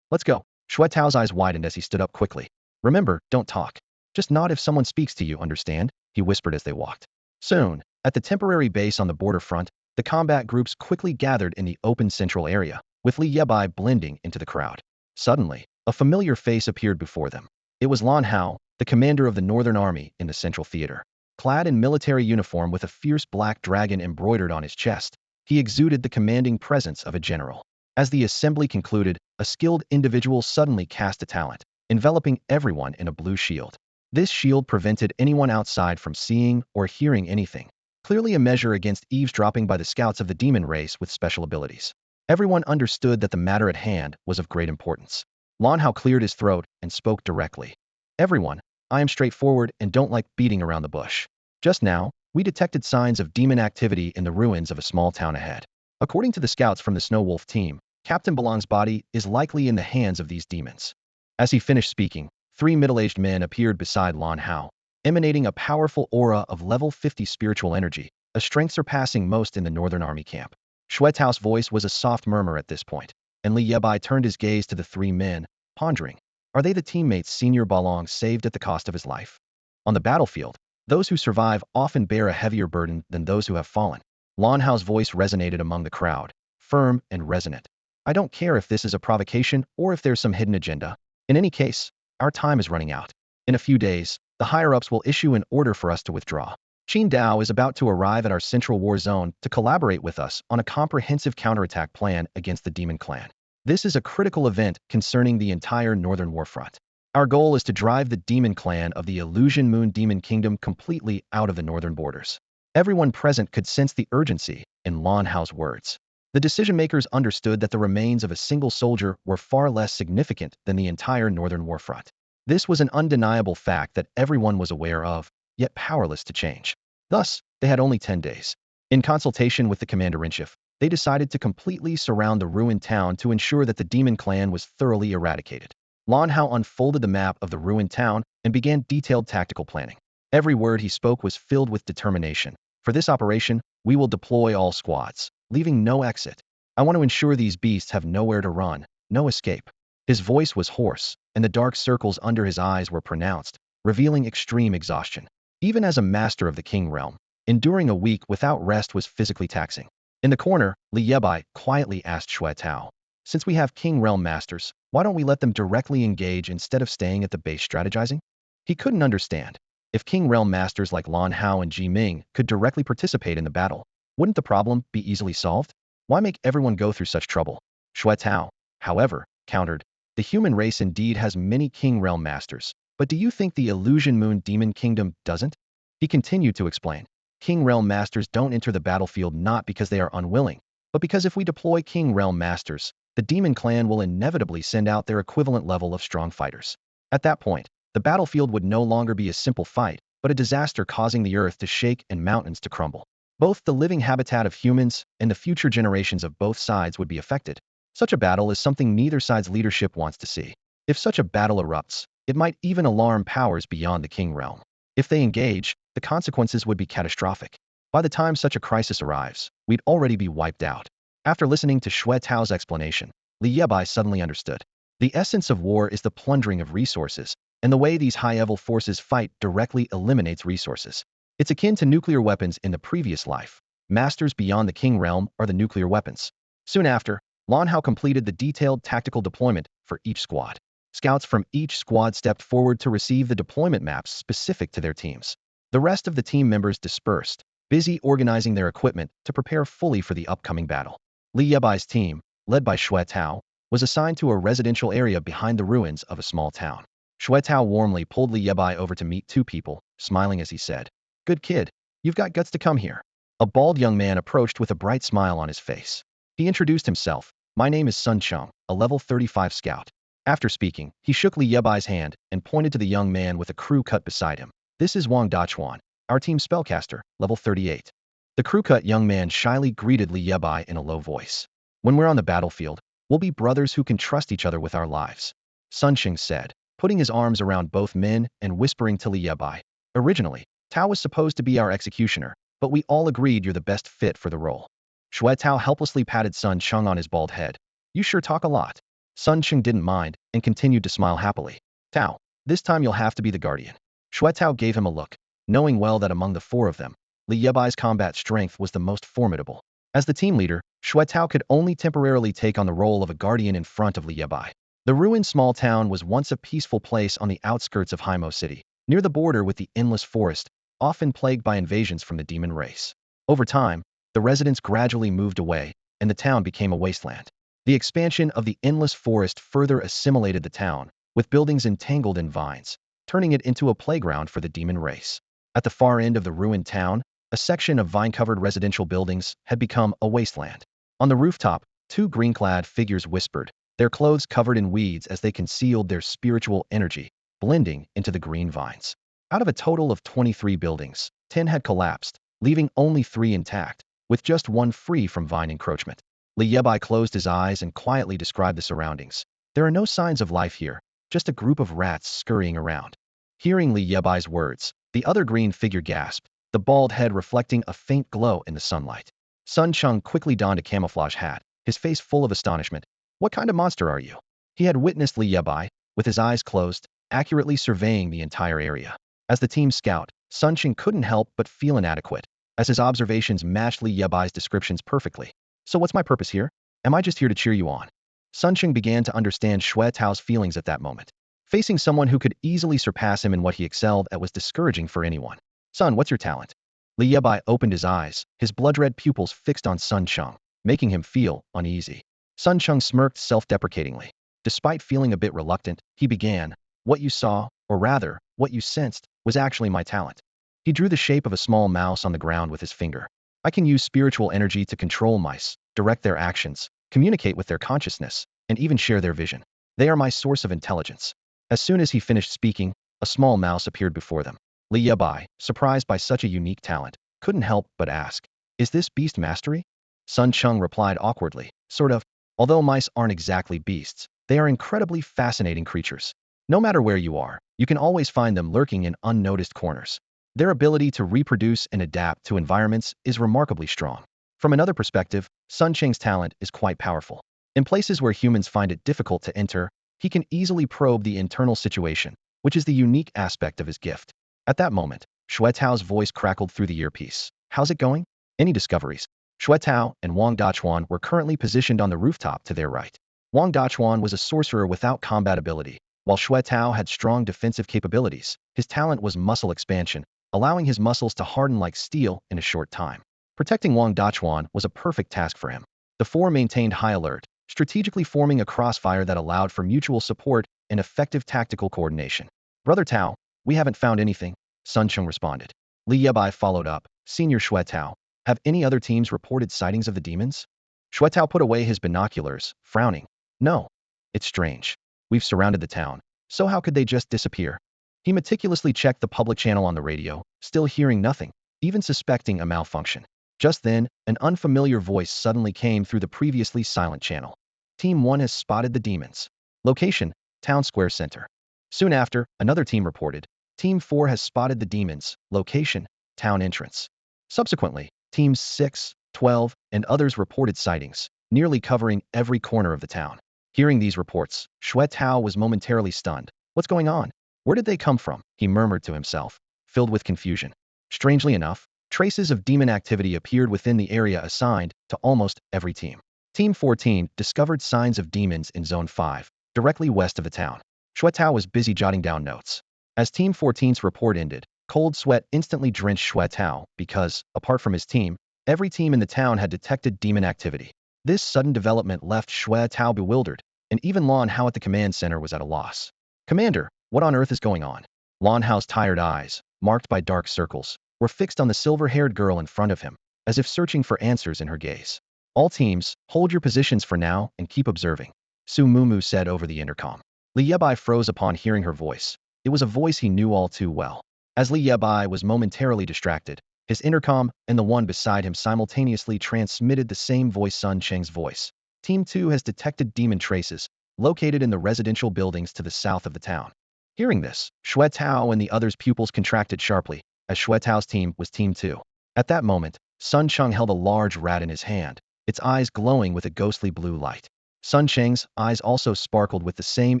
"Let's go." Xue Tao's eyes widened as he stood up quickly. "Remember, don't talk. Just nod if someone speaks to you, understand?" he whispered as they walked. Soon, at the temporary base on the border front, the combat groups quickly gathered in the open central area, with Li Bai blending into the crowd. Suddenly, a familiar face appeared before them. It was Lan Hao, the commander of the Northern Army in the Central Theater. Clad in military uniform with a fierce black dragon embroidered on his chest, he exuded the commanding presence of a general. As the assembly concluded, a skilled individual suddenly cast a talent, enveloping everyone in a blue shield. This shield prevented anyone outside from seeing or hearing anything, clearly a measure against eavesdropping by the scouts of the demon race with special abilities. Everyone understood that the matter at hand was of great importance. Lan Hao cleared his throat and spoke directly. "Everyone, I am straightforward and don't like beating around the bush. Just now, we detected signs of demon activity in the ruins of a small town ahead. According to the scouts from the Snow Wolf team, Captain Belong's body is likely in the hands of these demons." As he finished speaking, 3 middle-aged men appeared beside Lan Hao, emanating a powerful aura of level 50 spiritual energy, a strength surpassing most in the Northern Army camp. Xue Tao's voice was a soft murmur at this point, and Li Bai turned his gaze to the 3 men, pondering, are they the teammates Senior Balong saved at the cost of his life? On the battlefield, those who survive often bear a heavier burden than those who have fallen. Lan Hao's voice resonated among the crowd, firm and resonant. "I don't care if this is a provocation or if there's some hidden agenda. In any case, our time is running out. In a few days, the higher-ups will issue an order for us to withdraw. Qin Dao is about to arrive at our central war zone to collaborate with us on a comprehensive counterattack plan against the Demon Clan. This is a critical event concerning the entire Northern Warfront. Our goal is to drive the demon clan of the Illusion Moon Demon Kingdom completely out of the northern borders. Everyone present could sense the urgency in Lan Hao's words. The decision-makers understood that the remains of a single soldier were far less significant than the entire northern warfront. This was an undeniable fact that everyone was aware of, yet powerless to change. Thus, they had only 10 days. In consultation with the commander-in-chief, they decided to completely surround the ruined town to ensure that the demon clan was thoroughly eradicated. Lan Hao unfolded the map of the ruined town and began detailed tactical planning. Every word he spoke was filled with determination. For this operation, we will deploy all squads, leaving no exit. I want to ensure these beasts have nowhere to run, no escape. His voice was hoarse, and the dark circles under his eyes were pronounced, revealing extreme exhaustion. Even as a master of the King realm, enduring a week without rest was physically taxing. In the corner, Li Bai quietly asked Xue Tao, "Since we have King realm masters, why don't we let them directly engage instead of staying at the base strategizing?" He couldn't understand. If King realm masters like Lan Hao and Ji Ming could directly participate in the battle, wouldn't the problem be easily solved? Why make everyone go through such trouble? Xue Tao, however, countered, "The human race indeed has many King realm masters, but do you think the Illusion Moon Demon Kingdom doesn't?" He continued to explain, "King realm masters don't enter the battlefield not because they are unwilling, but because if we deploy King realm masters, the demon clan will inevitably send out their equivalent level of strong fighters. At that point, the battlefield would no longer be a simple fight, but a disaster causing the earth to shake and mountains to crumble. Both the living habitat of humans and the future generations of both sides would be affected. Such a battle is something neither side's leadership wants to see. If such a battle erupts, it might even alarm powers beyond the King realm. If they engage, the consequences would be catastrophic. By the time such a crisis arrives, we'd already be wiped out." After listening to Xue Tao's explanation, Li Yebai suddenly understood. The essence of war is the plundering of resources, and the way these high-level forces fight directly eliminates resources. It's akin to nuclear weapons in the previous life. Masters beyond the King realm are the nuclear weapons. Soon after, Lan Hao completed the detailed tactical deployment for each squad. Scouts from each squad stepped forward to receive the deployment maps specific to their teams. The rest of the team members dispersed, busy organizing their equipment to prepare fully for the upcoming battle. Li Yebai's team, led by Xue Tao, was assigned to a residential area behind the ruins of a small town. Xue Tao warmly pulled Li Bai over to meet two people, smiling as he said, "Good kid, you've got guts to come here." A bald young man approached with a bright smile on his face. He introduced himself, "My name is Sun Chung, a level 35 scout." After speaking, he shook Li Yebai's hand and pointed to the young man with a crew cut beside him. "This is Wang Dachuan, our team spellcaster, level 38. The crew-cut young man shyly greeted Li Yebai in a low voice. "When we're on the battlefield, we'll be brothers who can trust each other with our lives," Sun Qing said, putting his arms around both men and whispering to Li Yebai. "Originally, Tao was supposed to be our executioner, but we all agreed you're the best fit for the role." Xue Tao helplessly patted Sun Chung on his bald head. "You sure talk a lot." Sun Chung didn't mind and continued to smile happily. "Tao, this time you'll have to be the guardian." Xue Tao gave him a look, knowing well that among the four of them, Li Yebai's combat strength was the most formidable. As the team leader, Xue Tao could only temporarily take on the role of a guardian in front of Li Bai. The ruined small town was once a peaceful place on the outskirts of Haimo City, near the border with the endless forest, often plagued by invasions from the demon race. Over time, the residents gradually moved away, and the town became a wasteland. The expansion of the endless forest further assimilated the town, with buildings entangled in vines, turning it into a playground for the demon race. At the far end of the ruined town, a section of vine-covered residential buildings had become a wasteland. On the rooftop, two green-clad figures whispered, their clothes covered in weeds as they concealed their spiritual energy, blending into the green vines. Out of a total of 23 buildings, 10 had collapsed, leaving only 3 intact, with just one free from vine encroachment. Li Yebai closed his eyes and quietly described the surroundings. "There are no signs of life here, just a group of rats scurrying around." Hearing Li Yebai's words, the other green figure gasped, the bald head reflecting a faint glow in the sunlight. Sun Chung quickly donned a camouflage hat, his face full of astonishment. "What kind of monster are you?" He had witnessed Li Yebai, with his eyes closed, accurately surveying the entire area. As the team scout, Sun Chung couldn't help but feel inadequate, as his observations matched Li Yebai's descriptions perfectly. "So what's my purpose here? Am I just here to cheer you on?" Sun Chung began to understand Xue Tao's feelings at that moment. Facing someone who could easily surpass him in what he excelled at was discouraging for anyone. "Son, what's your talent?" Li Yebai opened his eyes, his blood-red pupils fixed on Sun Chung, making him feel uneasy. Sun Chung smirked self-deprecatingly. Despite feeling a bit reluctant, he began, What you saw, or rather, what you sensed, was actually my talent. He drew the shape of a small mouse on the ground with his finger. I can use spiritual energy to control mice, direct their actions, communicate with their consciousness, and even share their vision. They are my source of intelligence. As soon as he finished speaking, a small mouse appeared before them. Li Bai, surprised by such a unique talent, couldn't help but ask, "Is this beast mastery?" Sun Chung replied awkwardly, "Sort of. Although mice aren't exactly beasts, they are incredibly fascinating creatures. No matter where you are, you can always find them lurking in unnoticed corners. Their ability to reproduce and adapt to environments is remarkably strong. From another perspective, Sun Cheng's talent is quite powerful. In places where humans find it difficult to enter, he can easily probe the internal situation, which is the unique aspect of his gift." At that moment, Shui Tao's voice crackled through the earpiece. "How's it going? Any discoveries?" Shui Tao and Wang Dachuan were currently positioned on the rooftop to their right. Wang Dachuan was a sorcerer without combat ability, while Shui Tao had strong defensive capabilities. His talent was muscle expansion, allowing his muscles to harden like steel in a short time. Protecting Wang Dachuan was a perfect task for him. The four maintained high alert, strategically forming a crossfire that allowed for mutual support and effective tactical coordination. "Brother Tao, we haven't found anything," Sun Chung responded. Li Yebai followed up, "Senior Shui Tao, have any other teams reported sightings of the demons?" Shui Tao put away his binoculars, frowning. "No. It's strange. We've surrounded the town, so how could they just disappear?" He meticulously checked the public channel on the radio, still hearing nothing, even suspecting a malfunction. Just then, an unfamiliar voice suddenly came through the previously silent channel. "Team 1 has spotted the demons. Location, Town Square Center." Soon after, another team reported, "Team 4 has spotted the demons. Location, Town Entrance." Subsequently, Teams 6, 12, and others reported sightings, nearly covering every corner of the town. Hearing these reports, Shui Tao was momentarily stunned. "What's going on? Where did they come from?" he murmured to himself, filled with confusion. Strangely enough, traces of demon activity appeared within the area assigned to almost every team. Team 14 discovered signs of demons in Zone 5, directly west of the town. Shui Tao was busy jotting down notes. As Team 14's report ended, cold sweat instantly drenched Shui Tao because, apart from his team, every team in the town had detected demon activity. This sudden development left Shui Tao bewildered, and even Lan Hao at the command center was at a loss. "Commander, what on earth is going on?" Lan Hao's tired eyes, marked by dark circles, were fixed on the silver-haired girl in front of him, as if searching for answers in her gaze. "All teams, hold your positions for now and keep observing," Su Mumu said over the intercom. Li Yebai froze upon hearing her voice. It was a voice he knew all too well. As Li Yebai was momentarily distracted, his intercom and the one beside him simultaneously transmitted the same voice, Sun Cheng's voice. "Team 2 has detected demon traces, located in the residential buildings to the south of the town." Hearing this, Shui Tao and the others' pupils contracted sharply, as Shui Tao's team was Team 2. At that moment, Sun Cheng held a large rat in his hand, its eyes glowing with a ghostly blue light. Sun Cheng's eyes also sparkled with the same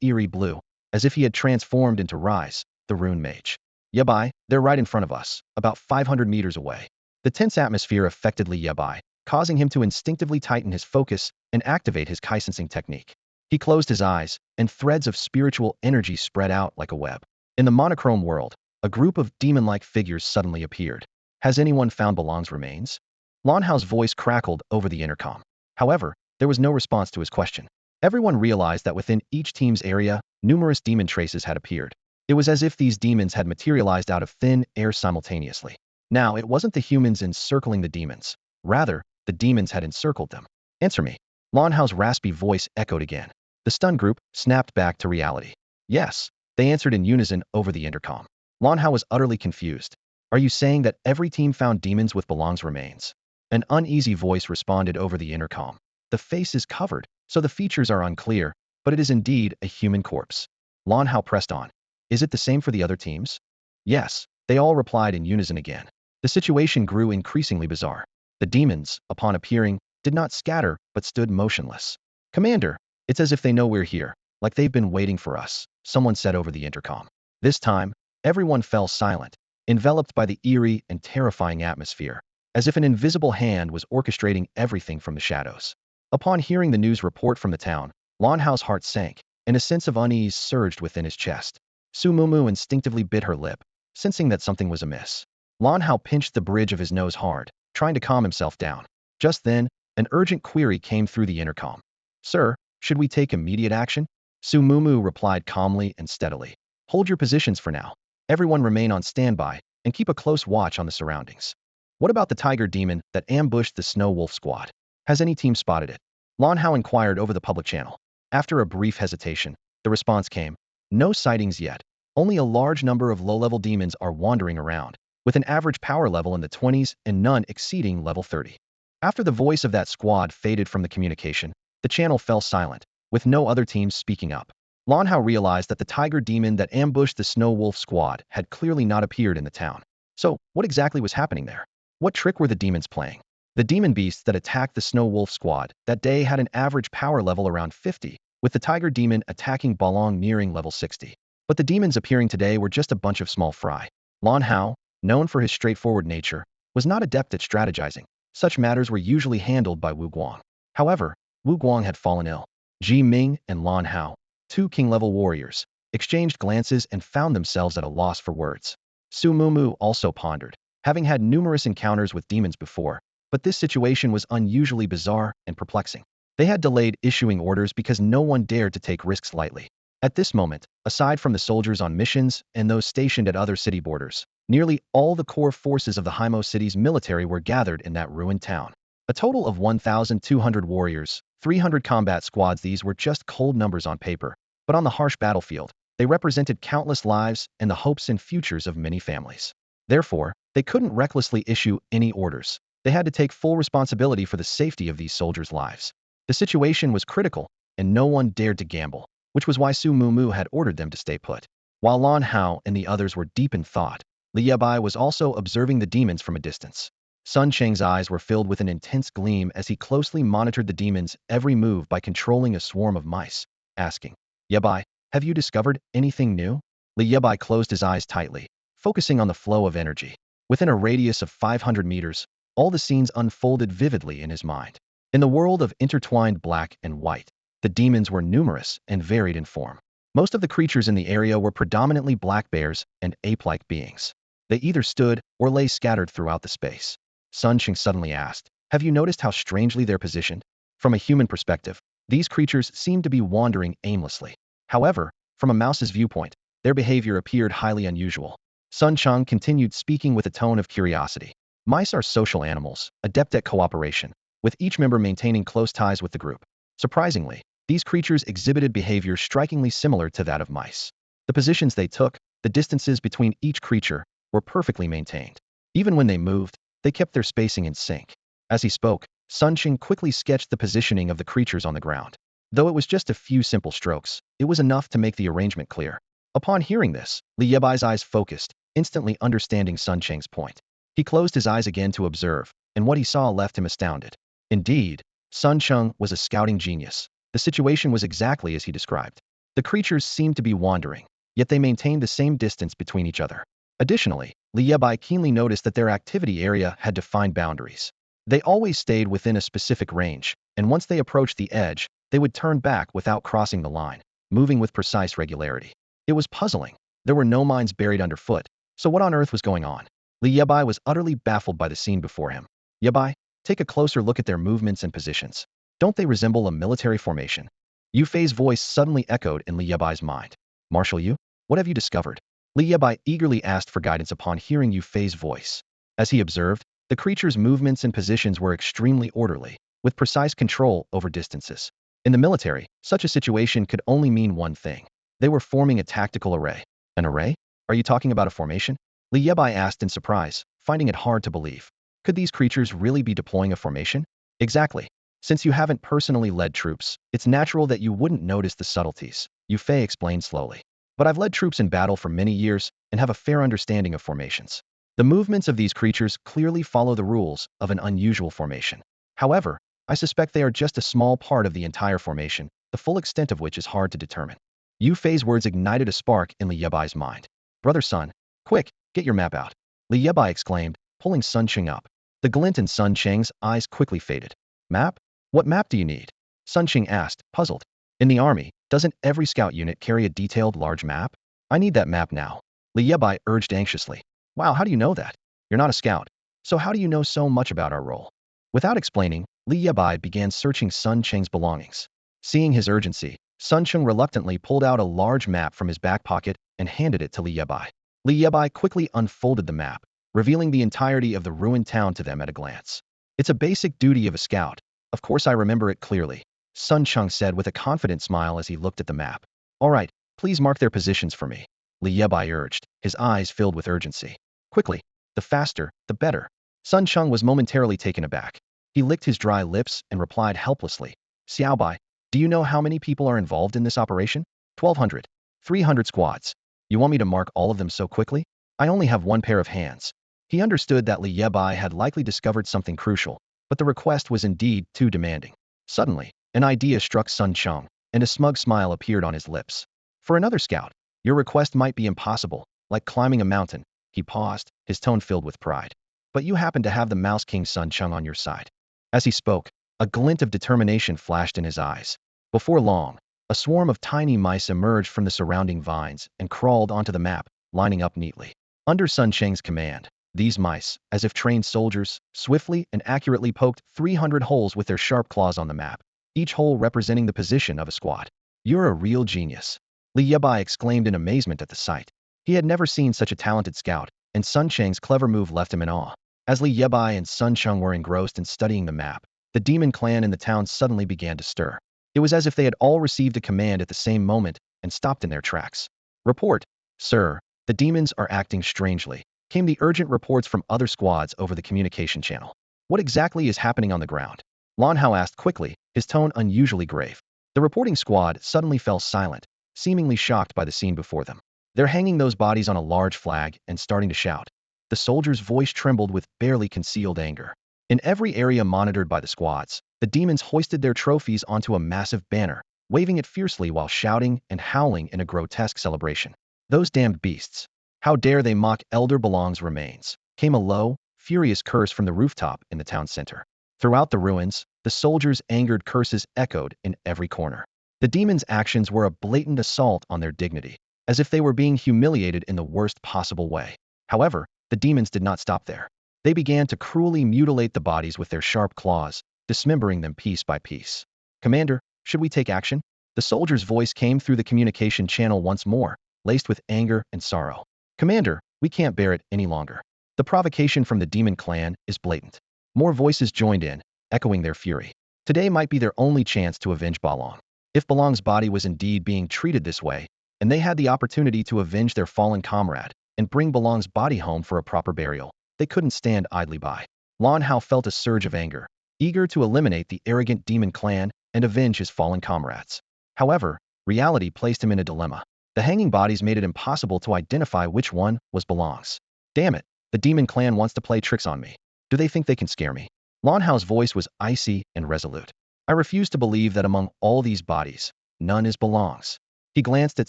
eerie blue, as if he had transformed into Rise, the rune mage. "Yebai, they're right in front of us, about 500 meters away." The tense atmosphere affected Li Yebai, causing him to instinctively tighten his focus and activate his Kai-sensing technique. He closed his eyes, and threads of spiritual energy spread out like a web. In the monochrome world, a group of demon-like figures suddenly appeared. "Has anyone found Balong's remains?" Lan Hao's voice crackled over the intercom. However, there was no response to his question. Everyone realized that within each team's area, numerous demon traces had appeared. It was as if these demons had materialized out of thin air simultaneously. Now, it wasn't the humans encircling the demons. Rather, the demons had encircled them. "Answer me." Lan Hao's raspy voice echoed again. The stunned group snapped back to reality. "Yes," they answered in unison over the intercom. Lan Hao was utterly confused. "Are you saying that every team found demons with Balong's remains?" An uneasy voice responded over the intercom. "The face is covered, so the features are unclear, but it is indeed a human corpse." Lan Hao pressed on. "Is it the same for the other teams?" "Yes," they all replied in unison again. The situation grew increasingly bizarre. The demons, upon appearing, did not scatter, but stood motionless. "Commander, it's as if they know we're here, like they've been waiting for us," someone said over the intercom. This time, everyone fell silent, enveloped by the eerie and terrifying atmosphere, as if an invisible hand was orchestrating everything from the shadows. Upon hearing the news report from the town, Lan Hao's heart sank, and a sense of unease surged within his chest. Su Mumu instinctively bit her lip, sensing that something was amiss. Lan Hao pinched the bridge of his nose hard, trying to calm himself down. Just then, an urgent query came through the intercom. "Sir, should we take immediate action?" Su Mumu replied calmly and steadily. Hold your positions for now. Everyone remain on standby and keep a close watch on the surroundings. What about the tiger demon that ambushed the snow wolf squad? Has any team spotted it? Lan Hao inquired over the public channel. After a brief hesitation, the response came, no sightings yet. Only a large number of low-level demons are wandering around, with an average power level in the 20s and none exceeding level 30. After the voice of that squad faded from the communication, the channel fell silent, with no other teams speaking up. Lan Hao realized that the tiger demon that ambushed the snow wolf squad had clearly not appeared in the town. So, what exactly was happening there? What trick were the demons playing? The demon beasts that attacked the snow wolf squad that day had an average power level around 50, with the tiger demon attacking Balong nearing level 60. But the demons appearing today were just a bunch of small fry. Lan Hao, known for his straightforward nature, was not adept at strategizing. Such matters were usually handled by Wu Guang. However, Wu Guang had fallen ill. Ji Ming and Lan Hao, two king-level warriors, exchanged glances and found themselves at a loss for words. Su Mumu also pondered, having had numerous encounters with demons before, but this situation was unusually bizarre and perplexing. They had delayed issuing orders because no one dared to take risks lightly. At this moment, aside from the soldiers on missions and those stationed at other city borders, nearly all the core forces of the Haimo city's military were gathered in that ruined town. A total of 1,200 warriors, 300 combat squads. These were just cold numbers on paper, but on the harsh battlefield, they represented countless lives and the hopes and futures of many families. Therefore, they couldn't recklessly issue any orders. They had to take full responsibility for the safety of these soldiers' lives. The situation was critical, and no one dared to gamble, which was why Su Mumu had ordered them to stay put. While Lan Hao and the others were deep in thought, Li Bai was also observing the demons from a distance. Sun Cheng's eyes were filled with an intense gleam as he closely monitored the demons' every move by controlling a swarm of mice, asking, Yebai, have you discovered anything new? Li Bai closed his eyes tightly, focusing on the flow of energy. Within a radius of 500 meters, all the scenes unfolded vividly in his mind. In the world of intertwined black and white, the demons were numerous and varied in form. Most of the creatures in the area were predominantly black bears and ape-like beings. They either stood or lay scattered throughout the space. Sun Qing suddenly asked, have you noticed how strangely they're positioned? From a human perspective, these creatures seemed to be wandering aimlessly. However, from a mouse's viewpoint, their behavior appeared highly unusual. Sun Cheng continued speaking with a tone of curiosity. Mice are social animals, adept at cooperation, with each member maintaining close ties with the group. Surprisingly, these creatures exhibited behavior strikingly similar to that of mice. The positions they took, the distances between each creature, were perfectly maintained. Even when they moved, they kept their spacing in sync. As he spoke, Sun Qing quickly sketched the positioning of the creatures on the ground. Though it was just a few simple strokes, it was enough to make the arrangement clear. Upon hearing this, Li Yebai's eyes focused, instantly understanding Sun Cheng's point. He closed his eyes again to observe, and what he saw left him astounded. Indeed, Sun Cheng was a scouting genius. The situation was exactly as he described. The creatures seemed to be wandering, yet they maintained the same distance between each other. Additionally, Li Bai keenly noticed that their activity area had defined boundaries. They always stayed within a specific range, and once they approached the edge, they would turn back without crossing the line, moving with precise regularity. It was puzzling. There were no mines buried underfoot, so what on earth was going on? Li Bai was utterly baffled by the scene before him. Yebai, take a closer look at their movements and positions. Don't they resemble a military formation? Yue Fei's voice suddenly echoed in Li Bai's mind. Marshal Yu, what have you discovered? Li Bai eagerly asked for guidance upon hearing Yue Fei's voice. As he observed, the creature's movements and positions were extremely orderly, with precise control over distances. In the military, such a situation could only mean one thing. They were forming a tactical array. An array? Are you talking about a formation? Li Bai asked in surprise, finding it hard to believe. Could these creatures really be deploying a formation? Exactly. Since you haven't personally led troops, it's natural that you wouldn't notice the subtleties, Yue Fei explained slowly. But I've led troops in battle for many years and have a fair understanding of formations. The movements of these creatures clearly follow the rules of an unusual formation. However, I suspect they are just a small part of the entire formation, the full extent of which is hard to determine. Yue Fei's words ignited a spark in Li Bai's mind. Brother Sun, quick, get your map out. Li Bai exclaimed, pulling Sun Cheng up. The glint in Sun Cheng's eyes quickly faded. Map? What map do you need? Sun Cheng asked, puzzled. In the army, doesn't every scout unit carry a detailed large map? I need that map now. Li Bai urged anxiously. Wow, how do you know that? You're not a scout. So how do you know so much about our role? Without explaining, Li Bai began searching Sun Cheng's belongings. Seeing his urgency, Sun Cheng reluctantly pulled out a large map from his back pocket and handed it to Li Bai. Li Bai quickly unfolded the map, revealing the entirety of the ruined town to them at a glance. It's a basic duty of a scout. Of course I remember it clearly, Sun Chung said with a confident smile as he looked at the map. All right, please mark their positions for me, Li Bai urged, his eyes filled with urgency. Quickly, the faster, the better. Sun Chung was momentarily taken aback. He licked his dry lips and replied helplessly, Xiao Bai, do you know how many people are involved in this operation? 1,200. 300 squads. You want me to mark all of them so quickly? I only have one pair of hands. He understood that Li Bai had likely discovered something crucial, but the request was indeed too demanding. Suddenly, an idea struck Sun Chung, and a smug smile appeared on his lips. For another scout, your request might be impossible, like climbing a mountain. He paused, his tone filled with pride. But you happen to have the Mouse King Sun Chung on your side. As he spoke, a glint of determination flashed in his eyes. Before long, a swarm of tiny mice emerged from the surrounding vines and crawled onto the map, lining up neatly. Under Sun Cheng's command, these mice, as if trained soldiers, swiftly and accurately poked 300 holes with their sharp claws on the map, each hole representing the position of a squad. You're a real genius, Li Bai exclaimed in amazement at the sight. He had never seen such a talented scout, and Sun Cheng's clever move left him in awe. As Li Bai and Sun Chung were engrossed in studying the map, the demon clan in the town suddenly began to stir. It was as if they had all received a command at the same moment and stopped in their tracks. Report, sir, the demons are acting strangely, came the urgent reports from other squads over the communication channel. What exactly is happening on the ground? Lan Hao asked quickly, his tone unusually grave. The reporting squad suddenly fell silent, seemingly shocked by the scene before them. They're hanging those bodies on a large flag and starting to shout. The soldier's voice trembled with barely concealed anger. In every area monitored by the squads, the demons hoisted their trophies onto a massive banner, waving it fiercely while shouting and howling in a grotesque celebration. Those damned beasts! How dare they mock Elder Belong's remains? Came a low, furious curse from the rooftop in the town center. Throughout the ruins, the soldiers' angered curses echoed in every corner. The demons' actions were a blatant assault on their dignity, as if they were being humiliated in the worst possible way. However, the demons did not stop there. They began to cruelly mutilate the bodies with their sharp claws, dismembering them piece by piece. Commander, should we take action? The soldier's voice came through the communication channel once more, laced with anger and sorrow. Commander, we can't bear it any longer. The provocation from the demon clan is blatant. More voices joined in, echoing their fury. Today might be their only chance to avenge Balong. If Balong's body was indeed being treated this way, and they had the opportunity to avenge their fallen comrade and bring Balong's body home for a proper burial, they couldn't stand idly by. Lan Hao felt a surge of anger, eager to eliminate the arrogant demon clan and avenge his fallen comrades. However, reality placed him in a dilemma. The hanging bodies made it impossible to identify which one was Balong's. Damn it, the demon clan wants to play tricks on me. Do they think they can scare me? Lan Hao's voice was icy and resolute. I refuse to believe that among all these bodies, none is Balong's. He glanced at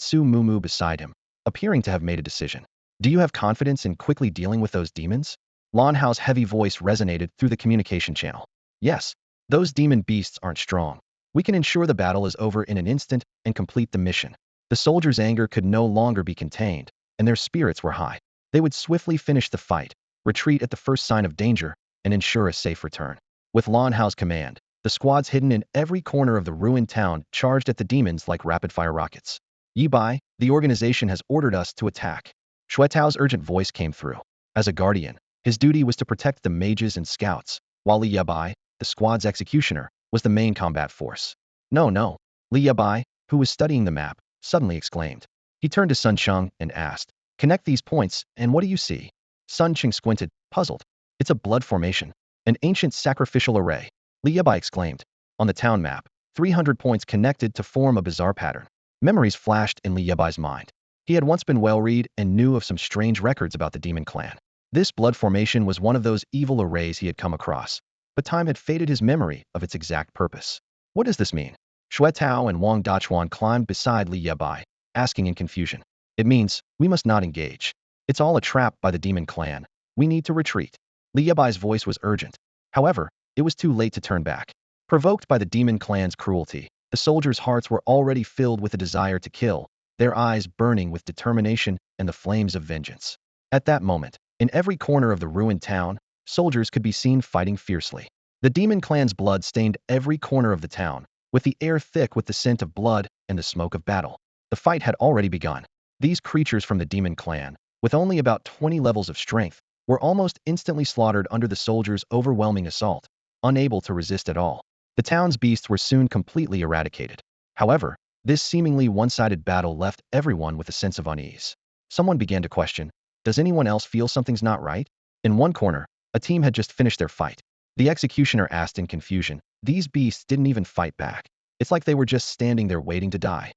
Su Mumu beside him, appearing to have made a decision. Do you have confidence in quickly dealing with those demons? Lan Hao's heavy voice resonated through the communication channel. Yes, those demon beasts aren't strong. We can ensure the battle is over in an instant and complete the mission. The soldiers' anger could no longer be contained, and their spirits were high. They would swiftly finish the fight, retreat at the first sign of danger, and ensure a safe return. With Lan Hao's command, the squads hidden in every corner of the ruined town charged at the demons like rapid-fire rockets. Yebai, the organization has ordered us to attack. Shui Tao's urgent voice came through. As a guardian, his duty was to protect the mages and scouts, while Li Bai, the squad's executioner, was the main combat force. No. Li Bai, who was studying the map, suddenly exclaimed. He turned to Sun Chung and asked, connect these points, and what do you see? Sun Chung squinted, puzzled. It's a blood formation, an ancient sacrificial array. Li Bai exclaimed. On the town map, 300 points connected to form a bizarre pattern. Memories flashed in Li Bai's mind. He had once been well-read and knew of some strange records about the demon clan. This blood formation was one of those evil arrays he had come across, but time had faded his memory of its exact purpose. What does this mean? Shui Tao and Wang Dachuan climbed beside Li Bai, asking in confusion. It means, we must not engage. It's all a trap by the demon clan. We need to retreat. Li Bai's voice was urgent. However, it was too late to turn back. Provoked by the demon clan's cruelty, the soldiers' hearts were already filled with a desire to kill, their eyes burning with determination and the flames of vengeance. At that moment, in every corner of the ruined town, soldiers could be seen fighting fiercely. The demon clan's blood stained every corner of the town, with the air thick with the scent of blood and the smoke of battle. The fight had already begun. These creatures from the demon clan, with only about 20 levels of strength, were almost instantly slaughtered under the soldiers' overwhelming assault, unable to resist at all. The town's beasts were soon completely eradicated. However, this seemingly one-sided battle left everyone with a sense of unease. Someone began to question, does anyone else feel something's not right? In one corner, a team had just finished their fight. The executioner asked in confusion, these beasts didn't even fight back. It's like they were just standing there waiting to die.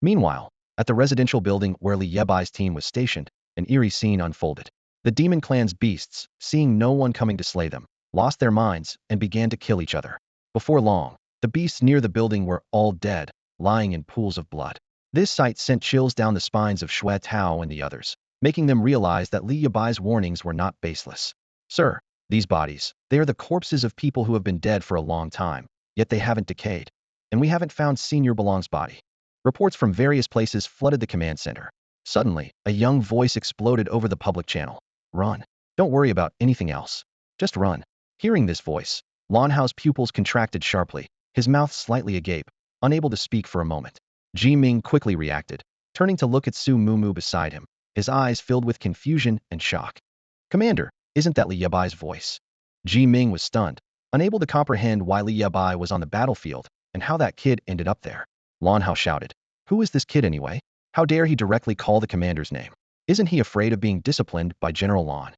Meanwhile, at the residential building where Li Bai's team was stationed, an eerie scene unfolded. The demon clan's beasts, seeing no one coming to slay them, lost their minds and began to kill each other. Before long, the beasts near the building were all dead, lying in pools of blood. This sight sent chills down the spines of Yue Tao and the others, making them realize that Li Bai's warnings were not baseless. Sir, these bodies, they are the corpses of people who have been dead for a long time, yet they haven't decayed. And we haven't found Senior Belong's body. Reports from various places flooded the command center. Suddenly, a young voice exploded over the public channel. Run. Don't worry about anything else. Just run. Hearing this voice, Lan Hao's pupils contracted sharply, his mouth slightly agape, unable to speak for a moment. Ji Ming quickly reacted, turning to look at Su Mumu beside him, his eyes filled with confusion and shock. Commander, isn't that Li Bai's voice? Ji Ming was stunned, unable to comprehend why Li Bai was on the battlefield and how that kid ended up there. Lan Hao shouted, who is this kid anyway? How dare he directly call the commander's name? Isn't he afraid of being disciplined by General Lan?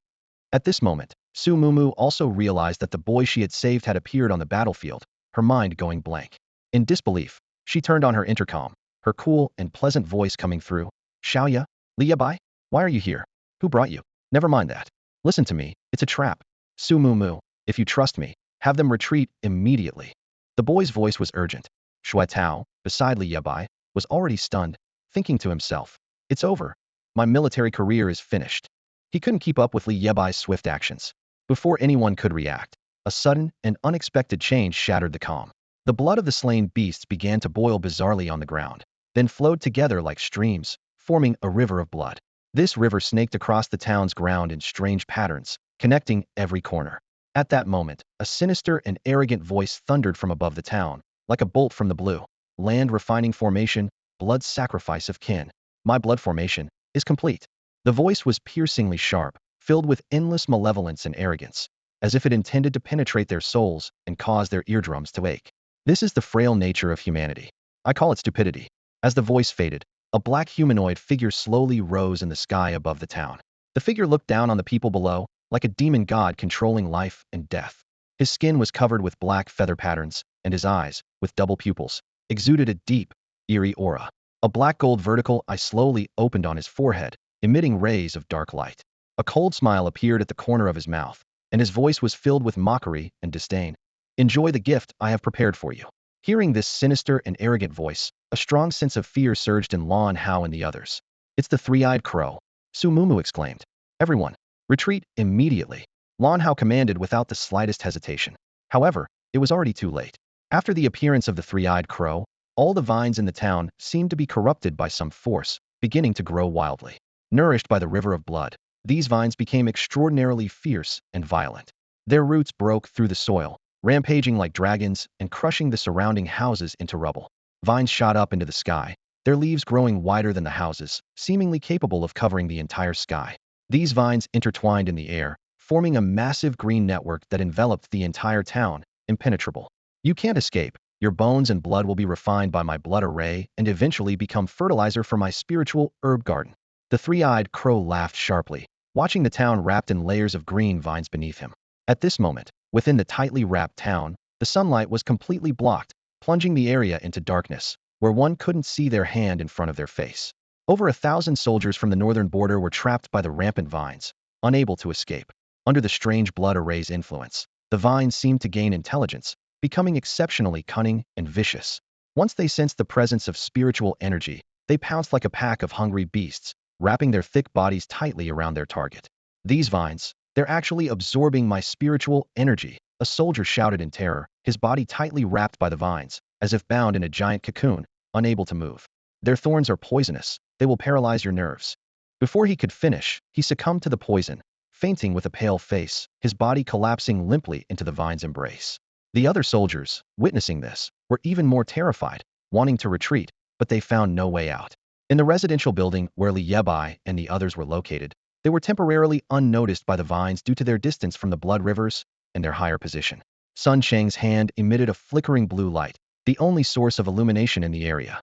At this moment, Su Mumu also realized that the boy she had saved had appeared on the battlefield, her mind going blank. In disbelief, she turned on her intercom, her cool and pleasant voice coming through. Xiaoya, Li Bai, why are you here? Who brought you? Never mind that. Listen to me, it's a trap. Su Mumu, if you trust me, have them retreat immediately. The boy's voice was urgent. Yue Tao, beside Li Bai, was already stunned, thinking to himself, it's over. My military career is finished. He couldn't keep up with Li Bai's swift actions. Before anyone could react, a sudden and unexpected change shattered the calm. The blood of the slain beasts began to boil bizarrely on the ground, then flowed together like streams, forming a river of blood. This river snaked across the town's ground in strange patterns, connecting every corner. At that moment, a sinister and arrogant voice thundered from above the town, like a bolt from the blue. Land refining formation, blood sacrifice of kin. My blood formation is complete. The voice was piercingly sharp, filled with endless malevolence and arrogance, as if it intended to penetrate their souls and cause their eardrums to ache. This is the frail nature of humanity. I call it stupidity. As the voice faded, a black humanoid figure slowly rose in the sky above the town. The figure looked down on the people below, like a demon god controlling life and death. His skin was covered with black feather patterns, and his eyes, with double pupils, exuded a deep, eerie aura. A black gold vertical eye slowly opened on his forehead, emitting rays of dark light. A cold smile appeared at the corner of his mouth, and his voice was filled with mockery and disdain. Enjoy the gift I have prepared for you. Hearing this sinister and arrogant voice, a strong sense of fear surged in Lan Hao and the others. It's the three-eyed crow, Su Mumu exclaimed. Everyone, retreat immediately. Lan Hao commanded without the slightest hesitation. However, it was already too late. After the appearance of the three-eyed crow, all the vines in the town seemed to be corrupted by some force, beginning to grow wildly. Nourished by the river of blood, these vines became extraordinarily fierce and violent. Their roots broke through the soil, rampaging like dragons and crushing the surrounding houses into rubble. Vines shot up into the sky, their leaves growing wider than the houses, seemingly capable of covering the entire sky. These vines intertwined in the air, forming a massive green network that enveloped the entire town, impenetrable. You can't escape. Your bones and blood will be refined by my blood array and eventually become fertilizer for my spiritual herb garden. The three-eyed crow laughed sharply, watching the town wrapped in layers of green vines beneath him. At this moment, within the tightly wrapped town, the sunlight was completely blocked, plunging the area into darkness, where one couldn't see their hand in front of their face. Over 1,000 soldiers from the northern border were trapped by the rampant vines, unable to escape. Under the strange blood array's influence, the vines seemed to gain intelligence, becoming exceptionally cunning and vicious. Once they sensed the presence of spiritual energy, they pounced like a pack of hungry beasts, wrapping their thick bodies tightly around their target. These vines, they're actually absorbing my spiritual energy, a soldier shouted in terror, his body tightly wrapped by the vines, as if bound in a giant cocoon, unable to move. Their thorns are poisonous, they will paralyze your nerves. Before he could finish, he succumbed to the poison, fainting with a pale face, his body collapsing limply into the vine's embrace. The other soldiers, witnessing this, were even more terrified, wanting to retreat, but they found no way out. In the residential building where Li Bai and the others were located, they were temporarily unnoticed by the vines due to their distance from the blood rivers and their higher position. Sun Cheng's hand emitted a flickering blue light, the only source of illumination in the area.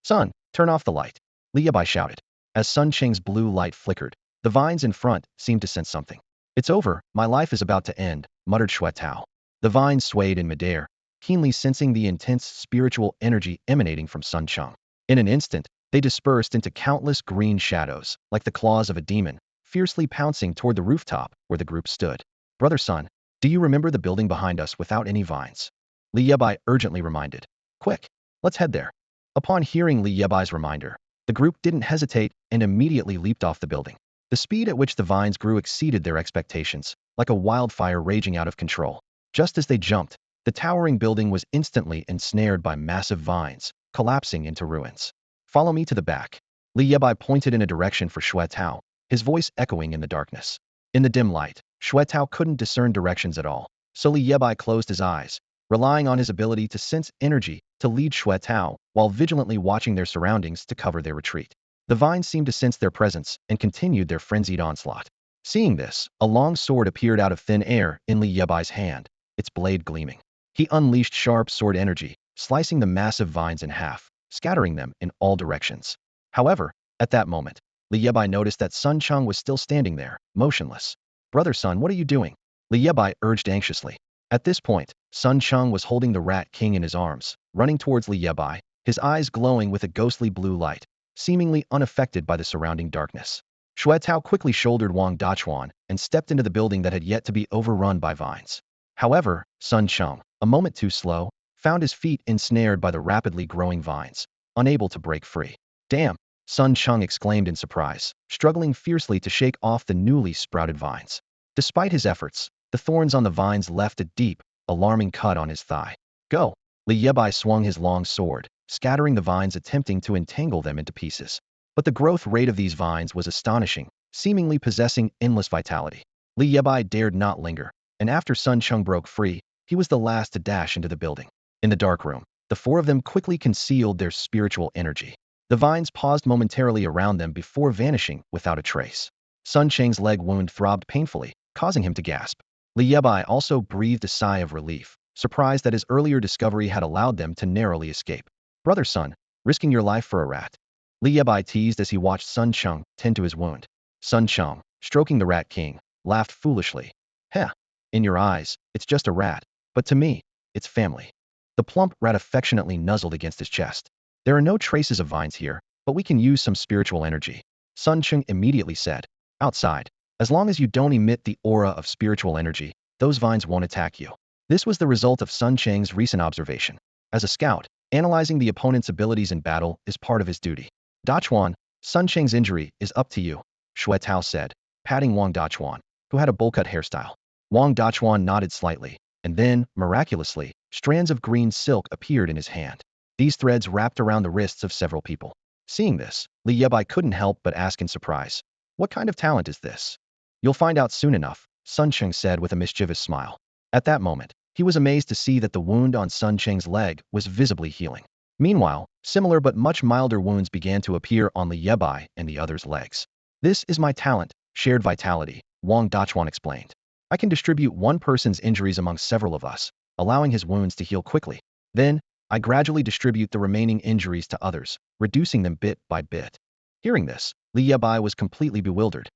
Sun, turn off the light, Li Bai shouted. As Sun Cheng's blue light flickered, the vines in front seemed to sense something. It's over, my life is about to end, muttered Shui Tao. The vines swayed in midair, keenly sensing the intense spiritual energy emanating from Sun Cheng. In an instant, they dispersed into countless green shadows, like the claws of a demon, fiercely pouncing toward the rooftop where the group stood. Brother Sun, do you remember the building behind us without any vines? Li Yebai urgently reminded. Quick, let's head there. Upon hearing Li Yebai's reminder, the group didn't hesitate and immediately leaped off the building. The speed at which the vines grew exceeded their expectations, like a wildfire raging out of control. Just as they jumped, the towering building was instantly ensnared by massive vines, collapsing into ruins. Follow me to the back. Li Yebai pointed in a direction for Shui Tao, his voice echoing in the darkness. In the dim light, Shui Tao couldn't discern directions at all, so Li Yebai closed his eyes, relying on his ability to sense energy to lead Shui Tao while vigilantly watching their surroundings to cover their retreat. The vines seemed to sense their presence and continued their frenzied onslaught. Seeing this, a long sword appeared out of thin air in Li Yebai's hand, its blade gleaming. He unleashed sharp sword energy, slicing the massive vines in half, scattering them in all directions. However, at that moment, Li Yebai noticed that Sun Cheng was still standing there, motionless. Brother Sun, what are you doing? Li Yebai urged anxiously. At this point, Sun Cheng was holding the Rat King in his arms, running towards Li Yebai, his eyes glowing with a ghostly blue light, seemingly unaffected by the surrounding darkness. Shui Tao quickly shouldered Wang Dachuan and stepped into the building that had yet to be overrun by vines. However, Sun Cheng, a moment too slow, found his feet ensnared by the rapidly growing vines, unable to break free. Damn! Sun Cheng exclaimed in surprise, struggling fiercely to shake off the newly sprouted vines. Despite his efforts, the thorns on the vines left a deep, alarming cut on his thigh. Go! Li Yebai swung his long sword, scattering the vines attempting to entangle them into pieces. But the growth rate of these vines was astonishing, seemingly possessing endless vitality. Li Yebai dared not linger, and after Sun Cheng broke free, he was the last to dash into the building. In the dark room, the four of them quickly concealed their spiritual energy. The vines paused momentarily around them before vanishing without a trace. Sun Cheng's leg wound throbbed painfully, causing him to gasp. Li Yebai also breathed a sigh of relief, surprised that his earlier discovery had allowed them to narrowly escape. Brother Sun, risking your life for a rat. Li Yebai teased as he watched Sun Cheng tend to his wound. Sun Cheng, stroking the Rat King, laughed foolishly. Heh, in your eyes, it's just a rat, but to me, it's family. The plump rat affectionately nuzzled against his chest. There are no traces of vines here, but we can use some spiritual energy. Sun Cheng immediately said. Outside, as long as you don't emit the aura of spiritual energy, those vines won't attack you. This was the result of Sun Cheng's recent observation. As a scout, analyzing the opponent's abilities in battle is part of his duty. Dachuan, Sun Cheng's injury is up to you, Shui Tao said, patting Wang Dachuan, who had a bowl-cut hairstyle. Wang Dachuan nodded slightly, and then, miraculously, strands of green silk appeared in his hand. These threads wrapped around the wrists of several people. Seeing this, Li Yebai couldn't help but ask in surprise, what kind of talent is this? You'll find out soon enough, Sun Cheng said with a mischievous smile. At that moment, he was amazed to see that the wound on Sun Cheng's leg was visibly healing. Meanwhile, similar but much milder wounds began to appear on Li Yebai and the others' legs. This is my talent, shared vitality, Wang Dachuan explained. I can distribute one person's injuries among several of us, allowing his wounds to heal quickly. Then, I gradually distribute the remaining injuries to others, reducing them bit by bit. Hearing this, Li Yebai was completely bewildered.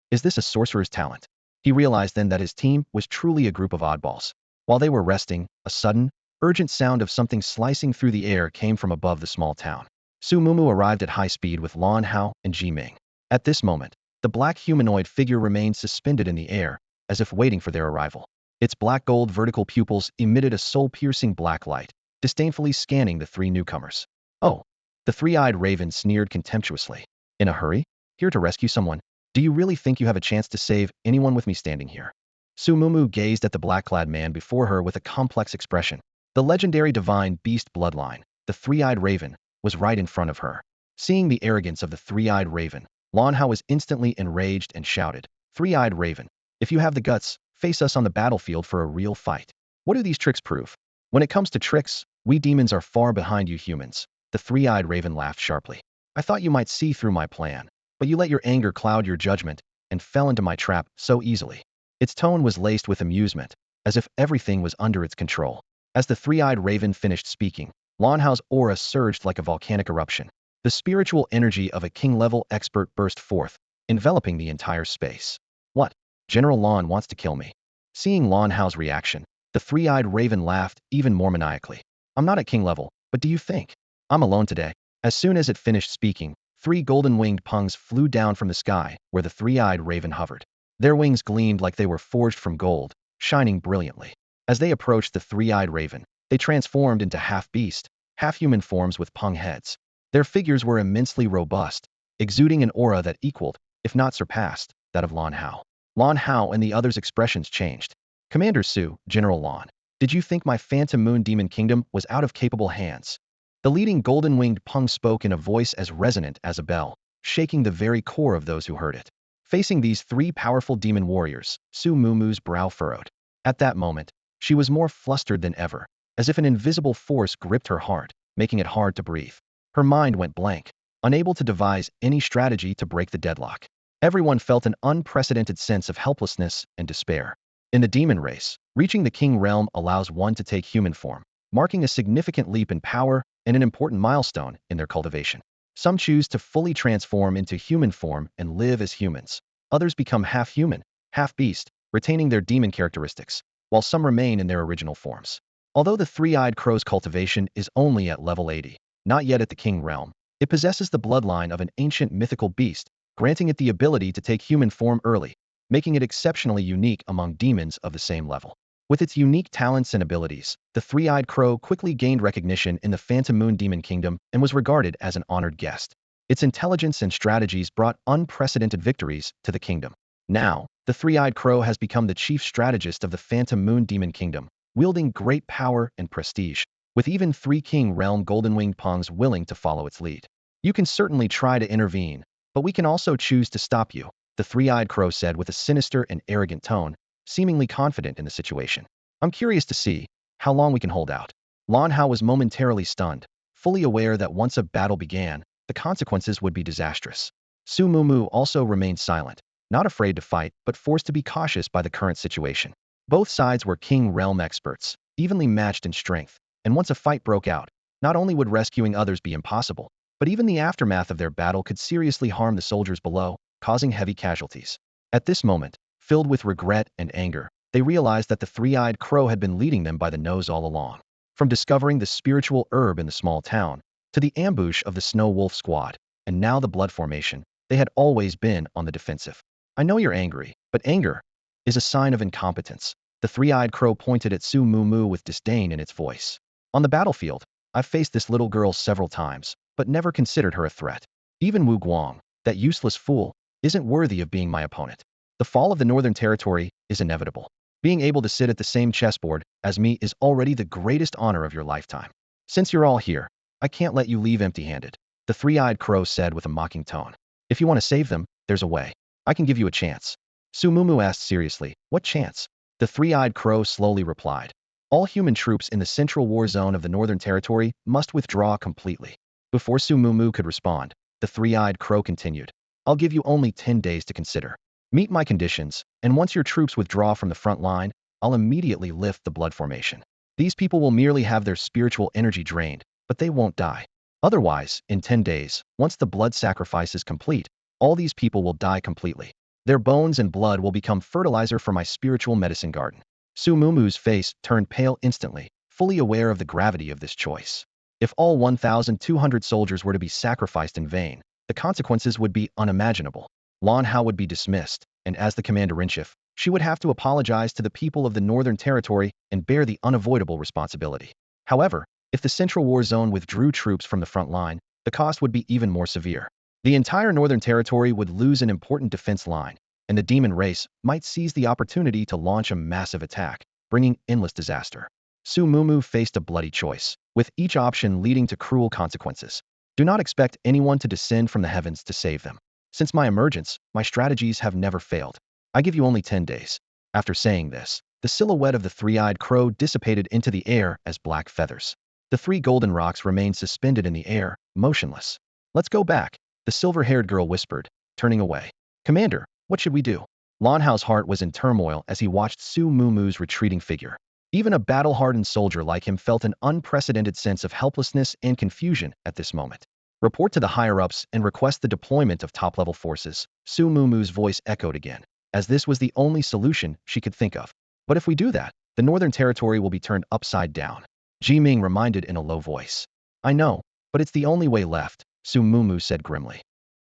Is this a sorcerer's talent? He realized then that his team was truly a group of oddballs. While they were resting, a sudden, urgent sound of something slicing through the air came from above the small town. Su Mumu arrived at high speed with Lan Hao and Ji Ming. At this moment, the black humanoid figure remained suspended in the air, as if waiting for their arrival. Its black gold vertical pupils emitted a soul-piercing black light, disdainfully scanning the three newcomers. Oh! The three-eyed raven sneered contemptuously. In a hurry? Here to rescue someone? Do you really think you have a chance to save anyone with me standing here? Su Mumu gazed at the black-clad man before her with a complex expression. The legendary divine beast bloodline, the three-eyed raven, was right in front of her. Seeing the arrogance of the three-eyed raven, Lan Hao was instantly enraged and shouted, Three-eyed raven, if you have the guts, face us on the battlefield for a real fight. What do these tricks prove? When it comes to tricks, we demons are far behind you humans. The three-eyed raven laughed sharply. I thought you might see through my plan, but you let your anger cloud your judgment and fell into my trap so easily." Its tone was laced with amusement, as if everything was under its control. As the three-eyed raven finished speaking, Lan Hao's aura surged like a volcanic eruption. The spiritual energy of a king-level expert burst forth, enveloping the entire space. "What? General Lan wants to kill me." Seeing Lan Hao's reaction, the three-eyed raven laughed even more maniacally. "I'm not at king level, but do you think I'm alone today?" As soon as it finished speaking, 3 golden-winged pungs flew down from the sky where the three-eyed raven hovered. Their wings gleamed like they were forged from gold, shining brilliantly. As they approached the three-eyed raven, they transformed into half-beast, half-human forms with pung heads. Their figures were immensely robust, exuding an aura that equaled, if not surpassed, that of Lan Hao. Lan Hao and the others' expressions changed. "Commander Su, General Lan, did you think my Phantom Moon Demon Kingdom was out of capable hands?" The leading golden-winged pung spoke in a voice as resonant as a bell, shaking the very core of those who heard it. Facing these 3 powerful demon warriors, Su Mumu's brow furrowed. At that moment, she was more flustered than ever, as if an invisible force gripped her heart, making it hard to breathe. Her mind went blank, unable to devise any strategy to break the deadlock. Everyone felt an unprecedented sense of helplessness and despair. In the demon race, reaching the king realm allows one to take human form, marking a significant leap in power and an important milestone in their cultivation. Some choose to fully transform into human form and live as humans. Others become half-human, half-beast, retaining their demon characteristics, while some remain in their original forms. Although the three-eyed crow's cultivation is only at level 80, not yet at the king realm, it possesses the bloodline of an ancient mythical beast, granting it the ability to take human form early, making it exceptionally unique among demons of the same level. With its unique talents and abilities, the three-eyed crow quickly gained recognition in the Phantom Moon Demon Kingdom and was regarded as an honored guest. Its intelligence and strategies brought unprecedented victories to the kingdom. Now, the three-eyed crow has become the chief strategist of the Phantom Moon Demon Kingdom, wielding great power and prestige, with even 3 King Realm Golden-Winged Pungs willing to follow its lead. "You can certainly try to intervene, but we can also choose to stop you," the three-eyed crow said with a sinister and arrogant tone, seemingly confident in the situation. "I'm curious to see how long we can hold out." Lan Hao was momentarily stunned, fully aware that once a battle began, the consequences would be disastrous. Su Mumu also remained silent, not afraid to fight, but forced to be cautious by the current situation. Both sides were King Realm experts, evenly matched in strength, and once a fight broke out, not only would rescuing others be impossible, but even the aftermath of their battle could seriously harm the soldiers below, causing heavy casualties. At this moment, filled with regret and anger, they realized that the three-eyed crow had been leading them by the nose all along. From discovering the spiritual herb in the small town, to the ambush of the Snow Wolf squad, and now the blood formation, they had always been on the defensive. "I know you're angry, but anger is a sign of incompetence." The three-eyed crow pointed at Su Mumu with disdain in its voice. "On the battlefield, I've faced this little girl several times, but never considered her a threat. Even Wu Guang, that useless fool, isn't worthy of being my opponent. The fall of the Northern Territory is inevitable. Being able to sit at the same chessboard as me is already the greatest honor of your lifetime. Since you're all here, I can't let you leave empty-handed," the three-eyed crow said with a mocking tone. "If you want to save them, there's a way. I can give you a chance." Su Mumu asked seriously, "What chance?" The three-eyed crow slowly replied. "All human troops in the central war zone of the Northern Territory must withdraw completely." Before Su Mumu could respond, the three-eyed crow continued. "I'll give you only 10 days to consider. Meet my conditions, and once your troops withdraw from the front line, I'll immediately lift the blood formation. These people will merely have their spiritual energy drained, but they won't die. Otherwise, in 10 days, once the blood sacrifice is complete, all these people will die completely. Their bones and blood will become fertilizer for my spiritual medicine garden." Su Mumu's face turned pale instantly, fully aware of the gravity of this choice. If all 1,200 soldiers were to be sacrificed in vain, the consequences would be unimaginable. Lan Hao would be dismissed, and as the commander-in-chief, she would have to apologize to the people of the Northern Territory and bear the unavoidable responsibility. However, if the Central War Zone withdrew troops from the front line, the cost would be even more severe. The entire Northern Territory would lose an important defense line, and the demon race might seize the opportunity to launch a massive attack, bringing endless disaster. Su Mumu faced a bloody choice, with each option leading to cruel consequences. "Do not expect anyone to descend from the heavens to save them. Since my emergence, my strategies have never failed. I give you only 10 days. After saying this, the silhouette of the three-eyed crow dissipated into the air as black feathers. The 3 golden rocks remained suspended in the air, motionless. Let's go back, the silver-haired girl whispered, turning away. Commander, what should we do? Lan Hao's heart was in turmoil as he watched Su Mumu's retreating figure. Even a battle-hardened soldier like him felt an unprecedented sense of helplessness and confusion at this moment. Report to the higher-ups and request the deployment of top-level forces, Su Mumu's voice echoed again, as this was the only solution she could think of. But if we do that, the Northern Territory will be turned upside down. Ji Ming reminded in a low voice. I know, but it's the only way left, Su Mumu said grimly.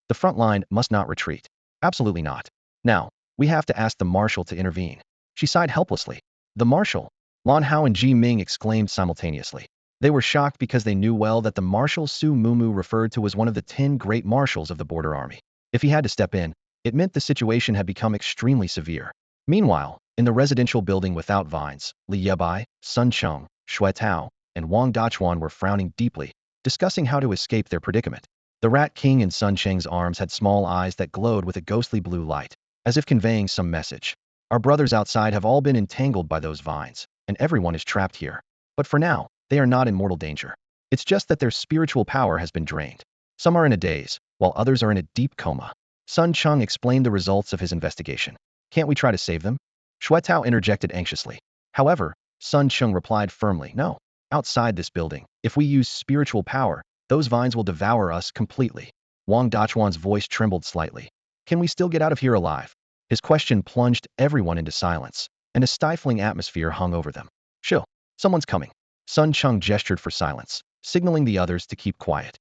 The front line must not retreat. Absolutely not. Now, we have to ask the marshal to intervene. She sighed helplessly. The marshal? Lan Hao and Ji Ming exclaimed simultaneously. They were shocked because they knew well that the marshal Su Mumu referred to was one of the 10 great marshals of the border army. If he had to step in, it meant the situation had become extremely severe. Meanwhile, in the residential building without vines, Li Bai, Sun Cheng, Shui Tao, and Wang Dachuan were frowning deeply, discussing how to escape their predicament. The Rat King in Sun Cheng's arms had small eyes that glowed with a ghostly blue light, as if conveying some message. Our brothers outside have all been entangled by those vines, and everyone is trapped here. But for now, they are not in mortal danger. It's just that their spiritual power has been drained. Some are in a daze, while others are in a deep coma. Sun Cheng explained the results of his investigation. Can't we try to save them? Shui Tao interjected anxiously. However, Sun Cheng replied firmly, no. Outside this building, if we use spiritual power, those vines will devour us completely. Wang Dachuan's voice trembled slightly. Can we still get out of here alive? His question plunged everyone into silence, and a stifling atmosphere hung over them. Shill, someone's coming. Sun Cheng gestured for silence, signaling the others to keep quiet.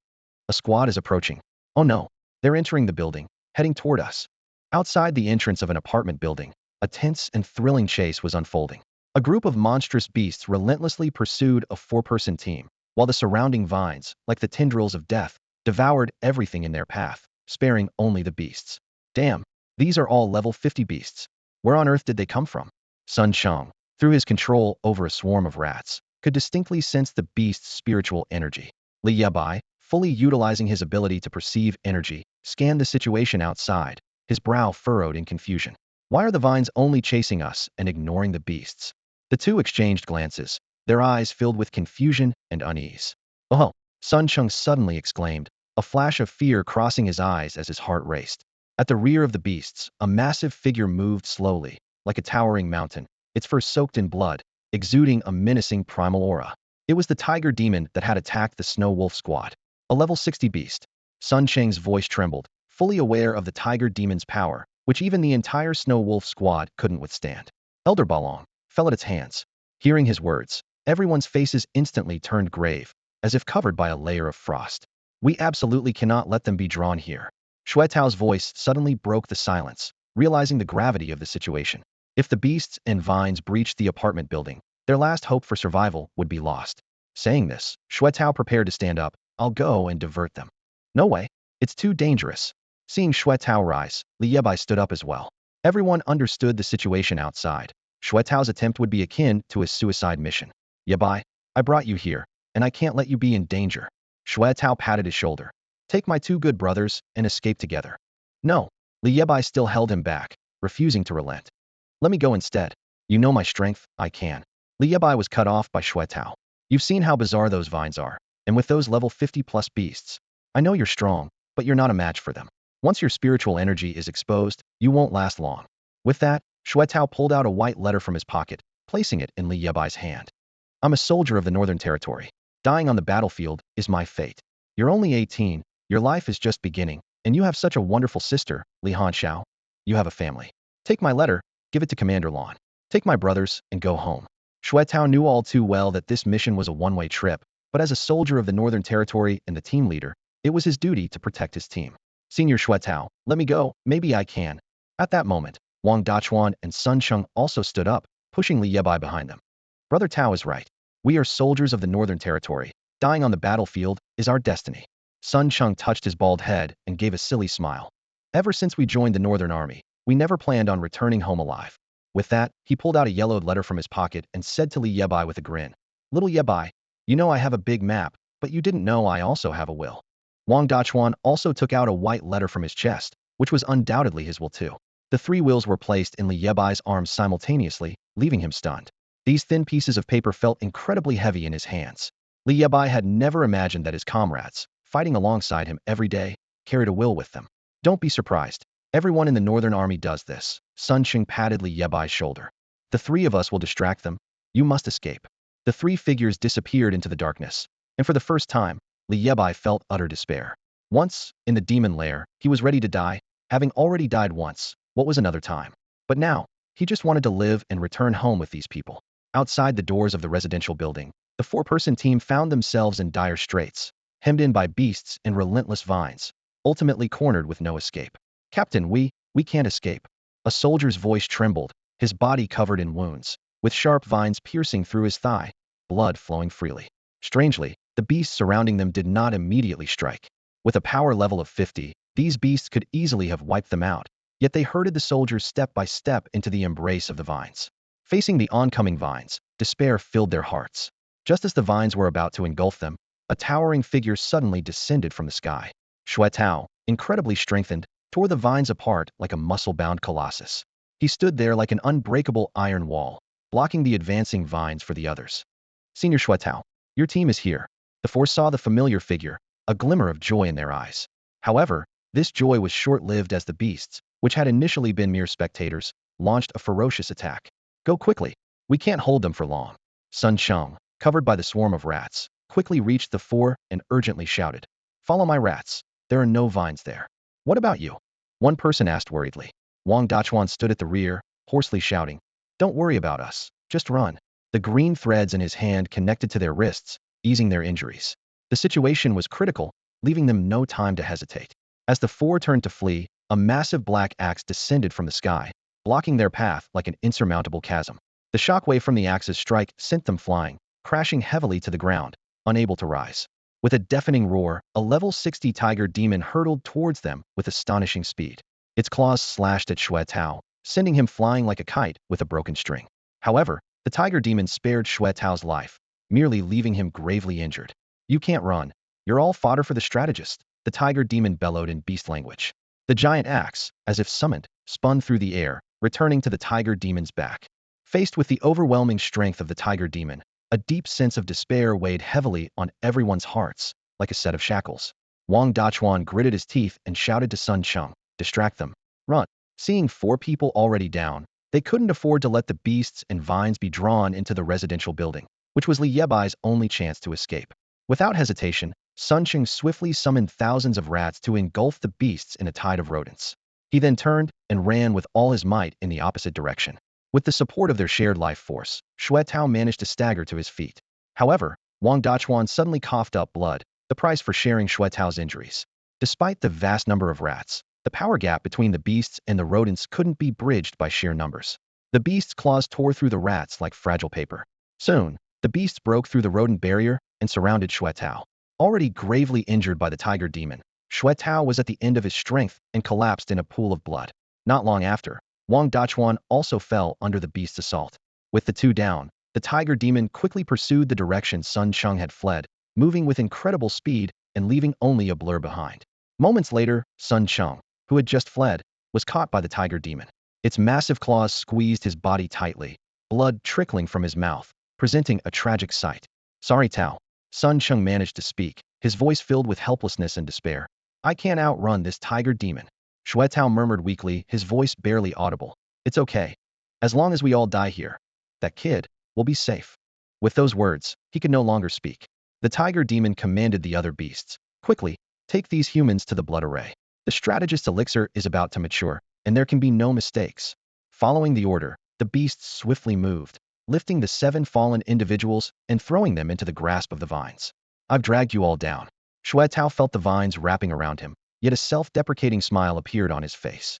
A squad is approaching. Oh no, they're entering the building, heading toward us. Outside the entrance of an apartment building, a tense and thrilling chase was unfolding. A group of monstrous beasts relentlessly pursued a 4-person team, while the surrounding vines, like the tendrils of death, devoured everything in their path, sparing only the beasts. Damn, these are all level 50 beasts. Where on earth did they come from? Sun Cheng, through his control over a swarm of rats, could distinctly sense the beast's spiritual energy. Li Bai, fully utilizing his ability to perceive energy, scanned the situation outside, his brow furrowed in confusion. Why are the vines only chasing us and ignoring the beasts? The two exchanged glances, their eyes filled with confusion and unease. Oh! Sun Cheng suddenly exclaimed, a flash of fear crossing his eyes as his heart raced. At the rear of the beasts, a massive figure moved slowly, like a towering mountain, its fur soaked in blood, exuding a menacing primal aura. It was the tiger demon that had attacked the Snow Wolf squad. A level 60 beast. Sun Cheng's voice trembled, fully aware of the tiger demon's power, which even the entire Snow Wolf squad couldn't withstand. Elder Balong fell at its hands. Hearing his words, everyone's faces instantly turned grave, as if covered by a layer of frost. We absolutely cannot let them be drawn here. Shui Tao's voice suddenly broke the silence, realizing the gravity of the situation. If the beasts and vines breached the apartment building, their last hope for survival would be lost. Saying this, Shui Tao prepared to stand up. I'll go and divert them. No way. It's too dangerous. Seeing Shui Tao rise, Li Yebai stood up as well. Everyone understood the situation outside. Shui Tao's attempt would be akin to a suicide mission. Yebai, I brought you here, and I can't let you be in danger. Shui Tao patted his shoulder. Take my 2 good brothers and escape together. No. Li Yebai still held him back, refusing to relent. Let me go instead. You know my strength, I can. Li Yebai was cut off by Shui Tao. You've seen how bizarre those vines are, and with those level 50+ beasts. I know you're strong, but you're not a match for them. Once your spiritual energy is exposed, you won't last long. With that, Shui Tao pulled out a white letter from his pocket, placing it in Li Yebai's hand. I'm a soldier of the Northern Territory. Dying on the battlefield is my fate. You're only 18, your life is just beginning, and you have such a wonderful sister, Li Hanxiao. You have a family. Take my letter, give it to Commander Lan. Take my brothers, and go home. Shui Tao knew all too well that this mission was a one-way trip, but as a soldier of the Northern Territory and the team leader, it was his duty to protect his team. Senior Shui Tao, let me go, maybe I can. At that moment, Wang Dachuan and Sun Cheng also stood up, pushing Li Yebai behind them. Brother Tao is right. We are soldiers of the Northern Territory. Dying on the battlefield is our destiny. Sun Cheng touched his bald head and gave a silly smile. Ever since we joined the Northern Army, we never planned on returning home alive. With that, he pulled out a yellowed letter from his pocket and said to Li Yebai with a grin, Little Yebai, you know I have a big map, but you didn't know I also have a will. Wang Dachuan also took out a white letter from his chest, which was undoubtedly his will too. The 3 wills were placed in Li Yebai's arms simultaneously, leaving him stunned. These thin pieces of paper felt incredibly heavy in his hands. Li Yebai had never imagined that his comrades, fighting alongside him every day, carried a will with them. Don't be surprised. Everyone in the Northern Army does this. Sun Qing patted Li Yebai's shoulder. The three of us will distract them. You must escape. The three figures disappeared into the darkness, and for the first time, Li Yebai felt utter despair. Once, in the demon lair, he was ready to die, having already died once. What was another time? But now, he just wanted to live and return home with these people. Outside the doors of the residential building, the four-person team found themselves in dire straits, hemmed in by beasts and relentless vines, ultimately cornered with no escape. Captain, we can't escape. A soldier's voice trembled, his body covered in wounds, with sharp vines piercing through his thigh, blood flowing freely. Strangely, the beasts surrounding them did not immediately strike. With a power level of 50, these beasts could easily have wiped them out, yet they herded the soldiers step by step into the embrace of the vines. Facing the oncoming vines, despair filled their hearts. Just as the vines were about to engulf them, a towering figure suddenly descended from the sky. Xue Tao, incredibly strengthened, tore the vines apart like a muscle-bound colossus. He stood there like an unbreakable iron wall, blocking the advancing vines for the others. Senior Xue Tao, your team is here. The four saw the familiar figure, a glimmer of joy in their eyes. However, this joy was short-lived as the beasts, which had initially been mere spectators, launched a ferocious attack. Go quickly. We can't hold them for long. Sun Cheng, covered by the swarm of rats, quickly reached the four and urgently shouted. Follow my rats. There are no vines there. What about you? One person asked worriedly. Wang Dachuan stood at the rear, hoarsely shouting. Don't worry about us. Just run. The green threads in his hand connected to their wrists, easing their injuries. The situation was critical, leaving them no time to hesitate. As the four turned to flee, a massive black axe descended from the sky, blocking their path like an insurmountable chasm. The shockwave from the axe's strike sent them flying, crashing heavily to the ground, unable to rise. With a deafening roar, a level 60 tiger demon hurtled towards them with astonishing speed. Its claws slashed at Xue Tao, sending him flying like a kite with a broken string. However, the tiger demon spared Xue Tao's life, merely leaving him gravely injured. You can't run. You're all fodder for the strategist, the tiger demon bellowed in beast language. The giant axe, as if summoned, spun through the air, returning to the tiger demon's back. Faced with the overwhelming strength of the tiger demon, a deep sense of despair weighed heavily on everyone's hearts, like a set of shackles. Wang Dachuan gritted his teeth and shouted to Sun Cheng, distract them. Run. Seeing four people already down, they couldn't afford to let the beasts and vines be drawn into the residential building, which was Li Yebai's only chance to escape. Without hesitation, Sun Cheng swiftly summoned thousands of rats to engulf the beasts in a tide of rodents. He then turned and ran with all his might in the opposite direction. With the support of their shared life force, Xue Tao managed to stagger to his feet. However, Wang Dachuan suddenly coughed up blood, the price for sharing Xue Tao's injuries. Despite the vast number of rats, the power gap between the beasts and the rodents couldn't be bridged by sheer numbers. The beasts' claws tore through the rats like fragile paper. Soon, the beasts broke through the rodent barrier and surrounded Xue Tao. Already gravely injured by the tiger demon, Xue Tao was at the end of his strength and collapsed in a pool of blood. Not long after, Wang Dachuan also fell under the beast's assault. With the two down, the tiger demon quickly pursued the direction Sun Cheng had fled, moving with incredible speed and leaving only a blur behind. Moments later, Sun Cheng, who had just fled, was caught by the tiger demon. Its massive claws squeezed his body tightly, blood trickling from his mouth, presenting a tragic sight. Sorry, Tao. Sun Cheng managed to speak, his voice filled with helplessness and despair. I can't outrun this tiger demon. Xue Tao murmured weakly, his voice barely audible. It's okay. As long as we all die here, that kid will be safe. With those words, he could no longer speak. The tiger demon commanded the other beasts. Quickly, take these humans to the blood array. The strategist elixir is about to mature, and there can be no mistakes. Following the order, the beasts swiftly moved, lifting the 7 fallen individuals and throwing them into the grasp of the vines. I've dragged you all down. Xue Tao felt the vines wrapping around him, yet a self-deprecating smile appeared on his face.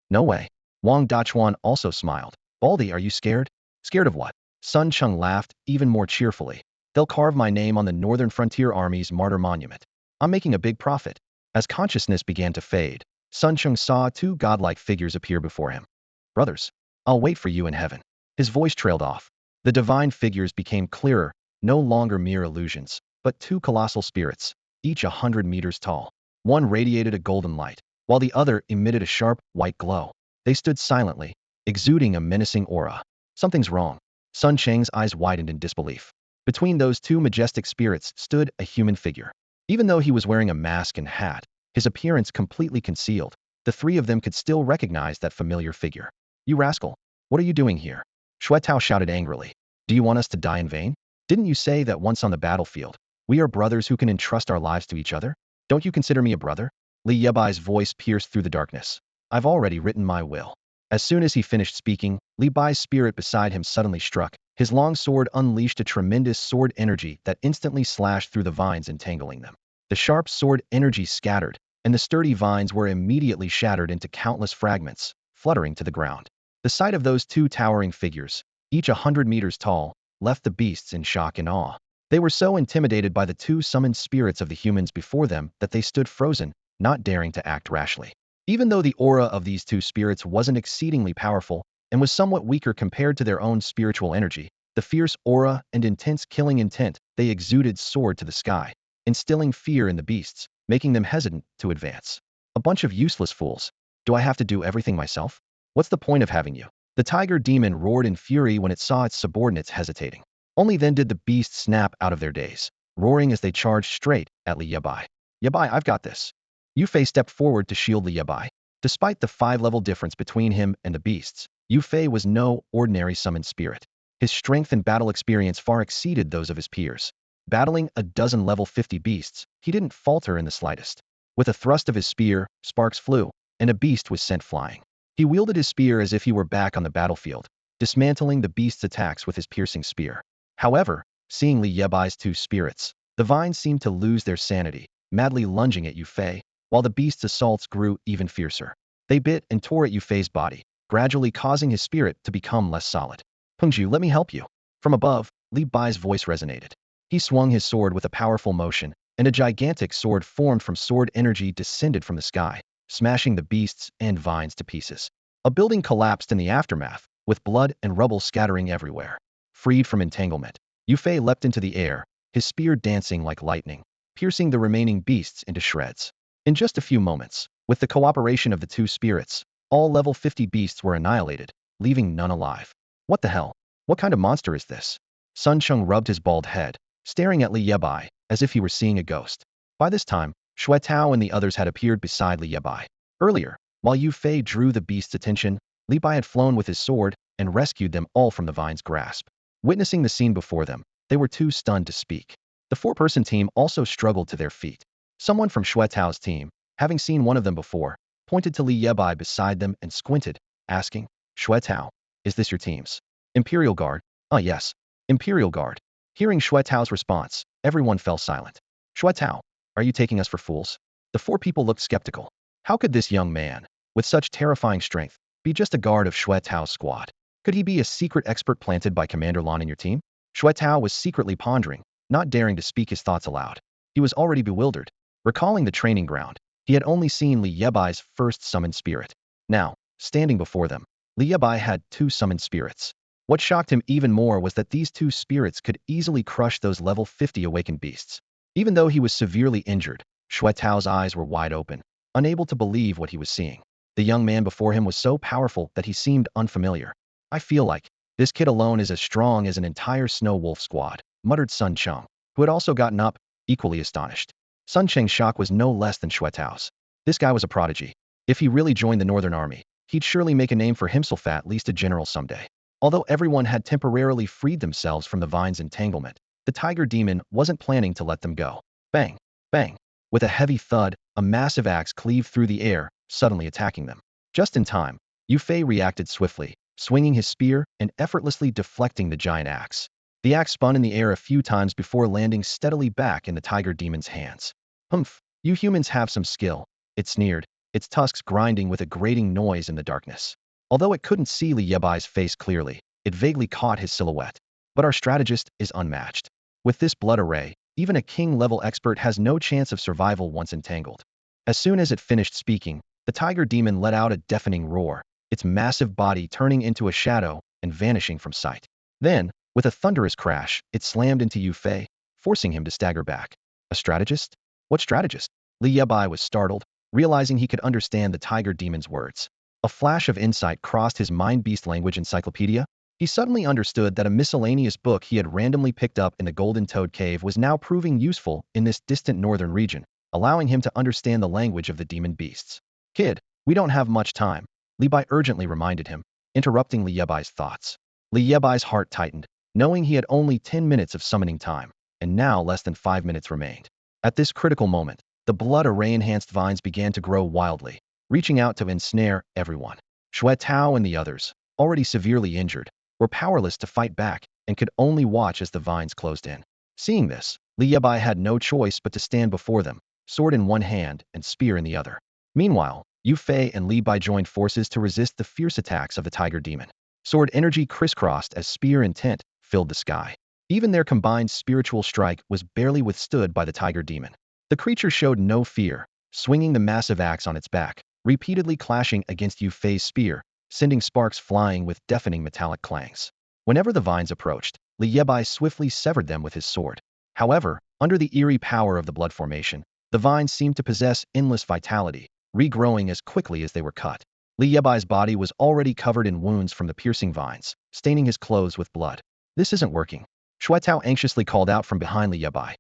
No way. Wang Dachuan also smiled. Baldy, are you scared? Scared of what? Sun Cheng laughed, even more cheerfully. They'll carve my name on the Northern Frontier Army's martyr monument. I'm making a big profit. As consciousness began to fade, Sun Cheng saw 2 godlike figures appear before him. Brothers, I'll wait for you in heaven. His voice trailed off. The divine figures became clearer, no longer mere illusions, but 2 colossal spirits, each 100 meters tall. One radiated a golden light, while the other emitted a sharp, white glow. They stood silently, exuding a menacing aura. Something's wrong. Sun Cheng's eyes widened in disbelief. Between those 2 majestic spirits stood a human figure. Even though he was wearing a mask and hat, his appearance completely concealed, the three of them could still recognize that familiar figure. You rascal! What are you doing here? Shui Tao shouted angrily. Do you want us to die in vain? Didn't you say that once on the battlefield, we are brothers who can entrust our lives to each other? Don't you consider me a brother? Li Yebai's voice pierced through the darkness. I've already written my will. As soon as he finished speaking, Li Bai's spirit beside him suddenly struck. His long sword unleashed a tremendous sword energy that instantly slashed through the vines, entangling them. The sharp sword energy scattered, and the sturdy vines were immediately shattered into countless fragments, fluttering to the ground. The sight of those two towering figures, each 100 meters tall, left the beasts in shock and awe. They were so intimidated by the two summoned spirits of the humans before them that they stood frozen, not daring to act rashly. Even though the aura of these two spirits wasn't exceedingly powerful and was somewhat weaker compared to their own spiritual energy, the fierce aura and intense killing intent they exuded soared to the sky, instilling fear in the beasts, making them hesitant to advance. A bunch of useless fools. Do I have to do everything myself? What's the point of having you? The tiger demon roared in fury when it saw its subordinates hesitating. Only then did the beasts snap out of their daze, roaring as they charged straight at Li Bai. Yebai, I've got this. Yue Fei stepped forward to shield Li Bai. Despite the 5-level difference between him and the beasts, Yue Fei was no ordinary summoned spirit. His strength and battle experience far exceeded those of his peers. Battling a dozen level 50 beasts, he didn't falter in the slightest. With a thrust of his spear, sparks flew, and a beast was sent flying. He wielded his spear as if he were back on the battlefield, dismantling the beast's attacks with his piercing spear. However, seeing Li Yebai's two spirits, the vines seemed to lose their sanity, madly lunging at Yue Fei, while the beast's assaults grew even fiercer. They bit and tore at Yue Fei's body, gradually causing his spirit to become less solid. Pengju, let me help you. From above, Li Bai's voice resonated. He swung his sword with a powerful motion, and a gigantic sword formed from sword energy descended from the sky, smashing the beasts and vines to pieces. A building collapsed in the aftermath, with blood and rubble scattering everywhere. Freed from entanglement, Yue Fei leapt into the air, his spear dancing like lightning, piercing the remaining beasts into shreds. In just a few moments, with the cooperation of the two spirits, all level 50 beasts were annihilated, leaving none alive. What the hell? What kind of monster is this? Sun Cheng rubbed his bald head, staring at Li Bai, as if he were seeing a ghost. By this time, Shui Tao and the others had appeared beside Li Bai. Earlier, while Yue Fei drew the beast's attention, Li Bai had flown with his sword and rescued them all from the vine's grasp. Witnessing the scene before them, they were too stunned to speak. The 4-person team also struggled to their feet. Someone from Shui Tao's team, having seen one of them before, pointed to Li Bai beside them and squinted, asking, Shui Tao, is this your team's Imperial Guard? Yes, Imperial Guard. Hearing Shui Tao's response, everyone fell silent. Shui Tao, are you taking us for fools? The 4 people looked skeptical. How could this young man, with such terrifying strength, be just a guard of Shui Tao's squad? Could he be a secret expert planted by Commander Lan in your team? Shui Tao was secretly pondering, not daring to speak his thoughts aloud. He was already bewildered. Recalling the training ground, he had only seen Li Yebai's first summoned spirit. Now, standing before them, Li Bai had 2 summoned spirits. What shocked him even more was that these 2 spirits could easily crush those level 50 awakened beasts. Even though he was severely injured, Shui Tao's eyes were wide open, unable to believe what he was seeing. The young man before him was so powerful that he seemed unfamiliar. I feel like this kid alone is as strong as an entire snow wolf squad, muttered Sun Cheng, who had also gotten up, equally astonished. Sun Cheng's shock was no less than Shui Tao's. This guy was a prodigy. If he really joined the Northern Army, he'd surely make a name for himself, at least a general someday. Although everyone had temporarily freed themselves from the vine's entanglement, the tiger demon wasn't planning to let them go. Bang! Bang! With a heavy thud, a massive axe cleaved through the air, suddenly attacking them. Just in time, Yue Fei reacted swiftly, swinging his spear and effortlessly deflecting the giant axe. The axe spun in the air a few times before landing steadily back in the tiger demon's hands. Humph, you humans have some skill, it sneered, its tusks grinding with a grating noise in the darkness. Although it couldn't see Li Yebai's face clearly, it vaguely caught his silhouette. But our strategist is unmatched. With this blood array, even a king-level expert has no chance of survival once entangled. As soon as it finished speaking, the tiger demon let out a deafening roar, its massive body turning into a shadow and vanishing from sight. Then, with a thunderous crash, it slammed into Yue Fei, forcing him to stagger back. A strategist? What strategist? Li Bai was startled, realizing he could understand the tiger demon's words. A flash of insight crossed his mind. Beast language encyclopedia? He suddenly understood that a miscellaneous book he had randomly picked up in the Golden Toad Cave was now proving useful in this distant northern region, allowing him to understand the language of the demon beasts. Kid, we don't have much time, Li Bai urgently reminded him, interrupting Li Yebai's thoughts. Li Yebai's heart tightened, knowing he had only 10 minutes of summoning time, and now less than 5 minutes remained. At this critical moment, the blood array-enhanced vines began to grow wildly, reaching out to ensnare everyone. Xue Tao and the others, already severely injured, were powerless to fight back and could only watch as the vines closed in. Seeing this, Li Bai had no choice but to stand before them, sword in one hand and spear in the other. Meanwhile, Yue Fei and Li Bai joined forces to resist the fierce attacks of the tiger demon. Sword energy crisscrossed as spear intent filled the sky. Even their combined spiritual strike was barely withstood by the tiger demon. The creature showed no fear, swinging the massive axe on its back, repeatedly clashing against Yue Fei's spear, sending sparks flying with deafening metallic clangs. Whenever the vines approached, Li Bai swiftly severed them with his sword. However, under the eerie power of the blood formation, the vines seemed to possess endless vitality, regrowing as quickly as they were cut. Li Bai's body was already covered in wounds from the piercing vines, staining his clothes with blood. This isn't working. Xue Tao anxiously called out from behind Li Bai.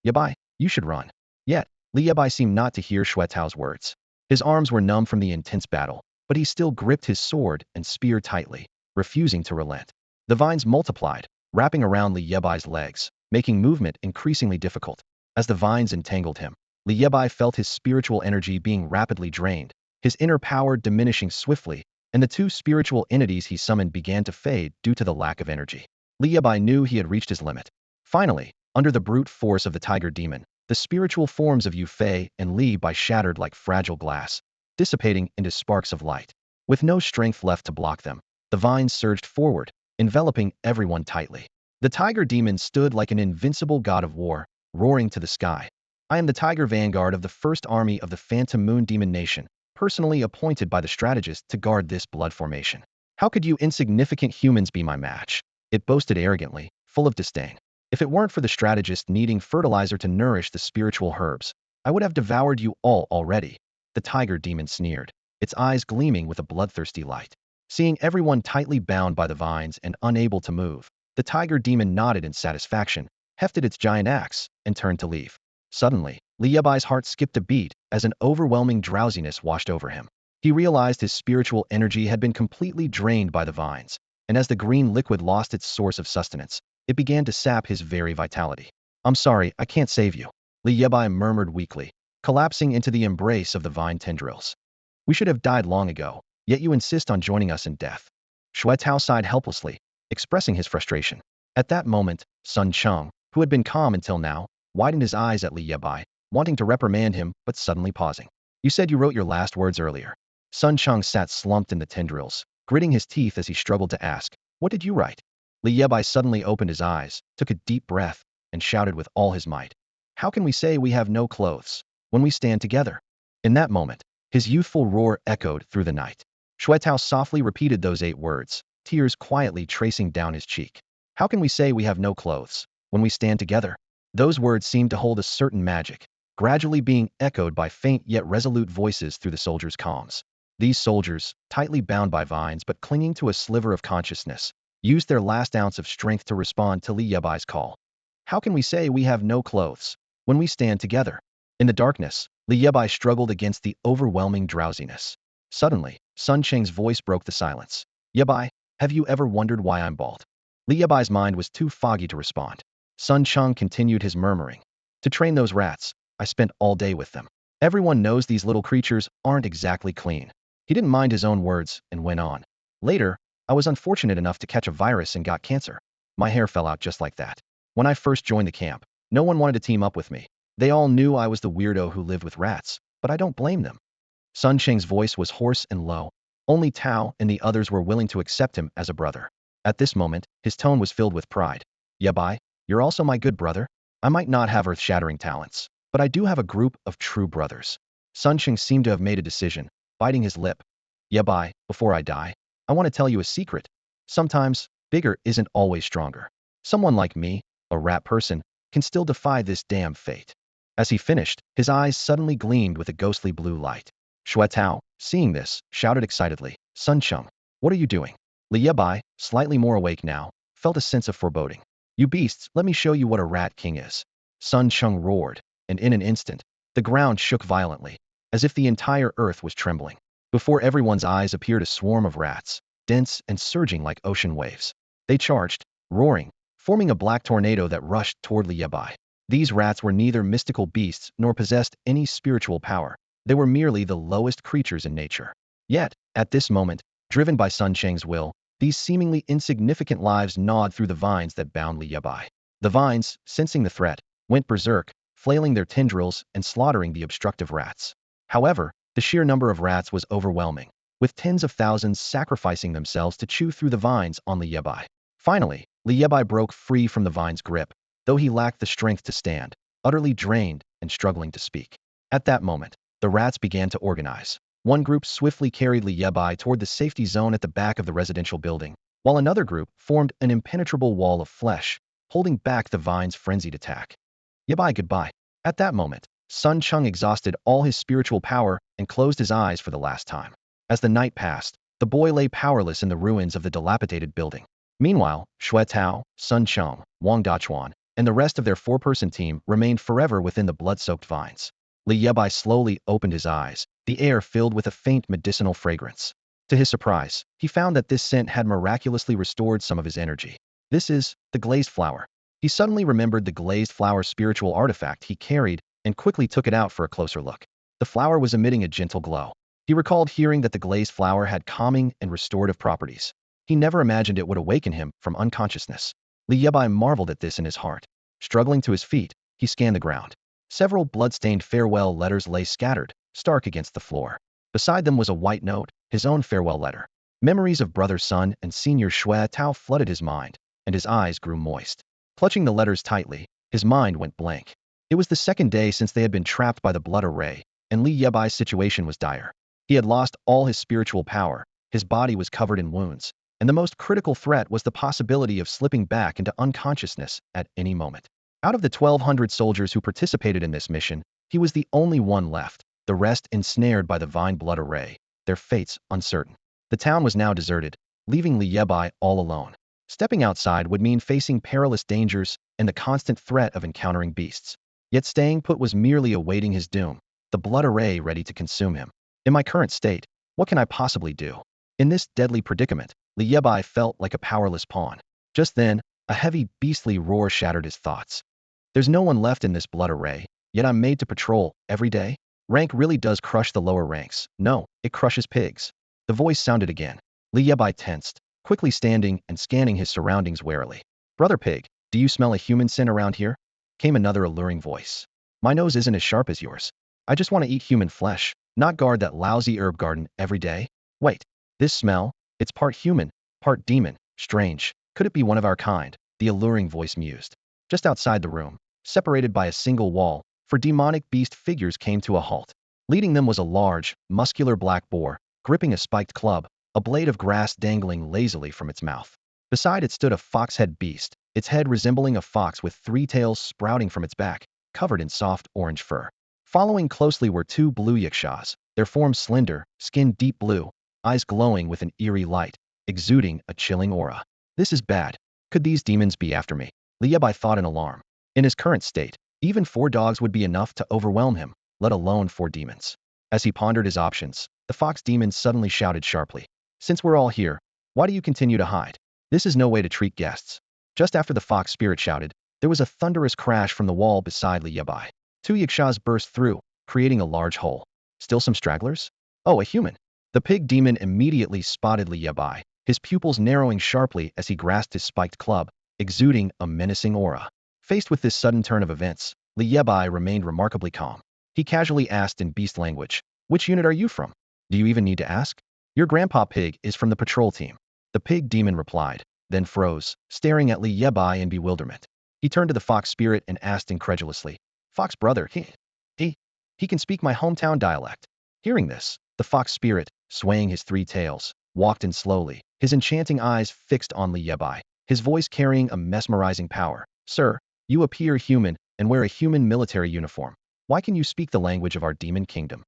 Yebai, you should run. Yet, Li Bai seemed not to hear Xue Tao's words. His arms were numb from the intense battle, but he still gripped his sword and spear tightly, refusing to relent. The vines multiplied, wrapping around Li Bai's legs, making movement increasingly difficult. As the vines entangled him, Li Bai felt his spiritual energy being rapidly drained, his inner power diminishing swiftly, and the two spiritual entities he summoned began to fade due to the lack of energy. Li Bai knew he had reached his limit. Finally, under the brute force of the tiger demon, the spiritual forms of Yue Fei and Li Bai shattered like fragile glass, dissipating into sparks of light. With no strength left to block them, the vines surged forward, enveloping everyone tightly. The tiger demon stood like an invincible god of war, roaring to the sky. I am the tiger vanguard of the first army of the Phantom Moon Demon Nation, personally appointed by the strategist to guard this blood formation. How could you insignificant humans be my match? It boasted arrogantly, full of disdain. If it weren't for the strategist needing fertilizer to nourish the spiritual herbs, I would have devoured you all already. The tiger demon sneered, its eyes gleaming with a bloodthirsty light. Seeing everyone tightly bound by the vines and unable to move, the tiger demon nodded in satisfaction, hefted its giant axe, and turned to leave. Suddenly, Li Bai's heart skipped a beat as an overwhelming drowsiness washed over him. He realized his spiritual energy had been completely drained by the vines, and as the green liquid lost its source of sustenance, it began to sap his very vitality. I'm sorry, I can't save you, Li Bai murmured weakly, collapsing into the embrace of the vine tendrils. We should have died long ago, yet you insist on joining us in death. Xue Tao sighed helplessly, expressing his frustration. At that moment, Sun Cheng, who had been calm until now, widened his eyes at Li Bai, wanting to reprimand him but suddenly pausing. You said you wrote your last words earlier. Sun Cheng sat slumped in the tendrils, gritting his teeth as he struggled to ask, what did you write? Li Bai suddenly opened his eyes, took a deep breath, and shouted with all his might. How can we say we have no clothes when we stand together? In that moment, his youthful roar echoed through the night. Xue Tao softly repeated those 8 words, tears quietly tracing down his cheek. How can we say we have no clothes when we stand together? Those words seemed to hold a certain magic, gradually being echoed by faint yet resolute voices through the soldiers' comms. These soldiers, tightly bound by vines but clinging to a sliver of consciousness, used their last ounce of strength to respond to Li Bai's call. How can we say we have no clothes when we stand together? In the darkness, Li Bai struggled against the overwhelming drowsiness. Suddenly, Sun Cheng's voice broke the silence. Yebai, have you ever wondered why I'm bald? Li Bai's mind was too foggy to respond. Sun Cheng continued his murmuring. To train those rats, I spent all day with them. Everyone knows these little creatures aren't exactly clean. He didn't mind his own words and went on. Later, I was unfortunate enough to catch a virus and got cancer. My hair fell out just like that. When I first joined the camp, no one wanted to team up with me. They all knew I was the weirdo who lived with rats, but I don't blame them. Sun Cheng's voice was hoarse and low. Only Tao and the others were willing to accept him as a brother. At this moment, his tone was filled with pride. Yebai, you're also my good brother. I might not have earth-shattering talents, but I do have a group of true brothers. Sun Cheng seemed to have made a decision, biting his lip. Yebai, before I die, I want to tell you a secret. Sometimes, bigger isn't always stronger. Someone like me, a rat person, can still defy this damn fate. As he finished, his eyes suddenly gleamed with a ghostly blue light. Xue Tao, seeing this, shouted excitedly, Sun Cheng, what are you doing? Li Bai, slightly more awake now, felt a sense of foreboding. You beasts, let me show you what a rat king is. Sun Chung roared, and in an instant, the ground shook violently, as if the entire earth was trembling. Before everyone's eyes appeared a swarm of rats, dense and surging like ocean waves. They charged, roaring, forming a black tornado that rushed toward Li Bai. These rats were neither mystical beasts nor possessed any spiritual power. They were merely the lowest creatures in nature. Yet, at this moment, driven by Sun Cheng's will, these seemingly insignificant lives gnawed through the vines that bound Li Bai. The vines, sensing the threat, went berserk, flailing their tendrils and slaughtering the obstructive rats. However, the sheer number of rats was overwhelming, with tens of thousands sacrificing themselves to chew through the vines on Li Bai. Finally, Li Bai broke free from the vine's grip, though he lacked the strength to stand, utterly drained and struggling to speak. At that moment, the rats began to organize. One group swiftly carried Li Bai toward the safety zone at the back of the residential building, while another group formed an impenetrable wall of flesh, holding back the vine's frenzied attack. Yebai, goodbye. At that moment, Sun Chung exhausted all his spiritual power and closed his eyes for the last time. As the night passed, the boy lay powerless in the ruins of the dilapidated building. Meanwhile, Xue Tao, Sun Chung, Wang Dachuan, and the rest of their four-person team remained forever within the blood-soaked vines. Li Yebai slowly opened his eyes, the air filled with a faint medicinal fragrance. To his surprise, he found that this scent had miraculously restored some of his energy. This is the glazed flower. He suddenly remembered the glazed flower spiritual artifact he carried and quickly took it out for a closer look. The flower was emitting a gentle glow. He recalled hearing that the glazed flower had calming and restorative properties. He never imagined it would awaken him from unconsciousness. Li Yebai marveled at this in his heart. Struggling to his feet, he scanned the ground. Several blood-stained farewell letters lay scattered, stark against the floor. Beside them was a white note, his own farewell letter. Memories of brother Sun and senior Xue Tao flooded his mind, and his eyes grew moist. Clutching the letters tightly, his mind went blank. It was the second day since they had been trapped by the blood array, and Li Yebai's situation was dire. He had lost all his spiritual power, his body was covered in wounds, and the most critical threat was the possibility of slipping back into unconsciousness at any moment. Out of the 1,200 soldiers who participated in this mission, he was the only one left, the rest ensnared by the vine blood array, their fates uncertain. The town was now deserted, leaving Li Yebai all alone. Stepping outside would mean facing perilous dangers and the constant threat of encountering beasts. Yet staying put was merely awaiting his doom, the blood array ready to consume him. In my current state, what can I possibly do? In this deadly predicament, Li Yebai felt like a powerless pawn. Just then, a heavy, beastly roar shattered his thoughts. There's no one left in this blood array, yet I'm made to patrol every day? Rank really does crush the lower ranks. No, it crushes pigs. The voice sounded again. Li Yebai tensed, quickly standing and scanning his surroundings warily. Brother Pig, do you smell a human scent around here? Came another alluring voice. My nose isn't as sharp as yours. I just want to eat human flesh, not guard that lousy herb garden every day. Wait, this smell? It's part human, part demon. Strange. Could it be one of our kind? The alluring voice mused. Just outside the room, separated by a single wall, four demonic beast figures came to a halt. Leading them was a large, muscular black boar, gripping a spiked club, a blade of grass dangling lazily from its mouth. Beside it stood a fox-head beast, its head resembling a fox with three tails sprouting from its back, covered in soft orange fur. Following closely were two blue yakshas, their forms slender, skin deep blue, eyes glowing with an eerie light, exuding a chilling aura. This is bad. Could these demons be after me? Li Yebai thought in alarm. In his current state, even 4 dogs would be enough to overwhelm him, let alone 4 demons. As he pondered his options, the fox demon suddenly shouted sharply. Since we're all here, why do you continue to hide? This is no way to treat guests. Just after the fox spirit shouted, there was a thunderous crash from the wall beside Li Yebai. 2 yakshas burst through, creating a large hole. Still some stragglers? Oh, a human. The pig demon immediately spotted Li Yebai, his pupils narrowing sharply as he grasped his spiked club, exuding a menacing aura. Faced with this sudden turn of events, Li Yebai remained remarkably calm. He casually asked in beast language, "Which unit are you from? Do you even need to ask? Your grandpa pig is from the patrol team." The pig demon replied, then froze, staring at Li Yebai in bewilderment. He turned to the fox spirit and asked incredulously, "Fox brother, he can speak my hometown dialect." Hearing this, the fox spirit, swaying his 3 tails, walked in slowly, his enchanting eyes fixed on Li Yebai, his voice carrying a mesmerizing power. "Sir, you appear human and wear a human military uniform. Why can you speak the language of our demon kingdom?"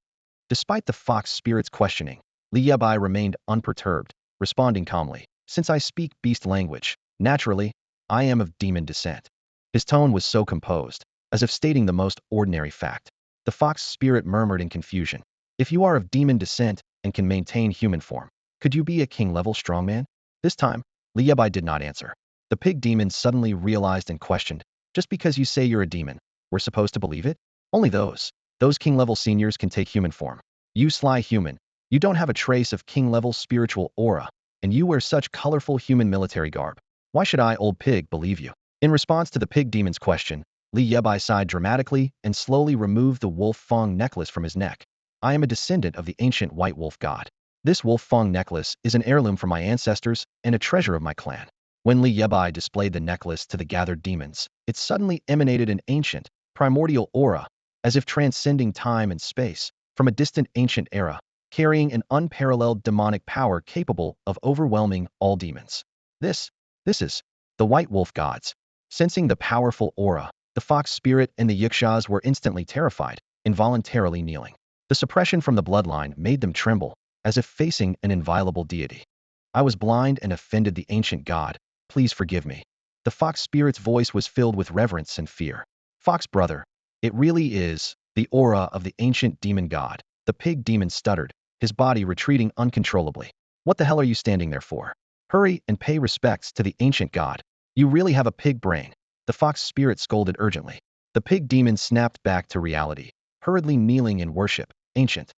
Despite the fox spirit's questioning, Li Yebai remained unperturbed, responding calmly. Since I speak beast language, naturally, I am of demon descent. His tone was so composed, as if stating the most ordinary fact. The fox spirit murmured in confusion. If you are of demon descent and can maintain human form, could you be a king-level strongman? This time, Li Bai did not answer. The pig demon suddenly realized and questioned, just because you say you're a demon, we're supposed to believe it? Only those king-level seniors can take human form. You sly human, you don't have a trace of king-level spiritual aura, and you wear such colorful human military garb. Why should I, old pig, believe you? In response to the pig demon's question, Li Bai sighed dramatically and slowly removed the wolf fang necklace from his neck. I am a descendant of the ancient white wolf god. This wolf fang necklace is an heirloom from my ancestors and a treasure of my clan. When Li Bai displayed the necklace to the gathered demons, it suddenly emanated an ancient, primordial aura, as if transcending time and space, from a distant ancient era, carrying an unparalleled demonic power capable of overwhelming all demons. This is the white wolf gods. Sensing the powerful aura, the fox spirit and the yikshas were instantly terrified, involuntarily kneeling. The suppression from the bloodline made them tremble, as if facing an inviolable deity. I was blind and offended the ancient god. Please forgive me. The fox spirit's voice was filled with reverence and fear. Fox brother, it really is the aura of the ancient demon god. The pig demon stuttered, his body retreating uncontrollably. What the hell are you standing there for? Hurry and pay respects to the ancient god. You really have a pig brain. The fox spirit scolded urgently. The pig demon snapped back to reality, hurriedly kneeling in worship. Ancient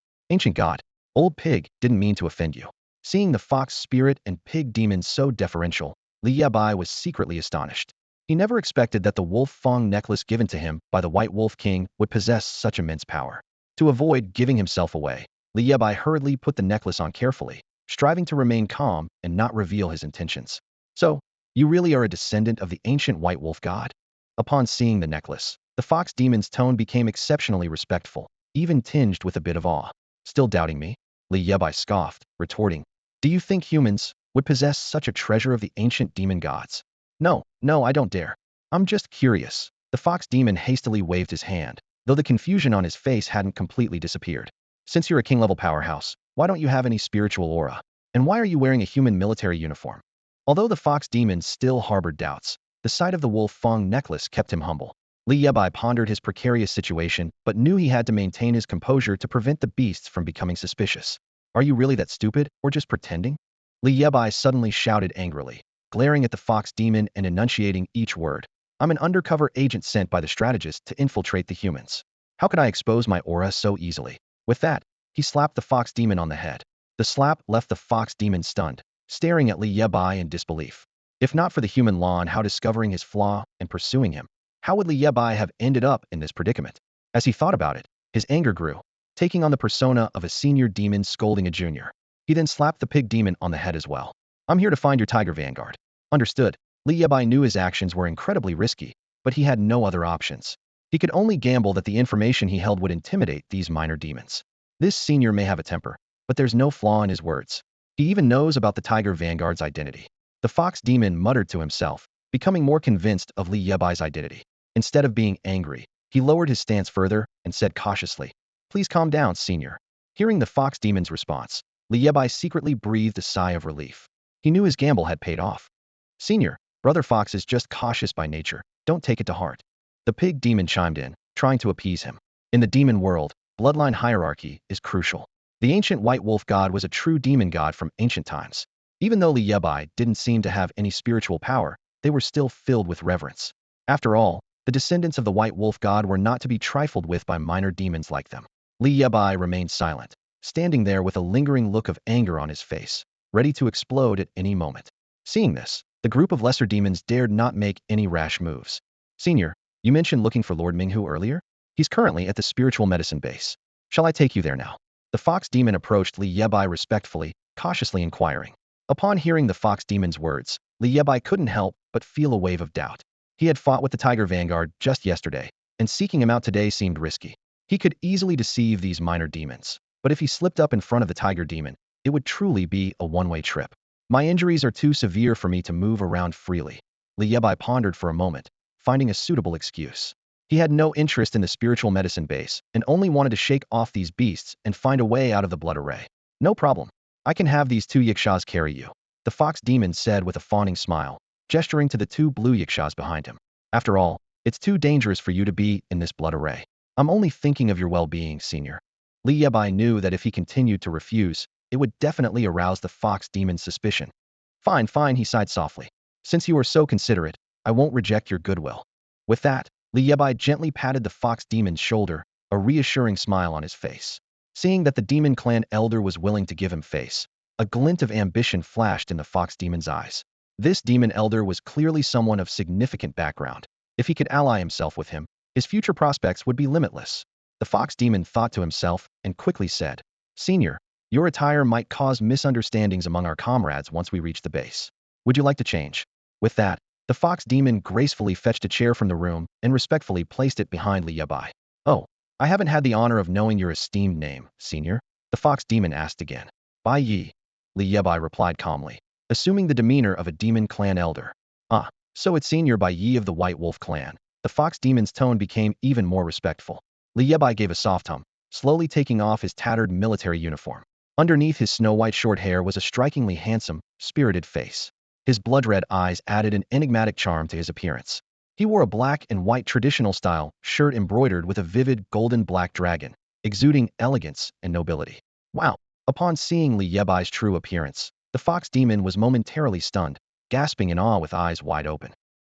god, old pig, didn't mean to offend you. Seeing the fox spirit and pig demon so deferential, Li Bai was secretly astonished. He never expected that the wolf fang necklace given to him by the White Wolf King would possess such immense power. To avoid giving himself away, Li Bai hurriedly put the necklace on carefully, striving to remain calm and not reveal his intentions. So, you really are a descendant of the ancient white wolf god? Upon seeing the necklace, the fox demon's tone became exceptionally respectful, even tinged with a bit of awe. Still doubting me? Li Bai scoffed, retorting, do you think humans would possess such a treasure of the ancient demon gods? No, I don't dare. I'm just curious. The fox demon hastily waved his hand, though the confusion on his face hadn't completely disappeared. Since you're a king-level powerhouse, why don't you have any spiritual aura? And why are you wearing a human military uniform? Although the fox demon still harbored doubts, the sight of the wolf fang necklace kept him humble. Li Bai pondered his precarious situation, but knew he had to maintain his composure to prevent the beasts from becoming suspicious. Are you really that stupid, or just pretending? Li Bai suddenly shouted angrily, glaring at the fox demon and enunciating each word. I'm an undercover agent sent by the strategist to infiltrate the humans. How could I expose my aura so easily? With that, he slapped the fox demon on the head. The slap left the fox demon stunned, staring at Li Bai in disbelief. If not for the human law and how discovering his flaw and pursuing him, how would Li Bai have ended up in this predicament? As he thought about it, his anger grew, taking on the persona of a senior demon scolding a junior. He then slapped the pig demon on the head as well. I'm here to find your tiger vanguard. Understood. Li Bai knew his actions were incredibly risky, but he had no other options. He could only gamble that the information he held would intimidate these minor demons. This senior may have a temper, but there's no flaw in his words. He even knows about the tiger vanguard's identity. The fox demon muttered to himself, becoming more convinced of Li Bai's identity. Instead of being angry, he lowered his stance further and said cautiously, please calm down, senior. Hearing the fox demon's response, Li Bai secretly breathed a sigh of relief. He knew his gamble had paid off. Senior, Brother Fox is just cautious by nature. Don't take it to heart. The pig demon chimed in, trying to appease him. In the demon world, bloodline hierarchy is crucial. The ancient white wolf god was a true demon god from ancient times. Even though Li Bai didn't seem to have any spiritual power, they were still filled with reverence. After all, the descendants of the white wolf god were not to be trifled with by minor demons like them. Li Bai remained silent, standing there with a lingering look of anger on his face, ready to explode at any moment. Seeing this, the group of lesser demons dared not make any rash moves. Senior, you mentioned looking for Lord Minghu earlier? He's currently at the spiritual medicine base. Shall I take you there now? The fox demon approached Li Bai respectfully, cautiously inquiring. Upon hearing the fox demon's words, Li Bai couldn't help but feel a wave of doubt. He had fought with the tiger vanguard just yesterday, and seeking him out today seemed risky. He could easily deceive these minor demons, but if he slipped up in front of the tiger demon, it would truly be a one-way trip. My injuries are too severe for me to move around freely. Li Bai pondered for a moment, finding a suitable excuse. He had no interest in the spiritual medicine base and only wanted to shake off these beasts and find a way out of the blood array. No problem. I can have these two yikshas carry you. the fox demon said with a fawning smile, gesturing to the two blue yakshas behind him. After all, it's too dangerous for you to be in this blood array. I'm only thinking of your well-being, senior. Li Bai knew that if he continued to refuse, it would definitely arouse the fox demon's suspicion. Fine, fine, he sighed softly. Since you are so considerate, I won't reject your goodwill. With that, Li Bai gently patted the fox demon's shoulder, a reassuring smile on his face. Seeing that the demon clan elder was willing to give him face, a glint of ambition flashed in the fox demon's eyes. This demon elder was clearly someone of significant background. If he could ally himself with him, his future prospects would be limitless. The fox demon thought to himself and quickly said, Senior, your attire might cause misunderstandings among our comrades once we reach the base. Would you like to change? With that, the fox demon gracefully fetched a chair from the room and respectfully placed it behind Li Bai. Oh, I haven't had the honor of knowing your esteemed name, senior, the fox demon asked again. Bai Yi, Li Bai replied calmly, assuming the demeanor of a demon clan elder. Ah, so it's Senior Bai Yi of the White Wolf clan. The fox demon's tone became even more respectful. Li Bai gave a soft hum, slowly taking off his tattered military uniform. Underneath his snow-white short hair was a strikingly handsome, spirited face. His blood-red eyes added an enigmatic charm to his appearance. He wore a black and white traditional-style shirt embroidered with a vivid golden-black dragon, exuding elegance and nobility. Wow! Upon seeing Li Bai's true appearance, the fox demon was momentarily stunned, gasping in awe with eyes wide open.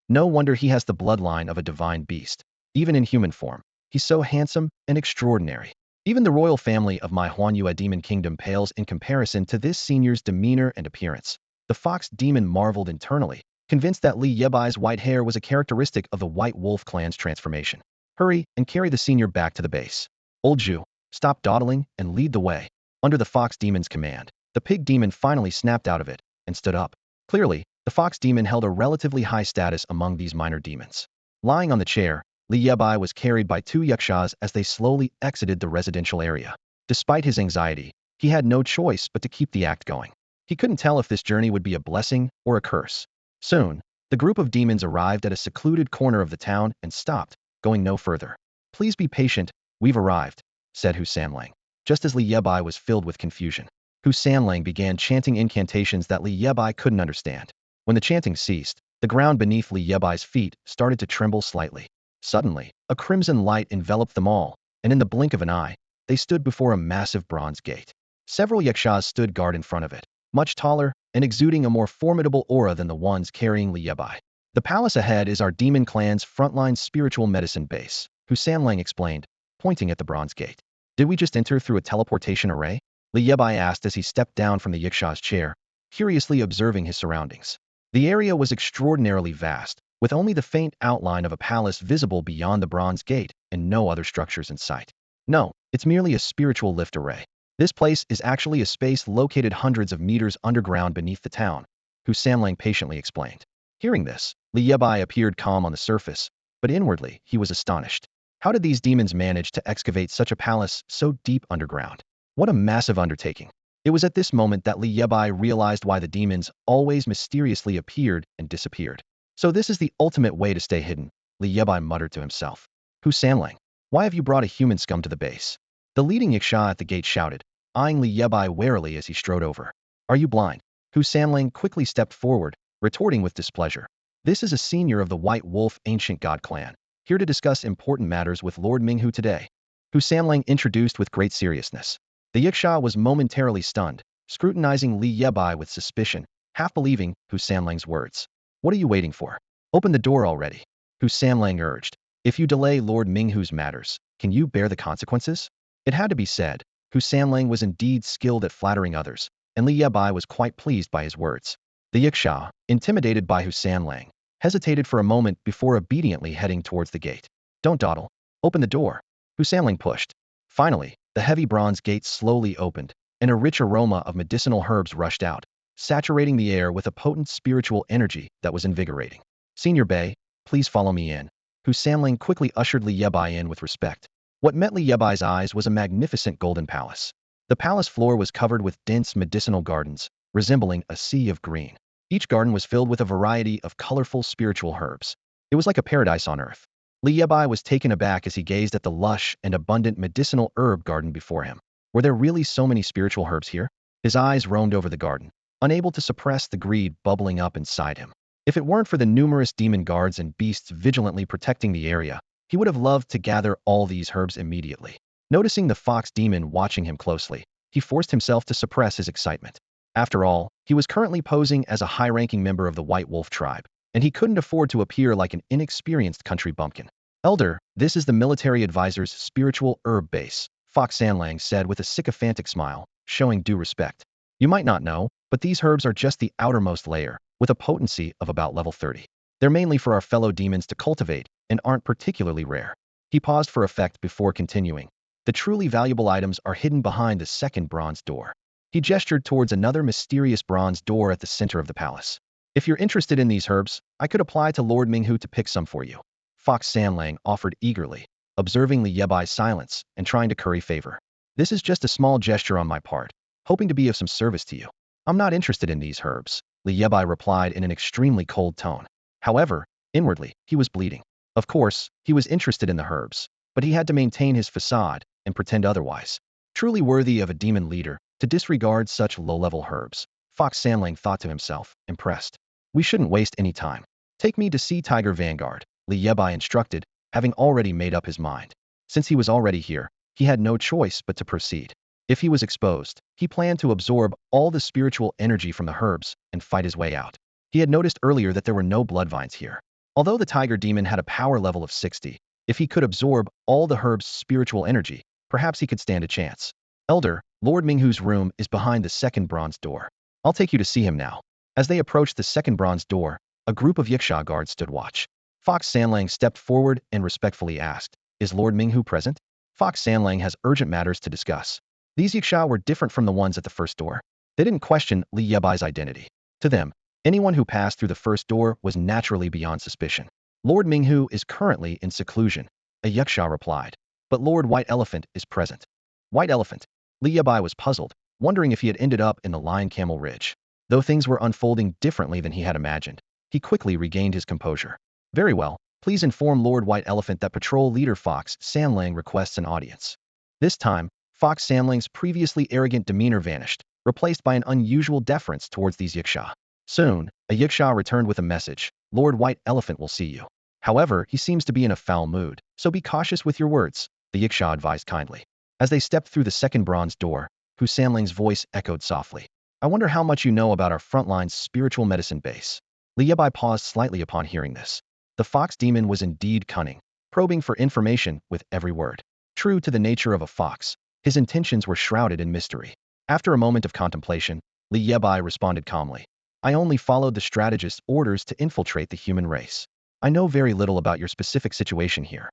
No wonder he has the bloodline of a divine beast. Even in human form, he's so handsome and extraordinary. Even the royal family of my Huanyue demon kingdom pales in comparison to this senior's demeanor and appearance. The fox demon marveled internally, convinced that Li Bai's white hair was a characteristic of the White Wolf clan's transformation. Hurry and carry the senior back to the base. Old Zhu, stop dawdling and lead the way. Under the fox demon's command, the pig demon finally snapped out of it and stood up. Clearly, the fox demon held a relatively high status among these minor demons. Lying on the chair, Li Bai was carried by two yakshas as they slowly exited the residential area. Despite his anxiety, he had no choice but to keep the act going. He couldn't tell if this journey would be a blessing or a curse. Soon, the group of demons arrived at a secluded corner of the town and stopped, going no further. Please be patient, we've arrived, said Hu Sanlang, just as Li Bai was filled with confusion. Hu Sanlang began chanting incantations that Li Bai couldn't understand. When the chanting ceased, the ground beneath Li Bai's feet started to tremble slightly. Suddenly, a crimson light enveloped them all, and in the blink of an eye, they stood before a massive bronze gate. Several yakshas stood guard in front of it, much taller and exuding a more formidable aura than the ones carrying Li Bai. The palace ahead is our demon clan's frontline spiritual medicine base, Hu Sanlang explained, pointing at the bronze gate. Did we just enter through a teleportation array? Li Bai asked as he stepped down from the yaksha's chair, curiously observing his surroundings. The area was extraordinarily vast, with only the faint outline of a palace visible beyond the bronze gate and no other structures in sight. No, it's merely a spiritual lift array. This place is actually a space located hundreds of meters underground beneath the town, Hu Sanlang patiently explained. Hearing this, Li Bai appeared calm on the surface, but inwardly he was astonished. How did these demons manage to excavate such a palace so deep underground? What a massive undertaking. It was at this moment that Li Bai realized why the demons always mysteriously appeared and disappeared. So this is the ultimate way to stay hidden, Li Bai muttered to himself. Hu Sanlang, why have you brought a human scum to the base? The leading yaksha at the gate shouted, eyeing Li Bai warily as he strode over. Are you blind? Hu Sanlang quickly stepped forward, retorting with displeasure. This is a senior of the White Wolf ancient god clan, here to discuss important matters with Lord Minghu today. Hu Sanlang introduced with great seriousness. The yaksha was momentarily stunned, scrutinizing Li Bai with suspicion, half believing Hu Sanlang's words. What are you waiting for? Open the door already, Hu Sanlang urged. If you delay Lord Minghu's matters, can you bear the consequences? It had to be said, Hu Sanlang was indeed skilled at flattering others, and Li Bai was quite pleased by his words. The yaksha, intimidated by Hu Sanlang, hesitated for a moment before obediently heading towards the gate. Don't dawdle. Open the door. Hu Sanlang pushed. Finally, the heavy bronze gate slowly opened, and a rich aroma of medicinal herbs rushed out, saturating the air with a potent spiritual energy that was invigorating. Senior Bei, please follow me in. Hu Sanlang quickly ushered Li Bai in with respect. What met Li Bai's eyes was a magnificent golden palace. The palace floor was covered with dense medicinal gardens, resembling a sea of green. Each garden was filled with a variety of colorful spiritual herbs. It was like a paradise on earth. Li Bai was taken aback as he gazed at the lush and abundant medicinal herb garden before him. Were there really so many spiritual herbs here? His eyes roamed over the garden, unable to suppress the greed bubbling up inside him. If it weren't for the numerous demon guards and beasts vigilantly protecting the area, he would have loved to gather all these herbs immediately. Noticing the fox demon watching him closely, he forced himself to suppress his excitement. After all, he was currently posing as a high-ranking member of the White Wolf tribe, and he couldn't afford to appear like an inexperienced country bumpkin. Elder, this is the military advisor's spiritual herb base, Fox Sanlang said with a sycophantic smile, showing due respect. You might not know, but these herbs are just the outermost layer, with a potency of about level 30. They're mainly for our fellow demons to cultivate, and aren't particularly rare. He paused for effect before continuing. The truly valuable items are hidden behind the second bronze door. He gestured towards another mysterious bronze door at the center of the palace. If you're interested in these herbs, I could apply to Lord Minghu to pick some for you. Fox Sanlang offered eagerly, observing Li Bai's silence and trying to curry favor. This is just a small gesture on my part, hoping to be of some service to you. I'm not interested in these herbs, Li Bai replied in an extremely cold tone. However, inwardly, he was bleeding. Of course, he was interested in the herbs, but he had to maintain his facade and pretend otherwise. Truly worthy of a demon leader to disregard such low-level herbs, Fox Sanlang thought to himself, impressed. We shouldn't waste any time. Take me to Sea Tiger Vanguard, Li Bai instructed, having already made up his mind. Since he was already here, he had no choice but to proceed. If he was exposed, he planned to absorb all the spiritual energy from the herbs and fight his way out. He had noticed earlier that there were no bloodvines here. Although the tiger demon had a power level of 60, if he could absorb all the herb's spiritual energy, perhaps he could stand a chance. Elder, Lord Minghu's room is behind the second bronze door. I'll take you to see him now. As they approached the second bronze door, a group of Yiksha guards stood watch. Fox Sanlang stepped forward and respectfully asked, Is Lord Minghu present? Fox Sanlang has urgent matters to discuss. These Yiksha were different from the ones at the first door. They didn't question Li Bai's identity. To them, anyone who passed through the first door was naturally beyond suspicion. Lord Minghu is currently in seclusion, a Yiksha replied. But Lord White Elephant is present. White Elephant? Li Bai was puzzled, wondering if he had ended up in the Lion Camel Ridge. Though things were unfolding differently than he had imagined, he quickly regained his composure. Very well, please inform Lord White Elephant that Patrol Leader Fox Sanlang requests an audience. This time, Fox Sanlang's previously arrogant demeanor vanished, replaced by an unusual deference towards these Yiksha. Soon, a Yiksha returned with a message, Lord White Elephant will see you. However, he seems to be in a foul mood, so be cautious with your words, the Yiksha advised kindly. As they stepped through the second bronze door, Hu Sanlang's voice echoed softly. I wonder how much you know about our frontline's spiritual medicine base. Li Bai paused slightly upon hearing this. The fox demon was indeed cunning, probing for information with every word. True to the nature of a fox, his intentions were shrouded in mystery. After a moment of contemplation, Li Bai responded calmly. I only followed the strategist's orders to infiltrate the human race. I know very little about your specific situation here.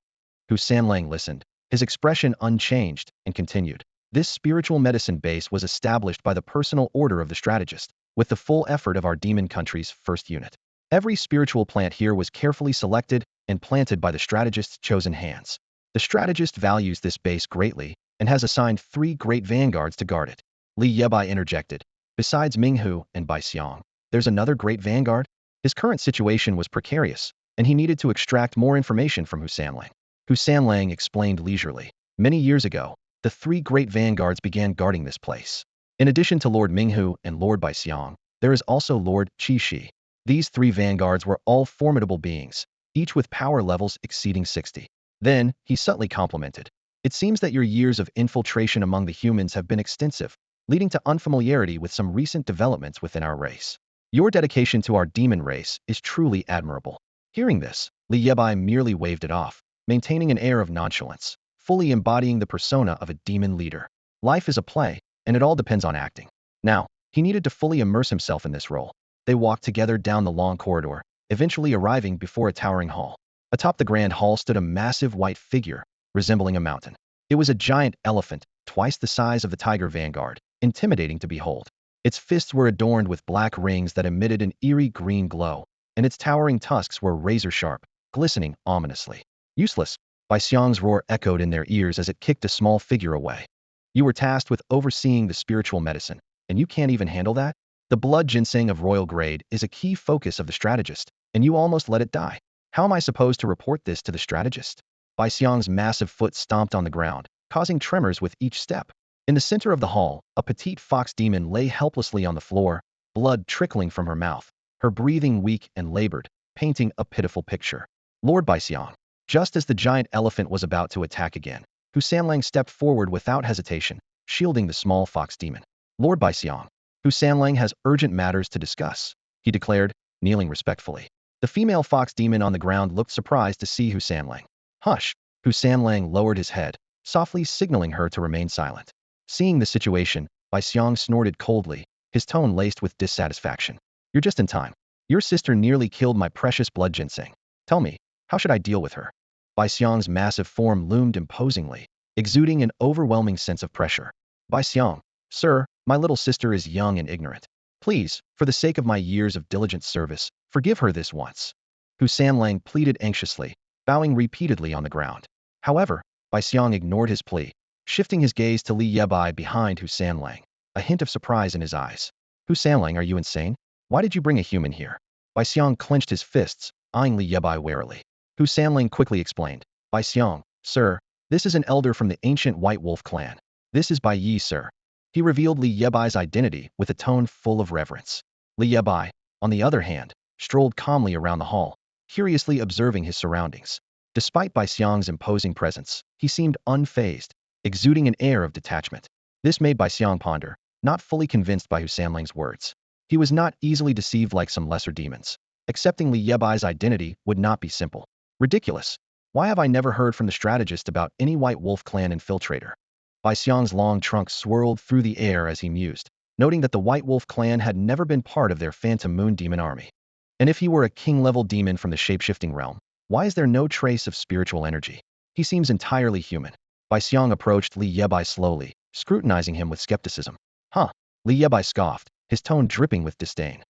Hu Sanlang listened, his expression unchanged, and continued. This spiritual medicine base was established by the personal order of the strategist, with the full effort of our demon country's first unit. Every spiritual plant here was carefully selected and planted by the strategist's chosen hands. The strategist values this base greatly and has assigned 3 great vanguards to guard it. Li Bai interjected. Besides Minghu and Bai Xiang, there's another great vanguard? His current situation was precarious, and he needed to extract more information from Hu Sanlang. Hu Sanlang explained leisurely. Many years ago, the 3 great vanguards began guarding this place. In addition to Lord Minghu and Lord Bai Xiang, there is also Lord Qi Shi. These 3 vanguards were all formidable beings, each with power levels exceeding 60. Then, he subtly complimented. It seems that your years of infiltration among the humans have been extensive, leading to unfamiliarity with some recent developments within our race. Your dedication to our demon race is truly admirable. Hearing this, Li Bai merely waved it off, maintaining an air of nonchalance, fully embodying the persona of a demon leader. Life is a play, and it all depends on acting. Now, he needed to fully immerse himself in this role. They walked together down the long corridor, eventually arriving before a towering hall. Atop the grand hall stood a massive white figure, resembling a mountain. It was a giant elephant, twice the size of the tiger vanguard, intimidating to behold. Its fists were adorned with black rings that emitted an eerie green glow, and its towering tusks were razor-sharp, glistening ominously. Useless, Bai Xiang's roar echoed in their ears as it kicked a small figure away. You were tasked with overseeing the spiritual medicine, and you can't even handle that? The blood ginseng of royal grade is a key focus of the strategist, and you almost let it die. How am I supposed to report this to the strategist? Bai Xiang's massive foot stomped on the ground, causing tremors with each step. In the center of the hall, a petite fox demon lay helplessly on the floor, blood trickling from her mouth, her breathing weak and labored, painting a pitiful picture. Lord Baixiang. Just as the giant elephant was about to attack again, Hu Sanlang stepped forward without hesitation, shielding the small fox demon. Lord Baixiang. Hu Sanlang has urgent matters to discuss, he declared, kneeling respectfully. The female fox demon on the ground looked surprised to see Hu Sanlang. Hush! Hu Sanlang lowered his head, softly signaling her to remain silent. Seeing the situation, Baixiang snorted coldly, his tone laced with dissatisfaction. You're just in time. Your sister nearly killed my precious blood ginseng. Tell me, how should I deal with her? Baixiang's massive form loomed imposingly, exuding an overwhelming sense of pressure. Baixiang, sir, my little sister is young and ignorant. Please, for the sake of my years of diligent service, forgive her this once. Hu Sanlang pleaded anxiously, bowing repeatedly on the ground. However, Baixiang ignored his plea, shifting his gaze to Li Bai behind Hu Sanlang, a hint of surprise in his eyes. Hu Sanlang, are you insane? Why did you bring a human here? Baixiang clenched his fists, eyeing Li Bai warily. Hu Sanlang quickly explained. Baixiang, sir, this is an elder from the ancient White Wolf clan. This is Bai Yi, sir. He revealed Li Yebai's identity with a tone full of reverence. Li Yebai, on the other hand, strolled calmly around the hall, curiously observing his surroundings. Despite Baixiang's imposing presence, he seemed unfazed, exuding an air of detachment. This made Baixiang ponder, not fully convinced by Hu Sanlang's words. He was not easily deceived like some lesser demons. Accepting Li Yebai's identity would not be simple. Ridiculous. Why have I never heard from the strategist about any White Wolf clan infiltrator? Baixiang's long trunk swirled through the air as he mused, noting that the White Wolf clan had never been part of their Phantom Moon demon army. And if he were a king-level demon from the shape-shifting realm, why is there no trace of spiritual energy? He seems entirely human. Baixiang approached Li Yebai slowly, scrutinizing him with skepticism. Huh? Li Yebai scoffed, his tone dripping with disdain.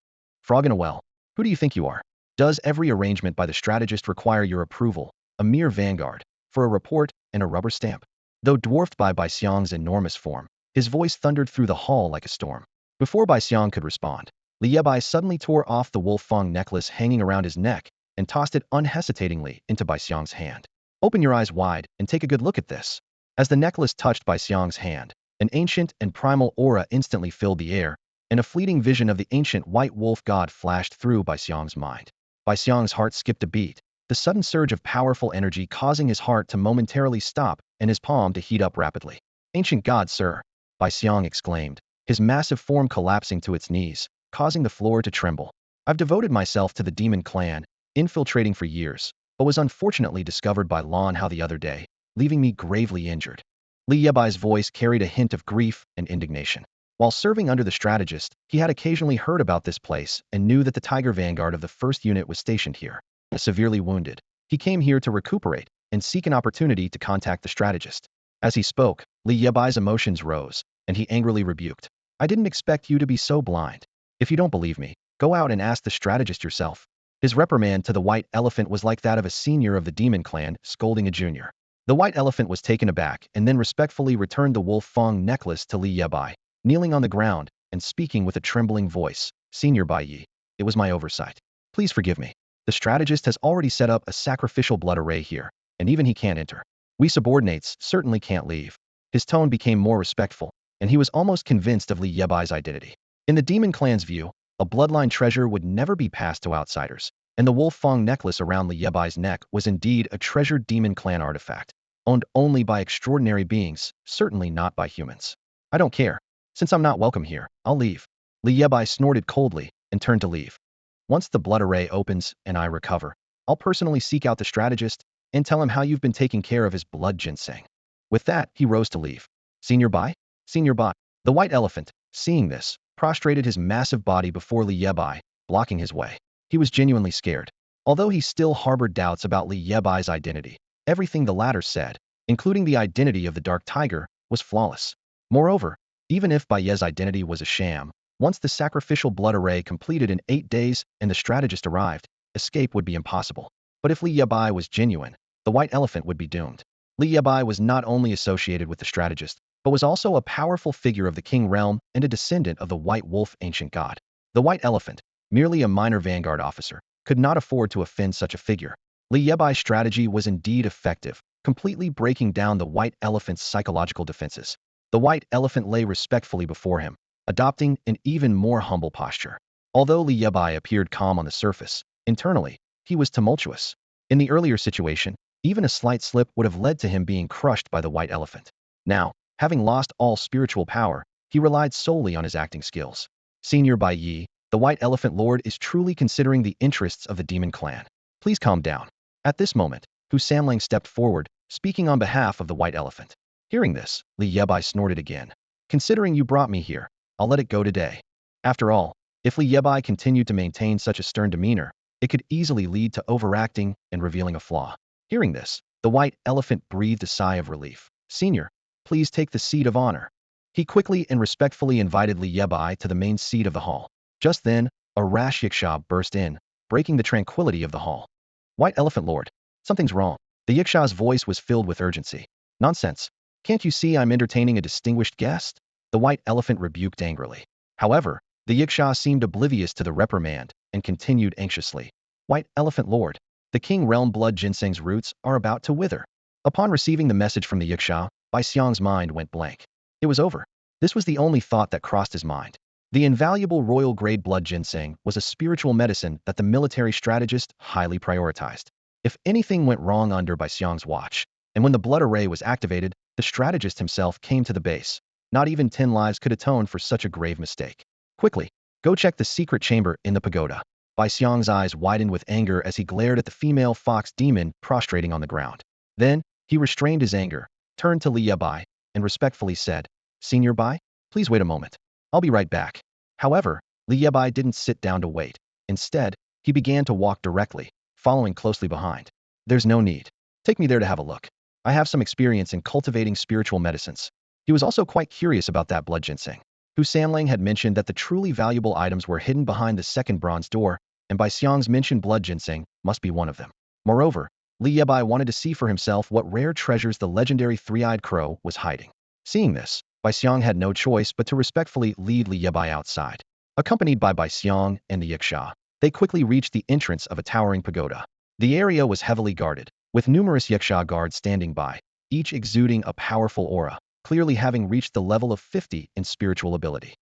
Frog in a well. Who do you think you are? Does every arrangement by the strategist require your approval, a mere vanguard, for a report and a rubber stamp? Though dwarfed by Baixiang's enormous form, his voice thundered through the hall like a storm. Before Baixiang could respond, Li Yebai suddenly tore off the wolf fang necklace hanging around his neck and tossed it unhesitatingly into Baixiang's hand. Open your eyes wide and take a good look at this. As the necklace touched Baixiang's hand, an ancient and primal aura instantly filled the air, and a fleeting vision of the ancient white wolf god flashed through Baixiang's mind. Baixiang's heart skipped a beat, the sudden surge of powerful energy causing his heart to momentarily stop and his palm to heat up rapidly. Ancient god, sir, Baixiang exclaimed, his massive form collapsing to its knees, causing the floor to tremble. I've devoted myself to the demon clan, infiltrating for years, but was unfortunately discovered by Lan Hao the other day, leaving me gravely injured. Li Yebai's voice carried a hint of grief and indignation. While serving under the strategist, he had occasionally heard about this place and knew that the Tiger Vanguard of the 1st Unit was stationed here. Severely wounded, he came here to recuperate and seek an opportunity to contact the strategist. As he spoke, Li Yebai's emotions rose, and he angrily rebuked. I didn't expect you to be so blind. If you don't believe me, go out and ask the strategist yourself. His reprimand to the white elephant was like that of a senior of the demon clan scolding a junior. The white elephant was taken aback and then respectfully returned the wolf fang necklace to Li Yebai, kneeling on the ground and speaking with a trembling voice. Senior Bai Yi, it was my oversight. Please forgive me. The strategist has already set up a sacrificial blood array here, and even he can't enter. We subordinates certainly can't leave. His tone became more respectful, and he was almost convinced of Li Yebai's identity. In the demon clan's view, a bloodline treasure would never be passed to outsiders, and the wolf fang necklace around Li Yebai's neck was indeed a treasured demon clan artifact, owned only by extraordinary beings, certainly not by humans. I don't care. Since I'm not welcome here, I'll leave. Li Yebai snorted coldly and turned to leave. Once the blood array opens and I recover, I'll personally seek out the strategist and tell him how you've been taking care of his blood ginseng. With that, he rose to leave. Senior Bai? Senior Bai. The white elephant, seeing this, prostrated his massive body before Li Yebai, blocking his way. He was genuinely scared. Although he still harbored doubts about Li Yebai's identity, everything the latter said, including the identity of the Dark Tiger, was flawless. Moreover, even if Bai Ye's identity was a sham, once the sacrificial blood array completed in 8 days and the strategist arrived, escape would be impossible. But if Li Yebai was genuine, the white elephant would be doomed. Li Yebai was not only associated with the strategist, but was also a powerful figure of the King realm and a descendant of the White Wolf ancient god. The white elephant, merely a minor vanguard officer, could not afford to offend such a figure. Li Yebai's strategy was indeed effective, completely breaking down the white elephant's psychological defenses. The white elephant lay respectfully before him, adopting an even more humble posture. Although Li Bai appeared calm on the surface, internally, he was tumultuous. In the earlier situation, even a slight slip would have led to him being crushed by the white elephant. Now, having lost all spiritual power, he relied solely on his acting skills. Senior Bai Yi, the white elephant lord is truly considering the interests of the demon clan. Please calm down. At this moment, Hu Samlang stepped forward, speaking on behalf of the white elephant. Hearing this, Li Yebai snorted again. Considering you brought me here, I'll let it go today. After all, if Li Yebai continued to maintain such a stern demeanor, it could easily lead to overacting and revealing a flaw. Hearing this, the white elephant breathed a sigh of relief. Senior, please take the seat of honor. He quickly and respectfully invited Li Yebai to the main seat of the hall. Just then, a rash yiksha burst in, breaking the tranquility of the hall. White Elephant Lord, something's wrong. The yiksha's voice was filled with urgency. Nonsense. Can't you see I'm entertaining a distinguished guest? The white elephant rebuked angrily. However, the yiksha seemed oblivious to the reprimand and continued anxiously. White Elephant Lord, the King Realm blood ginseng's roots are about to wither. Upon receiving the message from the yiksha, Bai Xiang's mind went blank. It was over. This was the only thought that crossed his mind. The invaluable royal-grade blood ginseng was a spiritual medicine that the military strategist highly prioritized. If anything went wrong under Bai Xiang's watch, and when the blood array was activated, the strategist himself came to the base. Not even 10 lives could atone for such a grave mistake. Quickly, go check the secret chamber in the pagoda. Bai Xiang's eyes widened with anger as he glared at the female fox demon prostrating on the ground. Then, he restrained his anger, turned to Li Yebai, and respectfully said, Senior Bai, please wait a moment. I'll be right back. However, Li Yebai didn't sit down to wait. Instead, he began to walk directly, following closely behind. There's no need. Take me there to have a look. I have some experience in cultivating spiritual medicines. He was also quite curious about that blood ginseng. Hu Sanlang had mentioned that the truly valuable items were hidden behind the second bronze door, and Bai Xiang's mentioned blood ginseng must be one of them. Moreover, Li Yebai wanted to see for himself what rare treasures the legendary three-eyed crow was hiding. Seeing this, Bai Xiang had no choice but to respectfully lead Li Yebai outside. Accompanied by Bai Xiang and the yiksha, they quickly reached the entrance of a towering pagoda. The area was heavily guarded, with numerous yiksha guards standing by, each exuding a powerful aura, clearly having reached the level of 50 in spiritual ability.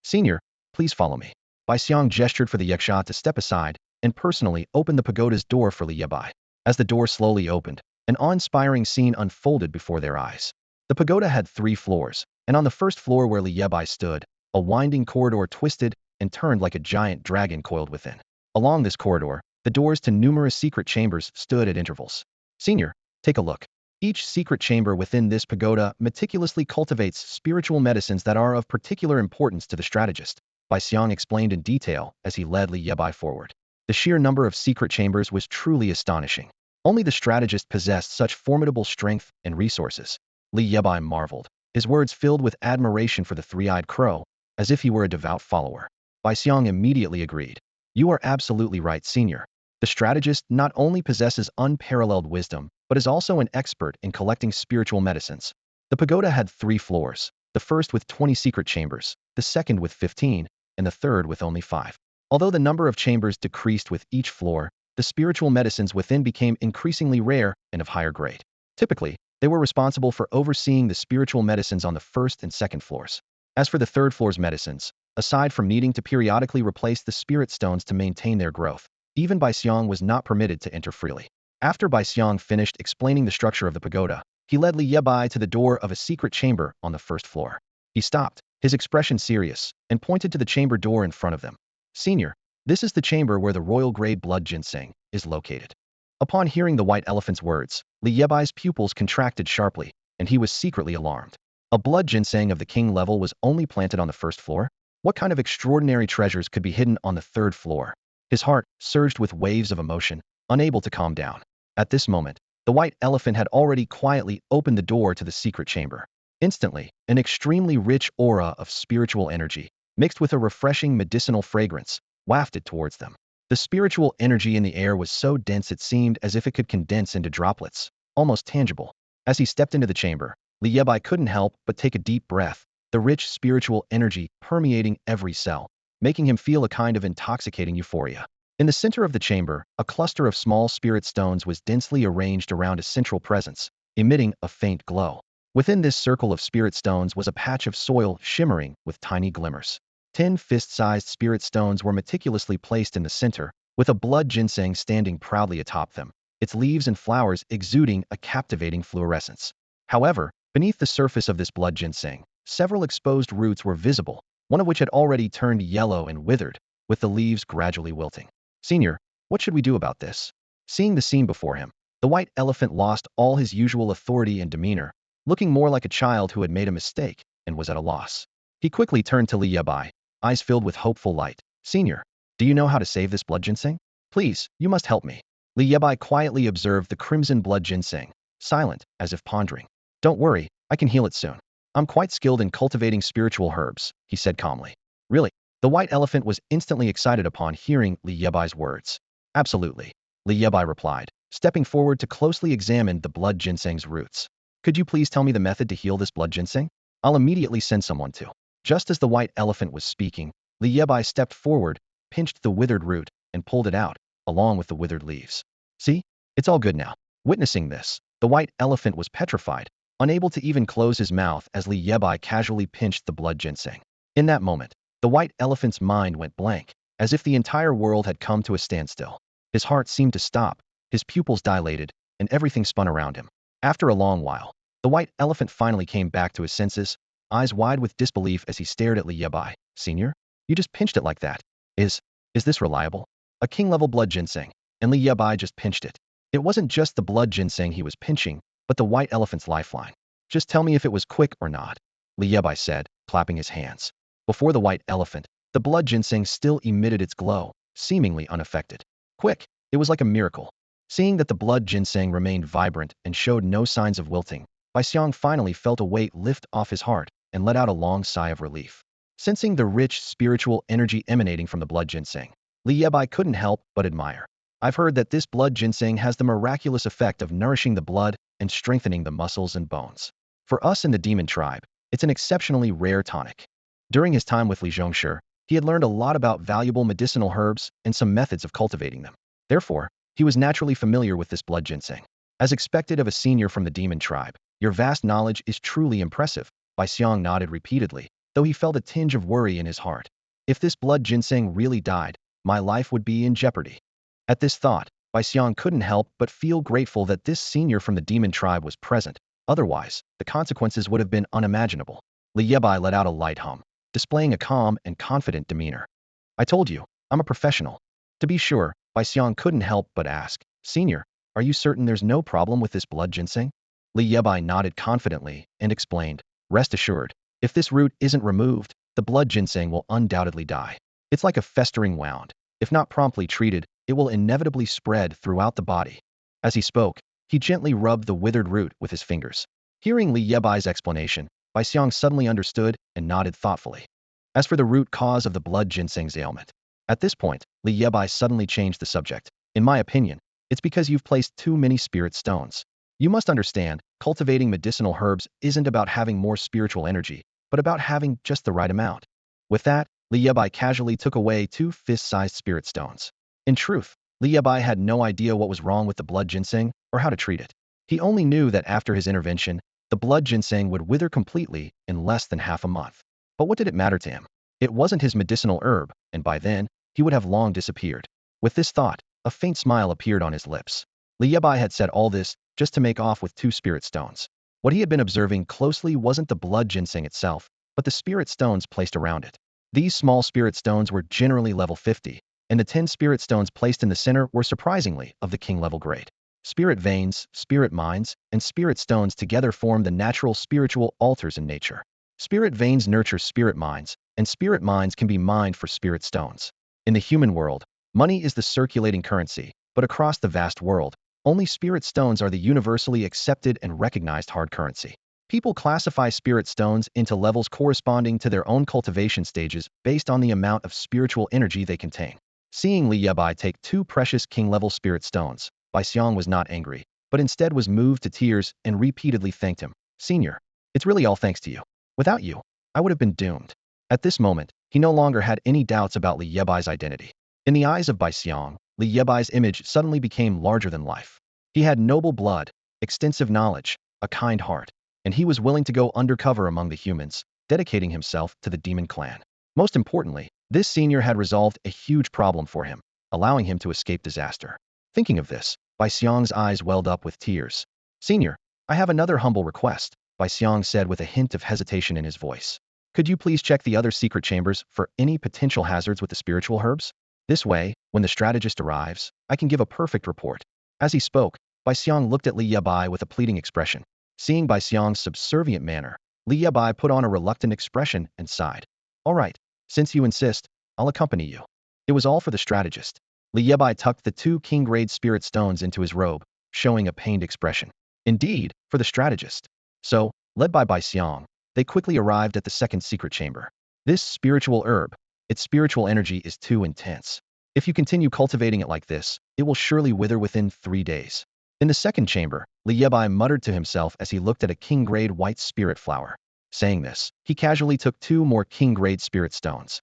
Senior, please follow me. Bai Xiang gestured for the yiksha to step aside and personally opened the pagoda's door for Li Yebai. As the door slowly opened, an awe-inspiring scene unfolded before their eyes. The pagoda had 3 floors, and on the first floor where Li Yebai stood, a winding corridor twisted and turned like a giant dragon coiled within. Along this corridor, the doors to numerous secret chambers stood at intervals. Senior, take a look. Each secret chamber within this pagoda meticulously cultivates spiritual medicines that are of particular importance to the strategist. Bai Xiang explained in detail as he led Li Yebai forward. The sheer number of secret chambers was truly astonishing. Only the strategist possessed such formidable strength and resources. Li Yebai marveled, his words filled with admiration for the three-eyed crow, as if he were a devout follower. Bai Xiang immediately agreed. You are absolutely right, Senior. The strategist not only possesses unparalleled wisdom, but is also an expert in collecting spiritual medicines. The pagoda had 3 floors, the first with 20 secret chambers, the second with 15, and the third with only 5. Although the number of chambers decreased with each floor, the spiritual medicines within became increasingly rare and of higher grade. Typically, they were responsible for overseeing the spiritual medicines on the first and second floors. As for the third floor's medicines, aside from needing to periodically replace the spirit stones to maintain their growth, even Bai Xiang was not permitted to enter freely. After Bai Xiang finished explaining the structure of the pagoda, he led Li Yebai to the door of a secret chamber on the first floor. He stopped, his expression serious, and pointed to the chamber door in front of them. Senior, this is the chamber where the royal-grade blood ginseng is located. Upon hearing the white elephant's words, Li Yebai's pupils contracted sharply, and he was secretly alarmed. A blood ginseng of the king level was only planted on the first floor? What kind of extraordinary treasures could be hidden on the third floor? His heart surged with waves of emotion, unable to calm down. At this moment, the white elephant had already quietly opened the door to the secret chamber. Instantly, an extremely rich aura of spiritual energy, mixed with a refreshing medicinal fragrance, wafted towards them. The spiritual energy in the air was so dense it seemed as if it could condense into droplets, almost tangible. As he stepped into the chamber, Li Yebai couldn't help but take a deep breath, the rich spiritual energy permeating every cell, making him feel a kind of intoxicating euphoria. In the center of the chamber, a cluster of small spirit stones was densely arranged around a central presence, emitting a faint glow. Within this circle of spirit stones was a patch of soil shimmering with tiny glimmers. 10 fist-sized spirit stones were meticulously placed in the center, with a blood ginseng standing proudly atop them, its leaves and flowers exuding a captivating fluorescence. However, beneath the surface of this blood ginseng, several exposed roots were visible, one of which had already turned yellow and withered, with the leaves gradually wilting. Senior, what should we do about this? Seeing the scene before him, the white elephant lost all his usual authority and demeanor, looking more like a child who had made a mistake and was at a loss. He quickly turned to Li Bai, eyes filled with hopeful light. Senior, do you know how to save this blood ginseng? Please, you must help me. Li Bai quietly observed the crimson blood ginseng, silent, as if pondering. Don't worry, I can heal it soon. I'm quite skilled in cultivating spiritual herbs, he said calmly. Really? The white elephant was instantly excited upon hearing Li Bai's words. Absolutely, Li Bai replied, stepping forward to closely examine the blood ginseng's roots. Could you please tell me the method to heal this blood ginseng? I'll immediately send someone to. Just as the white elephant was speaking, Li Bai stepped forward, pinched the withered root, and pulled it out, along with the withered leaves. See? It's all good now. Witnessing this, the white elephant was petrified, unable to even close his mouth as Li Bai casually pinched the blood ginseng. In that moment, the white elephant's mind went blank, as if the entire world had come to a standstill. His heart seemed to stop, his pupils dilated, and everything spun around him. After a long while, the white elephant finally came back to his senses, eyes wide with disbelief as he stared at Li Bai. Senior, you just pinched it like that. Is this reliable? A king-level blood ginseng, and Li Bai just pinched it. It wasn't just the blood ginseng he was pinching, but the white elephant's lifeline. Just tell me if it was quick or not, Li Bai said, clapping his hands. Before the white elephant, the blood ginseng still emitted its glow, seemingly unaffected. Quick, it was like a miracle. Seeing that the blood ginseng remained vibrant and showed no signs of wilting, Bai Xiang finally felt a weight lift off his heart and let out a long sigh of relief. Sensing the rich spiritual energy emanating from the blood ginseng, Li Bai couldn't help but admire. I've heard that this blood ginseng has the miraculous effect of nourishing the blood and strengthening the muscles and bones. For us in the demon tribe, it's an exceptionally rare tonic. During his time with Li Zhongshu, he had learned a lot about valuable medicinal herbs and some methods of cultivating them. Therefore, he was naturally familiar with this blood ginseng. As expected of a senior from the demon tribe, your vast knowledge is truly impressive, Bai Xiang nodded repeatedly, though he felt a tinge of worry in his heart. If this blood ginseng really died, my life would be in jeopardy. At this thought, Bai Xiang couldn't help but feel grateful that this senior from the demon tribe was present. Otherwise, the consequences would have been unimaginable. Li Bai let out a light hum, displaying a calm and confident demeanor. I told you, I'm a professional. To be sure, Bai Xiang couldn't help but ask, Senior, are you certain there's no problem with this blood ginseng? Li Bai nodded confidently and explained, rest assured, if this root isn't removed, the blood ginseng will undoubtedly die. It's like a festering wound. If not promptly treated, it will inevitably spread throughout the body. As he spoke, he gently rubbed the withered root with his fingers. Hearing Li Bai's explanation, Bai Xiang suddenly understood and nodded thoughtfully. As for the root cause of the blood ginseng's ailment, at this point, Li Bai suddenly changed the subject. In my opinion, it's because you've placed too many spirit stones. You must understand, cultivating medicinal herbs isn't about having more spiritual energy, but about having just the right amount. With that, Li Bai casually took away 2 fist-sized spirit stones. In truth, Li Bai had no idea what was wrong with the blood ginseng or how to treat it. He only knew that after his intervention, the blood ginseng would wither completely in less than half a month. But what did it matter to him? It wasn't his medicinal herb, and by then, he would have long disappeared. With this thought, a faint smile appeared on his lips. Li Bai had said all this just to make off with 2 spirit stones. What he had been observing closely wasn't the blood ginseng itself, but the spirit stones placed around it. These small spirit stones were generally level 50, and the 10 spirit stones placed in the center were surprisingly of the king-level grade. Spirit veins, spirit mines, and spirit stones together form the natural spiritual altars in nature. Spirit veins nurture spirit mines, and spirit mines can be mined for spirit stones. In the human world, money is the circulating currency, but across the vast world, only spirit stones are the universally accepted and recognized hard currency. People classify spirit stones into levels corresponding to their own cultivation stages based on the amount of spiritual energy they contain. Seeing Li Bai take 2 precious king-level spirit stones, Bai Xiang was not angry, but instead was moved to tears and repeatedly thanked him. Senior, it's really all thanks to you. Without you, I would have been doomed. At this moment, he no longer had any doubts about Li Bai's identity. In the eyes of Bai Xiang, Li Bai's image suddenly became larger than life. He had noble blood, extensive knowledge, a kind heart, and he was willing to go undercover among the humans, dedicating himself to the demon clan. Most importantly, this senior had resolved a huge problem for him, allowing him to escape disaster. Thinking of this, Bai Xiang's eyes welled up with tears. Senior, I have another humble request, Bai Xiang said with a hint of hesitation in his voice. Could you please check the other secret chambers for any potential hazards with the spiritual herbs? This way, when the strategist arrives, I can give a perfect report. As he spoke, Bai Xiang looked at Li Bai with a pleading expression. Seeing Bai Xiang's subservient manner, Li Bai put on a reluctant expression and sighed. All right, since you insist, I'll accompany you. It was all for the strategist. Li Bai tucked the 2 king-grade spirit stones into his robe, showing a pained expression. Indeed, for the strategist. So, led by Bai Xiang, they quickly arrived at the second secret chamber. This spiritual herb, its spiritual energy is too intense. If you continue cultivating it like this, it will surely wither within 3 days. In the second chamber, Li Bai muttered to himself as he looked at a king-grade white spirit flower. Saying this, he casually took 2 more king-grade spirit stones.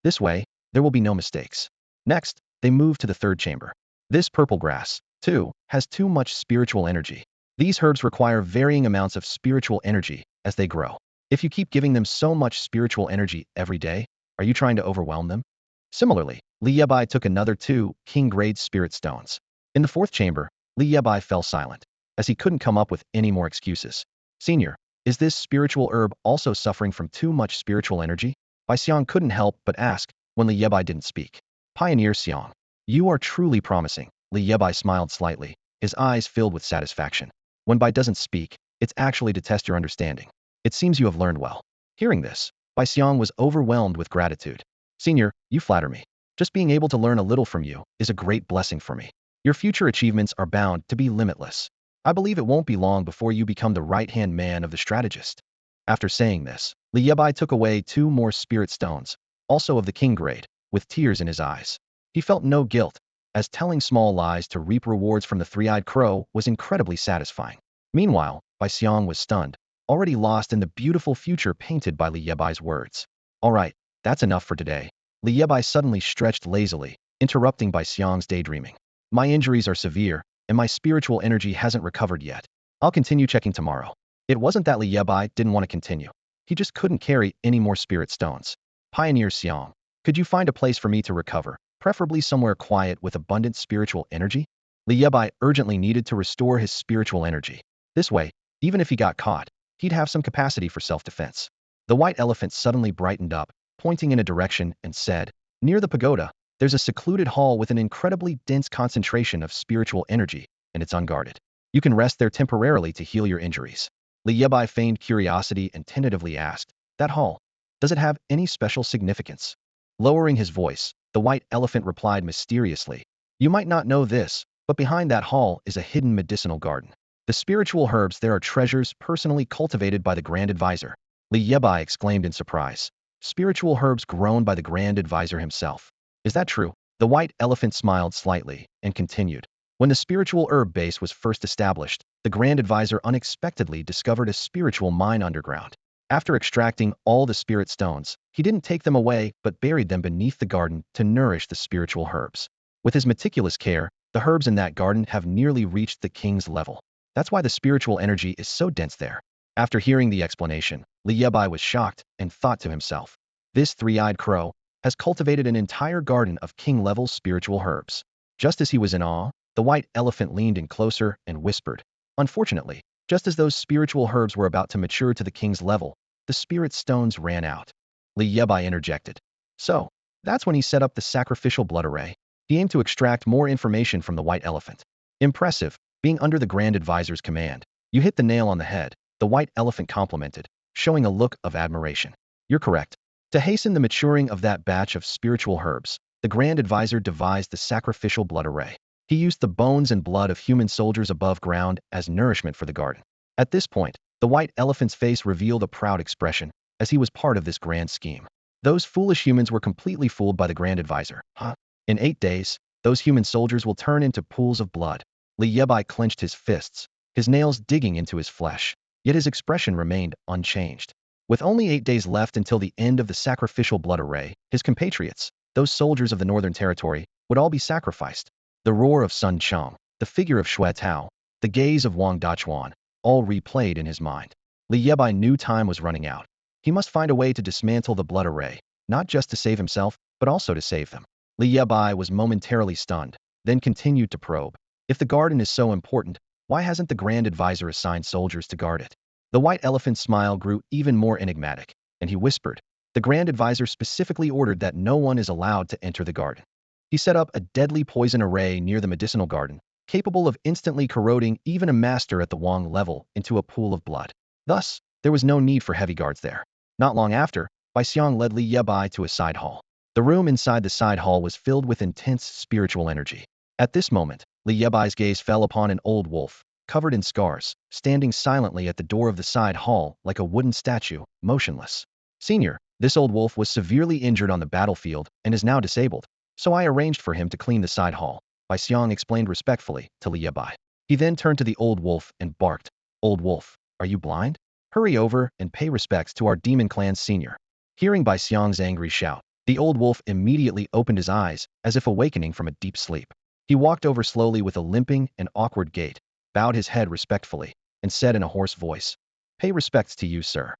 This way, there will be no mistakes. Next, they moved to the third chamber. This purple grass, too, has too much spiritual energy. These herbs require varying amounts of spiritual energy as they grow. If you keep giving them so much spiritual energy every day, are you trying to overwhelm them? Similarly, Li Bai took another 2 king-grade spirit stones. In the fourth chamber, Li Bai fell silent, as he couldn't come up with any more excuses. Senior, is this spiritual herb also suffering from too much spiritual energy? Bai Xiang couldn't help but ask when Li Bai didn't speak. Pioneer Xiang, you are truly promising. Li Bai smiled slightly, his eyes filled with satisfaction. When Bai doesn't speak, it's actually to test your understanding. It seems you have learned well. Hearing this, Bai Xiang was overwhelmed with gratitude. Senior, you flatter me. Just being able to learn a little from you is a great blessing for me. Your future achievements are bound to be limitless. I believe it won't be long before you become the right-hand man of the strategist. After saying this, Li Bai took away 2 more spirit stones, also of the king grade, with tears in his eyes. He felt no guilt, as telling small lies to reap rewards from the three-eyed crow was incredibly satisfying. Meanwhile, Bai Xiang was stunned, already lost in the beautiful future painted by Li Bai's words. All right, that's enough for today. Li Bai suddenly stretched lazily, interrupting Bai Xiang's daydreaming. My injuries are severe, and my spiritual energy hasn't recovered yet. I'll continue checking tomorrow. It wasn't that Li Bai didn't want to continue. He just couldn't carry any more spirit stones. Pioneer Xiang, could you find a place for me to recover, preferably somewhere quiet with abundant spiritual energy? Li Bai urgently needed to restore his spiritual energy. This way, even if he got caught, he'd have some capacity for self-defense. The white elephant suddenly brightened up, pointing in a direction, and said, near the pagoda, there's a secluded hall with an incredibly dense concentration of spiritual energy, and it's unguarded. You can rest there temporarily to heal your injuries. Li Bai feigned curiosity and tentatively asked, that hall, does it have any special significance? Lowering his voice, the white elephant replied mysteriously, you might not know this, but behind that hall is a hidden medicinal garden. The spiritual herbs there are treasures personally cultivated by the Grand Advisor. Li Bai exclaimed in surprise. Spiritual herbs grown by the Grand Advisor himself. Is that true? The white elephant smiled slightly and continued. When the spiritual herb base was first established, the Grand Advisor unexpectedly discovered a spiritual mine underground. After extracting all the spirit stones, he didn't take them away but buried them beneath the garden to nourish the spiritual herbs. With his meticulous care, the herbs in that garden have nearly reached the king's level. That's why the spiritual energy is so dense there. After hearing the explanation, Li Bai was shocked and thought to himself, this three-eyed crow has cultivated an entire garden of king-level spiritual herbs. Just as he was in awe, the white elephant leaned in closer and whispered, unfortunately, just as those spiritual herbs were about to mature to the king's level, the spirit stones ran out. Li Bai interjected. So, that's when he set up the sacrificial blood array. He aimed to extract more information from the white elephant. Impressive, being under the Grand Advisor's command. You hit the nail on the head, the white elephant complimented, showing a look of admiration. You're correct. To hasten the maturing of that batch of spiritual herbs, the Grand Advisor devised the sacrificial blood array. He used the bones and blood of human soldiers above ground as nourishment for the garden. At this point, the white elephant's face revealed a proud expression, as he was part of this grand scheme. Those foolish humans were completely fooled by the Grand Advisor. Huh? In 8 days, those human soldiers will turn into pools of blood. Li Bai clenched his fists, his nails digging into his flesh, yet his expression remained unchanged. With only 8 days left until the end of the sacrificial blood array, his compatriots, those soldiers of the Northern Territory, would all be sacrificed. The roar of Sun Chang, the figure of Xue Tao, the gaze of Wang Dachuan, all replayed in his mind. Li Yebai knew time was running out. He must find a way to dismantle the blood array, not just to save himself, but also to save them. Li Yebai was momentarily stunned, then continued to probe. If the garden is so important, why hasn't the Grand Advisor assigned soldiers to guard it? The white elephant's smile grew even more enigmatic, and he whispered, "The Grand Advisor specifically ordered that no one is allowed to enter the garden. He set up a deadly poison array near the medicinal garden, capable of instantly corroding even a master at the Wang level into a pool of blood. Thus, there was no need for heavy guards there." Not long after, Bai Xiang led Li Yebai to a side hall. The room inside the side hall was filled with intense spiritual energy. At this moment, Li Yebai's gaze fell upon an old wolf, covered in scars, standing silently at the door of the side hall like a wooden statue, motionless. "Senior, this old wolf was severely injured on the battlefield and is now disabled, so I arranged for him to clean the side hall," Bai Xiang explained respectfully to Li Yebai. He then turned to the old wolf and barked, "Old wolf, are you blind? Hurry over and pay respects to our demon clan's senior." Hearing Bai Xiang's angry shout, the old wolf immediately opened his eyes, as if awakening from a deep sleep. He walked over slowly with a limping and awkward gait, bowed his head respectfully, and said in a hoarse voice, "Pay respects to you, sir."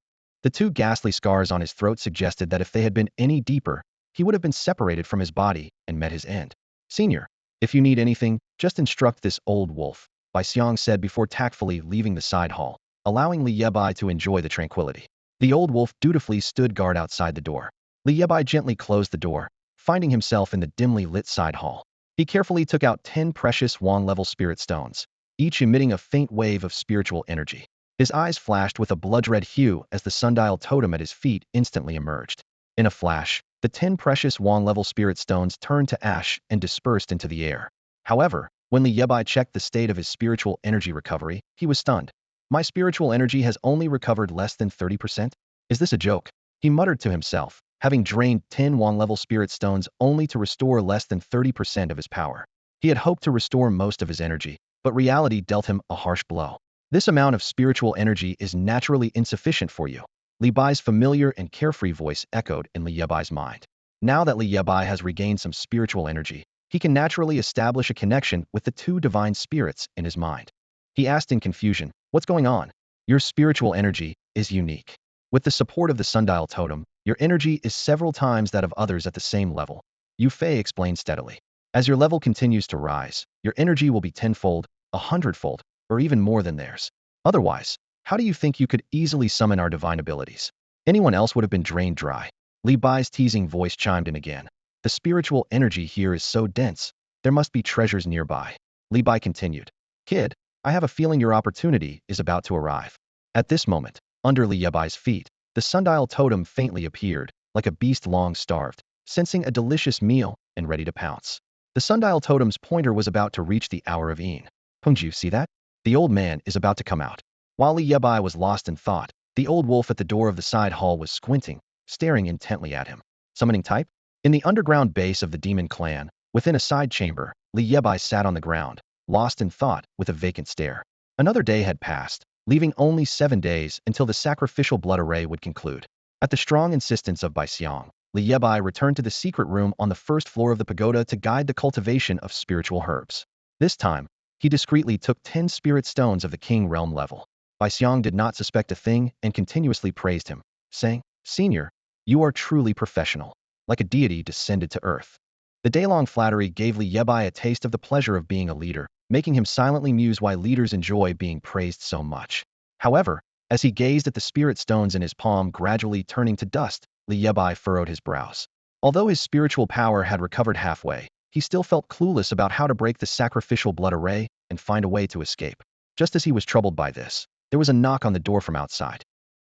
The two ghastly scars on his throat suggested that if they had been any deeper, he would have been separated from his body and met his end. "Senior, if you need anything, just instruct this old wolf," Bai Xiang said before tactfully leaving the side hall, allowing Li Yebai to enjoy the tranquility. The old wolf dutifully stood guard outside the door. Li Yebai gently closed the door, finding himself in the dimly lit side hall. He carefully took out 10 precious Wang-level spirit stones, each emitting a faint wave of spiritual energy. His eyes flashed with a blood-red hue as the sundial totem at his feet instantly emerged. In a flash, the 10 precious Wang-level spirit stones turned to ash and dispersed into the air. However, when Li Yebai checked the state of his spiritual energy recovery, he was stunned. "My spiritual energy has only recovered less than 30%? Is this a joke?" He muttered to himself, having drained 10 Wang-level spirit stones only to restore less than 30% of his power. He had hoped to restore most of his energy, but reality dealt him a harsh blow. "This amount of spiritual energy is naturally insufficient for you," Li Bai's familiar and carefree voice echoed in Li Yebai's mind. Now that Li Yebai has regained some spiritual energy, he can naturally establish a connection with the two divine spirits in his mind. He asked in confusion, "What's going on?" "Your spiritual energy is unique. With the support of the sundial totem, your energy is several times that of others at the same level," Yue Fei explained steadily. "As your level continues to rise, your energy will be 10-fold, 100-fold, or even more than theirs. Otherwise, how do you think you could easily summon our divine abilities? Anyone else would have been drained dry." Li Bai's teasing voice chimed in again. "The spiritual energy here is so dense, there must be treasures nearby." Li Bai continued, "Kid, I have a feeling your opportunity is about to arrive." At this moment, under Li Yebai's feet, the sundial totem faintly appeared, like a beast long starved, sensing a delicious meal and ready to pounce. The sundial totem's pointer was about to reach the hour of Ean. "Pengju, see that? The old man is about to come out." While Li Yebai was lost in thought, the old wolf at the door of the side hall was squinting, staring intently at him. Summoning type? In the underground base of the demon clan, within a side chamber, Li Yebai sat on the ground, lost in thought with a vacant stare. Another day had passed, leaving only 7 days until the sacrificial blood array would conclude. At the strong insistence of Bai Xiang, Li Yebai returned to the secret room on the first floor of the pagoda to guide the cultivation of spiritual herbs. This time, he discreetly took 10 spirit stones of the king realm level. Bai Xiang did not suspect a thing and continuously praised him, saying, "Senior, you are truly professional, like a deity descended to earth." The day-long flattery gave Li Yebai a taste of the pleasure of being a leader, making him silently muse why leaders enjoy being praised so much. However, as he gazed at the spirit stones in his palm gradually turning to dust, Li Yebai furrowed his brows. Although his spiritual power had recovered halfway, he still felt clueless about how to break the sacrificial blood array and find a way to escape. Just as he was troubled by this, there was a knock on the door from outside.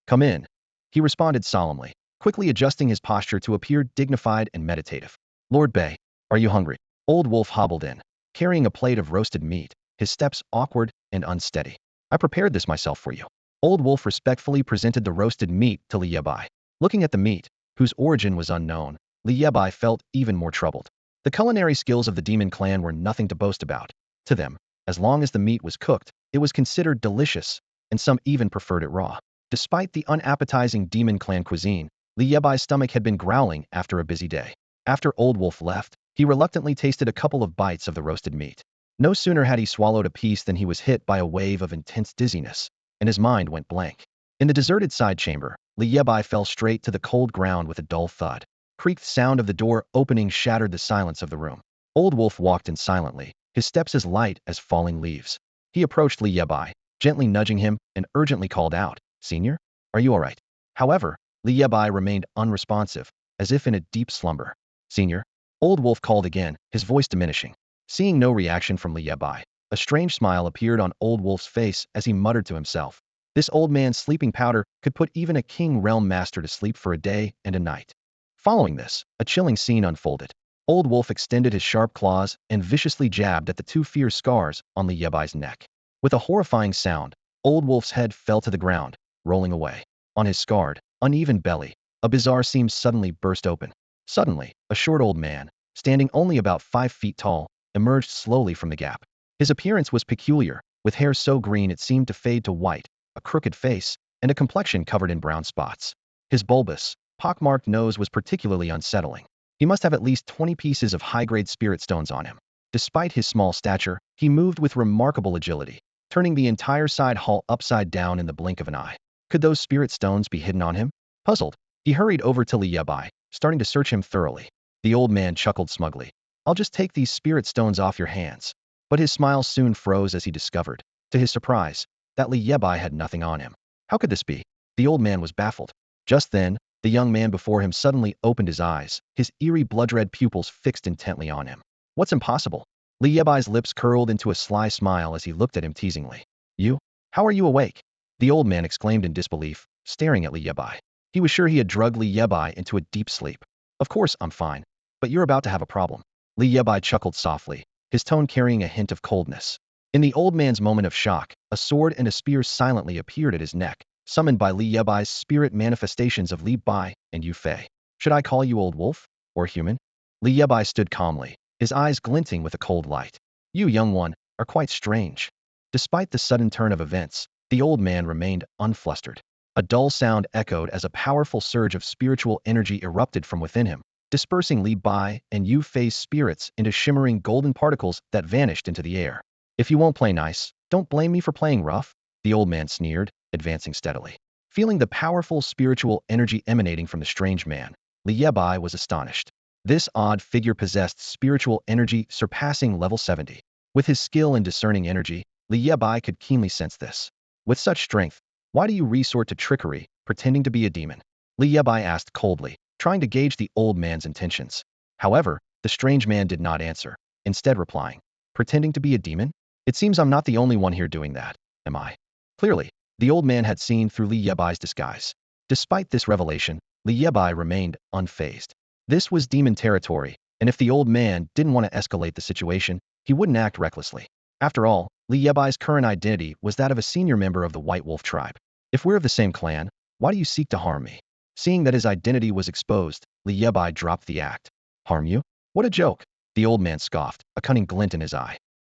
"Come in," he responded solemnly, quickly adjusting his posture to appear dignified and meditative. "Lord Bai, are you hungry?" Old Wolf hobbled in, carrying a plate of roasted meat, his steps awkward and unsteady. "I prepared this myself for you." Old Wolf respectfully presented the roasted meat to Li Yebai. Looking at the meat, whose origin was unknown, Li Yebai felt even more troubled. The culinary skills of the demon clan were nothing to boast about. To them, as long as the meat was cooked, it was considered delicious, and some even preferred it raw. Despite the unappetizing demon clan cuisine, Li Yebai's stomach had been growling after a busy day. After Old Wolf left, he reluctantly tasted a couple of bites of the roasted meat. No sooner had he swallowed a piece than he was hit by a wave of intense dizziness, and his mind went blank. In the deserted side chamber, Li Yebai fell straight to the cold ground with a dull thud. Creaked sound of the door opening shattered the silence of the room. Old Wolf walked in silently, his steps as light as falling leaves. He approached Li Yebai, gently nudging him, and urgently called out, "Senior? Are you all right?" However, Li Yebai remained unresponsive, as if in a deep slumber. "Senior?" Old Wolf called again, his voice diminishing. Seeing no reaction from Li Yebai, a strange smile appeared on Old Wolf's face as he muttered to himself. This old man's sleeping powder could put even a king realm master to sleep for a day and a night. Following this, a chilling scene unfolded. Old Wolf extended his sharp claws and viciously jabbed at the two fierce scars on Li Yebai's neck. With a horrifying sound, Old Wolf's head fell to the ground, rolling away. On his scarred, uneven belly, a bizarre seam suddenly burst open. Suddenly, a short old man, standing only about 5 feet tall, emerged slowly from the gap. His appearance was peculiar, with hair so green it seemed to fade to white, a crooked face, and a complexion covered in brown spots. His bulbous, pockmarked nose was particularly unsettling. He must have at least 20 pieces of high-grade spirit stones on him. Despite his small stature, he moved with remarkable agility, turning the entire side hall upside down in the blink of an eye. Could those spirit stones be hidden on him? Puzzled, he hurried over to Li Yebai, starting to search him thoroughly. The old man chuckled smugly. "I'll just take these spirit stones off your hands." But his smile soon froze as he discovered, to his surprise, that Li Yebai had nothing on him. How could this be? The old man was baffled. Just then, the young man before him suddenly opened his eyes, his eerie blood-red pupils fixed intently on him. "What's impossible?" Li Yebai's lips curled into a sly smile as he looked at him teasingly. "You? How are you awake?" The old man exclaimed in disbelief, staring at Li Yebai. He was sure he had drugged Li Yebai into a deep sleep. "Of course I'm fine, but you're about to have a problem." Li Yebai chuckled softly, his tone carrying a hint of coldness. In the old man's moment of shock, a sword and a spear silently appeared at his neck, summoned by Li Yebai's spirit manifestations of Li Bai and Yue Fei. "Should I call you Old Wolf? Or human?" Li Yebai stood calmly, his eyes glinting with a cold light. "You, young one, are quite strange." Despite the sudden turn of events, the old man remained unflustered. A dull sound echoed as a powerful surge of spiritual energy erupted from within him, dispersing Li Bai and Yue Fei's spirits into shimmering golden particles that vanished into the air. "If you won't play nice, don't blame me for playing rough," the old man sneered, advancing steadily. Feeling the powerful spiritual energy emanating from the strange man, Li Yebai was astonished. This odd figure possessed spiritual energy surpassing level 70. With his skill in discerning energy, Li Yebai could keenly sense this. "With such strength, why do you resort to trickery, pretending to be a demon?" Li Yebai asked coldly, trying to gauge the old man's intentions. However, the strange man did not answer, instead replying, "Pretending to be a demon? It seems I'm not the only one here doing that, am I?" Clearly, the old man had seen through Li Yebai's disguise. Despite this revelation, Li Yebai remained unfazed. This was demon territory, and if the old man didn't want to escalate the situation, he wouldn't act recklessly. After all, Li Yebai's current identity was that of a senior member of the White Wolf tribe. "If we're of the same clan, why do you seek to harm me?" Seeing that his identity was exposed, Li Yebai dropped the act. "Harm you? What a joke!" The old man scoffed, a cunning glint in his eye.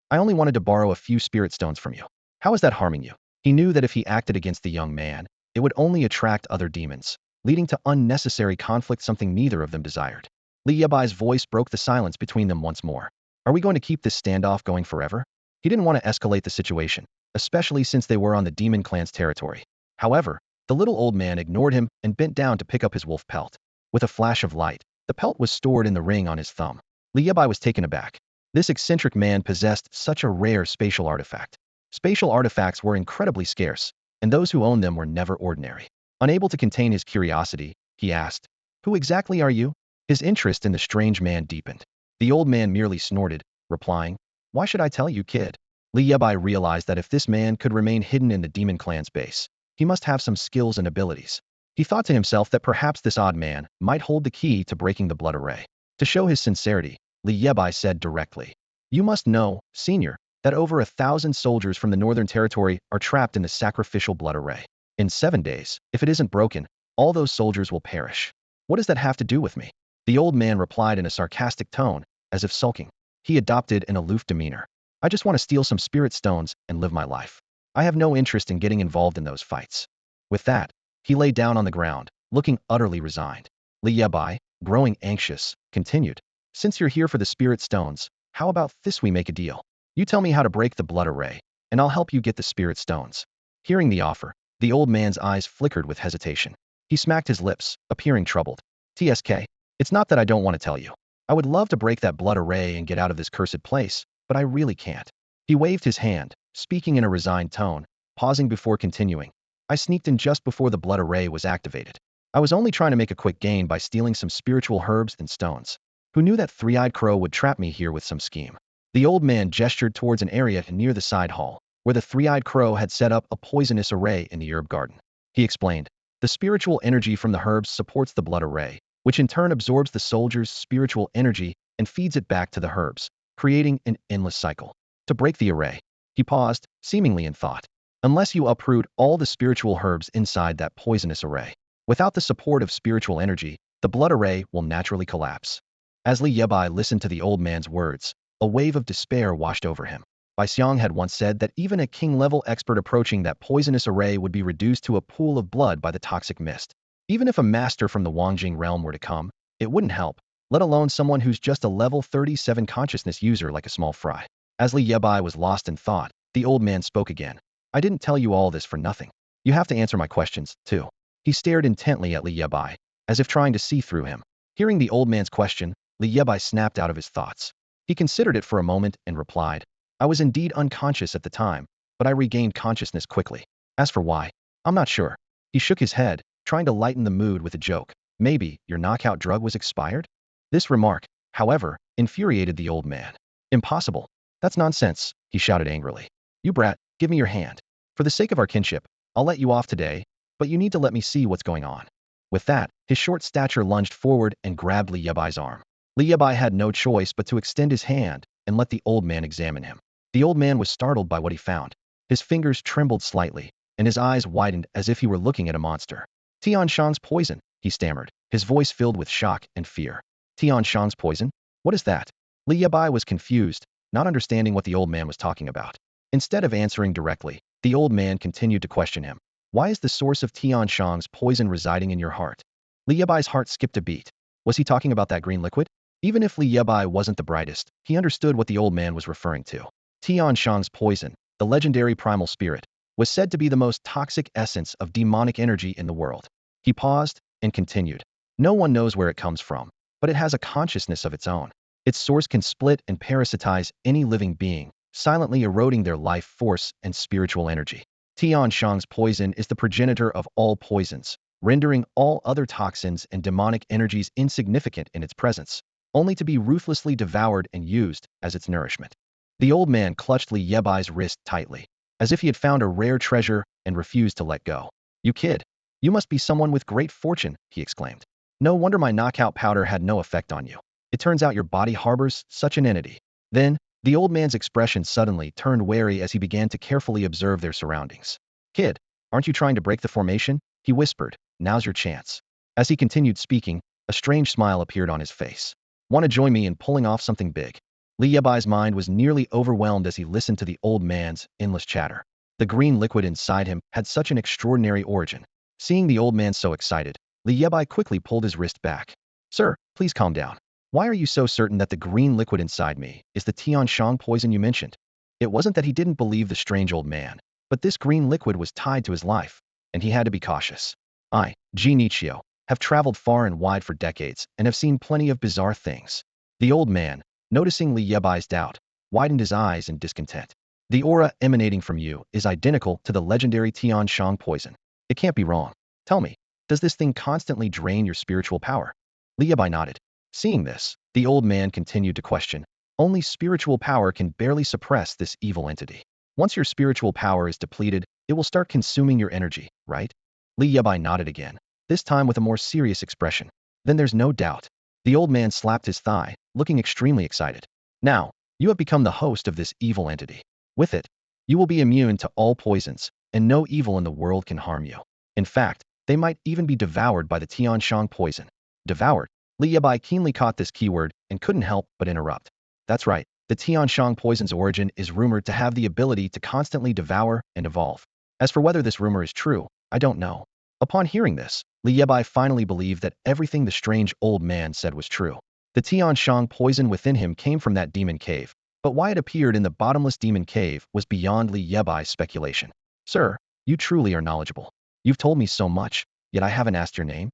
"I only wanted to borrow a few spirit stones from you. How is that harming you?" He knew that if he acted against the young man, it would only attract other demons, leading to unnecessary conflict, something neither of them desired. Li Yebai's voice broke the silence between them once more. "Are we going to keep this standoff going forever?" He didn't want to escalate the situation, especially since they were on the demon clan's territory. However, the little old man ignored him and bent down to pick up his wolf pelt. With a flash of light, the pelt was stored in the ring on his thumb. Li Yebai was taken aback. This eccentric man possessed such a rare spatial artifact. Spatial artifacts were incredibly scarce, and those who owned them were never ordinary. Unable to contain his curiosity, he asked, "Who exactly are you?" His interest in the strange man deepened. The old man merely snorted, replying, "Why should I tell you, kid?" Li Yebai realized that if this man could remain hidden in the demon clan's base, he must have some skills and abilities. He thought to himself that perhaps this odd man might hold the key to breaking the blood array. To show his sincerity, Li Yebai said directly, "You must know, senior, that over 1,000 soldiers from the Northern Territory are trapped in the sacrificial blood array. In 7 days, if it isn't broken, all those soldiers will perish. What does that have to do with me?" The old man replied in a sarcastic tone, as if sulking. He adopted an aloof demeanor. "I just want to steal some spirit stones and live my life. I have no interest in getting involved in those fights." With that, he lay down on the ground, looking utterly resigned. Li Yebai, growing anxious, continued, "Since you're here for the spirit stones, how about this? We make a deal. You tell me how to break the blood array, and I'll help you get the spirit stones." Hearing the offer, The old man's eyes flickered with hesitation. He smacked his lips, appearing troubled. TSK. It's not that I don't want to tell you. I would love to break that blood array and get out of this cursed place, but I really can't. He waved his hand, speaking in a resigned tone, pausing before continuing. I sneaked in just before the blood array was activated. I was only trying to make a quick gain by stealing some spiritual herbs and stones. Who knew that three-eyed crow would trap me here with some scheme? The old man gestured towards an area near the side hall, where the three-eyed crow had set up a poisonous array in the herb garden. He explained, the spiritual energy from the herbs supports the blood array, which in turn absorbs the soldier's spiritual energy and feeds it back to the herbs, creating an endless cycle. To break the array, he paused, seemingly in thought. Unless you uproot all the spiritual herbs inside that poisonous array, without the support of spiritual energy, the blood array will naturally collapse. As Li Bai listened to the old man's words, a wave of despair washed over him. Bai Xiang had once said that even a king-level expert approaching that poisonous array would be reduced to a pool of blood by the toxic mist. Even if a master from the Wangjing realm were to come, it wouldn't help, let alone someone who's just a level 37 consciousness user like a small fry. As Li Bai was lost in thought, the old man spoke again. I didn't tell you all this for nothing. You have to answer my questions, too. He stared intently at Li Bai, as if trying to see through him. Hearing the old man's question, Li Bai snapped out of his thoughts. He considered it for a moment and replied, I was indeed unconscious at the time, but I regained consciousness quickly. As for why, I'm not sure. He shook his head, trying to lighten the mood with a joke. Maybe your knockout drug was expired? This remark, however, infuriated the old man. Impossible. That's nonsense, he shouted angrily. You brat, give me your hand. For the sake of our kinship, I'll let you off today, but you need to let me see what's going on. With that, his short stature lunged forward and grabbed Li Bai's arm. Li Bai had no choice but to extend his hand and let the old man examine him. The old man was startled by what he found. His fingers trembled slightly, and his eyes widened as if he were looking at a monster. Tian Shang's poison, he stammered, his voice filled with shock and fear. Tian Shang's poison? What is that? Li Bai was confused, not understanding what the old man was talking about. Instead of answering directly, the old man continued to question him. Why is the source of Tian Shang's poison residing in your heart? Li Bai's heart skipped a beat. Was he talking about that green liquid? Even if Li Bai wasn't the brightest, he understood what the old man was referring to. Tian Shang's poison, the legendary primal spirit, was said to be the most toxic essence of demonic energy in the world. He paused and continued. No one knows where it comes from, but it has a consciousness of its own. Its source can split and parasitize any living being, silently eroding their life force and spiritual energy. Tian Shang's poison is the progenitor of all poisons, rendering all other toxins and demonic energies insignificant in its presence, only to be ruthlessly devoured and used as its nourishment. The old man clutched Li Yebai's wrist tightly, as if he had found a rare treasure and refused to let go. You kid. You must be someone with great fortune, he exclaimed. No wonder my knockout powder had no effect on you. It turns out your body harbors such an entity. Then, the old man's expression suddenly turned wary as he began to carefully observe their surroundings. Kid, aren't you trying to break the formation? He whispered. Now's your chance. As he continued speaking, a strange smile appeared on his face. Want to join me in pulling off something big? Li Yebai's mind was nearly overwhelmed as he listened to the old man's endless chatter. The green liquid inside him had such an extraordinary origin. Seeing the old man so excited, Li Bai quickly pulled his wrist back. Sir, please calm down. Why are you so certain that the green liquid inside me is the Tian Shang poison you mentioned? It wasn't that he didn't believe the strange old man, but this green liquid was tied to his life, and he had to be cautious. I, Ji Nichio, have traveled far and wide for decades and have seen plenty of bizarre things. The old man, noticing Li Yebai's doubt, widened his eyes in discontent. The aura emanating from you is identical to the legendary Tian Shang poison. It can't be wrong. Tell me, does this thing constantly drain your spiritual power? Li Bai nodded. Seeing this, the old man continued to question. Only spiritual power can barely suppress this evil entity. Once your spiritual power is depleted, it will start consuming your energy, right? Li Bai nodded again, this time with a more serious expression. Then there's no doubt. The old man slapped his thigh, looking extremely excited. Now, you have become the host of this evil entity. With it, you will be immune to all poisons, and no evil in the world can harm you. In fact, they might even be devoured by the Tian Shang poison. Devoured? Li Bai keenly caught this keyword and couldn't help but interrupt. That's right, the Tian Shang poison's origin is rumored to have the ability to constantly devour and evolve. As for whether this rumor is true, I don't know. Upon hearing this, Li Bai finally believed that everything the strange old man said was true. The Tian Shang poison within him came from that demon cave, but why it appeared in the bottomless demon cave was beyond Li Bai's speculation. Sir, You truly are knowledgeable. You've told me so much, yet I haven't asked your name?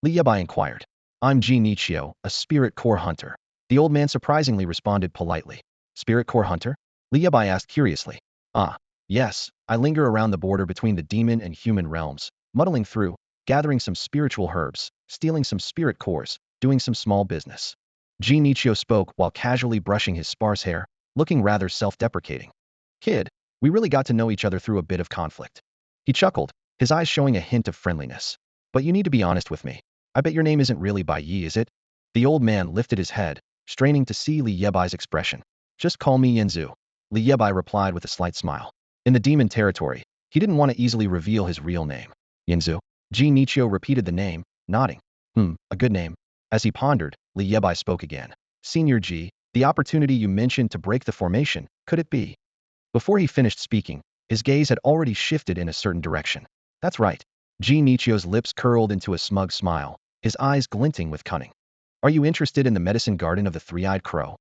Li Bai inquired. I'm Ji Nichio, a spirit core hunter. The old man surprisingly responded politely. Spirit core hunter? Li Bai asked curiously. Ah, yes, I linger around the border between the demon and human realms, muddling through, gathering some spiritual herbs, stealing some spirit cores, doing some small business. Ji Nichio spoke while casually brushing his sparse hair, looking rather self-deprecating. Kid, we really got to know each other through a bit of conflict. He chuckled, his eyes showing a hint of friendliness. But you need to be honest with me. I bet your name isn't really Bai Yi, is it? The old man lifted his head, straining to see Li Yebai's expression. Just call me Yanzu. Li Yebai replied with a slight smile. In the demon territory, he didn't want to easily reveal his real name. Yanzu. Ji Nichio repeated the name, nodding. A good name. As he pondered, Li Yebai spoke again. Senior Ji, the opportunity you mentioned to break the formation, could it be? Before he finished speaking, his gaze had already shifted in a certain direction. That's right. Ji Nichio's lips curled into a smug smile, his eyes glinting with cunning. Are you interested in the medicine garden of the three-eyed crow?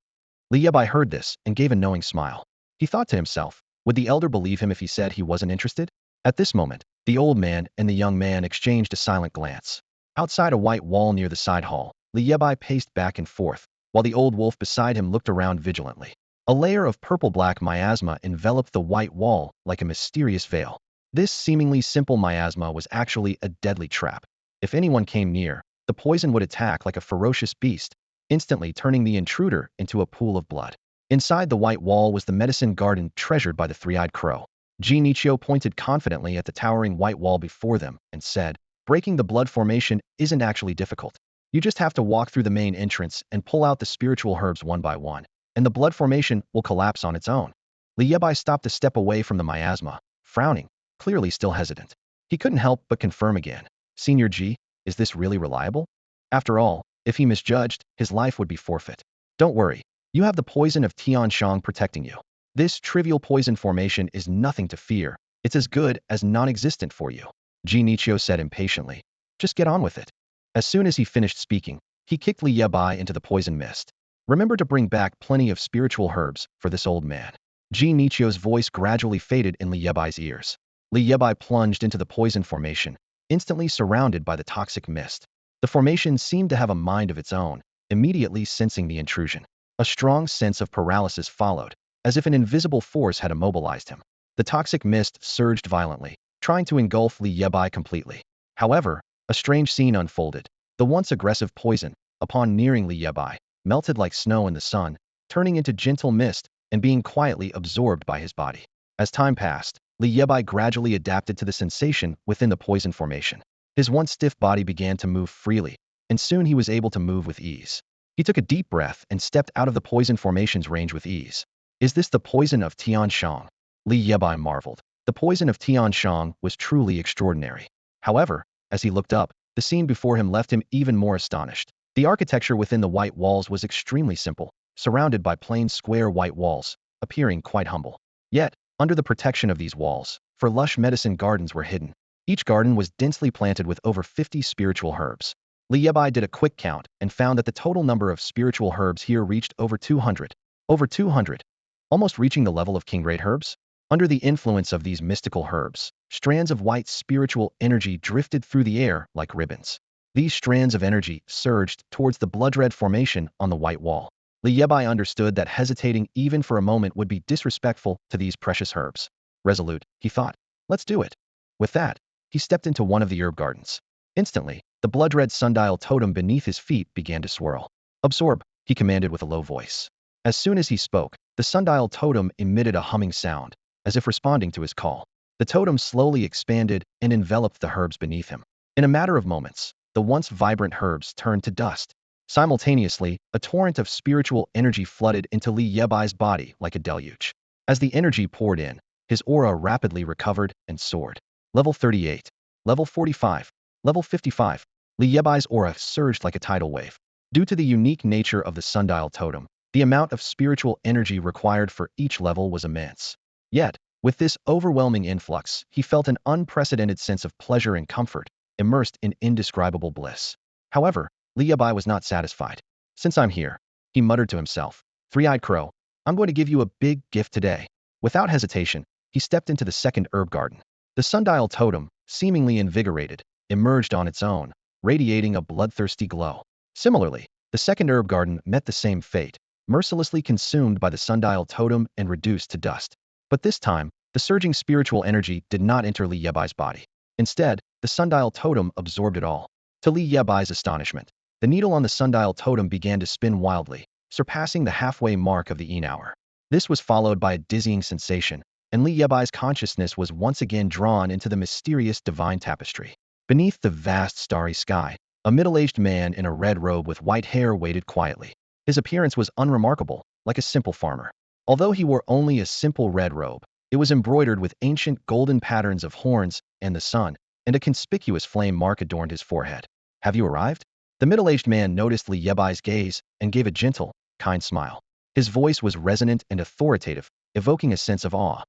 Li Bai heard this and gave a knowing smile. He thought to himself, would the elder believe him if he said he wasn't interested? At this moment, the old man and the young man exchanged a silent glance. Outside a white wall near the side hall, Li Bai paced back and forth, while the old wolf beside him looked around vigilantly. A layer of purple-black miasma enveloped the white wall like a mysterious veil. This seemingly simple miasma was actually a deadly trap. If anyone came near, the poison would attack like a ferocious beast, instantly turning the intruder into a pool of blood. Inside the white wall was the medicine garden treasured by the three-eyed crow. Ji Nichio pointed confidently at the towering white wall before them and said, breaking the blood formation isn't actually difficult. You just have to walk through the main entrance and pull out the spiritual herbs one by one, and the blood formation will collapse on its own. Li Yebai stopped a step away from the miasma, frowning, clearly still hesitant. He couldn't help but confirm again. Senior Ji, is this really reliable? After all, if he misjudged, his life would be forfeit. Don't worry, you have the poison of Tianshang protecting you. This trivial poison formation is nothing to fear. It's as good as non-existent for you. Ji Nichio said impatiently. Just get on with it. As soon as he finished speaking, he kicked Li Yebai into the poison mist. Remember to bring back plenty of spiritual herbs for this old man. Ji Nichio's voice gradually faded in Li Yebai's ears. Li Yebai plunged into the poison formation, instantly surrounded by the toxic mist. The formation seemed to have a mind of its own, immediately sensing the intrusion. A strong sense of paralysis followed, as if an invisible force had immobilized him. The toxic mist surged violently, trying to engulf Li Yebai completely. However, a strange scene unfolded. The once aggressive poison, upon nearing Li Yebai, melted like snow in the sun, turning into gentle mist and being quietly absorbed by his body. As time passed, Li Yebai gradually adapted to the sensation within the poison formation. His once stiff body began to move freely, and soon he was able to move with ease. He took a deep breath and stepped out of the poison formation's range with ease. Is this the poison of Tianshang? Li Yebai marveled. The poison of Tianshang was truly extraordinary. However, as he looked up, the scene before him left him even more astonished. The architecture within the white walls was extremely simple, surrounded by plain square white walls, appearing quite humble. Yet, under the protection of these walls, lush medicine gardens were hidden. Each garden was densely planted with over 50 spiritual herbs. Li Yebai did a quick count and found that the total number of spiritual herbs here reached over 200. Over 200. Almost reaching the level of king-grade herbs? Under the influence of these mystical herbs, strands of white spiritual energy drifted through the air like ribbons. These strands of energy surged towards the blood-red formation on the white wall. Li Yebai understood that hesitating even for a moment would be disrespectful to these precious herbs. Resolute, he thought. Let's do it. With that, he stepped into one of the herb gardens. Instantly, the blood-red sundial totem beneath his feet began to swirl. Absorb, he commanded with a low voice. As soon as he spoke, the sundial totem emitted a humming sound, as if responding to his call. The totem slowly expanded and enveloped the herbs beneath him. In a matter of moments, the once vibrant herbs turned to dust. Simultaneously, a torrent of spiritual energy flooded into Li Yebai's body like a deluge. As the energy poured in, his aura rapidly recovered and soared. Level 38. Level 45. Level 55. Li Yebai's aura surged like a tidal wave. Due to the unique nature of the sundial totem, the amount of spiritual energy required for each level was immense. Yet, with this overwhelming influx, he felt an unprecedented sense of pleasure and comfort, immersed in indescribable bliss. However, Li Bai was not satisfied. Since I'm here, he muttered to himself, Three-eyed crow, I'm going to give you a big gift today. Without hesitation, he stepped into the second herb garden. The sundial totem, seemingly invigorated, emerged on its own, radiating a bloodthirsty glow. Similarly, the second herb garden met the same fate, mercilessly consumed by the sundial totem and reduced to dust. But this time, the surging spiritual energy did not enter Li Yebai's body. Instead, the sundial totem absorbed it all. To Li Yebai's astonishment, the needle on the sundial totem began to spin wildly, surpassing the halfway mark of the hour. This was followed by a dizzying sensation, and Li Yebai's consciousness was once again drawn into the mysterious divine tapestry. Beneath the vast starry sky, a middle-aged man in a red robe with white hair waited quietly. His appearance was unremarkable, like a simple farmer. Although he wore only a simple red robe, it was embroidered with ancient golden patterns of horns and the sun, and a conspicuous flame mark adorned his forehead. Have you arrived? The middle-aged man noticed Li Yebai's gaze and gave a gentle, kind smile. His voice was resonant and authoritative, evoking a sense of awe.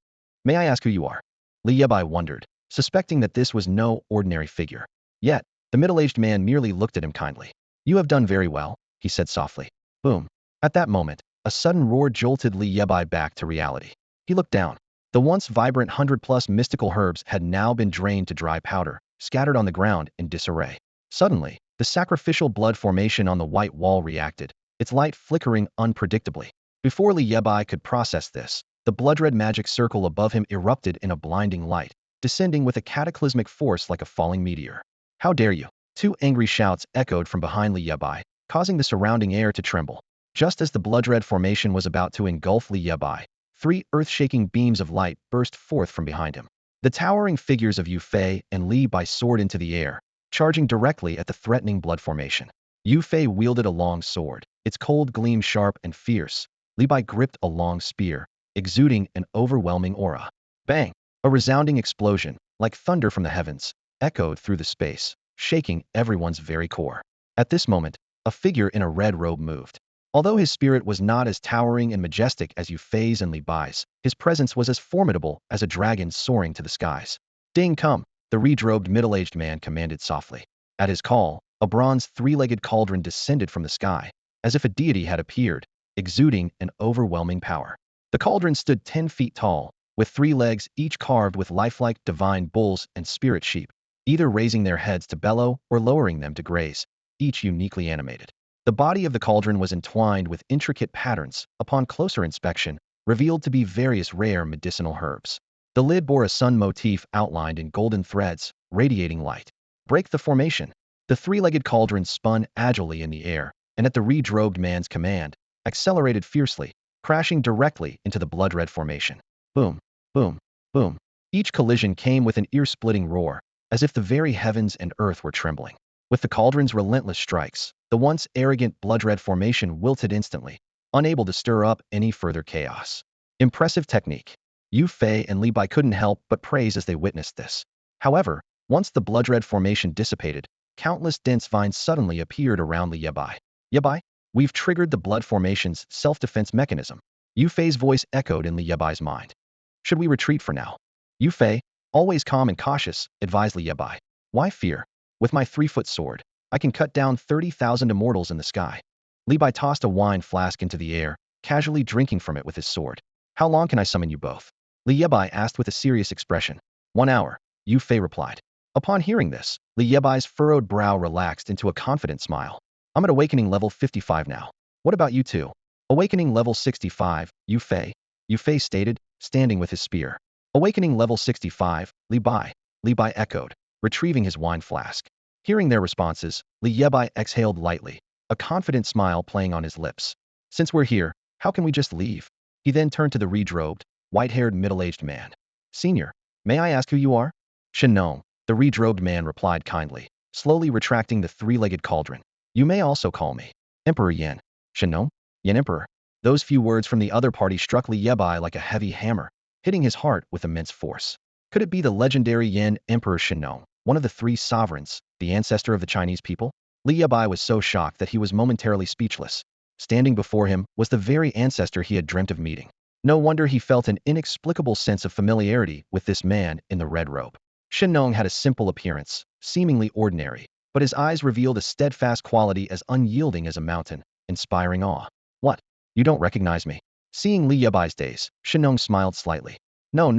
May I ask who you are? Li Bai wondered, suspecting that this was no ordinary figure. Yet, the middle-aged man merely looked at him kindly. You have done very well, he said softly. Boom. At that moment, a sudden roar jolted Li Bai back to reality. He looked down. The once vibrant 100+ mystical herbs had now been drained to dry powder, scattered on the ground in disarray. Suddenly, the sacrificial blood formation on the white wall reacted, its light flickering unpredictably. Before Li Bai could process this, the blood-red magic circle above him erupted in a blinding light, descending with a cataclysmic force like a falling meteor. How dare you? Two angry shouts echoed from behind Li Bai, causing the surrounding air to tremble. Just as the blood-red formation was about to engulf Li Bai, three earth-shaking beams of light burst forth from behind him. The towering figures of Yue Fei and Li Bai soared into the air, charging directly at the threatening blood formation. Yue Fei wielded a long sword, its cold gleam sharp and fierce. Li Bai gripped a long spear, exuding an overwhelming aura. Bang! A resounding explosion, like thunder from the heavens, echoed through the space, shaking everyone's very core. At this moment, a figure in a red robe moved. Although his spirit was not as towering and majestic as Yue Fei's and Li Bai's, his presence was as formidable as a dragon soaring to the skies. Ding come, the red-robed middle-aged man commanded softly. At his call, a bronze three-legged cauldron descended from the sky, as if a deity had appeared, exuding an overwhelming power. The cauldron stood 10 feet tall, with 3 legs each carved with lifelike divine bulls and spirit sheep, either raising their heads to bellow or lowering them to graze, each uniquely animated. The body of the cauldron was entwined with intricate patterns, upon closer inspection, revealed to be various rare medicinal herbs. The lid bore a sun motif outlined in golden threads, radiating light. Break the formation. The three-legged cauldron spun agilely in the air, and at the red-robed man's command, accelerated fiercely, crashing directly into the blood-red formation. Boom, boom, boom. Each collision came with an ear-splitting roar, as if the very heavens and earth were trembling. With the cauldron's relentless strikes, the once arrogant blood-red formation wilted instantly, unable to stir up any further chaos. Impressive technique. Yue Fei and Li Bai couldn't help but praise as they witnessed this. However, once the blood-red formation dissipated, countless dense vines suddenly appeared around Li Bai. Yebai, we've triggered the blood formation's self-defense mechanism. Yue Fei's voice echoed in Li Bai's mind. Should we retreat for now? Yue Fei, always calm and cautious, advised Li Bai. Why fear? With my 3-foot sword, I can cut down 30,000 immortals in the sky. Li Bai tossed a wine flask into the air, casually drinking from it with his sword. How long can I summon you both? Li Bai asked with a serious expression. 1 hour, Yue Fei replied. Upon hearing this, Li Bai's furrowed brow relaxed into a confident smile. I'm at awakening level 55 now. What about you two? Awakening level 65, Yue Fei. Yue Fei stated, standing with his spear. Awakening level 65, Li Bai. Li Bai echoed, retrieving his wine flask. Hearing their responses, Li Bai exhaled lightly, a confident smile playing on his lips. Since we're here, how can we just leave? He then turned to the red-robed, white-haired middle-aged man. Senior, may I ask who you are? Shenong, the red-robed man replied kindly, slowly retracting the three-legged cauldron. You may also call me Emperor Yan. Shenong? Yan Emperor. Those few words from the other party struck Li Bai like a heavy hammer, hitting his heart with immense force. Could it be the legendary Yan Emperor Shenong, one of the 3 sovereigns, the ancestor of the Chinese people? Li Bai was so shocked that he was momentarily speechless. Standing before him was the very ancestor he had dreamt of meeting. No wonder he felt an inexplicable sense of familiarity with this man in the red robe. Shenong had a simple appearance, seemingly ordinary, but his eyes revealed a steadfast quality as unyielding as a mountain, inspiring awe. What? You don't recognize me? Seeing Li Bai's daze, Shenong smiled slightly. No.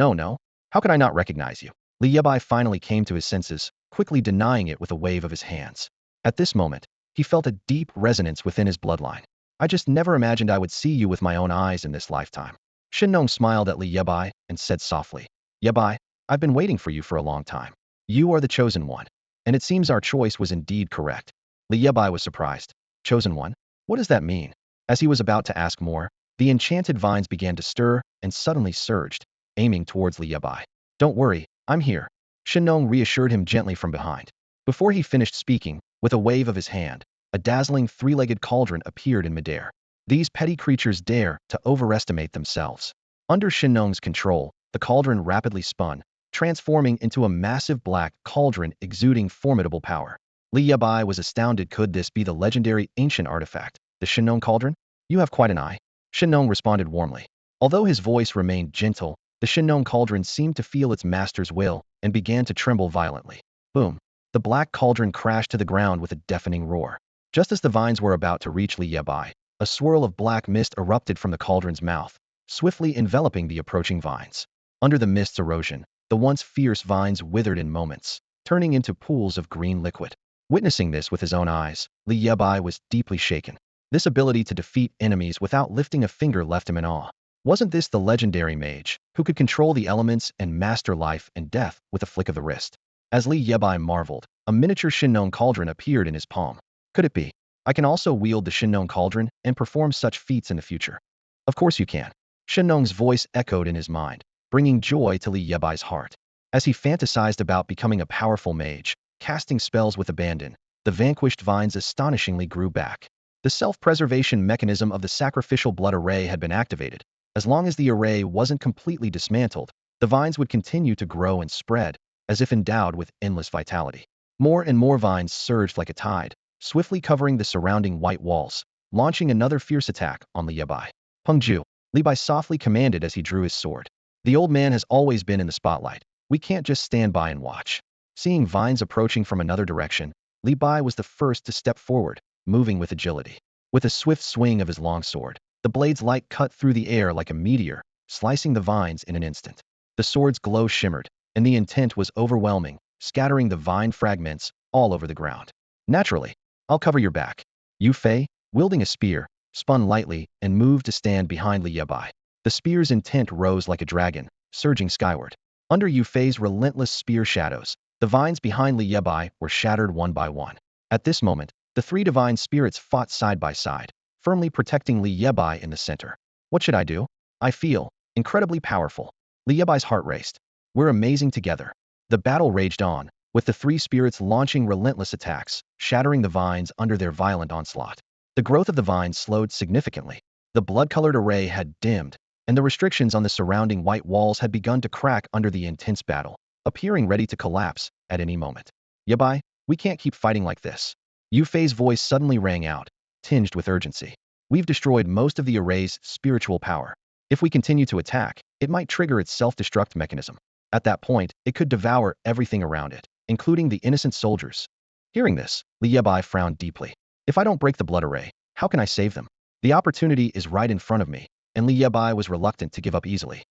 How could I not recognize you? Li Yebai finally came to his senses, quickly denying it with a wave of his hands. At this moment, he felt a deep resonance within his bloodline. I just never imagined I would see you with my own eyes in this lifetime. Shinnong smiled at Li Yebai and said softly, Yebai, I've been waiting for you for a long time. You are the chosen one. And it seems our choice was indeed correct. Li Yebai was surprised. Chosen one? What does that mean? As he was about to ask more, the enchanted vines began to stir and suddenly surged, aiming towards Li Yebai. Don't worry, I'm here. Shinnong reassured him gently from behind. Before he finished speaking, with a wave of his hand, a dazzling three-legged cauldron appeared in midair. These petty creatures dare to overestimate themselves. Under Shinnong's control, the cauldron rapidly spun, transforming into a massive black cauldron exuding formidable power. Li Yabai was astounded. Could this be the legendary ancient artifact, the Shinnong cauldron? You have quite an eye. Shinnong responded warmly. Although his voice remained gentle, the Shinnong cauldron seemed to feel its master's will and began to tremble violently. Boom! The black cauldron crashed to the ground with a deafening roar. Just as the vines were about to reach Li Yabai, a swirl of black mist erupted from the cauldron's mouth, swiftly enveloping the approaching vines. Under the mist's erosion, the once fierce vines withered in moments, turning into pools of green liquid. Witnessing this with his own eyes, Li Yabai was deeply shaken. This ability to defeat enemies without lifting a finger left him in awe. Wasn't this the legendary mage, who could control the elements and master life and death with a flick of the wrist? As Li Yabai marveled, a miniature Shinnong cauldron appeared in his palm. Could it be? I can also wield the Shinnong cauldron and perform such feats in the future. Of course you can. Shinnong's voice echoed in his mind, bringing joy to Li Yebai's heart. As he fantasized about becoming a powerful mage, casting spells with abandon, the vanquished vines astonishingly grew back. The self-preservation mechanism of the sacrificial blood array had been activated. As long as the array wasn't completely dismantled, the vines would continue to grow and spread, as if endowed with endless vitality. More and more vines surged like a tide, swiftly covering the surrounding white walls, launching another fierce attack on Li Bai. Pengju, Li Bai softly commanded as he drew his sword. The old man has always been in the spotlight. We can't just stand by and watch. Seeing vines approaching from another direction, Li Bai was the first to step forward, moving with agility. With a swift swing of his long sword, the blade's light cut through the air like a meteor, slicing the vines in an instant. The sword's glow shimmered, and the intent was overwhelming, scattering the vine fragments all over the ground. Naturally, I'll cover your back. Yue Fei, wielding a spear, spun lightly and moved to stand behind Li Bai. The spear's intent rose like a dragon, surging skyward. Under Yue Fei's relentless spear shadows, the vines behind Li Bai were shattered one by one. At this moment, the three divine spirits fought side by side, firmly protecting Li Bai in the center. What should I do? I feel incredibly powerful. Li Bai's heart raced. We're amazing together. The battle raged on, with the three spirits launching relentless attacks, shattering the vines under their violent onslaught. The growth of the vines slowed significantly. The blood-colored array had dimmed, and the restrictions on the surrounding white walls had begun to crack under the intense battle, appearing ready to collapse at any moment. Yebai, we can't keep fighting like this. Yue Fei's voice suddenly rang out, tinged with urgency. We've destroyed most of the array's spiritual power. If we continue to attack, it might trigger its self-destruct mechanism. At that point, it could devour everything around it, including the innocent soldiers. Hearing this, Li Bai frowned deeply. If I don't break the blood array, how can I save them? The opportunity is right in front of me, and Li Bai was reluctant to give up easily.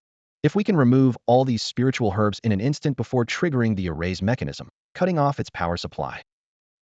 If we can remove all these spiritual herbs in an instant before triggering the array's mechanism, cutting off its power supply.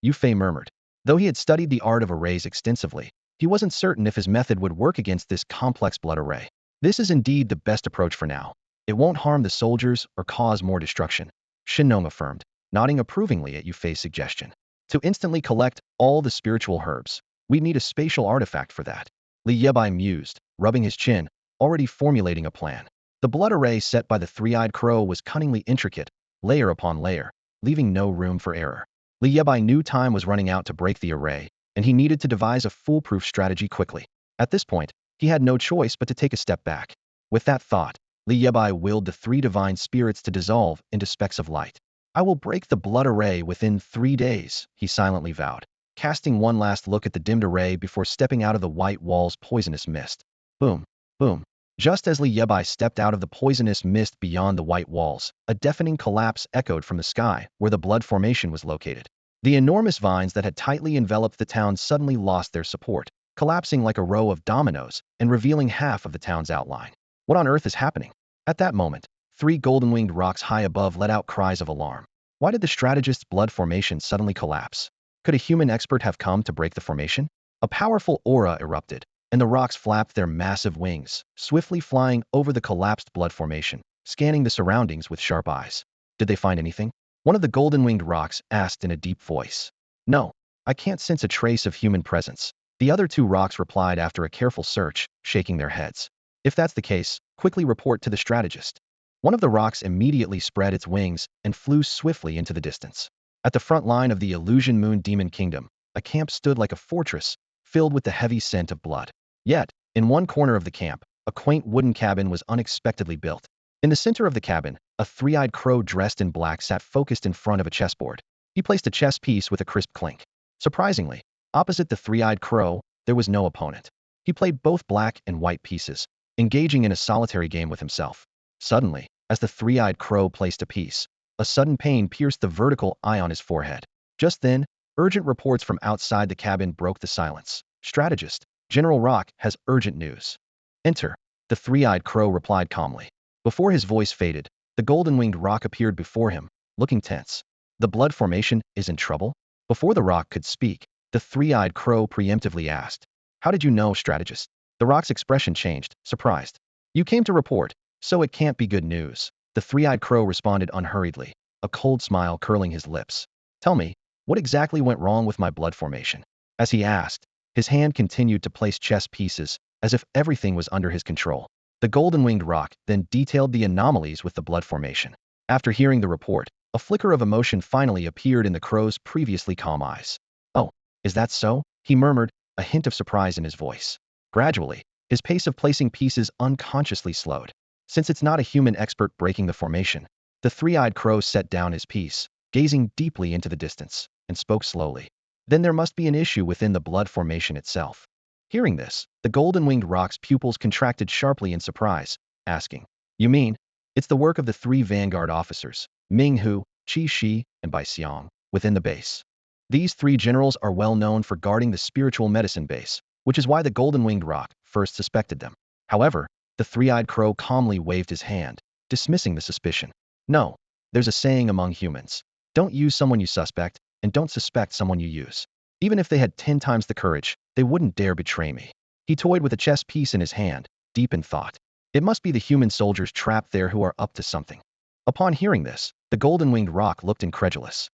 Yue Fei murmured. Though he had studied the art of arrays extensively, he wasn't certain if his method would work against this complex blood array. This is indeed the best approach for now. It won't harm the soldiers or cause more destruction, Shinnong affirmed, nodding approvingly at Yue Fei's suggestion. To instantly collect all the spiritual herbs, we'd need a spatial artifact for that. Li Yebai mused, rubbing his chin, already formulating a plan. The blood array set by the three-eyed crow was cunningly intricate, layer upon layer, leaving no room for error. Li Yebai knew time was running out to break the array, and he needed to devise a foolproof strategy quickly. At this point, he had no choice but to take a step back. With that thought, Li Bai willed the three divine spirits to dissolve into specks of light. I will break the blood array within 3 days, he silently vowed, casting one last look at the dimmed array before stepping out of the white wall's poisonous mist. Boom, boom. Just as Li Bai stepped out of the poisonous mist beyond the white walls, a deafening collapse echoed from the sky where the blood formation was located. The enormous vines that had tightly enveloped the town suddenly lost their support, collapsing like a row of dominoes and revealing half of the town's outline. What on earth is happening? At that moment, Three golden-winged rocks high above let out cries of alarm. Why did the strategist's blood formation suddenly collapse? Could a human expert have come to break the formation? A powerful aura erupted, and the rocks flapped their massive wings, swiftly flying over the collapsed blood formation, scanning the surroundings with sharp eyes. Did they find anything? One of the golden-winged rocks asked in a deep voice. No, I can't sense a trace of human presence. The other two rocks replied after a careful search, shaking their heads. If that's the case, quickly report to the strategist. One of the rocks immediately spread its wings and flew swiftly into the distance. At the front line of the Illusion Moon Demon Kingdom, a camp stood like a fortress, filled with the heavy scent of blood. Yet, in one corner of the camp, a quaint wooden cabin was unexpectedly built. In the center of the cabin, a three-eyed crow dressed in black sat focused in front of a chessboard. He placed a chess piece with a crisp clink. Surprisingly, opposite the three-eyed crow, there was no opponent. He played both black and white pieces, engaging in a solitary game with himself. Suddenly, as the three-eyed crow placed a piece, a sudden pain pierced the vertical eye on his forehead. Just then, urgent reports from outside the cabin broke the silence. Strategist, General Rock has urgent news. Enter. The three-eyed crow replied calmly. Before his voice faded, the golden-winged rock appeared before him, looking tense. The blood formation is in trouble? Before the rock could speak, the three-eyed crow preemptively asked, "How did you know, strategist?" The rock's expression changed, surprised. "You came to report, so it can't be good news." The three-eyed crow responded unhurriedly, a cold smile curling his lips. "Tell me, what exactly went wrong with my blood formation?" As he asked, his hand continued to place chess pieces, as if everything was under his control. The golden-winged rock then detailed the anomalies with the blood formation. After hearing the report, a flicker of emotion finally appeared in the crow's previously calm eyes. "Oh, is that so?" he murmured, a hint of surprise in his voice. Gradually, his pace of placing pieces unconsciously slowed. Since it's not a human expert breaking the formation, the three-eyed crow set down his piece, gazing deeply into the distance, and spoke slowly. "Then there must be an issue within the blood formation itself." Hearing this, the golden-winged rock's pupils contracted sharply in surprise, asking, "You mean, it's the work of the three vanguard officers, Ming Hu, Qi Shi, and Bai Xiang, within the base? These three generals are well known for guarding the spiritual medicine base, which is why the golden-winged rock first suspected them." However, the three-eyed crow calmly waved his hand, dismissing the suspicion. "No, there's a saying among humans. Don't use someone you suspect, and don't suspect someone you use. Even if they had 10 times the courage, they wouldn't dare betray me." He toyed with a chess piece in his hand, deep in thought. It must be the human soldiers trapped there who are up to something. Upon hearing this, the golden-winged rock looked incredulous.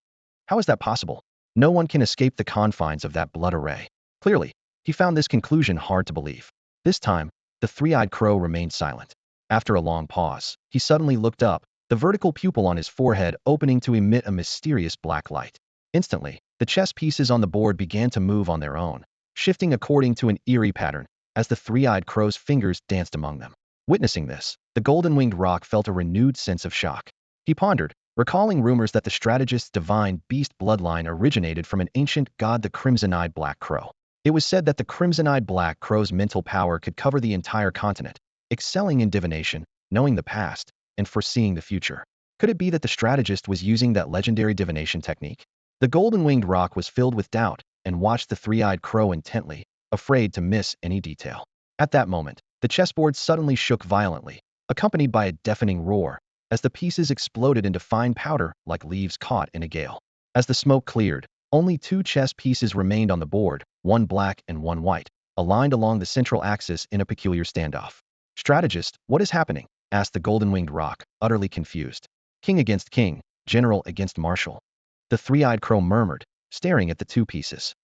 How is that possible? No one can escape the confines of that blood array. Clearly, he found this conclusion hard to believe. This time, the three-eyed crow remained silent. After a long pause, he suddenly looked up, the vertical pupil on his forehead opening to emit a mysterious black light. Instantly, the chess pieces on the board began to move on their own, shifting according to an eerie pattern, as the three-eyed crow's fingers danced among them. Witnessing this, the golden-winged rock felt a renewed sense of shock. He pondered, recalling rumors that the strategist's divine beast bloodline originated from an ancient god, the crimson-eyed black crow. It was said that the crimson-eyed black crow's mental power could cover the entire continent, excelling in divination, knowing the past, and foreseeing the future. Could it be that the strategist was using that legendary divination technique? The golden-winged rock was filled with doubt and watched the three-eyed crow intently, afraid to miss any detail. At that moment, the chessboard suddenly shook violently, accompanied by a deafening roar, as the pieces exploded into fine powder like leaves caught in a gale. As the smoke cleared, only 2 chess pieces remained on the board, one black and one white, aligned along the central axis in a peculiar standoff. "Strategist, what is happening?" asked the golden-winged rock, utterly confused. "King against king, general against marshal." The three-eyed crow murmured, staring at the 2 pieces.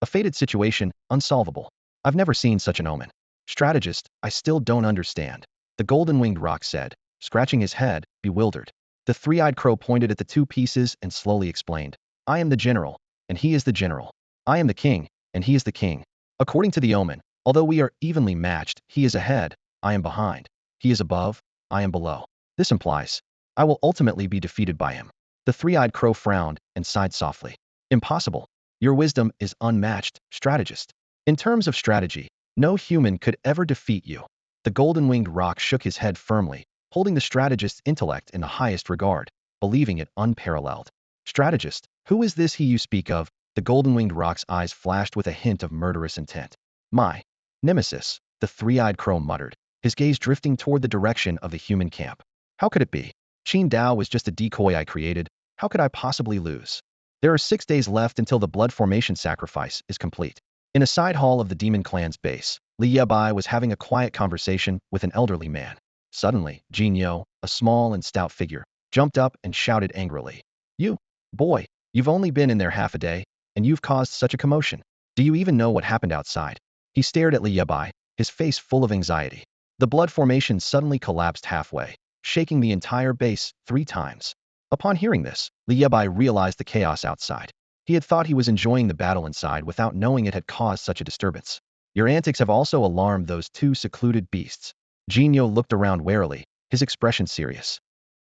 "A fated situation, unsolvable. I've never seen such an omen." "Strategist, I still don't understand," the golden-winged rock said, scratching his head, bewildered. The three-eyed crow pointed at the 2 pieces and slowly explained, "I am the general, and he is the general. I am the king, and he is the king. According to the omen, although we are evenly matched, he is ahead, I am behind. He is above, I am below. This implies I will ultimately be defeated by him." The three-eyed crow frowned and sighed softly. "Impossible. Your wisdom is unmatched, strategist. In terms of strategy, no human could ever defeat you." The golden-winged rock shook his head firmly, holding the strategist's intellect in the highest regard, believing it unparalleled. "Strategist, who is this he you speak of?" The golden-winged rock's eyes flashed with a hint of murderous intent. "My nemesis," the three-eyed crow muttered, his gaze drifting toward the direction of the human camp. How could it be? Qin Dao was just a decoy I created. How could I possibly lose? There are 6 days left until the blood formation sacrifice is complete. In a side hall of the demon clan's base, Li Bai was having a quiet conversation with an elderly man. Suddenly, Jin Yo, a small and stout figure, jumped up and shouted angrily. You, boy, you've only been in there half a day, and you've caused such a commotion. Do you even know what happened outside? He stared at Li Bai, his face full of anxiety. The blood formation suddenly collapsed halfway, shaking the entire base 3 times. Upon hearing this, Li Bai realized the chaos outside. He had thought he was enjoying the battle inside without knowing it had caused such a disturbance. Your antics have also alarmed those 2 secluded beasts. Jinyo looked around warily, his expression serious.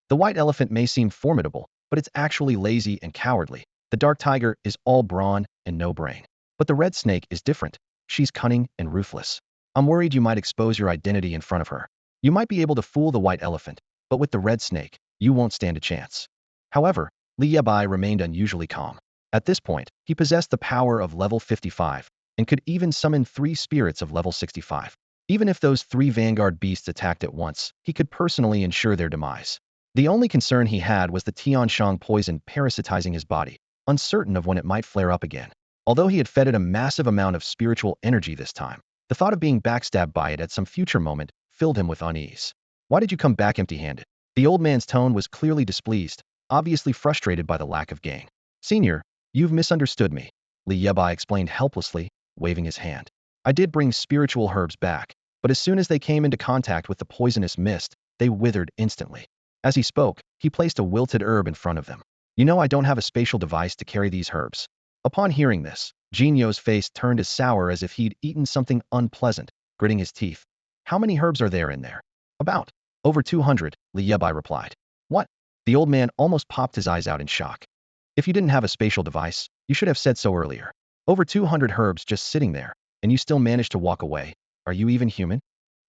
The white elephant may seem formidable, but it's actually lazy and cowardly. The dark tiger is all brawn and no brain. But the red snake is different. She's cunning and ruthless. I'm worried you might expose your identity in front of her. You might be able to fool the white elephant, but with the red snake, you won't stand a chance. However, Li Yebai remained unusually calm. At this point, he possessed the power of level 55, and could even summon 3 spirits of level 65. Even if those 3 vanguard beasts attacked at once, he could personally ensure their demise. The only concern he had was the Tianshang poison parasitizing his body, uncertain of when it might flare up again. Although he had fed it a massive amount of spiritual energy this time, the thought of being backstabbed by it at some future moment filled him with unease. Why did you come back empty-handed? The old man's tone was clearly displeased, obviously frustrated by the lack of gain. Senior, you've misunderstood me, Li Yebai explained helplessly, waving his hand. I did bring spiritual herbs back, but as soon as they came into contact with the poisonous mist, they withered instantly. As he spoke, he placed a wilted herb in front of them. You know I don't have a spatial device to carry these herbs. Upon hearing this, Jinyo's face turned as sour as if he'd eaten something unpleasant, gritting his teeth. How many herbs are there in there? About. Over 200, Li Yebai replied. What? The old man almost popped his eyes out in shock. If you didn't have a spatial device, you should have said so earlier. Over 200 herbs just sitting there, and you still managed to walk away. Are you even human?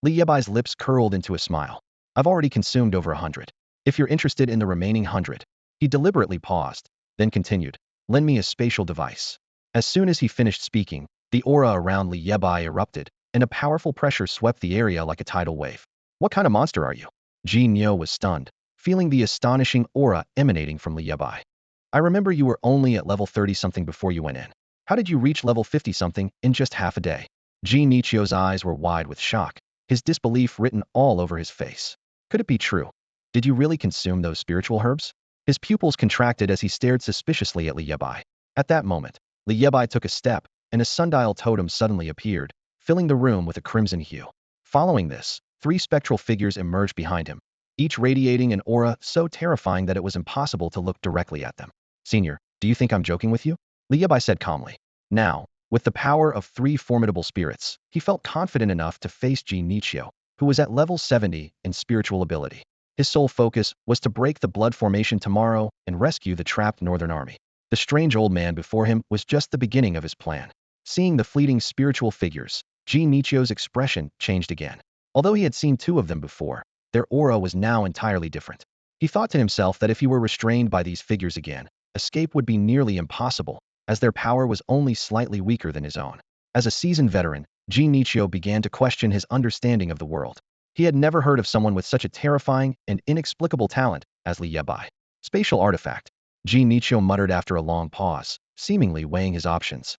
Li Yebai's lips curled into a smile. I've already consumed over 100. If you're interested in the remaining 100. He deliberately paused, then continued. Lend me a spatial device. As soon as he finished speaking, the aura around Li Yebai erupted, and a powerful pressure swept the area like a tidal wave. What kind of monster are you? Jin Yo was stunned, feeling the astonishing aura emanating from Li Yebai. I remember you were only at level 30-something before you went in. How did you reach level 50-something in just half a day? Jin Nichio's eyes were wide with shock, his disbelief written all over his face. Could it be true? Did you really consume those spiritual herbs? His pupils contracted as he stared suspiciously at Li Yebai. At that moment, Li Yebai took a step, and a sundial totem suddenly appeared, filling the room with a crimson hue. Following this, 3 spectral figures emerged behind him, each radiating an aura so terrifying that it was impossible to look directly at them. Senior, do you think I'm joking with you? Li Yebai said calmly. Now, with the power of 3 formidable spirits, he felt confident enough to face Jin Nichio, who was at level 70 in spiritual ability. His sole focus was to break the blood formation tomorrow and rescue the trapped northern army. The strange old man before him was just the beginning of his plan. Seeing the fleeting spiritual figures, Jin Nichio's expression changed again. Although he had seen 2 of them before, their aura was now entirely different. He thought to himself that if he were restrained by these figures again, escape would be nearly impossible, as their power was only slightly weaker than his own. As a seasoned veteran, Jin Nichio began to question his understanding of the world. He had never heard of someone with such a terrifying and inexplicable talent as Li Yebai. Spatial artifact. Jin Nichio muttered after a long pause, seemingly weighing his options.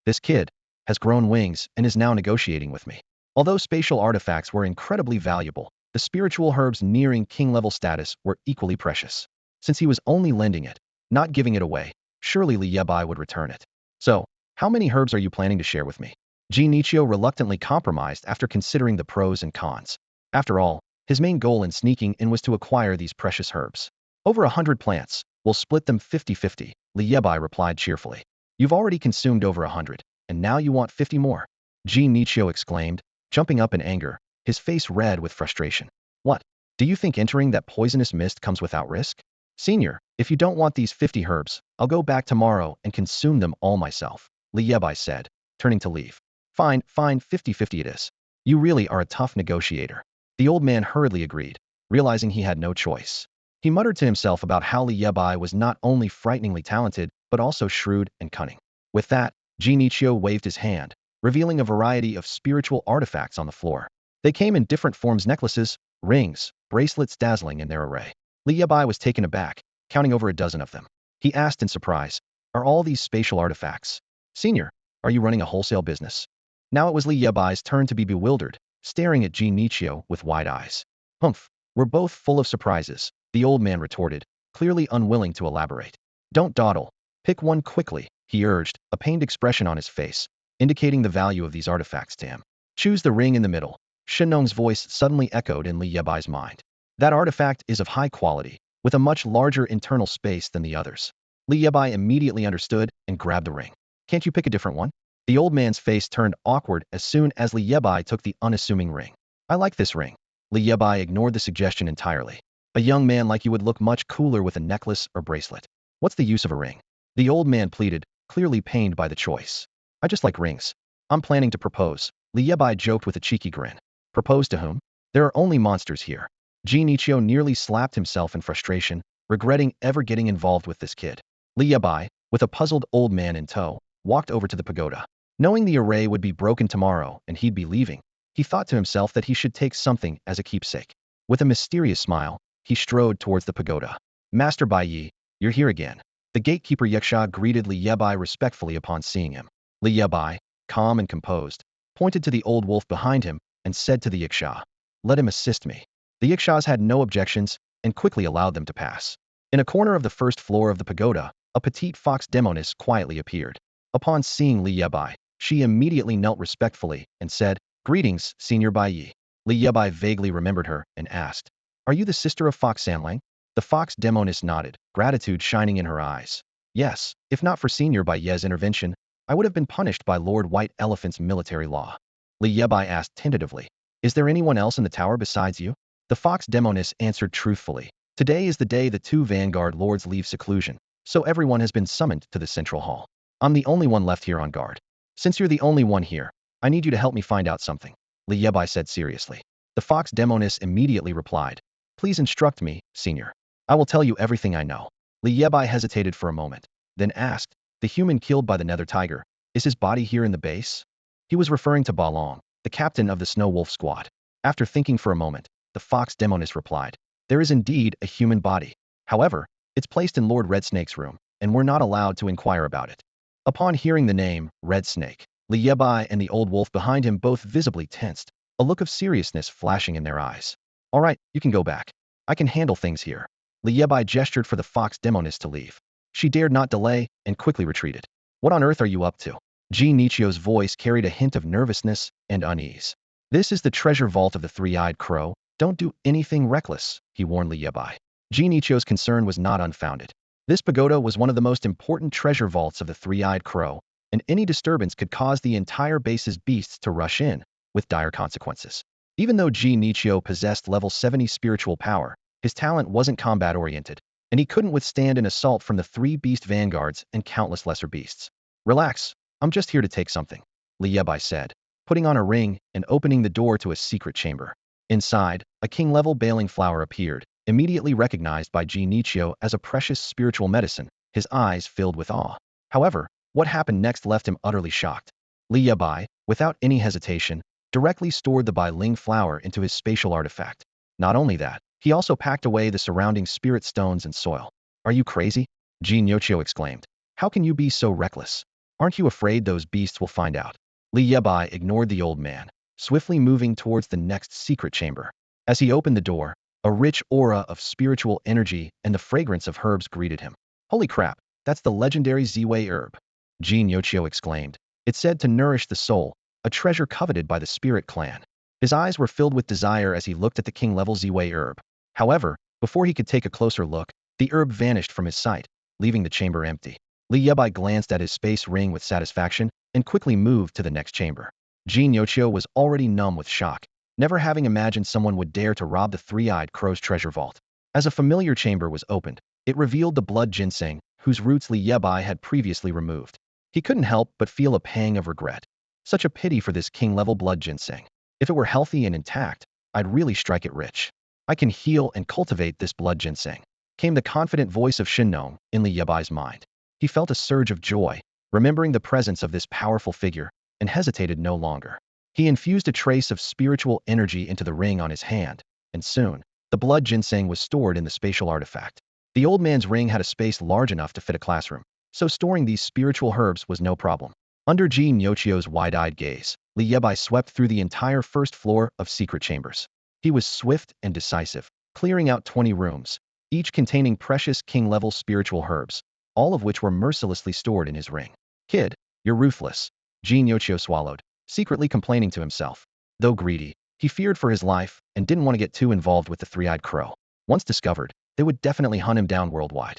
This kid has grown wings and is now negotiating with me. Although spatial artifacts were incredibly valuable, the spiritual herbs nearing king-level status were equally precious. Since he was only lending it, not giving it away, surely Li Yebai would return it. So, how many herbs are you planning to share with me? Jin Nichio reluctantly compromised after considering the pros and cons. After all, his main goal in sneaking in was to acquire these precious herbs. Over 100 plants, we'll split them 50-50, Li Yebai replied cheerfully. You've already consumed over 100, and now you want 50 more. Jin Nichio exclaimed, jumping up in anger, his face red with frustration. What? Do you think entering that poisonous mist comes without risk? Senior, if you don't want these 50 herbs, I'll go back tomorrow and consume them all myself, Li Yebai said, turning to leave. Fine, 50-50 it is. You really are a tough negotiator. The old man hurriedly agreed, realizing he had no choice. He muttered to himself about how Li Yebai was not only frighteningly talented, but also shrewd and cunning. With that, Jin Nichio waved his hand, revealing a variety of spiritual artifacts on the floor. They came in different forms: necklaces, rings, bracelets dazzling in their array. Li Bai was taken aback, counting over a dozen of them. He asked in surprise, "Are all these spatial artifacts? Senior, are you running a wholesale business?" Now it was Li Bai's turn to be bewildered, staring at Jean Nichio with wide eyes. "Humph, we're both full of surprises," the old man retorted, clearly unwilling to elaborate. "Don't dawdle. Pick one quickly," he urged, a pained expression on his face, indicating the value of these artifacts to him. "Choose the ring in the middle." Shenong's voice suddenly echoed in Li Bai's mind. That artifact is of high quality, with a much larger internal space than the others. Li Bai immediately understood and grabbed the ring. "Can't you pick a different one?" The old man's face turned awkward as soon as Li Bai took the unassuming ring. "I like this ring." Li Bai ignored the suggestion entirely. "A young man like you would look much cooler with a necklace or bracelet. What's the use of a ring?" The old man pleaded, clearly pained by the choice. "I just like rings. I'm planning to propose." Li Bai joked with a cheeky grin. "Propose to whom? There are only monsters here." Jean Nichio nearly slapped himself in frustration, regretting ever getting involved with this kid. Li Bai, with a puzzled old man in tow, walked over to the pagoda. Knowing the array would be broken tomorrow and he'd be leaving, he thought to himself that he should take something as a keepsake. With a mysterious smile, he strode towards the pagoda. "Master Bai Yi, you're here again." The gatekeeper Yaksha greeted Li Bai respectfully upon seeing him. Li Bai, calm and composed, pointed to the old wolf behind him and said to the Yaksha, "Let him assist me." The Yakshas had no objections and quickly allowed them to pass. In a corner of the first floor of the pagoda, a petite fox demoness quietly appeared. Upon seeing Li Bai, she immediately knelt respectfully and said, "Greetings, Senior Bai Yi." Li Bai vaguely remembered her and asked, "Are you the sister of Fox Sanlang?" The fox demoness nodded, gratitude shining in her eyes. "Yes, if not for Senior Bai Ye's intervention, I would have been punished by Lord White Elephant's military law." Li Bai asked tentatively, "Is there anyone else in the tower besides you?" The fox demoness answered truthfully, "Today is the day the two vanguard lords leave seclusion, so everyone has been summoned to the central hall. I'm the only one left here on guard. Since you're the only one here, I need you to help me find out something," Li Bai said seriously. The fox demoness immediately replied, "Please instruct me, Senior. I will tell you everything I know." Li Bai hesitated for a moment, then asked, "The human killed by the nether tiger, is his body here in the base?" He was referring to Ba Long, the captain of the Snow Wolf squad. After thinking for a moment, the fox demoness replied, "There is indeed a human body. However, it's placed in Lord Red Snake's room, and we're not allowed to inquire about it." Upon hearing the name, Red Snake, Li Bai and the old wolf behind him both visibly tensed, a look of seriousness flashing in their eyes. "All right, you can go back. I can handle things here." Li Bai gestured for the fox demoness to leave. She dared not delay and quickly retreated. "What on earth are you up to?" Jean Nichio's voice carried a hint of nervousness and unease. "This is the treasure vault of the Three-Eyed Crow. Don't do anything reckless," he warned Li Bai. Jean Nichio's concern was not unfounded. This pagoda was one of the most important treasure vaults of the Three-Eyed Crow, and any disturbance could cause the entire base's beasts to rush in, with dire consequences. Even though Jean Nichio possessed level 70 spiritual power, his talent wasn't combat-oriented, and he couldn't withstand an assault from the three beast vanguards and countless lesser beasts. "Relax, I'm just here to take something," Li Bai said, putting on a ring and opening the door to a secret chamber. Inside, a king-level bailing flower appeared, immediately recognized by Jean Nichio as a precious spiritual medicine, his eyes filled with awe. However, what happened next left him utterly shocked. Li Bai, without any hesitation, directly stored the Bai Ling flower into his spatial artifact. Not only that, he also packed away the surrounding spirit stones and soil. "Are you crazy?" Jean Nichio exclaimed. "How can you be so reckless? Aren't you afraid those beasts will find out?" Li Bai ignored the old man, swiftly moving towards the next secret chamber. As he opened the door, a rich aura of spiritual energy and the fragrance of herbs greeted him. "Holy crap, that's the legendary Ziwei herb," Jean Nichio exclaimed. "It's said to nourish the soul, a treasure coveted by the spirit clan." His eyes were filled with desire as he looked at the king-level Ziwei herb. However, before he could take a closer look, the herb vanished from his sight, leaving the chamber empty. Li Bai glanced at his space ring with satisfaction and quickly moved to the next chamber. Jean Nichio was already numb with shock, never having imagined someone would dare to rob the Three-Eyed Crow's treasure vault. As a familiar chamber was opened, it revealed the blood ginseng, whose roots Li Bai had previously removed. He couldn't help but feel a pang of regret. Such a pity for this king-level blood ginseng. If it were healthy and intact, I'd really strike it rich. "I can heal and cultivate this blood ginseng," came the confident voice of Shinong in Li Bai's mind. He felt a surge of joy, remembering the presence of this powerful figure, and hesitated no longer. He infused a trace of spiritual energy into the ring on his hand, and soon, The blood ginseng was stored in the spatial artifact. The old man's ring had a space large enough to fit a classroom, so storing these spiritual herbs was no problem. Under Ji Nyochio's wide-eyed gaze, Li Yebai swept through the entire first floor of secret chambers. He was swift and decisive, clearing out 20 rooms, each containing precious king-level spiritual herbs, all of which were mercilessly stored in his ring. Kid, you're ruthless, Ji Nyochio swallowed, secretly complaining to himself. Though greedy, he feared for his life and didn't want to get too involved with the three-eyed crow. Once discovered, they would definitely hunt him down worldwide.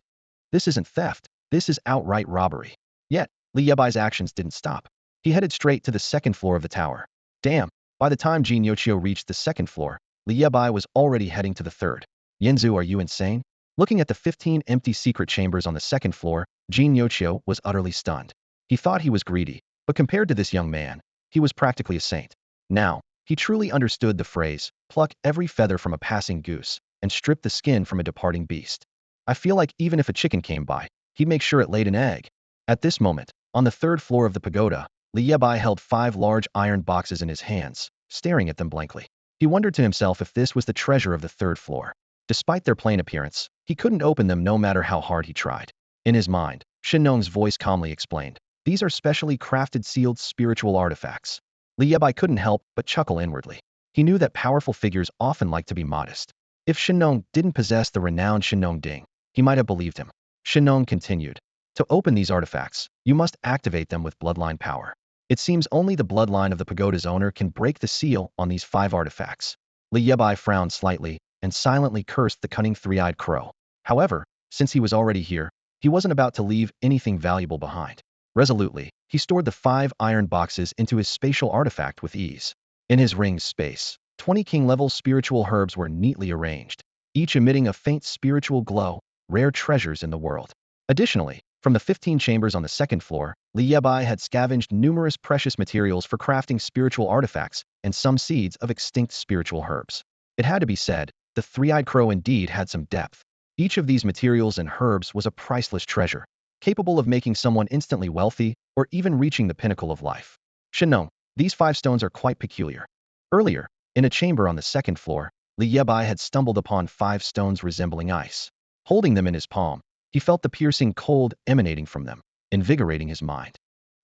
This isn't theft, this is outright robbery. Yet, Li Yebai's actions didn't stop. He headed straight to the second floor of the tower. Damn, by the time Ji Nyochio reached the second floor, Li Yebai was already heading to the third. Yinzu, are you insane? Looking at the 15 empty secret chambers on the second floor, Ji Nyochio was utterly stunned. He thought he was greedy, but compared to this young man, he was practically a saint. Now, he truly understood the phrase, pluck every feather from a passing goose, and strip the skin from a departing beast. I feel like even if a chicken came by, he'd make sure it laid an egg. At this moment, on the third floor of the pagoda, Li Yebai held 5 large iron boxes in his hands, staring at them blankly. He wondered to himself if this was the treasure of the third floor. Despite their plain appearance, he couldn't open them no matter how hard he tried. In his mind, Shinnong's voice calmly explained, these are specially crafted sealed spiritual artifacts. Li Yebai couldn't help but chuckle inwardly. He knew that powerful figures often like to be modest. If Shinnong didn't possess the renowned Shinnong Ding, he might have believed him. Shinnong continued, to open these artifacts, you must activate them with bloodline power. It seems only the bloodline of the pagoda's owner can break the seal on these 5 artifacts. Li Yebai frowned slightly and silently cursed the cunning three-eyed crow. However, since he was already here, he wasn't about to leave anything valuable behind. Resolutely, he stored the 5 iron boxes into his spatial artifact with ease. In his ring's space, 20 king-level spiritual herbs were neatly arranged, each emitting a faint spiritual glow, rare treasures in the world. Additionally, from the 15 chambers on the second floor, Li Yebai had scavenged numerous precious materials for crafting spiritual artifacts and some seeds of extinct spiritual herbs. It had to be said, the three-eyed crow indeed had some depth. Each of these materials and herbs was a priceless treasure, capable of making someone instantly wealthy or even reaching the pinnacle of life. Shinnong, these 5 stones are quite peculiar. Earlier, in a chamber on the second floor, Li Yebai had stumbled upon 5 stones resembling ice. Holding them in his palm, he felt the piercing cold emanating from them, invigorating his mind.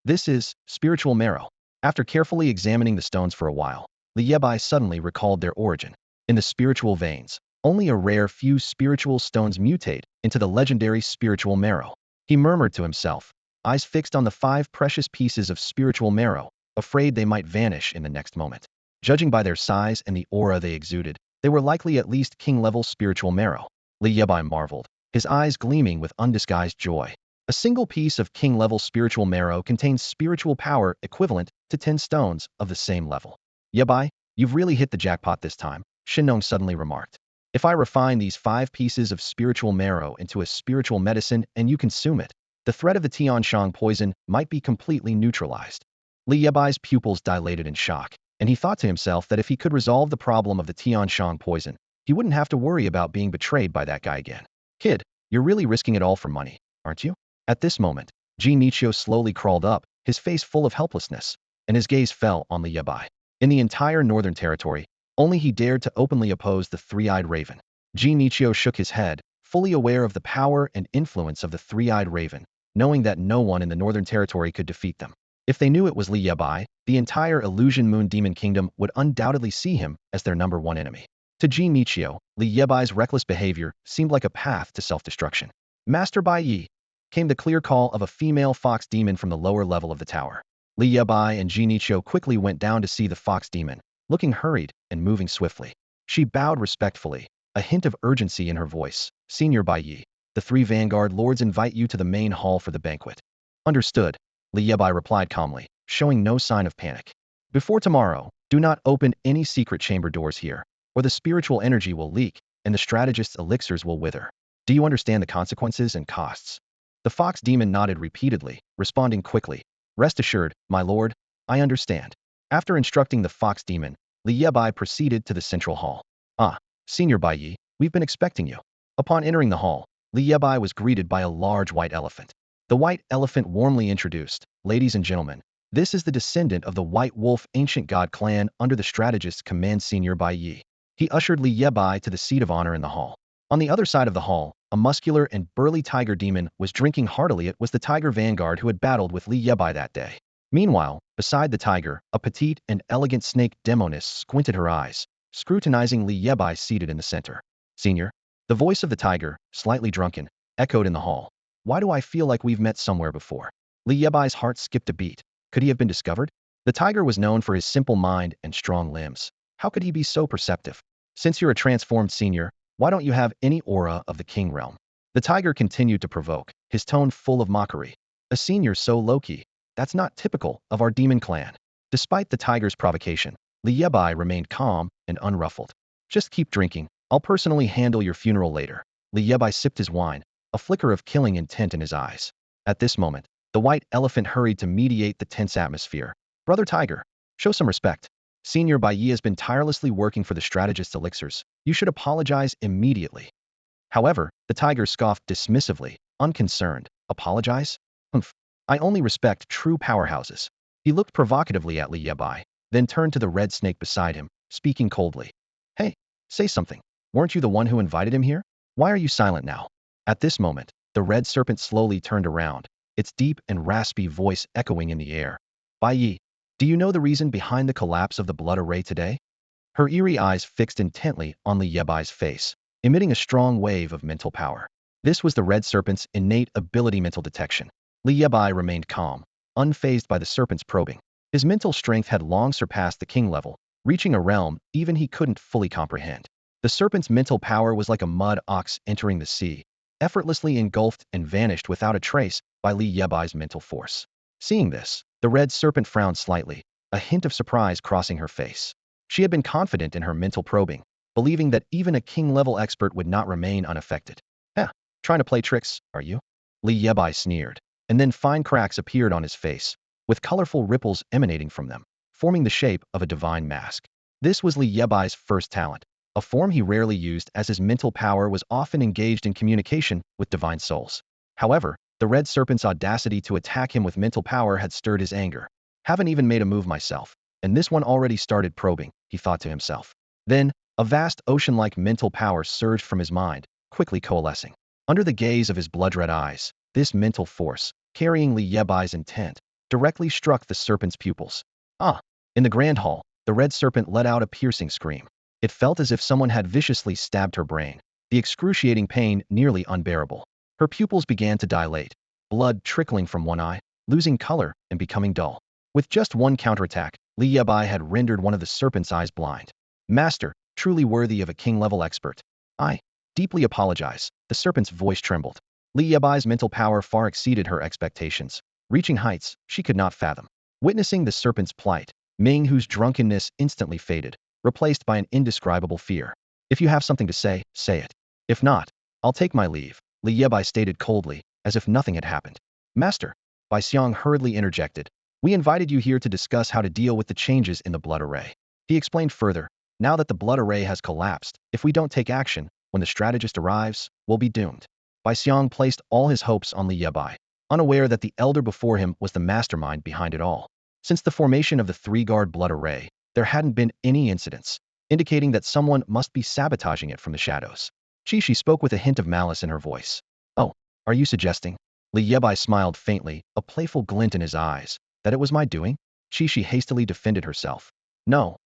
This is spiritual marrow. After carefully examining the stones for a while, Li Yebai suddenly recalled their origin. In the spiritual veins, only a rare few spiritual stones mutate into the legendary spiritual marrow. He murmured to himself, eyes fixed on the 5 precious pieces of spiritual marrow, afraid they might vanish in the next moment. Judging by their size and the aura they exuded, they were likely at least king-level spiritual marrow. Li Yebai marveled, his eyes gleaming with undisguised joy. A single piece of king-level spiritual marrow contains spiritual power equivalent to 10 stones of the same level. Yebai, you've really hit the jackpot this time, Shinnong suddenly remarked. If I refine these 5 pieces of spiritual marrow into a spiritual medicine and you consume it, the threat of the Tianshang poison might be completely neutralized. Li Yebai's pupils dilated in shock, and he thought to himself that if he could resolve the problem of the Tianshang poison, he wouldn't have to worry about being betrayed by that guy again. Kid, you're really risking it all for money, aren't you? At this moment, Ji Nyochio slowly crawled up, his face full of helplessness, and his gaze fell on Li Yebai. In the entire northern territory, only he dared to openly oppose the three-eyed raven. Ji Nyochio shook his head, fully aware of the power and influence of the three-eyed raven, knowing that no one in the northern territory could defeat them. If they knew it was Li Yebai, the entire Illusion Moon Demon Kingdom would undoubtedly see him as their #1 enemy. To Ji Nyochio, Li Yebai's reckless behavior seemed like a path to self-destruction. Master Bai Yi, came the clear call of a female fox demon from the lower level of the tower. Li Yebai and Ji Nyochio quickly went down to see the fox demon, looking hurried and moving swiftly. She bowed respectfully, a hint of urgency in her voice. Senior Bai Yi, the 3 Vanguard Lords invite you to the main hall for the banquet. Understood, Li Yebai replied calmly, showing no sign of panic. Before tomorrow, do not open any secret chamber doors here, or the spiritual energy will leak, and the strategist's elixirs will wither. Do you understand the consequences and costs? The fox demon nodded repeatedly, responding quickly. Rest assured, my lord, I understand. After instructing the fox demon, Li Yebai proceeded to the central hall. Ah, Senior Bai Yi, we've been expecting you. Upon entering the hall, Li Yebai was greeted by a large white elephant. The white elephant warmly introduced, ladies and gentlemen, this is the descendant of the White Wolf ancient god clan under the strategist's command Senior Bai Yi. He ushered Li Yebai to the seat of honor in the hall. On the other side of the hall, a muscular and burly tiger demon was drinking heartily. It was the tiger vanguard who had battled with Li Yebai that day. Meanwhile, beside the tiger, a petite and elegant snake demoness squinted her eyes, scrutinizing Li Yebai seated in the center. Senior, the voice of the tiger, slightly drunken, echoed in the hall. Why do I feel like we've met somewhere before? Li Yebai's heart skipped a beat. Could he have been discovered? The tiger was known for his simple mind and strong limbs. How could he be so perceptive? Since you're a transformed senior, why don't you have any aura of the king realm? The tiger continued to provoke, his tone full of mockery. A senior so low-key. That's not typical of our demon clan. Despite the tiger's provocation, Li Yebai remained calm and unruffled. Just keep drinking. I'll personally handle your funeral later. Li Yebai sipped his wine, a flicker of killing intent in his eyes. At this moment, the white elephant hurried to mediate the tense atmosphere. Brother Tiger, show some respect. Senior Bai Yi has been tirelessly working for the strategist elixirs. You should apologize immediately. However, the tiger scoffed dismissively, unconcerned. Apologize? Humph. I only respect true powerhouses. He looked provocatively at Li Yebai, then turned to the red snake beside him, speaking coldly. Hey, say something. Weren't you the one who invited him here? Why are you silent now? At this moment, the red serpent slowly turned around, its deep and raspy voice echoing in the air. Bai Yi, do you know the reason behind the collapse of the blood array today? Her eerie eyes fixed intently on Li Yebai's face, emitting a strong wave of mental power. This was the red serpent's innate ability, mental detection. Li Yebai remained calm, unfazed by the serpent's probing. His mental strength had long surpassed the king level, reaching a realm even he couldn't fully comprehend. The serpent's mental power was like a mud ox entering the sea, effortlessly engulfed and vanished without a trace by Li Yebai's mental force. Seeing this, the red serpent frowned slightly, a hint of surprise crossing her face. She had been confident in her mental probing, believing that even a king-level expert would not remain unaffected. Trying to play tricks, are you? Li Yebai sneered, and then fine cracks appeared on his face, with colorful ripples emanating from them, forming the shape of a divine mask. This was Li Yebai's first talent, a form he rarely used as his mental power was often engaged in communication with divine souls. However, the red serpent's audacity to attack him with mental power had stirred his anger. Haven't even made a move myself, and this one already started probing, he thought to himself. Then, a vast ocean-like mental power surged from his mind, quickly coalescing. Under the gaze of his blood-red eyes, this mental force, carrying Li Yebai's intent, directly struck the serpent's pupils. In the grand hall, the red serpent let out a piercing scream. It felt as if someone had viciously stabbed her brain, the excruciating pain nearly unbearable. Her pupils began to dilate, blood trickling from one eye, losing color and becoming dull. With just one counterattack, Li Yebai had rendered one of the serpent's eyes blind. Master, truly worthy of a king-level expert. I deeply apologize. The serpent's voice trembled. Li Yebai's mental power far exceeded her expectations, reaching heights she could not fathom. Witnessing the serpent's plight, Ming Hu's drunkenness instantly faded, replaced by an indescribable fear. If you have something to say, say it. If not, I'll take my leave, Li Yebai stated coldly, as if nothing had happened. Master, Bai Xiang hurriedly interjected. We invited you here to discuss how to deal with the changes in the blood array. He explained further, now that the blood array has collapsed, if we don't take action, when the strategist arrives, we'll be doomed. Bai Xiang placed all his hopes on Li Yebai, unaware that the elder before him was the mastermind behind it all. Since the formation of the three-guard blood array, there hadn't been any incidents, indicating that someone must be sabotaging it from the shadows. She spoke with a hint of malice in her voice. Oh, are you suggesting? Li Yebai smiled faintly, a playful glint in his eyes. That it was my doing? She hastily defended herself. No.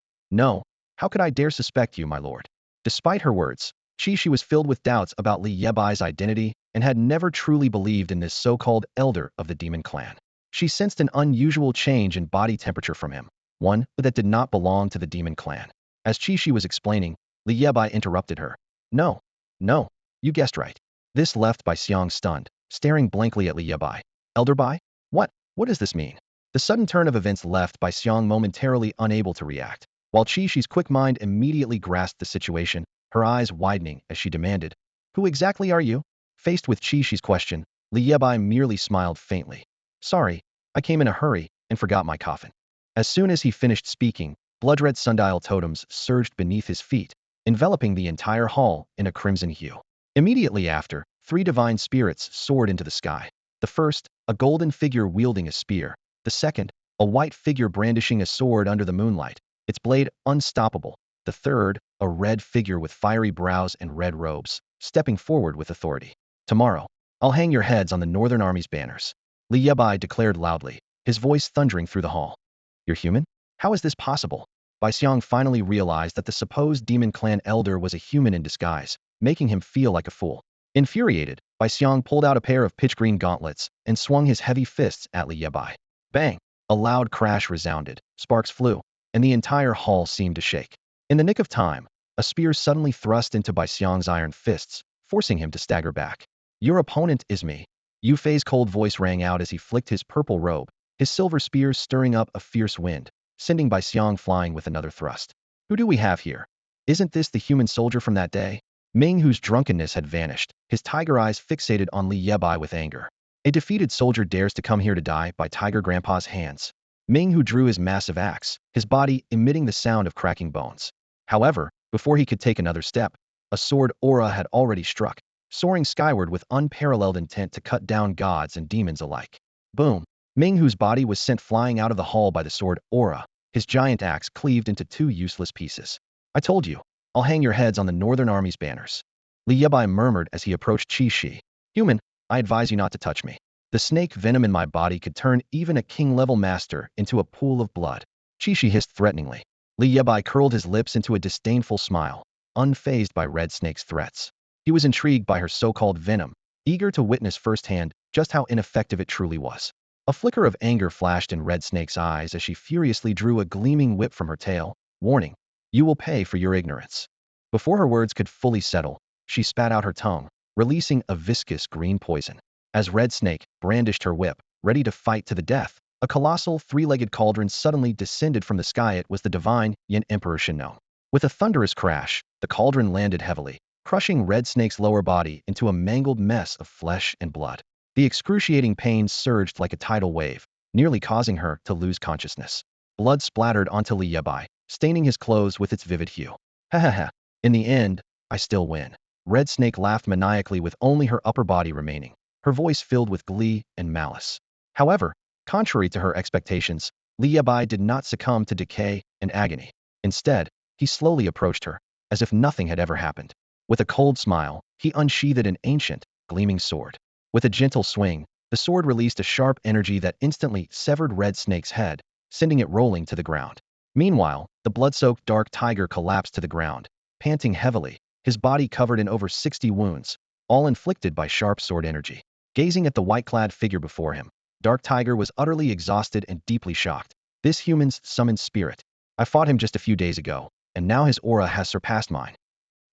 How could I dare suspect you, my lord? Despite her words, she was filled with doubts about Li Yebai's identity and had never truly believed in this so-called elder of the demon clan. She sensed an unusual change in body temperature from him, one that did not belong to the demon clan. As she was explaining, Li Yebai interrupted her. No, you guessed right. This left Bai Xiang stunned, staring blankly at Li Yebai. Elder Bai? What does this mean? The sudden turn of events left Bai Xiang momentarily unable to react, while Qi quick mind immediately grasped the situation, her eyes widening as she demanded, Who exactly are you? Faced with Qi question, Li Yebai merely smiled faintly. Sorry, I came in a hurry and forgot my coffin. As soon as he finished speaking, blood-red sundial totems surged beneath his feet, enveloping the entire hall in a crimson hue. Immediately after, 3 divine spirits soared into the sky. The first, a golden figure wielding a spear. The second, a white figure brandishing a sword under the moonlight, its blade unstoppable. The third, a red figure with fiery brows and red robes, stepping forward with authority. Tomorrow, I'll hang your heads on the Northern Army's banners. Li Yebai declared loudly, his voice thundering through the hall. You're human? How is this possible? Bai Xiang finally realized that the supposed demon clan elder was a human in disguise, making him feel like a fool. Infuriated, Bai Xiang pulled out a pair of pitch-green gauntlets and swung his heavy fists at Li Yebai. Bang! A loud crash resounded, sparks flew, and the entire hall seemed to shake. In the nick of time, a spear suddenly thrust into Bai Xiang's iron fists, forcing him to stagger back. Your opponent is me. Yue Fei's cold voice rang out as he flicked his purple robe, his silver spear stirring up a fierce wind, sending Bai Xiang flying with another thrust. Who do we have here? Isn't this the human soldier from that day? Ming, whose drunkenness had vanished, his tiger eyes fixated on Li Yebai with anger. A defeated soldier dares to come here to die by Tiger Grandpa's hands. Ming, who drew his massive axe, his body emitting the sound of cracking bones. However, before he could take another step, a sword aura had already struck, soaring skyward with unparalleled intent to cut down gods and demons alike. Boom! Ming, whose body was sent flying out of the hall by the sword aura, his giant axe cleaved into two useless pieces. I told you, I'll hang your heads on the Northern Army's banners. Li Yebai murmured as he approached Qi Shi. Human, I advise you not to touch me. The snake venom in my body could turn even a king-level master into a pool of blood. Qi Shi hissed threateningly. Li Yebai curled his lips into a disdainful smile, unfazed by Red Snake's threats. He was intrigued by her so-called venom, eager to witness firsthand just how ineffective it truly was. A flicker of anger flashed in Red Snake's eyes as she furiously drew a gleaming whip from her tail, warning, "You will pay for your ignorance." Before her words could fully settle, she spat out her tongue, releasing a viscous green poison. As Red Snake brandished her whip, ready to fight to the death, a colossal three-legged cauldron suddenly descended from the sky. It was the divine Yin Emperor Shinno. With a thunderous crash, the cauldron landed heavily, crushing Red Snake's lower body into a mangled mess of flesh and blood. The excruciating pain surged like a tidal wave, nearly causing her to lose consciousness. Blood splattered onto Li Yebai, staining his clothes with its vivid hue. Ha ha ha. In the end, I still win. Red Snake laughed maniacally with only her upper body remaining, her voice filled with glee and malice. However, contrary to her expectations, Li Yebai did not succumb to decay and agony. Instead, he slowly approached her, as if nothing had ever happened. With a cold smile, he unsheathed an ancient, gleaming sword. With a gentle swing, the sword released a sharp energy that instantly severed Red Snake's head, sending it rolling to the ground. Meanwhile, the blood-soaked dark tiger collapsed to the ground, panting heavily, his body covered in over 60 wounds, all inflicted by sharp sword energy. Gazing at the white-clad figure before him, Dark Tiger was utterly exhausted and deeply shocked. This human's summoned spirit. I fought him just a few days ago, and now his aura has surpassed mine.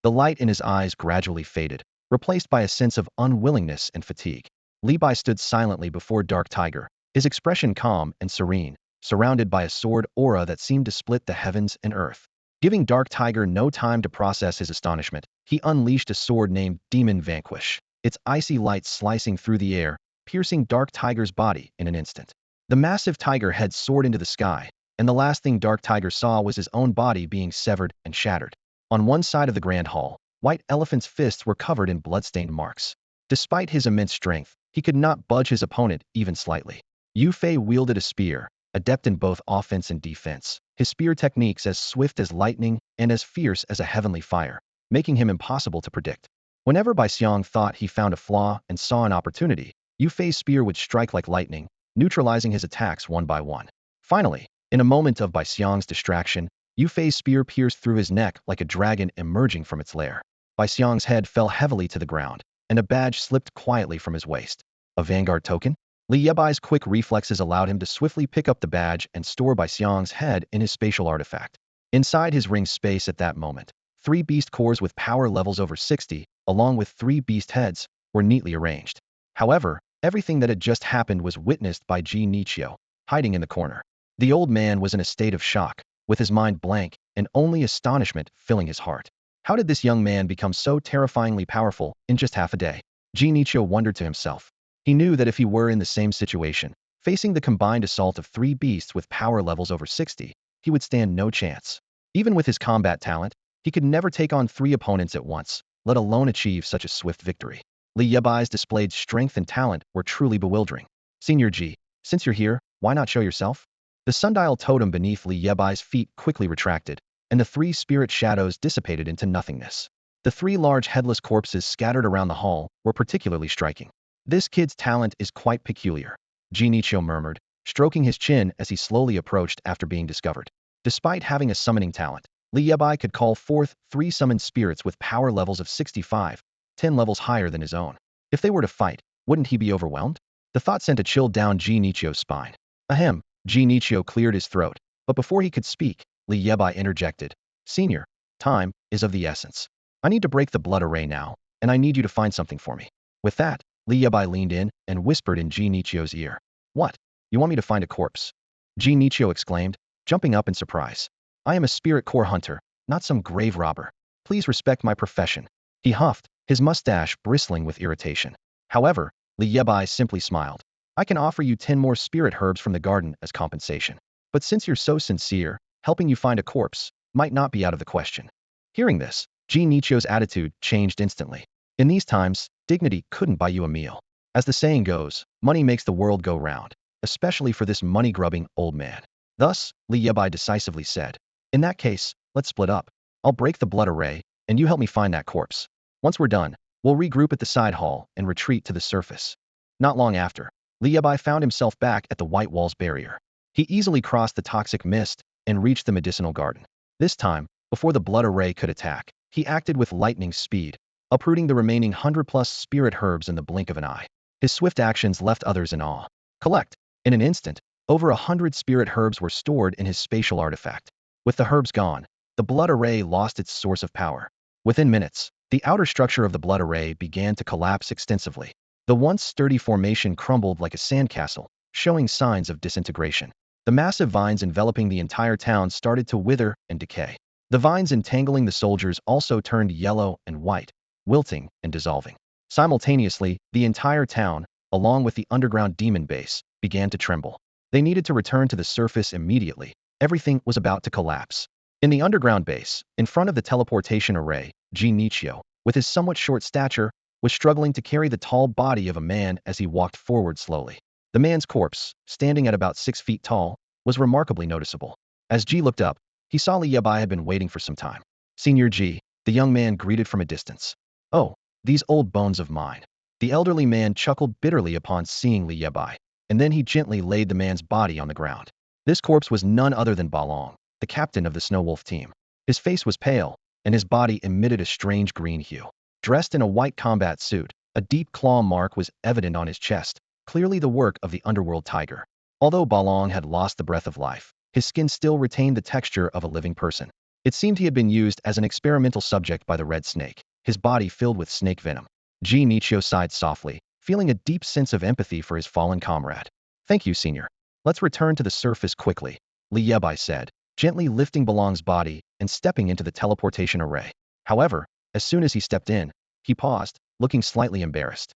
The light in his eyes gradually faded, replaced by a sense of unwillingness and fatigue. Li Bai stood silently before Dark Tiger, his expression calm and serene, surrounded by a sword aura that seemed to split the heavens and earth. Giving Dark Tiger no time to process his astonishment, he unleashed a sword named Demon Vanquish, its icy light slicing through the air, piercing Dark Tiger's body in an instant. The massive tiger head soared into the sky, and the last thing Dark Tiger saw was his own body being severed and shattered. On one side of the Grand Hall, White Elephant's fists were covered in blood-stained marks. Despite his immense strength, he could not budge his opponent even slightly. Yue Fei wielded a spear, adept in both offense and defense, his spear techniques as swift as lightning and as fierce as a heavenly fire, making him impossible to predict. Whenever Bai Xiang thought he found a flaw and saw an opportunity, Yue Fei's spear would strike like lightning, neutralizing his attacks one by one. Finally, in a moment of Bai Xiang's distraction, Yue Fei's spear pierced through his neck like a dragon emerging from its lair. Bai Xiang's head fell heavily to the ground, and a badge slipped quietly from his waist. A vanguard token? Li Yebai's quick reflexes allowed him to swiftly pick up the badge and store Bai Xiang's head in his spatial artifact. Inside his ring space at that moment, 3 beast cores with power levels over 60, along with 3 beast heads, were neatly arranged. However, everything that had just happened was witnessed by Ji Nichio, hiding in the corner. The old man was in a state of shock, with his mind blank and only astonishment filling his heart. How did this young man become so terrifyingly powerful in just half a day? Ji Nichio wondered to himself. He knew that if he were in the same situation, facing the combined assault of 3 beasts with power levels over 60, he would stand no chance. Even with his combat talent, he could never take on 3 opponents at once, let alone achieve such a swift victory. Li Yebai's displayed strength and talent were truly bewildering. Senior Ji, since you're here, why not show yourself? The sundial totem beneath Li Yebai's feet quickly retracted, and the 3 spirit shadows dissipated into nothingness. The 3 large headless corpses scattered around the hall were particularly striking. This kid's talent is quite peculiar, Jinichio murmured, stroking his chin as he slowly approached after being discovered. Despite having a summoning talent, Li Bai could call forth 3 summoned spirits with power levels of 65, 10 levels higher than his own. If they were to fight, wouldn't he be overwhelmed? The thought sent a chill down Jinichio's spine. Ahem, Jinichio cleared his throat, but before he could speak, Li Bai interjected. Senior, time is of the essence. I need to break the blood array now, and I need you to find something for me. With that, Li Bai leaned in and whispered in Jinichio's ear. What? You want me to find a corpse? Jinichio exclaimed, jumping up in surprise. I am a spirit core hunter, not some grave robber. Please respect my profession. He huffed, his mustache bristling with irritation. However, Li Bai simply smiled. I can offer you 10 more spirit herbs from the garden as compensation. But since you're so sincere, helping you find a corpse might not be out of the question. Hearing this, Jinichio's attitude changed instantly. In these times, dignity couldn't buy you a meal. As the saying goes, money makes the world go round, especially for this money-grubbing old man. Thus, Li Bai decisively said, in that case, let's split up. I'll break the blood array, and you help me find that corpse. Once we're done, we'll regroup at the side hall and retreat to the surface. Not long after, Li Bai found himself back at the White Wall's barrier. He easily crossed the toxic mist and reached the medicinal garden. This time, before the blood array could attack, he acted with lightning speed, uprooting the remaining 100+ spirit herbs in the blink of an eye. His swift actions left others in awe. Collect. In an instant, over 100 spirit herbs were stored in his spatial artifact. With the herbs gone, the blood array lost its source of power. Within minutes, the outer structure of the blood array began to collapse extensively. The once sturdy formation crumbled like a sandcastle, showing signs of disintegration. The massive vines enveloping the entire town started to wither and decay. The vines entangling the soldiers also turned yellow and white, wilting and dissolving. Simultaneously, the entire town, along with the underground demon base, began to tremble. They needed to return to the surface immediately. Everything was about to collapse. In the underground base, in front of the teleportation array, Jinichio, with his somewhat short stature, was struggling to carry the tall body of a man as he walked forward slowly. The man's corpse, standing at about 6 feet tall, was remarkably noticeable. As Ji looked up, he saw Li Bai had been waiting for some time. Senior Ji, the young man greeted from a distance. Oh, these old bones of mine. The elderly man chuckled bitterly upon seeing Li Bai, and then he gently laid the man's body on the ground. This corpse was none other than Balong, the captain of the Snow Wolf team. His face was pale, and his body emitted a strange green hue. Dressed in a white combat suit, a deep claw mark was evident on his chest, clearly the work of the underworld tiger. Although Balong had lost the breath of life, his skin still retained the texture of a living person. It seemed he had been used as an experimental subject by the red snake, his body filled with snake venom. Jinichio sighed softly, feeling a deep sense of empathy for his fallen comrade. Thank you, senior. Let's return to the surface quickly, Li Bai said, gently lifting Balong's body and stepping into the teleportation array. However, as soon as he stepped in, he paused, looking slightly embarrassed.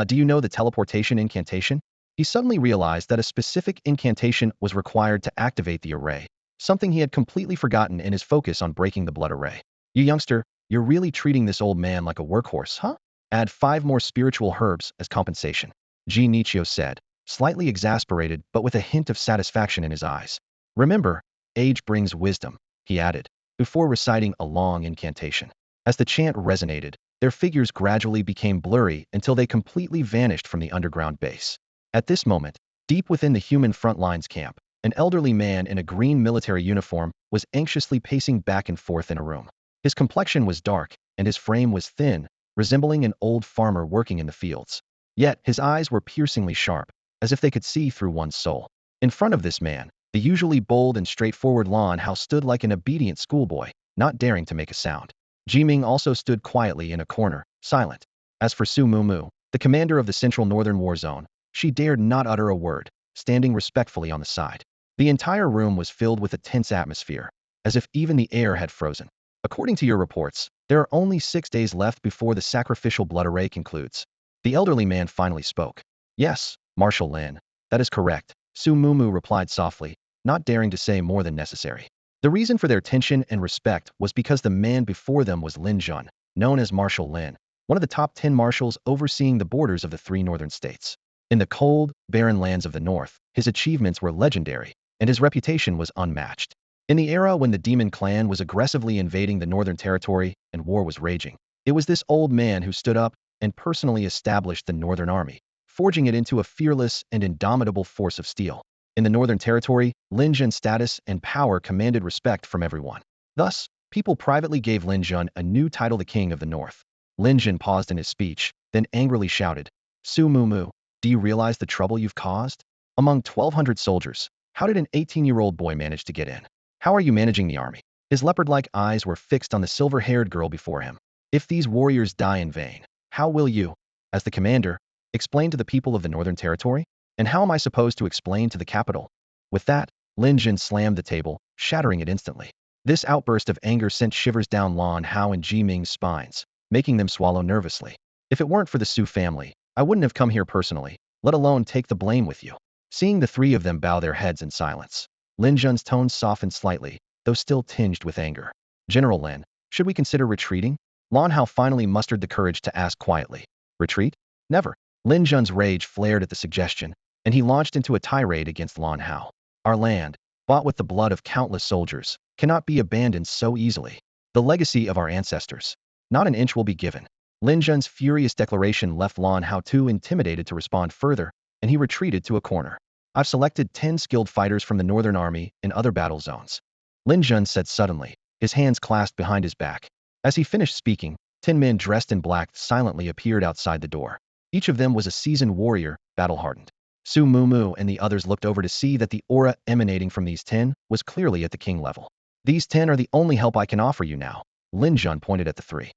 Do you know the teleportation incantation? He suddenly realized that a specific incantation was required to activate the array, something he had completely forgotten in his focus on breaking the blood array. You youngster, you're really treating this old man like a workhorse, huh? Add 5 more spiritual herbs as compensation, Jinichio said, slightly exasperated but with a hint of satisfaction in his eyes. Remember, age brings wisdom, he added, before reciting a long incantation. As the chant resonated, their figures gradually became blurry until they completely vanished from the underground base. At this moment, deep within the human front lines camp, an elderly man in a green military uniform was anxiously pacing back and forth in a room. His complexion was dark, and his frame was thin, resembling an old farmer working in the fields. Yet his eyes were piercingly sharp, as if they could see through one's soul. In front of this man, the usually bold and straightforward Lan Hao stood like an obedient schoolboy, not daring to make a sound. Jiming also stood quietly in a corner, silent. As for Su Mumu, the commander of the Central Northern War Zone, she dared not utter a word, standing respectfully on the side. The entire room was filled with a tense atmosphere, as if even the air had frozen. According to your reports, there are only 6 days left before the sacrificial blood array concludes. The elderly man finally spoke. Yes, Marshal Lin, that is correct, Su Mumu replied softly, not daring to say more than necessary. The reason for their tension and respect was because the man before them was Lin Jun, known as Marshal Lin, one of the top 10 marshals overseeing the borders of the 3 northern states. In the cold, barren lands of the north, his achievements were legendary, and his reputation was unmatched. In the era when the demon clan was aggressively invading the northern territory and war was raging, it was this old man who stood up and personally established the Northern Army, forging it into a fearless and indomitable force of steel. In the Northern Territory, Lin Zhen's status and power commanded respect from everyone. Thus, people privately gave Lin Zhen a new title, the King of the North. Lin Zhen paused in his speech, then angrily shouted, "Su Mumu, do you realize the trouble you've caused? Among 1,200 soldiers, how did an 18-year-old boy manage to get in? How are you managing the army?" His leopard-like eyes were fixed on the silver-haired girl before him. "If these warriors die in vain, how will you, as the commander, explain to the people of the Northern Territory? And how am I supposed to explain to the capital?" With that, Lin Jin slammed the table, shattering it instantly. This outburst of anger sent shivers down Lan Hao and Ji Ming's spines, making them swallow nervously. "If it weren't for the Su family, I wouldn't have come here personally, let alone take the blame with you." Seeing the three of them bow their heads in silence, Lin Jun's tone softened slightly, though still tinged with anger. "General Lin, should we consider retreating?" Lan Hao finally mustered the courage to ask quietly. "Retreat? Never." Lin Jun's rage flared at the suggestion, and he launched into a tirade against Lan Hao. "Our land, bought with the blood of countless soldiers, cannot be abandoned so easily. The legacy of our ancestors. Not an inch will be given." Lin Jun's furious declaration left Lan Hao too intimidated to respond further, and he retreated to a corner. "I've selected 10 skilled fighters from the Northern Army in other battle zones," Lin Jun said suddenly, his hands clasped behind his back. As he finished speaking, 10 men dressed in black silently appeared outside the door. Each of them was a seasoned warrior, battle-hardened. Su Mumu and the others looked over to see that the aura emanating from these 10 was clearly at the king level. "These 10 are the only help I can offer you now," Lin Jun pointed at the three.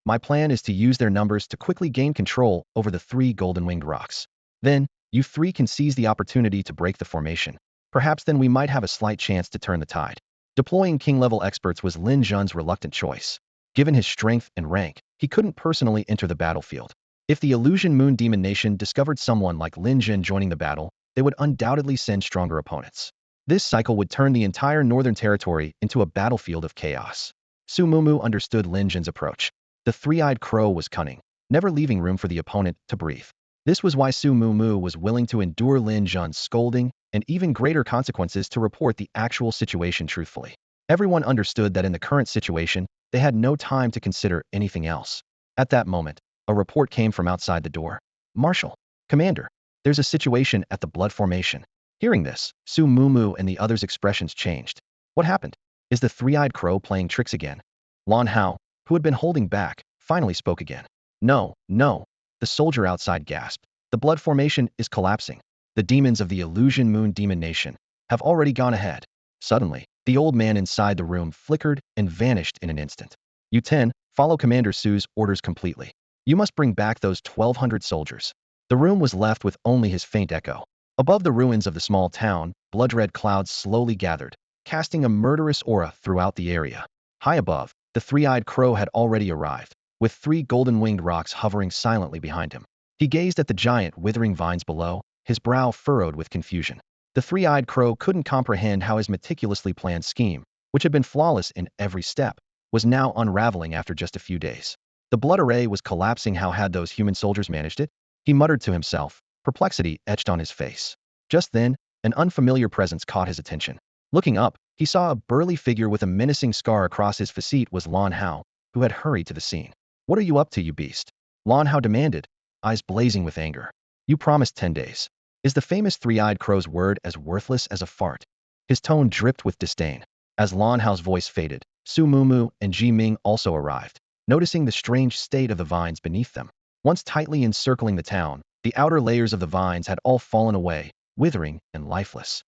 "My plan is to use their numbers to quickly gain control over the 3 golden-winged rocks. Then, you 3 can seize the opportunity to break the formation. Perhaps then we might have a slight chance to turn the tide." Deploying king-level experts was Lin Jun's reluctant choice. Given his strength and rank, he couldn't personally enter the battlefield. If the Illusion Moon Demon Nation discovered someone like Lin Jin joining the battle, they would undoubtedly send stronger opponents. This cycle would turn the entire Northern Territory into a battlefield of chaos. Su Mumu understood Lin Jin's approach. The three-eyed crow was cunning, never leaving room for the opponent to breathe. This was why Su Mumu was willing to endure Lin Jun's scolding and even greater consequences to report the actual situation truthfully. Everyone understood that in the current situation, they had no time to consider anything else. At that moment, a report came from outside the door. "Marshal, Commander, there's a situation at the blood formation." Hearing this, Su Mumu and the others' expressions changed. "What happened? Is the three-eyed crow playing tricks again?" Lan Hao, who had been holding back, finally spoke again. "No, no." The soldier outside gasped. "The blood formation is collapsing. The demons of the Illusion Moon Demon Nation have already gone ahead." Suddenly, the old man inside the room flickered and vanished in an instant. "You 10, follow Commander Su's orders completely. You must bring back those 1,200 soldiers." The room was left with only his faint echo. Above the ruins of the small town, blood-red clouds slowly gathered, casting a murderous aura throughout the area. High above, the three-eyed crow had already arrived, with 3 golden-winged rocks hovering silently behind him. He gazed at the giant withering vines below, his brow furrowed with confusion. The three-eyed crow couldn't comprehend how his meticulously planned scheme, which had been flawless in every step, was now unraveling after just a few days. The blood array was collapsing. How had those human soldiers managed it? He muttered to himself, perplexity etched on his face. Just then, an unfamiliar presence caught his attention. Looking up, he saw a burly figure with a menacing scar across his facete was Lan Hao, who had hurried to the scene. "What are you up to, you beast?" Lan Hao demanded, eyes blazing with anger. "You promised 10 days. Is the famous three-eyed crow's word as worthless as a fart?" His tone dripped with disdain. As Lan Hao's voice faded, Su Mumu and Ji Ming also arrived, noticing the strange state of the vines beneath them. Once tightly encircling the town, the outer layers of the vines had all fallen away, withering and lifeless.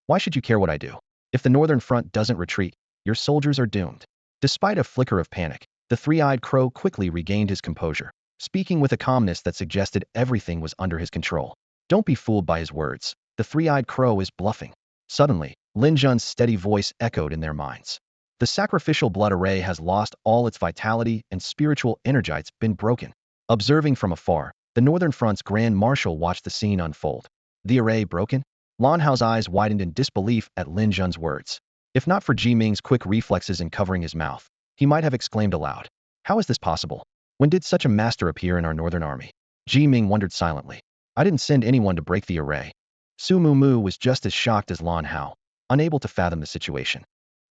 Why should you care what I do? If the northern front doesn't retreat, your soldiers are doomed." Despite a flicker of panic, the three-eyed crow quickly regained his composure, speaking with a calmness that suggested everything was under his control. "Don't be fooled by his words. The three-eyed crow is bluffing." Suddenly, Lin Jun's steady voice echoed in their minds. "The sacrificial blood array has lost all its vitality and spiritual energi's been broken." Observing from afar, the Northern Front's Grand Marshal watched the scene unfold. "The array broken?" Lan Hao's eyes widened in disbelief at Lin Jun's words. If not for Ji Ming's quick reflexes in covering his mouth, he might have exclaimed aloud. "How is this possible? When did such a master appear in our Northern Army?" Ji Ming wondered silently. "I didn't send anyone to break the array." Su Mumu was just as shocked as Lan Hao, unable to fathom the situation.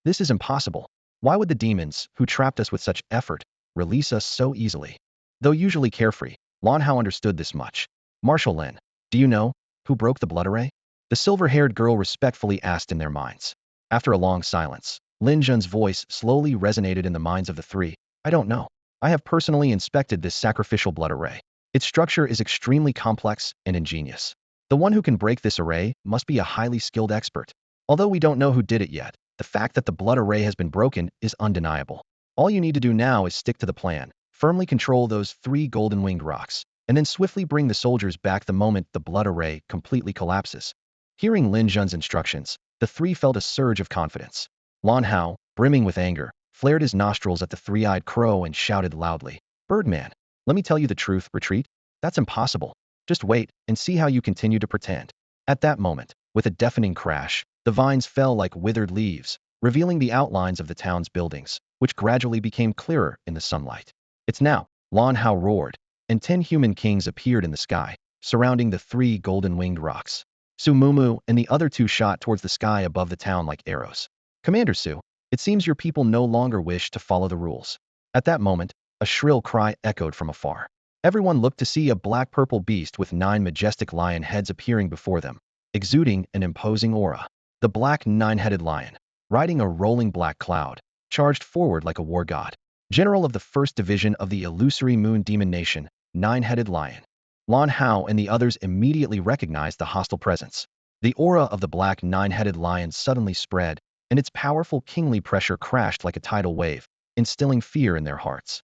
This is impossible. Why would the demons, who trapped us with such effort, release us so easily? Though usually carefree, Lan Hao understood this much. Marshal Lin, do you know who broke the blood array? The silver-haired girl respectfully asked in their minds. After a long silence, Lin Zhen's voice slowly resonated in the minds of the three. I don't know. I have personally inspected this sacrificial blood array. Its structure is extremely complex and ingenious. The one who can break this array must be a highly skilled expert. Although we don't know who did it yet, the fact that the blood array has been broken is undeniable. All you need to do now is stick to the plan, firmly control those 3 golden-winged rocks, and then swiftly bring the soldiers back the moment the blood array completely collapses. Hearing Lin Zhen's instructions, the three felt a surge of confidence. Lan Hao, brimming with anger, flared his nostrils at the three-eyed crow and shouted loudly, Birdman, let me tell you the truth, retreat? That's impossible. Just wait and see how you continue to pretend. At that moment, with a deafening crash, the vines fell like withered leaves, revealing the outlines of the town's buildings, which gradually became clearer in the sunlight. It's now, Lan Hao roared, and 10 human kings appeared in the sky, surrounding the 3 golden-winged rocks. Su Mumu and the other 2 shot towards the sky above the town like arrows. Commander Su, it seems your people no longer wish to follow the rules. At that moment, a shrill cry echoed from afar. Everyone looked to see a black-purple beast with 9 majestic lion heads appearing before them, exuding an imposing aura. The black 9-headed lion, riding a rolling black cloud, charged forward like a war god. General of the 1st Division of the illusory moon demon nation, 9-headed lion. Lan Hao and the others immediately recognized the hostile presence. The aura of the black 9-headed lion suddenly spread, and its powerful kingly pressure crashed like a tidal wave, instilling fear in their hearts.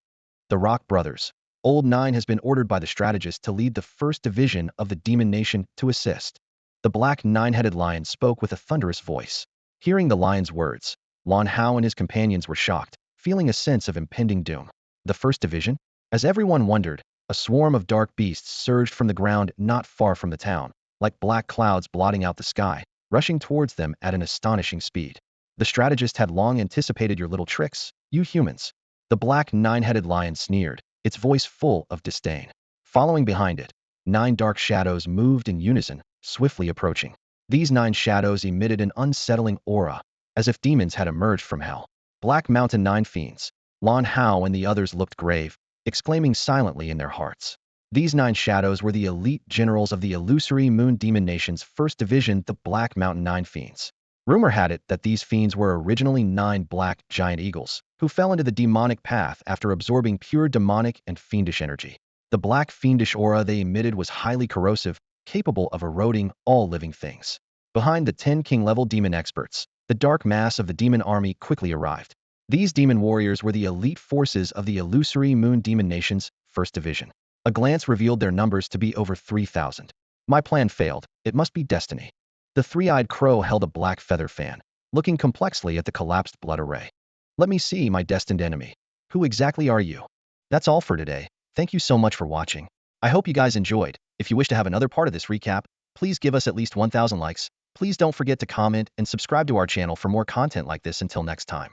The Rock Brothers. Old 9 has been ordered by the strategist to lead the 1st Division of the demon nation to assist. The black 9-headed lion spoke with a thunderous voice. Hearing the lion's words, Lan Hao and his companions were shocked, feeling a sense of impending doom. The 1st Division? As everyone wondered, a swarm of dark beasts surged from the ground not far from the town, like black clouds blotting out the sky, rushing towards them at an astonishing speed. The strategist had long anticipated your little tricks, you humans. The black 9-headed lion sneered, its voice full of disdain. Following behind it, 9 dark shadows moved in unison, swiftly approaching. These 9 shadows emitted an unsettling aura, as if demons had emerged from hell. Black Mountain 9 fiends. Lan Hao and the others looked grave, exclaiming silently in their hearts. These 9 shadows were the elite generals of the illusory moon demon nation's 1st Division, the Black Mountain 9 fiends. Rumor had it that these fiends were originally 9 black giant eagles, who fell into the demonic path after absorbing pure demonic and fiendish energy. The black fiendish aura they emitted was highly corrosive, capable of eroding all living things. Behind the 10 king-level demon experts, the dark mass of the demon army quickly arrived. These demon warriors were the elite forces of the illusory moon demon nation's 1st Division. A glance revealed their numbers to be over 3,000. My plan failed. It must be destiny. The 3-eyed crow held a black feather fan, looking complexly at the collapsed blood array. Let me see, my destined enemy. Who exactly are you? That's all for today. Thank you so much for watching. I hope you guys enjoyed. If you wish to have another part of this recap, please give us at least 1,000 likes. Please don't forget to comment and subscribe to our channel for more content like this. Until next time.